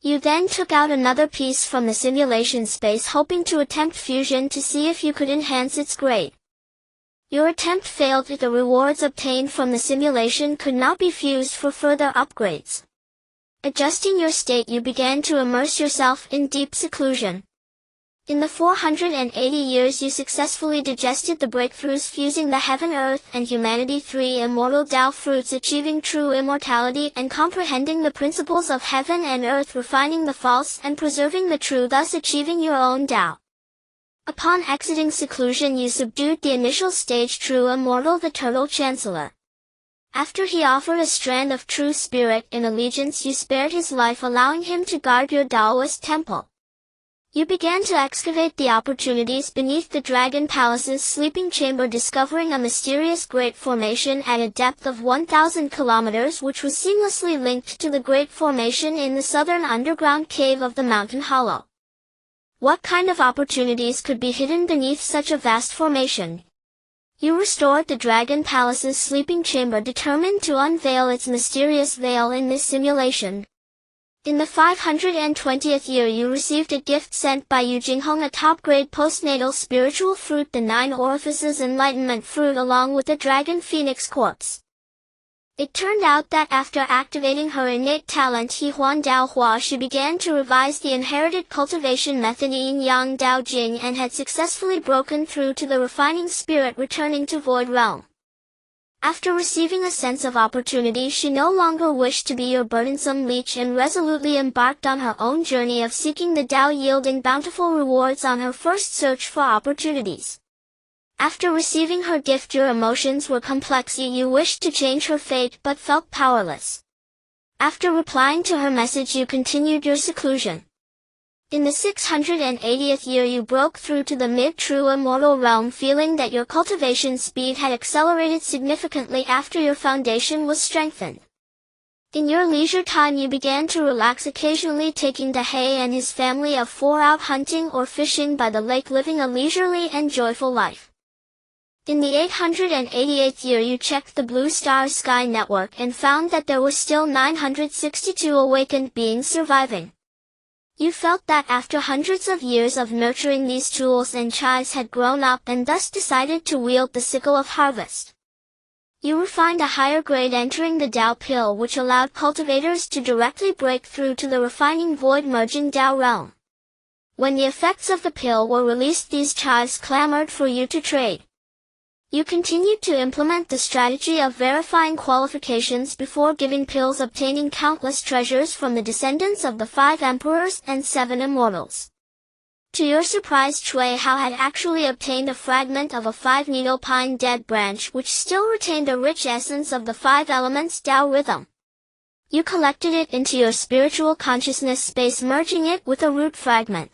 Speaker 1: You then took out another piece from the simulation space, hoping to attempt fusion to see if you could enhance its grade. Your attempt failed, as the rewards obtained from the simulation could not be fused for further upgrades. Adjusting your state, you began to immerse yourself in deep seclusion. In the 480 years you successfully digested the breakthroughs fusing the heaven, earth, and humanity, three immortal Tao fruits, achieving true immortality and comprehending the principles of heaven and earth, refining the false and preserving the true, thus achieving your own Tao. Upon exiting seclusion you subdued the initial stage true immortal, the turtle chancellor. After he offered a strand of true spirit in allegiance, you spared his life, allowing him to guard your Taoist temple. You began to excavate the opportunities beneath the Dragon Palace's sleeping chamber, discovering a mysterious great formation at a depth of 1,000 kilometers, which was seamlessly linked to the great formation in the southern underground cave of the mountain hollow. What kind of opportunities could be hidden beneath such a vast formation? You restored the Dragon Palace's sleeping chamber, determined to unveil its mysterious veil in this simulation. In the 520th year you received a gift sent by Yu Jinghong, a top-grade postnatal spiritual fruit, the 9 Orifices Enlightenment Fruit, along with the Dragon Phoenix Quartz. It turned out that after activating her innate talent He Huan Dao Hua, she began to revise the inherited cultivation method Yin Yang Dao Jing and had successfully broken through to the refining spirit, returning to Void Realm. After receiving a sense of opportunity, she no longer wished to be your burdensome leech and resolutely embarked on her own journey of seeking the Tao, yielding bountiful rewards on her first search for opportunities. After receiving her gift your emotions were complex. You wished to change her fate but felt powerless. After replying to her message you continued your seclusion. In the 680th year you broke through to the mid-true immortal realm, feeling that your cultivation speed had accelerated significantly after your foundation was strengthened. In your leisure time you began to relax, occasionally taking Dahei and his family of 4 out hunting or fishing by the lake, living a leisurely and joyful life. In the 888th year you checked the Blue Star Sky Network and found that there were still 962 awakened beings surviving. You felt that after hundreds of years of nurturing, these tools and chives had grown up and thus decided to wield the sickle of harvest. You refined a higher grade, entering the Tao pill, which allowed cultivators to directly break through to the refining void merging Tao realm. When the effects of the pill were released, these chives clamored for you to trade. You continued to implement the strategy of verifying qualifications before giving pills, obtaining countless treasures from the descendants of the 5 emperors and 7 immortals. To your surprise, Cui Hao had actually obtained a fragment of a 5-needle pine dead branch which still retained a rich essence of the 5 elements Tao rhythm. You collected it into your spiritual consciousness space, merging it with a root fragment.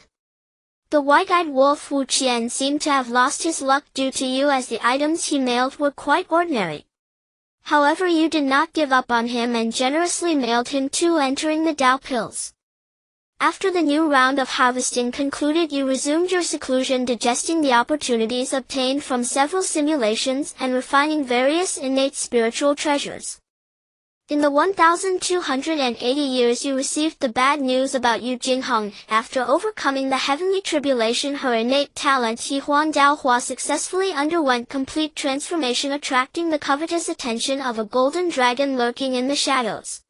Speaker 1: The white-eyed wolf Wu Qian seemed to have lost his luck due to you, as the items he mailed were quite ordinary. However, you did not give up on him and generously mailed him 2, entering the Tao pills. After the new round of harvesting concluded, you resumed your seclusion, digesting the opportunities obtained from several simulations and refining various innate spiritual treasures. In the 1280 years you received the bad news about Yu Jinghong. After overcoming the heavenly tribulation, her innate talent He Huan Dao Hua successfully underwent complete transformation, attracting the covetous attention of a golden dragon lurking in the shadows.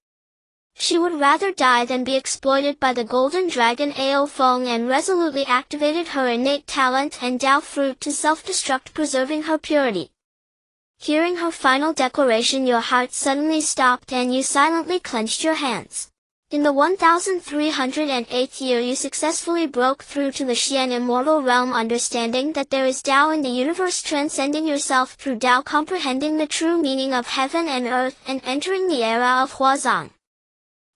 Speaker 1: She would rather die than be exploited by the golden dragon Ao Feng, and resolutely activated her innate talent and Tao fruit to self-destruct, preserving her purity. Hearing her final declaration, your heart suddenly stopped and you silently clenched your hands. In the 1308th year you successfully broke through to the Xian immortal realm, understanding that there is Tao in the universe, transcending yourself through Tao, comprehending the true meaning of heaven and earth, and entering the era of Huazang.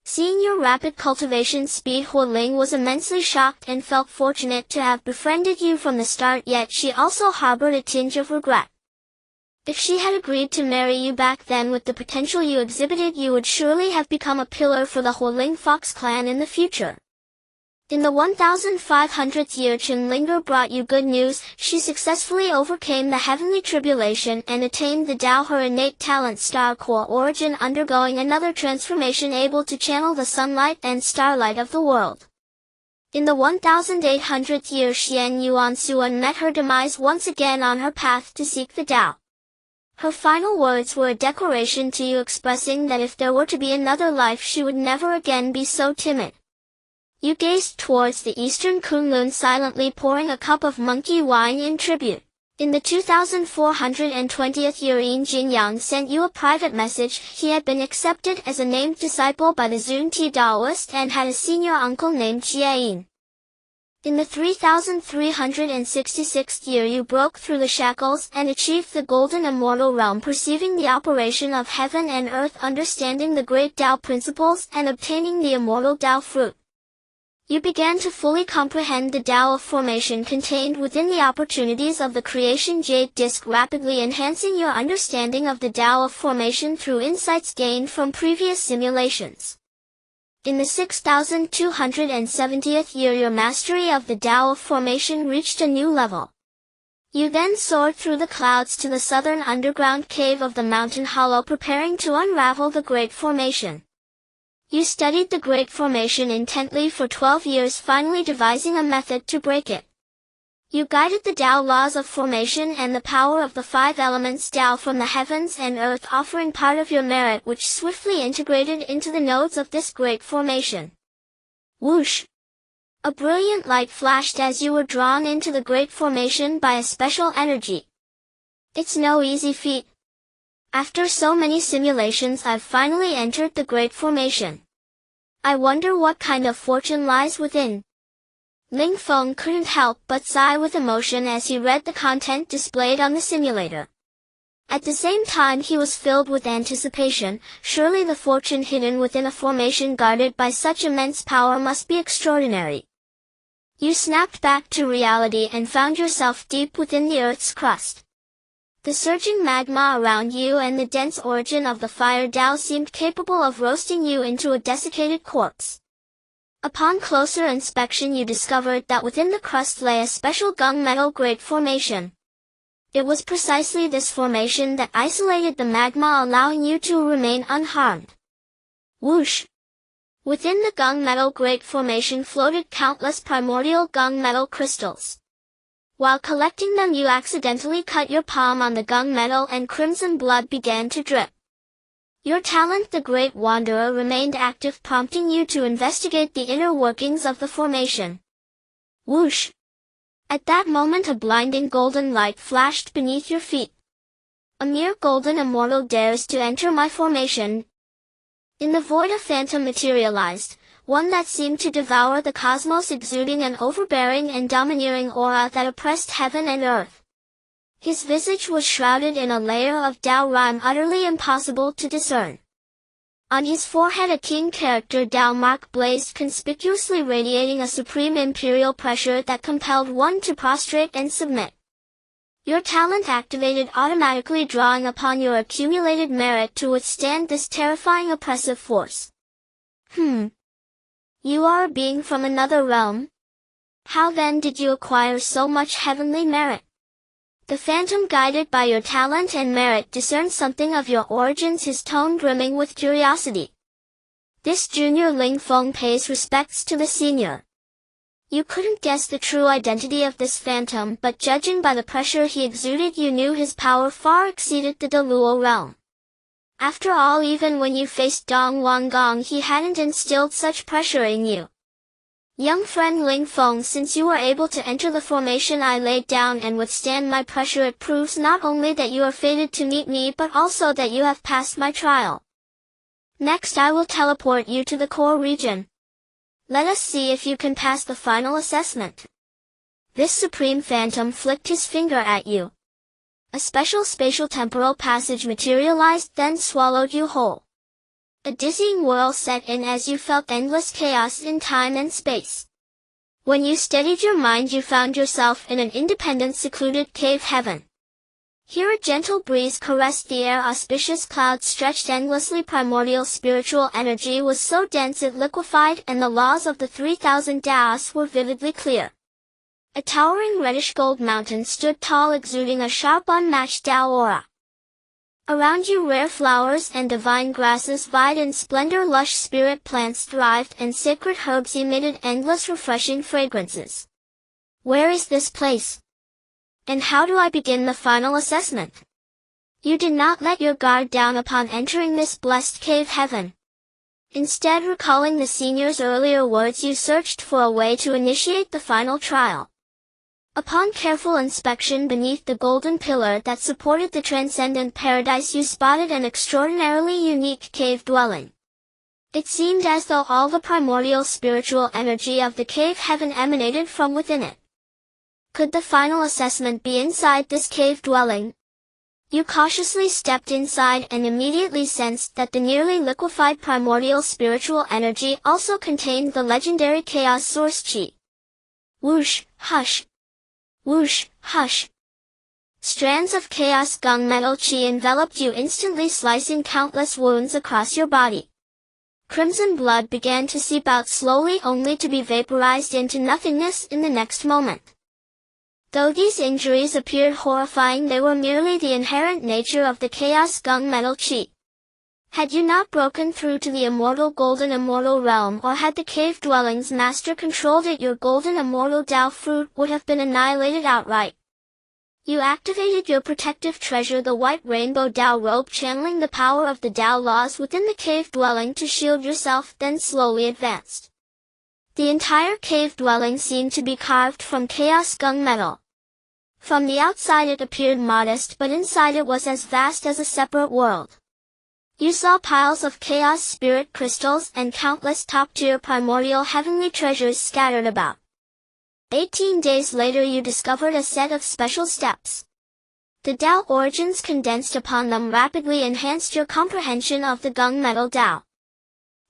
Speaker 1: Seeing your rapid cultivation speed, Hualing was immensely shocked and felt fortunate to have befriended you from the start, yet she also harbored a tinge of regret. If she had agreed to marry you back then, with the potential you exhibited, you would surely have become a pillar for the Hualing Fox clan in the future. In the 1500th year Chenlinger brought you good news. She successfully overcame the heavenly tribulation and attained the Tao, her innate talent Star Core origin, undergoing another transformation, able to channel the sunlight and starlight of the world. In the 1800th year Xian Yuan Suan met her demise once again on her path to seek the Tao. Her final words were a declaration to you, expressing that if there were to be another life she would never again be so timid. You gazed towards the eastern Kunlun, silently pouring a cup of monkey wine in tribute. In the 2420th year, Jingyang sent you a private message. He had been accepted as a named disciple by the Zunti Taoist and had a senior uncle named Jiayin. In the 3366th year, you broke through the shackles and achieved the golden immortal realm, perceiving the operation of heaven and earth, understanding the great Tao principles, and obtaining the immortal Tao fruit. You began to fully comprehend the Tao of formation contained within the opportunities of the creation jade disc, rapidly enhancing your understanding of the Tao of formation through insights gained from previous simulations. In the 6270th year, your mastery of the Tao of formation reached a new level. You then soared through the clouds to the southern underground cave of the mountain hollow, preparing to unravel the Great Formation. You studied the Great Formation intently for 12 years, finally devising a method to break it. You guided the Tao laws of formation and the power of the five elements Tao from the heavens and earth, offering part of your merit, which swiftly integrated into the nodes of this Great Formation. Whoosh! A brilliant light flashed as you were drawn into the Great Formation by a special energy. It's no easy feat. After so many simulations, I've finally entered the Great Formation. I wonder what kind of fortune lies within. Ling Feng couldn't help but sigh with emotion as he read the content displayed on the simulator. At the same time, he was filled with anticipation. Surely the fortune hidden within a formation guarded by such immense power must be extraordinary. You snapped back to reality and found yourself deep within the Earth's crust. The surging magma around you and the dense origin of the fire Tao seemed capable of roasting you into a desiccated corpse. Upon closer inspection, you discovered that within the crust lay a special gunmetal Great Formation. It was precisely this formation that isolated the magma, allowing you to remain unharmed. Whoosh! Within the gunmetal Great Formation floated countless primordial gunmetal crystals. While collecting them, you accidentally cut your palm on the gunmetal and crimson blood began to drip. Your talent, the Great Wanderer, remained active, prompting you to investigate the inner workings of the formation. Whoosh! At that moment, a blinding golden light flashed beneath your feet. A mere golden immortal dares to enter my formation. In the void, a phantom materialized, one that seemed to devour the cosmos, exuding an overbearing and domineering aura that oppressed heaven and earth. His visage was shrouded in a layer of Tao rhyme utterly impossible to discern. On his forehead a king character Tao mark blazed conspicuously, radiating a supreme imperial pressure that compelled one to prostrate and submit. Your talent activated automatically, drawing upon your accumulated merit to withstand this terrifying oppressive force. You are a being from another realm? How then did you acquire so much heavenly merit? The phantom, guided by your talent and merit, discerned something of your origins, his tone brimming with curiosity. This junior Ling Feng pays respects to the senior. You couldn't guess the true identity of this phantom, but judging by the pressure he exuded, you knew his power far exceeded the Deluo realm. After all, even when you faced Dong Wanggong, he hadn't instilled such pressure in you. Young friend Ling Feng, since you were able to enter the formation I laid down and withstand my pressure, it proves not only that you are fated to meet me, but also that you have passed my trial. Next, I will teleport you to the core region. Let us see if you can pass the final assessment. This supreme phantom flicked his finger at you. A special spatial temporal passage materialized, then swallowed you whole. A dizzying whirl set in as you felt endless chaos in time and space. When you steadied your mind, you found yourself in an independent, secluded cave heaven. Here a gentle breeze caressed the air, auspicious clouds stretched endlessly, primordial spiritual energy was so dense it liquefied, and the laws of the 3000 Taos were vividly clear. A towering reddish gold mountain stood tall, exuding a sharp, unmatched Tao aura. Around you rare flowers and divine grasses vied in splendor, lush spirit plants thrived, and sacred herbs emitted endless refreshing fragrances. Where is this place? And how do I begin the final assessment? You did not let your guard down upon entering this blessed cave heaven. Instead, recalling the senior's earlier words, you searched for a way to initiate the final trial. Upon careful inspection beneath the golden pillar that supported the transcendent paradise, you spotted an extraordinarily unique cave dwelling. It seemed as though all the primordial spiritual energy of the cave heaven emanated from within it. Could the final assessment be inside this cave dwelling? You cautiously stepped inside and immediately sensed that the nearly liquefied primordial spiritual energy also contained the legendary chaos source chi. Whoosh, hush. Whoosh, hush. Strands of chaos gunmetal chi enveloped you instantly, slicing countless wounds across your body. Crimson blood began to seep out slowly, only to be vaporized into nothingness in the next moment. Though these injuries appeared horrifying, they were merely the inherent nature of the chaos gunmetal chi. Had you not broken through to the immortal golden immortal realm, or had the cave dwelling's master controlled it, your golden immortal Tao fruit would have been annihilated outright. You activated your protective treasure, the white rainbow Tao robe, channeling the power of the Tao laws within the cave dwelling to shield yourself, then slowly advanced. The entire cave dwelling seemed to be carved from chaos gunmetal. From the outside it appeared modest, but inside it was as vast as a separate world. You saw piles of chaos spirit crystals and countless top-tier primordial heavenly treasures scattered about. 18 days later you discovered a set of special steps. The Tao origins condensed upon them rapidly enhanced your comprehension of the gunmetal Tao.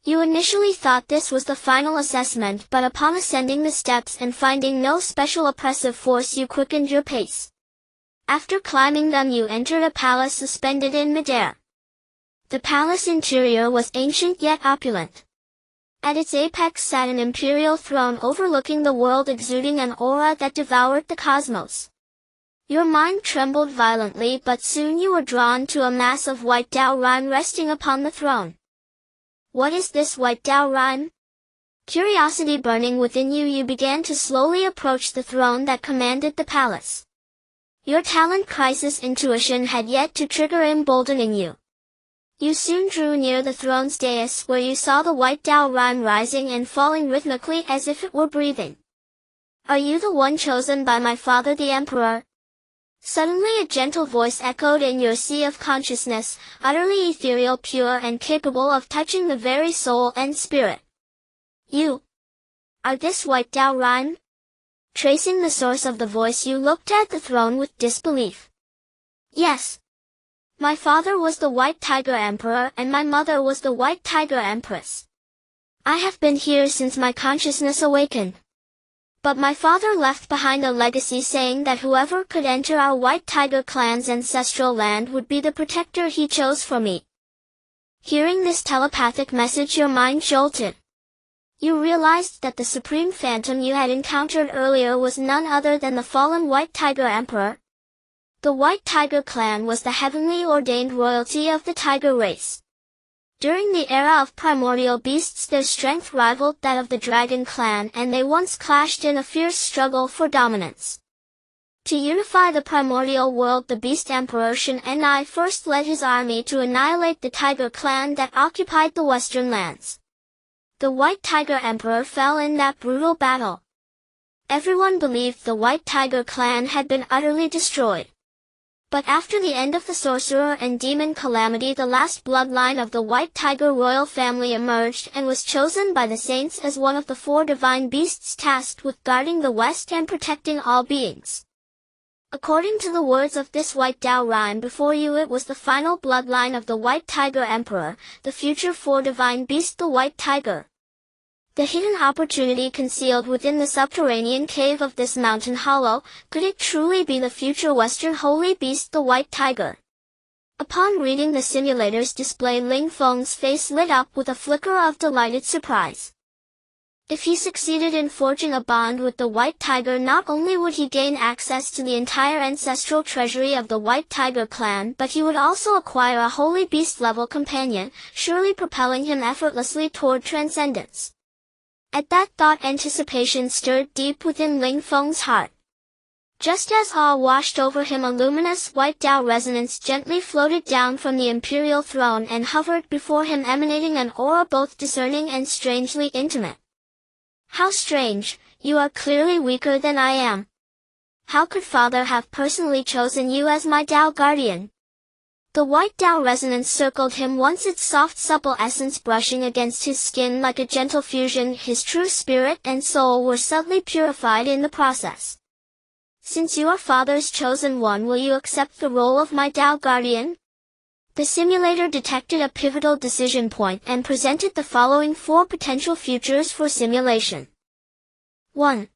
Speaker 1: You initially thought this was the final assessment, but upon ascending the steps and finding no special oppressive force, you quickened your pace. After climbing them, you entered a palace suspended in midair. The palace interior was ancient yet opulent. At its apex sat an imperial throne overlooking the world, exuding an aura that devoured the cosmos. Your mind trembled violently, but soon you were drawn to a mass of white Tao rime resting upon the throne. What is this white Tao rime? Curiosity burning within you, you began to slowly approach the throne that commanded the palace. Your talent crisis intuition had yet to trigger, emboldening you. You soon drew near the throne's dais, where you saw the white Tao rime rising and falling rhythmically as if it were breathing. Are you the one chosen by my father the emperor? Suddenly a gentle voice echoed in your sea of consciousness, utterly ethereal, pure, and capable of touching the very soul and spirit. You are this white Tao rime? Tracing the source of the voice, you looked at the throne with disbelief. Yes. My father was the White Tiger Emperor, and my mother was the White Tiger Empress. I have been here since my consciousness awakened. But my father left behind a legacy saying that whoever could enter our White Tiger clan's ancestral land would be the protector he chose for me. Hearing this telepathic message, your mind jolted. You realized that the supreme phantom you had encountered earlier was none other than the fallen White Tiger Emperor. The White Tiger clan was the heavenly ordained royalty of the tiger race. During the era of primordial beasts, their strength rivaled that of the dragon clan, and they once clashed in a fierce struggle for dominance. To unify the primordial world, the Beast Emperor Shen-Ni first led his army to annihilate the tiger clan that occupied the western lands. The White Tiger Emperor fell in that brutal battle. Everyone believed the White Tiger clan had been utterly destroyed. But after the end of the sorcerer and demon calamity, the last bloodline of the White Tiger royal family emerged and was chosen by the saints as one of the 4 divine beasts tasked with guarding the West and protecting all beings. According to the words of this white Tao rime before you, it was the final bloodline of the White Tiger Emperor, the future 4 divine beast, the White Tiger. The hidden opportunity concealed within the subterranean cave of this mountain hollow, could it truly be the future Western holy beast, the White Tiger? Upon reading the simulator's display, Ling Feng's face lit up with a flicker of delighted surprise. If he succeeded in forging a bond with the White Tiger, not only would he gain access to the entire ancestral treasury of the White Tiger clan, but he would also acquire a holy beast-level companion, surely propelling him effortlessly toward transcendence. At that thought, anticipation stirred deep within Ling Feng's heart. Just as awe washed over him, a luminous white Tao resonance gently floated down from the imperial throne and hovered before him, emanating an aura both discerning and strangely intimate. How strange, you are clearly weaker than I am. How could Father have personally chosen you as my Tao guardian? The white Tao resonance circled him once, its soft supple essence brushing against his skin like a gentle fusion. His true spirit and soul were subtly purified in the process. Since you are Father's chosen one, will you accept the role of my Tao guardian? The simulator detected a pivotal decision point and presented the following 4 potential futures for simulation. 1.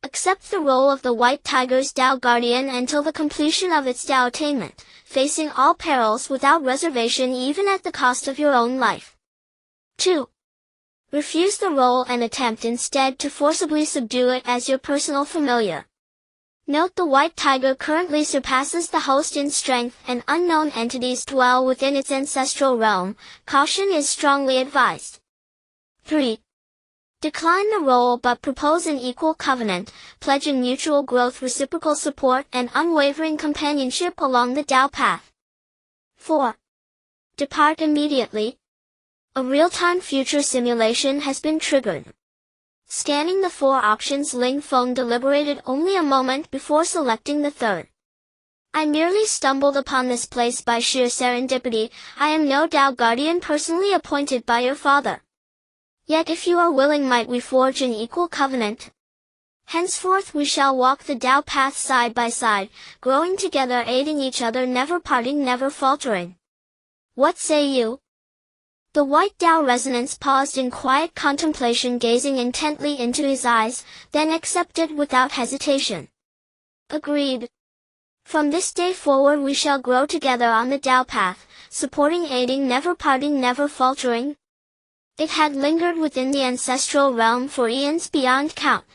Speaker 1: Accept the role of the White Tiger's Tao guardian until the completion of its Tao attainment, facing all perils without reservation, even at the cost of your own life. 2. Refuse the role and attempt instead to forcibly subdue it as your personal familiar. Note, the White Tiger currently surpasses the host in strength, and unknown entities dwell within its ancestral realm. Caution is strongly advised. 3. Decline the role but propose an equal covenant, pledging mutual growth, reciprocal support, and unwavering companionship along the Tao path. 4. Depart immediately. A real-time future simulation has been triggered. Scanning the 4 options, Ling Feng deliberated only a moment before selecting the third. I merely stumbled upon this place by sheer serendipity. I am no Tao guardian personally appointed by your father. Yet if you are willing, might we forge an equal covenant? Henceforth we shall walk the Tao path side by side, growing together, aiding each other, never parting, never faltering. What say you? The white Tao resonance paused in quiet contemplation, gazing intently into his eyes, then accepted without hesitation. Agreed. From this day forward we shall grow together on the Tao path, supporting, aiding, never parting, never faltering. It had lingered within the ancestral realm for eons beyond count.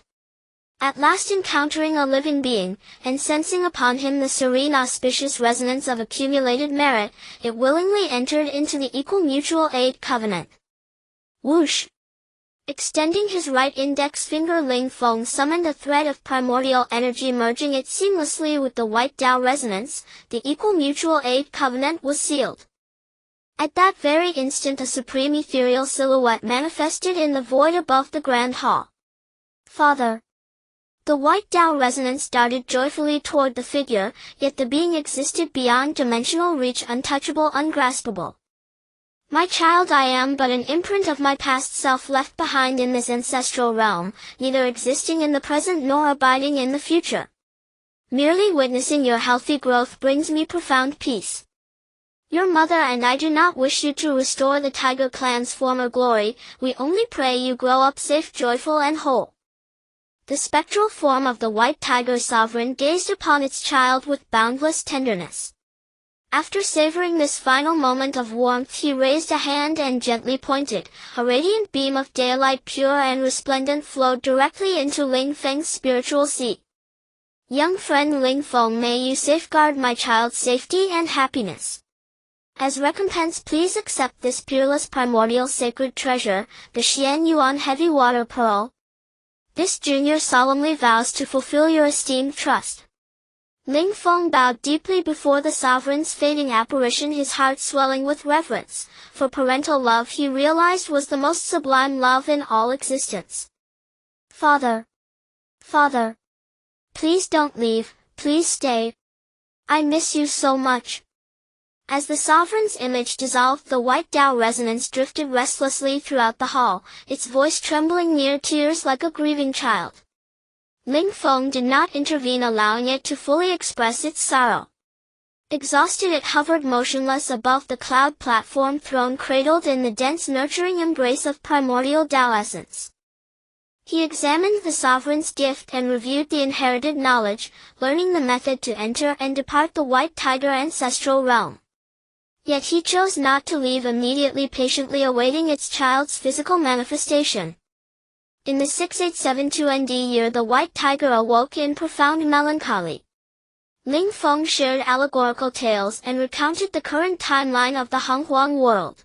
Speaker 1: At last encountering a living being, and sensing upon him the serene auspicious resonance of accumulated merit, it willingly entered into the equal mutual aid covenant. Whoosh! Extending his right index finger, Ling Feng summoned a thread of primordial energy, merging it seamlessly with the white Tao resonance. The equal mutual aid covenant was sealed. At that very instant, a supreme ethereal silhouette manifested in the void above the grand hall. Father! The white Tao resonance darted joyfully toward the figure, yet the being existed beyond dimensional reach, untouchable, ungraspable. My child, I am but an imprint of my past self left behind in this ancestral realm, neither existing in the present nor abiding in the future. Merely witnessing your healthy growth brings me profound peace. Your mother and I do not wish you to restore the Tiger clan's former glory. We only pray you grow up safe, joyful, and whole. The spectral form of the white tiger sovereign gazed upon its child with boundless tenderness. After savoring this final moment of warmth, he raised a hand and gently pointed. A radiant beam of daylight, pure and resplendent, flowed directly into Ling Feng's spiritual seat. Young friend Ling Feng, may you safeguard my child's safety and happiness. As recompense, please accept this peerless primordial sacred treasure, the Xian Yuan Heavy Water Pearl. This junior solemnly vows to fulfill your esteemed trust. Ling Feng bowed deeply before the sovereign's fading apparition, his heart swelling with reverence, for parental love he realized was the most sublime love in all existence. Father! Father! Please don't leave, please stay. I miss you so much. As the sovereign's image dissolved, the white Tao resonance drifted restlessly throughout the hall, its voice trembling near tears like a grieving child. Ling Feng did not intervene, allowing it to fully express its sorrow. Exhausted, it hovered motionless above the cloud platform throne, cradled in the dense, nurturing embrace of primordial Tao essence. He examined the sovereign's gift and reviewed the inherited knowledge, learning the method to enter and depart the white tiger ancestral realm. Yet he chose not to leave immediately, patiently awaiting its child's physical manifestation. In the 6872 ND year, the white tiger awoke in profound melancholy. Ling Feng shared allegorical tales and recounted the current timeline of the Honghuang world.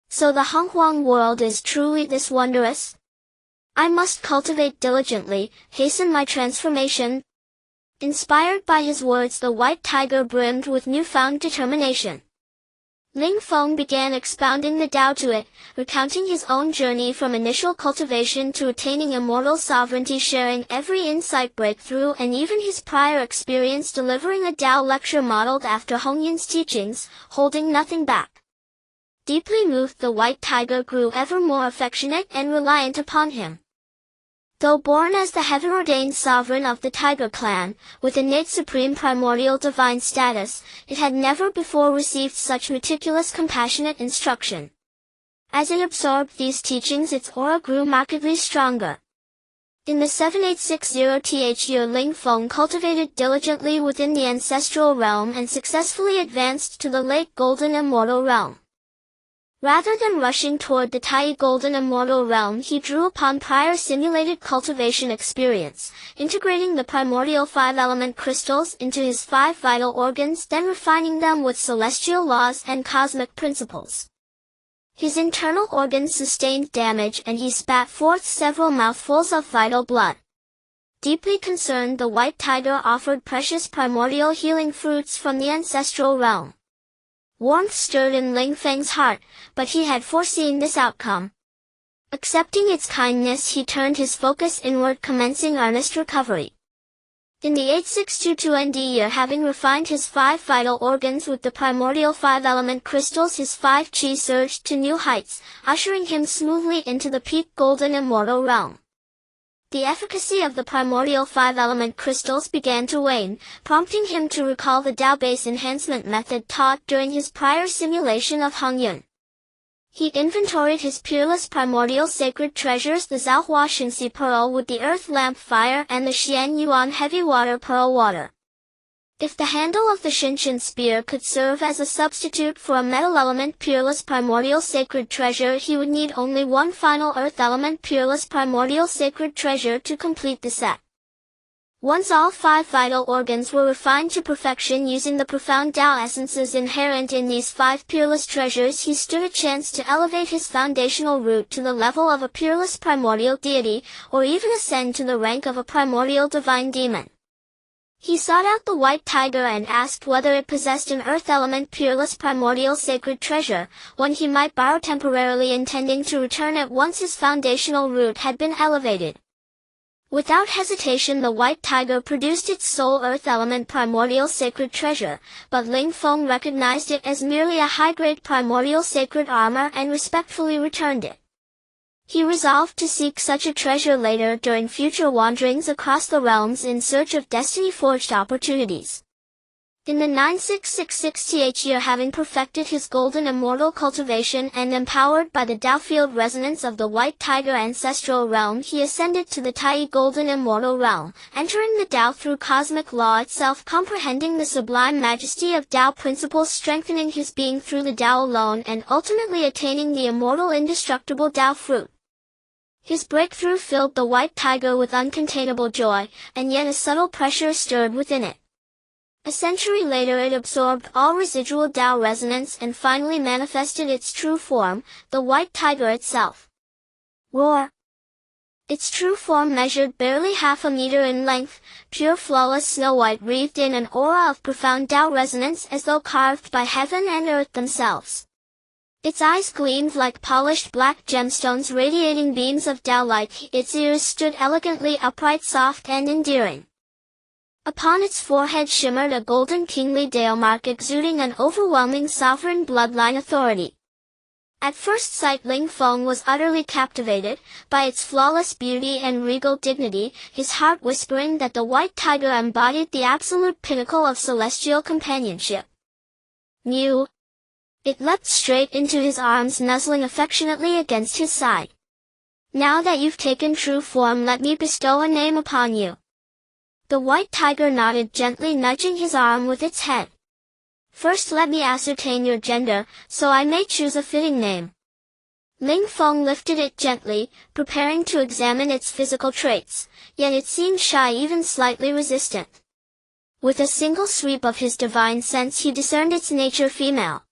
Speaker 1: So the Honghuang world is truly this wondrous? I must cultivate diligently, hasten my transformation. Inspired by his words, the white tiger brimmed with newfound determination. Ling Feng began expounding the Tao to it, recounting his own journey from initial cultivation to attaining immortal sovereignty, sharing every insight breakthrough and even his prior experience delivering a Tao lecture modeled after Hongyun's teachings, holding nothing back. Deeply moved, the white tiger grew ever more affectionate and reliant upon him. Though born as the heaven-ordained sovereign of the Tiger clan, with innate supreme primordial divine status, it had never before received such meticulous compassionate instruction. As it absorbed these teachings, its aura grew markedly stronger. In the 7860th year, Ling Feng cultivated diligently within the ancestral realm and successfully advanced to the late golden immortal realm. Rather than rushing toward the Tai golden immortal realm, he drew upon prior simulated cultivation experience, integrating the primordial 5-element crystals into his 5 vital organs, then refining them with celestial laws and cosmic principles. His internal organs sustained damage and he spat forth several mouthfuls of vital blood. Deeply concerned, the white tiger offered precious primordial healing fruits from the ancestral realm. Warmth stirred in Ling Feng's heart, but he had foreseen this outcome. Accepting its kindness, he turned his focus inward, commencing earnest recovery. In the 8622 ND year, having refined his 5 vital organs with the primordial 5-element crystals, his 5 chi surged to new heights, ushering him smoothly into the peak golden immortal realm. The efficacy of the primordial 5-element crystals began to wane, prompting him to recall the Tao base enhancement method taught during his prior simulation of Hongyun. He inventoried his peerless primordial sacred treasures, the Zhaohua Shinxi pearl with the earth lamp fire and the Xian Yuan heavy water pearl water. If the handle of the Shinshin spear could serve as a substitute for a metal element peerless primordial sacred treasure, he would need only one final earth element peerless primordial sacred treasure to complete the set. Once all 5 vital organs were refined to perfection using the profound Tao essences inherent in these 5 peerless treasures, he stood a chance to elevate his foundational root to the level of a peerless primordial deity, or even ascend to the rank of a primordial divine demon. He sought out the white tiger and asked whether it possessed an earth element peerless primordial sacred treasure, one he might borrow temporarily, intending to return it once his foundational root had been elevated. Without hesitation, the white tiger produced its sole earth element primordial sacred treasure, but Ling Feng recognized it as merely a high-grade primordial sacred armor and respectfully returned it. He resolved to seek such a treasure later during future wanderings across the realms in search of destiny-forged opportunities. In the 9666th year, having perfected his golden immortal cultivation and empowered by the Tao field resonance of the white tiger ancestral realm, he ascended to the Tai golden immortal realm, entering the Tao through cosmic law itself, comprehending the sublime majesty of Tao principles, strengthening his being through the Tao alone, and ultimately attaining the immortal indestructible Tao fruit. His breakthrough filled the white tiger with uncontainable joy, and yet a subtle pressure stirred within it. A century later, it absorbed all residual Tao resonance and finally manifested its true form, the white tiger itself. Roar! Its true form measured barely half a meter in length, pure flawless snow white, wreathed in an aura of profound Tao resonance as though carved by heaven and earth themselves. Its eyes gleamed like polished black gemstones radiating beams of Tao light. Its ears stood elegantly upright, soft and endearing. Upon its forehead shimmered a golden kingly Dao mark exuding an overwhelming sovereign bloodline authority. At first sight, Ling Feng was utterly captivated by its flawless beauty and regal dignity, his heart whispering that the white tiger embodied the absolute pinnacle of celestial companionship. Mew! It leapt straight into his arms, nuzzling affectionately against his side. Now that you've taken true form, let me bestow a name upon you. The white tiger nodded, gently nudging his arm with its head. First let me ascertain your gender, so I may choose a fitting name. Ling Feng lifted it gently, preparing to examine its physical traits, yet it seemed shy, even slightly resistant. With a single sweep of his divine sense he discerned its nature female.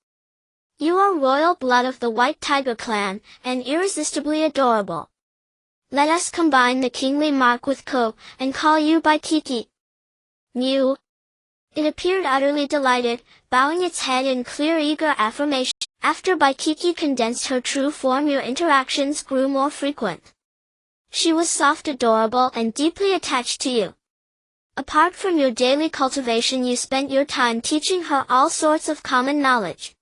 Speaker 1: You are royal blood of the white tiger clan, and irresistibly adorable. Let us combine the kingly mark with Ko, and call you by Kiki. New. It appeared utterly delighted, bowing its head in clear eager affirmation. After Baikiki condensed her true form, your interactions grew more frequent. She was soft, adorable, and deeply attached to you. Apart from your daily cultivation, you spent your time teaching her all sorts of common knowledge.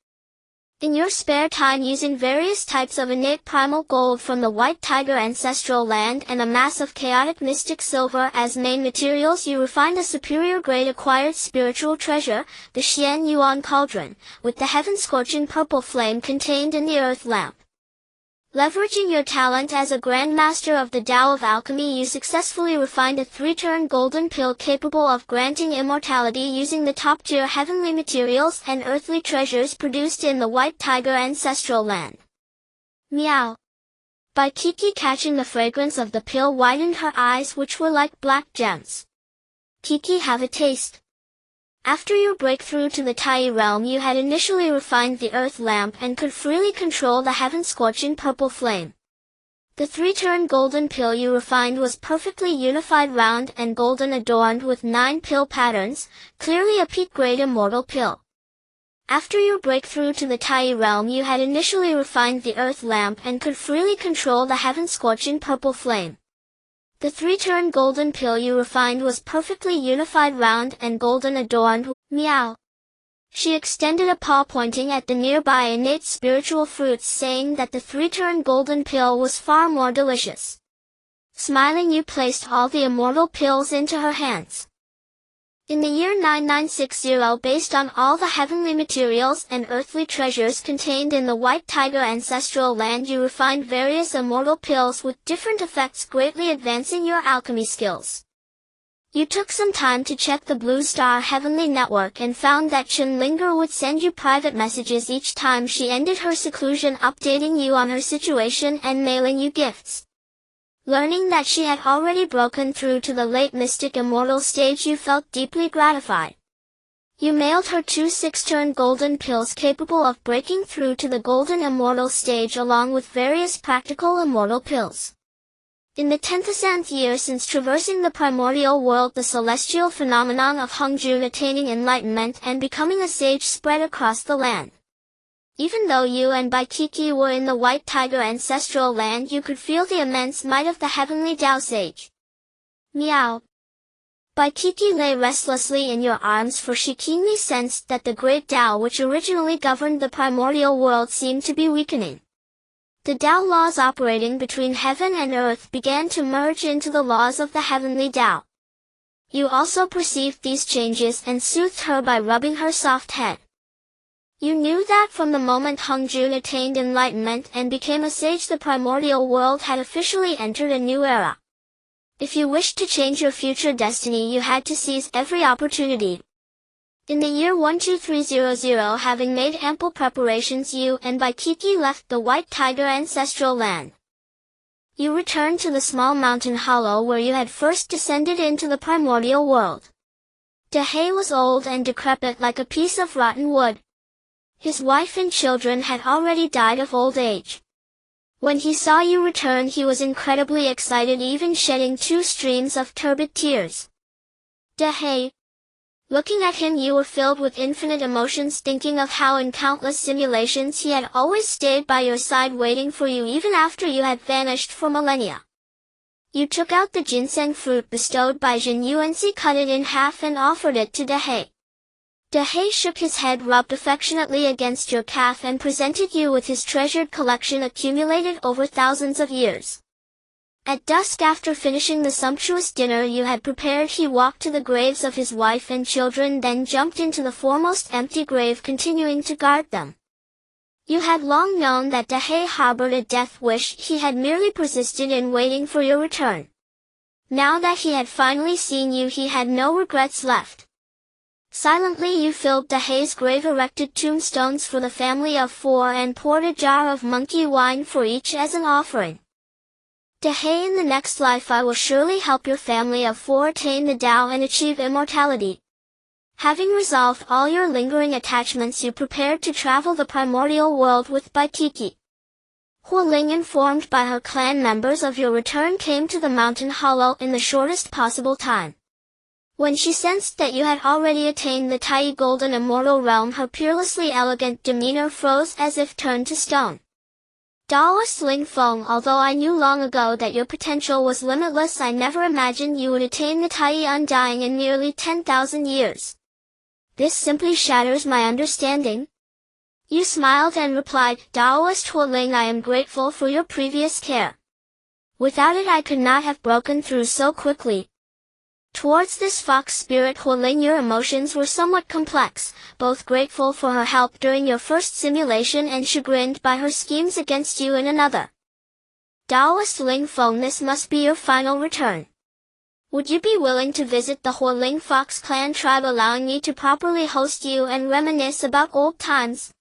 Speaker 1: In your spare time, using various types of innate primal gold from the White Tiger ancestral land and a mass of chaotic mystic silver as main materials, you refined a superior grade acquired spiritual treasure, the Xian Yuan Cauldron, with the heaven-scorching purple flame contained in the earth lamp. Leveraging your talent as a grandmaster of the Tao of Alchemy, you successfully refined a 3-turn golden pill capable of granting immortality using the top-tier heavenly materials and earthly treasures produced in the White Tiger ancestral land. Meow. Baikiki, catching the fragrance of the pill, widened her eyes, which were like black gems. Kiki, have a taste. After your breakthrough to the Tai realm, you had initially refined the earth lamp and could freely control the heaven-scorching purple flame. The 3-turn golden pill you refined was perfectly unified, round and golden, adorned with 9 pill patterns, clearly a peak-grade immortal pill. After your breakthrough to the Tai realm, you had initially refined the earth lamp and could freely control the heaven-scorching purple flame. The 3-turn golden pill you refined was perfectly unified, round and golden, adorned with meow. She extended a paw pointing at the nearby innate spiritual fruits, saying that the 3-turn golden pill was far more delicious. Smiling, you placed all the immortal pills into her hands. In the year 9960, based on all the heavenly materials and earthly treasures contained in the White Tiger ancestral land, you refined various immortal pills with different effects, greatly advancing your alchemy skills. You took some time to check the Blue Star Heavenly Network and found that Chunlinger would send you private messages each time she ended her seclusion, updating you on her situation and mailing you gifts. Learning that she had already broken through to the late mystic immortal stage, you felt deeply gratified. You mailed her 2 6-turn golden pills capable of breaking through to the golden immortal stage, along with various practical immortal pills. In the 10,000th year since traversing the primordial world, the celestial phenomenon of Hongjun attaining enlightenment and becoming a sage spread across the land. Even though you and Baikiki were in the White Tiger ancestral land, you could feel the immense might of the heavenly Tao sage. Meow. Baikiki lay restlessly in your arms, for she keenly sensed that the great Tao which originally governed the primordial world seemed to be weakening. The Tao laws operating between heaven and earth began to merge into the laws of the heavenly Tao. You also perceived these changes and soothed her by rubbing her soft head. You knew that from the moment Hongjun attained enlightenment and became a sage, the primordial world had officially entered a new era. If you wished to change your future destiny, you had to seize every opportunity. In the year 12300, having made ample preparations, you and Baikiki left the White Tiger ancestral land. You returned to the small mountain hollow where you had first descended into the primordial world. Dehei was old and decrepit like a piece of rotten wood. His wife and children had already died of old age. When he saw you return, he was incredibly excited, even shedding 2 streams of turbid tears. Dehei. Looking at him, you were filled with infinite emotions, thinking of how in countless simulations he had always stayed by your side, waiting for you even after you had vanished for millennia. You took out the ginseng fruit bestowed by Jin Yuanzi, cut it in half and offered it to Dehei. Dehei shook his head, rubbed affectionately against your calf, and presented you with his treasured collection accumulated over thousands of years. At dusk, after finishing the sumptuous dinner you had prepared, he walked to the graves of his wife and children, then jumped into the foremost empty grave, continuing to guard them. You had long known that Dehei harbored a death wish. He had merely persisted in waiting for your return. Now that he had finally seen you, he had no regrets left. Silently you filled Dehei's grave, erected tombstones for the family of 4, and poured a jar of monkey wine for each as an offering. Dehei, in the next life I will surely help your family of 4 attain the Tao and achieve immortality. Having resolved all your lingering attachments, you prepared to travel the primordial world with Baikiki. Huoling, informed by her clan members of your return, came to the mountain hollow in the shortest possible time. When she sensed that you had already attained the Tai Golden Immortal Realm, her peerlessly elegant demeanor froze as if turned to stone. Daoist Ling Feng, although I knew long ago that your potential was limitless, I never imagined you would attain the Tai Undying in nearly 10,000 years. This simply shatters my understanding. You smiled and replied, Daoist Hualing, I am grateful for your previous care. Without it I could not have broken through so quickly. Towards this fox spirit Hualing, your emotions were somewhat complex, both grateful for her help during your first simulation and chagrined by her schemes against you in another. Daoist Ling Feng, this must be your final return. Would you be willing to visit the Hualing Fox Clan tribe, allowing me to properly host you and reminisce about old times?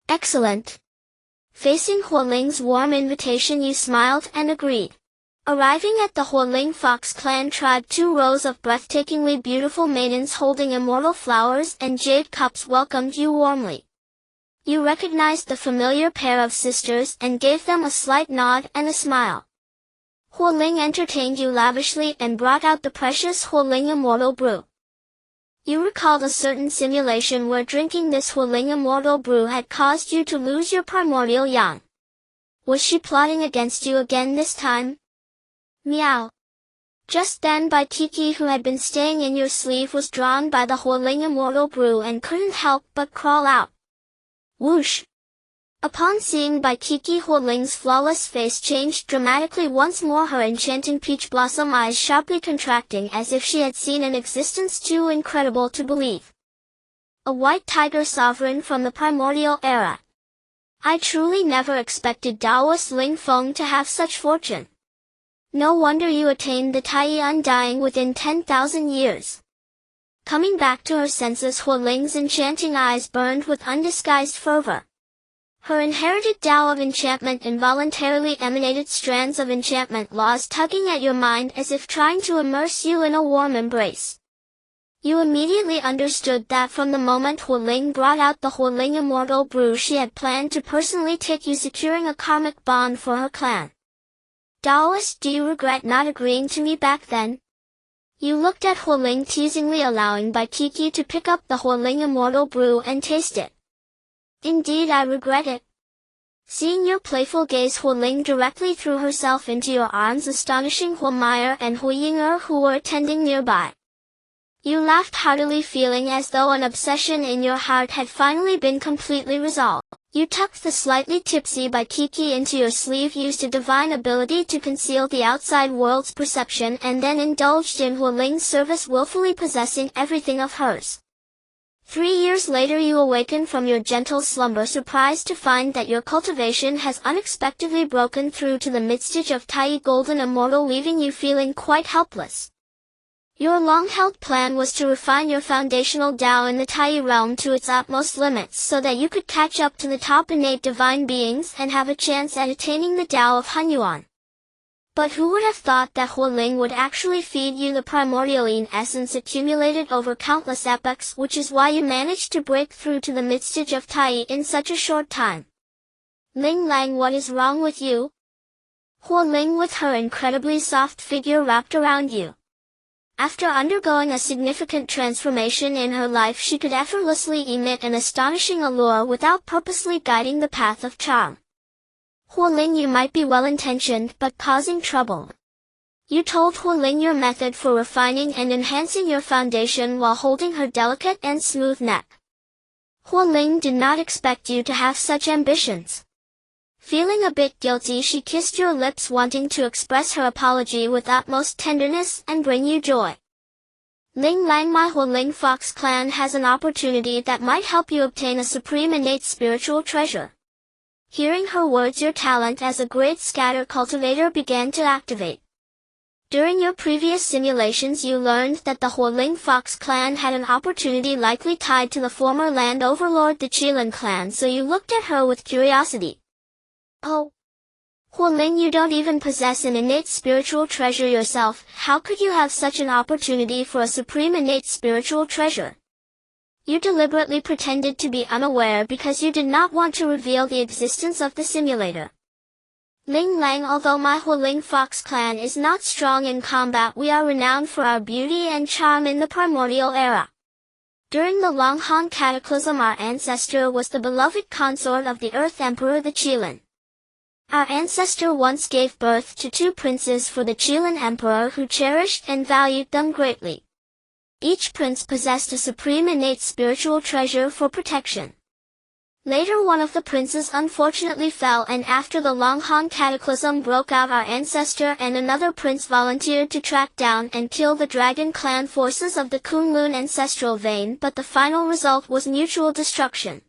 Speaker 1: Excellent. Facing Hualing's warm invitation, you smiled and agreed. Arriving at the Hualing Fox Clan tribe, 2 rows of breathtakingly beautiful maidens holding immortal flowers and jade cups welcomed you warmly. You recognized the familiar pair of sisters and gave them a slight nod and a smile. Hualing entertained you lavishly and brought out the precious Hualing Immortal Brew. You recalled a certain simulation where drinking this Hualing Immortal Brew had caused you to lose your primordial yang. Was she plotting against you again this time? Meow. Just then Baikiki, who had been staying in your sleeve, was drawn by the Hualing Immortal Brew and couldn't help but crawl out. Whoosh! Upon seeing Baikiki, Hualing's flawless face changed dramatically once more, her enchanting peach blossom eyes sharply contracting as if she had seen an existence too incredible to believe. A white tiger sovereign from the primordial era. I truly never expected Daoist Ling Feng to have such fortune. No wonder you attained the Tai Undying within 10,000 years. Coming back to her senses, Hualing's enchanting eyes burned with undisguised fervor. Her inherited Tao of enchantment involuntarily emanated strands of enchantment laws tugging at your mind as if trying to immerse you in a warm embrace. You immediately understood that from the moment Hualing brought out the Hualing Immortal Brew, she had planned to personally take you, securing a karmic bond for her clan. Daoist, do you regret not agreeing to me back then? You looked at Hualing teasingly, allowing Baikiki to pick up the Hualing Immortal Brew and taste it. Indeed, I regret it. Seeing your playful gaze, Hualing directly threw herself into your arms, astonishing Huameyer and Huiyinger, who were attending nearby. You laughed heartily, feeling as though an obsession in your heart had finally been completely resolved. You tucked the slightly tipsy Baikiki into your sleeve, used a divine ability to conceal the outside world's perception, and then indulged in Hualing's service, willfully possessing everything of hers. 3 years later you awaken from your gentle slumber, surprised to find that your cultivation has unexpectedly broken through to the midstage of Tai Golden Immortal, leaving you feeling quite helpless. Your long-held plan was to refine your foundational Tao in the Tai realm to its utmost limits so that you could catch up to the top innate divine beings and have a chance at attaining the Tao of Hunyuan. But who would have thought that Hualing would actually feed you the primordialine essence accumulated over countless epochs, which is why you managed to break through to the midstage of Tai in such a short time. Ling Lang, what is wrong with you? Hualing, with her incredibly soft figure wrapped around you. After undergoing a significant transformation in her life, she could effortlessly emit an astonishing allure without purposely guiding the path of charm. Hualing, you might be well-intentioned but causing trouble. You told Hualing your method for refining and enhancing your foundation while holding her delicate and smooth neck. Hualing did not expect you to have such ambitions. Feeling a bit guilty, she kissed your lips, wanting to express her apology with utmost tenderness and bring you joy. Ling Lang, my Hualing Fox clan has an opportunity that might help you obtain a supreme innate spiritual treasure. Hearing her words, your talent as a great scatter cultivator began to activate. During your previous simulations you learned that the Hualing Fox clan had an opportunity likely tied to the former land overlord, the Qilin clan, so you looked at her with curiosity. Oh, Hualing, you don't even possess an innate spiritual treasure yourself. How could you have such an opportunity for a supreme innate spiritual treasure? You deliberately pretended to be unaware because you did not want to reveal the existence of the simulator. Ling Lang. Although my Hualing Fox clan is not strong in combat, we are renowned for our beauty and charm in the Primordial era. During the Long Han Cataclysm, our ancestor was the beloved consort of the Earth Emperor the Qilin. Our ancestor once gave birth to 2 princes for the Qilin Emperor, who cherished and valued them greatly. Each prince possessed a supreme innate spiritual treasure for protection. Later, one of the princes unfortunately fell, and after the Long Han Cataclysm broke out, our ancestor and another prince volunteered to track down and kill the Dragon Clan forces of the Kunlun ancestral vein, but the final result was mutual destruction.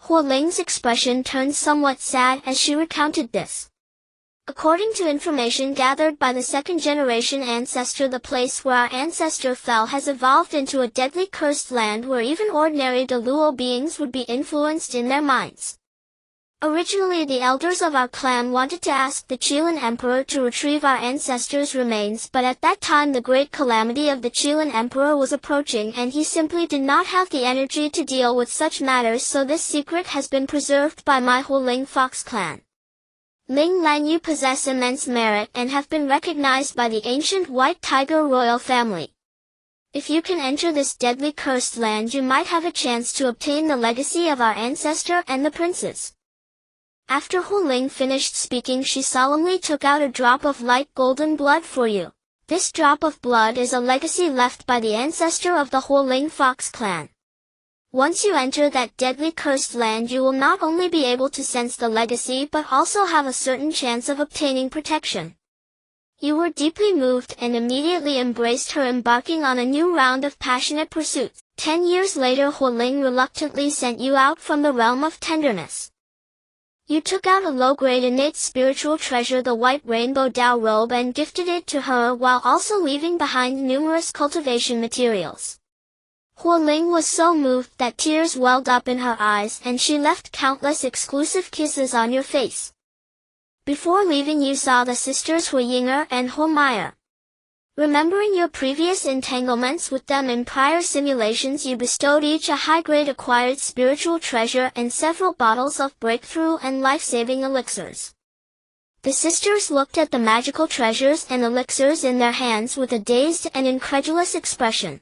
Speaker 1: Hualing's expression turned somewhat sad as she recounted this. According to information gathered by the second-generation ancestor, the place where our ancestor fell has evolved into a deadly cursed land where even ordinary Deluo beings would be influenced in their minds. Originally, the elders of our clan wanted to ask the Qilin Emperor to retrieve our ancestors' remains, but at that time the great calamity of the Qilin Emperor was approaching, and he simply did not have the energy to deal with such matters, so this secret has been preserved by my Hualing Fox clan. Ling Lang, you possess immense merit and have been recognized by the ancient White Tiger royal family. If you can enter this deadly cursed land, you might have a chance to obtain the legacy of our ancestor and the princes. After Hualing finished speaking, she solemnly took out a drop of light golden blood for you. This drop of blood is a legacy left by the ancestor of the Hualing Fox clan. Once you enter that deadly cursed land, you will not only be able to sense the legacy but also have a certain chance of obtaining protection. You were deeply moved and immediately embraced her, embarking on a new round of passionate pursuits. 10 years later, Hualing reluctantly sent you out from the realm of tenderness. You took out a low-grade innate spiritual treasure, the white rainbow Dao robe, and gifted it to her while also leaving behind numerous cultivation materials. Hualing was so moved that tears welled up in her eyes, and she left countless exclusive kisses on your face. Before leaving, you saw the sisters Huiyinger and Huomaier. Remembering your previous entanglements with them in prior simulations, you bestowed each a high-grade acquired spiritual treasure and several bottles of breakthrough and life-saving elixirs. The sisters looked at the magical treasures and elixirs in their hands with a dazed and incredulous expression.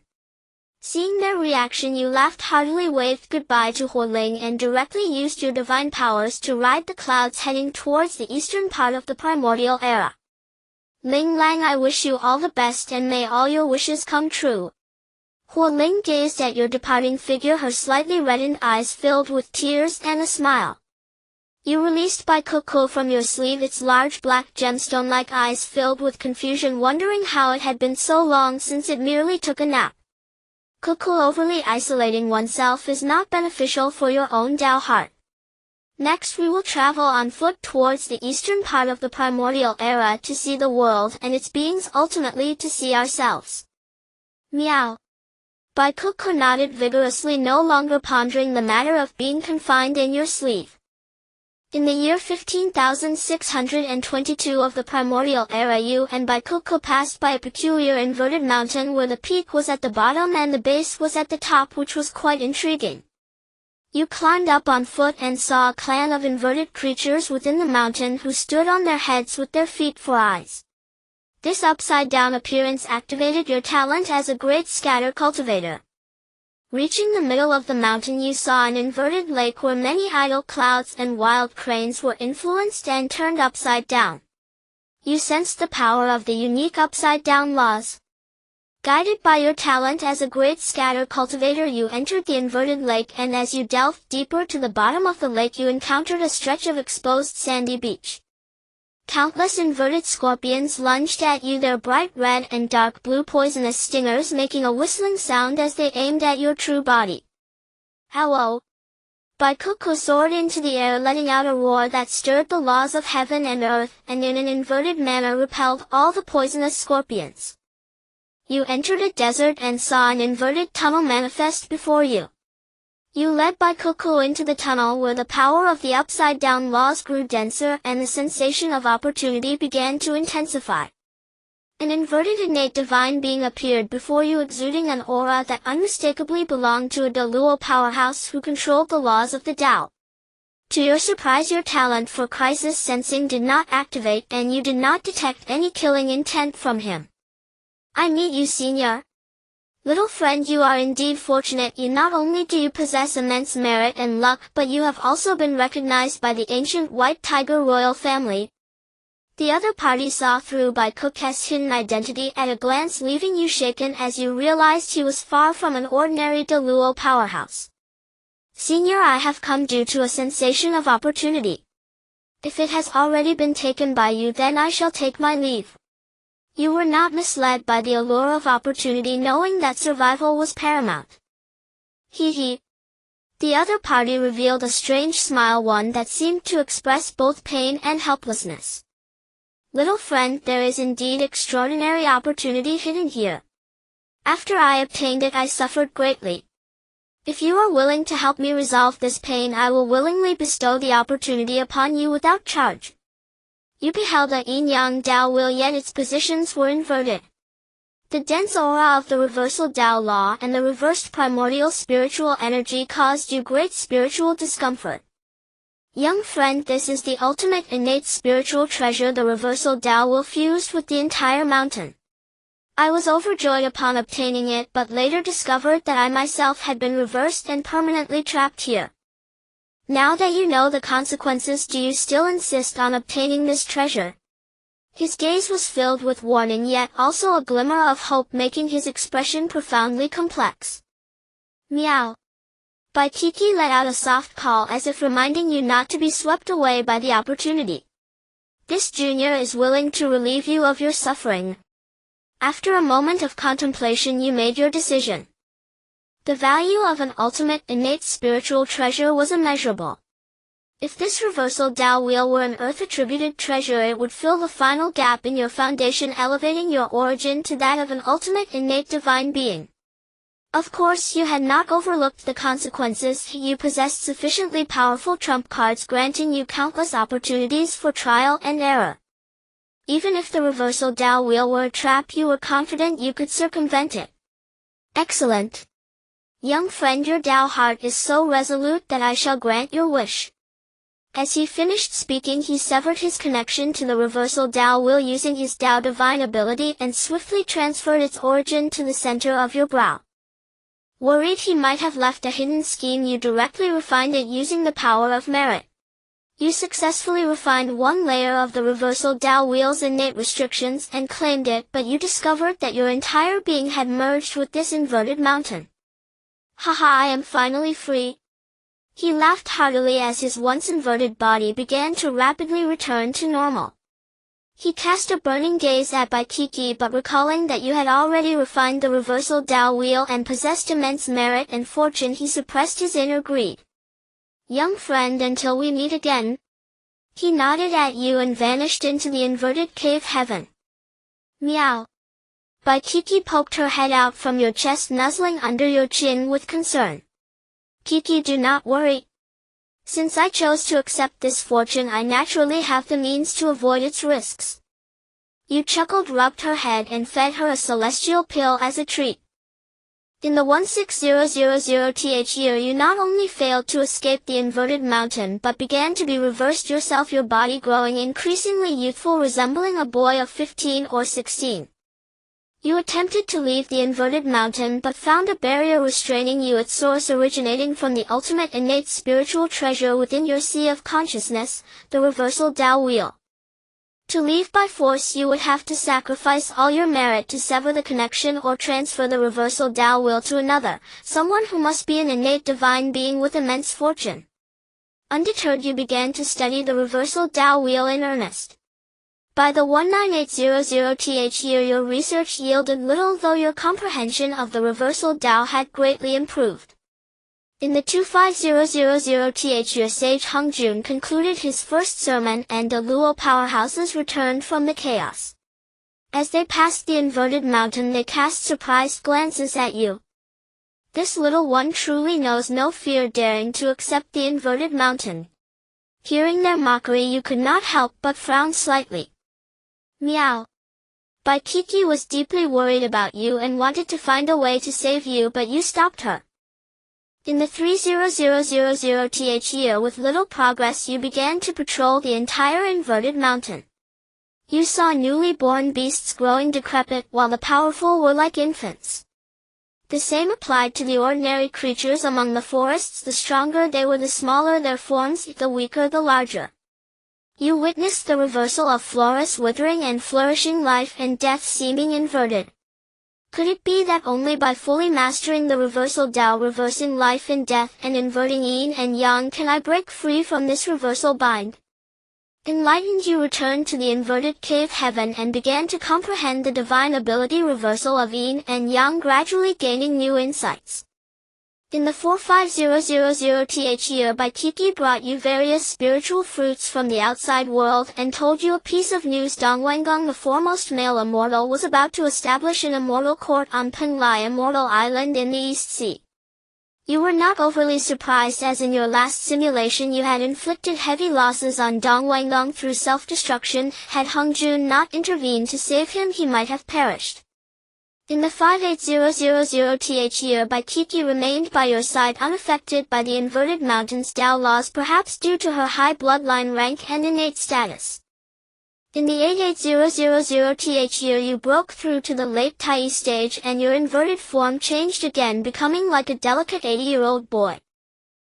Speaker 1: Seeing their reaction, you laughed heartily, waved goodbye to Hualing, and directly used your divine powers to ride the clouds heading towards the eastern part of the Primordial era. Ling Lang, I wish you all the best and may all your wishes come true. Hualing gazed at your departing figure, her slightly reddened eyes filled with tears and a smile. You released Bai Kuku from your sleeve, its large black gemstone-like eyes filled with confusion, wondering how it had been so long since it merely took a nap. Kuku, overly isolating oneself is not beneficial for your own Dao heart. Next, we will travel on foot towards the eastern part of the Primordial era to see the world and its beings, ultimately to see ourselves. Meow. Bai Kuku nodded vigorously, no longer pondering the matter of being confined in your sleeve. In the year 15,622 of the Primordial era, you and Bai Kuku passed by a peculiar inverted mountain where the peak was at the bottom and the base was at the top, which was quite intriguing. You climbed up on foot and saw a clan of inverted creatures within the mountain who stood on their heads with their feet for eyes. This upside-down appearance activated your talent as a great scatter cultivator. Reaching the middle of the mountain, you saw an inverted lake where many idle clouds and wild cranes were influenced and turned upside down. You sensed the power of the unique upside-down laws. Guided by your talent as a great scatter cultivator, you entered the inverted lake, and as you delved deeper to the bottom of the lake, you encountered a stretch of exposed sandy beach. Countless inverted scorpions lunged at you, their bright red and dark blue poisonous stingers making a whistling sound as they aimed at your true body. Ow! Bai Kuku soared into the air, letting out a roar that stirred the laws of heaven and earth, and in an inverted manner repelled all the poisonous scorpions. You entered a desert and saw an inverted tunnel manifest before you. You led Bai Kuku into the tunnel, where the power of the upside-down laws grew denser and the sensation of opportunity began to intensify. An inverted innate divine being appeared before you, exuding an aura that unmistakably belonged to a Deluo powerhouse who controlled the laws of the Tao. To your surprise, your talent for crisis sensing did not activate and you did not detect any killing intent from him. I meet you, Senior. Little friend, you are indeed fortunate. You not only do you possess immense merit and luck, but you have also been recognized by the ancient White Tiger royal family. The other party saw through Bai Cook's hidden identity at a glance, leaving you shaken as you realized he was far from an ordinary Deluo powerhouse. Senior, I have come due to a sensation of opportunity. If it has already been taken by you, then I shall take my leave. You were not misled by the allure of opportunity, knowing that survival was paramount. Hee hee. The other party revealed a strange smile, one that seemed to express both pain and helplessness. Little friend, there is indeed extraordinary opportunity hidden here. After I obtained it, I suffered greatly. If you are willing to help me resolve this pain, I will willingly bestow the opportunity upon you without charge. You beheld a yin-yang Tao wheel, yet its positions were inverted. The dense aura of the reversal Tao law and the reversed primordial spiritual energy caused you great spiritual discomfort. Young friend, this is the ultimate innate spiritual treasure, the reversal Tao wheel fused with the entire mountain. I was overjoyed upon obtaining it, but later discovered that I myself had been reversed and permanently trapped here. Now that you know the consequences, do you still insist on obtaining this treasure? His gaze was filled with warning, yet also a glimmer of hope, making his expression profoundly complex. Meow. Bai Kiki let out a soft call, as if reminding you not to be swept away by the opportunity. This junior is willing to relieve you of your suffering. After a moment of contemplation, you made your decision. The value of an ultimate innate spiritual treasure was immeasurable. If this reversal Tao wheel were an earth-attributed treasure, it would fill the final gap in your foundation, elevating your origin to that of an ultimate innate divine being. Of course, you had not overlooked the consequences. You possessed sufficiently powerful trump cards, granting you countless opportunities for trial and error. Even if the reversal Tao wheel were a trap, you were confident you could circumvent it. Excellent. Young friend, your Tao heart is so resolute that I shall grant your wish. As he finished speaking, he severed his connection to the reversal Tao wheel using his Tao divine ability and swiftly transferred its origin to the center of your brow. Worried he might have left a hidden scheme, you directly refined it using the power of merit. You successfully refined one layer of the reversal Tao wheel's innate restrictions and claimed it, but you discovered that your entire being had merged with this inverted mountain. Haha, I am finally free. He laughed heartily as his once inverted body began to rapidly return to normal. He cast a burning gaze at Bai Kiki, but recalling that you had already refined the reversal Tao wheel and possessed immense merit and fortune, he suppressed his inner greed. Young friend, until we meet again. He nodded at you and vanished into the inverted cave heaven. Meow. Bai Kiki poked her head out from your chest, nuzzling under your chin with concern. Kiki, do not worry. Since I chose to accept this fortune, I naturally have the means to avoid its risks. You chuckled, rubbed her head, and fed her a celestial pill as a treat. In the 16000th year, you not only failed to escape the inverted mountain, but began to be reversed yourself, your body growing increasingly youthful, resembling a boy of 15 or 16. You attempted to leave the inverted mountain, but found a barrier restraining you, its source originating from the ultimate innate spiritual treasure within your sea of consciousness, the reversal Tao wheel. To leave by force, you would have to sacrifice all your merit to sever the connection or transfer the reversal Tao wheel to another, someone who must be an innate divine being with immense fortune. Undeterred, you began to study the reversal Tao wheel in earnest. By the 19800th year, your research yielded little, though your comprehension of the reversal Tao had greatly improved. In the 25000th year, sage Hung Jun concluded his first sermon, and the Luo powerhouses returned from the chaos. As they passed the inverted mountain, they cast surprised glances at you. This little one truly knows no fear, daring to accept the inverted mountain. Hearing their mockery, you could not help but frown slightly. Meow. Bai Kiki was deeply worried about you and wanted to find a way to save you, but you stopped her. In the 30000th year, with little progress, you began to patrol the entire inverted mountain. You saw newly born beasts growing decrepit while the powerful were like infants. The same applied to the ordinary creatures among the forests. The stronger they were, the smaller their forms, the weaker the larger. You witnessed the reversal of florous withering and flourishing, life and death seeming inverted. Could it be that only by fully mastering the reversal Tao, reversing life and death and inverting yin and yang, can I break free from this reversal bind? Enlightened, you returned to the inverted cave heaven and began to comprehend the divine ability reversal of yin and yang, gradually gaining new insights. In the 45000th year, Baikiki brought you various spiritual fruits from the outside world and told you a piece of news. Dongwangong, the foremost male immortal, was about to establish an immortal court on Penglai Immortal Island in the East Sea. You were not overly surprised, as in your last simulation you had inflicted heavy losses on Dongwangong through self-destruction. Had Hongjun not intervened to save him, he might have perished. In the 58000th year, Baikiki remained by your side, unaffected by the inverted mountain's Tao laws, perhaps due to her high bloodline rank and innate status. In the 88000th year, you broke through to the late Tai stage and your inverted form changed again, becoming like a delicate 80-year-old boy.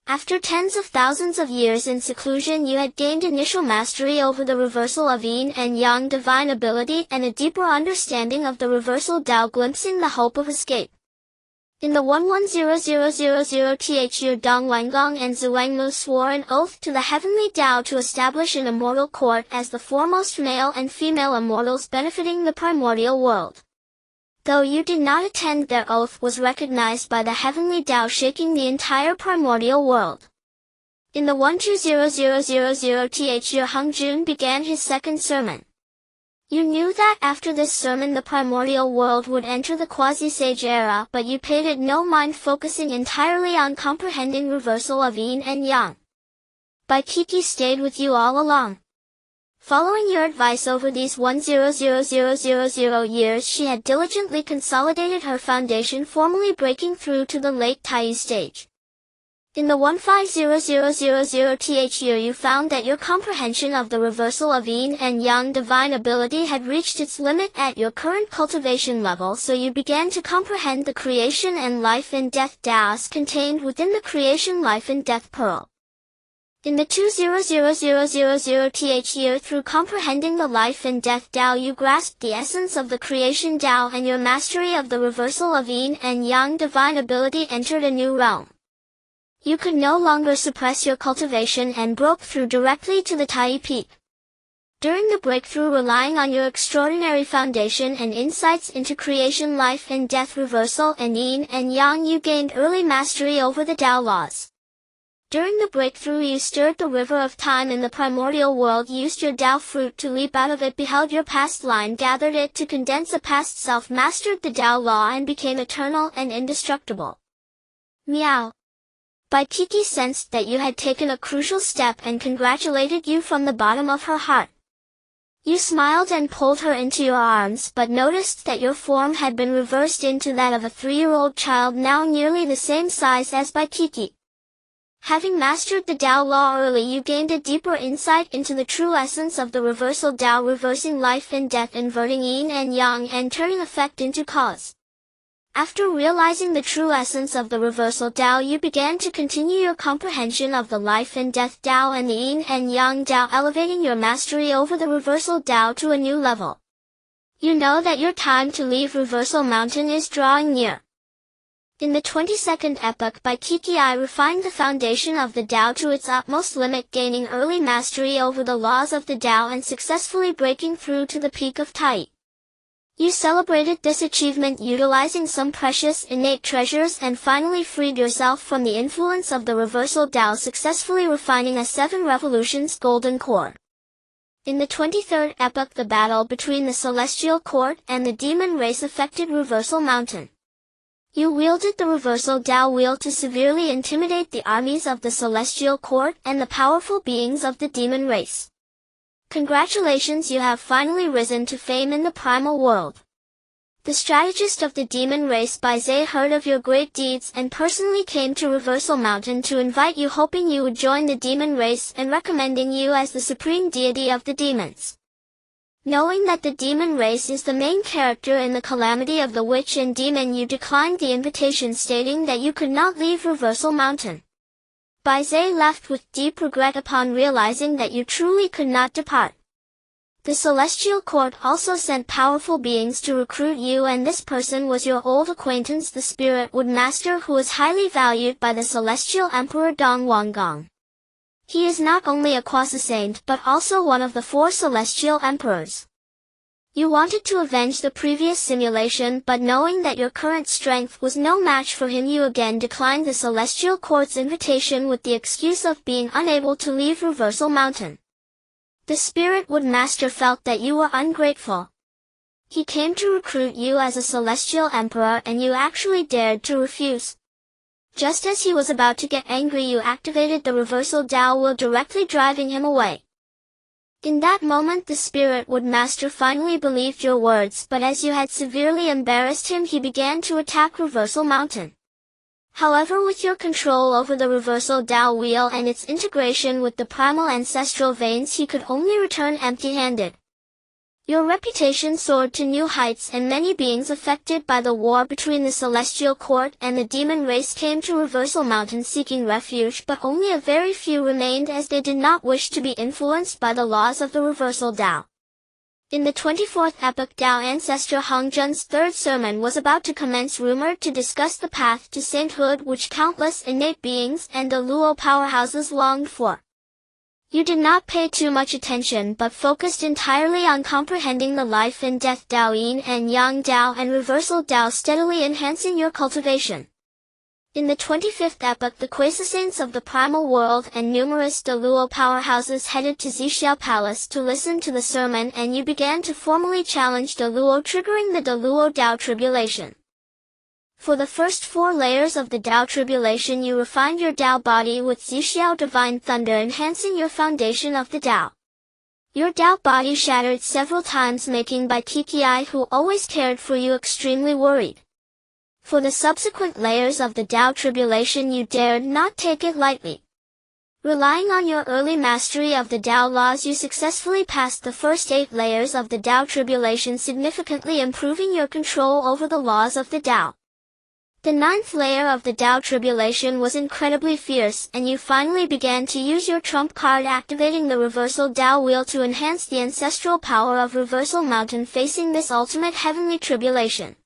Speaker 1: After tens of thousands of years in seclusion, you had gained initial mastery over the reversal of yin and yang divine ability and a deeper understanding of the reversal Tao, glimpsing the hope of escape. In the 11000th year, Dongwangong and Zhuangmu swore an oath to the heavenly Tao to establish an immortal court as the foremost male and female immortals, benefiting the primordial world. Though you did not attend, their oath was recognized by the heavenly Tao, shaking the entire primordial world. In the 12000th year, Hongjun began his second sermon. You knew that after this sermon the primordial world would enter the quasi-sage era, but you paid it no mind, focusing entirely on comprehending reversal of yin and yang. Baikiki stayed with you all along. Following your advice over these 1000000 years, she had diligently consolidated her foundation, formally breaking through to the late Tai stage. In the 15000th year, you found that your comprehension of the reversal of yin and yang divine ability had reached its limit at your current cultivation level, so you began to comprehend the creation and life and death Taos contained within the creation, life and death pearl. In the 20000th year, through comprehending the life and death Tao, you grasped the essence of the creation Tao, and your mastery of the reversal of yin and yang divine ability entered a new realm. You could no longer suppress your cultivation and broke through directly to the Tai peak. During the breakthrough, relying on your extraordinary foundation and insights into creation, life and death, reversal and yin and yang, you gained early mastery over the Tao laws. During the breakthrough, you stirred the river of time in the primordial world, used your Tao fruit to leap out of it, beheld your past line, gathered it to condense a past self, mastered the Tao law and became eternal and indestructible. Meow. Baikiki sensed that you had taken a crucial step and congratulated you from the bottom of her heart. You smiled and pulled her into your arms, but noticed that your form had been reversed into that of a 3-year-old child, now nearly the same size as Baikiki. Having mastered the Tao law early, you gained a deeper insight into the true essence of the reversal Tao, reversing life and death, inverting yin and yang, and turning effect into cause. After realizing the true essence of the reversal Tao, you began to continue your comprehension of the life and death Tao and the yin and yang Tao, elevating your mastery over the reversal Tao to a new level. You know that your time to leave Reversal Mountain is drawing near. In the 22nd epoch, Baikiki I refined the foundation of the Tao to its utmost limit, gaining early mastery over the laws of the Tao and successfully breaking through to the peak of Tai. You celebrated this achievement utilizing some precious innate treasures and finally freed yourself from the influence of the reversal Tao, successfully refining a 7 revolutions golden core. In the 23rd epoch, the battle between the celestial court and the demon race affected Reversal Mountain. You wielded the reversal Tao wheel to severely intimidate the armies of the celestial court and the powerful beings of the demon race. Congratulations, you have finally risen to fame in the primal world. The strategist of the demon race Baizé heard of your great deeds and personally came to Reversal Mountain to invite you, hoping you would join the demon race and recommending you as the supreme deity of the demons. Knowing that the demon race is the main character in the calamity of the witch and demon, you declined the invitation, stating that you could not leave Reversal Mountain. Baizé left with deep regret upon realizing that you truly could not depart. The Celestial Court also sent powerful beings to recruit you, and this person was your old acquaintance, the Spirit Wood Master, who is highly valued by the Celestial Emperor Dong Wanggong. He is not only a quasi-saint but also one of the 4 Celestial Emperors. You wanted to avenge the previous simulation, but knowing that your current strength was no match for him, you again declined the Celestial Court's invitation with the excuse of being unable to leave Reversal Mountain. The Spirit Wood Master felt that you were ungrateful. He came to recruit you as a Celestial Emperor and you actually dared to refuse. Just as he was about to get angry, you activated the Reversal Tao Will, directly driving him away. In that moment the Spirit Wood Master finally believed your words, but as you had severely embarrassed him, he began to attack Reversal Mountain. However, with your control over the Reversal Tao Wheel and its integration with the primal ancestral veins, he could only return empty-handed. Your reputation soared to new heights, and many beings affected by the war between the Celestial Court and the demon race came to Reversal Mountain seeking refuge, but only a very few remained, as they did not wish to be influenced by the laws of the Reversal Tao. In the 24th epoch, Tao ancestor Hongzhen's 3rd sermon was about to commence, rumored to discuss the path to sainthood which countless innate beings and the Luo powerhouses longed for. You did not pay too much attention but focused entirely on comprehending the life and death Tao Yin and Yang Tao and Reversal Tao, steadily enhancing your cultivation. In the 25th epoch, the quasi-saints of the primal world and numerous De Luo powerhouses headed to Zixiao Palace to listen to the sermon, and you began to formally challenge De Luo, triggering the De Luo Tao Tribulation. For the first 4 layers of the Tao Tribulation, you refined your Tao body with Zixiao Divine Thunder, enhancing your foundation of the Tao. Your Tao body shattered several times, making Bai Tiqi, who always cared for you, extremely worried. For the subsequent layers of the Tao Tribulation, you dared not take it lightly. Relying on your early mastery of the Tao laws, you successfully passed the first 8 layers of the Tao Tribulation, significantly improving your control over the laws of the Tao. The 9th layer of the Tao Tribulation was incredibly fierce, and you finally began to use your trump card, activating the Reversal Tao Wheel to enhance the ancestral power of Reversal Mountain, facing this ultimate heavenly tribulation.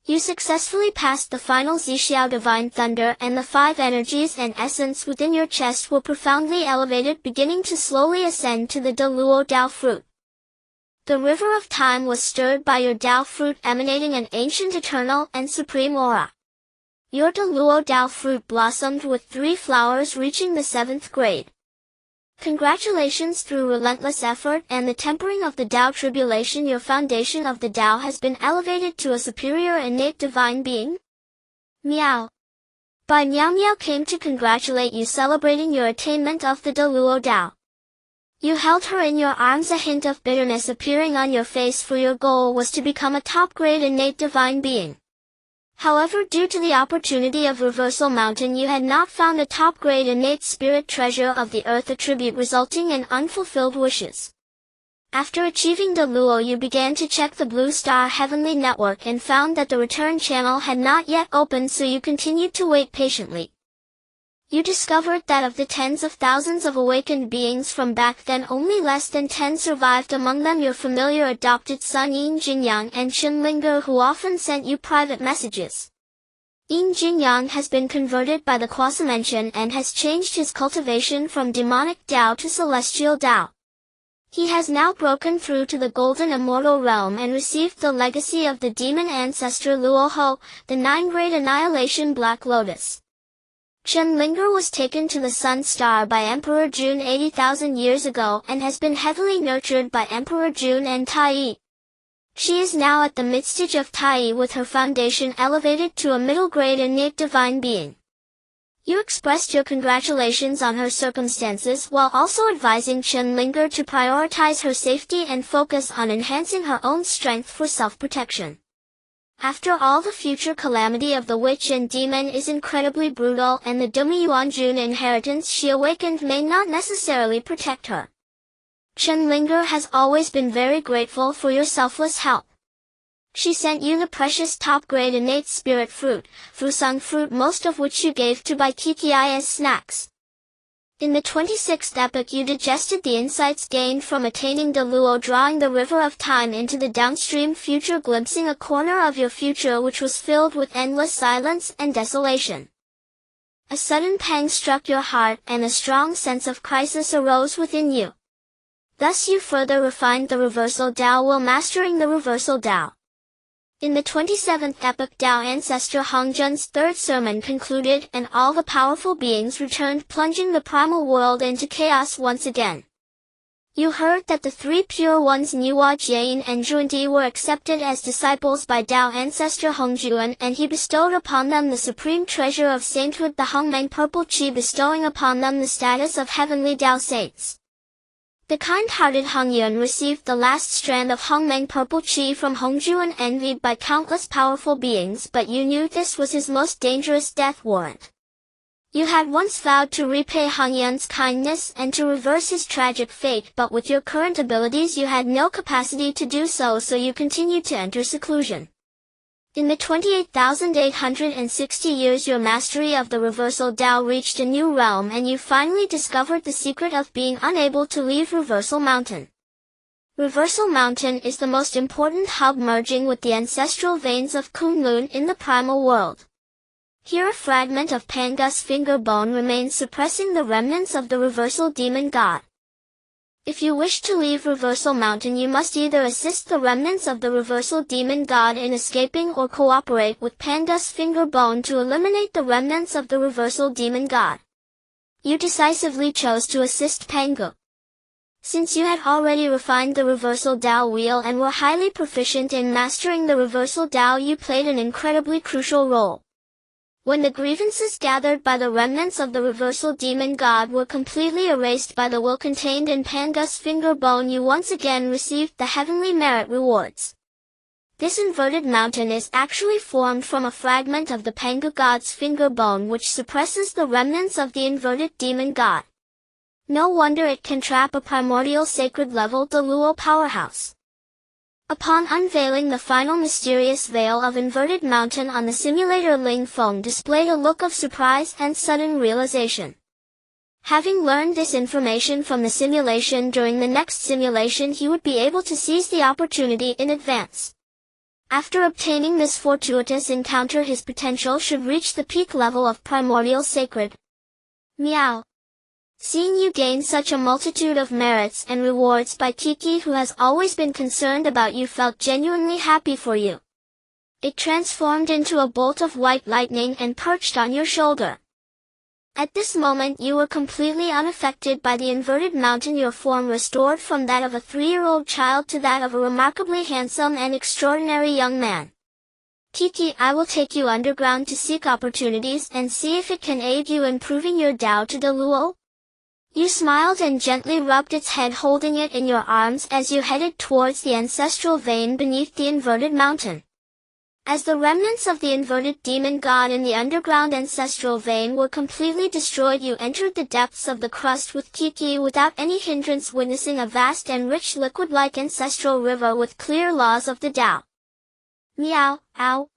Speaker 1: You successfully passed the final Zixiao Divine Thunder, and the 5 energies and essence within your chest were profoundly elevated, beginning to slowly ascend to the De Luo Tao fruit. The river of time was stirred by your Tao fruit, emanating an ancient, eternal, and supreme aura. Your De Luo Tao fruit blossomed with 3 flowers, reaching the 7th grade. Congratulations! Through relentless effort and the tempering of the Tao Tribulation, your foundation of the Tao has been elevated to a superior innate divine being. Meow. Bai Miao Miao came to congratulate you, celebrating your attainment of the De Luo Tao. You held her in your arms, a hint of bitterness appearing on your face, for your goal was to become a top-grade innate divine being. However, due to the opportunity of Reversal Mountain, you had not found a top-grade innate spirit treasure of the earth attribute, resulting in unfulfilled wishes. After achieving De Luo, you began to check the Blue Star Heavenly Network and found that the return channel had not yet opened, so you continued to wait patiently. You discovered that of the tens of thousands of awakened beings from back then, only less than 10 survived, among them your familiar adopted son Yin Jinyang and Chen Linger, who often sent you private messages. Yin Jinyang has been converted by the Quasi-Mention and has changed his cultivation from demonic Tao to celestial Tao. He has now broken through to the golden immortal realm and received the legacy of the demon ancestor Luoho, the 9-grade annihilation Black Lotus. Chen Linger was taken to the Sun Star by Emperor Jun 80,000 years ago and has been heavily nurtured by Emperor Jun and Tai. She is now at the midstage of Tai, with her foundation elevated to a middle-grade innate divine being. You expressed your congratulations on her circumstances, while also advising Chen Linger to prioritize her safety and focus on enhancing her own strength for self-protection. After all, the future calamity of the witch and demon is incredibly brutal, and the Dumi Yuanjun inheritance she awakened may not necessarily protect her. Chenlinger has always been very grateful for your selfless help. She sent you the precious top-grade innate spirit fruit, Fusang fruit, most of which you gave to Baikiki as snacks. In the 26th epoch you digested the insights gained from attaining De Luo, drawing the river of time into the downstream future, glimpsing a corner of your future which was filled with endless silence and desolation. A sudden pang struck your heart, and a strong sense of crisis arose within you. Thus you further refined the Reversal Tao while mastering the Reversal Tao. In the 27th epoch, Tao ancestor Hongjun's third sermon concluded, and all the powerful beings returned, plunging the primal world into chaos once again. You heard that the three pure ones Niwa, Jian, and Zhundi were accepted as disciples by Tao ancestor Hongjuan, and he bestowed upon them the supreme treasure of sainthood, the Hongmeng Purple Qi, bestowing upon them the status of heavenly Tao saints. The kind-hearted Hongyun received the last strand of Hongmeng Purple Qi from Hongjuan, envied by countless powerful beings, but you knew this was his most dangerous death warrant. You had once vowed to repay Hongyun's kindness and to reverse his tragic fate, but with your current abilities you had no capacity to do so, so you continued to enter seclusion. In the 28,860 years your mastery of the Reversal Tao reached a new realm, and you finally discovered the secret of being unable to leave Reversal Mountain. Reversal Mountain is the most important hub, merging with the ancestral veins of Kunlun in the primal world. Here a fragment of Pangus finger bone remains, suppressing the remnants of the Reversal Demon God. If you wish to leave Reversal Mountain, you must either assist the remnants of the Reversal Demon God in escaping or cooperate with Pangus Finger Bone to eliminate the remnants of the Reversal Demon God. You decisively chose to assist Pangu. Since you had already refined the Reversal Tao wheel and were highly proficient in mastering the Reversal Tao, you played an incredibly crucial role. When the grievances gathered by the remnants of the Reversal Demon God were completely erased by the will contained in Pangus Finger Bone, you once again received the heavenly merit rewards. This inverted mountain is actually formed from a fragment of the Pangu God's finger bone, which suppresses the remnants of the inverted demon god. No wonder it can trap a primordial sacred level De Luo powerhouse. Upon unveiling the final mysterious veil of Inverted Mountain on the simulator, Ling Feng displayed a look of surprise and sudden realization. Having learned this information from the simulation, during the next simulation he would be able to seize the opportunity in advance. After obtaining this fortuitous encounter, his potential should reach the peak level of Primordial Sacred. Meow. Seeing you gain such a multitude of merits and rewards by Kiki, who has always been concerned about you, felt genuinely happy for you. It transformed into a bolt of white lightning and perched on your shoulder. At this moment you were completely unaffected by the inverted mountain, your form restored from that of a 3-year-old child to that of a remarkably handsome and extraordinary young man. Kiki, I will take you underground to seek opportunities and see if it can aid you in proving your Tao to De Luo. You smiled and gently rubbed its head, holding it in your arms as you headed towards the ancestral vein beneath the inverted mountain. As the remnants of the inverted demon god in the underground ancestral vein were completely destroyed, you entered the depths of the crust with Kiki without any hindrance, witnessing a vast and rich liquid-like ancestral river with clear laws of the Tao. Meow, ow.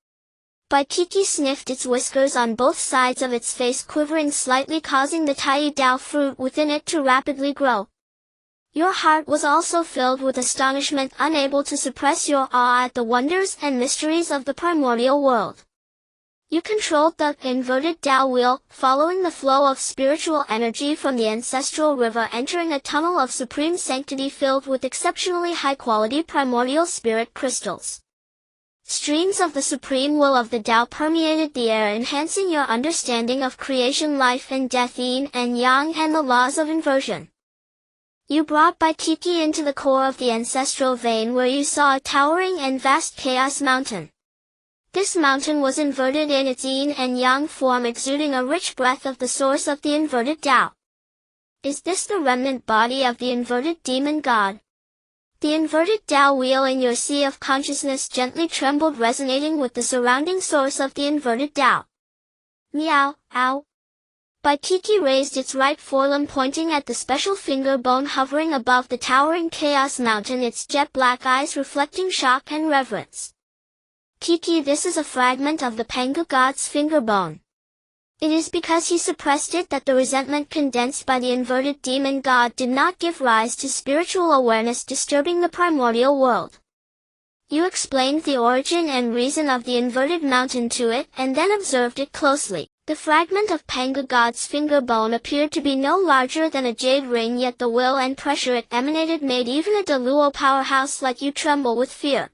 Speaker 1: Baikiki sniffed its whiskers on both sides of its face, quivering slightly, causing the Tai Tao fruit within it to rapidly grow. Your heart was also filled with astonishment, unable to suppress your awe at the wonders and mysteries of the primordial world. You controlled the inverted Tao wheel, following the flow of spiritual energy from the ancestral river, entering a tunnel of supreme sanctity filled with exceptionally high-quality primordial spirit crystals. Streams of the supreme will of the Tao permeated the air, enhancing your understanding of creation, life and death, yin and yang, and the laws of inversion. You brought Baikiki into the core of the ancestral vein, where you saw a towering and vast chaos mountain. This mountain was inverted in its yin and yang form, exuding a rich breath of the source of the inverted Tao. Is this the remnant body of the inverted demon god? The inverted Tao wheel in your sea of consciousness gently trembled, resonating with the surrounding source of the inverted Tao. Meow, ow. Baikiki raised its right forelimb, pointing at the special finger bone hovering above the towering chaos mountain, its jet black eyes reflecting shock and reverence. Kiki, this is a fragment of the Panga god's finger bone. It is because he suppressed it that the resentment condensed by the inverted demon god did not give rise to spiritual awareness, disturbing the primordial world. You explained the origin and reason of the inverted mountain to it, and then observed it closely. The fragment of Panga god's finger bone appeared to be no larger than a jade ring, yet the will and pressure it emanated made even a Deluo powerhouse like you tremble with fear.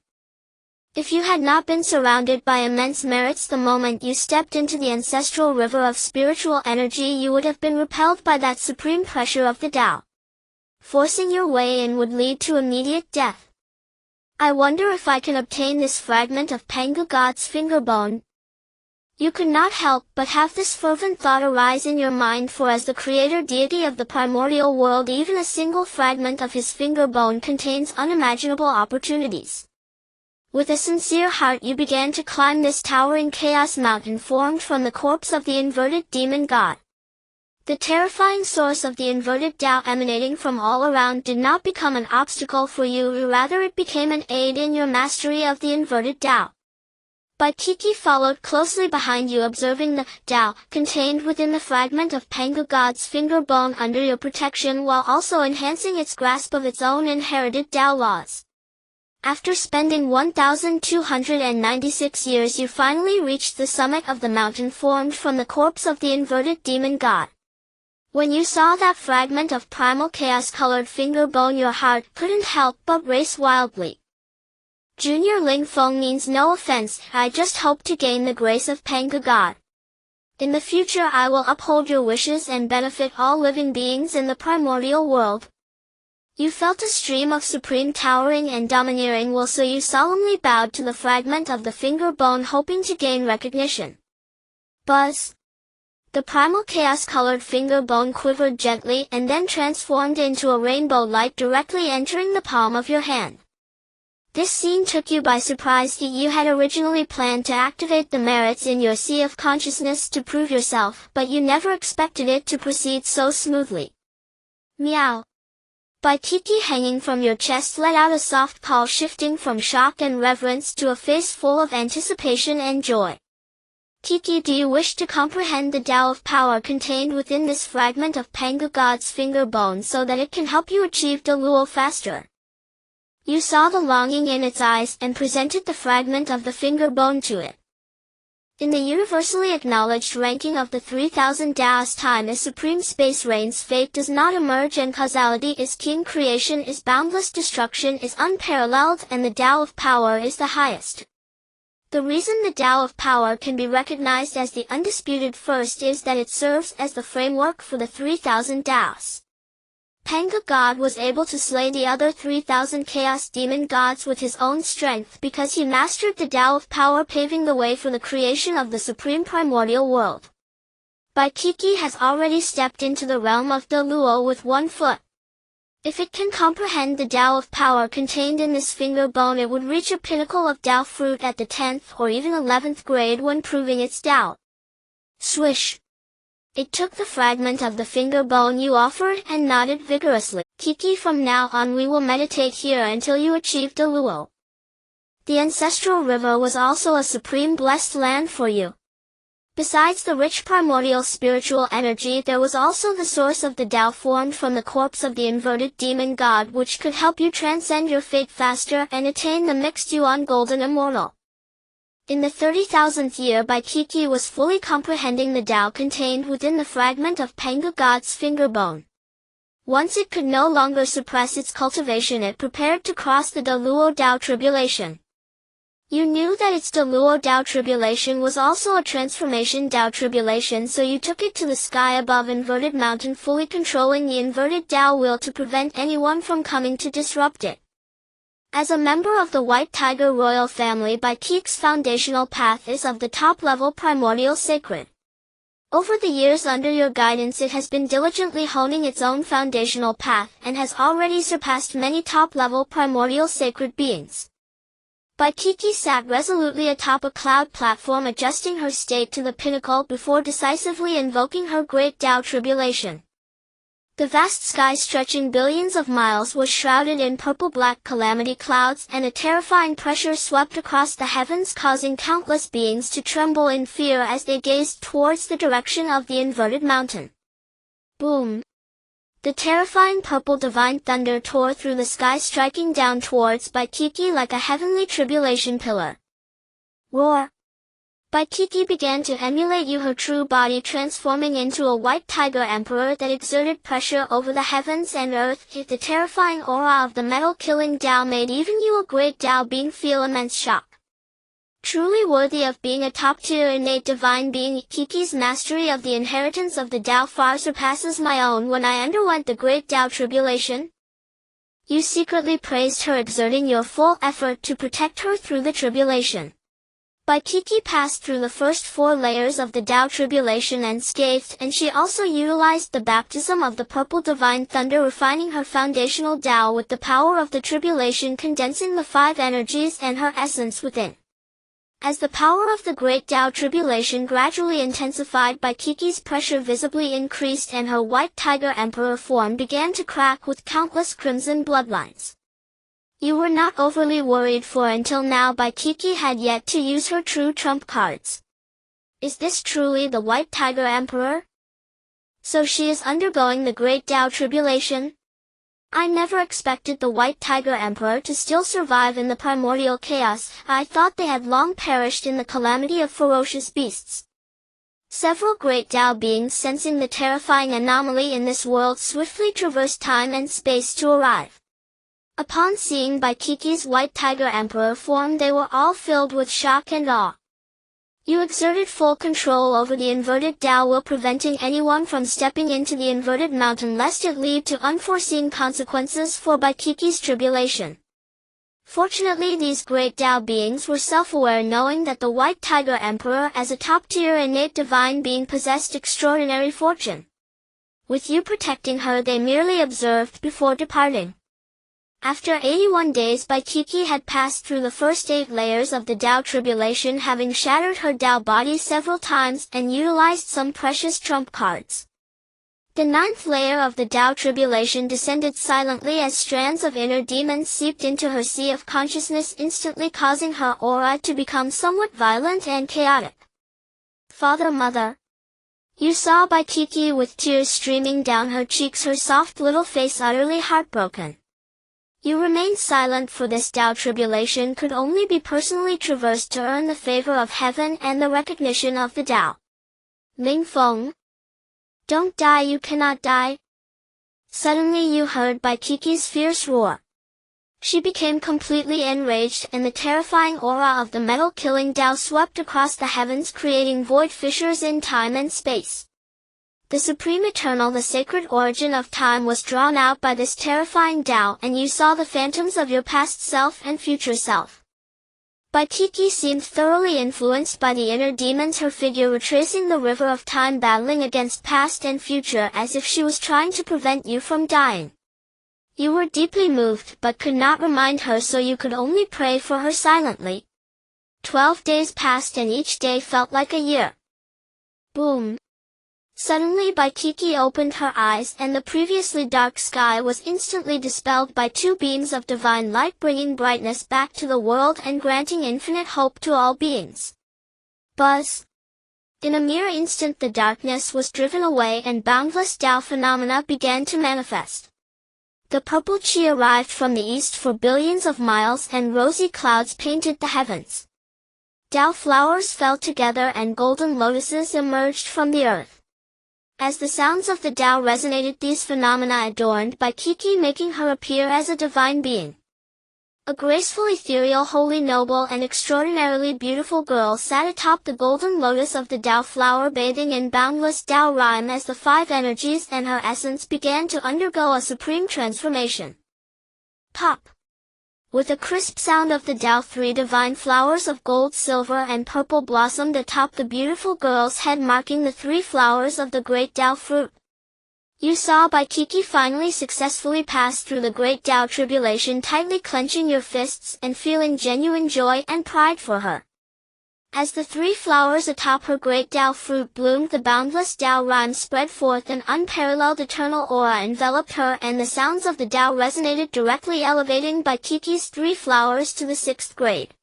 Speaker 1: If you had not been surrounded by immense merits the moment you stepped into the ancestral river of spiritual energy, you would have been repelled by that supreme pressure of the Tao. Forcing your way in would lead to immediate death. I wonder if I can obtain this fragment of Panga god's finger bone. You could not help but have this fervent thought arise in your mind, for as the creator deity of the primordial world, even a single fragment of his finger bone contains unimaginable opportunities. With a sincere heart you began to climb this towering chaos mountain formed from the corpse of the inverted demon god. The terrifying source of the inverted Tao emanating from all around did not become an obstacle for you, rather it became an aid in your mastery of the inverted Tao. Baikiki followed closely behind you, observing the Tao contained within the fragment of Panga god's finger bone under your protection, while also enhancing its grasp of its own inherited Tao laws. After spending 1,296 years, you finally reached the summit of the mountain formed from the corpse of the inverted demon god. When you saw that fragment of primal chaos-colored finger bone, your heart couldn't help but race wildly. Junior Ling Feng means no offense, I just hope to gain the grace of Panga god. In the future I will uphold your wishes and benefit all living beings in the primordial world. You felt a stream of supreme towering and domineering will, so you solemnly bowed to the fragment of the finger bone, hoping to gain recognition. Buzz. The primal chaos-colored finger bone quivered gently and then transformed into a rainbow light, directly entering the palm of your hand. This scene took you by surprise. You had originally planned to activate the merits in your sea of consciousness to prove yourself, but you never expected it to proceed so smoothly. Meow. Baikiki, hanging from your chest, let out a soft call, shifting from shock and reverence to a face full of anticipation and joy. Kiki, do you wish to comprehend the Tao of power contained within this fragment of Panga god's finger bone so that it can help you achieve Deluo faster? You saw the longing in its eyes and presented the fragment of the finger bone to it. In the universally acknowledged ranking of the 3000 Tao's, time is supreme, space reigns, fate does not emerge, and causality is king, creation is boundless, destruction is unparalleled, and the Tao of power is the highest. The reason the Tao of power can be recognized as the undisputed first is that it serves as the framework for the 3000 Tao's. Panga god was able to slay the other 3000 chaos demon gods with his own strength because he mastered the Tao of power, paving the way for the creation of the supreme primordial world. Baikiki has already stepped into the realm of Deluo with one foot. If it can comprehend the Tao of power contained in this finger bone, it would reach a pinnacle of Tao fruit at the 10th or even 11th grade when proving its Tao. Swish! It took the fragment of the finger bone you offered and nodded vigorously. Kiki, from now on we will meditate here until you achieve Deluo. The ancestral river was also a supreme blessed land for you. Besides the rich primordial spiritual energy, there was also the source of the Tao formed from the corpse of the inverted demon god, which could help you transcend your fate faster and attain the mixed Yuan golden immortal. In the 30,000th year, Baikiki was fully comprehending the Tao contained within the fragment of Panga god's finger bone. Once it could no longer suppress its cultivation, it prepared to cross the Deluo Tao tribulation. You knew that its Deluo Tao tribulation was also a transformation Tao tribulation, so you took it to the sky above inverted mountain, fully controlling the inverted Tao will to prevent anyone from coming to disrupt it. As a member of the White Tiger royal family, Baikiki's foundational path is of the top level primordial sacred. Over the years under your guidance it has been diligently honing its own foundational path and has already surpassed many top-level primordial sacred beings. Baikiki sat resolutely atop a cloud platform adjusting her state to the pinnacle before decisively invoking her great Tao tribulation. The vast sky stretching billions of miles was shrouded in purple-black calamity clouds and a terrifying pressure swept across the heavens causing countless beings to tremble in fear as they gazed towards the direction of the inverted mountain. Boom! The terrifying purple divine thunder tore through the sky striking down towards Baikiki like a heavenly tribulation pillar. Roar! Baikiki began to emulate you, her true body transforming into a white tiger emperor that exerted pressure over the heavens and earth. The terrifying aura of the metal-killing Tao made even you, a great Tao being, feel immense shock. Truly worthy of being a top-tier innate divine being, Kiki's mastery of the inheritance of the Tao far surpasses my own. When I underwent the great Tao tribulation, you secretly praised her, exerting your full effort to protect her through the tribulation. Baikiki passed through the first 4 layers of the Tao tribulation unscathed, and she also utilized the baptism of the purple divine thunder, refining her foundational Tao with the power of the tribulation, condensing the 5 energies and her essence within. As the power of the great Tao tribulation gradually intensified, Baikiki's pressure visibly increased and her white tiger emperor form began to crack with countless crimson bloodlines. You were not overly worried, for until now Baikiki had yet to use her true trump cards. Is this truly the White Tiger Emperor? So she is undergoing the Great Tao Tribulation? I never expected the White Tiger Emperor to still survive in the primordial chaos. I thought they had long perished in the calamity of ferocious beasts. Several great Tao beings, sensing the terrifying anomaly in this world, swiftly traversed time and space to arrive. Upon seeing Baikiki's White Tiger Emperor form, they were all filled with shock and awe. You exerted full control over the inverted Tao will, preventing anyone from stepping into the inverted mountain lest it lead to unforeseen consequences for Baikiki's tribulation. Fortunately, these great Tao beings were self-aware, knowing that the White Tiger Emperor as a top-tier innate divine being possessed extraordinary fortune. With you protecting her, they merely observed before departing. After 81 days, Baikiki had passed through the first 8 layers of the Tao tribulation, having shattered her Tao body several times and utilized some precious trump cards. The 9th layer of the Tao tribulation descended silently as strands of inner demons seeped into her sea of consciousness, instantly causing her aura to become somewhat violent and chaotic. Father, Mother. You saw Baikiki with tears streaming down her cheeks, her soft little face utterly heartbroken. You remained silent, for this Tao tribulation could only be personally traversed to earn the favor of heaven and the recognition of the Tao. Ling Feng. Don't die, you cannot die. Suddenly you heard Baikiki's fierce roar. She became completely enraged, and the terrifying aura of the metal-killing Tao swept across the heavens, creating void fissures in time and space. The Supreme Eternal, the sacred origin of time, was drawn out by this terrifying Tao, and you saw the phantoms of your past self and future self. Baikiki seemed thoroughly influenced by the inner demons, her figure retracing the river of time, battling against past and future as if she was trying to prevent you from dying. You were deeply moved, but could not remind her, so you could only pray for her silently. 12 days passed and each day felt like a year. Boom. Suddenly Baikiki opened her eyes, and the previously dark sky was instantly dispelled by 2 beams of divine light, bringing brightness back to the world and granting infinite hope to all beings. Buzz! In a mere instant the darkness was driven away and boundless Tao phenomena began to manifest. The purple chi arrived from the east for billions of miles, and rosy clouds painted the heavens. Tao flowers fell together and golden lotuses emerged from the earth. As the sounds of the Tao resonated, these phenomena adorned Baikiki, making her appear as a divine being. A graceful, ethereal, wholly noble, and extraordinarily beautiful girl sat atop the golden lotus of the Tao flower, bathing in boundless Tao rhyme as the 5 energies and her essence began to undergo a supreme transformation. Pop! With a crisp sound of the Tao, 3 divine flowers of gold, silver, and purple blossomed atop the beautiful girl's head, marking the 3 flowers of the great Tao fruit. You saw Baikiki finally successfully pass through the great Tao tribulation, tightly clenching your fists and feeling genuine joy and pride for her. As the 3 flowers atop her great Tao fruit bloomed, the boundless Tao rhyme spread forth, an unparalleled eternal aura enveloped her, and the sounds of the Tao resonated directly, elevating Baikiki's 3 flowers to the 6th grade.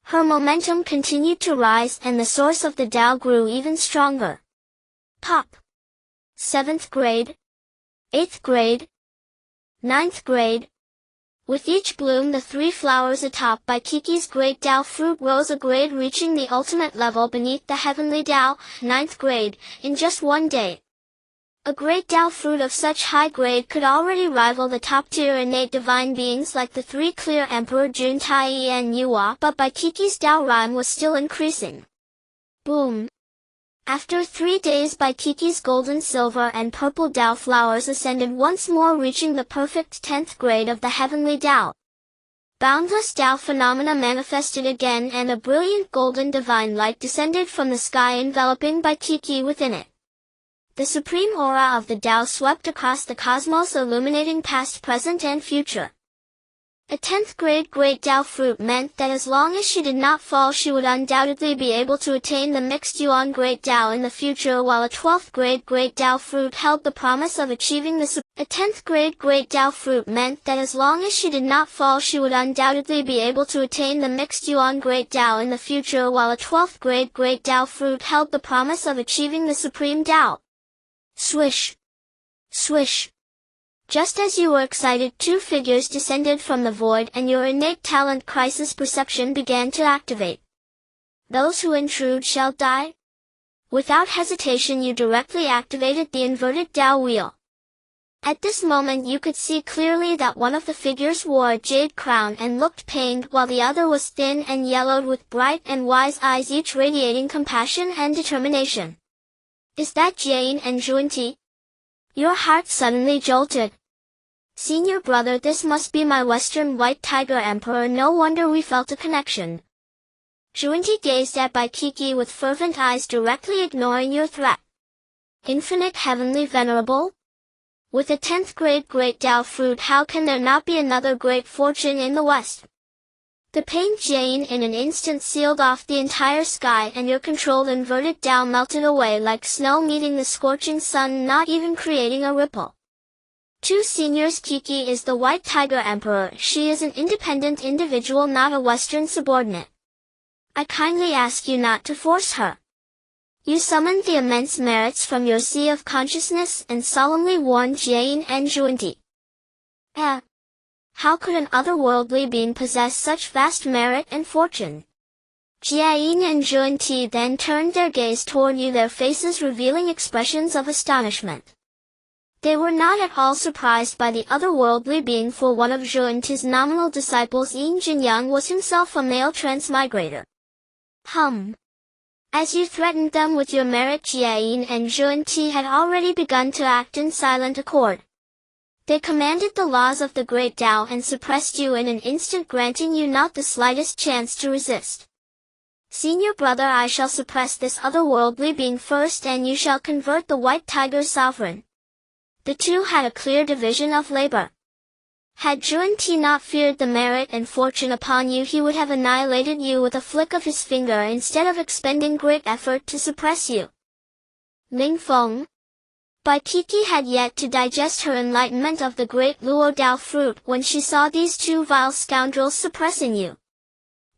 Speaker 1: Her momentum continued to rise, and the source of the Tao grew even stronger. Pop. 7th grade, 8th grade, 9th grade. With each bloom, the 3 flowers atop Baikiki's great Tao fruit rose a grade, reaching the ultimate level beneath the heavenly Tao, 9th grade, in just one day. A great Tao fruit of such high grade could already rival the top-tier innate divine beings like the 3 clear Emperor Juntai and Yuhua, but Baikiki's Tao rhyme was still increasing. Boom! After 3 days, Baikiki's golden, silver, and purple Tao flowers ascended once more, reaching the perfect 10th grade of the heavenly Tao. Boundless Tao phenomena manifested again, and a brilliant golden divine light descended from the sky, enveloping Baikiki within it. The supreme aura of the Tao swept across the cosmos, illuminating past, present, and future. A 10th grade great Tao fruit meant that as long as she did not fall, she would undoubtedly be able to attain the mixed Yuan great Tao in the future, while a 12th grade great Tao fruit held the promise of achieving the A 10th grade great Tao fruit meant that as long as she did not fall, she would undoubtedly be able to attain the mixed Yuan great Tao in the future, while a 12th grade great Tao fruit held the promise of achieving the supreme Tao. Swish. Swish. Just as you were excited, 2 figures descended from the void, and your innate talent crisis perception began to activate. Those who intrude shall die. Without hesitation, you directly activated the inverted Tao wheel. At this moment, you could see clearly that one of the figures wore a jade crown and looked pained, while the other was thin and yellowed with bright and wise eyes, each radiating compassion and determination. Is that Jane and Juanti? Your heart suddenly jolted. Senior brother, this must be my Western White Tiger Emperor. No wonder we felt a connection. Juanti gazed at Baikiki with fervent eyes, directly ignoring your threat. Infinite Heavenly Venerable? With a 10th grade great Tao fruit, how can there not be another great fortune in the West? The pained Jane in an instant sealed off the entire sky, and your controlled inverted Tao melted away like snow meeting the scorching sun, not even creating a ripple. 2 seniors, Kiki is the White Tiger Emperor. She is an independent individual, not a Western subordinate. I kindly ask you not to force her. You summoned the immense merits from your sea of consciousness and solemnly warned Jane and Juanti. How could an otherworldly being possess such vast merit and fortune? Jane and Juanti then turned their gaze toward you, their faces revealing expressions of astonishment. They were not at all surprised by the otherworldly being, for one of Juanti's nominal disciples, Yin Jinyang, was himself a male transmigrator. As you threatened them with your merit, Jane and Juanti had already begun to act in silent accord. They commanded the laws of the Great Tao and suppressed you in an instant, granting you not the slightest chance to resist. Senior brother, I shall suppress this otherworldly being first, and you shall convert the White Tiger sovereign. The 2 had a clear division of labor. Had Juanti not feared the merit and fortune upon you, he would have annihilated you with a flick of his finger instead of expending great effort to suppress you. Ling Feng. Baikiki had yet to digest her enlightenment of the great Luo Dao fruit when she saw these 2 vile scoundrels suppressing you.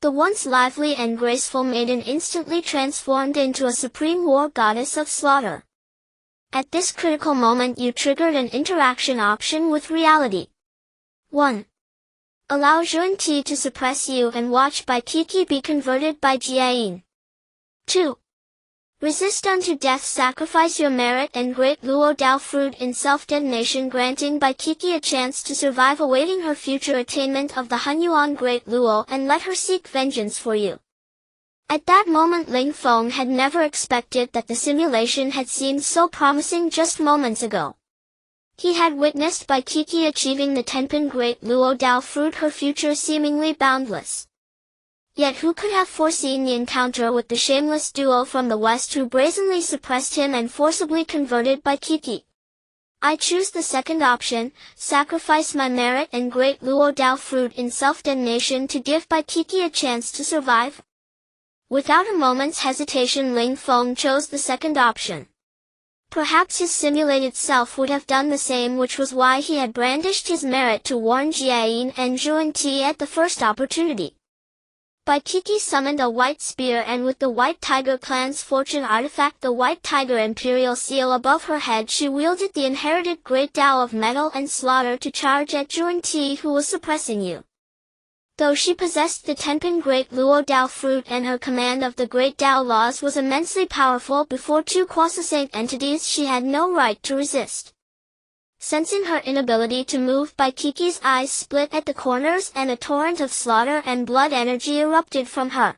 Speaker 1: The once lively and graceful maiden instantly transformed into a supreme war goddess of slaughter. At this critical moment, you triggered an interaction option with reality. 1. Allow Juanti to suppress you and watch Baikiki be converted by Jiayin. 2. Resist unto death, sacrifice your merit and great Luo Dao fruit in self-detonation, granting Baikiki a chance to survive, awaiting her future attainment of the Hunyuan Great Luo, and let her seek vengeance for you. At that moment, Ling Feng had never expected that the simulation had seemed so promising just moments ago. He had witnessed by Kiki achieving the tenpin Great Luo Dao fruit, her future seemingly boundless. Yet who could have foreseen the encounter with the shameless duo from the West who brazenly suppressed him and forcibly converted by Kiki? I choose the second option, sacrifice my merit and Great Luo Dao fruit in self-damnation to give Bai Kiki a chance to survive. Without a moment's hesitation, Ling Feng chose the second option. Perhaps his simulated self would have done the same, which was why he had brandished his merit to warn Jiayin and Zhuan Ti at the first opportunity. Bai Kiki summoned a white spear, and with the White Tiger clan's fortune artifact, the White Tiger Imperial seal, above her head, she wielded the inherited Great Tao of metal and slaughter to charge at Zhuan Ti, who was suppressing you. Though she possessed the tenpin Great Luo Dao fruit and her command of the Great Tao laws was immensely powerful, before two quasi-saint entities she had no right to resist. Sensing her inability to move, Bai Kiki's eyes split at the corners and a torrent of slaughter and blood energy erupted from her.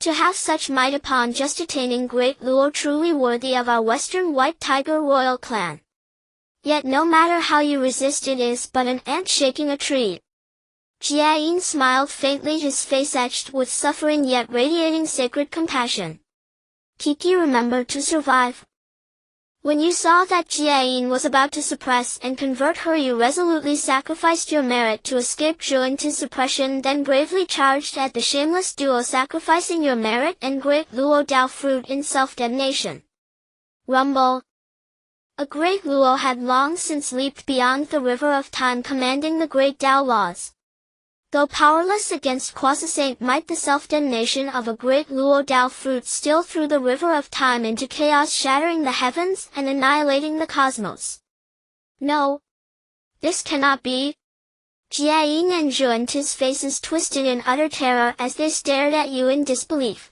Speaker 1: To have such might upon just attaining Great Luo, truly worthy of our Western White Tiger royal clan. Yet no matter how you resist, it is but an ant shaking a tree. Jiayin smiled faintly, his face etched with suffering yet radiating sacred compassion. Kiki, remember to survive. When you saw that Jiayin was about to suppress and convert her, you resolutely sacrificed your merit to escape Zhuan Ti's suppression, then bravely charged at the shameless duo, sacrificing your merit and Great Luo Dao fruit in self-damnation. Rumble. A Great Luo had long since leaped beyond the river of time, commanding the Great Tao laws. Though powerless against quasi-saint might, the self-damnation of a Great Luo Dao fruit still threw the river of time into chaos, shattering the heavens and annihilating the cosmos. No. This cannot be. Jiayin and Zhuan Ti's faces twisted in utter terror as they stared at you in disbelief.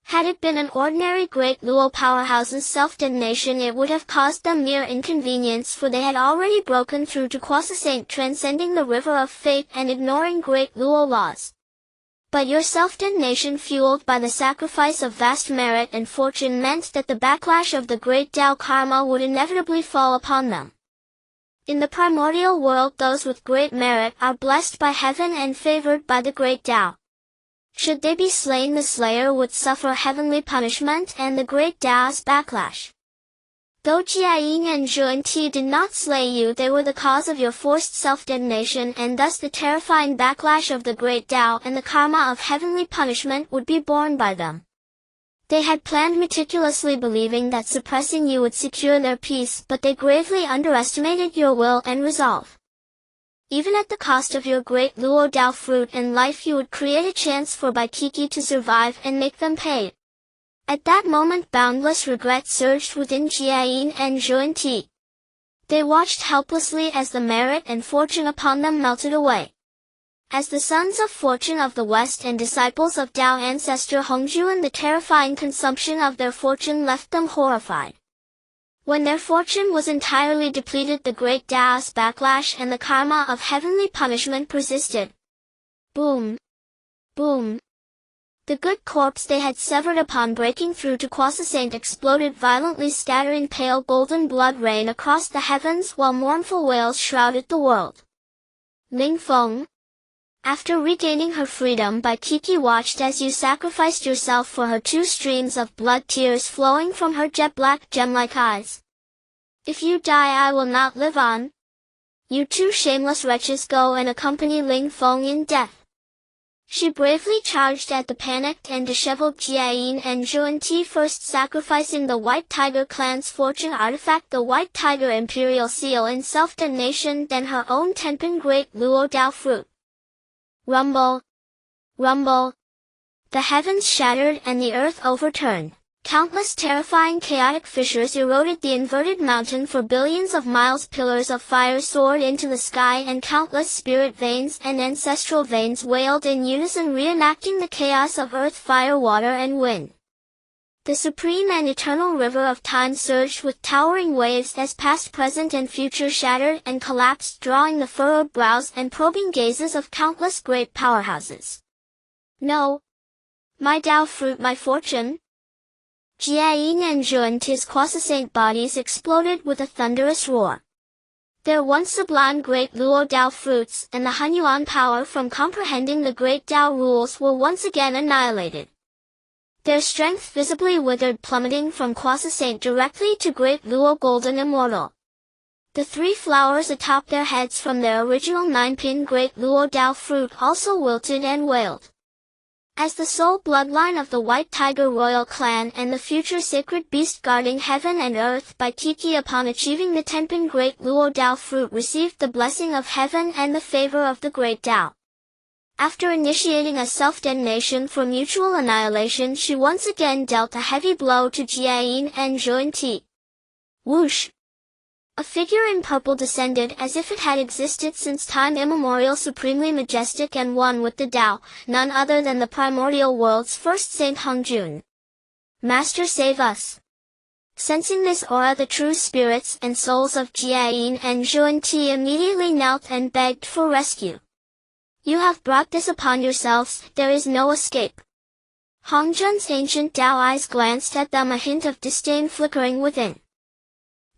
Speaker 1: Had it been an ordinary Great Luo powerhouse's self-damnation, it would have caused them mere inconvenience, for they had already broken through to quasi-saint, transcending the river of fate and ignoring Great Luo laws. But your self-damnation, fueled by the sacrifice of vast merit and fortune, meant that the backlash of the Great Tao karma would inevitably fall upon them. In the primordial world, those with great merit are blessed by heaven and favored by the Great Tao. Should they be slain, the slayer would suffer heavenly punishment and the Great Tao's backlash. Though Jiayin and Zhuan Ti did not slay you, they were the cause of your forced self-damnation, and thus the terrifying backlash of the Great Tao and the karma of heavenly punishment would be borne by them. They had planned meticulously, believing that suppressing you would secure their peace, but they gravely underestimated your will and resolve. Even at the cost of your Great Luo Dao fruit and life, you would create a chance for Bai Kiki to survive and make them pay. At that moment, boundless regret surged within Jiayin and Zhuan Ti. They watched helplessly as the merit and fortune upon them melted away. As the sons of fortune of the West and disciples of Tao ancestor Hongzhuan, the terrifying consumption of their fortune left them horrified. When their fortune was entirely depleted, the Great Tao's backlash and the karma of heavenly punishment persisted. Boom! Boom! The good corpse they had severed upon breaking through to quasi-saint exploded violently, scattering pale golden blood rain across the heavens, while mournful wails shrouded the world. Ling Feng. After regaining her freedom, Bai Kiki watched as you sacrificed yourself for her, two streams of blood, tears flowing from her jet-black gem-like eyes. If you die, I will not live on. You two shameless wretches, go and accompany Ling Feng in death. She bravely charged at the panicked and disheveled Jiayin and Zhuan Ti, first sacrificing the White Tiger clan's fortune artifact, the White Tiger Imperial seal, in self-damnation, then her own tenpin Great Luo Dao fruit. Rumble! Rumble! The heavens shattered and the earth overturned. Countless terrifying chaotic fissures eroded the inverted mountain for billions of miles. Pillars of fire soared into the sky, and countless spirit veins and ancestral veins wailed in unison, reenacting the chaos of earth, fire, water, and wind. The supreme and eternal river of time surged with towering waves as past, present, and future shattered and collapsed, drawing the furrowed brows and probing gazes of countless great powerhouses. No! My Tao fruit, my fortune! Jiayin and Zhuan Ti's quasi-saint bodies exploded with a thunderous roar. Their once sublime Great Luo Dao fruits and the Hunyuan power from comprehending the Great Dao rules were once again annihilated. Their strength visibly withered, plummeting from quasi-saint directly to Great Luo Golden Immortal. The 3 flowers atop their heads from their original 9-pin Great Luo Dao fruit also wilted and wailed. As the sole bloodline of the White Tiger royal clan and the future sacred beast guarding heaven and earth, Bai Tiqi upon achieving the 10-pin Great Luo Dao fruit received the blessing of heaven and the favor of the Great Dao. After initiating a self-detonation for mutual annihilation, she once again dealt a heavy blow to Jiayin and Zhuan Ti. Whoosh! A figure in purple descended as if it had existed since time immemorial, supremely majestic and one with the Tao, none other than the primordial world's first Saint Hongjun. Master, save us! Sensing this aura, the true spirits and souls of Jiayin and Zhuan Ti immediately knelt and begged for rescue. You have brought this upon yourselves, there is no escape. Hongjun's ancient Tao eyes glanced at them, a hint of disdain flickering within.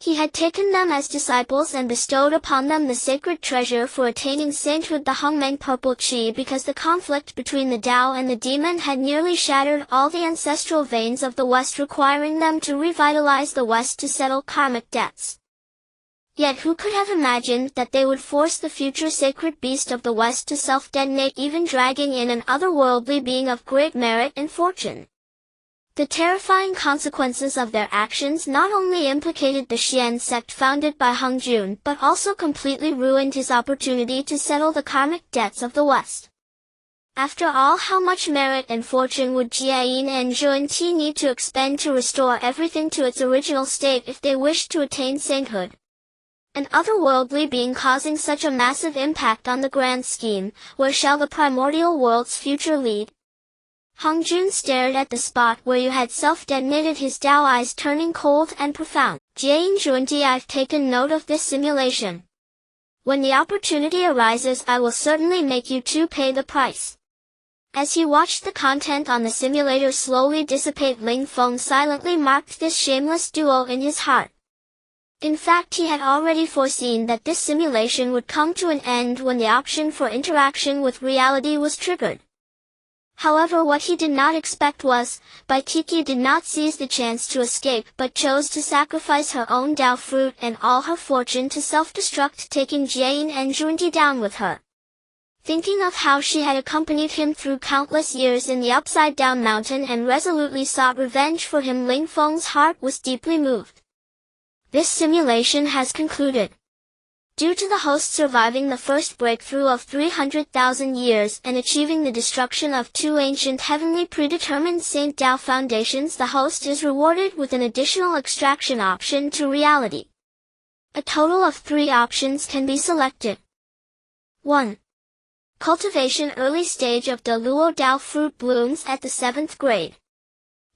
Speaker 1: He had taken them as disciples and bestowed upon them the sacred treasure for attaining sainthood, the Hongmeng Purple Qi, because the conflict between the Tao and the demon had nearly shattered all the ancestral veins of the West, requiring them to revitalize the West to settle karmic debts. Yet who could have imagined that they would force the future sacred beast of the West to self-detonate, even dragging in an otherworldly being of great merit and fortune? The terrifying consequences of their actions not only implicated the Xian sect founded by Hongjun, but also completely ruined his opportunity to settle the karmic debts of the West. After all, how much merit and fortune would Jiayin and Zhuan Ti need to expend to restore everything to its original state if they wished to attain sainthood? An otherworldly being causing such a massive impact on the grand scheme, where shall the primordial world's future lead? Hongjun stared at the spot where you had self-detonated, his Tao eyes turning cold and profound. Jiayin, Zhuan Ti, I've taken note of this simulation. When the opportunity arises, I will certainly make you two pay the price. As he watched the content on the simulator slowly dissipate, Ling Feng silently marked this shameless duo in his heart. In fact, he had already foreseen that this simulation would come to an end when the option for interaction with reality was triggered. However, what he did not expect was, Bai Tiqi did not seize the chance to escape, but chose to sacrifice her own Tao fruit and all her fortune to self-destruct, taking Jiayin and Zhuan Ti down with her. Thinking of how she had accompanied him through countless years in the upside-down mountain and resolutely sought revenge for him, Ling Feng's heart was deeply moved. This simulation has concluded. Due to the host surviving the first breakthrough of 300,000 years and achieving the destruction of 2 ancient heavenly predetermined Saint Tao foundations, the host is rewarded with an additional extraction option to reality. A total of 3 options can be selected. 1. Cultivation, early stage of the Luo Dao fruit blooms at the 7th grade.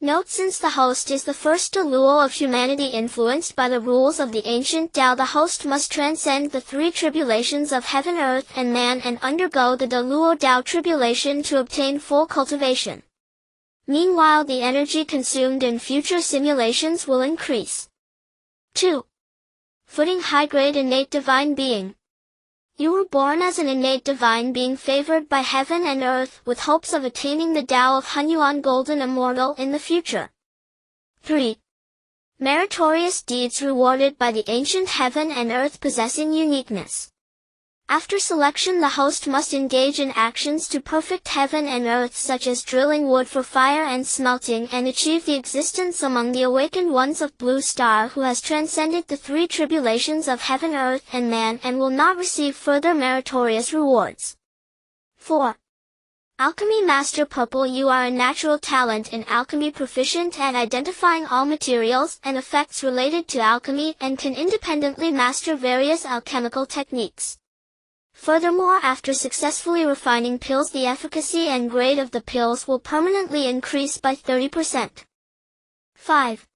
Speaker 1: Note: since the host is the first Luo of humanity influenced by the rules of the ancient Tao, the host must transcend the 3 tribulations of heaven, earth, and man and undergo the Luo Dao tribulation to obtain full cultivation. Meanwhile, the energy consumed in future simulations will increase. 2. Footing, high-grade innate divine being. You were born as an innate divine being favored by heaven and earth, with hopes of attaining the Tao of Hunyuan Golden Immortal in the future. 3. Meritorious deeds rewarded by the ancient heaven and earth possessing uniqueness. After selection, the host must engage in actions to perfect heaven and earth, such as drilling wood for fire and smelting, and achieve the existence among the awakened ones of Blue Star, who has transcended the 3 tribulations of heaven, earth, and man, and will not receive further meritorious rewards. 4. Alchemy Master Purple. You are a natural talent in alchemy, proficient at identifying all materials and effects related to alchemy, and can independently master various alchemical techniques. Furthermore, after successfully refining pills, the efficacy and grade of the pills will permanently increase by 30%. 5.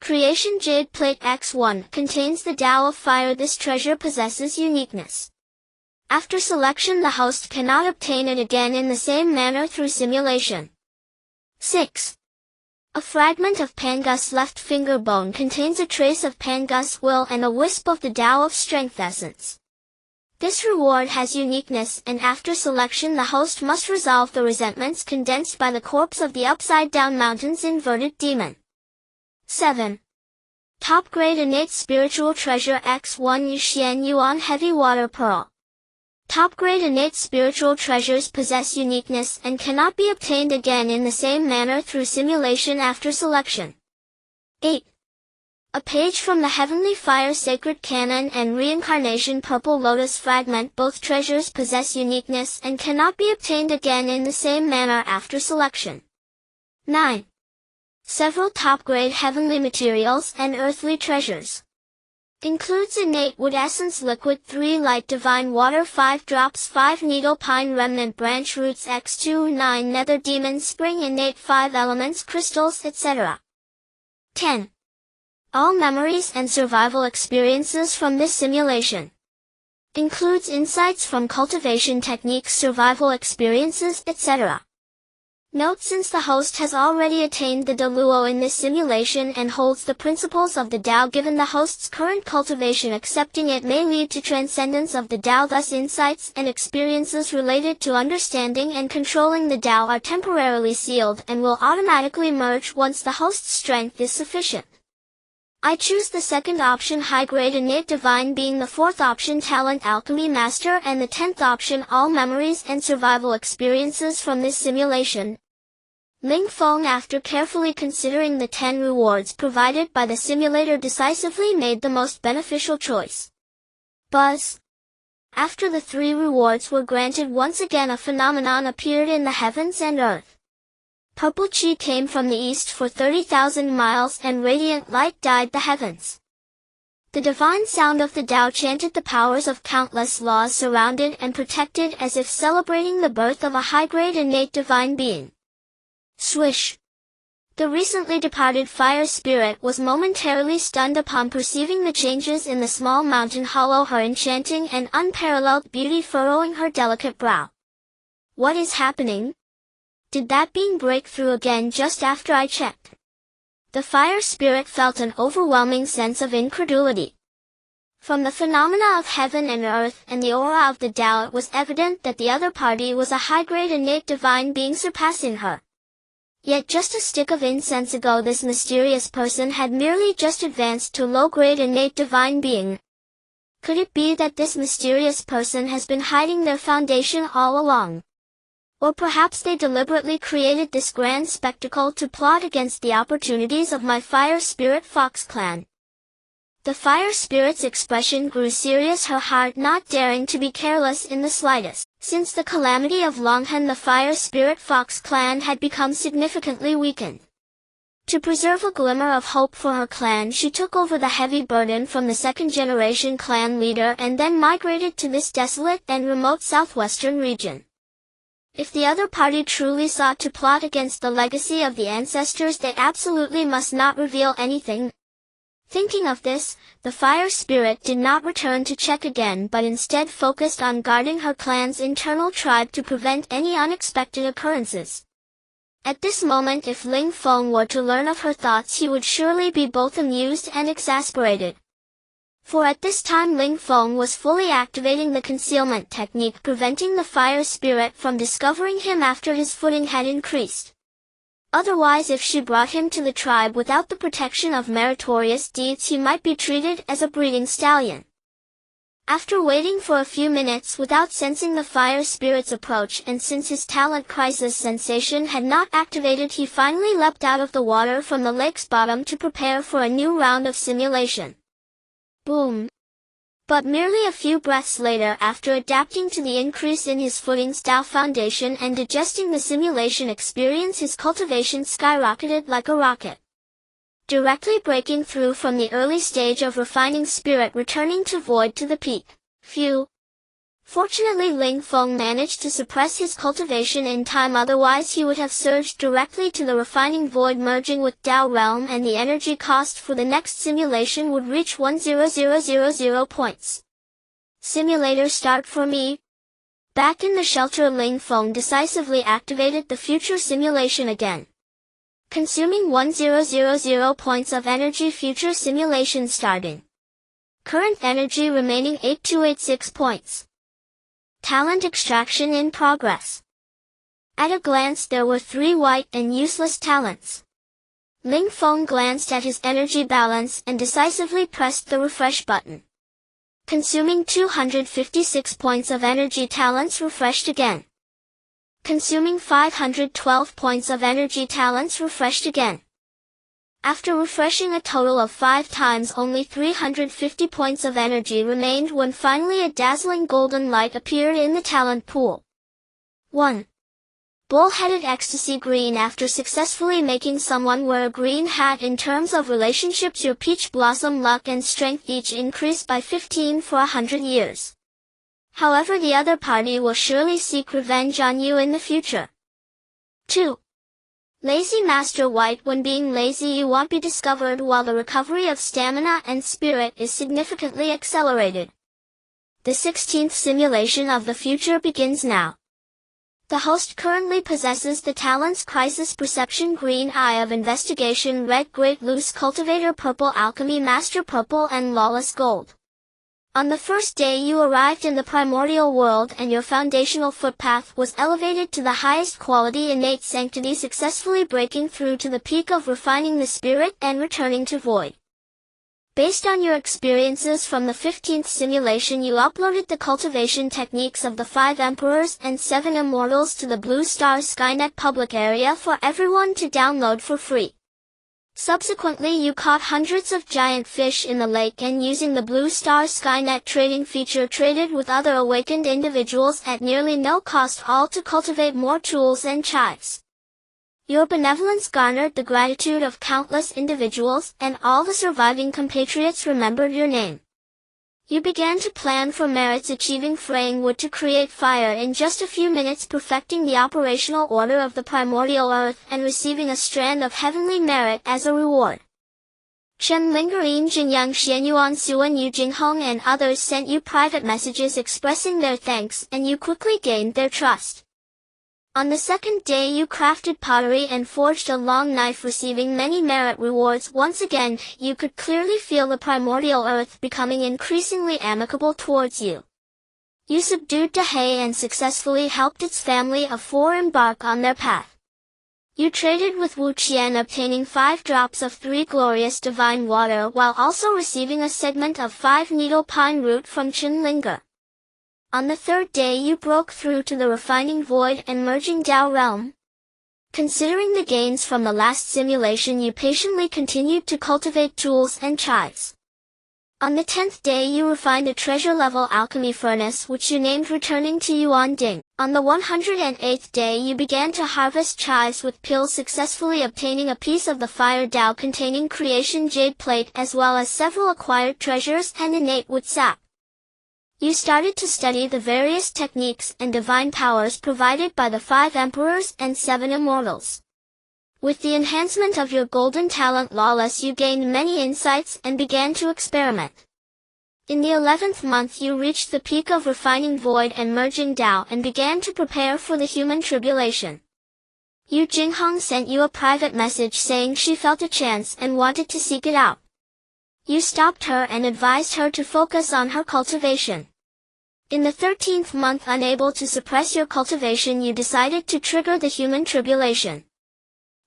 Speaker 1: Creation Jade Plate X1 contains the Tao of Fire. This treasure possesses uniqueness. After selection, the host cannot obtain it again in the same manner through simulation. 6. A fragment of Pangus left finger bone contains a trace of Pangus will and a wisp of the Tao of Strength essence. This reward has uniqueness, and after selection the host must resolve the resentments condensed by the corpse of the upside-down mountain's inverted demon. 7. Top-grade innate spiritual treasure X1 Yuxian Yuan Heavy Water Pearl. Top-grade innate spiritual treasures possess uniqueness and cannot be obtained again in the same manner through simulation after selection. 8. A page from the Heavenly Fire Sacred Canon and Reincarnation Purple Lotus Fragment. Both treasures possess uniqueness and cannot be obtained again in the same manner after selection. 9. Several top-grade heavenly materials and earthly treasures. Includes innate wood essence liquid 3 light divine water 5 drops 5 needle pine remnant branch roots X2 9 nether demon spring innate 5 elements crystals etc. 10. All memories and survival experiences from this simulation. Includes insights from cultivation techniques survival experiences etc. Note: since the host has already attained the Deluo in this simulation and holds the principles of the Tao given the host's current cultivation, accepting it may lead to transcendence of the Tao. Thus insights and experiences related to understanding and controlling the Tao are temporarily sealed and will automatically merge once the host's strength is sufficient. I choose the second option high-grade innate divine being the fourth option talent alchemy master and the 10th option all memories and survival experiences from this simulation. Ling Feng, after carefully considering the 10 rewards provided by the simulator, decisively made the most beneficial choice. Buzz. After the 3 rewards were granted, once again a phenomenon appeared in the heavens and earth. Purple chi came from the east for 30,000 miles and radiant light dyed the heavens. The divine sound of the Tao chanted the powers of countless laws surrounded and protected as if celebrating the birth of a high-grade innate divine being. Swish! The recently departed fire spirit was momentarily stunned upon perceiving the changes in the small mountain hollow, her enchanting and unparalleled beauty furrowing her delicate brow. What is happening? Did that being break through again just after I checked? The fire spirit felt an overwhelming sense of incredulity. From the phenomena of heaven and earth and the aura of the Tao, it was evident that the other party was a high-grade innate divine being surpassing her. Yet just a stick of incense ago this mysterious person had merely just advanced to low-grade innate divine being. Could it be that this mysterious person has been hiding their foundation all along? Or perhaps they deliberately created this grand spectacle to plot against the opportunities of my fire spirit fox clan. The fire spirit's expression grew serious, her heart not daring to be careless in the slightest. Since the calamity of Longhan, the fire spirit fox clan had become significantly weakened. To preserve a glimmer of hope for her clan, she took over the heavy burden from the second-generation clan leader and then migrated to this desolate and remote southwestern region. If the other party truly sought to plot against the legacy of the ancestors, they absolutely must not reveal anything. Thinking of this, the fire spirit did not return to check again but instead focused on guarding her clan's internal tribe to prevent any unexpected occurrences. At this moment, if Ling Feng were to learn of her thoughts, he would surely be both amused and exasperated. For at this time Ling Feng was fully activating the concealment technique, preventing the fire spirit from discovering him after his footing had increased. Otherwise, if she brought him to the tribe without the protection of meritorious deeds, he might be treated as a breeding stallion. After waiting for a few minutes without sensing the fire spirit's approach, and since his talent crisis sensation had not activated, he finally leapt out of the water from the lake's bottom to prepare for a new round of simulation. Boom! But merely a few breaths later, after adapting to the increase in his footing style foundation and digesting the simulation experience, his cultivation skyrocketed like a rocket. Directly breaking through from the early stage of refining spirit, returning to void to the peak. Phew! Fortunately, Ling Feng managed to suppress his cultivation in time, otherwise he would have surged directly to the refining void, merging with Tao Realm, and the energy cost for the next simulation would reach 10000 points. Simulator start for me. Back in the shelter, Ling Feng decisively activated the future simulation again. Consuming 1000 points of energy. Future simulation starting. Current energy remaining 8286 points. Talent extraction in progress. At a glance there were 3 white and useless talents. Ling Feng glanced at his energy balance and decisively pressed the refresh button. Consuming 256 points of energy. Talents refreshed again. Consuming 512 points of energy. Talents refreshed again. After refreshing a total of 5 times, only 350 points of energy remained when finally a dazzling golden light appeared in the talent pool. 1. Bull-headed ecstasy green. After successfully making someone wear a green hat. In terms of relationships, your peach blossom luck and strength each increased by 15 for 100 years. However, the other party will surely seek revenge on you in the future. 2. Lazy Master White. When being lazy you won't be discovered, while the recovery of stamina and spirit is significantly accelerated. The 16th simulation of the future begins now. The host currently possesses the talents Crisis Perception, Green Eye of Investigation, Red Great Loose Cultivator, Purple Alchemy, Master Purple, and Lawless Gold. On the first day you arrived in the primordial world and your foundational footpath was elevated to the highest quality innate sanctity, successfully breaking through to the peak of refining the spirit and returning to void. Based on your experiences from the 15th simulation, you uploaded the cultivation techniques of the 5 Emperors and 7 Immortals to the Blue Star Skynet public area for everyone to download for free. Subsequently, you caught hundreds of giant fish in the lake and using the Blue Star Skynet trading feature traded with other awakened individuals at nearly no cost, all to cultivate more tools and chives. Your benevolence garnered the gratitude of countless individuals, and all the surviving compatriots remembered your name. You began to plan for merits, achieving fraying wood to create fire in just a few minutes, perfecting the operational order of the primordial earth and receiving a strand of heavenly merit as a reward. Chen Lingerin, Jinyang Xianyuan, Suan Yu, Jinghong and others sent you private messages expressing their thanks, and you quickly gained their trust. On the second day you crafted pottery and forged a long knife, receiving many merit rewards. Once again, you could clearly feel the primordial earth becoming increasingly amicable towards you. You subdued Dahei and successfully helped its family of 4 embark on their path. You traded with Wu Qian, obtaining 5 drops of 3 glorious divine water while also receiving a segment of 5 needle pine root from Chen Linger. On the third day you broke through to the refining void and merging Dao realm. Considering the gains from the last simulation, you patiently continued to cultivate tools and chives. On the 10th day you refined a treasure-level alchemy furnace which you named Returning to Yuan Ding. On the 108th day you began to harvest chives with pills, successfully obtaining a piece of the fire Dao containing creation jade plate as well as several acquired treasures and innate wood sap. You started to study the various techniques and divine powers provided by the 5 Emperors and 7 Immortals. With the enhancement of your golden talent Lawless, you gained many insights and began to experiment. In the 11th month you reached the peak of refining void and merging Dao and began to prepare for the human tribulation. Yu Jinghong sent you a private message saying she felt a chance and wanted to seek it out. You stopped her and advised her to focus on her cultivation. In the 13th month, unable to suppress your cultivation, you decided to trigger the human tribulation.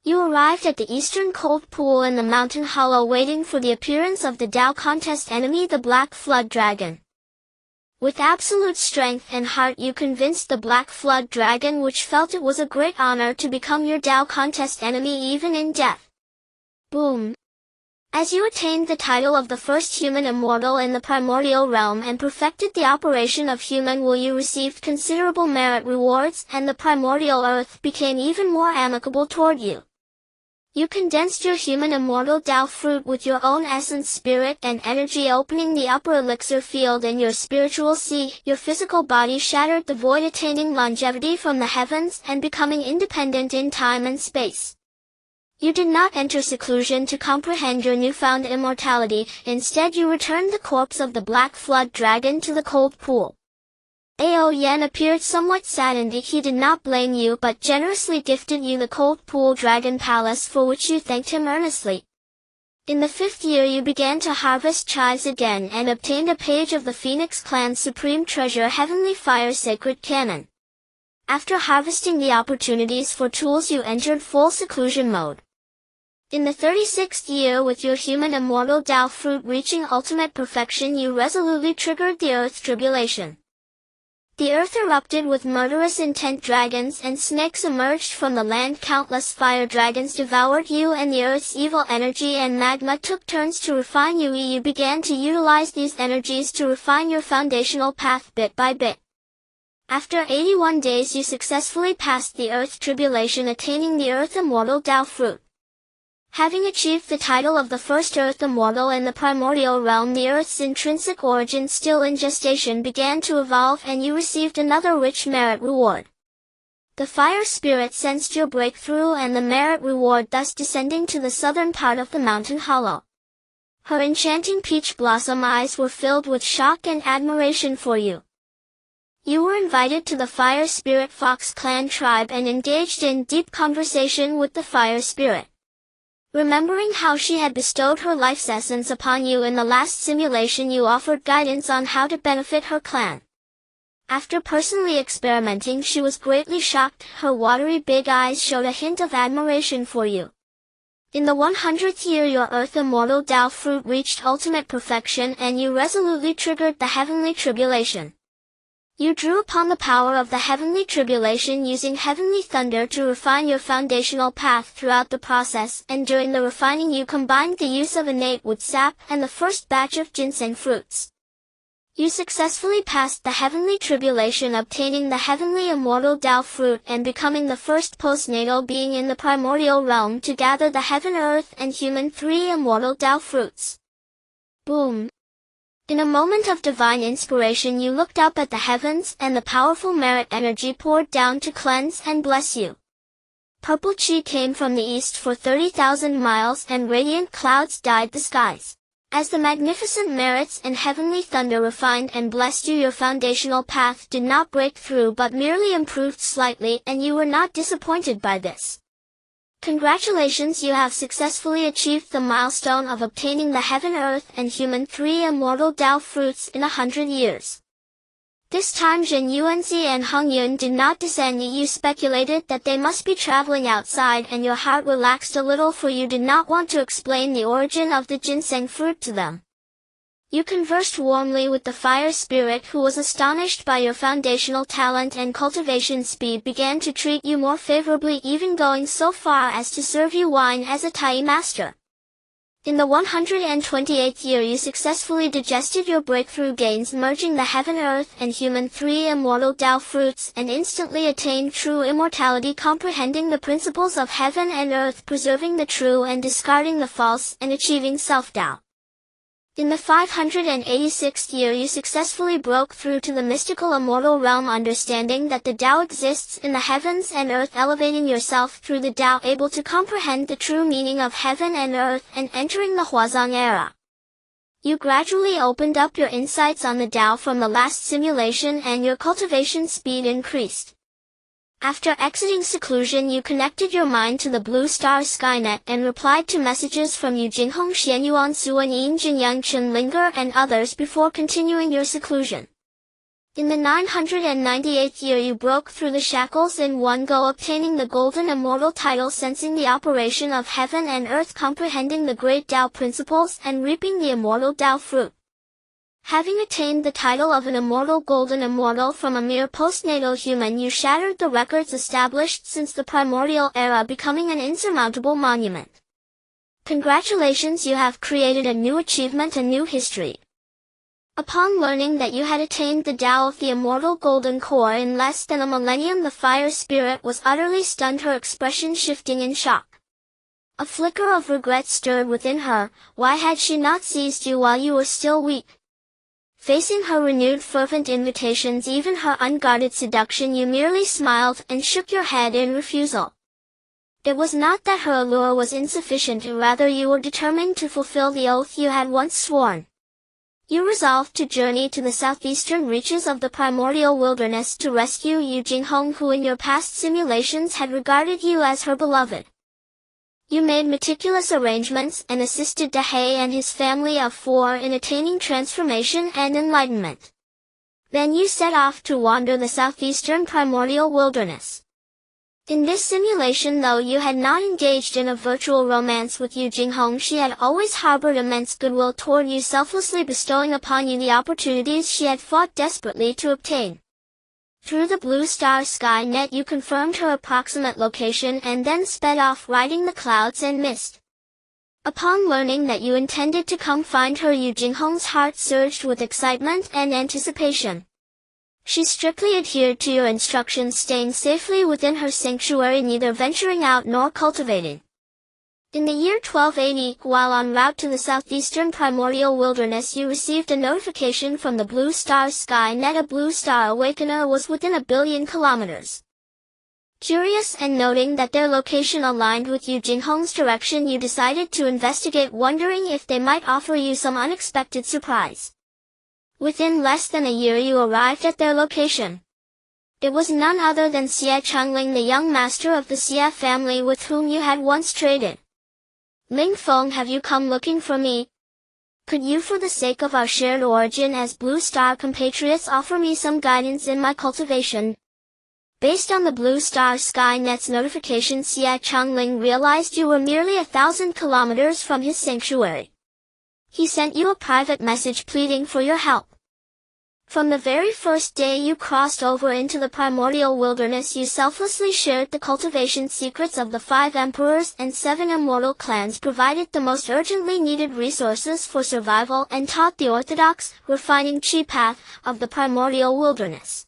Speaker 1: You arrived at the eastern cold pool in the mountain hollow, waiting for the appearance of the Dao contest enemy, the Black Flood Dragon. With absolute strength and heart you convinced the Black Flood Dragon, which felt it was a great honor to become your Dao contest enemy even in death. Boom! As you attained the title of the first human immortal in the primordial realm and perfected the operation of human will, you received considerable merit rewards and the primordial earth became even more amicable toward you. You condensed your human immortal Dao fruit with your own essence, spirit, and energy, opening the upper elixir field in your spiritual sea. Your physical body shattered the void, attaining longevity from the heavens and becoming independent in time and space. You did not enter seclusion to comprehend your newfound immortality, instead you returned the corpse of the Black Flood Dragon to the cold pool. Ao Yen appeared somewhat saddened. He did not blame you but generously gifted you the Cold Pool Dragon Palace, for which you thanked him earnestly. In the 5th year you began to harvest chives again and obtained a page of the Phoenix Clan's supreme treasure, Heavenly Fire Sacred Cannon. After harvesting the opportunities for tools you entered full seclusion mode. In the 36th year, with your human immortal Tao fruit reaching ultimate perfection, you resolutely triggered the Earth tribulation. The earth erupted with murderous intent. Dragons and snakes emerged from the land. Countless fire dragons devoured you, and the earth's evil energy and magma took turns to refine you. You began to utilize these energies to refine your foundational path bit by bit. After 81 days you successfully passed the earth tribulation, attaining the earth immortal Tao fruit. Having achieved the title of the first Earth Immortal in the Primordial realm, the Earth's intrinsic origin still in gestation began to evolve, and you received another rich merit reward. The Fire Spirit sensed your breakthrough and the merit reward, thus descending to the southern part of the mountain hollow. Her enchanting peach blossom eyes were filled with shock and admiration for you. You were invited to the Fire Spirit Fox Clan tribe and engaged in deep conversation with the Fire Spirit. Remembering how she had bestowed her life's essence upon you in the last simulation, you offered guidance on how to benefit her clan. After personally experimenting, she was greatly shocked. Her watery big eyes showed a hint of admiration for you. In the 100th year your Earth Immortal Tao fruit reached ultimate perfection, and you resolutely triggered the heavenly tribulation. You drew upon the power of the heavenly tribulation using heavenly thunder to refine your foundational path throughout the process, and during the refining you combined the use of innate wood sap and the first batch of ginseng fruits. You successfully passed the heavenly tribulation, obtaining the heavenly immortal Tao fruit and becoming the first postnatal being in the primordial realm to gather the heaven, earth, and human 3 immortal Tao fruits. Boom! In a moment of divine inspiration you looked up at the heavens, and the powerful merit energy poured down to cleanse and bless you. Purple chi came from the east for 30,000 miles, and radiant clouds dyed the skies. As the magnificent merits and heavenly thunder refined and blessed you, your foundational path did not break through but merely improved slightly, and you were not disappointed by this. Congratulations, you have successfully achieved the milestone of obtaining the heaven, earth, and human 3 immortal Tao fruits in 100 years. This time Zhen Yuanzi and Heng Yun did not descend. You speculated that they must be traveling outside, and your heart relaxed a little, for you did not want to explain the origin of the ginseng fruit to them. You conversed warmly with the Fire Spirit, who was astonished by your foundational talent and cultivation speed, began to treat you more favorably, even going so far as to serve you wine as a Tai master. In the 128th year you successfully digested your breakthrough gains, merging the heaven, earth, and human 3 immortal Tao fruits, and instantly attained true immortality, comprehending the principles of heaven and earth, preserving the true and discarding the false, and achieving self-Tao. In the 586th year you successfully broke through to the mystical immortal realm, understanding that the Tao exists in the heavens and earth, elevating yourself through the Tao, able to comprehend the true meaning of heaven and earth, and entering the Huazong era. You gradually opened up your insights on the Tao from the last simulation, and your cultivation speed increased. After exiting seclusion you connected your mind to the Blue Star Skynet and replied to messages from Yu Jinghong, Xianyuan, Suan Yin, Jinyang, Chen Linger, and others before continuing your seclusion. In the 998th year you broke through the shackles in one go, obtaining the golden immortal title, sensing the operation of heaven and earth, comprehending the great Tao principles, and reaping the immortal Tao fruit. Having attained the title of an immortal golden immortal from a mere postnatal human, you shattered the records established since the primordial era, becoming an insurmountable monument. Congratulations, you have created a new achievement, a new history. Upon learning that you had attained the Tao of the immortal golden core in less than a millennium, the Fire Spirit was utterly stunned, her expression shifting in shock. A flicker of regret stirred within her. Why had she not seized you while you were still weak? Facing her renewed fervent invitations, even her unguarded seduction, you merely smiled and shook your head in refusal. It was not that her allure was insufficient, rather you were determined to fulfill the oath you had once sworn. You resolved to journey to the southeastern reaches of the primordial wilderness to rescue Yu Jinghong, who in your past simulations had regarded you as her beloved. You made meticulous arrangements and assisted Dahei and his family of 4 in attaining transformation and enlightenment. Then you set off to wander the southeastern primordial wilderness. In this simulation, though you had not engaged in a virtual romance with Yu Jinghong, she had always harbored immense goodwill toward you, selflessly bestowing upon you the opportunities she had fought desperately to obtain. Through the blue star sky net you confirmed her approximate location and then sped off, riding the clouds and mist. Upon learning that you intended to come find her, Yu Jinghong's heart surged with excitement and anticipation. She strictly adhered to your instructions, staying safely within her sanctuary, neither venturing out nor cultivating. In the year 1280, while en route to the southeastern primordial wilderness, you received a notification from the blue star sky net. A blue star awakener was within 1 billion kilometers. Curious and noting that their location aligned with Yu Jinghong's direction, you decided to investigate, wondering if they might offer you some unexpected surprise. Within less than a year you arrived at their location. It was none other than Xie Changling, the young master of the Xie family with whom you had once traded. Ling Feng, have you come looking for me? Could you, for the sake of our shared origin as Blue Star compatriots, offer me some guidance in my cultivation? Based on the Blue Star Skynet's notification, Xie Changling realized you were merely 1,000 kilometers from his sanctuary. He sent you a private message pleading for your help. From the very first day you crossed over into the primordial wilderness, you selflessly shared the cultivation secrets of the 5 emperors and 7 immortal clans, provided the most urgently needed resources for survival, and taught the orthodox, refining chi path of the primordial wilderness.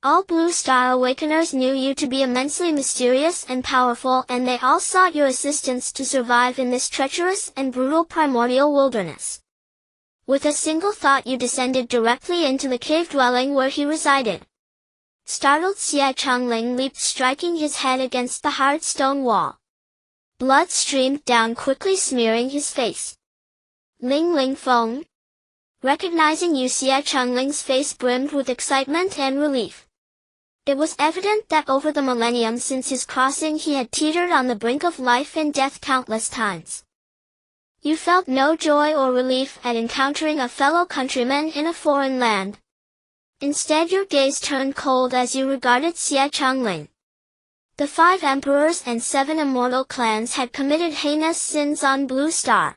Speaker 1: All Blue Star Awakeners knew you to be immensely mysterious and powerful, and they all sought your assistance to survive in this treacherous and brutal primordial wilderness. With a single thought you descended directly into the cave dwelling where he resided. Startled, Xie Changling leaped, striking his head against the hard stone wall. Blood streamed down quickly, smearing his face. Ling Feng. Recognizing you, Xie Changling's face brimmed with excitement and relief. It was evident that over the millennium since his crossing he had teetered on the brink of life and death countless times. You felt no joy or relief at encountering a fellow countryman in a foreign land. Instead, your gaze turned cold as you regarded Xie Changling. The 5 emperors and 7 immortal clans had committed heinous sins on Blue Star.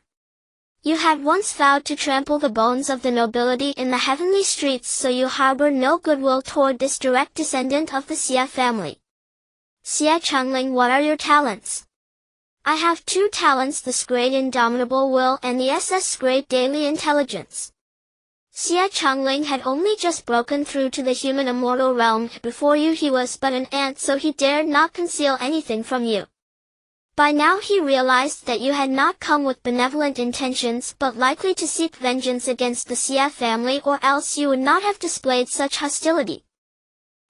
Speaker 1: You had once vowed to trample the bones of the nobility in the heavenly streets, so you harbored no goodwill toward this direct descendant of the Xie family. Xie Changling, what are your talents? I have 2 talents, the Great Indomitable Will and the Great Daily Intelligence. Xie Changling had only just broken through to the human immortal realm. Before you he was but an ant, so he dared not conceal anything from you. By now he realized that you had not come with benevolent intentions, but likely to seek vengeance against the Xie family, or else you would not have displayed such hostility.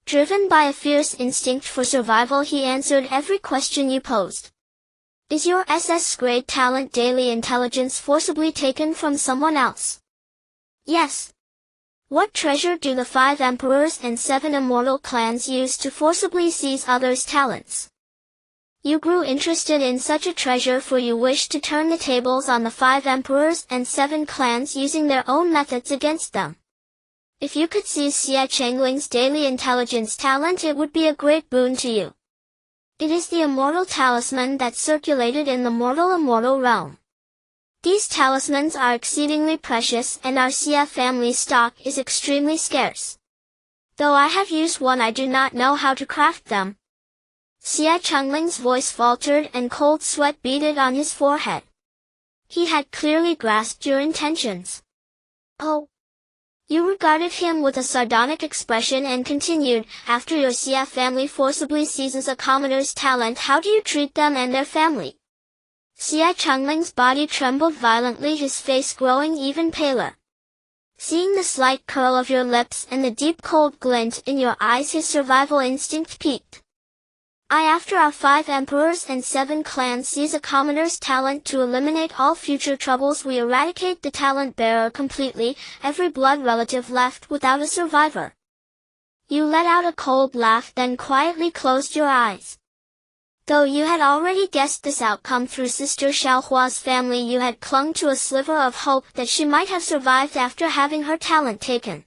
Speaker 1: Driven by a fierce instinct for survival, he answered every question you posed. Is your Great Talent Daily Intelligence forcibly taken from someone else? Yes. What treasure do the 5 emperors and 7 immortal clans use to forcibly seize others' talents? You grew interested in such a treasure, for you wished to turn the tables on the 5 emperors and 7 clans using their own methods against them. If you could seize Xie Changling's daily intelligence talent, it would be a great boon to you. It is the immortal talisman that circulated in the mortal-immortal realm. These talismans are exceedingly precious, and our Xie family stock is extremely scarce. Though I have used one, I do not know how to craft them. Xie Changling's voice faltered and cold sweat beaded on his forehead. He had clearly grasped your intentions. Oh! You regarded him with a sardonic expression and continued, after your Xie family forcibly seizes a commoner's talent, how do you treat them and their family? Xie Changling's body trembled violently, his face growing even paler. Seeing the slight curl of your lips and the deep cold glint in your eyes, his survival instinct peaked. After our 5 emperors and 7 clans seize a commoner's talent to eliminate all future troubles, we eradicate the talent bearer completely, every blood relative left without a survivor. You let out a cold laugh, then quietly closed your eyes. Though you had already guessed this outcome through Sister Xiaohua's family, you had clung to a sliver of hope that she might have survived after having her talent taken.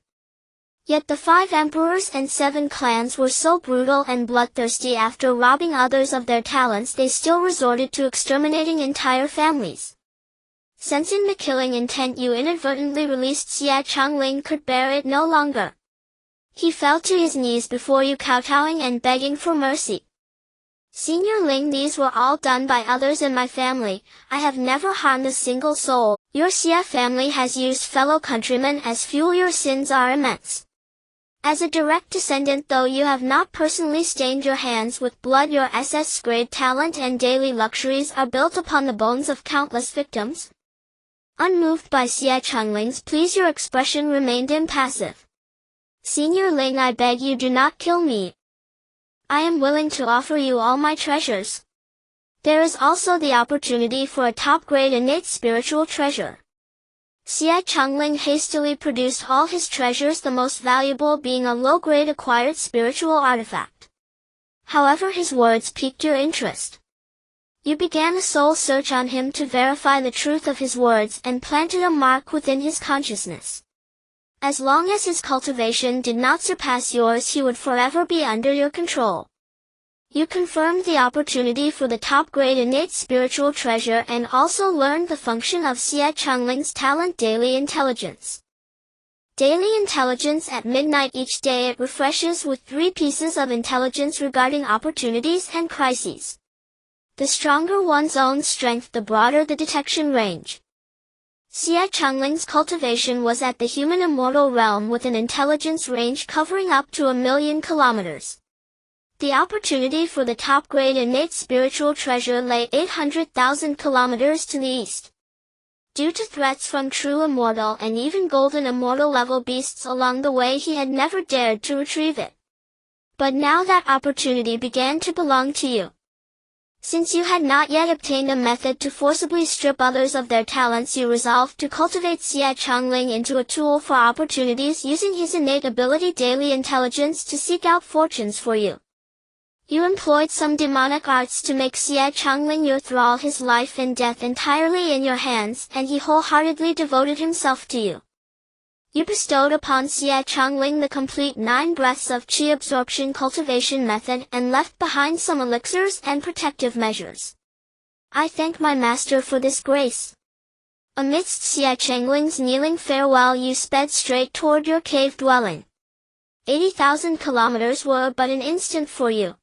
Speaker 1: Yet the 5 emperors and 7 clans were so brutal and bloodthirsty, after robbing others of their talents they still resorted to exterminating entire families. Sensing the killing intent, you inadvertently released Xie Changling could bear it no longer. He fell to his knees before you, kowtowing and begging for mercy. Senior Ling, these were all done by others in my family. I have never harmed a single soul. Your Xie family has used fellow countrymen as fuel. Your sins are immense. As a direct descendant, though you have not personally stained your hands with blood, your SS-grade talent and daily luxuries are built upon the bones of countless victims. Unmoved by Xie Changling's pleas, your expression remained impassive. Senior Ling, I beg you, do not kill me. I am willing to offer you all my treasures. There is also the opportunity for a top-grade innate spiritual treasure. Xie Changling hastily produced all his treasures, the most valuable being a low-grade acquired spiritual artifact. However, his words piqued your interest. You began a soul search on him to verify the truth of his words and planted a mark within his consciousness. As long as his cultivation did not surpass yours, he would forever be under your control. You confirmed the opportunity for the top-grade innate spiritual treasure and also learned the function of Xie Changling's talent, Daily Intelligence. Daily Intelligence at midnight each day, it refreshes with 3 pieces of intelligence regarding opportunities and crises. The stronger one's own strength, the broader the detection range. Xie Changling's cultivation was at the human immortal realm with an intelligence range covering up to 1,000,000 kilometers. The opportunity for the top-grade innate spiritual treasure lay 800,000 kilometers to the east. Due to threats from true immortal and even golden immortal level beasts along the way, he had never dared to retrieve it. But now that opportunity began to belong to you. Since you had not yet obtained a method to forcibly strip others of their talents, you resolved to cultivate Xie Changling into a tool for opportunities, using his innate ability, Daily Intelligence, to seek out fortunes for you. You employed some demonic arts to make Xie Changling your thrall, his life and death entirely in your hands, and he wholeheartedly devoted himself to you. You bestowed upon Xie Changling the complete 9 breaths of Qi absorption cultivation method and left behind some elixirs and protective measures. I thank my master for this grace. Amidst Xie Changling's kneeling farewell, you sped straight toward your cave dwelling. 80,000 kilometers were but an instant for you.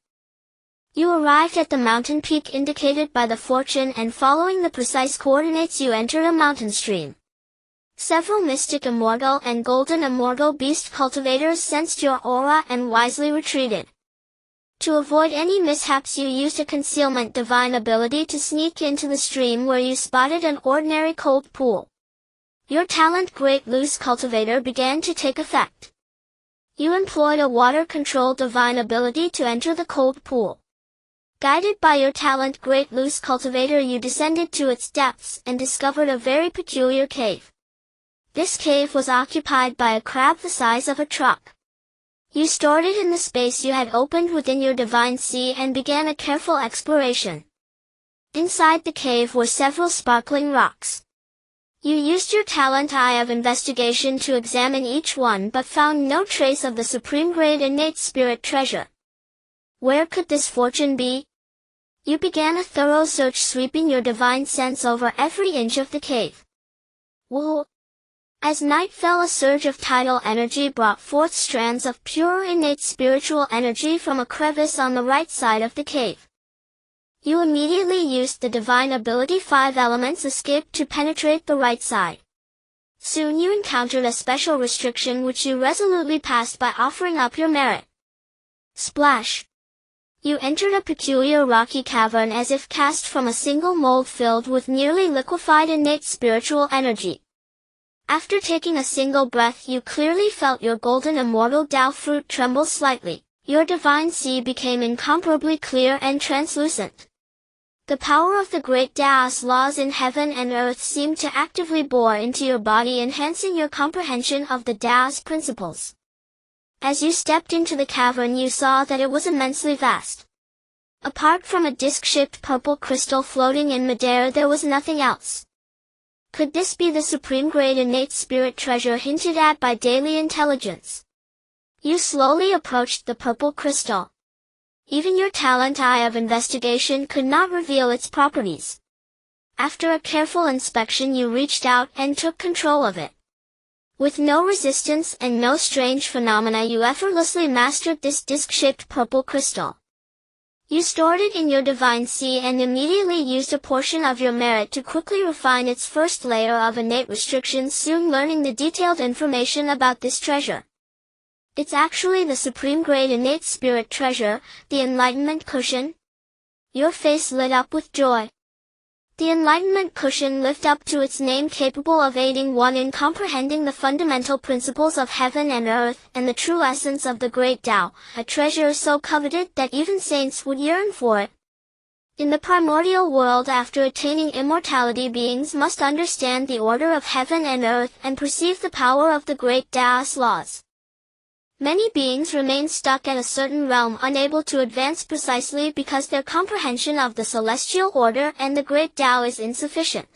Speaker 1: You arrived at the mountain peak indicated by the fortune, and following the precise coordinates you entered a mountain stream. Several mystic immortal and golden immortal beast cultivators sensed your aura and wisely retreated. To avoid any mishaps, you used a concealment divine ability to sneak into the stream, where you spotted an ordinary cold pool. Your talent, Great Loose Cultivator, began to take effect. You employed a water control divine ability to enter the cold pool. Guided by your talent, Great Loose Cultivator, you descended to its depths and discovered a very peculiar cave. This cave was occupied by a crab the size of a truck. You stored it in the space you had opened within your divine sea and began a careful exploration. Inside the cave were several sparkling rocks. You used your talent Eye of Investigation to examine each one, but found no trace of the supreme grade innate spirit treasure. Where could this fortune be? You began a thorough search, sweeping your divine sense over every inch of the cave. Whoa! As night fell, a surge of tidal energy brought forth strands of pure innate spiritual energy from a crevice on the right side of the cave. You immediately used the divine ability 5 Elements Escape to penetrate the right side. Soon you encountered a special restriction, which you resolutely passed by offering up your merit. Splash! You entered a peculiar rocky cavern as if cast from a single mold, filled with nearly liquefied innate spiritual energy. After taking a single breath, you clearly felt your golden immortal Tao fruit tremble slightly. Your divine sea became incomparably clear and translucent. The power of the great Tao's laws in heaven and earth seemed to actively bore into your body, enhancing your comprehension of the Tao's principles. As you stepped into the cavern, you saw that it was immensely vast. Apart from a disc-shaped purple crystal floating in midair, there was nothing else. Could this be the supreme great innate spirit treasure hinted at by daily intelligence? You slowly approached the purple crystal. Even your talent eye of investigation could not reveal its properties. After a careful inspection, you reached out and took control of it. With no resistance and no strange phenomena, you effortlessly mastered this disc-shaped purple crystal. You stored it in your divine sea and immediately used a portion of your merit to quickly refine its first layer of innate restrictions, soon learning the detailed information about this treasure. It's actually the supreme great innate spirit treasure, the enlightenment cushion. Your face lit up with joy. The enlightenment cushion lived up to its name, capable of aiding one in comprehending the fundamental principles of heaven and earth and the true essence of the great Tao, a treasure so coveted that even saints would yearn for it. In the primordial world, after attaining immortality, beings must understand the order of heaven and earth and perceive the power of the great Tao's laws. Many beings remain stuck at a certain realm, unable to advance precisely because their comprehension of the celestial order and the great Tao is insufficient.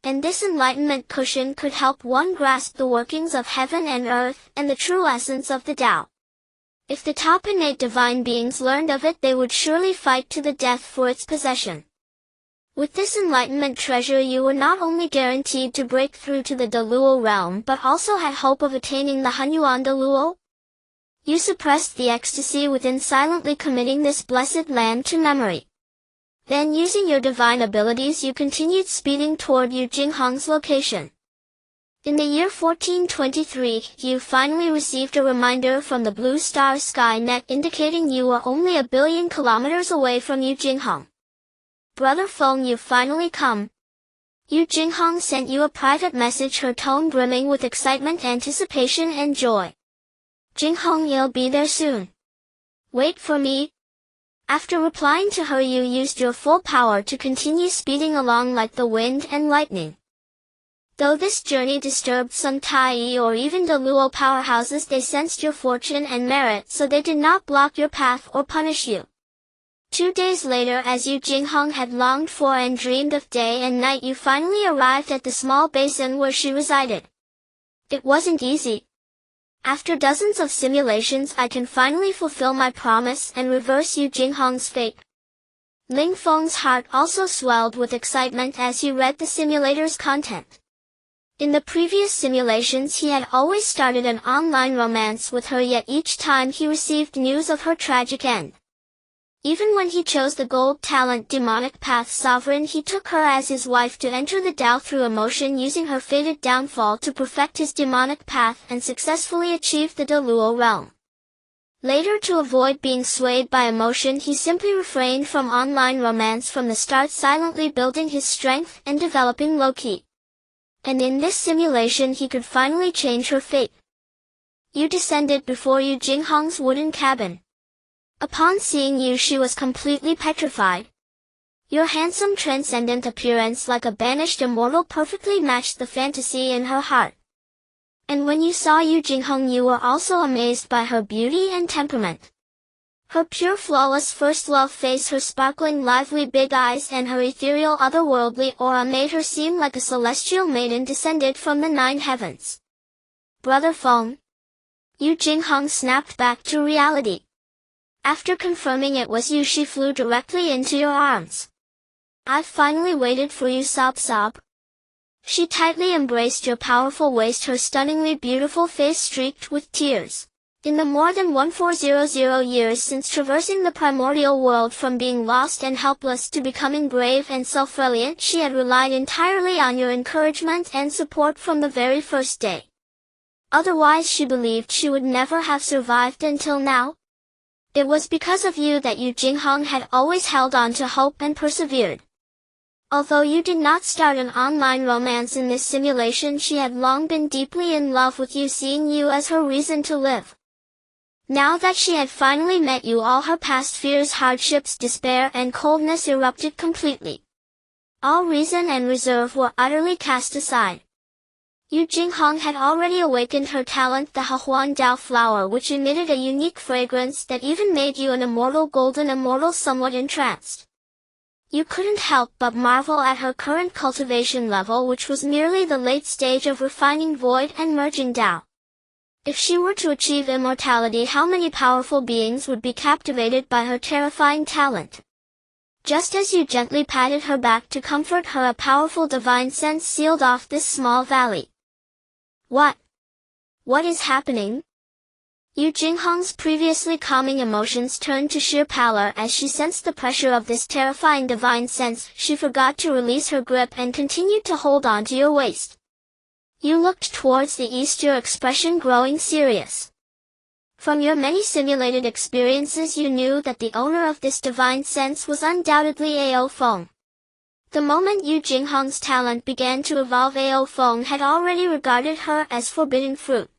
Speaker 1: And this enlightenment cushion could help one grasp the workings of heaven and earth and the true essence of the Tao. If the top innate divine beings learned of it, they would surely fight to the death for its possession. With this enlightenment treasure, you were not only guaranteed to break through to the Deluo realm, but also had hope of attaining the Hunyuan Deluo. You suppressed the ecstasy within, silently committing this blessed land to memory. Then, using your divine abilities, you continued speeding toward Yu Jinghong's location. In the year 1423, you finally received a reminder from the Blue Star Sky Net indicating you were only 1 billion kilometers away from Yu Jinghong. Brother Feng, you've finally come. Yu Jinghong sent you a private message, her tone brimming with excitement, anticipation, and joy. Jinghong, you'll be there soon. Wait for me. After replying to her, you used your full power to continue speeding along like the wind and lightning. Though this journey disturbed some Tai or even Deluo powerhouses, they sensed your fortune and merit, so they did not block your path or punish you. 2 days later, as Yu Jinghong had longed for and dreamed of day and night, you finally arrived at the small basin where she resided. It wasn't easy. After dozens of simulations, I can finally fulfill my promise and reverse Yu Jinghong's fate. Ling Feng's heart also swelled with excitement as he read the simulator's content. In the previous simulations, he had always started an online romance with her, yet each time he received news of her tragic end. Even when he chose the gold talent demonic path sovereign, he took her as his wife to enter the Tao through emotion, using her fated downfall to perfect his demonic path and successfully achieve the Deluo realm. Later, to avoid being swayed by emotion, he simply refrained from online romance from the start, silently building his strength and developing low-key. And in this simulation, he could finally change her fate. You descended before Yu Jinghong's wooden cabin. Upon seeing you, she was completely petrified. Your handsome, transcendent appearance, like a banished immortal, perfectly matched the fantasy in her heart. And when you saw Yu Jinghong, you were also amazed by her beauty and temperament. Her pure, flawless first love face, her sparkling, lively big eyes, and her ethereal, otherworldly aura made her seem like a celestial maiden descended from the 9 heavens. Brother Feng. Yu Jinghong snapped back to reality. After confirming it was you, she flew directly into your arms. I've finally waited for you, sob sob. She tightly embraced your powerful waist, her stunningly beautiful face streaked with tears. In the more than 1400 years since traversing the primordial world, from being lost and helpless to becoming brave and self-reliant, she had relied entirely on your encouragement and support from the very first day. Otherwise, she believed she would never have survived until now. It was because of you that Yu Jinghong had always held on to hope and persevered. Although you did not start an online romance in this simulation, she had long been deeply in love with you, seeing you as her reason to live. Now that she had finally met you, all her past fears, hardships, despair, and coldness erupted completely. All reason and reserve were utterly cast aside. Yu Jinghong had already awakened her talent, the Dao flower, which emitted a unique fragrance that even made you an immortal golden immortal somewhat entranced. You couldn't help but marvel at her current cultivation level, which was merely the late stage of refining void and merging Dao. If she were to achieve immortality, how many powerful beings would be captivated by her terrifying talent? Just as you gently patted her back to comfort her, a powerful divine sense sealed off this small valley. What is happening? Yu Jinghong's previously calming emotions turned to sheer pallor as she sensed the pressure of this terrifying divine sense. She forgot to release her grip and continued to hold on to your waist. You looked towards the east, your expression growing serious. From your many simulated experiences, you knew that the owner of this divine sense was undoubtedly Ao Feng. The moment Yu Jinghong's talent began to evolve, Ao Feng had already regarded her as forbidden fruit.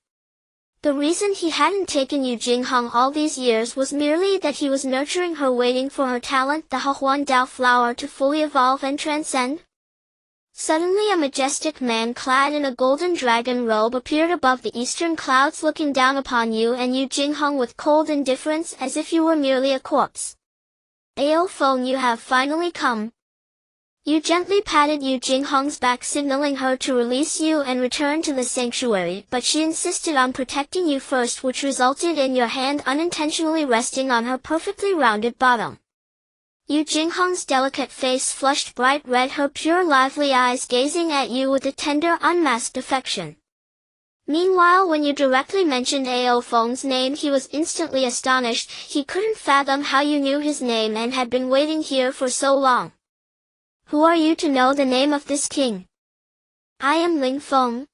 Speaker 1: The reason he hadn't taken Yu Jinghong all these years was merely that he was nurturing her, waiting for her talent, the Dao flower, to fully evolve and transcend. Suddenly a majestic man clad in a golden dragon robe appeared above the eastern clouds, looking down upon you and Yu Jinghong with cold indifference, as if you were merely a corpse. Ao Feng, you have finally come. You gently patted Yu Jinghong's back, signaling her to release you and return to the sanctuary, but she insisted on protecting you first, which resulted in your hand unintentionally resting on her perfectly rounded bottom. Yu Jinghong's delicate face flushed bright red, her pure lively eyes gazing at you with a tender, unmasked affection. Meanwhile, when you directly mentioned Ao Feng's name, he was instantly astonished. He couldn't fathom how you knew his name and had been waiting here for so long. Who are you to know the name of this king? I am Ling Feng.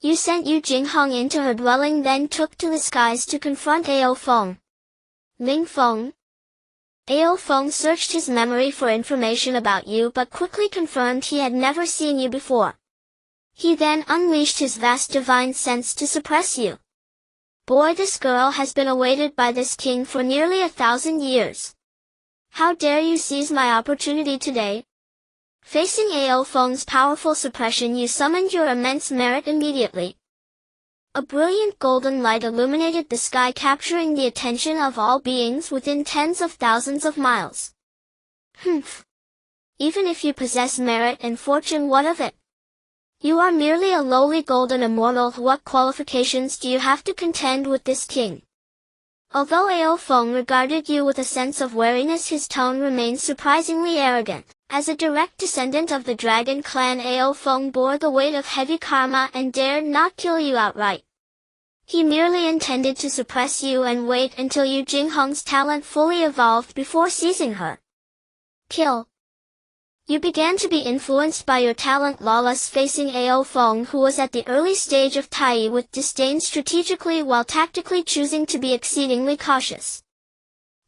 Speaker 1: You sent Yu Jinghong into her dwelling, then took to the skies to confront Ao Feng. Ling Feng? Ao Feng searched his memory for information about you, but quickly confirmed he had never seen you before. He then unleashed his vast divine sense to suppress you. Boy, this girl has been awaited by this king for nearly 1,000 years. How dare you seize my opportunity today? Facing Ao Feng's powerful suppression, you summoned your immense merit immediately. A brilliant golden light illuminated the sky, capturing the attention of all beings within tens of thousands of miles. Humph! Even if you possess merit and fortune, what of it? You are merely a lowly golden immortal. What qualifications do you have to contend with this king? Although Ao Feng regarded you with a sense of wariness, his tone remained surprisingly arrogant. As a direct descendant of the dragon clan, Ao Feng bore the weight of heavy karma and dared not kill you outright. He merely intended to suppress you and wait until Yu Jinghong's talent fully evolved before seizing her. Kill. You began to be influenced by your talent, lawless, facing Ao Feng, who was at the early stage of Tai with disdain, strategically while tactically choosing to be exceedingly cautious.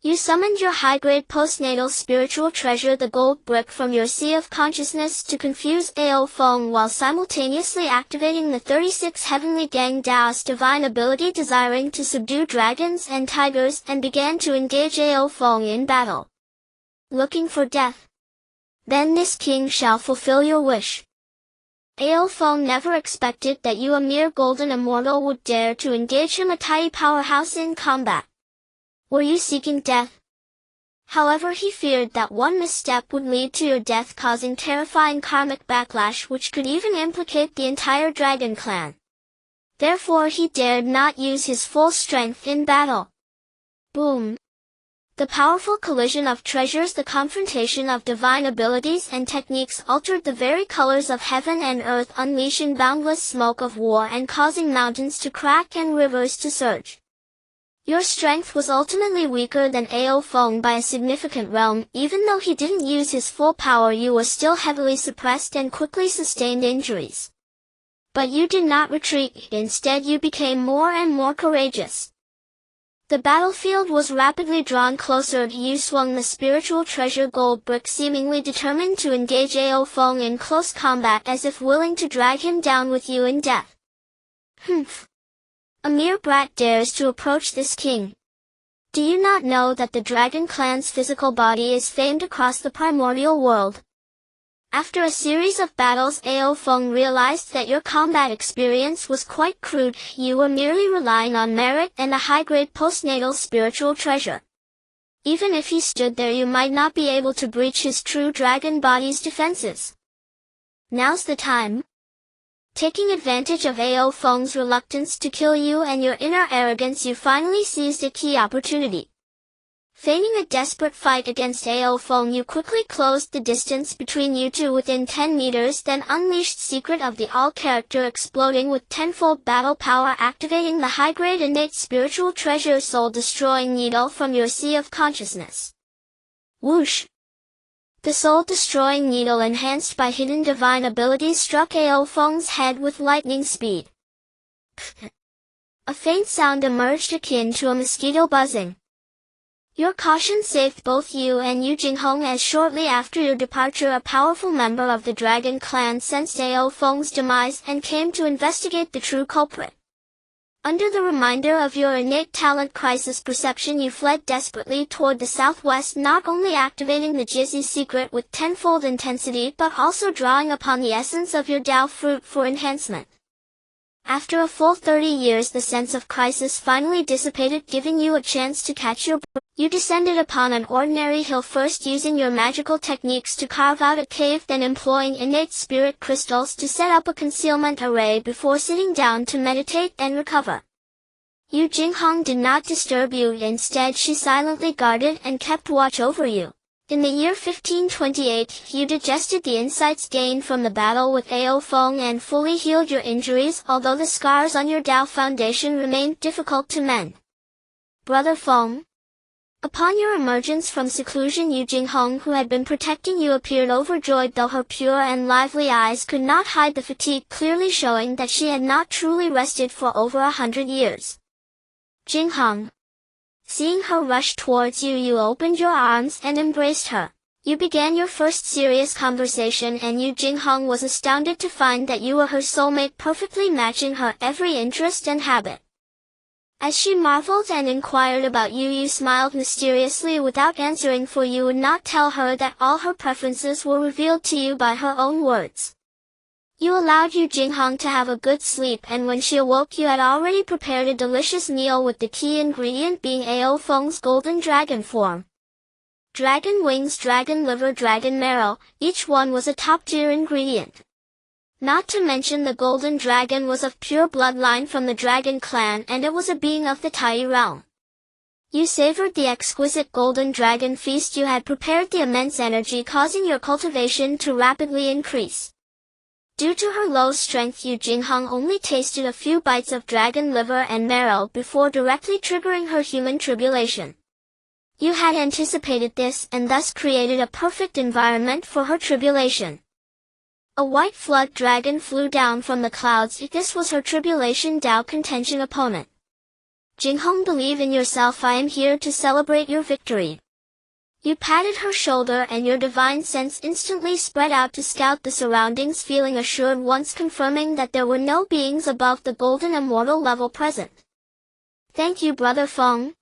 Speaker 1: You summoned your high-grade postnatal spiritual treasure, the gold brick, from your sea of consciousness to confuse Ao Feng, while simultaneously activating the 36 heavenly Gang Dao's divine ability, desiring to subdue dragons and tigers, and began to engage Ao Feng in battle. Looking for death? Then this king shall fulfill your wish. Ao Feng never expected that you, a mere golden immortal, would dare to engage him, a Tai powerhouse, in combat. Were you seeking death? However, he feared that one misstep would lead to your death, causing terrifying karmic backlash which could even implicate the entire dragon clan. Therefore he dared not use his full strength in battle. Boom! The powerful collision of treasures, the confrontation of divine abilities and techniques, altered the very colors of heaven and earth, unleashing boundless smoke of war and causing mountains to crack and rivers to surge. Your strength was ultimately weaker than Ao Feng by a significant realm. Even though he didn't use his full power, you were still heavily suppressed and quickly sustained injuries. But you did not retreat. Instead, you became more and more courageous. The battlefield was rapidly drawn closer. You swung the spiritual treasure gold brick, seemingly determined to engage Ao Feng in close combat, as if willing to drag him down with you in death. Humph! A mere brat dares to approach this king. Do you not know that the dragon clan's physical body is famed across the primordial world? After a series of battles, Ao Feng realized that your combat experience was quite crude. You were merely relying on merit and a high-grade postnatal spiritual treasure. Even if he stood there, you might not be able to breach his true dragon body's defenses. Now's the time. Taking advantage of Ao Feng's reluctance to kill you and your inner arrogance, you finally seized a key opportunity. Feigning a desperate fight against Ao Feng, you quickly closed the distance between you two within 10 meters, then unleashed Secret of the All character, exploding with tenfold battle power, activating the high-grade innate spiritual treasure soul-destroying needle from your sea of consciousness. Whoosh! The soul-destroying needle, enhanced by hidden divine abilities, struck Ao Feng's head with lightning speed. A faint sound emerged akin to a mosquito buzzing. Your caution saved both you and Yu Jinghong, as shortly after your departure a powerful member of the Dragon Clan sensed Ao Feng's demise and came to investigate the true culprit. Under the reminder of your innate talent crisis perception, you fled desperately toward the southwest, not only activating the Jizzy secret with tenfold intensity but also drawing upon the essence of your Dao fruit for enhancement. After a full 30 years, the sense of crisis finally dissipated, giving you a chance to catch your breath. You descended upon an ordinary hill, first using your magical techniques to carve out a cave, then employing innate spirit crystals to set up a concealment array before sitting down to meditate and recover. Yu Jinghong did not disturb you, instead she silently guarded and kept watch over you. In the year 1528, you digested the insights gained from the battle with Ao Feng and fully healed your injuries, although the scars on your Dao foundation remained difficult to mend. Brother Feng. Upon your emergence from seclusion, Yu Jinghong, who had been protecting you, appeared overjoyed, though her pure and lively eyes could not hide the fatigue, clearly showing that she had not truly rested for over 100 years. Jinghong. Seeing her rush towards you, you opened your arms and embraced her. You began your first serious conversation, and Yu Jinghong was astounded to find that you were her soulmate, perfectly matching her every interest and habit. As she marveled and inquired about you, you smiled mysteriously without answering, for you would not tell her that all her preferences were revealed to you by her own words. You allowed Yu Jinghong to have a good sleep, and when she awoke you had already prepared a delicious meal, with the key ingredient being Ao Feng's golden dragon form. Dragon wings, dragon liver, dragon marrow, each one was a top-tier ingredient. Not to mention the golden dragon was of pure bloodline from the Dragon Clan, and it was a being of the Tai realm. You savored the exquisite golden dragon feast you had prepared, the immense energy causing your cultivation to rapidly increase. Due to her low strength, Yu Jinghong only tasted a few bites of dragon liver and marrow before directly triggering her human tribulation. You had anticipated this, and thus created a perfect environment for her tribulation. A white flood dragon flew down from the clouds. This was her tribulation Dao contention opponent. Jinghong, believe in yourself. I am here to celebrate your victory. You patted her shoulder, and your divine sense instantly spread out to scout the surroundings, feeling assured once confirming that there were no beings above the golden immortal level present. Thank you, Brother Feng.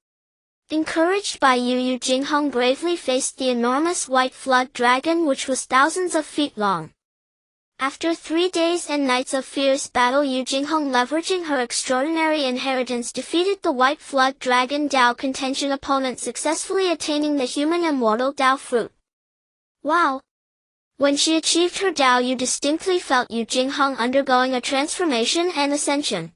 Speaker 1: Encouraged by you, Yu Jinghong bravely faced the enormous white flood dragon, which was thousands of feet long. After 3 days and nights of fierce battle, Yu Jinghong, leveraging her extraordinary inheritance, defeated the white flood dragon Dao contention opponent, successfully attaining the human immortal Dao fruit. Wow! When she achieved her Dao, you distinctly felt Yu Jinghong undergoing a transformation and ascension.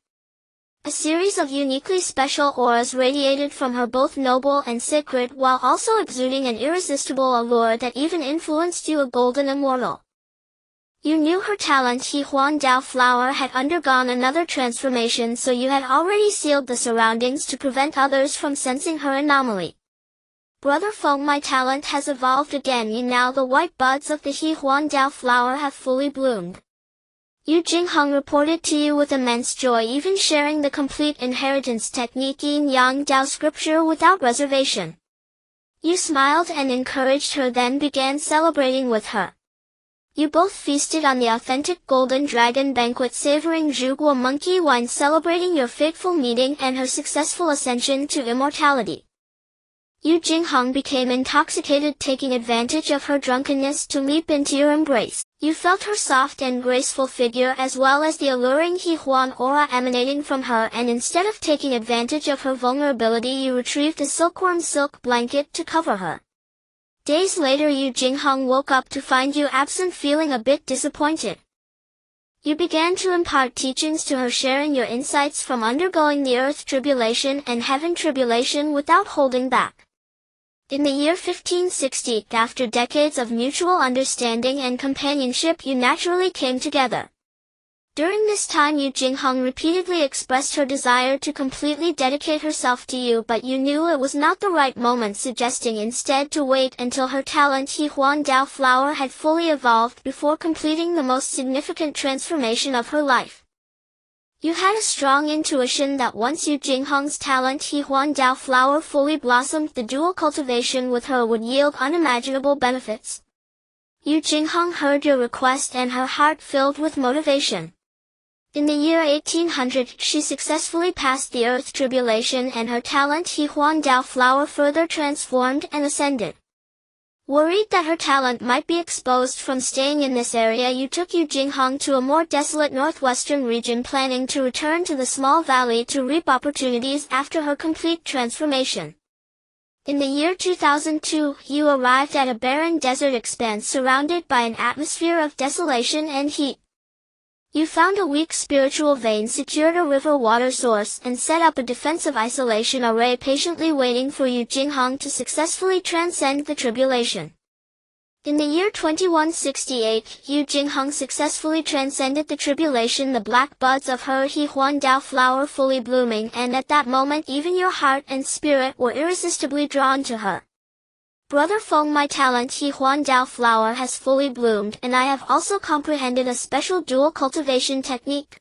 Speaker 1: A series of uniquely special auras radiated from her, both noble and sacred, while also exuding an irresistible allure that even influenced you, a golden immortal. You knew her talent. He Huan Dao flower had undergone another transformation, so you had already sealed the surroundings to prevent others from sensing her anomaly. Brother Feng, my talent has evolved again. Now the white buds of the He Huan Dao flower have fully bloomed. Yu Jinghong reported to you with immense joy, even sharing the complete inheritance technique Yin Yang Dao scripture without reservation. You smiled and encouraged her, then began celebrating with her. You both feasted on the authentic Golden Dragon banquet, savoring Zhuguo monkey wine, celebrating your fateful meeting and her successful ascension to immortality. Yu Jinghong became intoxicated, taking advantage of her drunkenness to leap into your embrace. You felt her soft and graceful figure as well as the alluring He Huan aura emanating from her, and instead of taking advantage of her vulnerability, you retrieved a silkworm silk blanket to cover her. Days later, Yu Jinghong woke up to find you absent, feeling a bit disappointed. You began to impart teachings to her, sharing your insights from undergoing the earth tribulation and heaven tribulation without holding back. In the year 1560, after decades of mutual understanding and companionship, you naturally came together. During this time, Yu Jinghong repeatedly expressed her desire to completely dedicate herself to you, but you knew it was not the right moment, suggesting instead to wait until her talent He Huan Dao flower had fully evolved before completing the most significant transformation of her life. You had a strong intuition that once Yu Jinghong's talent He Huan Dao flower fully blossomed, the dual cultivation with her would yield unimaginable benefits. Yu Jinghong heard your request and her heart filled with motivation. In the year 1800, she successfully passed the earth tribulation and her talent He Huan Dao flower further transformed and ascended. Worried that her talent might be exposed from staying in this area, you took Yu Jinghong to a more desolate northwestern region, planning to return to the small valley to reap opportunities after her complete transformation. In the year 2002, you arrived at a barren desert expanse surrounded by an atmosphere of desolation and heat. You found a weak spiritual vein, secured a river water source, and set up a defensive isolation array, patiently waiting for Yu Jinghong to successfully transcend the tribulation. In the year 2168, Yu Jinghong successfully transcended the tribulation, the black buds of her He Huan Dao flower fully blooming, and at that moment even your heart and spirit were irresistibly drawn to her. Brother Feng, my talent He Huan Dao flower has fully bloomed, and I have also comprehended a special dual cultivation technique.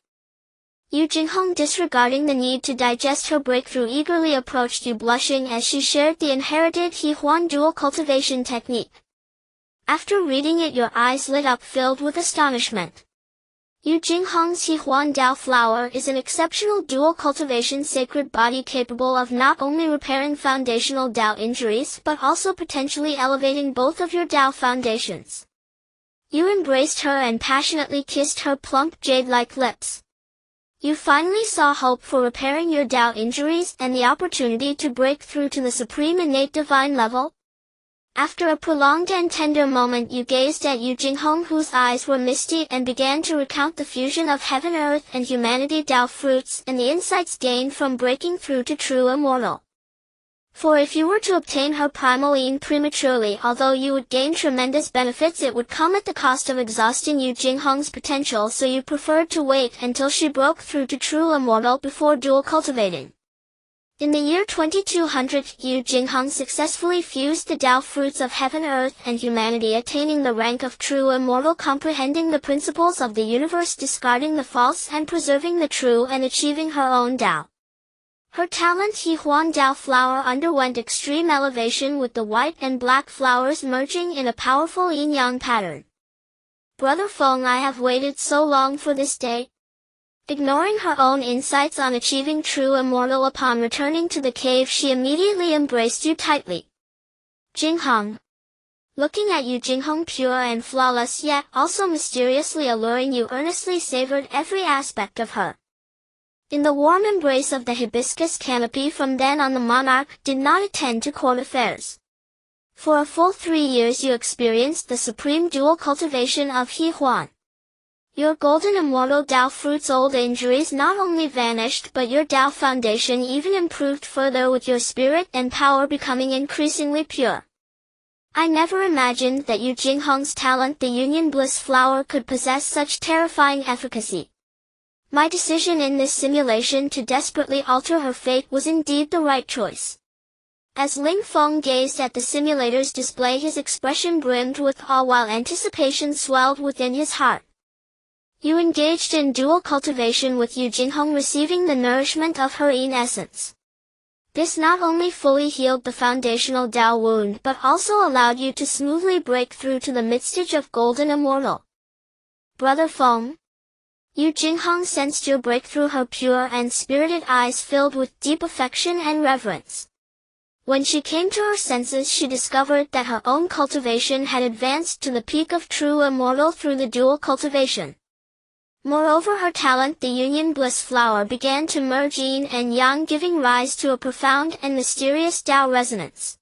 Speaker 1: Yu Jinghong, disregarding the need to digest her breakthrough, eagerly approached you, blushing as she shared the inherited He Huan dual cultivation technique. After reading it, your eyes lit up, filled with astonishment. Yu Jinghong's He Huan Dao flower is an exceptional dual cultivation sacred body capable of not only repairing foundational Dao injuries but also potentially elevating both of your Dao foundations. You embraced her and passionately kissed her plump jade-like lips. You finally saw hope for repairing your Dao injuries and the opportunity to break through to the supreme innate divine level. After a prolonged and tender moment, you gazed at Yu Jinghong, whose eyes were misty, and began to recount the fusion of heaven, earth, and humanity Dao fruits and the insights gained from breaking through to true immortal. For if you were to obtain her primal yin prematurely, although you would gain tremendous benefits, it would come at the cost of exhausting Yu Jinghong's potential, so you preferred to wait until she broke through to true immortal before dual cultivating. In the year 2200, Yu Jinghong successfully fused the Dao fruits of heaven, earth, and humanity, attaining the rank of true immortal, comprehending the principles of the universe, discarding the false and preserving the true, and achieving her own Dao. Her talent He Huan Dao flower underwent extreme elevation, with the white and black flowers merging in a powerful yin-yang pattern. Brother Feng, I have waited so long for this day. Ignoring her own insights on achieving true immortal, upon returning to the cave she immediately embraced you tightly. Jinghong. Looking at Yu Jinghong, pure and flawless yet also mysteriously alluring, you earnestly savored every aspect of her. In the warm embrace of the hibiscus canopy, from then on the monarch did not attend to court affairs. For a full 3 years you experienced the supreme dual cultivation of He Huan. Your golden immortal Dao fruit's old injuries not only vanished, but your Dao foundation even improved further, with your spirit and power becoming increasingly pure. I never imagined that Yu Jinghong's talent, the Union Bliss flower, could possess such terrifying efficacy. My decision in this simulation to desperately alter her fate was indeed the right choice. As Ling Feng gazed at the simulator's display, his expression brimmed with awe while anticipation swelled within his heart. You engaged in dual cultivation with Yu Jinghong, receiving the nourishment of her yin essence. This not only fully healed the foundational Tao wound but also allowed you to smoothly break through to the midstage of Golden Immortal. Brother Feng. Yu Jinghong sensed your breakthrough, her pure and spirited eyes filled with deep affection and reverence. When she came to her senses, she discovered that her own cultivation had advanced to the peak of true immortal through the dual cultivation. Moreover, her talent, the Union Bliss Flower, began to merge yin and yang, giving rise to a profound and mysterious Tao resonance.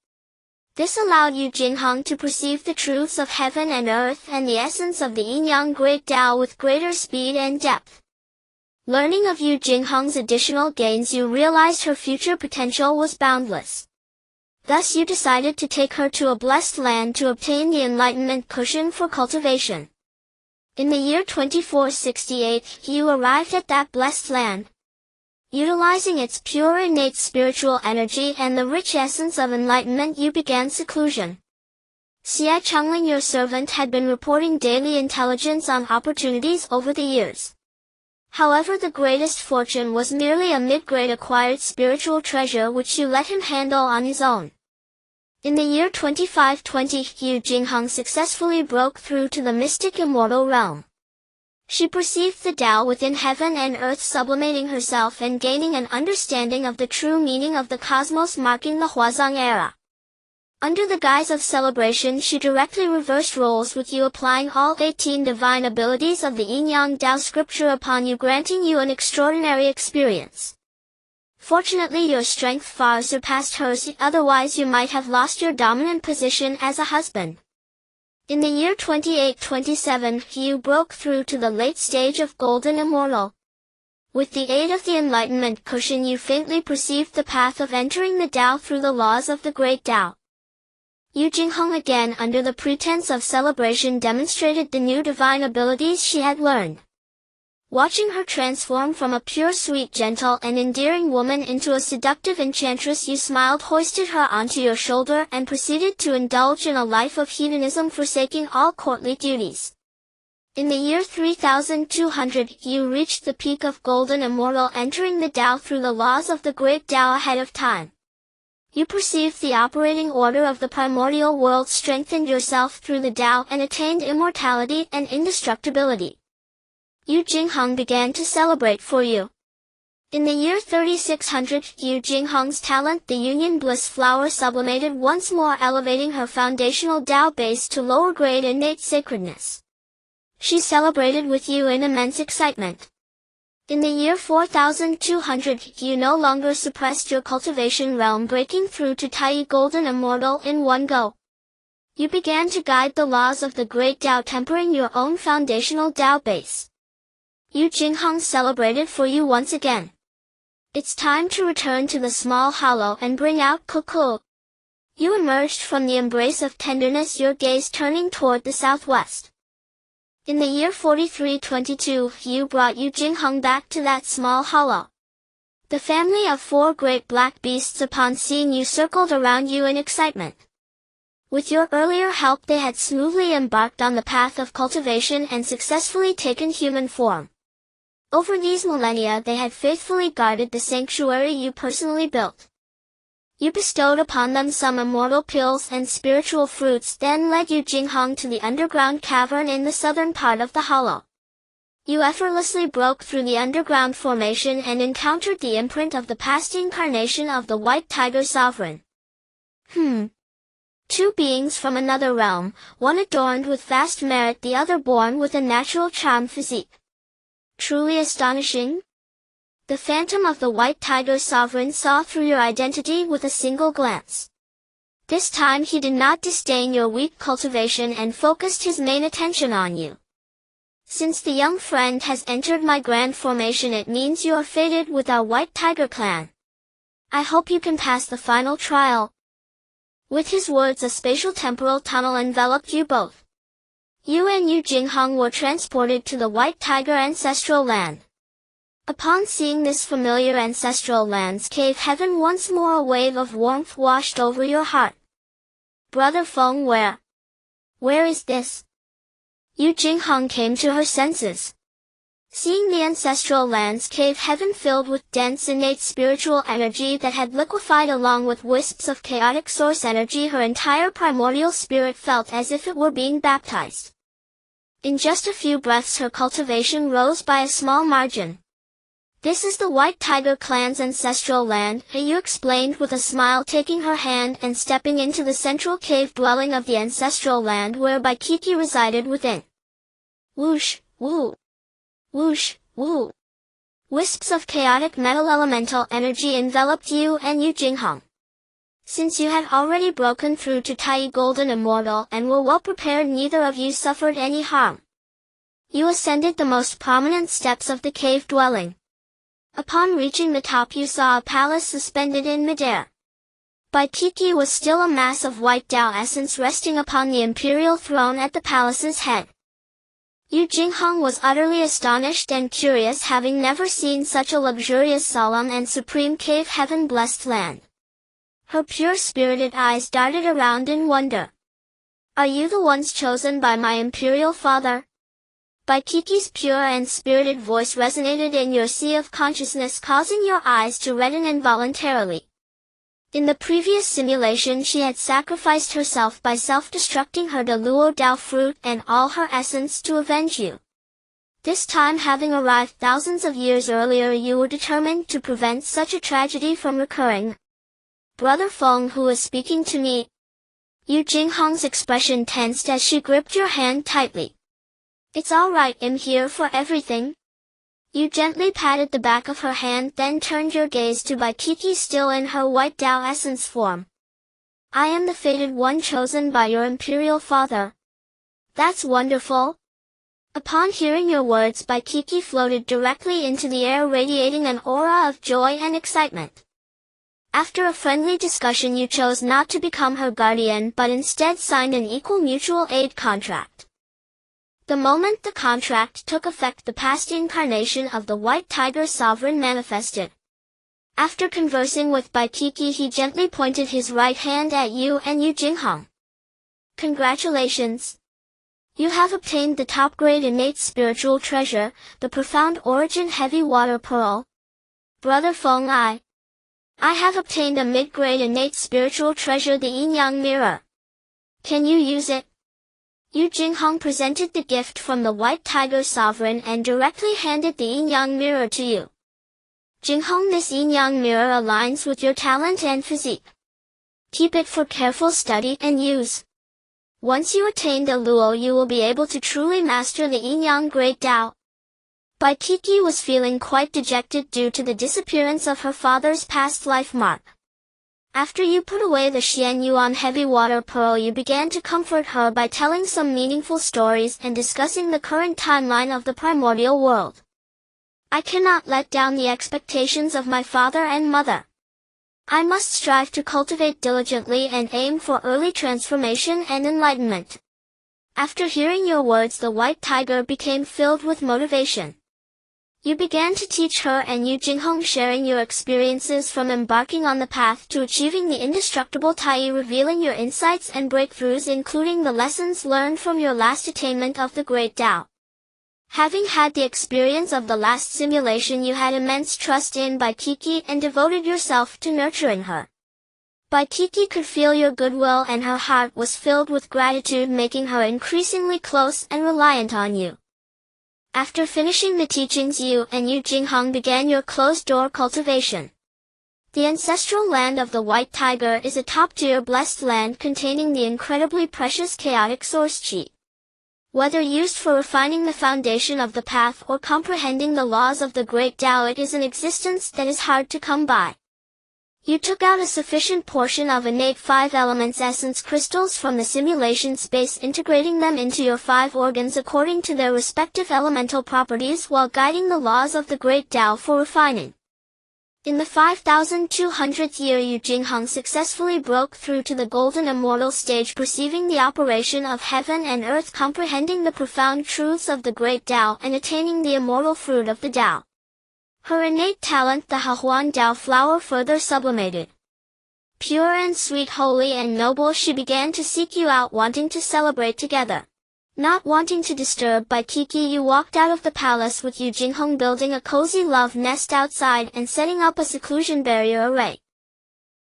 Speaker 1: This allowed Yu Jinghong to perceive the truths of heaven and earth and the essence of the yin-yang great Tao with greater speed and depth. Learning of Yu Jinghong's additional gains, you realized her future potential was boundless. Thus you decided to take her to a blessed land to obtain the enlightenment cushion for cultivation. In the year 2468, you arrived at that blessed land. Utilizing its pure innate spiritual energy and the rich essence of enlightenment, you began seclusion. Xie Chengling, your servant, had been reporting daily intelligence on opportunities over the years. However, the greatest fortune was merely a mid-grade acquired spiritual treasure which you let him handle on his own. In the year 2520, Yu Jinghong successfully broke through to the mystic immortal realm. She perceived the Tao within heaven and earth, sublimating herself and gaining an understanding of the true meaning of the cosmos, marking the Huazong era. Under the guise of celebration, she directly reversed roles with you, applying all 18 divine abilities of the Yin-Yang Tao scripture upon you, granting you an extraordinary experience. Fortunately, your strength far surpassed hers, otherwise you might have lost your dominant position as a husband. In the year 2827, you broke through to the late stage of Golden Immortal. With the aid of the enlightenment cushion, you faintly perceived the path of entering the Tao through the laws of the great Tao. Yu Jinghong, again under the pretense of celebration, demonstrated the new divine abilities she had learned. Watching her transform from a pure, sweet, gentle, and endearing woman into a seductive enchantress, you smiled, hoisted her onto your shoulder, and proceeded to indulge in a life of hedonism, forsaking all courtly duties. In the year 3200, you reached the peak of Golden Immortal, entering the Tao through the laws of the great Tao ahead of time. You perceived the operating order of the primordial world, strengthened yourself through the Tao, and attained immortality and indestructibility. Yu Jinghong began to celebrate for you. In the year 3600, Yu Jinghong's talent, the Union Bliss Flower, sublimated once more, elevating her foundational Tao base to lower grade innate sacredness. She celebrated with you in immense excitement. In the year 4200, you no longer suppressed your cultivation realm, breaking through to Tai Golden Immortal in one go. You began to guide the laws of the great Tao, tempering your own foundational Tao base. Yu Jinghong celebrated for you once again. It's time to return to the small hollow and bring out Cuckoo. You emerged from the embrace of tenderness, your gaze turning toward the southwest. In the year 4322, you brought Yu Jinghong back to that small hollow. The family of 4 great black beasts, upon seeing you, circled around you in excitement. With your earlier help, they had smoothly embarked on the path of cultivation and successfully taken human form. Over these millennia, they had faithfully guarded the sanctuary you personally built. You bestowed upon them some immortal pills and spiritual fruits, then led Yu Jinghong to the underground cavern in the southern part of the hollow. You effortlessly broke through the underground formation and encountered the imprint of the past incarnation of the White Tiger Sovereign. 2 beings from another realm, one adorned with vast merit, the other born with a natural charm physique. Truly astonishing? The phantom of the White Tiger Sovereign saw through your identity with a single glance. This time he did not disdain your weak cultivation and focused his main attention on you. Since the young friend has entered my grand formation, it means you are fated with our White Tiger clan. I hope you can pass the final trial. With his words, a spatial temporal tunnel enveloped you both. You and Yu Jinghong were transported to the White Tiger ancestral land. Upon seeing this familiar ancestral landscape, heaven once more, a wave of warmth washed over your heart. Brother Feng, where is this? Yu Jinghong came to her senses. Seeing the ancestral land's cave heaven filled with dense innate spiritual energy that had liquefied along with wisps of chaotic source energy, her entire primordial spirit felt as if it were being baptized. In just a few breaths her cultivation rose by a small margin. "This is the White Tiger clan's ancestral land," Yu explained with a smile, taking her hand and stepping into the central cave dwelling of the ancestral land whereby Kiki resided within. Whoosh, woo. Whoosh, woo. Wisps of chaotic metal elemental energy enveloped Yu and Yu Jinghong. Since you had already broken through to Tai Golden Immortal and were well prepared, neither of you suffered any harm. You ascended the most prominent steps of the cave dwelling. Upon reaching the top you saw a palace suspended in midair. By Kiki was still a mass of white Tao essence resting upon the imperial throne at the palace's head. Yu Jinghong was utterly astonished and curious, having never seen such a luxurious, solemn and supreme cave heaven-blessed land. Her pure-spirited eyes darted around in wonder. "Are you the ones chosen by my imperial father?" By Kiki's pure and spirited voice resonated in your sea of consciousness, causing your eyes to redden involuntarily. In the previous simulation she had sacrificed herself by self-destructing her Deluo Dao fruit and all her essence to avenge you. This time, having arrived thousands of years earlier, you were determined to prevent such a tragedy from recurring. "Brother Feng, who is speaking to me?" Yu Jinghong's expression tensed as she gripped your hand tightly. "It's all right, I'm here for everything." You gently patted the back of her hand, then turned your gaze to Bai Kiki still in her white Tao essence form. "I am the fated one chosen by your imperial father." "That's wonderful." Upon hearing your words, Bai Kiki floated directly into the air, radiating an aura of joy and excitement. After a friendly discussion you chose not to become her guardian but instead signed an equal mutual aid contract. The moment the contract took effect, the past incarnation of the White Tiger Sovereign manifested. After conversing with Bai Kiki, he gently pointed his right hand at you and Yu Jinghong. "Congratulations! You have obtained the top-grade innate spiritual treasure, the Profound Origin Heavy Water Pearl. Brother Feng, I have obtained a mid-grade innate spiritual treasure, the Yin-Yang Mirror. Can you use it?" Yu Jinghong presented the gift from the White Tiger Sovereign and directly handed the Yin-Yang Mirror to you. "Jinghong, this Yin-Yang Mirror aligns with your talent and physique. Keep it for careful study and use. Once you attain the Luo, you will be able to truly master the Yin-Yang Great Tao." Bai Kiki was feeling quite dejected due to the disappearance of her father's past life mark. After you put away the Xian Yuan Heavy Water Pearl, you began to comfort her by telling some meaningful stories and discussing the current timeline of the primordial world. "I cannot let down the expectations of my father and mother. I must strive to cultivate diligently and aim for early transformation and enlightenment." After hearing your words, the White Tiger became filled with motivation. You began to teach her and Yu Jinghong, sharing your experiences from embarking on the path to achieving the indestructible Tai, revealing your insights and breakthroughs, including the lessons learned from your last attainment of the Great Tao. Having had the experience of the last simulation, you had immense trust in Bai Kiki and devoted yourself to nurturing her. Bai Kiki could feel your goodwill and her heart was filled with gratitude, making her increasingly close and reliant on you. After finishing the teachings, you and Yu Jinghong began your closed-door cultivation. The ancestral land of the White Tiger is a top-tier blessed land containing the incredibly precious chaotic source chi. Whether used for refining the foundation of the path or comprehending the laws of the Great Tao, it is an existence that is hard to come by. You took out a sufficient portion of innate 5 elements essence crystals from the simulation space, integrating them into your 5 organs according to their respective elemental properties while guiding the laws of the Great Tao for refining. In the 5200th year, Yu Jinghong successfully broke through to the Golden Immortal stage, perceiving the operation of heaven and earth, comprehending the profound truths of the Great Tao, and attaining the immortal fruit of the Tao. Her innate talent, the Hahuan Tao flower, further sublimated. Pure and sweet, holy and noble, she began to seek you out, wanting to celebrate together. Not wanting to disturb by Kiki, you walked out of the palace with Yu Jinghong building a cozy love nest outside and setting up a seclusion barrier array.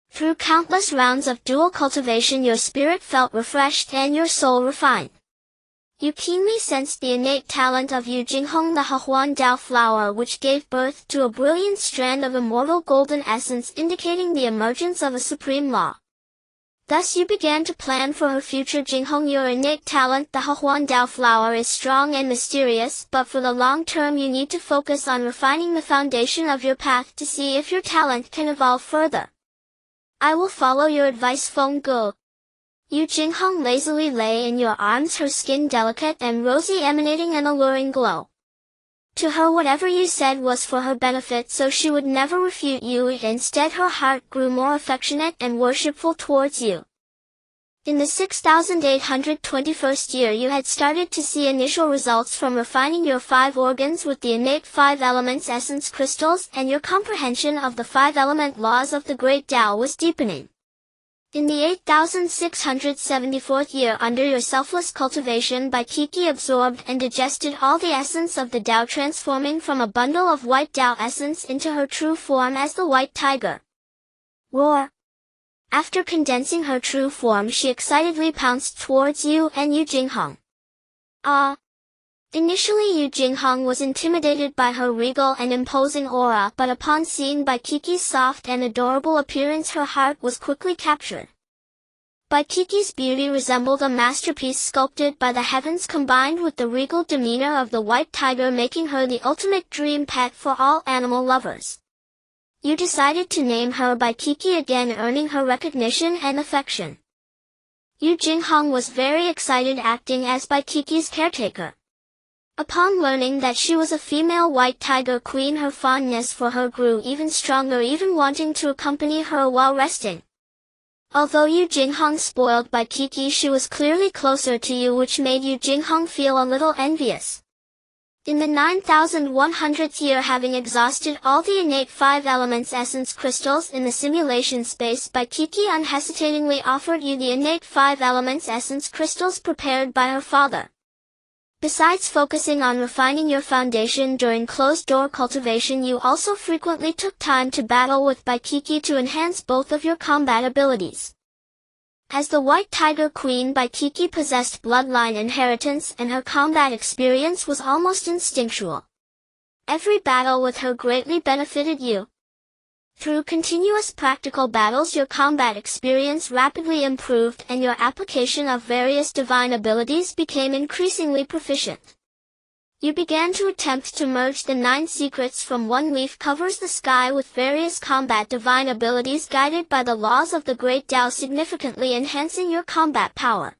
Speaker 1: Through countless rounds of dual cultivation, your spirit felt refreshed and your soul refined. You keenly sensed the innate talent of Yu Jinghong, the Hehuan Dao flower, which gave birth to a brilliant strand of immortal golden essence indicating the emergence of a supreme law. Thus you began to plan for her future. Jinghong, your innate talent, the Hehuan Dao flower, is strong and mysterious, but for the long term you need to focus on refining the foundation of your path to see if your talent can evolve further. I will follow your advice, Feng Gu. Yu Jinghong lazily lay in your arms, her skin delicate and rosy, emanating an alluring glow. To her whatever you said was for her benefit, so she would never refute you. Instead her heart grew more affectionate and worshipful towards you. In the 6821st year you had started to see initial results from refining your 5 organs with the innate 5 elements essence crystals, and your comprehension of the 5 element laws of the Great Tao was deepening. In the 8674th year, under your selfless cultivation, by Kiki absorbed and digested all the essence of the Tao, transforming from a bundle of white Tao essence into her true form as the white tiger. Roar! After condensing her true form, she excitedly pounced towards you and Yu Jinghong. Initially Yu Jinghong was intimidated by her regal and imposing aura, but upon seeing Bai Kiki's soft and adorable appearance her heart was quickly captured. Bai Kiki's beauty resembled a masterpiece sculpted by the heavens, combined with the regal demeanor of the white tiger, making her the ultimate dream pet for all animal lovers. You decided to name her Bai Kiki, again earning her recognition and affection. Yu Jinghong was very excited, acting as Bai Kiki's caretaker. Upon learning that she was a female white tiger queen, her fondness for her grew even stronger, even wanting to accompany her while resting. Although Yu Jinghong spoiled Bai Kiki, she was clearly closer to you, which made Yu Jinghong feel a little envious. In the 9100th year, having exhausted all the innate 5 elements essence crystals in the simulation space, Bai Kiki unhesitatingly offered you the innate 5 elements essence crystals prepared by her father. Besides focusing on refining your foundation during closed-door cultivation, you also frequently took time to battle with Bai Kiki to enhance both of your combat abilities. As the White Tiger Queen, Bai Kiki possessed bloodline inheritance, and her combat experience was almost instinctual. Every battle with her greatly benefited you. Through continuous practical battles, your combat experience rapidly improved and your application of various divine abilities became increasingly proficient. You began to attempt to merge the 9 secrets from One Leaf Covers the Sky with various combat divine abilities guided by the laws of the Great Tao, significantly enhancing your combat power.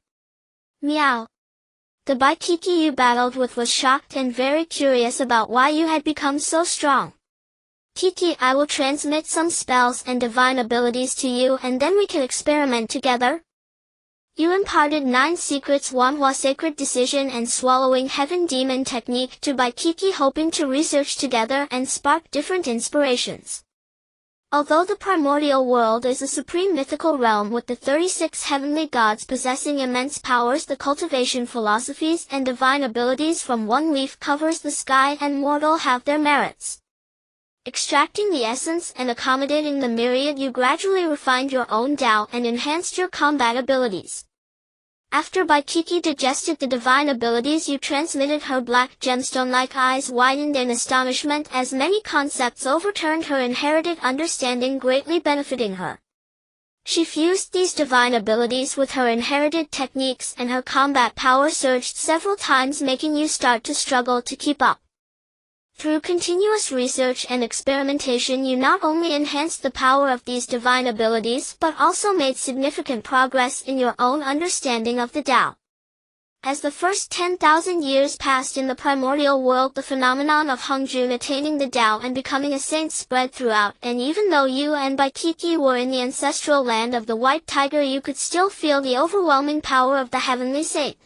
Speaker 1: Meow. The Bai Kiki you battled with was shocked and very curious about why you had become so strong. Kiki, I will transmit some spells and divine abilities to you, and then we can experiment together. You imparted 9 secrets, Wanhua Sacred Decision and Swallowing Heaven Demon Technique to Bai Kiki, hoping to research together and spark different inspirations. Although the primordial world is a supreme mythical realm with the 36 heavenly gods possessing immense powers, the cultivation philosophies and divine abilities from One Leaf Covers the Sky and Mortal have their merits. Extracting the essence and accommodating the myriad, you gradually refined your own Tao and enhanced your combat abilities. After Bai Kiki digested the divine abilities, you transmitted her black gemstone-like eyes widened in astonishment as many concepts overturned her inherited understanding, greatly benefiting her. She fused these divine abilities with her inherited techniques, and her combat power surged several times, making you start to struggle to keep up. Through continuous research and experimentation, you not only enhanced the power of these divine abilities, but also made significant progress in your own understanding of the Tao. As the first 10,000 years passed in the primordial world, the phenomenon of Hongjun attaining the Tao and becoming a saint spread throughout, and even though you and Bai Kiki were in the ancestral land of the White Tiger, you could still feel the overwhelming power of the heavenly saint.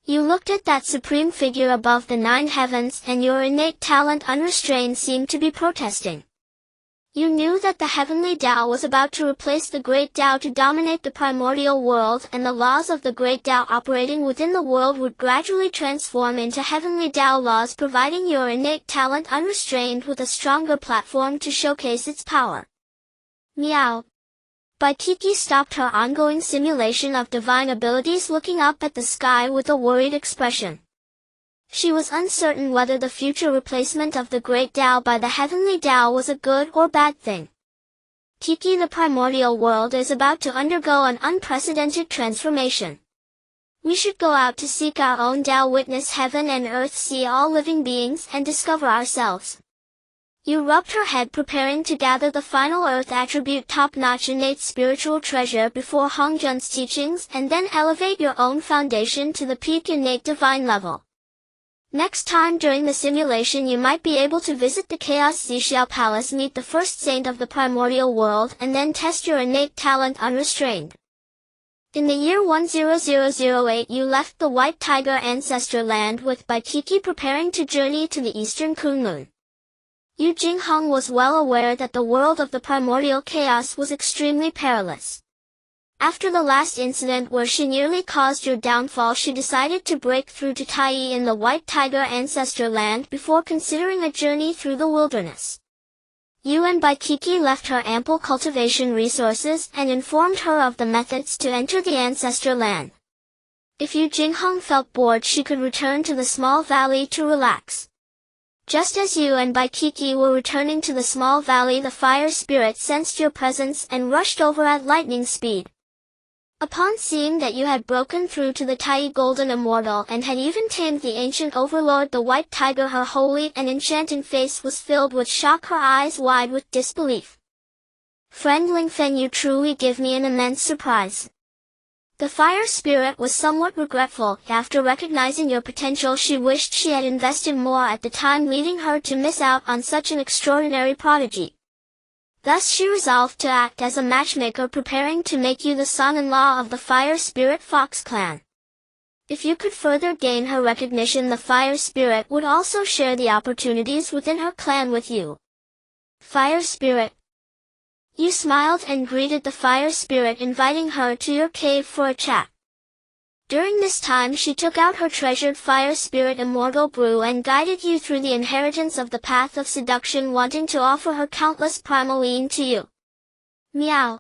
Speaker 1: You looked at that supreme figure above the 9 heavens, and your innate talent unrestrained seemed to be protesting. You knew that the heavenly Tao was about to replace the great Tao to dominate the primordial world, and the laws of the great Tao operating within the world would gradually transform into heavenly Tao laws, providing your innate talent unrestrained with a stronger platform to showcase its power. Meow. Baikiki stopped her ongoing simulation of divine abilities, looking up at the sky with a worried expression. She was uncertain whether the future replacement of the great Tao by the heavenly Tao was a good or bad thing. Kiki, the primordial world is about to undergo an unprecedented transformation. We should go out to seek our own Tao, witness heaven and earth, see all living beings, and discover ourselves. You rubbed her head, preparing to gather the final earth attribute top-notch innate spiritual treasure before Hongjun's teachings, and then elevate your own foundation to the peak innate divine level. Next time during the simulation you might be able to visit the Chaos Xixiao Palace, meet the first saint of the primordial world, and then test your innate talent unrestrained. In the year 10008 you left the White Tiger Ancestor Land with Baikiki, preparing to journey to the Eastern Kunlun. Yu Jinghong was well aware that the world of the primordial chaos was extremely perilous. After the last incident where she nearly caused your downfall, she decided to break through to Taiyi in the White Tiger Ancestor Land before considering a journey through the wilderness. Yu and Baikiki left her ample cultivation resources and informed her of the methods to enter the Ancestor Land. If Yu Jinghong felt bored, she could return to the small valley to relax. Just as Yu and Baikiki were returning to the small valley, the fire spirit sensed your presence and rushed over at lightning speed. Upon seeing that you had broken through to the Taiyi Golden Immortal and had even tamed the ancient overlord the White Tiger, her holy and enchanting face was filled with shock, her eyes wide with disbelief. Friend Lingfeng, you truly give me an immense surprise. The fire spirit was somewhat regretful. After recognizing your potential, she wished she had invested more at the time, leading her to miss out on such an extraordinary prodigy. Thus she resolved to act as a matchmaker, preparing to make you the son-in-law of the fire spirit Fox clan. If you could further gain her recognition, the fire spirit would also share the opportunities within her clan with you. Fire spirit. You smiled and greeted the fire spirit, inviting her to your cave for a chat. During this time she took out her treasured fire spirit immortal brew and guided you through the inheritance of the path of seduction, wanting to offer her countless primal yin to you. Meow.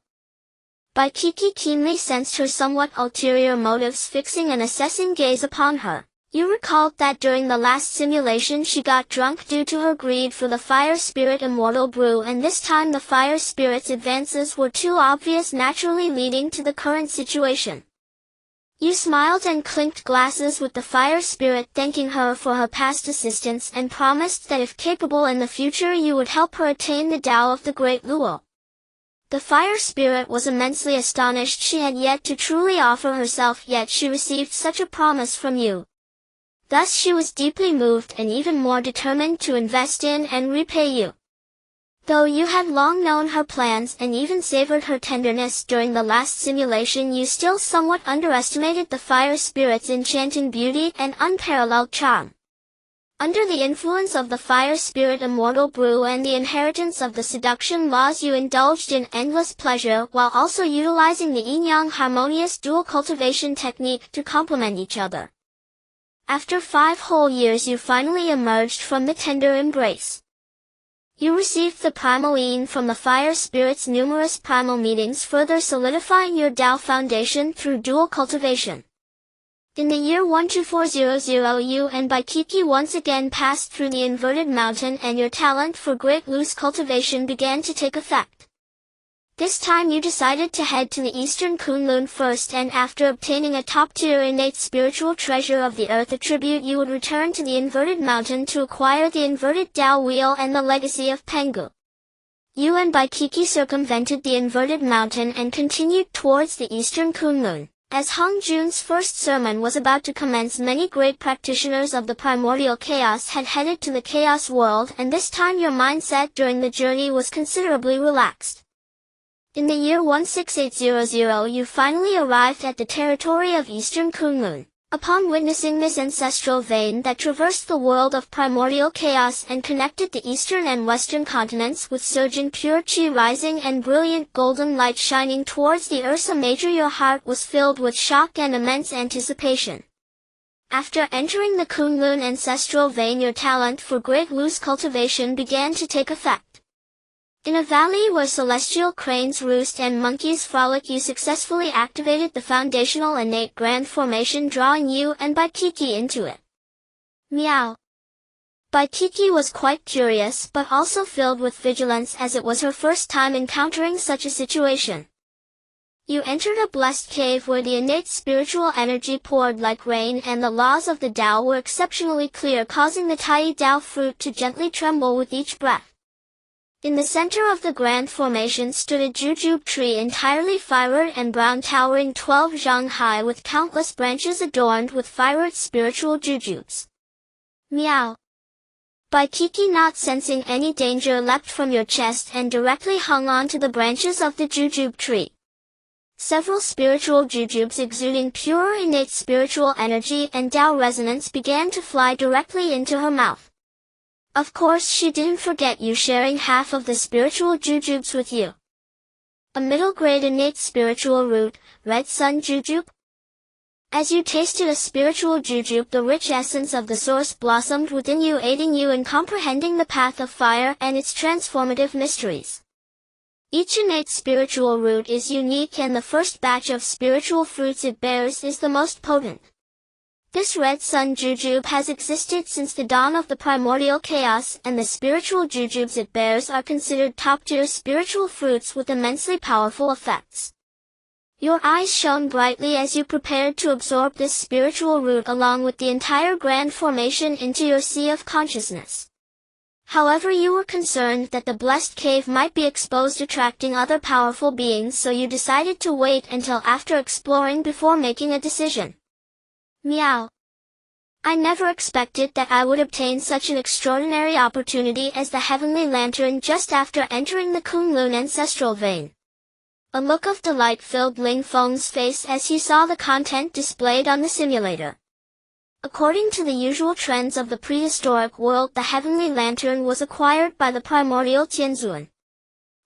Speaker 1: Baikiki keenly sensed her somewhat ulterior motives, fixing an assessing gaze upon her. You recalled that during the last simulation she got drunk due to her greed for the fire spirit immortal brew, and this time the fire spirit's advances were too obvious, naturally leading to the current situation. You smiled and clinked glasses with the fire spirit, thanking her for her past assistance, and promised that if capable in the future you would help her attain the Tao of the Great Luo. The fire spirit was immensely astonished. She had yet to truly offer herself, yet she received such a promise from you. Thus she was deeply moved and even more determined to invest in and repay you. Though you had long known her plans and even savored her tenderness during the last simulation, you still somewhat underestimated the fire spirit's enchanting beauty and unparalleled charm. Under the influence of the fire spirit immortal brew and the inheritance of the seduction laws, you indulged in endless pleasure while also utilizing the yin-yang harmonious dual cultivation technique to complement each other. After 5 whole years you finally emerged from the tender embrace. You received the primal yin from the fire spirit's numerous primal meetings, further solidifying your Tao foundation through dual cultivation. In the year 12400 you and Baikiki once again passed through the inverted mountain, and your talent for great loose cultivation began to take effect. This time you decided to head to the Eastern Kunlun first, and after obtaining a top-tier innate spiritual treasure of the earth attribute you would return to the inverted mountain to acquire the inverted Tao wheel and the legacy of Pengu. You and Baikiki circumvented the inverted mountain and continued towards the Eastern Kunlun. As Hong Jun's first sermon was about to commence, many great practitioners of the primordial chaos had headed to the chaos world, and this time your mindset during the journey was considerably relaxed. In the year 16800 you finally arrived at the territory of Eastern Kunlun. Upon witnessing this ancestral vein that traversed the world of primordial chaos and connected the eastern and western continents with surging pure chi rising and brilliant golden light shining towards the Ursa Major, your heart was filled with shock and immense anticipation. After entering the Kunlun ancestral vein, your talent for great loose cultivation began to take effect. In a valley where celestial cranes roost and monkeys frolic, you successfully activated the foundational innate grand formation, drawing you and Baikiki into it. Meow. Baikiki was quite curious but also filled with vigilance, as it was her first time encountering such a situation. You entered a blessed cave where the innate spiritual energy poured like rain and the laws of the Tao were exceptionally clear, causing the Tai Tao fruit to gently tremble with each breath. In the center of the grand formation stood a jujube tree entirely fired and brown, towering 12 zhang high with countless branches adorned with fired spiritual jujubes. Meow. Baikiki, not sensing any danger, leapt from your chest and directly hung on to the branches of the jujube tree. Several spiritual jujubes exuding pure innate spiritual energy and Tao resonance began to fly directly into her mouth. Of course, she didn't forget you, sharing half of the spiritual jujubes with you. A middle-grade innate spiritual root, red sun jujube. As you tasted a spiritual jujube, the rich essence of the source blossomed within you, aiding you in comprehending the path of fire and its transformative mysteries. Each innate spiritual root is unique, and the first batch of spiritual fruits it bears is the most potent. This red sun jujube has existed since the dawn of the primordial chaos, and the spiritual jujubes it bears are considered top-tier spiritual fruits with immensely powerful effects. Your eyes shone brightly as you prepared to absorb this spiritual root along with the entire grand formation into your sea of consciousness. However, you were concerned that the blessed cave might be exposed, attracting other powerful beings, so you decided to wait until after exploring before making a decision. Meow. I never expected that I would obtain such an extraordinary opportunity as the Heavenly Lantern just after entering the Kunlun ancestral vein. A look of delight filled Ling Feng's face as he saw the content displayed on the simulator. According to the usual trends of the prehistoric world, the Heavenly Lantern was acquired by the primordial Tianzuan.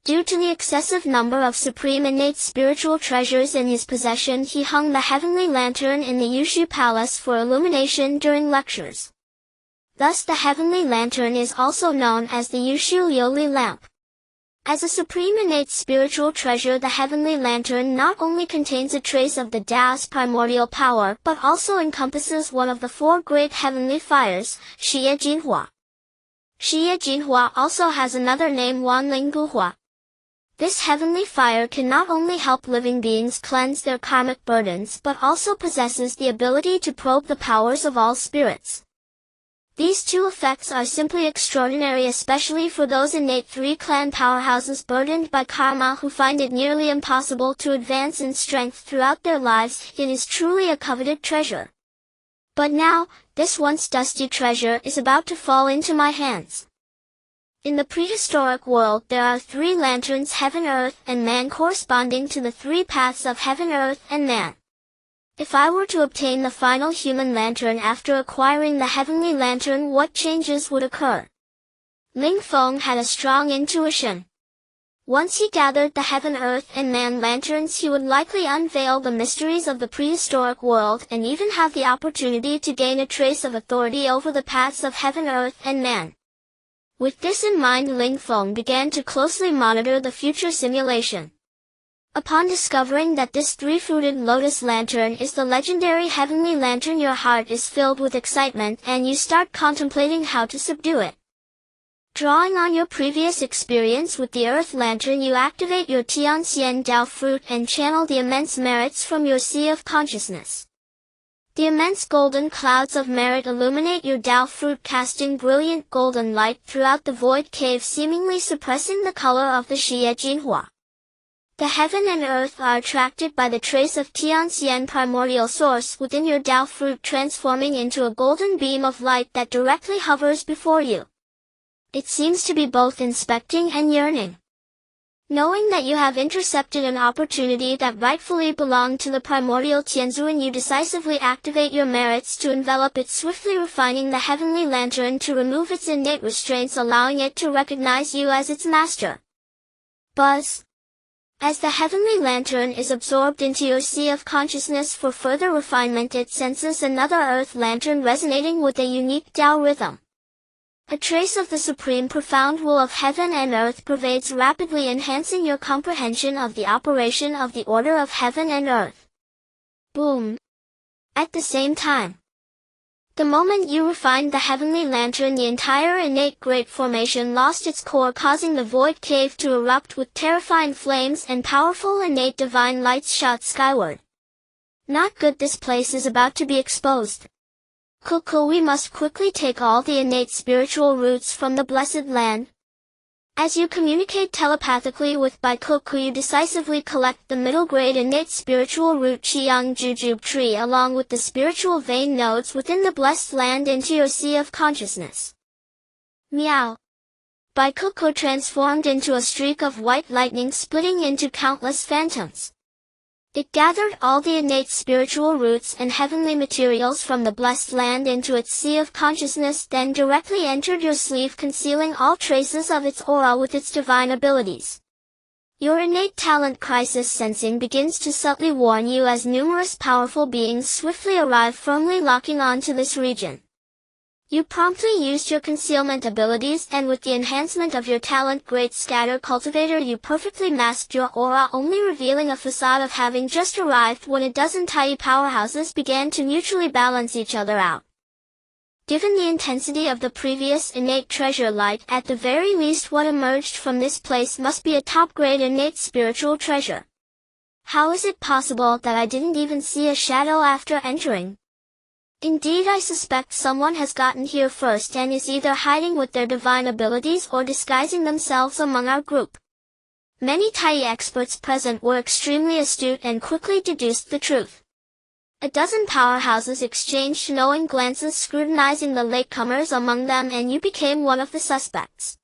Speaker 1: Due to the excessive number of supreme innate spiritual treasures in his possession, he hung the Heavenly Lantern in the Yushu Palace for illumination during lectures. Thus the Heavenly Lantern is also known as the Yushu Liuli lamp. As a supreme innate spiritual treasure, the Heavenly Lantern not only contains a trace of the Tao's primordial power, but also encompasses one of the four great heavenly fires, Xie Jinhua. Xie Jinhua also has another name, Wanling Guhua. This heavenly fire can not only help living beings cleanse their karmic burdens, but also possesses the ability to probe the powers of all spirits. These two effects are simply extraordinary, especially for those innate three-clan powerhouses burdened by karma who find it nearly impossible to advance in strength throughout their lives. It is truly a coveted treasure. But now, this once dusty treasure is about to fall into my hands. In the prehistoric world, there are three lanterns, heaven, earth, and man, corresponding to the three paths of heaven, earth, and man. If I were to obtain the final human lantern after acquiring the Heavenly Lantern, what changes would occur? Ling Feng had a strong intuition. Once he gathered the heaven, earth, and man lanterns, he would likely unveil the mysteries of the prehistoric world and even have the opportunity to gain a trace of authority over the paths of heaven, earth, and man. With this in mind, Ling Feng began to closely monitor the future simulation. Upon discovering that this three-fruited lotus lantern is the legendary Heavenly Lantern, your heart is filled with excitement and you start contemplating how to subdue it. Drawing on your previous experience with the Earth Lantern, you activate your Tianxian Tao fruit and channel the immense merits from your sea of consciousness. The immense golden clouds of merit illuminate your Tao fruit, casting brilliant golden light throughout the void cave, seemingly suppressing the color of the Xie Jinhua. The heaven and earth are attracted by the trace of Tianxian primordial source within your Tao fruit, transforming into a golden beam of light that directly hovers before you. It seems to be both inspecting and yearning. Knowing that you have intercepted an opportunity that rightfully belonged to the primordial Tianzuan, you decisively activate your merits to envelop it, swiftly refining the heavenly lantern to remove its innate restraints, allowing it to recognize you as its master. Buzz. As the heavenly lantern is absorbed into your sea of consciousness for further refinement, it senses another earth lantern resonating with a unique Tao rhythm. A trace of the supreme profound will of heaven and earth pervades rapidly, enhancing your comprehension of the operation of the order of heaven and earth. Boom. At the same time. The moment you refined the heavenly lantern, the entire innate great formation lost its core, causing the void cave to erupt with terrifying flames, and powerful innate divine lights shot skyward. Not good, this place is about to be exposed. Cuckoo, we must quickly take all the innate spiritual roots from the blessed land. As you communicate telepathically with Bai Cuckoo, you decisively collect the middle grade innate spiritual root Qiyang Jujube tree along with the spiritual vein nodes within the blessed land into your sea of consciousness. Meow. Bai Cuckoo transformed into a streak of white lightning, splitting into countless phantoms. It gathered all the innate spiritual roots and heavenly materials from the blessed land into its sea of consciousness, then directly entered your sleeve, concealing all traces of its aura with its divine abilities. Your innate talent crisis sensing begins to subtly warn you as numerous powerful beings swiftly arrive, firmly locking on to this region. You promptly used your concealment abilities, and with the enhancement of your talent Great Scatter Cultivator, you perfectly masked your aura, only revealing a facade of having just arrived when a dozen Tai powerhouses began to mutually balance each other out. Given the intensity of the previous innate treasure light, at the very least what emerged from this place must be a top-grade innate spiritual treasure. How is it possible that I didn't even see a shadow after entering? Indeed, I suspect someone has gotten here first and is either hiding with their divine abilities or disguising themselves among our group. Many Tai experts present were extremely astute and quickly deduced the truth. A dozen powerhouses exchanged knowing glances, scrutinizing the latecomers among them, and you became one of the suspects.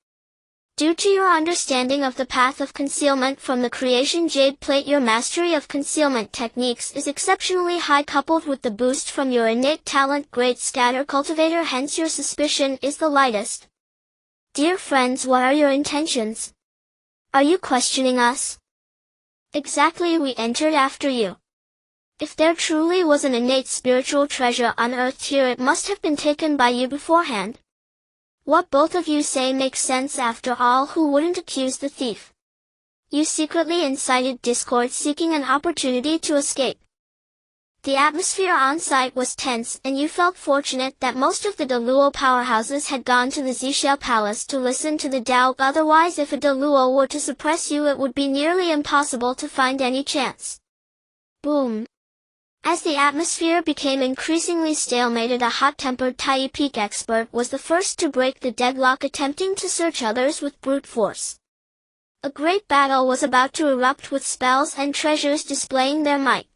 Speaker 1: Due to your understanding of the path of concealment from the creation jade plate, your mastery of concealment techniques is exceptionally high, coupled with the boost from your innate talent Great Scatter Cultivator, hence your suspicion is the lightest. Dear friends, what are your intentions? Are you questioning us? Exactly, we entered after you. If there truly was an innate spiritual treasure unearthed here, it must have been taken by you beforehand. What both of you say makes sense after all. Who wouldn't accuse the thief? You secretly incited discord, seeking an opportunity to escape. The atmosphere on site was tense, and you felt fortunate that most of the Deluo powerhouses had gone to the Zixia Palace to listen to the Dao. Otherwise, if a Deluo were to suppress you, it would be nearly impossible to find any chance. Boom. As the atmosphere became increasingly stalemated, a hot-tempered Tai Peak expert was the first to break the deadlock, attempting to search others with brute force. A great battle was about to erupt, with spells and treasures displaying their might.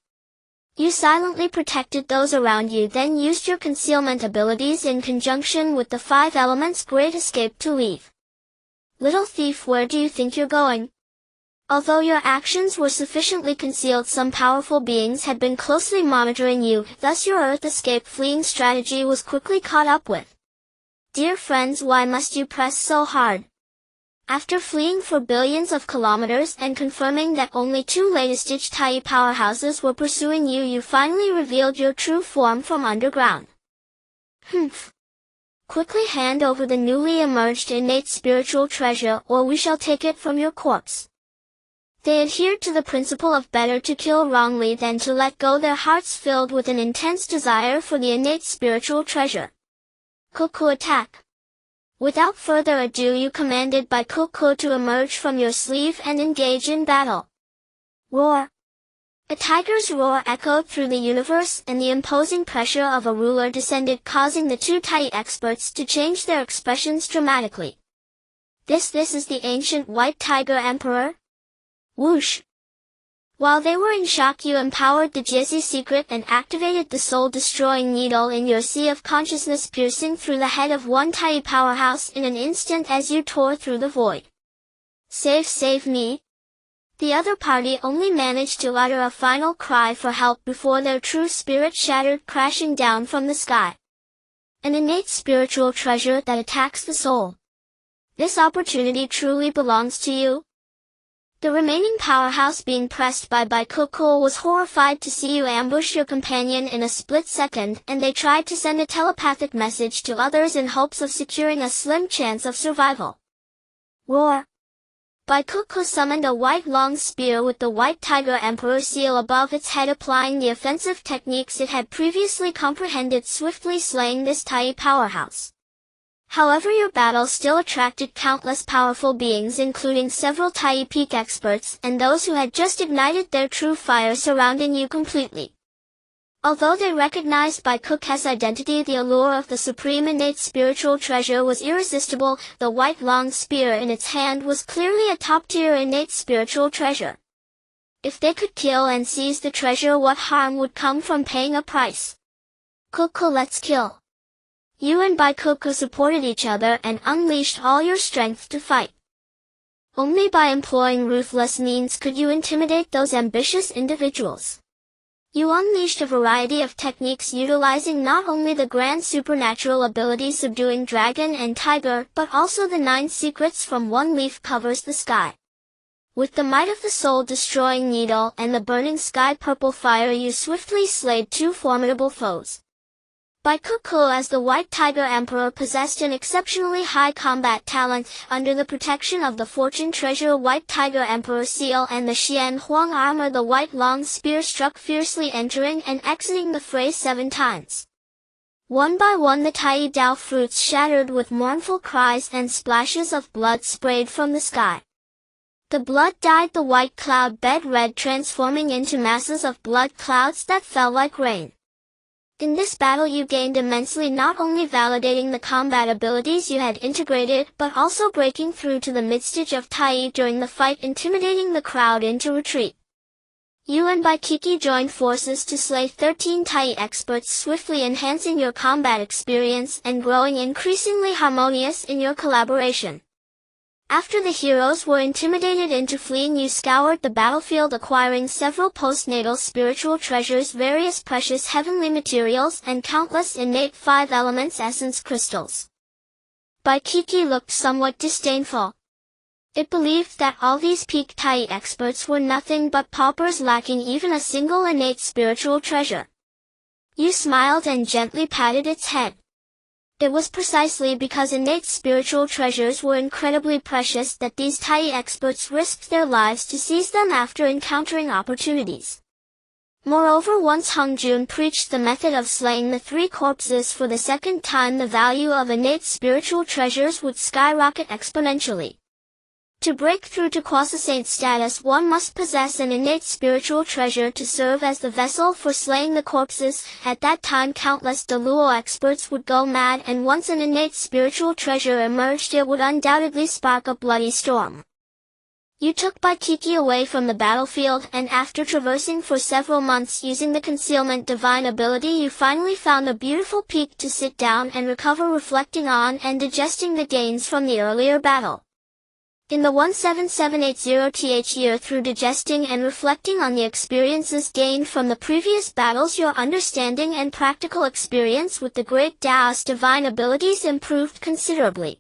Speaker 1: You silently protected those around you, then used your concealment abilities in conjunction with the 5 elements Great Escape to leave. Little thief, where do you think you're going? Although your actions were sufficiently concealed, some powerful beings had been closely monitoring you, thus your Earth escape fleeing strategy was quickly caught up with. Dear friends, why must you press so hard? After fleeing for billions of kilometers and confirming that only 2 late-stage Tai powerhouses were pursuing you, you finally revealed your true form from underground. Humph. Quickly hand over the newly emerged innate spiritual treasure, or we shall take it from your corpse. They adhered to the principle of better to kill wrongly than to let go, their hearts filled with an intense desire for the innate spiritual treasure. Cuckoo, attack! Without further ado, you commanded Bai Cuckoo to emerge from your sleeve and engage in battle. Roar! A tiger's roar echoed through the universe, and the imposing pressure of a ruler descended, causing the 2 Tai experts to change their expressions dramatically. This is the ancient White Tiger Emperor? Whoosh! While they were in shock, you empowered the Jizzy secret and activated the soul-destroying needle in your sea of consciousness, piercing through the head of one Tai powerhouse in an instant as you tore through the void. Save me! The other party only managed to utter a final cry for help before their true spirit shattered, crashing down from the sky. An innate spiritual treasure that attacks the soul. This opportunity truly belongs to you? The remaining powerhouse being pressed by Baikoko was horrified to see you ambush your companion in a split second, and they tried to send a telepathic message to others in hopes of securing a slim chance of survival. Roar! Baikoko summoned a white long spear with the white tiger emperor seal above its head, applying the offensive techniques it had previously comprehended, swiftly slaying this Tai powerhouse. However, your battle still attracted countless powerful beings, including several Tai peak experts and those who had just ignited their true fire, surrounding you completely. Although they recognized Baikoko's identity, the allure of the supreme innate spiritual treasure was irresistible. The white long spear in its hand was clearly a top-tier innate spiritual treasure. If they could kill and seize the treasure, what harm would come from paying a price? Koko, let's kill. You and Baikoko supported each other and unleashed all your strength to fight. Only by employing ruthless means could you intimidate those ambitious individuals. You unleashed a variety of techniques utilizing not only the grand supernatural ability subduing dragon and tiger, but also the 9 secrets from One Leaf Covers the Sky. With the might of the soul-destroying needle and the burning sky purple fire, you swiftly slayed 2 formidable foes. Baikoko, as the White Tiger Emperor, possessed an exceptionally high combat talent. Under the protection of the Fortune Treasure White Tiger Emperor seal and the Xian Huang armor, the white long spear struck fiercely, entering and exiting the fray 7 times. One by one the Tai Dao fruits shattered with mournful cries, and splashes of blood sprayed from the sky. The blood dyed the white cloud bed red, transforming into masses of blood clouds that fell like rain. In this battle you gained immensely, not only validating the combat abilities you had integrated, but also breaking through to the midstage of Tai during the fight, intimidating the crowd into retreat. You and Baikiki joined forces to slay 13 Tai experts, swiftly enhancing your combat experience and growing increasingly harmonious in your collaboration. After the heroes were intimidated into fleeing, you scoured the battlefield, acquiring several postnatal spiritual treasures, various precious heavenly materials, and countless innate 5 elements essence crystals. Baikiki looked somewhat disdainful. It believed that all these peak Tai experts were nothing but paupers, lacking even a single innate spiritual treasure. You smiled and gently patted its head. It was precisely because innate spiritual treasures were incredibly precious that these Tai experts risked their lives to seize them after encountering opportunities. Moreover, once Hung Jun preached the method of slaying the 3 corpses for the 2nd time, the value of innate spiritual treasures would skyrocket exponentially. To break through to quasi-saint status, one must possess an innate spiritual treasure to serve as the vessel for slaying the corpses. At that time, countless Deluo experts would go mad, and once an innate spiritual treasure emerged, it would undoubtedly spark a bloody storm. You took Baikiki away from the battlefield, and after traversing for several months using the concealment divine ability, you finally found a beautiful peak to sit down and recover, reflecting on and digesting the gains from the earlier battle. In the 17780th year, through digesting and reflecting on the experiences gained from the previous battles, your understanding and practical experience with the great Taoist divine abilities improved considerably.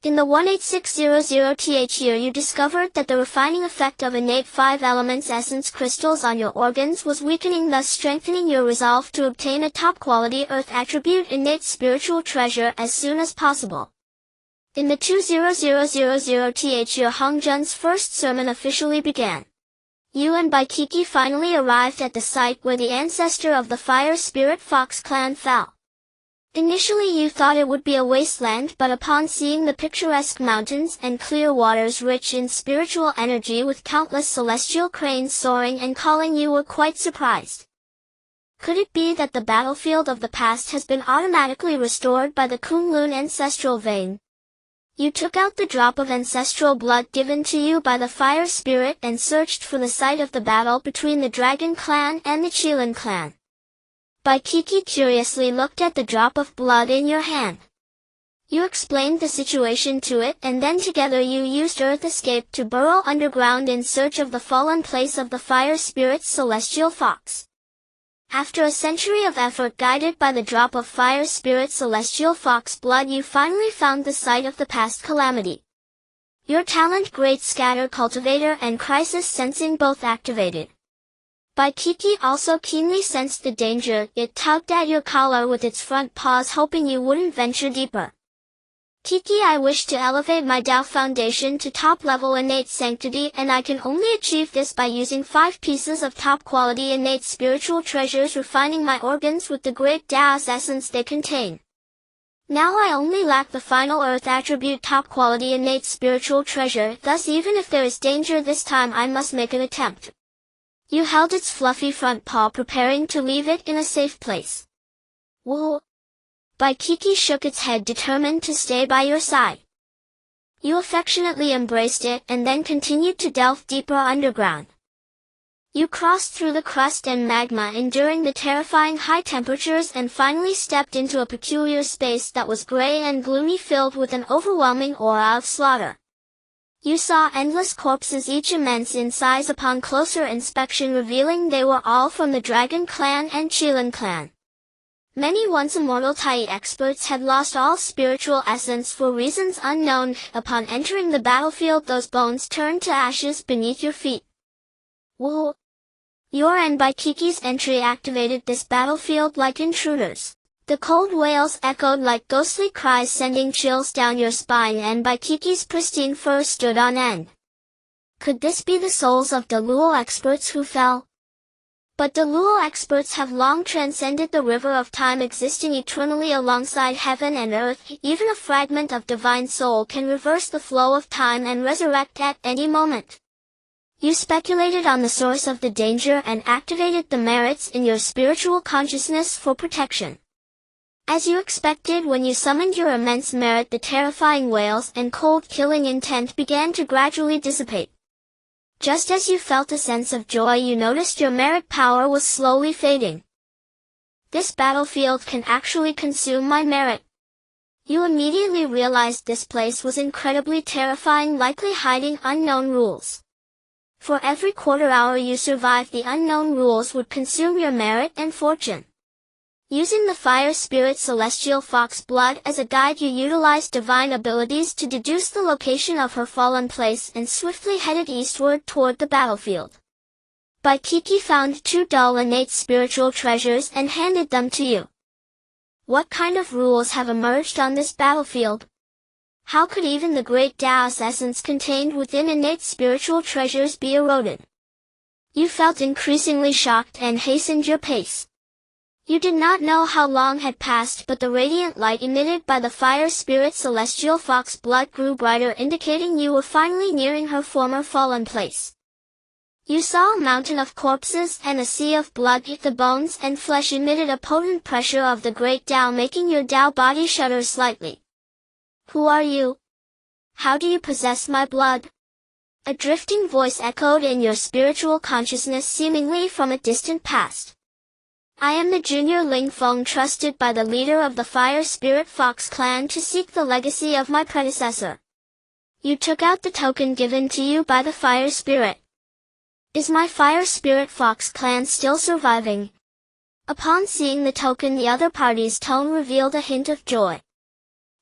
Speaker 1: In the 18600th year, you discovered that the refining effect of innate 5 elements essence crystals on your organs was weakening, thus strengthening your resolve to obtain a top-quality earth attribute innate spiritual treasure as soon as possible. In the 20000th year, Hung Jun's first sermon officially began. You and Baikiki finally arrived at the site where the ancestor of the fire spirit Fox clan fell. Initially you thought it would be a wasteland, but upon seeing the picturesque mountains and clear waters rich in spiritual energy with countless celestial cranes soaring and calling, you were quite surprised. Could it be that the battlefield of the past has been automatically restored by the Kunlun ancestral vein? You took out the drop of ancestral blood given to you by the fire spirit and searched for the site of the battle between the Dragon clan and the Qilin clan. Baikiki curiously looked at the drop of blood in your hand. You explained the situation to it, and then together you used Earth Escape to burrow underground in search of the fallen place of the fire spirit's celestial fox. After a century of effort guided by the drop of fire spirit celestial fox blood, you finally found the site of the past calamity. Your talent Great Scatter Cultivator and Crisis Sensing both activated. Kiki also keenly sensed the danger. It tugged at your collar with its front paws, hoping you wouldn't venture deeper. Kiki, I wish to elevate my Tao foundation to top-level innate sanctity, and I can only achieve this by using 5 pieces of top-quality innate spiritual treasures, refining my organs with the great Tao's essence they contain. Now I only lack the final earth attribute top-quality innate spiritual treasure, thus even if there is danger this time I must make an attempt. You held its fluffy front paw, preparing to leave it in a safe place. Whoa! Kiki shook its head, determined to stay by your side. You affectionately embraced it and then continued to delve deeper underground. You crossed through the crust and magma, enduring the terrifying high temperatures, and finally stepped into a peculiar space that was gray and gloomy, filled with an overwhelming aura of slaughter. You saw endless corpses, each immense in size, upon closer inspection revealing they were all from the Dragon Clan and Qilin Clan. Many once immortal Tai experts had lost all spiritual essence for reasons unknown. Upon entering the battlefield, those bones turned to ashes beneath your feet. Whoa! Your and Kiki's entry activated this battlefield like intruders. The cold wails echoed like ghostly cries, sending chills down your spine, and Kiki's pristine fur stood on end. Could this be the souls of the Luo experts who fell? But the Luo experts have long transcended the river of time, existing eternally alongside heaven and earth. Even a fragment of divine soul can reverse the flow of time and resurrect at any moment. You speculated on the source of the danger and activated the merits in your spiritual consciousness for protection. As you expected, when you summoned your immense merit, the terrifying wails and cold killing intent began to gradually dissipate. Just as you felt a sense of joy, you noticed your merit power was slowly fading. This battlefield can actually consume my merit. You immediately realized this place was incredibly terrifying, likely hiding unknown rules. For every quarter hour you survived, the unknown rules would consume your merit and fortune. Using the fire spirit celestial fox blood as a guide, you utilized divine abilities to deduce the location of her fallen place and swiftly headed eastward toward the battlefield. Kiki found 2 dull innate spiritual treasures and handed them to you. What kind of rules have emerged on this battlefield? How could even the great Tao's essence contained within innate spiritual treasures be eroded? You felt increasingly shocked and hastened your pace. You did not know how long had passed, but the radiant light emitted by the fire spirit celestial fox blood grew brighter, indicating you were finally nearing her former fallen place. You saw a mountain of corpses and a sea of blood. The bones and flesh emitted a potent pressure of the great Tao, making your Tao body shudder slightly. Who are you? How do you possess my blood? A drifting voice echoed in your spiritual consciousness, seemingly from a distant past. I am the junior Ling Feng, trusted by the leader of the Fire Spirit Fox clan to seek the legacy of my predecessor. You took out the token given to you by the Fire Spirit. Is my Fire Spirit Fox clan still surviving? Upon seeing the token, the other party's tone revealed a hint of joy.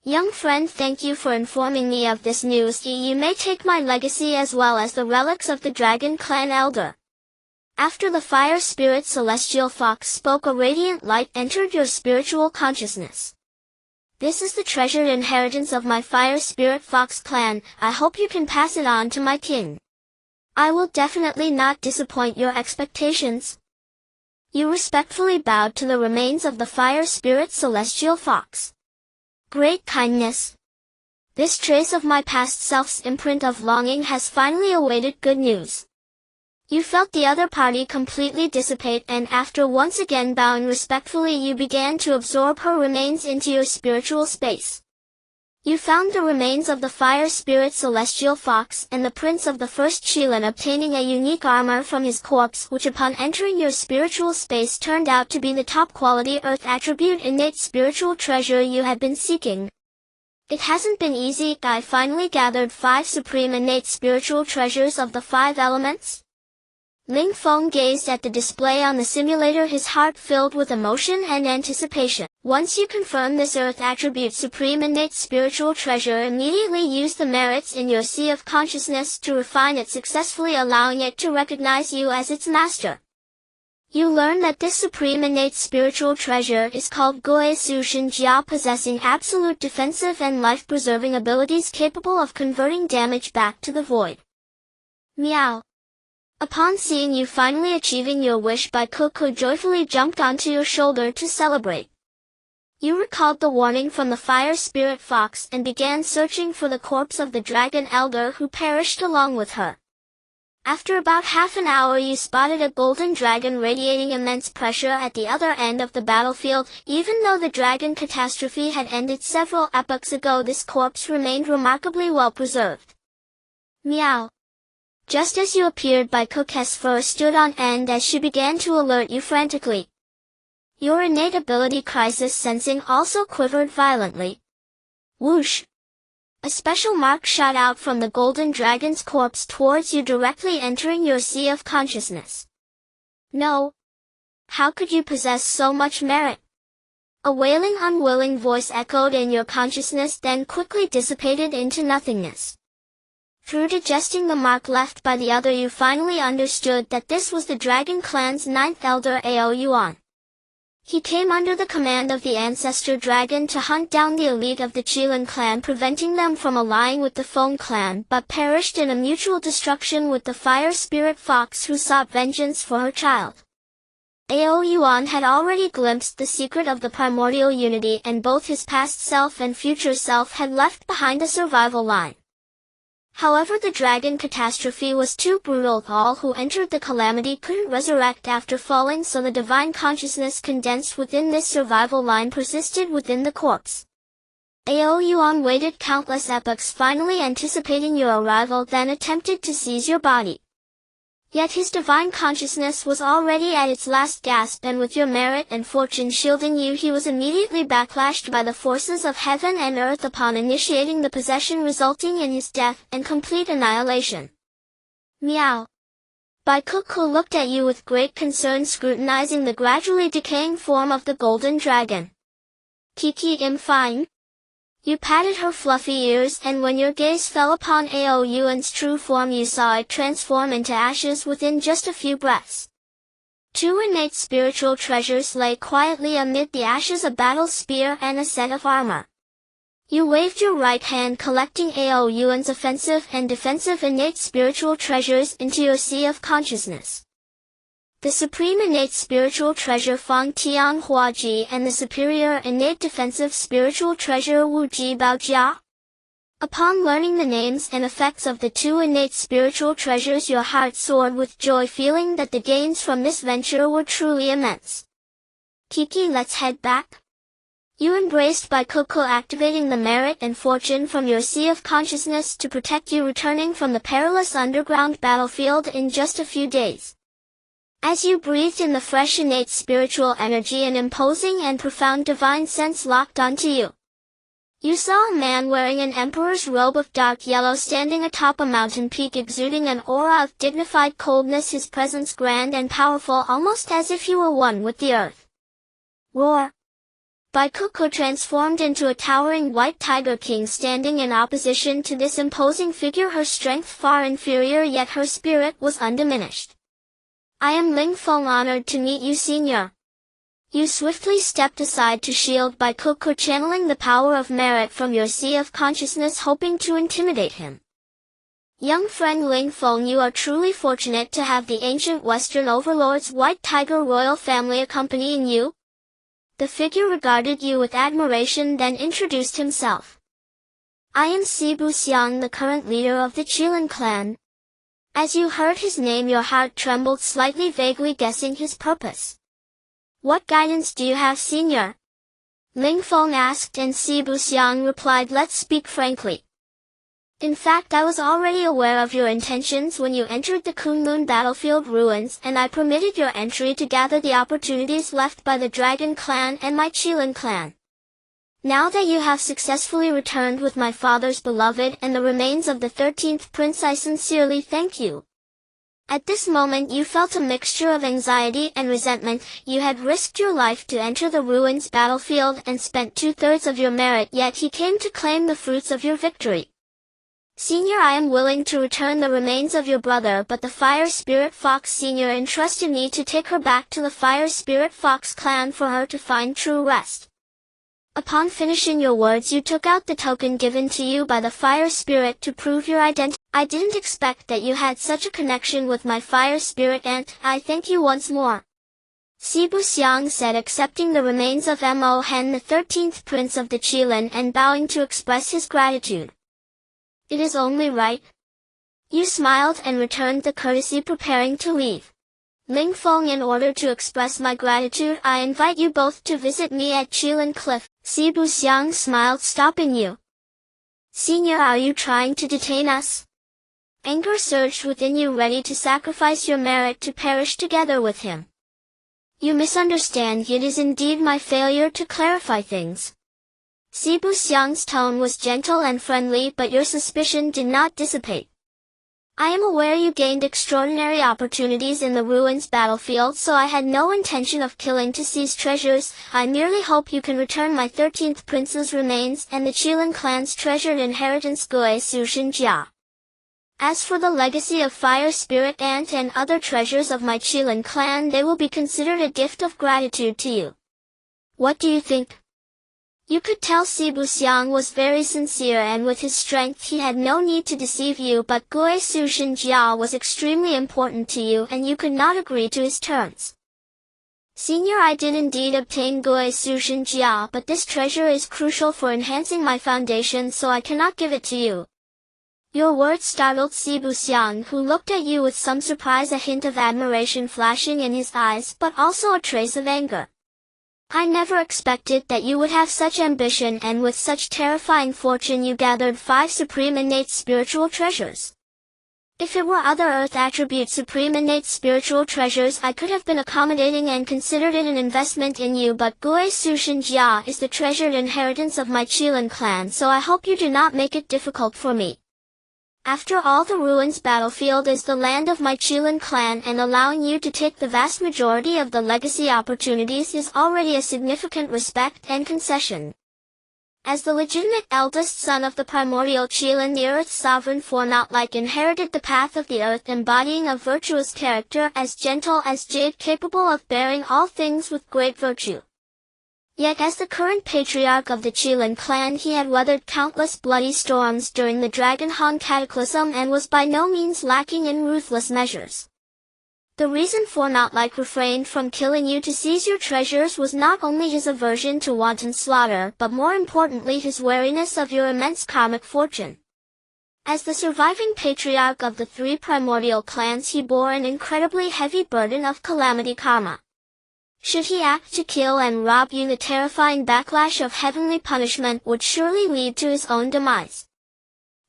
Speaker 1: Young friend, thank you for informing me of this news. You may take my legacy as well as the relics of the Dragon Clan Elder. After the fire spirit celestial fox spoke, a radiant light entered your spiritual consciousness. This is the treasured inheritance of my fire spirit fox clan. I hope you can pass it on to my king. I will definitely not disappoint your expectations. You respectfully bowed to the remains of the fire spirit celestial fox. Great kindness. This trace of my past self's imprint of longing has finally awaited good news. You felt the other party completely dissipate, and after once again bowing respectfully, you began to absorb her remains into your spiritual space. You found the remains of the fire spirit celestial fox and the prince of the first Qilin, obtaining a unique armor from his corpse, which upon entering your spiritual space turned out to be the top quality earth attribute innate spiritual treasure you had been seeking. It hasn't been easy. I finally gathered 5 supreme innate spiritual treasures of the 5 elements. Ling Feng gazed at the display on the simulator, his heart filled with emotion and anticipation. Once you confirm this earth attribute supreme innate spiritual treasure, immediately use the merits in your sea of consciousness to refine it successfully, allowing it to recognize you as its master. You learn that this supreme innate spiritual treasure is called Goe Su Shin Jia, possessing absolute defensive and life-preserving abilities capable of converting damage back to the void. Meow. Upon seeing you finally achieving your wish, Bai Kuku joyfully jumped onto your shoulder to celebrate. You recalled the warning from the fire spirit fox and began searching for the corpse of the dragon elder who perished along with her. After about half an hour, you spotted a golden dragon radiating immense pressure at the other end of the battlefield. Even though the dragon catastrophe had ended several epochs ago, this corpse remained remarkably well preserved. Meow. Just as you appeared, Bai Kuku's fur stood on end as she began to alert you frantically. Your innate ability crisis sensing also quivered violently. Whoosh! A special mark shot out from the golden dragon's corpse towards you, directly entering your sea of consciousness. No. How could you possess so much merit? A wailing, unwilling voice echoed in your consciousness, then quickly dissipated into nothingness. Through digesting the mark left by the other, you finally understood that this was the Dragon Clan's 9th elder, Ao Yuan. He came under the command of the ancestor dragon to hunt down the elite of the Qilin clan, preventing them from allying with the Feng clan, but perished in a mutual destruction with the fire spirit fox who sought vengeance for her child. Ao Yuan had already glimpsed the secret of the primordial unity, and both his past self and future self had left behind a survival line. However, the dragon catastrophe was too brutal. All who entered the calamity couldn't resurrect after falling, so the divine consciousness condensed within this survival line persisted within the corpse. Ao Yuan waited countless epochs, finally anticipating your arrival, then attempted to seize your body. Yet his divine consciousness was already at its last gasp, and with your merit and fortune shielding you, he was immediately backlashed by the forces of heaven and earth upon initiating the possession, resulting in his death and complete annihilation. Meow. Bai Kuku looked at you with great concern, scrutinizing the gradually decaying form of the golden dragon. Kiki im fine. You patted her fluffy ears, and when your gaze fell upon Ao Yuan's true form, you saw it transform into ashes within just a few breaths. 2 innate spiritual treasures lay quietly amid the ashes: a battle spear and a set of armor. You waved your right hand, collecting Ao Yuan's offensive and defensive innate spiritual treasures into your sea of consciousness. The supreme innate spiritual treasure Fang Tian Hua Ji and the superior innate defensive spiritual treasure Wu Ji Bao Jia. Upon learning the names and effects of the 2 innate spiritual treasures, your heart soared with joy, feeling that the gains from this venture were truly immense. Kiki, let's head back. You embraced Bai Kuku, activating the merit and fortune from your sea of consciousness to protect you, returning from the perilous underground battlefield in just a few days. As you breathed in the fresh innate spiritual energy, an imposing and profound divine sense locked onto you. You saw a man wearing an emperor's robe of dark yellow standing atop a mountain peak, exuding an aura of dignified coldness, his presence grand and powerful, almost as if you were one with the earth. Roar! Bai Kuku transformed into a towering white tiger king, standing in opposition to this imposing figure, her strength far inferior, yet her spirit was undiminished. I am Ling Feng, honored to meet you, Senior. You swiftly stepped aside to shield Bai Kuku, channeling the power of merit from your sea of consciousness, hoping to intimidate him. Young friend Ling Feng, you are truly fortunate to have the ancient Western overlord's white tiger royal family accompanying you. The figure regarded you with admiration, then introduced himself. I am Sibu Xiang, the current leader of the Qilin clan. As you heard his name, your heart trembled slightly, vaguely guessing his purpose. What guidance do you have, Senior? Ling Feng asked, and Sibu Xiang replied, let's speak frankly. In fact, I was already aware of your intentions when you entered the Kunlun battlefield ruins, and I permitted your entry to gather the opportunities left by the Dragon clan and my Qilin clan. Now that you have successfully returned with my father's beloved and the remains of the 13th prince, I sincerely thank you. At this moment you felt a mixture of anxiety and resentment. You had risked your life to enter the ruins battlefield and spent 2/3 of your merit, yet he came to claim the fruits of your victory. Senior, I am willing to return the remains of your brother, but the Fire Spirit Fox Senior entrusted me to take her back to the Fire Spirit Fox clan for her to find true rest. Upon finishing your words, you took out the token given to you by the Fire Spirit to prove your identity. I didn't expect that you had such a connection with my Fire Spirit Aunt. I thank you once more. Sibu Xiang said, accepting the remains of Mo Hen, the 13th prince of the Qilin, and bowing to express his gratitude. It is only right. You smiled and returned the courtesy, preparing to leave. Ling Feng, in order to express my gratitude, I invite you both to visit me at Qilin Cliff. Sibu Xiang smiled, stopping you. Senior, are you trying to detain us? Anger surged within you, ready to sacrifice your merit to perish together with him. You misunderstand. It is indeed my failure to clarify things. Sibu Xiang's tone was gentle and friendly, but your suspicion did not dissipate. I am aware you gained extraordinary opportunities in the ruins battlefield, so I had no intention of killing to seize treasures. I merely hope you can return my 13th prince's remains and the Qilin clan's treasured inheritance, Gui Su Jia. As for the legacy of Fire Spirit Aunt and other treasures of my Qilin clan, they will be considered a gift of gratitude to you. What do you think? You could tell Sibu Xiang was very sincere, and with his strength he had no need to deceive you, but Gui Su Jia was extremely important to you and you could not agree to his terms. Senior, I did indeed obtain Gui Su Jia, but this treasure is crucial for enhancing my foundation, so I cannot give it to you. Your words startled Sibu Xiang, who looked at you with some surprise, a hint of admiration flashing in his eyes, but also a trace of anger. I never expected that you would have such ambition, and with such terrifying fortune you gathered 5 supreme innate spiritual treasures. If it were other earth attribute supreme innate spiritual treasures, I could have been accommodating and considered it an investment in you, but Gui Su Jia is the treasured inheritance of my Qilin clan, so I hope you do not make it difficult for me. After all, the ruins battlefield is the land of my Qilin clan, and allowing you to take the vast majority of the legacy opportunities is already a significant respect and concession. As the legitimate eldest son of the primordial Qilin, the Earth's sovereign, for not like inherited the path of the earth, embodying a virtuous character, as gentle as jade, capable of bearing all things with great virtue. Yet as the current patriarch of the Qilin clan, he had weathered countless bloody storms during the Dragon Han cataclysm and was by no means lacking in ruthless measures. The reason for not like refrained from killing you to seize your treasures was not only his aversion to wanton slaughter, but more importantly his wariness of your immense karmic fortune. As the surviving patriarch of the 3 primordial clans, he bore an incredibly heavy burden of calamity karma. Should he act to kill and rob you, the terrifying backlash of heavenly punishment would surely lead to his own demise.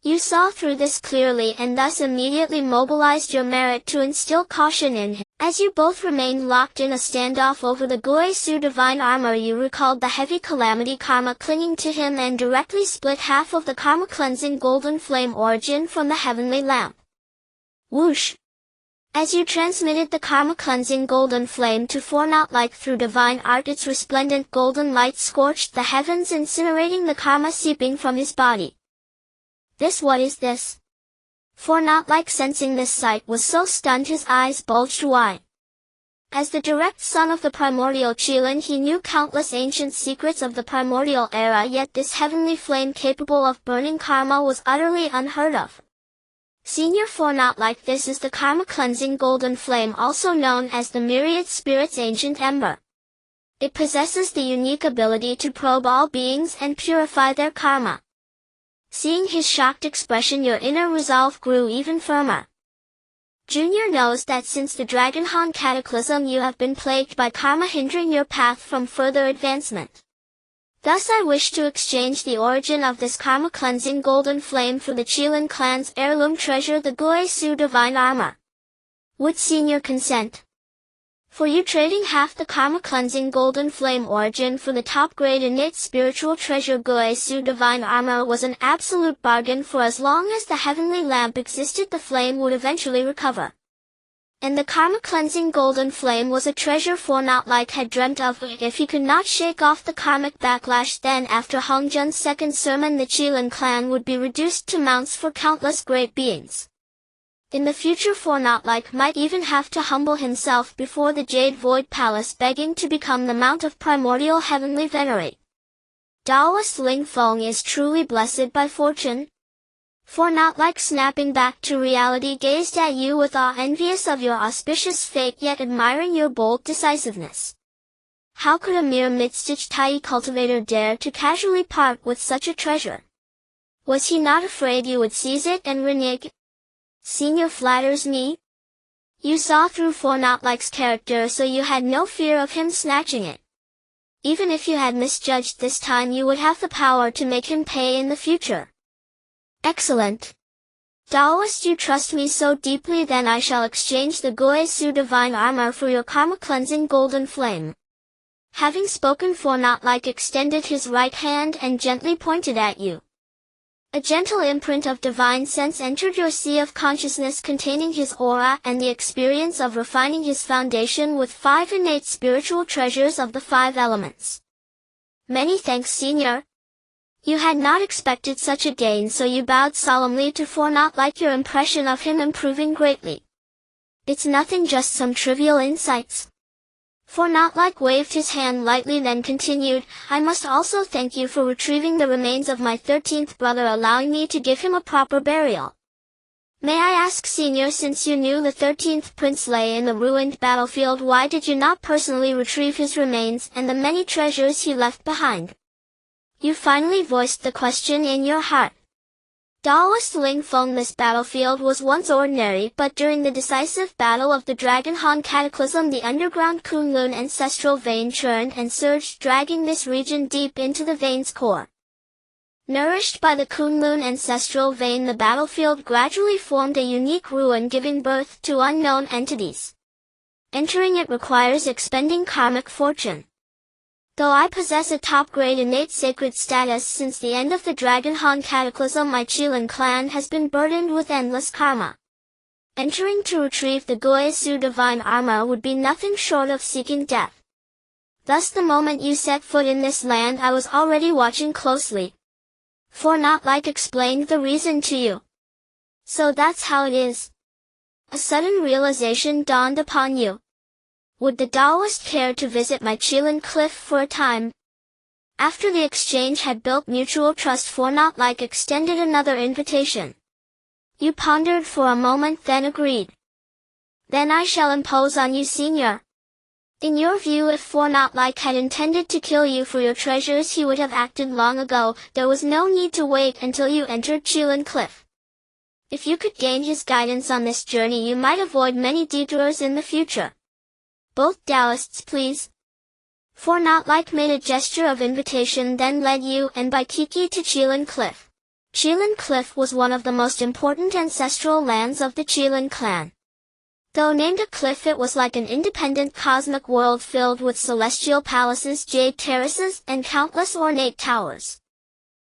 Speaker 1: You saw through this clearly and thus immediately mobilized your merit to instill caution in him. As you both remained locked in a standoff over the Gui Su divine armor, you recalled the heavy calamity karma clinging to him and directly split half of the karma cleansing golden flame origin from the heavenly lamp. Whoosh! As you transmitted the karma cleansing golden flame to Fornot like through divine art, its resplendent golden light scorched the heavens, incinerating the karma seeping from his body. What is this? Fornot like, sensing this sight, was so stunned his eyes bulged wide. As the direct son of the primordial Qilin, he knew countless ancient secrets of the primordial era, yet this heavenly flame capable of burning karma was utterly unheard of. Senior, for not like this is the karma cleansing golden flame, also known as the myriad spirit's ancient ember. It possesses the unique ability to probe all beings and purify their karma. Seeing his shocked expression, your inner resolve grew even firmer. Junior knows that since the Dragon Han cataclysm you have been plagued by karma, hindering your path from further advancement. Thus I wish to exchange the origin of this karma-cleansing golden flame for the Qilin clan's heirloom treasure, the Gui Su divine armor. Would Senior consent? For you, trading half the karma-cleansing golden flame origin for the top-grade innate spiritual treasure Goesu divine armor was an absolute bargain, for as long as the heavenly lamp existed the flame would eventually recover. And the karma-cleansing golden flame was a treasure for not like had dreamt of. If he could not shake off the karmic backlash, then after Hongjun's second sermon the Qilin clan would be reduced to mounts for countless great beings. In the future, for not like might even have to humble himself before the Jade Void Palace, begging to become the mount of primordial heavenly venerate. Taoist Ling Feng is truly blessed by fortune. For not like, snapping back to reality, gazed at you with awe, envious of your auspicious fate yet admiring your bold decisiveness. How could a mere mid-stitch Tai cultivator dare to casually part with such a treasure? Was he not afraid you would seize it and renege? Senior flatters me. You saw through for not like's character, so you had no fear of him snatching it. Even if you had misjudged this time, you would have the power to make him pay in the future. Excellent. Taoist, you trust me so deeply, then I shall exchange the Goesu divine armor for your karma-cleansing golden flame. Having spoken, for not like extended his right hand and gently pointed at you. A gentle imprint of divine sense entered your sea of consciousness, containing his aura and the experience of refining his foundation with 5 innate spiritual treasures of the 5 elements. Many thanks, Senior. You had not expected such a gain, so you bowed solemnly to for not like, your impression of him improving greatly. It's nothing, just some trivial insights. For not like waved his hand lightly, then continued, I must also thank you for retrieving the remains of my 13th brother, allowing me to give him a proper burial. May I ask, Senior, since you knew the 13th prince lay in the ruined battlefield, why did you not personally retrieve his remains and the many treasures he left behind? You finally voiced the question in your heart. Taoist Ling Feng, this battlefield was once ordinary, but during the decisive battle of the Dragon Han Cataclysm, the underground Kunlun ancestral vein churned and surged, dragging this region deep into the vein's core. Nourished by the Kunlun ancestral vein, the battlefield gradually formed a unique ruin, giving birth to unknown entities. Entering it requires expending karmic fortune. Though I possess a top-grade innate sacred status, since the end of the Dragon Han Cataclysm my Qilin clan has been burdened with endless karma. Entering to retrieve the Goesu divine armor would be nothing short of seeking death. Thus the moment you set foot in this land I was already watching closely. For not like explained the reason to you. So that's how it is. A sudden realization dawned upon you. Would the Taoist care to visit my Qilin cliff for a time? After the exchange had built mutual trust, for not like extended another invitation. You pondered for a moment, then agreed. Then I shall impose on you, Senior. In your view, if for not like had intended to kill you for your treasures, he would have acted long ago. There was no need to wait until you entered Qilin cliff. If you could gain his guidance on this journey, you might avoid many detours in the future. Both Taoists, please. For not like made a gesture of invitation, then led you and Baikiki to Qilin Cliff. Qilin Cliff was one of the most important ancestral lands of the Qilin clan. Though named a cliff, it was like an independent cosmic world filled with celestial palaces, jade terraces, and countless ornate towers.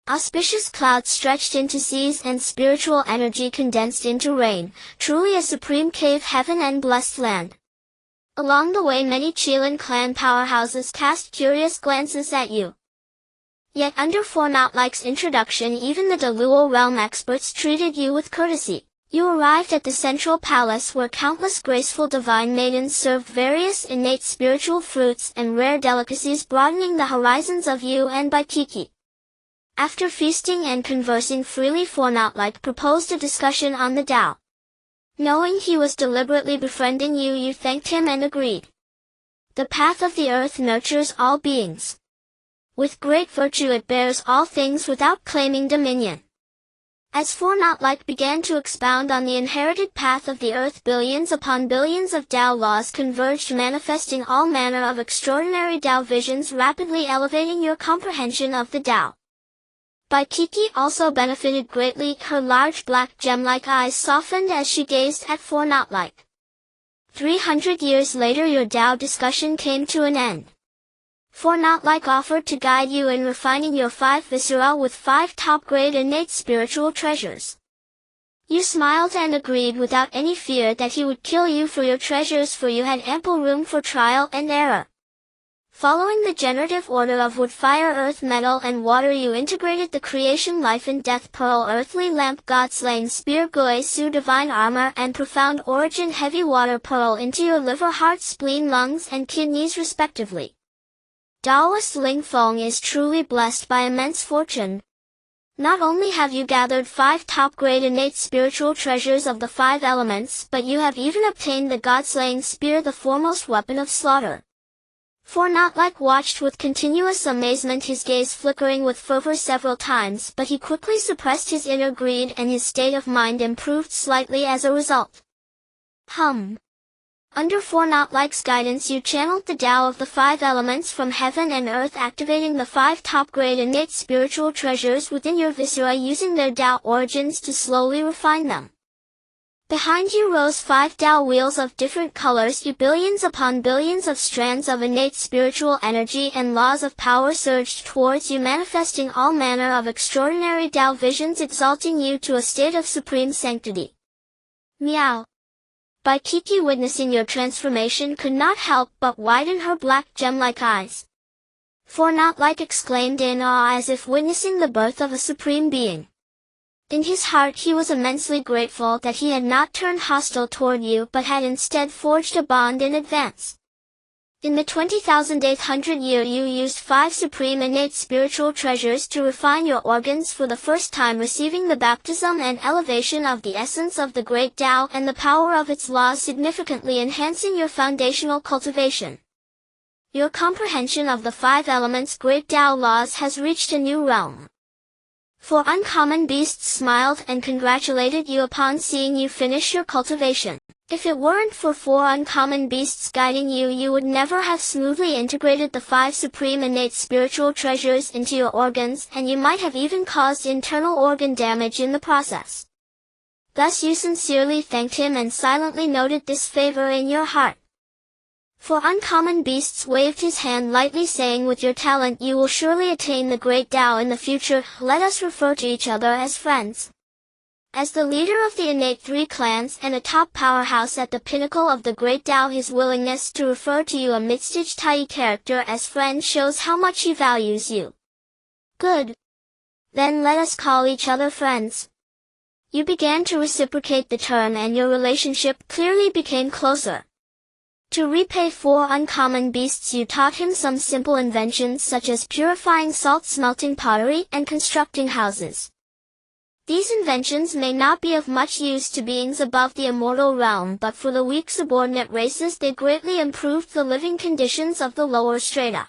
Speaker 1: Auspicious clouds stretched into seas and spiritual energy condensed into rain, truly a supreme cave heaven and blessed land. Along the way many Qilin clan powerhouses cast curious glances at you. Yet under for not like's introduction, even the Deluo realm experts treated you with courtesy. You arrived at the central palace, where countless graceful divine maidens served various innate spiritual fruits and rare delicacies, broadening the horizons of you and Baikiki. After feasting and conversing freely, for not like proposed a discussion on the Tao. Knowing he was deliberately befriending you, you thanked him and agreed. The path of the earth nurtures all beings. With great virtue it bears all things without claiming dominion. As for not like began to expound on the inherited path of the earth, billions upon billions of Tao laws converged, manifesting all manner of extraordinary Tao visions, rapidly elevating your comprehension of the Tao. Baikiki also benefited greatly, her large black gem-like eyes softened as she gazed at for not like. 300 years later your Tao discussion came to an end. For Not Like offered to guide you in refining your 5 viscera with 5 top-grade innate spiritual treasures. You smiled and agreed without any fear that he would kill you for your treasures, for you had ample room for trial and error. Following the generative order of wood, fire, earth, metal, and water, you integrated the creation, life and death pearl, earthly lamp, god-slaying spear, Goe Su divine armor, and profound origin heavy water pearl into your liver, heart, spleen, lungs, and kidneys respectively. Taoist Ling Feng is truly blessed by immense fortune. Not only have you gathered 5 top-grade innate spiritual treasures of the 5 elements, but you have even obtained the god-slaying spear, the foremost weapon of slaughter. For Not Like watched with continuous amazement, his gaze flickering with fervor several times, but he quickly suppressed his inner greed and his state of mind improved slightly as a result. Under For Not Like's guidance you channeled the Tao of the 5 elements from heaven and earth, activating the 5 top-grade innate spiritual treasures within your viscera, using their Tao origins to slowly refine them. Behind you rose 5 Tao wheels of different colors, you billions upon billions of strands of innate spiritual energy and laws of power surged towards you, manifesting all manner of extraordinary Tao visions, exalting you to a state of supreme sanctity. Meow. Bai Kiki, witnessing your transformation, could not help but widen her black gem-like eyes. For Not Like exclaimed in awe as if witnessing the birth of a supreme being. In his heart he was immensely grateful that he had not turned hostile toward you but had instead forged a bond in advance. In the 20,800th year you used 5 supreme innate spiritual treasures to refine your organs for the first time, receiving the baptism and elevation of the essence of the great Tao and the power of its laws, significantly enhancing your foundational cultivation. Your comprehension of the 5 elements' great Tao laws has reached a new realm. For Uncommon Beasts smiled and congratulated you upon seeing you finish your cultivation. If it weren't for 4 Uncommon Beasts guiding you, you would never have smoothly integrated the 5 supreme innate spiritual treasures into your organs, and you might have even caused internal organ damage in the process. Thus you sincerely thanked him and silently noted this favor in your heart. For Uncommon Beasts waved his hand lightly, saying, with your talent you will surely attain the great Tao in the future. Let us refer to each other as friends. As the leader of the innate 3 clans and a top powerhouse at the pinnacle of the great Tao, his willingness to refer to you, a mid-stage Tai character, as friend shows how much he values you. Good. Then let us call each other friends. You began to reciprocate the term and your relationship clearly became closer. To repay 4 Uncommon Beasts you taught him some simple inventions such as purifying salt, smelting pottery, and constructing houses. These inventions may not be of much use to beings above the immortal realm, but for the weak subordinate races they greatly improved the living conditions of the lower strata.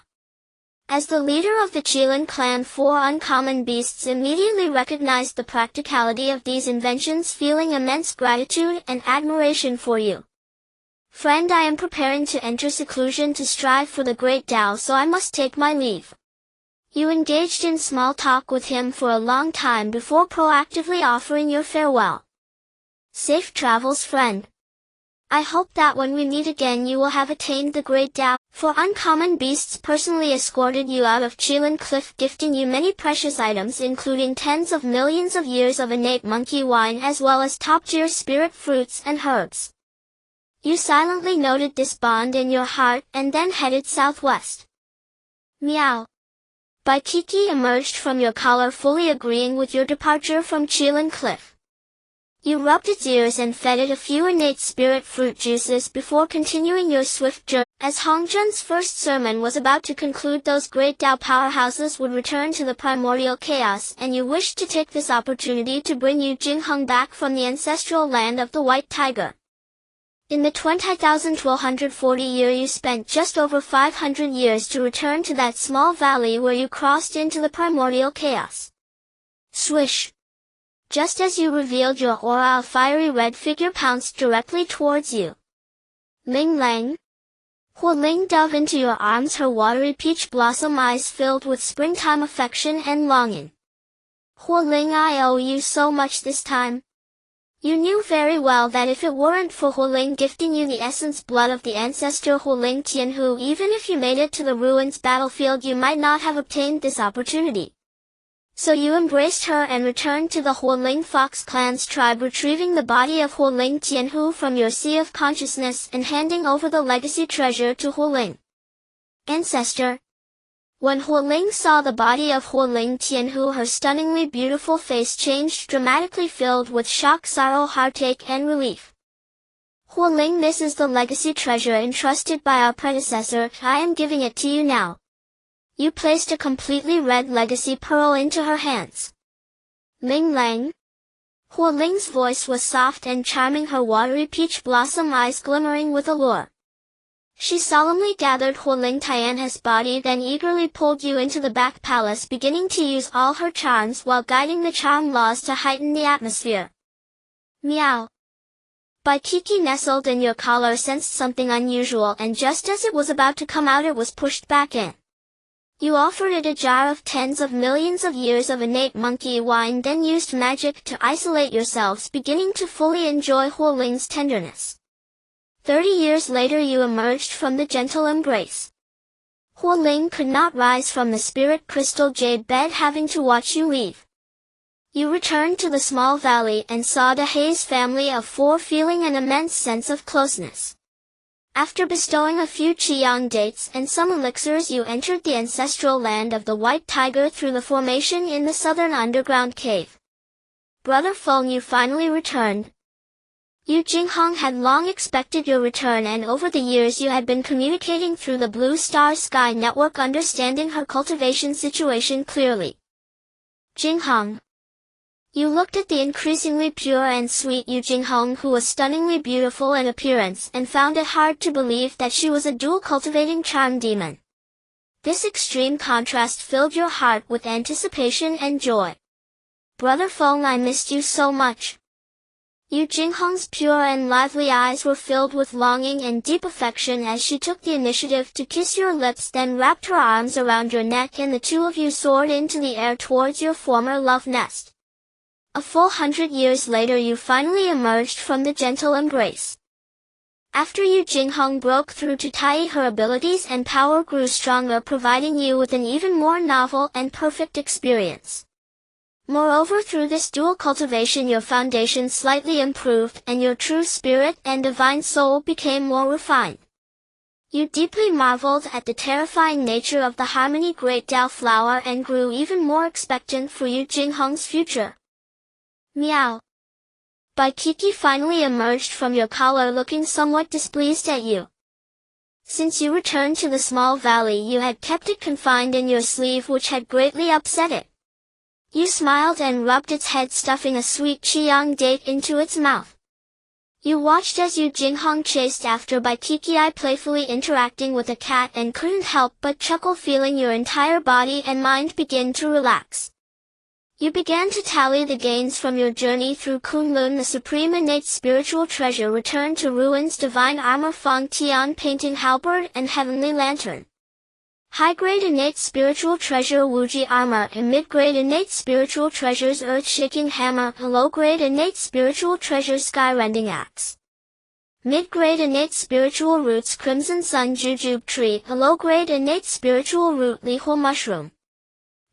Speaker 1: As the leader of the Qilin clan, 4 Uncommon Beasts immediately recognized the practicality of these inventions, feeling immense gratitude and admiration for you. Friend, I am preparing to enter seclusion to strive for the great Tao, so I must take my leave. You engaged in small talk with him for a long time before proactively offering your farewell. Safe travels, friend. I hope that when we meet again you will have attained the great Tao. For Uncommon Beasts personally escorted you out of Qilin Cliff, gifting you many precious items including tens of millions of years of innate monkey wine as well as top-tier spirit fruits and herbs. You silently noted this bond in your heart and then headed southwest. Meow. Bai Kiki emerged from your collar, fully agreeing with your departure from Qilin Cliff. You rubbed its ears and fed it a few innate spirit fruit juices before continuing your swift journey. As Hongjun's first sermon was about to conclude, those great Tao powerhouses would return to the primordial chaos, and you wished to take this opportunity to bring Yu Jingheng back from the ancestral land of the White Tiger. In the 20,240 year you spent just over 500 years to return to that small valley where you crossed into the primordial chaos. Swish! Just as you revealed your aura, a fiery red figure pounced directly towards you. Ling Lang. Huo Ling dove into your arms, her watery peach blossom eyes filled with springtime affection and longing. Huo Ling, I owe you so much this time. You knew very well that if it weren't for Huling gifting you the essence blood of the ancestor Huling Tianhu, even if you made it to the ruins battlefield, you might not have obtained this opportunity. So you embraced her and returned to the Huling Fox clan's tribe, retrieving the body of Huling Tianhu from your sea of consciousness and handing over the legacy treasure to Huling. Ancestor. When Huling saw the body of Huling Tianhu, her stunningly beautiful face changed dramatically, filled with shock, sorrow, heartache, and relief. Huling, this is the legacy treasure entrusted by our predecessor. I am giving it to you now. You placed a completely red legacy pearl into her hands. Ling Lang. Huoling's voice was soft and charming, her watery peach blossom eyes glimmering with allure. She solemnly gathered Huling Tianhe's body, then eagerly pulled you into the back palace, beginning to use all her charms while guiding the charm laws to heighten the atmosphere. Meow. Baikiki nestled in your collar sensed something unusual, and just as it was about to come out, it was pushed back in. You offered it a jar of tens of millions of years of innate monkey wine, then used magic to isolate yourselves, beginning to fully enjoy Huoling's tenderness. 30 years later you emerged from the gentle embrace. Huoling could not rise from the spirit crystal jade bed, having to watch you leave. You returned to the small valley and saw Dehai's family of 4, feeling an immense sense of closeness. After bestowing a few Qiyang dates and some elixirs, you entered the ancestral land of the White Tiger through the formation in the southern underground cave. Brother Feng, you finally returned. Yu Jinghong had long expected your return, and over the years you had been communicating through the Blue Star Sky Network, understanding her cultivation situation clearly. Jinghong. You looked at the increasingly pure and sweet Yu Jinghong, who was stunningly beautiful in appearance, and found it hard to believe that she was a dual-cultivating charm demon. This extreme contrast filled your heart with anticipation and joy. Brother Feng, I missed you so much. Yu Jinghong's pure and lively eyes were filled with longing and deep affection as she took the initiative to kiss your lips, then wrapped her arms around your neck, and the two of you soared into the air towards your former love nest. A full 100 years later you finally emerged from the gentle embrace. After Yu Jinghong broke through to Tai, her abilities and power grew stronger, providing you with an even more novel and perfect experience. Moreover, through this dual cultivation your foundation slightly improved, and your true spirit and divine soul became more refined. You deeply marveled at the terrifying nature of the Harmony Great Tao flower and grew even more expectant for Yu Jinghong's future. Meow. Baikiki finally emerged from your collar, looking somewhat displeased at you. Since you returned to the small valley, you had kept it confined in your sleeve, which had greatly upset it. You smiled and rubbed its head, stuffing a sweet Qiyang date into its mouth. You watched as Yu Jinghong chased after Baikiki, playfully interacting with a cat, and couldn't help but chuckle, feeling your entire body and mind begin to relax. You began to tally the gains from your journey through Kunlun, the supreme innate spiritual treasure, returned to ruins, divine armor, Feng Tian painting halberd, and heavenly lantern. High-grade innate spiritual treasure Wuji armor, and mid-grade innate spiritual treasures earth-shaking hammer, and low-grade innate spiritual treasures sky-rending axe. Mid-grade innate spiritual roots crimson sun jujube tree, a low-grade innate spiritual root lihua mushroom.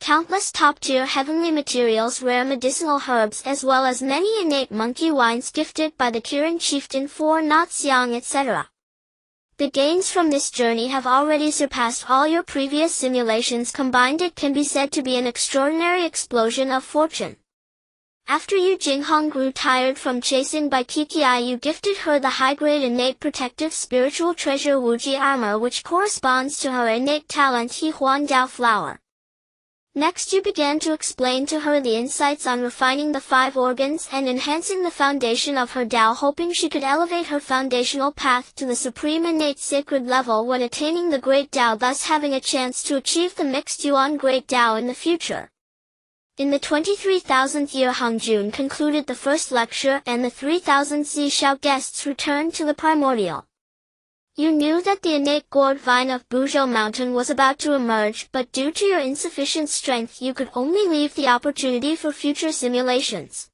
Speaker 1: Countless top-tier heavenly materials, rare medicinal herbs, as well as many innate monkey wines gifted by the Kirin chieftain for Not Xiang, etc. The gains from this journey have already surpassed all your previous simulations combined. It can be said to be an extraordinary explosion of fortune. After Yu Jinghong grew tired from chasing Baikiki, you gifted her the high-grade innate protective spiritual treasure Wuji armor, which corresponds to her innate talent He Huan Dao flower. Next you began to explain to her the insights on refining the 5 organs and enhancing the foundation of her Tao, hoping she could elevate her foundational path to the supreme innate sacred level when attaining the Great Tao, thus having a chance to achieve the mixed Yuan Great Tao in the future. In the 23,000th year, Hongjun concluded the first lecture, and the 3,000 Zishao guests returned to the Primordial. You knew that the innate gourd vine of Buzhou Mountain was about to emerge, but due to your insufficient strength you could only leave the opportunity for future simulations.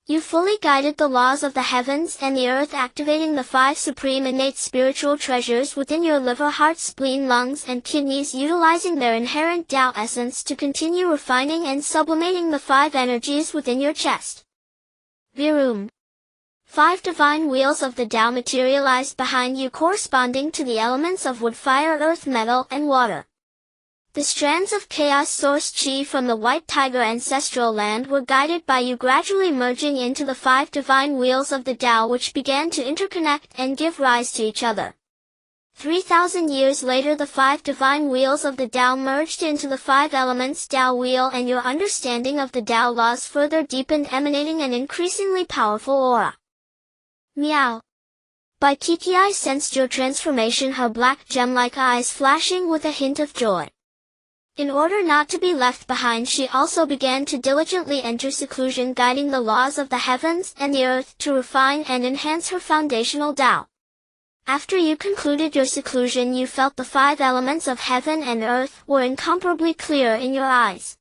Speaker 1: You fully guided the laws of the heavens and the earth, activating the 5 supreme innate spiritual treasures within your liver, heart, spleen, lungs, and kidneys, utilizing their inherent Tao essence to continue refining and sublimating the 5 energies within your chest. Virum. 5 divine wheels of the Tao materialized behind you, corresponding to the elements of wood, fire, earth, metal, and water. The strands of chaos source chi from the white tiger ancestral land were guided by you, gradually merging into the 5 divine wheels of the Tao, which began to interconnect and give rise to each other. 3,000 years later, the 5 divine wheels of the Tao merged into the 5 elements Tao wheel, and your understanding of the Tao laws further deepened, emanating an increasingly powerful aura. Meow. By Kiki, I sensed your transformation, her black gem-like eyes flashing with a hint of joy. In order not to be left behind, she also began to diligently enter seclusion, guiding the laws of the heavens and the earth to refine and enhance her foundational Tao. After you concluded your seclusion, you felt the 5 elements of heaven and earth were incomparably clear in your eyes.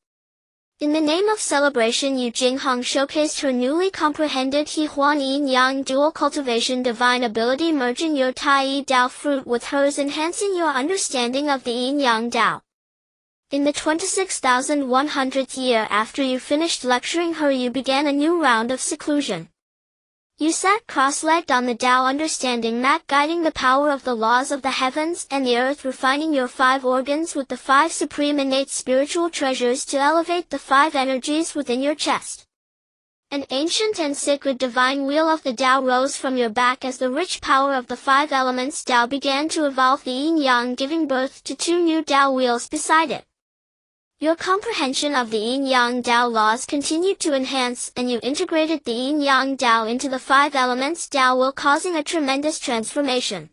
Speaker 1: In the name of celebration, Yu Jinghong showcased her newly comprehended He Huan Yin Yang dual cultivation divine ability, merging your Tai Yi Tao fruit with hers, enhancing your understanding of the Yin Yang Tao. In the 26,100th year after you finished lecturing her, you began a new round of seclusion. You sat cross-legged on the Tao understanding mat, guiding the power of the laws of the heavens and the earth, refining your 5 organs with the 5 supreme innate spiritual treasures to elevate the 5 energies within your chest. An ancient and sacred divine wheel of the Tao rose from your back as the rich power of the 5 elements Tao began to evolve the yin-yang, giving birth to 2 new Tao wheels beside it. Your comprehension of the yin-yang Tao laws continued to enhance, and you integrated the yin-yang Tao into the 5 elements Tao will, causing a tremendous transformation.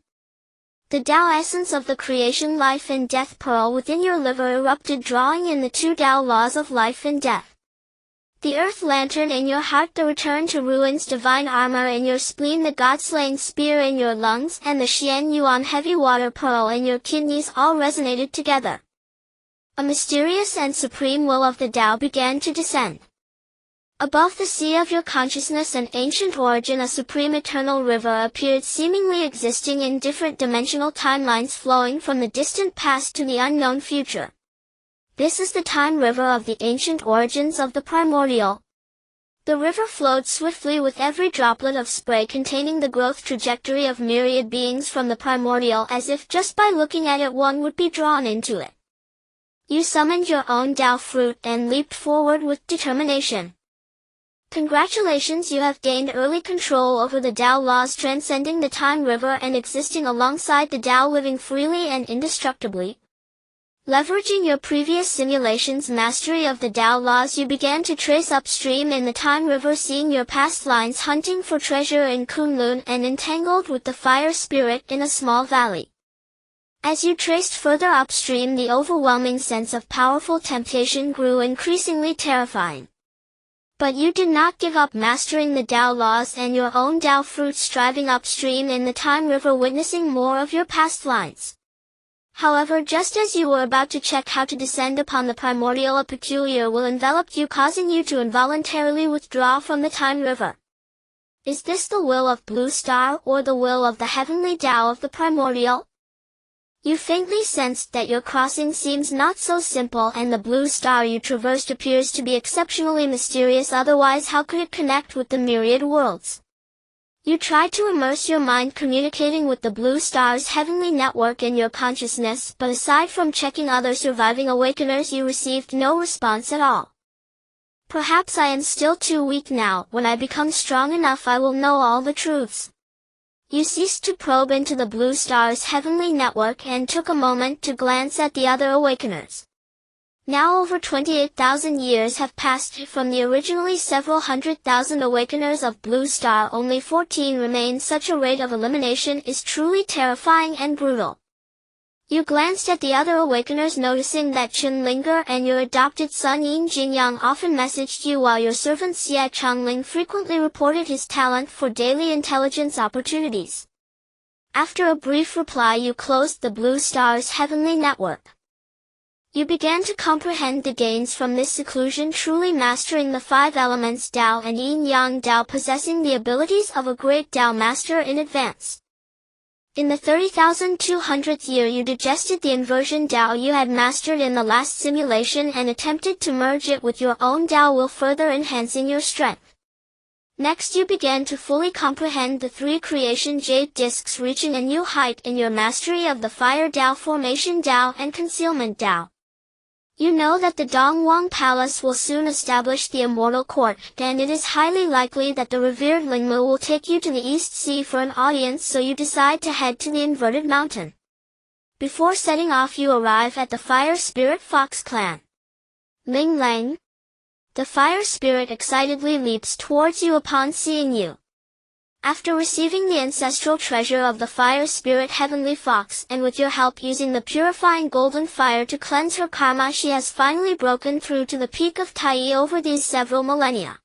Speaker 1: The Tao essence of the creation, life and death pearl within your liver erupted, drawing in the 2 Tao laws of life and death. The earth lantern in your heart, the return to ruins divine armor in your spleen, the god-slaying spear in your lungs, and the Xian Yuan heavy water pearl in your kidneys all resonated together. A mysterious and supreme will of the Tao began to descend. Above the sea of your consciousness and ancient origin, a supreme eternal river appeared, seemingly existing in different dimensional timelines, flowing from the distant past to the unknown future. This is the time river of the ancient origins of the Primordial. The river flowed swiftly, with every droplet of spray containing the growth trajectory of myriad beings from the Primordial, as if just by looking at it one would be drawn into it. You summoned your own Tao fruit and leaped forward with determination. Congratulations, you have gained early control over the Tao laws, transcending the time river and existing alongside the Tao, living freely and indestructibly. Leveraging your previous simulations' mastery of the Tao laws, you began to trace upstream in the time river, seeing your past lines, hunting for treasure in Kunlun and entangled with the fire spirit in a small valley. As you traced further upstream, the overwhelming sense of powerful temptation grew, increasingly terrifying. But you did not give up, mastering the Tao laws and your own Tao fruit, striving upstream in the time river, witnessing more of your past lines. However, just as you were about to check how to descend upon the Primordial, a peculiar will enveloped you, causing you to involuntarily withdraw from the time river. Is this the will of Blue Star, or the will of the heavenly Tao of the Primordial? You faintly sensed that your crossing seems not so simple, and the blue star you traversed appears to be exceptionally mysterious, otherwise how could it connect with the myriad worlds? You tried to immerse your mind, communicating with the blue star's heavenly network in your consciousness, but aside from checking other surviving awakeners, you received no response at all. Perhaps I am still too weak now. When I become strong enough, I will know all the truths. You ceased to probe into the blue star's heavenly network and took a moment to glance at the other awakeners. Now over 28,000 years have passed from the originally several 100,000 awakeners of Blue Star. Only 14 remain. Such a rate of elimination is truly terrifying and brutal. You glanced at the other awakeners, noticing that Chen Linger and your adopted son Yin Jingyang often messaged you, while your servant Xia Changling frequently reported his talent for daily intelligence opportunities. After a brief reply, you closed the Blue Star's heavenly network. You began to comprehend the gains from this seclusion, truly mastering the 5 elements Tao and Yin-Yang Tao, possessing the abilities of a great Tao master in advance. In the 30,200th year you digested the inversion Tao you had mastered in the last simulation and attempted to merge it with your own Tao will, further enhancing your strength. Next you began to fully comprehend the 3 creation jade discs, reaching a new height in your mastery of the fire Tao, formation Tao, and concealment Tao. You know that the Dongwang Palace will soon establish the Immortal Court, and it is highly likely that the revered Lingmu will take you to the East Sea for an audience, so you decide to head to the Inverted Mountain. Before setting off you arrive at the Fire Spirit Fox Clan. Ling Lang. The Fire Spirit excitedly leaps towards you upon seeing you. After receiving the ancestral treasure of the Fire Spirit Heavenly Fox, and with your help using the purifying golden fire to cleanse her karma, she has finally broken through to the peak of Tai over these several millennia.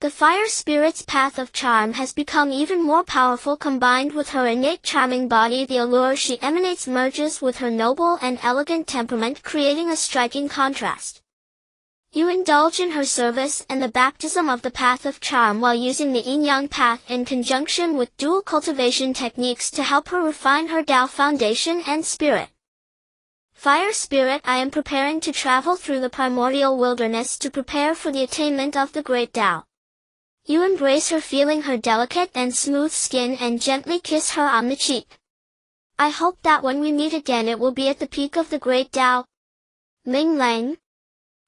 Speaker 1: The Fire Spirit's path of charm has become even more powerful, combined with her innate charming body. The allure she emanates merges with her noble and elegant temperament, creating a striking contrast. You indulge in her service and the baptism of the path of charm while using the yin-yang path in conjunction with dual cultivation techniques to help her refine her Tao foundation and spirit. Fire Spirit, I am preparing to travel through the primordial wilderness to prepare for the attainment of the great Tao. You embrace her, feeling her delicate and smooth skin, and gently kiss her on the cheek. I hope that when we meet again it will be at the peak of the great Tao. Ling Lang.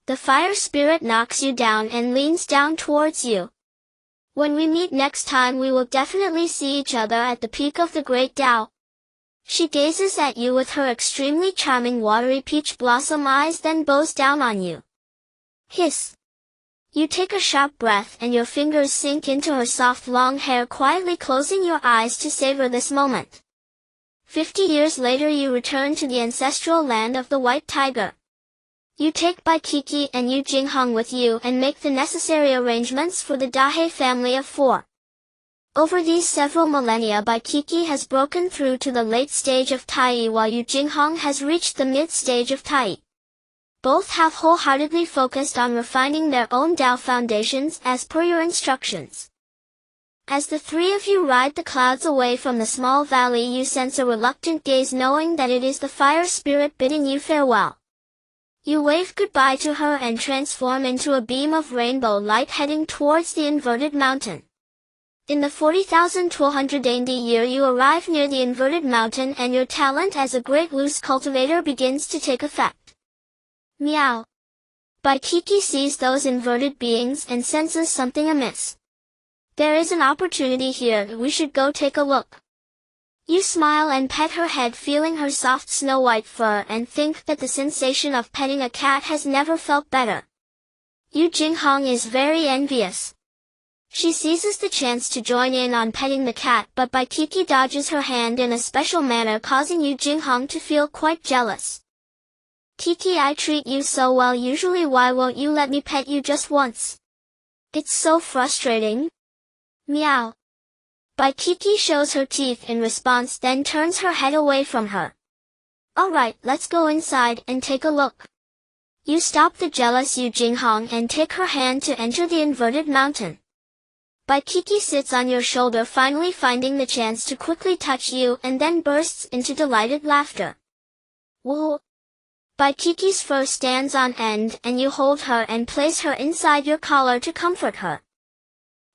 Speaker 1: The Fire Spirit knocks you down and leans down towards you. When we meet next time we will definitely see each other at the peak of the great Tao. She gazes at you with her extremely charming watery peach blossom eyes, then bows down on you. Hiss. You take a sharp breath and your fingers sink into her soft long hair, quietly closing your eyes to savor this moment. 50 years later you return to the ancestral land of the White Tiger. You take Bai Kiki and Yu Jinghong with you and make the necessary arrangements for the Dahe family of 4. Over these several millennia Bai Kiki has broken through to the late stage of Tai, while Yu Jinghong has reached the mid stage of Tai. Both have wholeheartedly focused on refining their own Tao foundations as per your instructions. As the 3 of you ride the clouds away from the small valley you sense a reluctant gaze, knowing that it is the Fire Spirit bidding you farewell. You wave goodbye to her and transform into a beam of rainbow light, heading towards the Inverted Mountain. In the 40,280 year you arrive near the Inverted Mountain and your talent as a great loose cultivator begins to take effect. Meow. Bai Kiki sees those inverted beings and senses something amiss. There is an opportunity here, we should go take a look. You smile and pet her head, feeling her soft snow-white fur, and think that the sensation of petting a cat has never felt better. Yu Jinghong is very envious. She seizes the chance to join in on petting the cat, but Bai Kiki dodges her hand in a special manner, causing Yu Jinghong to feel quite jealous. Kiki, I treat you so well usually, why won't you let me pet you just once? It's so frustrating. Meow. Bai Kiki shows her teeth in response, then turns her head away from her. Alright, let's go inside and take a look. You stop the jealous Yu Jinghong and take her hand to enter the Inverted Mountain. Bai Kiki sits on your shoulder, finally finding the chance to quickly touch you, and then bursts into delighted laughter. Whoa! Bai Kiki's fur stands on end and you hold her and place her inside your collar to comfort her.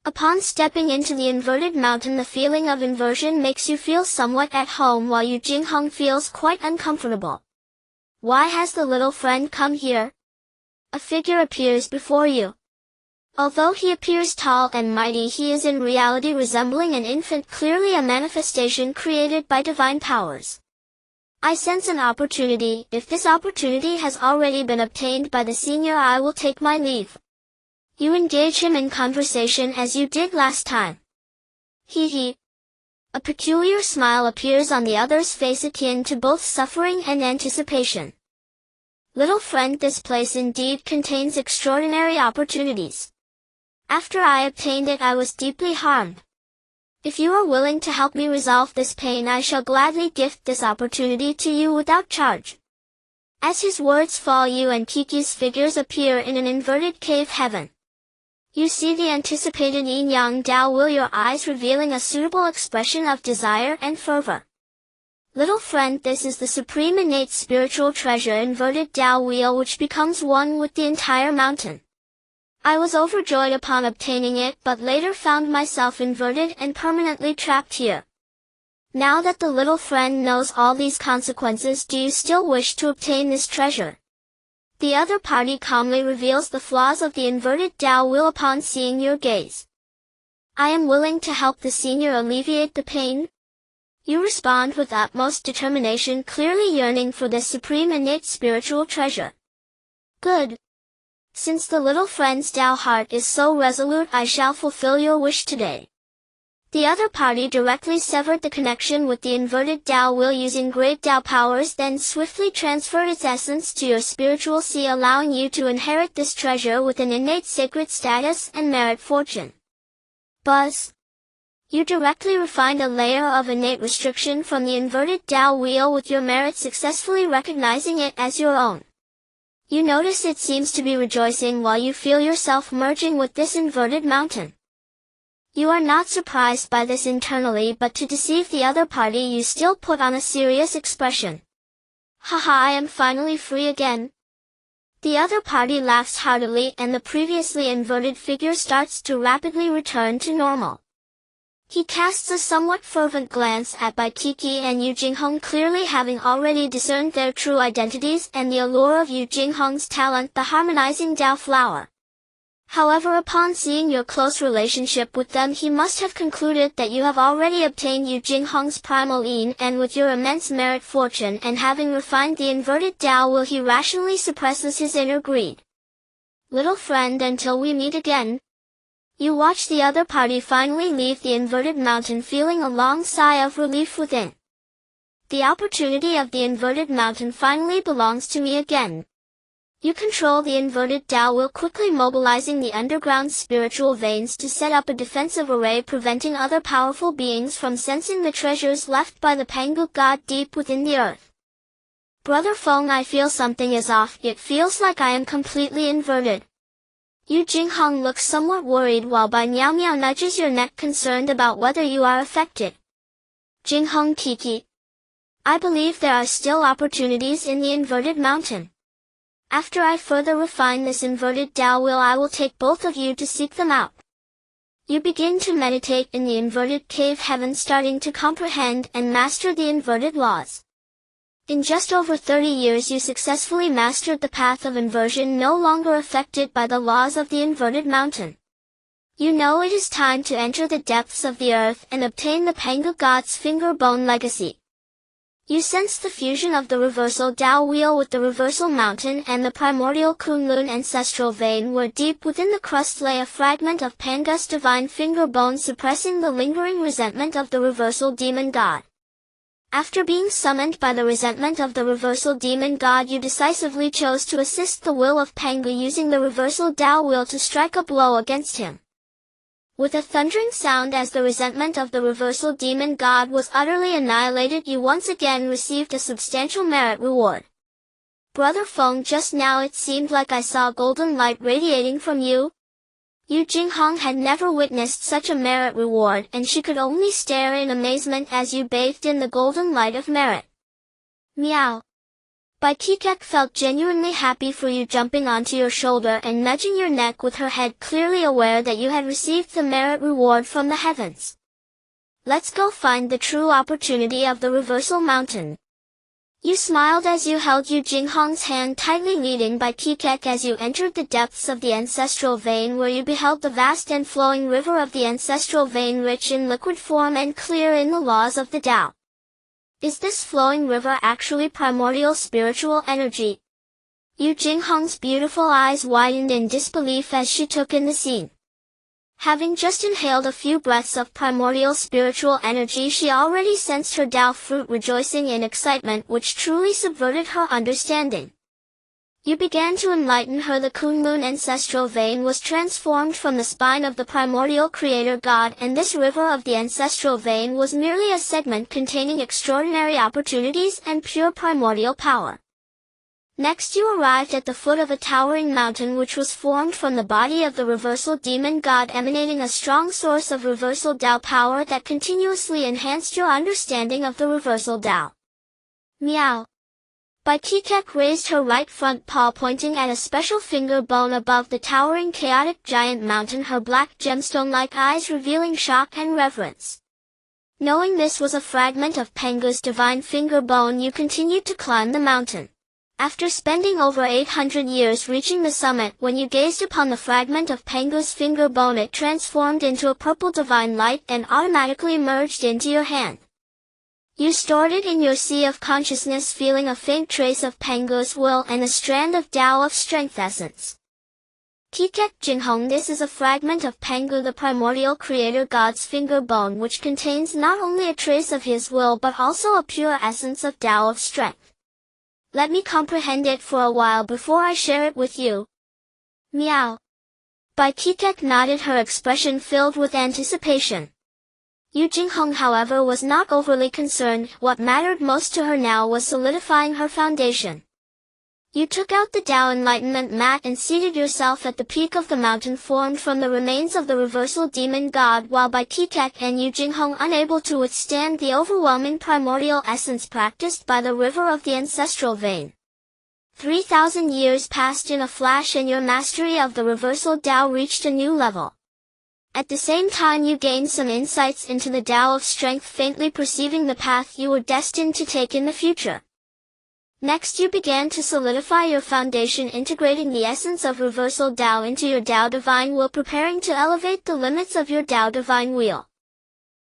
Speaker 1: Upon stepping into the Inverted Mountain, the feeling of inversion makes you feel somewhat at home, while Yu Jinghong feels quite uncomfortable. Why has the little friend come here? A figure appears before you. Although he appears tall and mighty, he is in reality resembling an infant, clearly a manifestation created by divine powers. I sense an opportunity. If this opportunity has already been obtained by the senior, I will take my leave. You engage him in conversation as you did last time. Hee hee. A peculiar smile appears on the other's face, akin to both suffering and anticipation. Little friend, this place indeed contains extraordinary opportunities. After I obtained it, I was deeply harmed. If you are willing to help me resolve this pain, I shall gladly gift this opportunity to you without charge. As his words fall, you and Kiki's figures appear in an inverted cave heaven. You see the anticipated yin-yang Tao will, your eyes revealing a suitable expression of desire and fervor. Little friend, this is the supreme innate spiritual treasure inverted Tao wheel which becomes one with the entire mountain. I was overjoyed upon obtaining it, but later found myself inverted and permanently trapped here. Now that the little friend knows all these consequences, do you still wish to obtain this treasure? The other party calmly reveals the flaws of the inverted Tao wheel upon seeing your gaze. I am willing to help the senior alleviate the pain. You respond with utmost determination, clearly yearning for this supreme innate spiritual treasure. Good. Since the little friend's Tao heart is so resolute, I shall fulfill your wish today. The other party directly severed the connection with the inverted Tao wheel using great Tao powers, then swiftly transferred its essence to your spiritual sea, allowing you to inherit this treasure with an innate sacred status and merit fortune. Buzz. You directly refined a layer of innate restriction from the inverted Tao wheel with your merit, successfully recognizing it as your own. You notice it seems to be rejoicing while you feel yourself merging with this inverted mountain. You are not surprised by this internally, but to deceive the other party you still put on a serious expression. Haha, I am finally free again. The other party laughs heartily and the previously inverted figure starts to rapidly return to normal. He casts a somewhat fervent glance at Bai Kiki and Yu Jinghong, clearly having already discerned their true identities and the allure of Yu Jinghong's talent, the harmonizing Tao flower. However, upon seeing your close relationship with them, he must have concluded that you have already obtained Yu Jinghong's primal yin, and with your immense merit fortune and having refined the inverted Tao will, he rationally suppresses his inner greed. Little friend, until we meet again. You watch the other party finally leave the inverted mountain, feeling a long sigh of relief within. The opportunity of the inverted mountain finally belongs to me again. You control the inverted Tao wheel, quickly mobilizing the underground spiritual veins to set up a defensive array, preventing other powerful beings from sensing the treasures left by the Pangu god deep within the earth. Brother Feng, I feel something is off. It feels like I am completely inverted. Yu Jinghong looks somewhat worried while Bai Miao Miao nudges your neck, concerned about whether you are affected. Jinghong Kiki. I believe there are still opportunities in the inverted mountain. After I further refine this inverted Tao wheel, I will take both of you to seek them out. You begin to meditate in the inverted cave heaven, starting to comprehend and master the inverted laws. In just over 30 years you successfully mastered the path of inversion, no longer affected by the laws of the inverted mountain. You know it is time to enter the depths of the earth and obtain the Pangu god's finger bone legacy. You sense the fusion of the reversal Tao wheel with the reversal mountain and the primordial Kunlun ancestral vein, where deep within the crust lay a fragment of Pangu's divine finger bone, suppressing the lingering resentment of the reversal demon god. After being summoned by the resentment of the reversal demon god, you decisively chose to assist the will of Pangu, using the reversal Tao wheel to strike a blow against him. With a thundering sound, as the resentment of the reversal demon god was utterly annihilated, you once again received a substantial merit reward. Brother Feng, just now it seemed like I saw golden light radiating from you. Yu Jinghong had never witnessed such a merit reward, and she could only stare in amazement as you bathed in the golden light of merit. Meow. Bai Kikek felt genuinely happy for you, jumping onto your shoulder and nudging your neck with her head, clearly aware that you had received the merit reward from the heavens. Let's go find the true opportunity of the reversal mountain. You smiled as you held Yu Jinghong's hand tightly, leading Bai Kikek as you entered the depths of the ancestral vein, where you beheld the vast and flowing river of the ancestral vein, rich in liquid form and clear in the laws of the Tao. Is this flowing river actually primordial spiritual energy? Yu Jinghong's beautiful eyes widened in disbelief as she took in the scene. Having just inhaled a few breaths of primordial spiritual energy, she already sensed her Tao fruit rejoicing in excitement, which truly subverted her understanding. You began to enlighten her. The Kunlun ancestral vein was transformed from the spine of the primordial creator god, and this river of the ancestral vein was merely a segment containing extraordinary opportunities and pure primordial power. Next you arrived at the foot of a towering mountain which was formed from the body of the reversal demon god, emanating a strong source of reversal Tao power that continuously enhanced your understanding of the reversal Tao. Meow. Bai Kikek raised her right front paw, pointing at a special finger bone above the towering chaotic giant mountain, her black gemstone-like eyes revealing shock and reverence. Knowing this was a fragment of Pengu's divine finger bone, you continued to climb the mountain. After spending over 800 years reaching the summit, when you gazed upon the fragment of Pengu's finger bone, it transformed into a purple divine light and automatically merged into your hand. You stored it in your sea of consciousness, feeling a faint trace of Pengu's will and a strand of Tao of Strength essence. Kikek Jinghong, this is a fragment of Pengu, the primordial creator god's finger bone, which contains not only a trace of his will but also a pure essence of Tao of Strength. Let me comprehend it for a while before I share it with you. Meow. Bai Kikek nodded, her expression filled with anticipation. Yu Jinghong, however, was not overly concerned. What mattered most to her now was solidifying her foundation. You took out the Tao enlightenment mat and seated yourself at the peak of the mountain formed from the remains of the reversal demon god, while Bai Kikek and Yu Jinghong, unable to withstand the overwhelming primordial essence practiced by the river of the ancestral vein. 3,000 years passed in a flash and your mastery of the reversal Tao reached a new level. At the same time you gained some insights into the Tao of Strength, faintly perceiving the path you were destined to take in the future. Next you began to solidify your foundation, integrating the essence of reversal Tao into your Tao divine will, preparing to elevate the limits of your Tao divine wheel.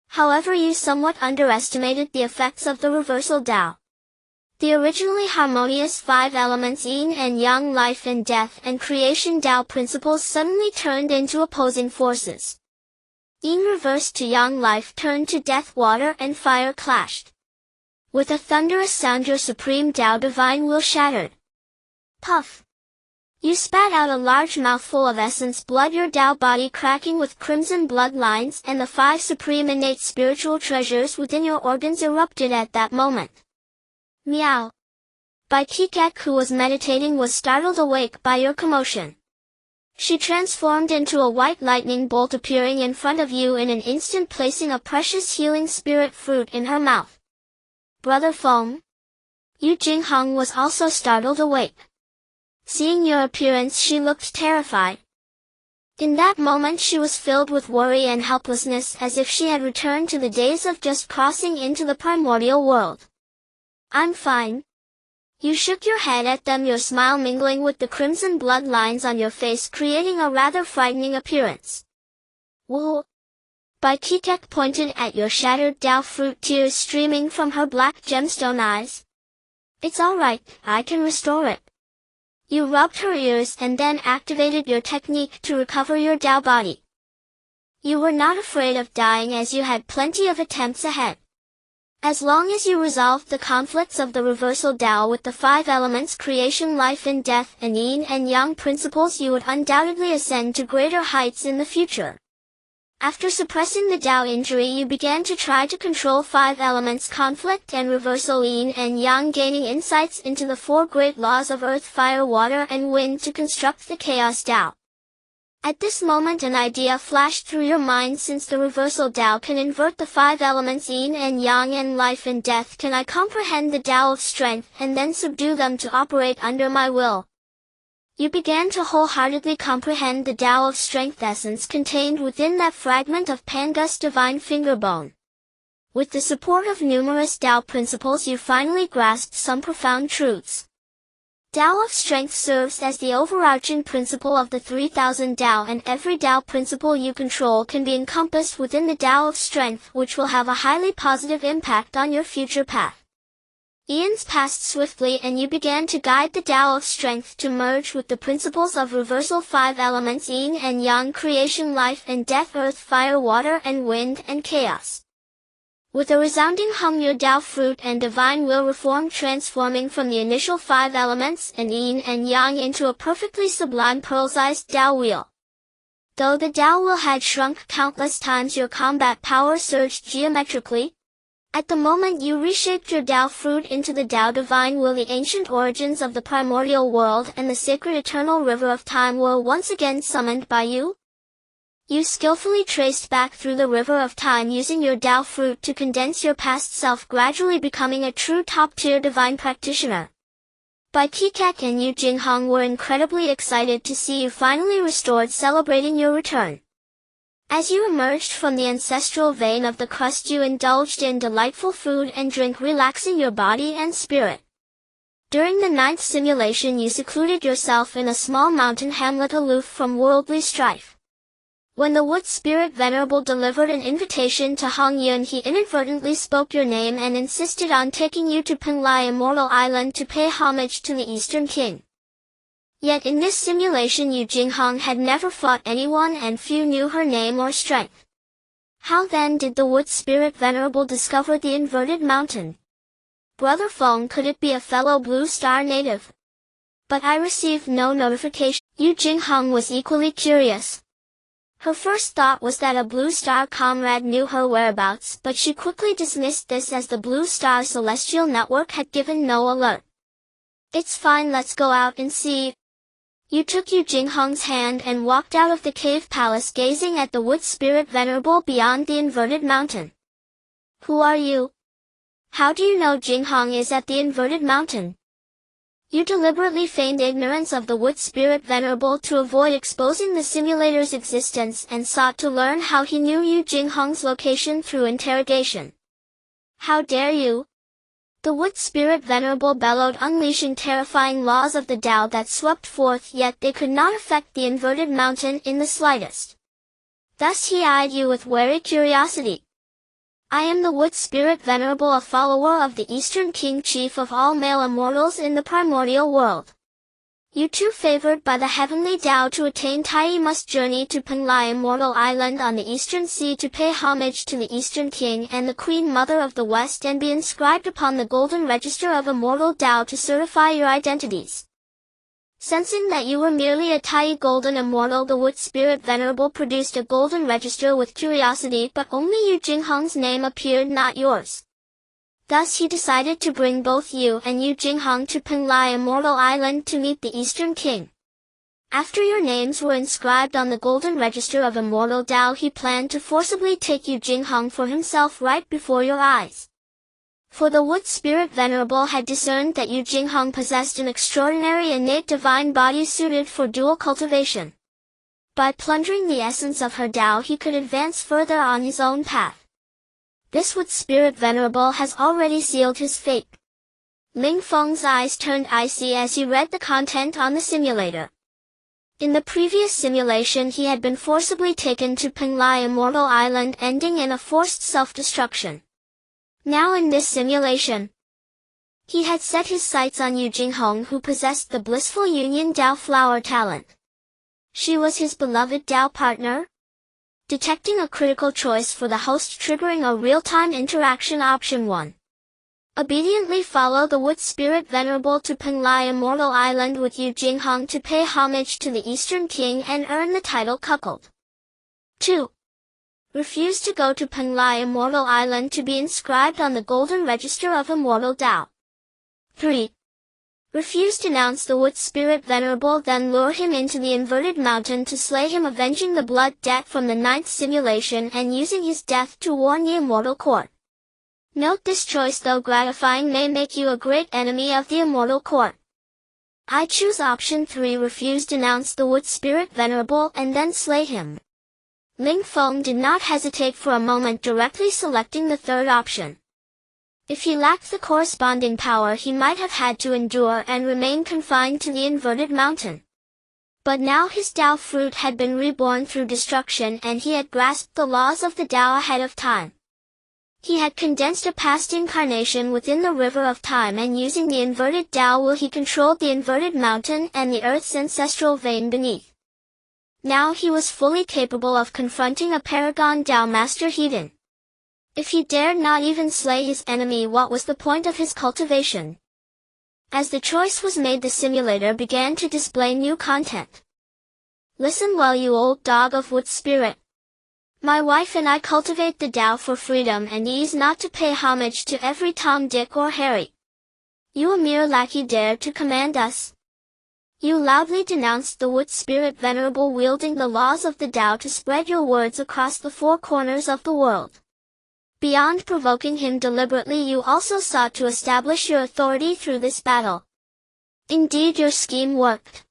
Speaker 1: However, you somewhat underestimated the effects of the reversal Tao. The originally harmonious 5 elements yin and yang, life and death, and creation Tao principles suddenly turned into opposing forces. Yin reversed to yang, life turned to death, water and fire clashed. With a thunderous sound your supreme Tao divine will shattered. Puff! You spat out a large mouthful of essence blood, your Tao body cracking with crimson bloodlines, and the 5 supreme innate spiritual treasures within your organs erupted at that moment. Meow. Bai Kikek, who was meditating, was startled awake by your commotion. She transformed into a white lightning bolt, appearing in front of you in an instant, placing a precious healing spirit fruit in her mouth. Brother Foam. Yu Jinghong was also startled awake. Seeing your appearance, she looked terrified. In that moment she was filled with worry and helplessness, as if she had returned to the days of just crossing into the primordial world. I'm fine. You shook your head at them, your smile mingling with the crimson bloodlines on your face, creating a rather frightening appearance. Whoa! Bai Kikek pointed at your shattered Tao fruit, tears streaming from her black gemstone eyes. It's alright, I can restore it. You rubbed her ears and then activated your technique to recover your Tao body. You were not afraid of dying, as you had plenty of attempts ahead. As long as you resolved the conflicts of the reversal Tao with the 5 elements creation, life and death, and yin and yang principles, you would undoubtedly ascend to greater heights in the future. After suppressing the Tao injury, you began to try to control 5 elements conflict and reversal yin and yang, gaining insights into the 4 great laws of earth, fire, water and wind to construct the chaos Tao. At this moment an idea flashed through your mind: since the reversal Tao can invert the 5 elements yin and yang and life and death, can I comprehend the Tao of Strength and then subdue them to operate under my will? You began to wholeheartedly comprehend the Tao of Strength essence contained within that fragment of Pangus divine fingerbone. With the support of numerous Tao principles you finally grasped some profound truths. Tao of Strength serves as the overarching principle of the 3000 Tao, and every Tao principle you control can be encompassed within the Tao of Strength, which will have a highly positive impact on your future path. Eons passed swiftly and you began to guide the Tao of Strength to merge with the principles of reversal 5 elements yin and yang, creation, life and death, earth, fire, water and wind, and chaos. With a resounding hum your Tao fruit and divine will reformed, transforming from the initial 5 elements and yin and yang into a perfectly sublime pearl-sized Tao wheel. Though the Tao will had shrunk countless times, your combat power surged geometrically. At the moment you reshaped your Tao fruit into the Tao divine will, the ancient origins of the primordial world and the sacred eternal river of time were once again summoned by you. You skillfully traced back through the river of time using your Tao fruit to condense your past self, gradually becoming a true top-tier divine practitioner. Bai Qikak and Yu Jinghong were incredibly excited to see you finally restored, celebrating your return. As you emerged from the ancestral vein of the crust, you indulged in delightful food and drink, relaxing your body and spirit. During the 9th simulation you secluded yourself in a small mountain hamlet aloof from worldly strife. When the wood spirit venerable delivered an invitation to Hong Yun, he inadvertently spoke your name and insisted on taking you to Penglai Immortal Island to pay homage to the Eastern King. Yet in this simulation Yu Jinghong had never fought anyone and few knew her name or strength. How then did the wood spirit venerable discover the inverted mountain? Brother Feng, could it be a fellow Blue Star native? But I received no notification. Yu Jinghong was equally curious. Her first thought was that a Blue Star comrade knew her whereabouts, but she quickly dismissed this as the Blue Star celestial network had given no alert. It's fine, let's go out and see. You took Yu Jinghong's hand and walked out of the cave palace, gazing at the wood spirit venerable beyond the inverted mountain. Who are you? How do you know Jinghong is at the inverted mountain? You deliberately feigned ignorance of the wood spirit venerable to avoid exposing the simulator's existence and sought to learn how he knew Yu Jinghong's location through interrogation. How dare you? The wood spirit venerable bellowed, unleashing terrifying laws of the Tao that swept forth, yet they could not affect the inverted mountain in the slightest. Thus he eyed you with wary curiosity. I am the wood spirit venerable, a follower of the Eastern King, chief of all male immortals in the primordial world. You too, favored by the heavenly Tao to attain Tai, must journey to Penglai Immortal Island on the Eastern Sea to pay homage to the Eastern King and the Queen Mother of the West, and be inscribed upon the Golden Register of Immortal Tao to certify your identities. Sensing that you were merely a Tai golden immortal, the wood spirit venerable produced a golden register with curiosity, but only Yu Jinghong's name appeared, not yours. Thus he decided to bring both you and Yu Jinghong to Penglai Immortal Island to meet the Eastern King. After your names were inscribed on the Golden Register of Immortal Tao, he planned to forcibly take Yu Jinghong for himself right before your eyes. For the wood spirit venerable had discerned that Yu Jinghong possessed an extraordinary innate divine body suited for dual cultivation. By plundering the essence of her Tao, he could advance further on his own path. This wood spirit venerable has already sealed his fate. Ling Feng's eyes turned icy as he read the content on the simulator. In the previous simulation he had been forcibly taken to Penglai Immortal Island, ending in a forced self-destruction. Now in this simulation, he had set his sights on Yu Jinghong, who possessed the blissful union Tao flower talent. She was his beloved Tao partner. Detecting a critical choice for the host, triggering a real-time interaction, option 1. Obediently follow the wood spirit venerable to Penglai Immortal Island with Yu Jinghong to pay homage to the Eastern King and earn the title cuckold. 2. Refuse to go to Penglai Immortal Island to be inscribed on the Golden Register of Immortal Tao. 3. Refuse to denounce the wood spirit venerable, then lure him into the inverted mountain to slay him, avenging the blood debt from the 9th simulation and using his death to warn the immortal court. Note, this choice, though gratifying, may make you a great enemy of the immortal court. I choose option 3, refuse to denounce the wood spirit venerable and then slay him. Ling Feng did not hesitate for a moment, directly selecting the third option. If he lacked the corresponding power, he might have had to endure and remain confined to the inverted mountain. But now his Tao fruit had been reborn through destruction, and he had grasped the laws of the Tao ahead of time. He had condensed a past incarnation within the river of time, and using the inverted Tao will he controlled the inverted mountain and the earth's ancestral vein beneath. Now he was fully capable of confronting a paragon Tao master Heathen. If he dared not even slay his enemy, what was the point of his cultivation? As the choice was made, the simulator began to display new content. Listen well, you old dog of wood spirit. My wife and I cultivate the Tao for freedom and ease, not to pay homage to every Tom, Dick or Harry. You, a mere lackey, dare to command us. You loudly denounced the wood spirit venerable, wielding the laws of the Tao to spread your words across the four corners of the world. Beyond provoking him deliberately, you also sought to establish your authority through this battle. Indeed, your scheme worked.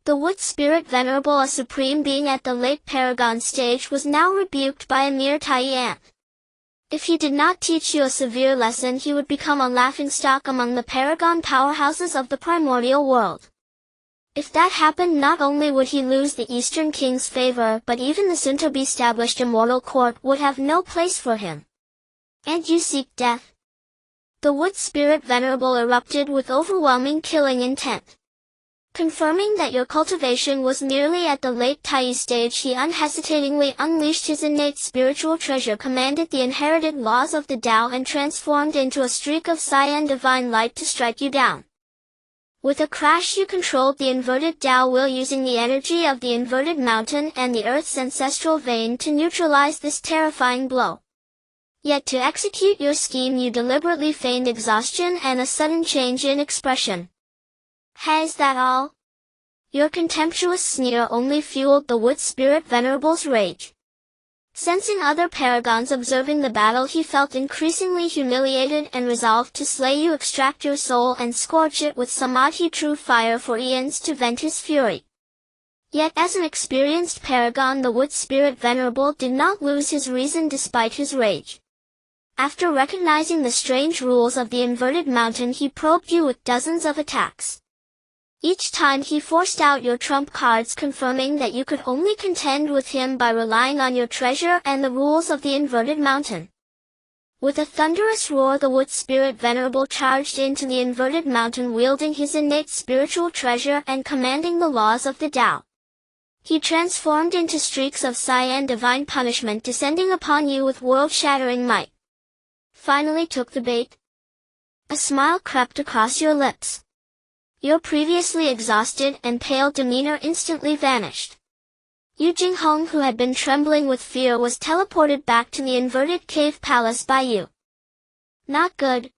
Speaker 1: The wood spirit venerable, a supreme being at the late Paragon stage, was now rebuked by a mere tiny ant. If he did not teach you a severe lesson, he would become a laughingstock among the Paragon powerhouses of the primordial world. If that happened, not only would he lose the Eastern King's favor, but even the soon-to-be-established immortal court would have no place for him. And you seek death? The wood spirit venerable erupted with overwhelming killing intent. Confirming that your cultivation was merely at the late Tai stage, he unhesitatingly unleashed his innate spiritual treasure, commanded the inherited laws of the Tao, and transformed into a streak of cyan divine light to strike you down. With a crash, you controlled the inverted Tao will, using the energy of the inverted mountain and the Earth's ancestral vein to neutralize this terrifying blow. Yet to execute your scheme, you deliberately feigned exhaustion and a sudden change in expression. Is that all? Your contemptuous sneer only fueled the wood spirit venerable's rage. Sensing other paragons observing the battle, he felt increasingly humiliated and resolved to slay you, extract your soul, and scorch it with samadhi, true fire, for eons to vent his fury. Yet as an experienced paragon, the wood spirit venerable did not lose his reason despite his rage. After recognizing the strange rules of the inverted mountain, he probed you with dozens of attacks. Each time he forced out your trump cards, confirming that you could only contend with him by relying on your treasure and the rules of the inverted mountain. With a thunderous roar, the wood spirit venerable charged into the inverted mountain, wielding his innate spiritual treasure and commanding the laws of the Tao. He transformed into streaks of cyan divine punishment, descending upon you with world-shattering might. Finally took the bait? A smile crept across your lips. Your previously exhausted and pale demeanor instantly vanished. Yu Jinghong, who had been trembling with fear, was teleported back to the inverted cave palace by you. Not good.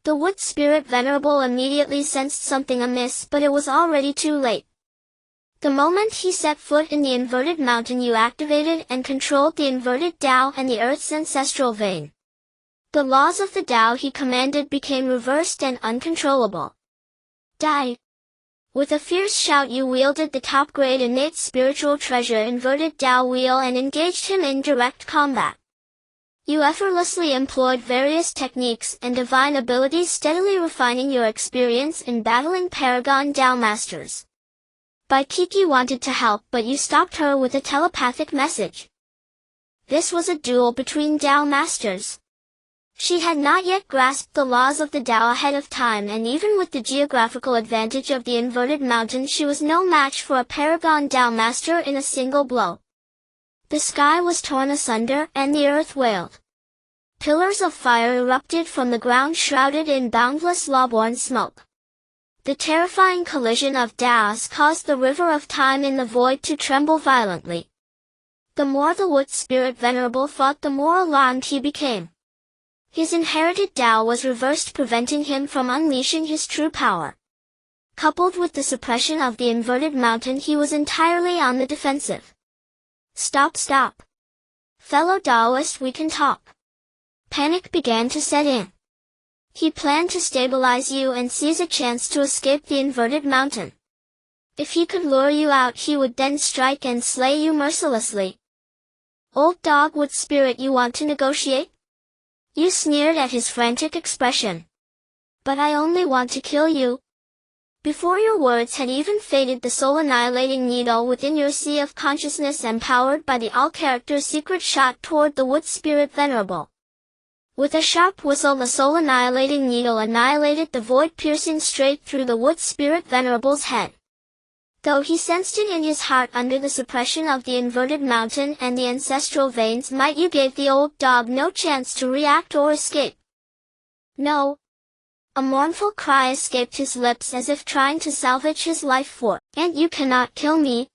Speaker 1: The wood spirit venerable immediately sensed something amiss, but it was already too late. The moment he set foot in the inverted mountain, you activated and controlled the inverted Tao and the Earth's ancestral vein. The laws of the Tao he commanded became reversed and uncontrollable. Die! With a fierce shout, you wielded the top-grade innate spiritual treasure inverted Tao wheel and engaged him in direct combat. You effortlessly employed various techniques and divine abilities, steadily refining your experience in battling Paragon Tao masters. Bai Kiki wanted to help, but you stopped her with a telepathic message. This was a duel between Tao masters. She had not yet grasped the laws of the Tao ahead of time, and even with the geographical advantage of the inverted mountain, she was no match for a Paragon Tao master in a single blow. The sky was torn asunder, and the earth wailed. Pillars of fire erupted from the ground, shrouded in boundless lawborn smoke. The terrifying collision of Taos caused the river of time in the void to tremble violently. The more the wood spirit venerable fought, the more alarmed he became. His inherited Tao was reversed, preventing him from unleashing his true power. Coupled with the suppression of the inverted mountain, he was entirely on the defensive. Stop! Fellow Taoist, we can talk. Panic began to set in. He planned to stabilize you and seize a chance to escape the inverted mountain. If he could lure you out, he would then strike and slay you mercilessly. Old dog, wood spirit, you want to negotiate? You sneered at his frantic expression. But I only want to kill you. Before your words had even faded, the soul-annihilating needle within your sea of consciousness, empowered by the all-character secret, shot toward the wood spirit venerable. With a sharp whistle, the soul-annihilating needle annihilated the void, piercing straight through the wood spirit venerable's head. Though he sensed it in his heart, under the suppression of the inverted mountain and the ancestral veins might, you gave the old dog no chance to react or escape. No. A mournful cry escaped his lips, as if trying to salvage his life force. And you cannot kill me.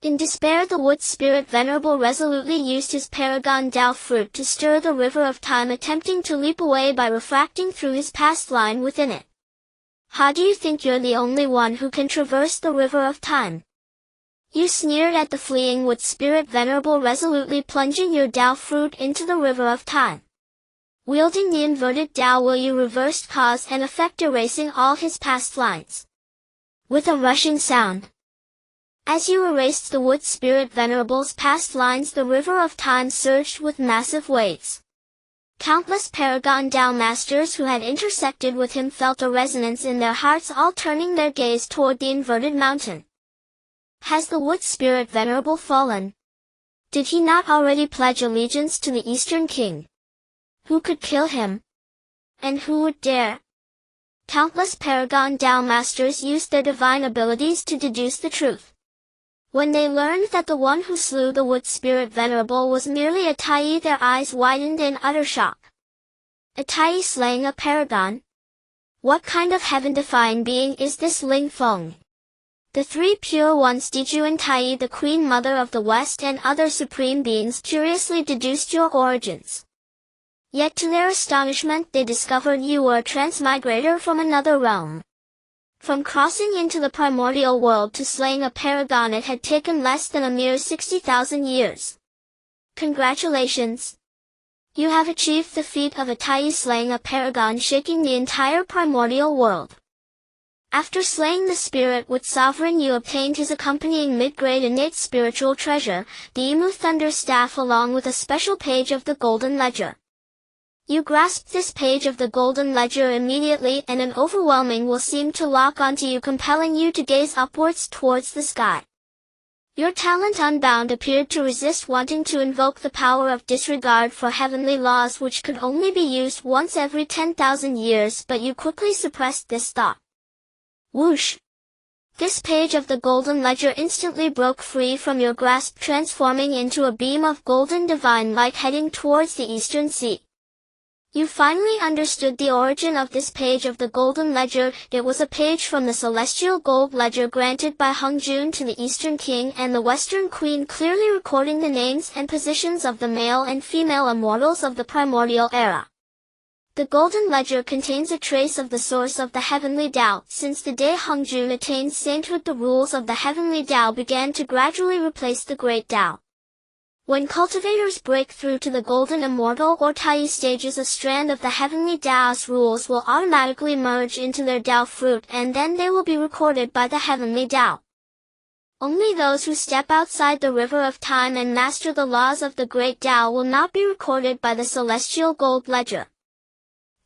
Speaker 1: In despair, the wood spirit venerable resolutely used his paragon Dao fruit to stir the river of time, attempting to leap away by refracting through his past line within it. How do you think you're the only one who can traverse the river of time? You sneered at the fleeing wood spirit venerable resolutely plunging your Dao fruit into the river of time. Wielding the inverted Dao will you reversed cause and effect, erasing all his past lines. With a rushing sound. As you erased the wood spirit venerable's past lines, the river of time surged with massive waves. Countless paragon Dao masters who had intersected with him felt a resonance in their hearts, all turning their gaze toward the inverted mountain. Has the wood spirit venerable fallen? Did he not already pledge allegiance to the Eastern King? Who could kill him? And who would dare? Countless paragon Dao masters used their divine abilities to deduce the truth. When they learned that the one who slew the wood spirit venerable was merely a Tai, their eyes widened in utter shock. A Tai slaying a paragon? What kind of heaven-defying being is this Ling Feng? The three pure ones, Diju and Tai, the Queen Mother of the West, and other supreme beings curiously deduced your origins. Yet to their astonishment they discovered you were a transmigrator from another realm. From crossing into the primordial world to slaying a paragon, it had taken less than a mere 60,000 years. Congratulations! You have achieved the feat of a Tai slaying a paragon, shaking the entire primordial world. After slaying the spirit wood sovereign, you obtained his accompanying mid-grade innate spiritual treasure, the Emu Thunder Staff, along with a special page of the Golden Ledger. You grasped this page of the Golden Ledger immediately, and an overwhelming will seemed to lock onto you, compelling you to gaze upwards towards the sky. Your talent unbound appeared to resist, wanting to invoke the power of disregard for heavenly laws which could only be used once every 10,000 years, but you quickly suppressed this thought. Whoosh! This page of the Golden Ledger instantly broke free from your grasp, transforming into a beam of golden divine light heading towards the Eastern Sea. You finally understood the origin of this page of the Golden Ledger. It was a page from the Celestial Gold Ledger granted by Hung-Jun to the Eastern King and the Western Queen, clearly recording the names and positions of the male and female immortals of the primordial era. The Golden Ledger contains a trace of the source of the Heavenly Tao. Since the day Hung-Jun attained sainthood, the rules of the Heavenly Tao began to gradually replace the Great Tao. When cultivators break through to the Golden Immortal or Tai stages, a strand of the Heavenly Tao's rules will automatically merge into their Tao fruit, and then they will be recorded by the Heavenly Tao. Only those who step outside the river of time and master the laws of the Great Tao will not be recorded by the Celestial Gold Ledger.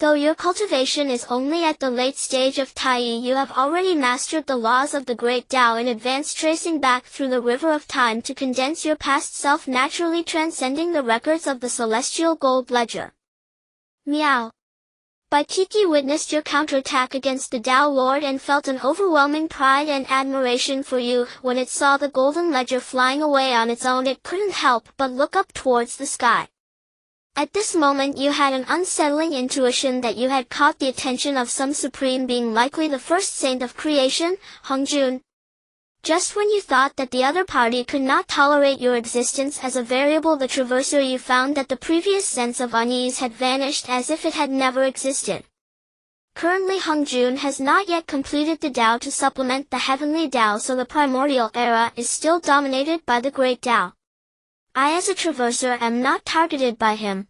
Speaker 1: Though your cultivation is only at the late stage of Tai, you have already mastered the laws of the Great Tao in advance, tracing back through the river of time to condense your past self, naturally transcending the records of the Celestial Gold Ledger. Meow. Bai Kiki witnessed your counterattack against the Tao Lord and felt an overwhelming pride and admiration for you. When it saw the Golden Ledger flying away on its own, it couldn't help but look up towards the sky. At this moment you had an unsettling intuition that you had caught the attention of some supreme being, likely the first saint of creation, Hung-Jun. Just when you thought that the other party could not tolerate your existence as a variable, the traverser, you found that the previous sense of unease had vanished as if it had never existed. Currently Hung-Jun has not yet completed the Tao to supplement the Heavenly Tao, so the primordial era is still dominated by the Great Tao. I as a traverser am not targeted by him.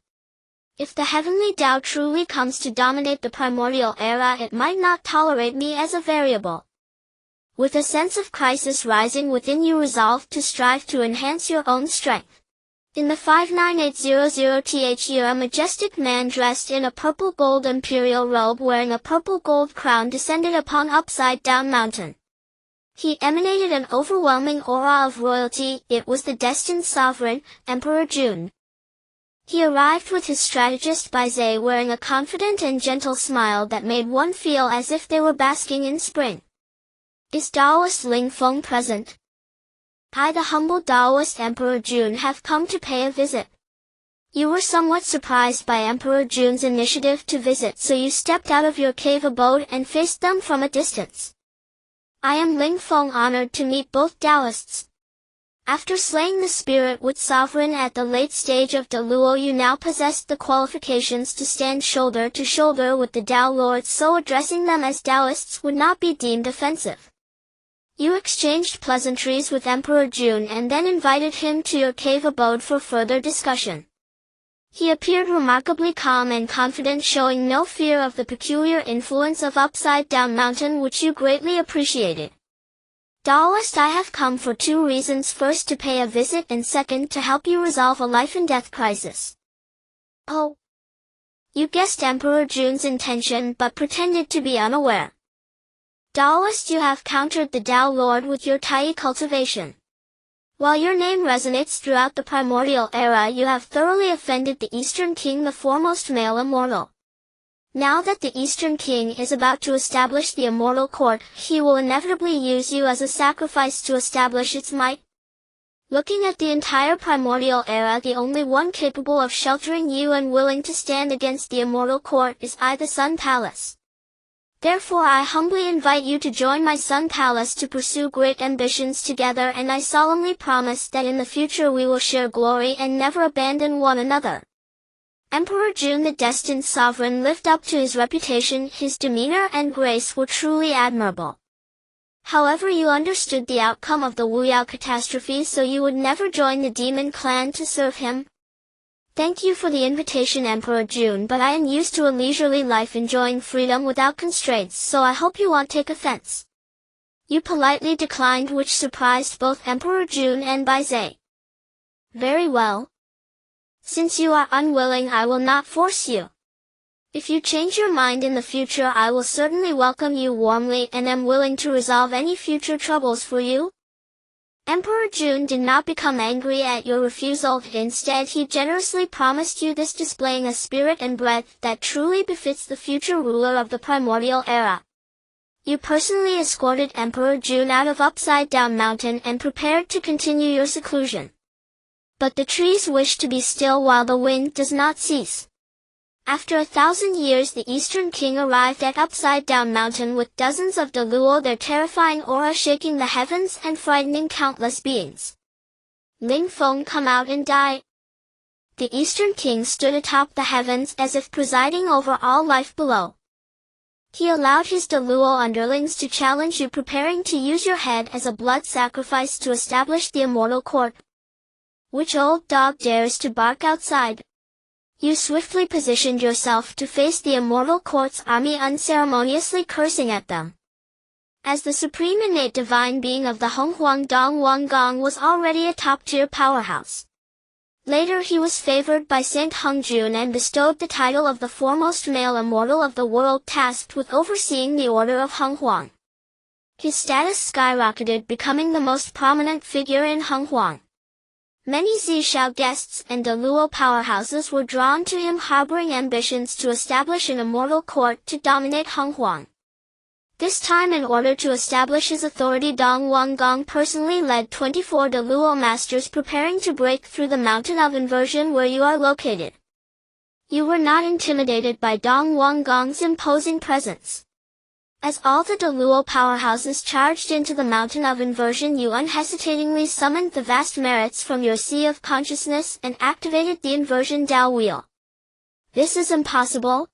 Speaker 1: If the Heavenly Tao truly comes to dominate the primordial era, it might not tolerate me as a variable. With a sense of crisis rising within you, resolved to strive to enhance your own strength. In the 59800th year, a majestic man dressed in a purple gold imperial robe, wearing a purple gold crown, descended upon Upside Down Mountain. He emanated an overwhelming aura of royalty. It was the destined sovereign, Emperor Jun. He arrived with his strategist Baizé, wearing a confident and gentle smile that made one feel as if they were basking in spring. Is Taoist Ling Feng present? I, the humble Taoist Emperor Jun, have come to pay a visit. You were somewhat surprised by Emperor Jun's initiative to visit, so you stepped out of your cave abode and faced them from a distance. I am Ling Feng, honored to meet both Taoists. After slaying the spirit wood sovereign at the late stage of Daluo, you now possessed the qualifications to stand shoulder to shoulder with the Tao Lords, so addressing them as Taoists would not be deemed offensive. You exchanged pleasantries with Emperor Jun and then invited him to your cave abode for further discussion. He appeared remarkably calm and confident, showing no fear of the peculiar influence of Upside Down Mountain, which you greatly appreciated. Taoist, I have come for two reasons: first, to pay a visit, and second, to help you resolve a life-and-death crisis. Oh. You guessed Emperor Jun's intention but pretended to be unaware. Taoist, you have countered the Tao Lord with your Tai cultivation. While your name resonates throughout the Primordial era, you have thoroughly offended the Eastern King, the foremost male immortal. Now that the Eastern King is about to establish the immortal court, he will inevitably use you as a sacrifice to establish its might. Looking at the entire Primordial era, the only one capable of sheltering you and willing to stand against the immortal court is I, the Sun Palace. Therefore, I humbly invite you to join my Sun Palace to pursue great ambitions together, and I solemnly promise that in the future we will share glory and never abandon one another. Emperor Jun, the destined sovereign, lived up to his reputation. His demeanor and grace were truly admirable. However, you understood the outcome of the Wuyao catastrophe, so you would never join the demon clan to serve him. Thank you for the invitation, Emperor Jun, but I am used to a leisurely life enjoying freedom without constraints, so I hope you won't take offense. You politely declined, which surprised both Emperor Jun and Baizhe. Very well. Since you are unwilling, I will not force you. If you change your mind in the future, I will certainly welcome you warmly and am willing to resolve any future troubles for you. Emperor Jun did not become angry at your refusal. Instead, he generously promised you this, displaying a spirit and breadth that truly befits the future ruler of the Primordial era. You personally escorted Emperor Jun out of Upside Down Mountain and prepared to continue your seclusion. But the trees wish to be still while the wind does not cease. After 1,000 years, the Eastern King arrived at Upside Down Mountain with dozens of Daluo, their terrifying aura shaking the heavens and frightening countless beings. Ling Feng, come out and die. The Eastern King stood atop the heavens as if presiding over all life below. He allowed his Daluo underlings to challenge you, preparing to use your head as a blood sacrifice to establish the immortal court. Which old dog dares to bark outside? You swiftly positioned yourself to face the immortal court's army, unceremoniously cursing at them. As the supreme innate divine being of the Honghuang Dong Wang Gong was already a top-tier powerhouse. Later he was favored by Saint Hengjun and bestowed the title of the foremost male immortal of the world, tasked with overseeing the order of Honghuang. His status skyrocketed, becoming the most prominent figure in Honghuang. Many Zishao guests and Daluo powerhouses were drawn to him, harboring ambitions to establish an immortal court to dominate Honghuang. This time, in order to establish his authority, Dong Wang Gong personally led 24 Daluo masters preparing to break through the mountain of inversion where you are located. You were not intimidated by Dong Wang Gong's imposing presence. As all the Daluo powerhouses charged into the mountain of inversion, you unhesitatingly summoned the vast merits from your sea of consciousness and activated the inversion Tao wheel. This is impossible.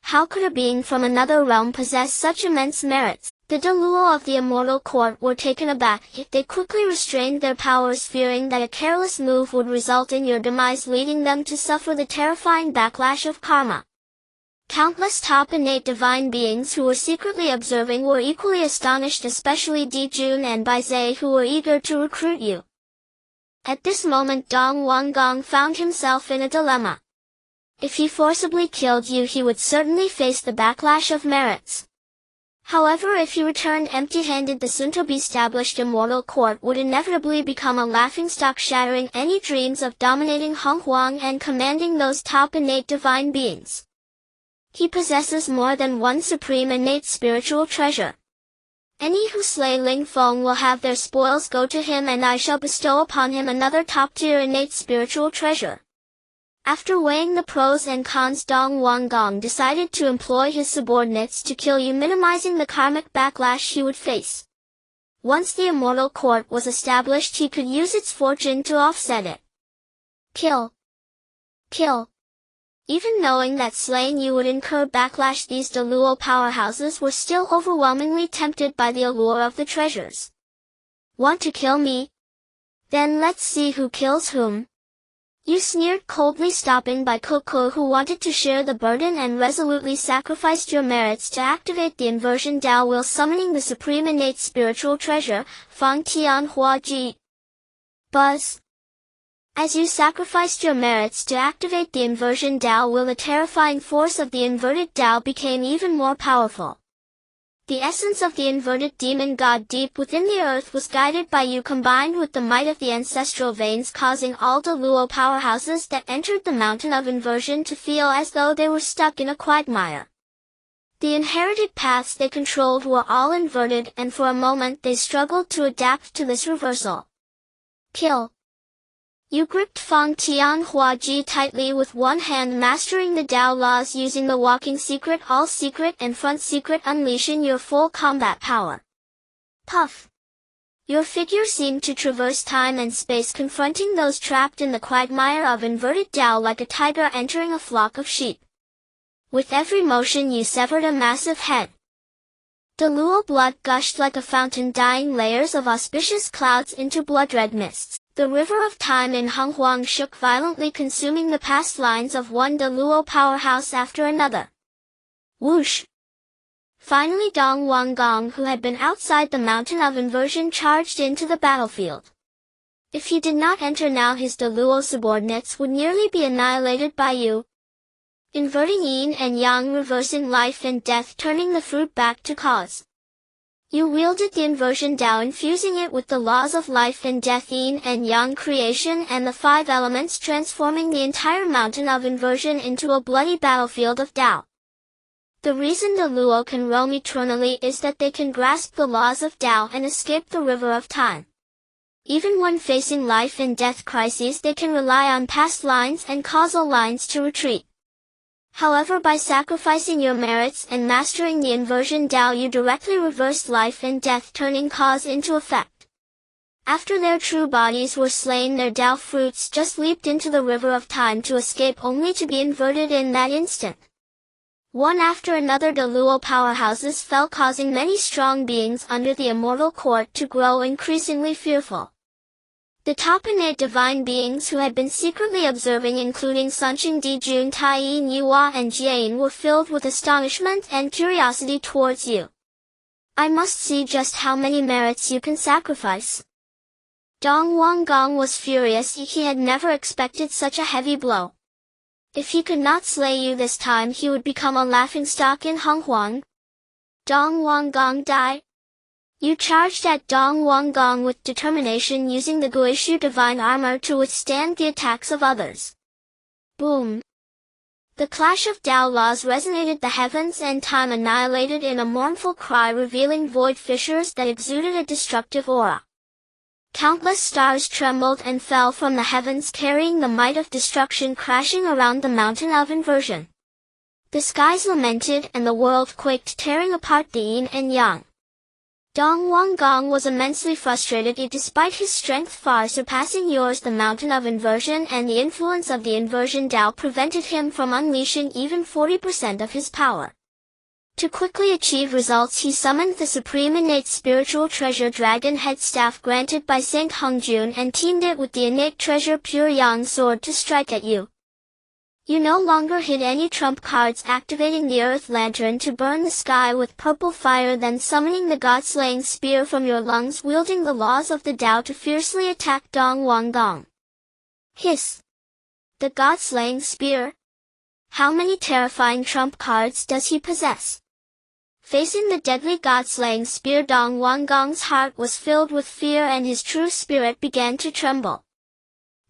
Speaker 1: How could a being from another realm possess such immense merits? The Daluo of the immortal court were taken aback, yet they quickly restrained their powers, fearing that a careless move would result in your demise, leading them to suffer the terrifying backlash of karma. Countless top innate divine beings who were secretly observing were equally astonished, especially Di Jun and Baizhe, who were eager to recruit you. At this moment, Dong Wang Gong found himself in a dilemma. If he forcibly killed you, he would certainly face the backlash of merits. However, if he returned empty-handed, the soon-to-be-established immortal court would inevitably become a laughingstock, shattering any dreams of dominating Honghuang and commanding those top innate divine beings. He possesses more than one supreme innate spiritual treasure. Any who slay Ling Feng will have their spoils go to him, and I shall bestow upon him another top-tier innate spiritual treasure. After weighing the pros and cons, Dong Wang Gong decided to employ his subordinates to kill you, minimizing the karmic backlash he would face. Once the immortal court was established, he could use its fortune to offset it. Kill. Kill. Even knowing that slaying you would incur backlash, these Deluo powerhouses were still overwhelmingly tempted by the allure of the treasures. Want to kill me? Then let's see who kills whom. You sneered coldly, stopping by Coco, who wanted to share the burden and resolutely sacrificed your merits to activate the inversion Dao while summoning the supreme innate spiritual treasure, Fang Tian Hua Ji. Buzz. As you sacrificed your merits to activate the inversion Dao will, the terrifying force of the inverted Dao became even more powerful. The essence of the inverted demon god deep within the earth was guided by you, combined with the might of the ancestral veins, causing all Deluo powerhouses that entered the mountain of inversion to feel as though they were stuck in a quagmire. The inherited paths they controlled were all inverted, and for a moment they struggled to adapt to this reversal. Kill. You gripped Fang Tian Hua Ji tightly with one hand, mastering the Dao laws using the walking secret, all secret and front secret, unleashing your full combat power. Puff. Your figure seemed to traverse time and space, confronting those trapped in the quagmire of inverted Dao like a tiger entering a flock of sheep. With every motion you severed a massive head. Deluo blood gushed like a fountain, dyeing layers of auspicious clouds into blood-red mists. The river of time in Honghuang shook violently, consuming the past lines of one Deluo powerhouse after another. Whoosh! Finally Dong Wanggong, who had been outside the mountain of inversion, charged into the battlefield. If he did not enter now, his Deluo subordinates would nearly be annihilated by you. Inverting yin and yang, reversing life and death, turning the fruit back to cause. You wielded the inversion Dao, infusing it with the laws of life and death, yin and yang, creation and the five elements, transforming the entire mountain of inversion into a bloody battlefield of Dao. The reason the Luo can roam eternally is that they can grasp the laws of Dao and escape the river of time. Even when facing life and death crises, they can rely on past lines and causal lines to retreat. However, by sacrificing your merits and mastering the inversion Dao, you directly reversed life and death, turning cause into effect. After their true bodies were slain, their Dao fruits just leaped into the river of time to escape, only to be inverted in that instant. One after another Deluo powerhouses fell, causing many strong beings under the immortal court to grow increasingly fearful. The top innate divine beings who had been secretly observing, including Sunqing Dijun, Taiyin Yuhua and Jiayin, were filled with astonishment and curiosity towards you. I must see just how many merits you can sacrifice. Dong Wanggong was furious. He had never expected such a heavy blow. If he could not slay you this time, he would become a laughingstock in Honghuang. Dong Wanggong, die. You charged at Dong Wanggong with determination, using the Guishu divine armor to withstand the attacks of others. Boom! The clash of Dao laws resonated the heavens, and time annihilated in a mournful cry, revealing void fissures that exuded a destructive aura. Countless stars trembled and fell from the heavens, carrying the might of destruction, crashing around the mountain of inversion. The skies lamented and the world quaked, tearing apart the yin and yang. Dong Wanggong was immensely frustrated. Despite his strength far surpassing yours, the mountain of inversion and the influence of the inversion Dao prevented him from unleashing even 40% of his power. To quickly achieve results, he summoned the supreme innate spiritual treasure dragon head staff granted by Saint Hongjun and teamed it with the innate treasure pure yang sword to strike at you. You no longer hid any trump cards, activating the earth lantern to burn the sky with purple fire, then summoning the god-slaying spear from your lungs, wielding the laws of the Dao to fiercely attack Dong Wanggong. Hiss! The god-slaying spear? How many terrifying trump cards does he possess? Facing the deadly god-slaying spear, Dong Wanggong's heart was filled with fear and his true spirit began to tremble.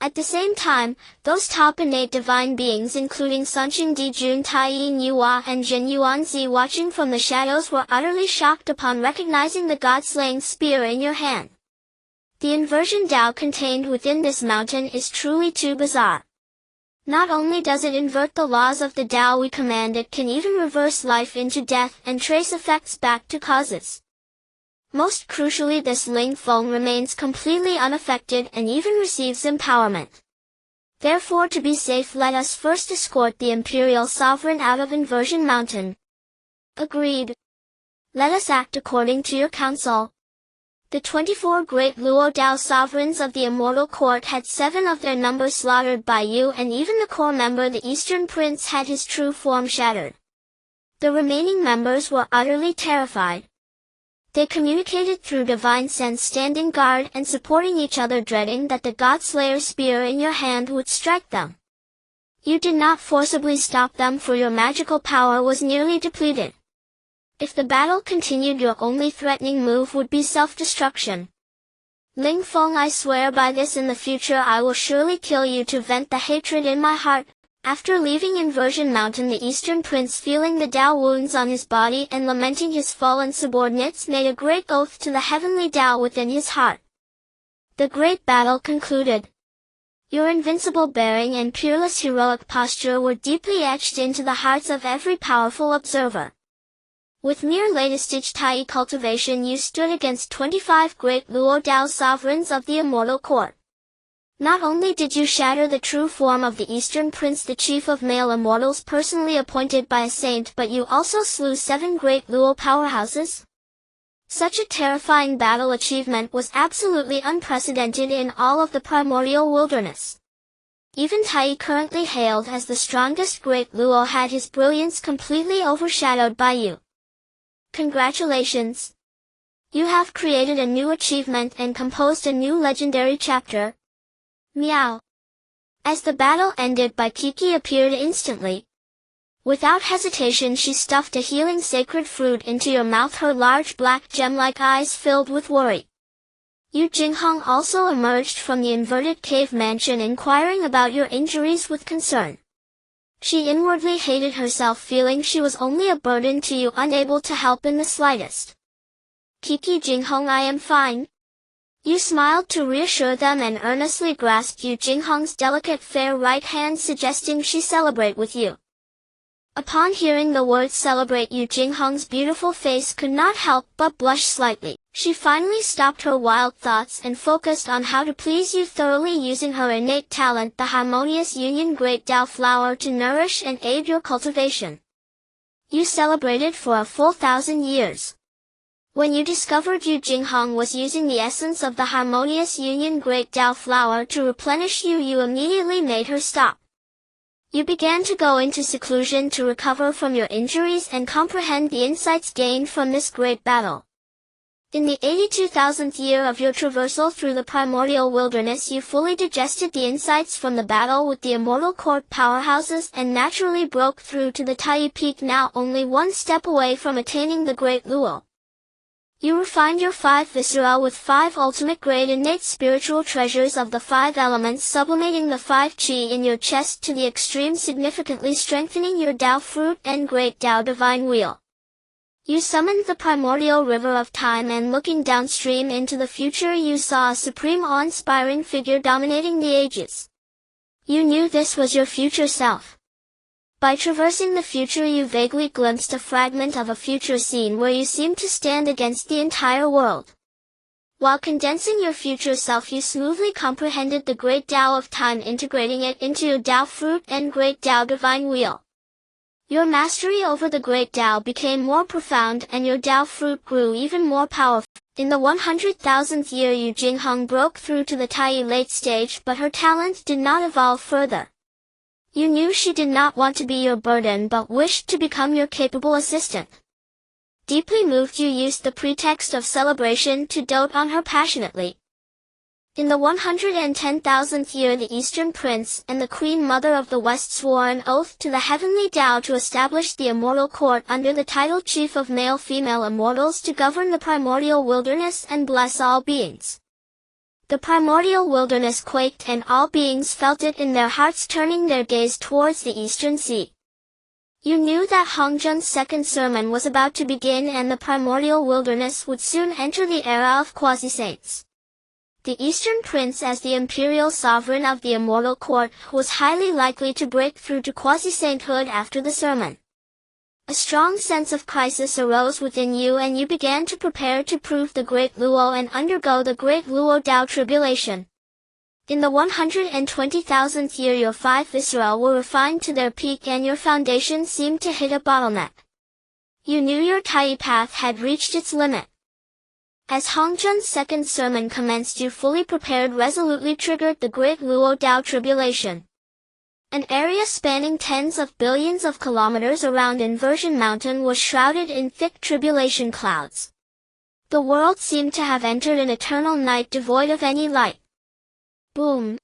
Speaker 1: At the same time, those top innate divine beings, including Sunqing Dijun, Taiyin Yuhua and Zhen Yuanzi, watching from the shadows, were utterly shocked upon recognizing the god-slaying spear in your hand. The inversion Dao contained within this mountain is truly too bizarre. Not only does it invert the laws of the Dao we command, it can even reverse life into death and trace effects back to causes. Most crucially, this Ling Feng remains completely unaffected and even receives empowerment. Therefore, to be safe, let us first escort the Imperial Sovereign out of Inversion Mountain. Agreed. Let us act according to your counsel. The 24 great Luo Dao sovereigns of the Immortal Court had 7 of their number slaughtered by you, and even the core member, the Eastern Prince, had his true form shattered. The remaining members were utterly terrified. They communicated through divine sense, standing guard and supporting each other, dreading that the God-Slayer spear in your hand would strike them. You did not forcibly stop them, for your magical power was nearly depleted. If the battle continued, your only threatening move would be self-destruction. Ling Feng, I swear by this, in the future I will surely kill you to vent the hatred in my heart. After leaving Inversion Mountain, the Eastern Prince, feeling the Dao wounds on his body and lamenting his fallen subordinates, made a great oath to the heavenly Dao within his heart. The great battle concluded. Your invincible bearing and peerless heroic posture were deeply etched into the hearts of every powerful observer. With mere latest-stage Tai cultivation, you stood against 25 great Luo Dao sovereigns of the Immortal Court. Not only did you shatter the true form of the Eastern Prince, the chief of male immortals personally appointed by a saint, but you also slew 7 great Luo powerhouses. Such a terrifying battle achievement was absolutely unprecedented in all of the Primordial Wilderness. Even Tai, currently hailed as the strongest great Luo, had his brilliance completely overshadowed by you. Congratulations! You have created a new achievement and composed a new legendary chapter. Meow. As the battle ended, Kiki appeared instantly. Without hesitation, she stuffed a healing sacred fruit into your mouth, her large black gem-like eyes filled with worry. Yu Jinghong also emerged from the inverted cave mansion, inquiring about your injuries with concern. She inwardly hated herself, feeling she was only a burden to you, unable to help in the slightest. Kiki Jinghong, I am fine. You smiled to reassure them and earnestly grasped Yu Jinghong's delicate fair right hand, suggesting she celebrate with you. Upon hearing the word celebrate, Yu Jinghong's beautiful face could not help but blush slightly. She finally stopped her wild thoughts and focused on how to please you thoroughly, using her innate talent, the Harmonious Union Great Dao Flower, to nourish and aid your cultivation. You celebrated for a full 1,000 years. When you discovered Yu Jinghong was using the essence of the Harmonious Union Great Dao Flower to replenish you, you immediately made her stop. You began to go into seclusion to recover from your injuries and comprehend the insights gained from this great battle. In the 82,000th year of your traversal through the Primordial Wilderness, you fully digested the insights from the battle with the Immortal Court powerhouses and naturally broke through to the Tai Peak, now only one step away from attaining the Great Luo. You refined your 5 viscera with 5 ultimate grade innate spiritual treasures of the 5 elements, sublimating the 5 qi in your chest to the extreme, significantly strengthening your Dao fruit and Great Dao divine wheel. You summoned the primordial river of time, and looking downstream into the future, you saw a supreme, awe-inspiring figure dominating the ages. You knew this was your future self. By traversing the future, you vaguely glimpsed a fragment of a future scene where you seemed to stand against the entire world. While condensing your future self, you smoothly comprehended the Great Dao of Time, integrating it into your Dao fruit and Great Dao divine wheel. Your mastery over the Great Dao became more profound, and your Dao fruit grew even more powerful. In the 100,000th year, Yu Jinghong broke through to the Tai late stage, but her talent did not evolve further. You knew she did not want to be your burden, but wished to become your capable assistant. Deeply moved, you used the pretext of celebration to dote on her passionately. In the 110,000th year, the Eastern Prince and the Queen Mother of the West swore an oath to the Heavenly Dao to establish the Immortal Court under the title Chief of Male-Female Immortals, to govern the primordial wilderness and bless all beings. The primordial wilderness quaked, and all beings felt it in their hearts, turning their gaze towards the Eastern Sea. You knew that Hongjun's second sermon was about to begin, and the primordial wilderness would soon enter the era of quasi-saints. The Eastern Prince, as the imperial sovereign of the Immortal Court, was highly likely to break through to quasi-sainthood after the sermon. A strong sense of crisis arose within you and you began to prepare to prove the Great Luo and undergo the Great Luo Dao tribulation. In the 120,000th year your five viscera were refined to their peak and your foundation seemed to hit a bottleneck. You knew your Tai path had reached its limit. As Hongzhen's second sermon commenced you fully prepared resolutely triggered the Great Luo Dao tribulation. An area spanning tens of billions of kilometers around Inversion Mountain was shrouded in thick tribulation clouds. The world seemed to have entered an eternal night devoid of any light. Boom!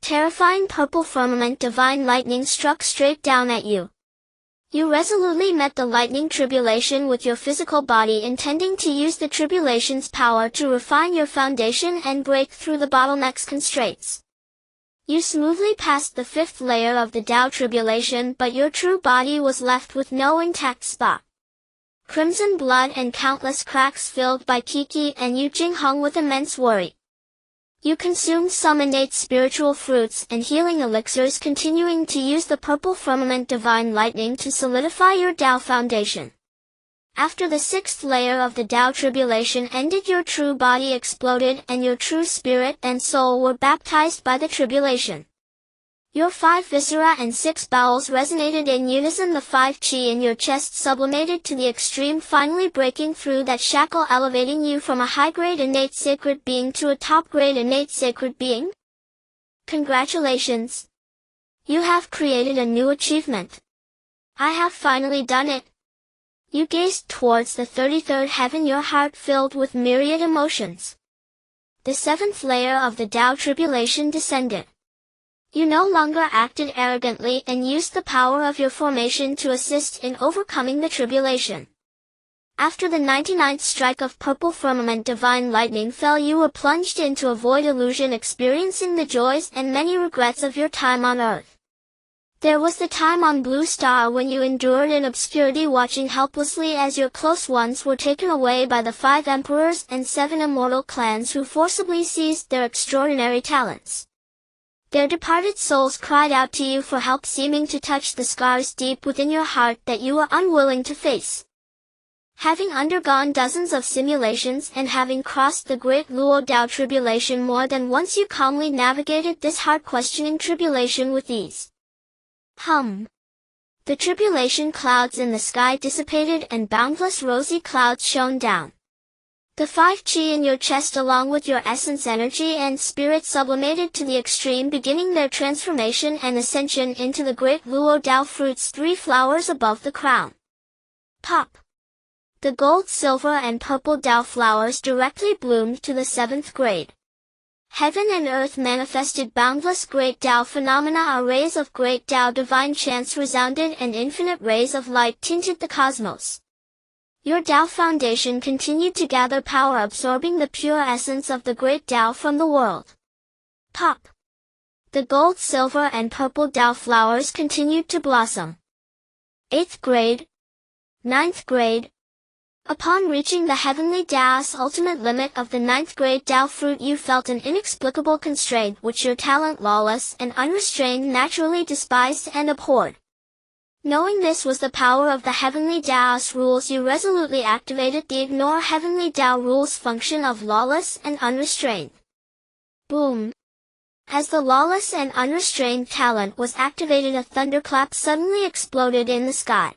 Speaker 1: Terrifying purple firmament divine lightning struck straight down at you. You resolutely met the lightning tribulation with your physical body intending to use the tribulation's power to refine your foundation and break through the bottleneck's constraints. You smoothly passed the fifth layer of the Tao tribulation but your true body was left with no intact spot. Crimson blood and countless cracks filled by Qi and Yu Jing hung with immense worry. You consumed some innate spiritual fruits and healing elixirs continuing to use the purple firmament divine lightning to solidify your Tao foundation. After the sixth layer of the Tao tribulation ended your true body exploded and your true spirit and soul were baptized by the tribulation. Your five viscera and six bowels resonated in unison the five qi in your chest sublimated to the extreme finally breaking through that shackle elevating you from a high-grade innate sacred being to a top-grade innate sacred being. Congratulations! You have created a new achievement. I have finally done it. You gazed towards the 33rd heaven your heart filled with myriad emotions. The seventh layer of the Tao tribulation descended. You no longer acted arrogantly and used the power of your formation to assist in overcoming the tribulation. After the 99th strike of purple firmament divine lightning fell you were plunged into a void illusion experiencing the joys and many regrets of your time on earth. There was the time on Blue Star when you endured in obscurity watching helplessly as your close ones were taken away by the 5 emperors and 7 immortal clans who forcibly seized their extraordinary talents. Their departed souls cried out to you for help seeming to touch the scars deep within your heart that you were unwilling to face. Having undergone dozens of simulations and having crossed the Great Luo Dao tribulation more than once you calmly navigated this heart-questioning tribulation with ease. The tribulation clouds in the sky dissipated and boundless rosy clouds shone down. The 5 qi in your chest along with your essence energy and spirit sublimated to the extreme beginning their transformation and ascension into the Great Luo Dao fruits 3 flowers above the crown. Pop! The gold, silver and purple Dao flowers directly bloomed to the 7th grade. Heaven and earth manifested boundless great Tao phenomena. Rays of great Tao divine chants resounded and infinite rays of light tinted the cosmos. Your Tao foundation continued to gather power absorbing the pure essence of the great Tao from the world. Pop! The gold, silver and purple Tao flowers continued to blossom. 8th grade. 9th grade. Upon reaching the heavenly Tao's ultimate limit of the 9th grade Tao fruit you felt an inexplicable constraint which your talent lawless and unrestrained naturally despised and abhorred. Knowing this was the power of the heavenly Tao's rules you resolutely activated the ignore heavenly Tao rules function of lawless and unrestrained. Boom! As the lawless and unrestrained talent was activated a thunderclap suddenly exploded in the sky.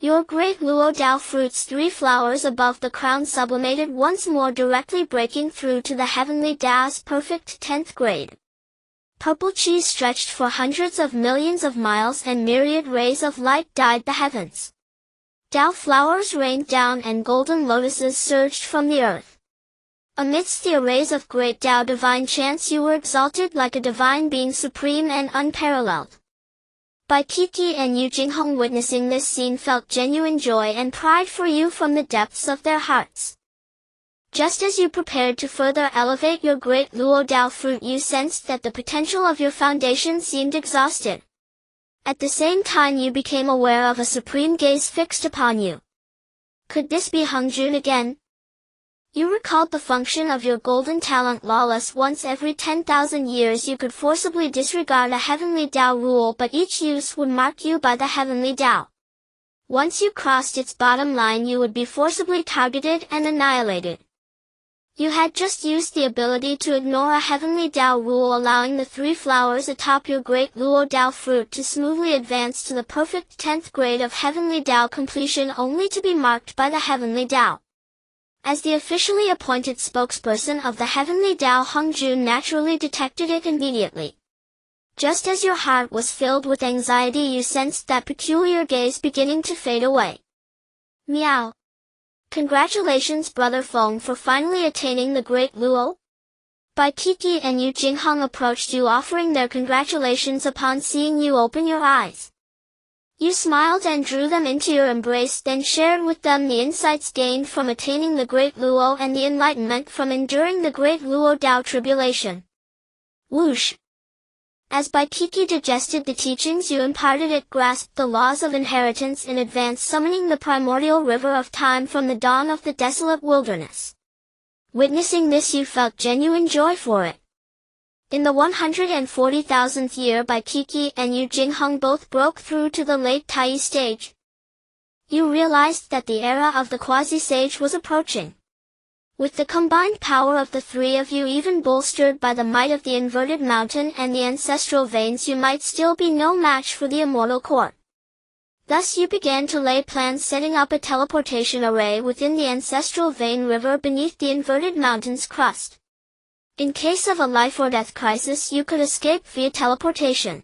Speaker 1: Your Great Luo Dao fruits 3 flowers above the crown sublimated once more directly breaking through to the heavenly Tao's perfect 10th grade. Purple qi stretched for hundreds of millions of miles and myriad rays of light dyed the heavens. Tao flowers rained down and golden lotuses surged from the earth. Amidst the arrays of great Tao divine chants you were exalted like a divine being supreme and unparalleled. Bai Qi and Yu Jinghong witnessing this scene felt genuine joy and pride for you from the depths of their hearts. Just as you prepared to further elevate your Great Luo Dao fruit you sensed that the potential of your foundation seemed exhausted. At the same time you became aware of a supreme gaze fixed upon you. Could this be Hongzhen again? You recalled the function of your golden talent lawless once every 10,000 years you could forcibly disregard a heavenly Tao rule but each use would mark you by the heavenly Tao. Once you crossed its bottom line, you would be forcibly targeted and annihilated. You had just used the ability to ignore a heavenly Tao rule, allowing the 3 flowers atop your great Luo Tao fruit to smoothly advance to the perfect 10th grade of heavenly Tao completion, only to be marked by the heavenly Tao. As the officially appointed spokesperson of the heavenly Tao, Hongjun naturally detected it immediately. Just as your heart was filled with anxiety, you sensed that peculiar gaze beginning to fade away. Meow. Congratulations, Brother Feng, for finally attaining the Great Luo. Bai Qi and Yu Jingheng approached you, offering their congratulations upon seeing you open your eyes. You smiled and drew them into your embrace, then shared with them the insights gained from attaining the Great Luo and the enlightenment from enduring the Great Luo Tao tribulation. Whoosh! As Bai Qi digested the teachings you imparted, it grasped the laws of inheritance in advance, summoning the primordial river of time from the dawn of the desolate wilderness. Witnessing this, you felt genuine joy for it. In the 140,000th year, Bai Qi and Yu Jingheng both broke through to the late Tai stage. You realized that the era of the quasi-sage was approaching. With the combined power of the 3 of you, even bolstered by the might of the inverted mountain and the ancestral veins, you might still be no match for the immortal court. Thus you began to lay plans, setting up a teleportation array within the ancestral vein river beneath the inverted mountain's crust. In case of a life or death crisis, you could escape via teleportation.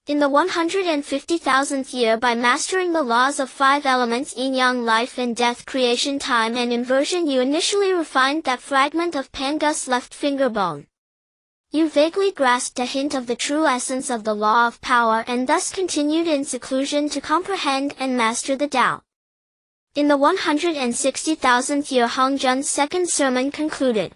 Speaker 1: In the 150,000th year, by mastering the laws of 5 elements, yin-yang, life and death, creation, time and inversion, you initially refined that fragment of Pangus left finger bone. You vaguely grasped a hint of the true essence of the law of power, and thus continued in seclusion to comprehend and master the Tao. In the 160,000th year, Hongjun's second sermon concluded.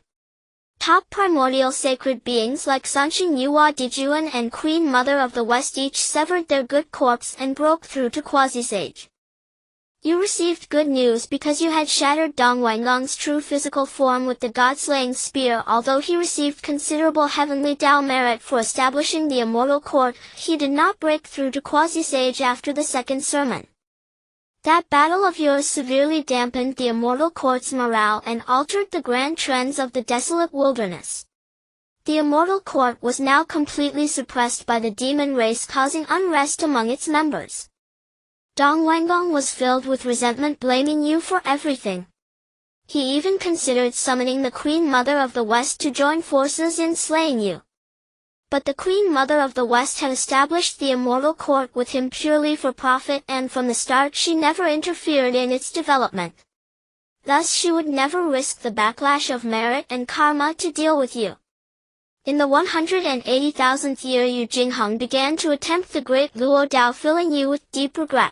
Speaker 1: Top primordial sacred beings like Sanqing Yuhua Dijuan and Queen Mother of the West each severed their good corpse and broke through to quasi-sage. You received good news because you had shattered Dong Wanglong's true physical form with the god-slaying spear. Although he received considerable heavenly Tao merit for establishing the immortal court, he did not break through to quasi-sage after the second sermon. That battle of yours severely dampened the immortal court's morale and altered the grand trends of the desolate wilderness. The immortal court was now completely suppressed by the demon race, causing unrest among its members. Dong Wanglong was filled with resentment, blaming you for everything. He even considered summoning the Queen Mother of the West to join forces in slaying you. But the Queen Mother of the West had established the immortal court with him purely for profit, and from the start she never interfered in its development. Thus she would never risk the backlash of merit and karma to deal with you. In the 180,000th year, Yu Jingheng began to attempt the Great Luo Tao, filling you with deep regret.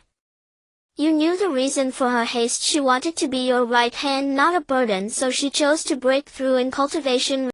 Speaker 1: You knew the reason for her haste. She wanted to be your right hand, not a burden, so she chose to break through in cultivation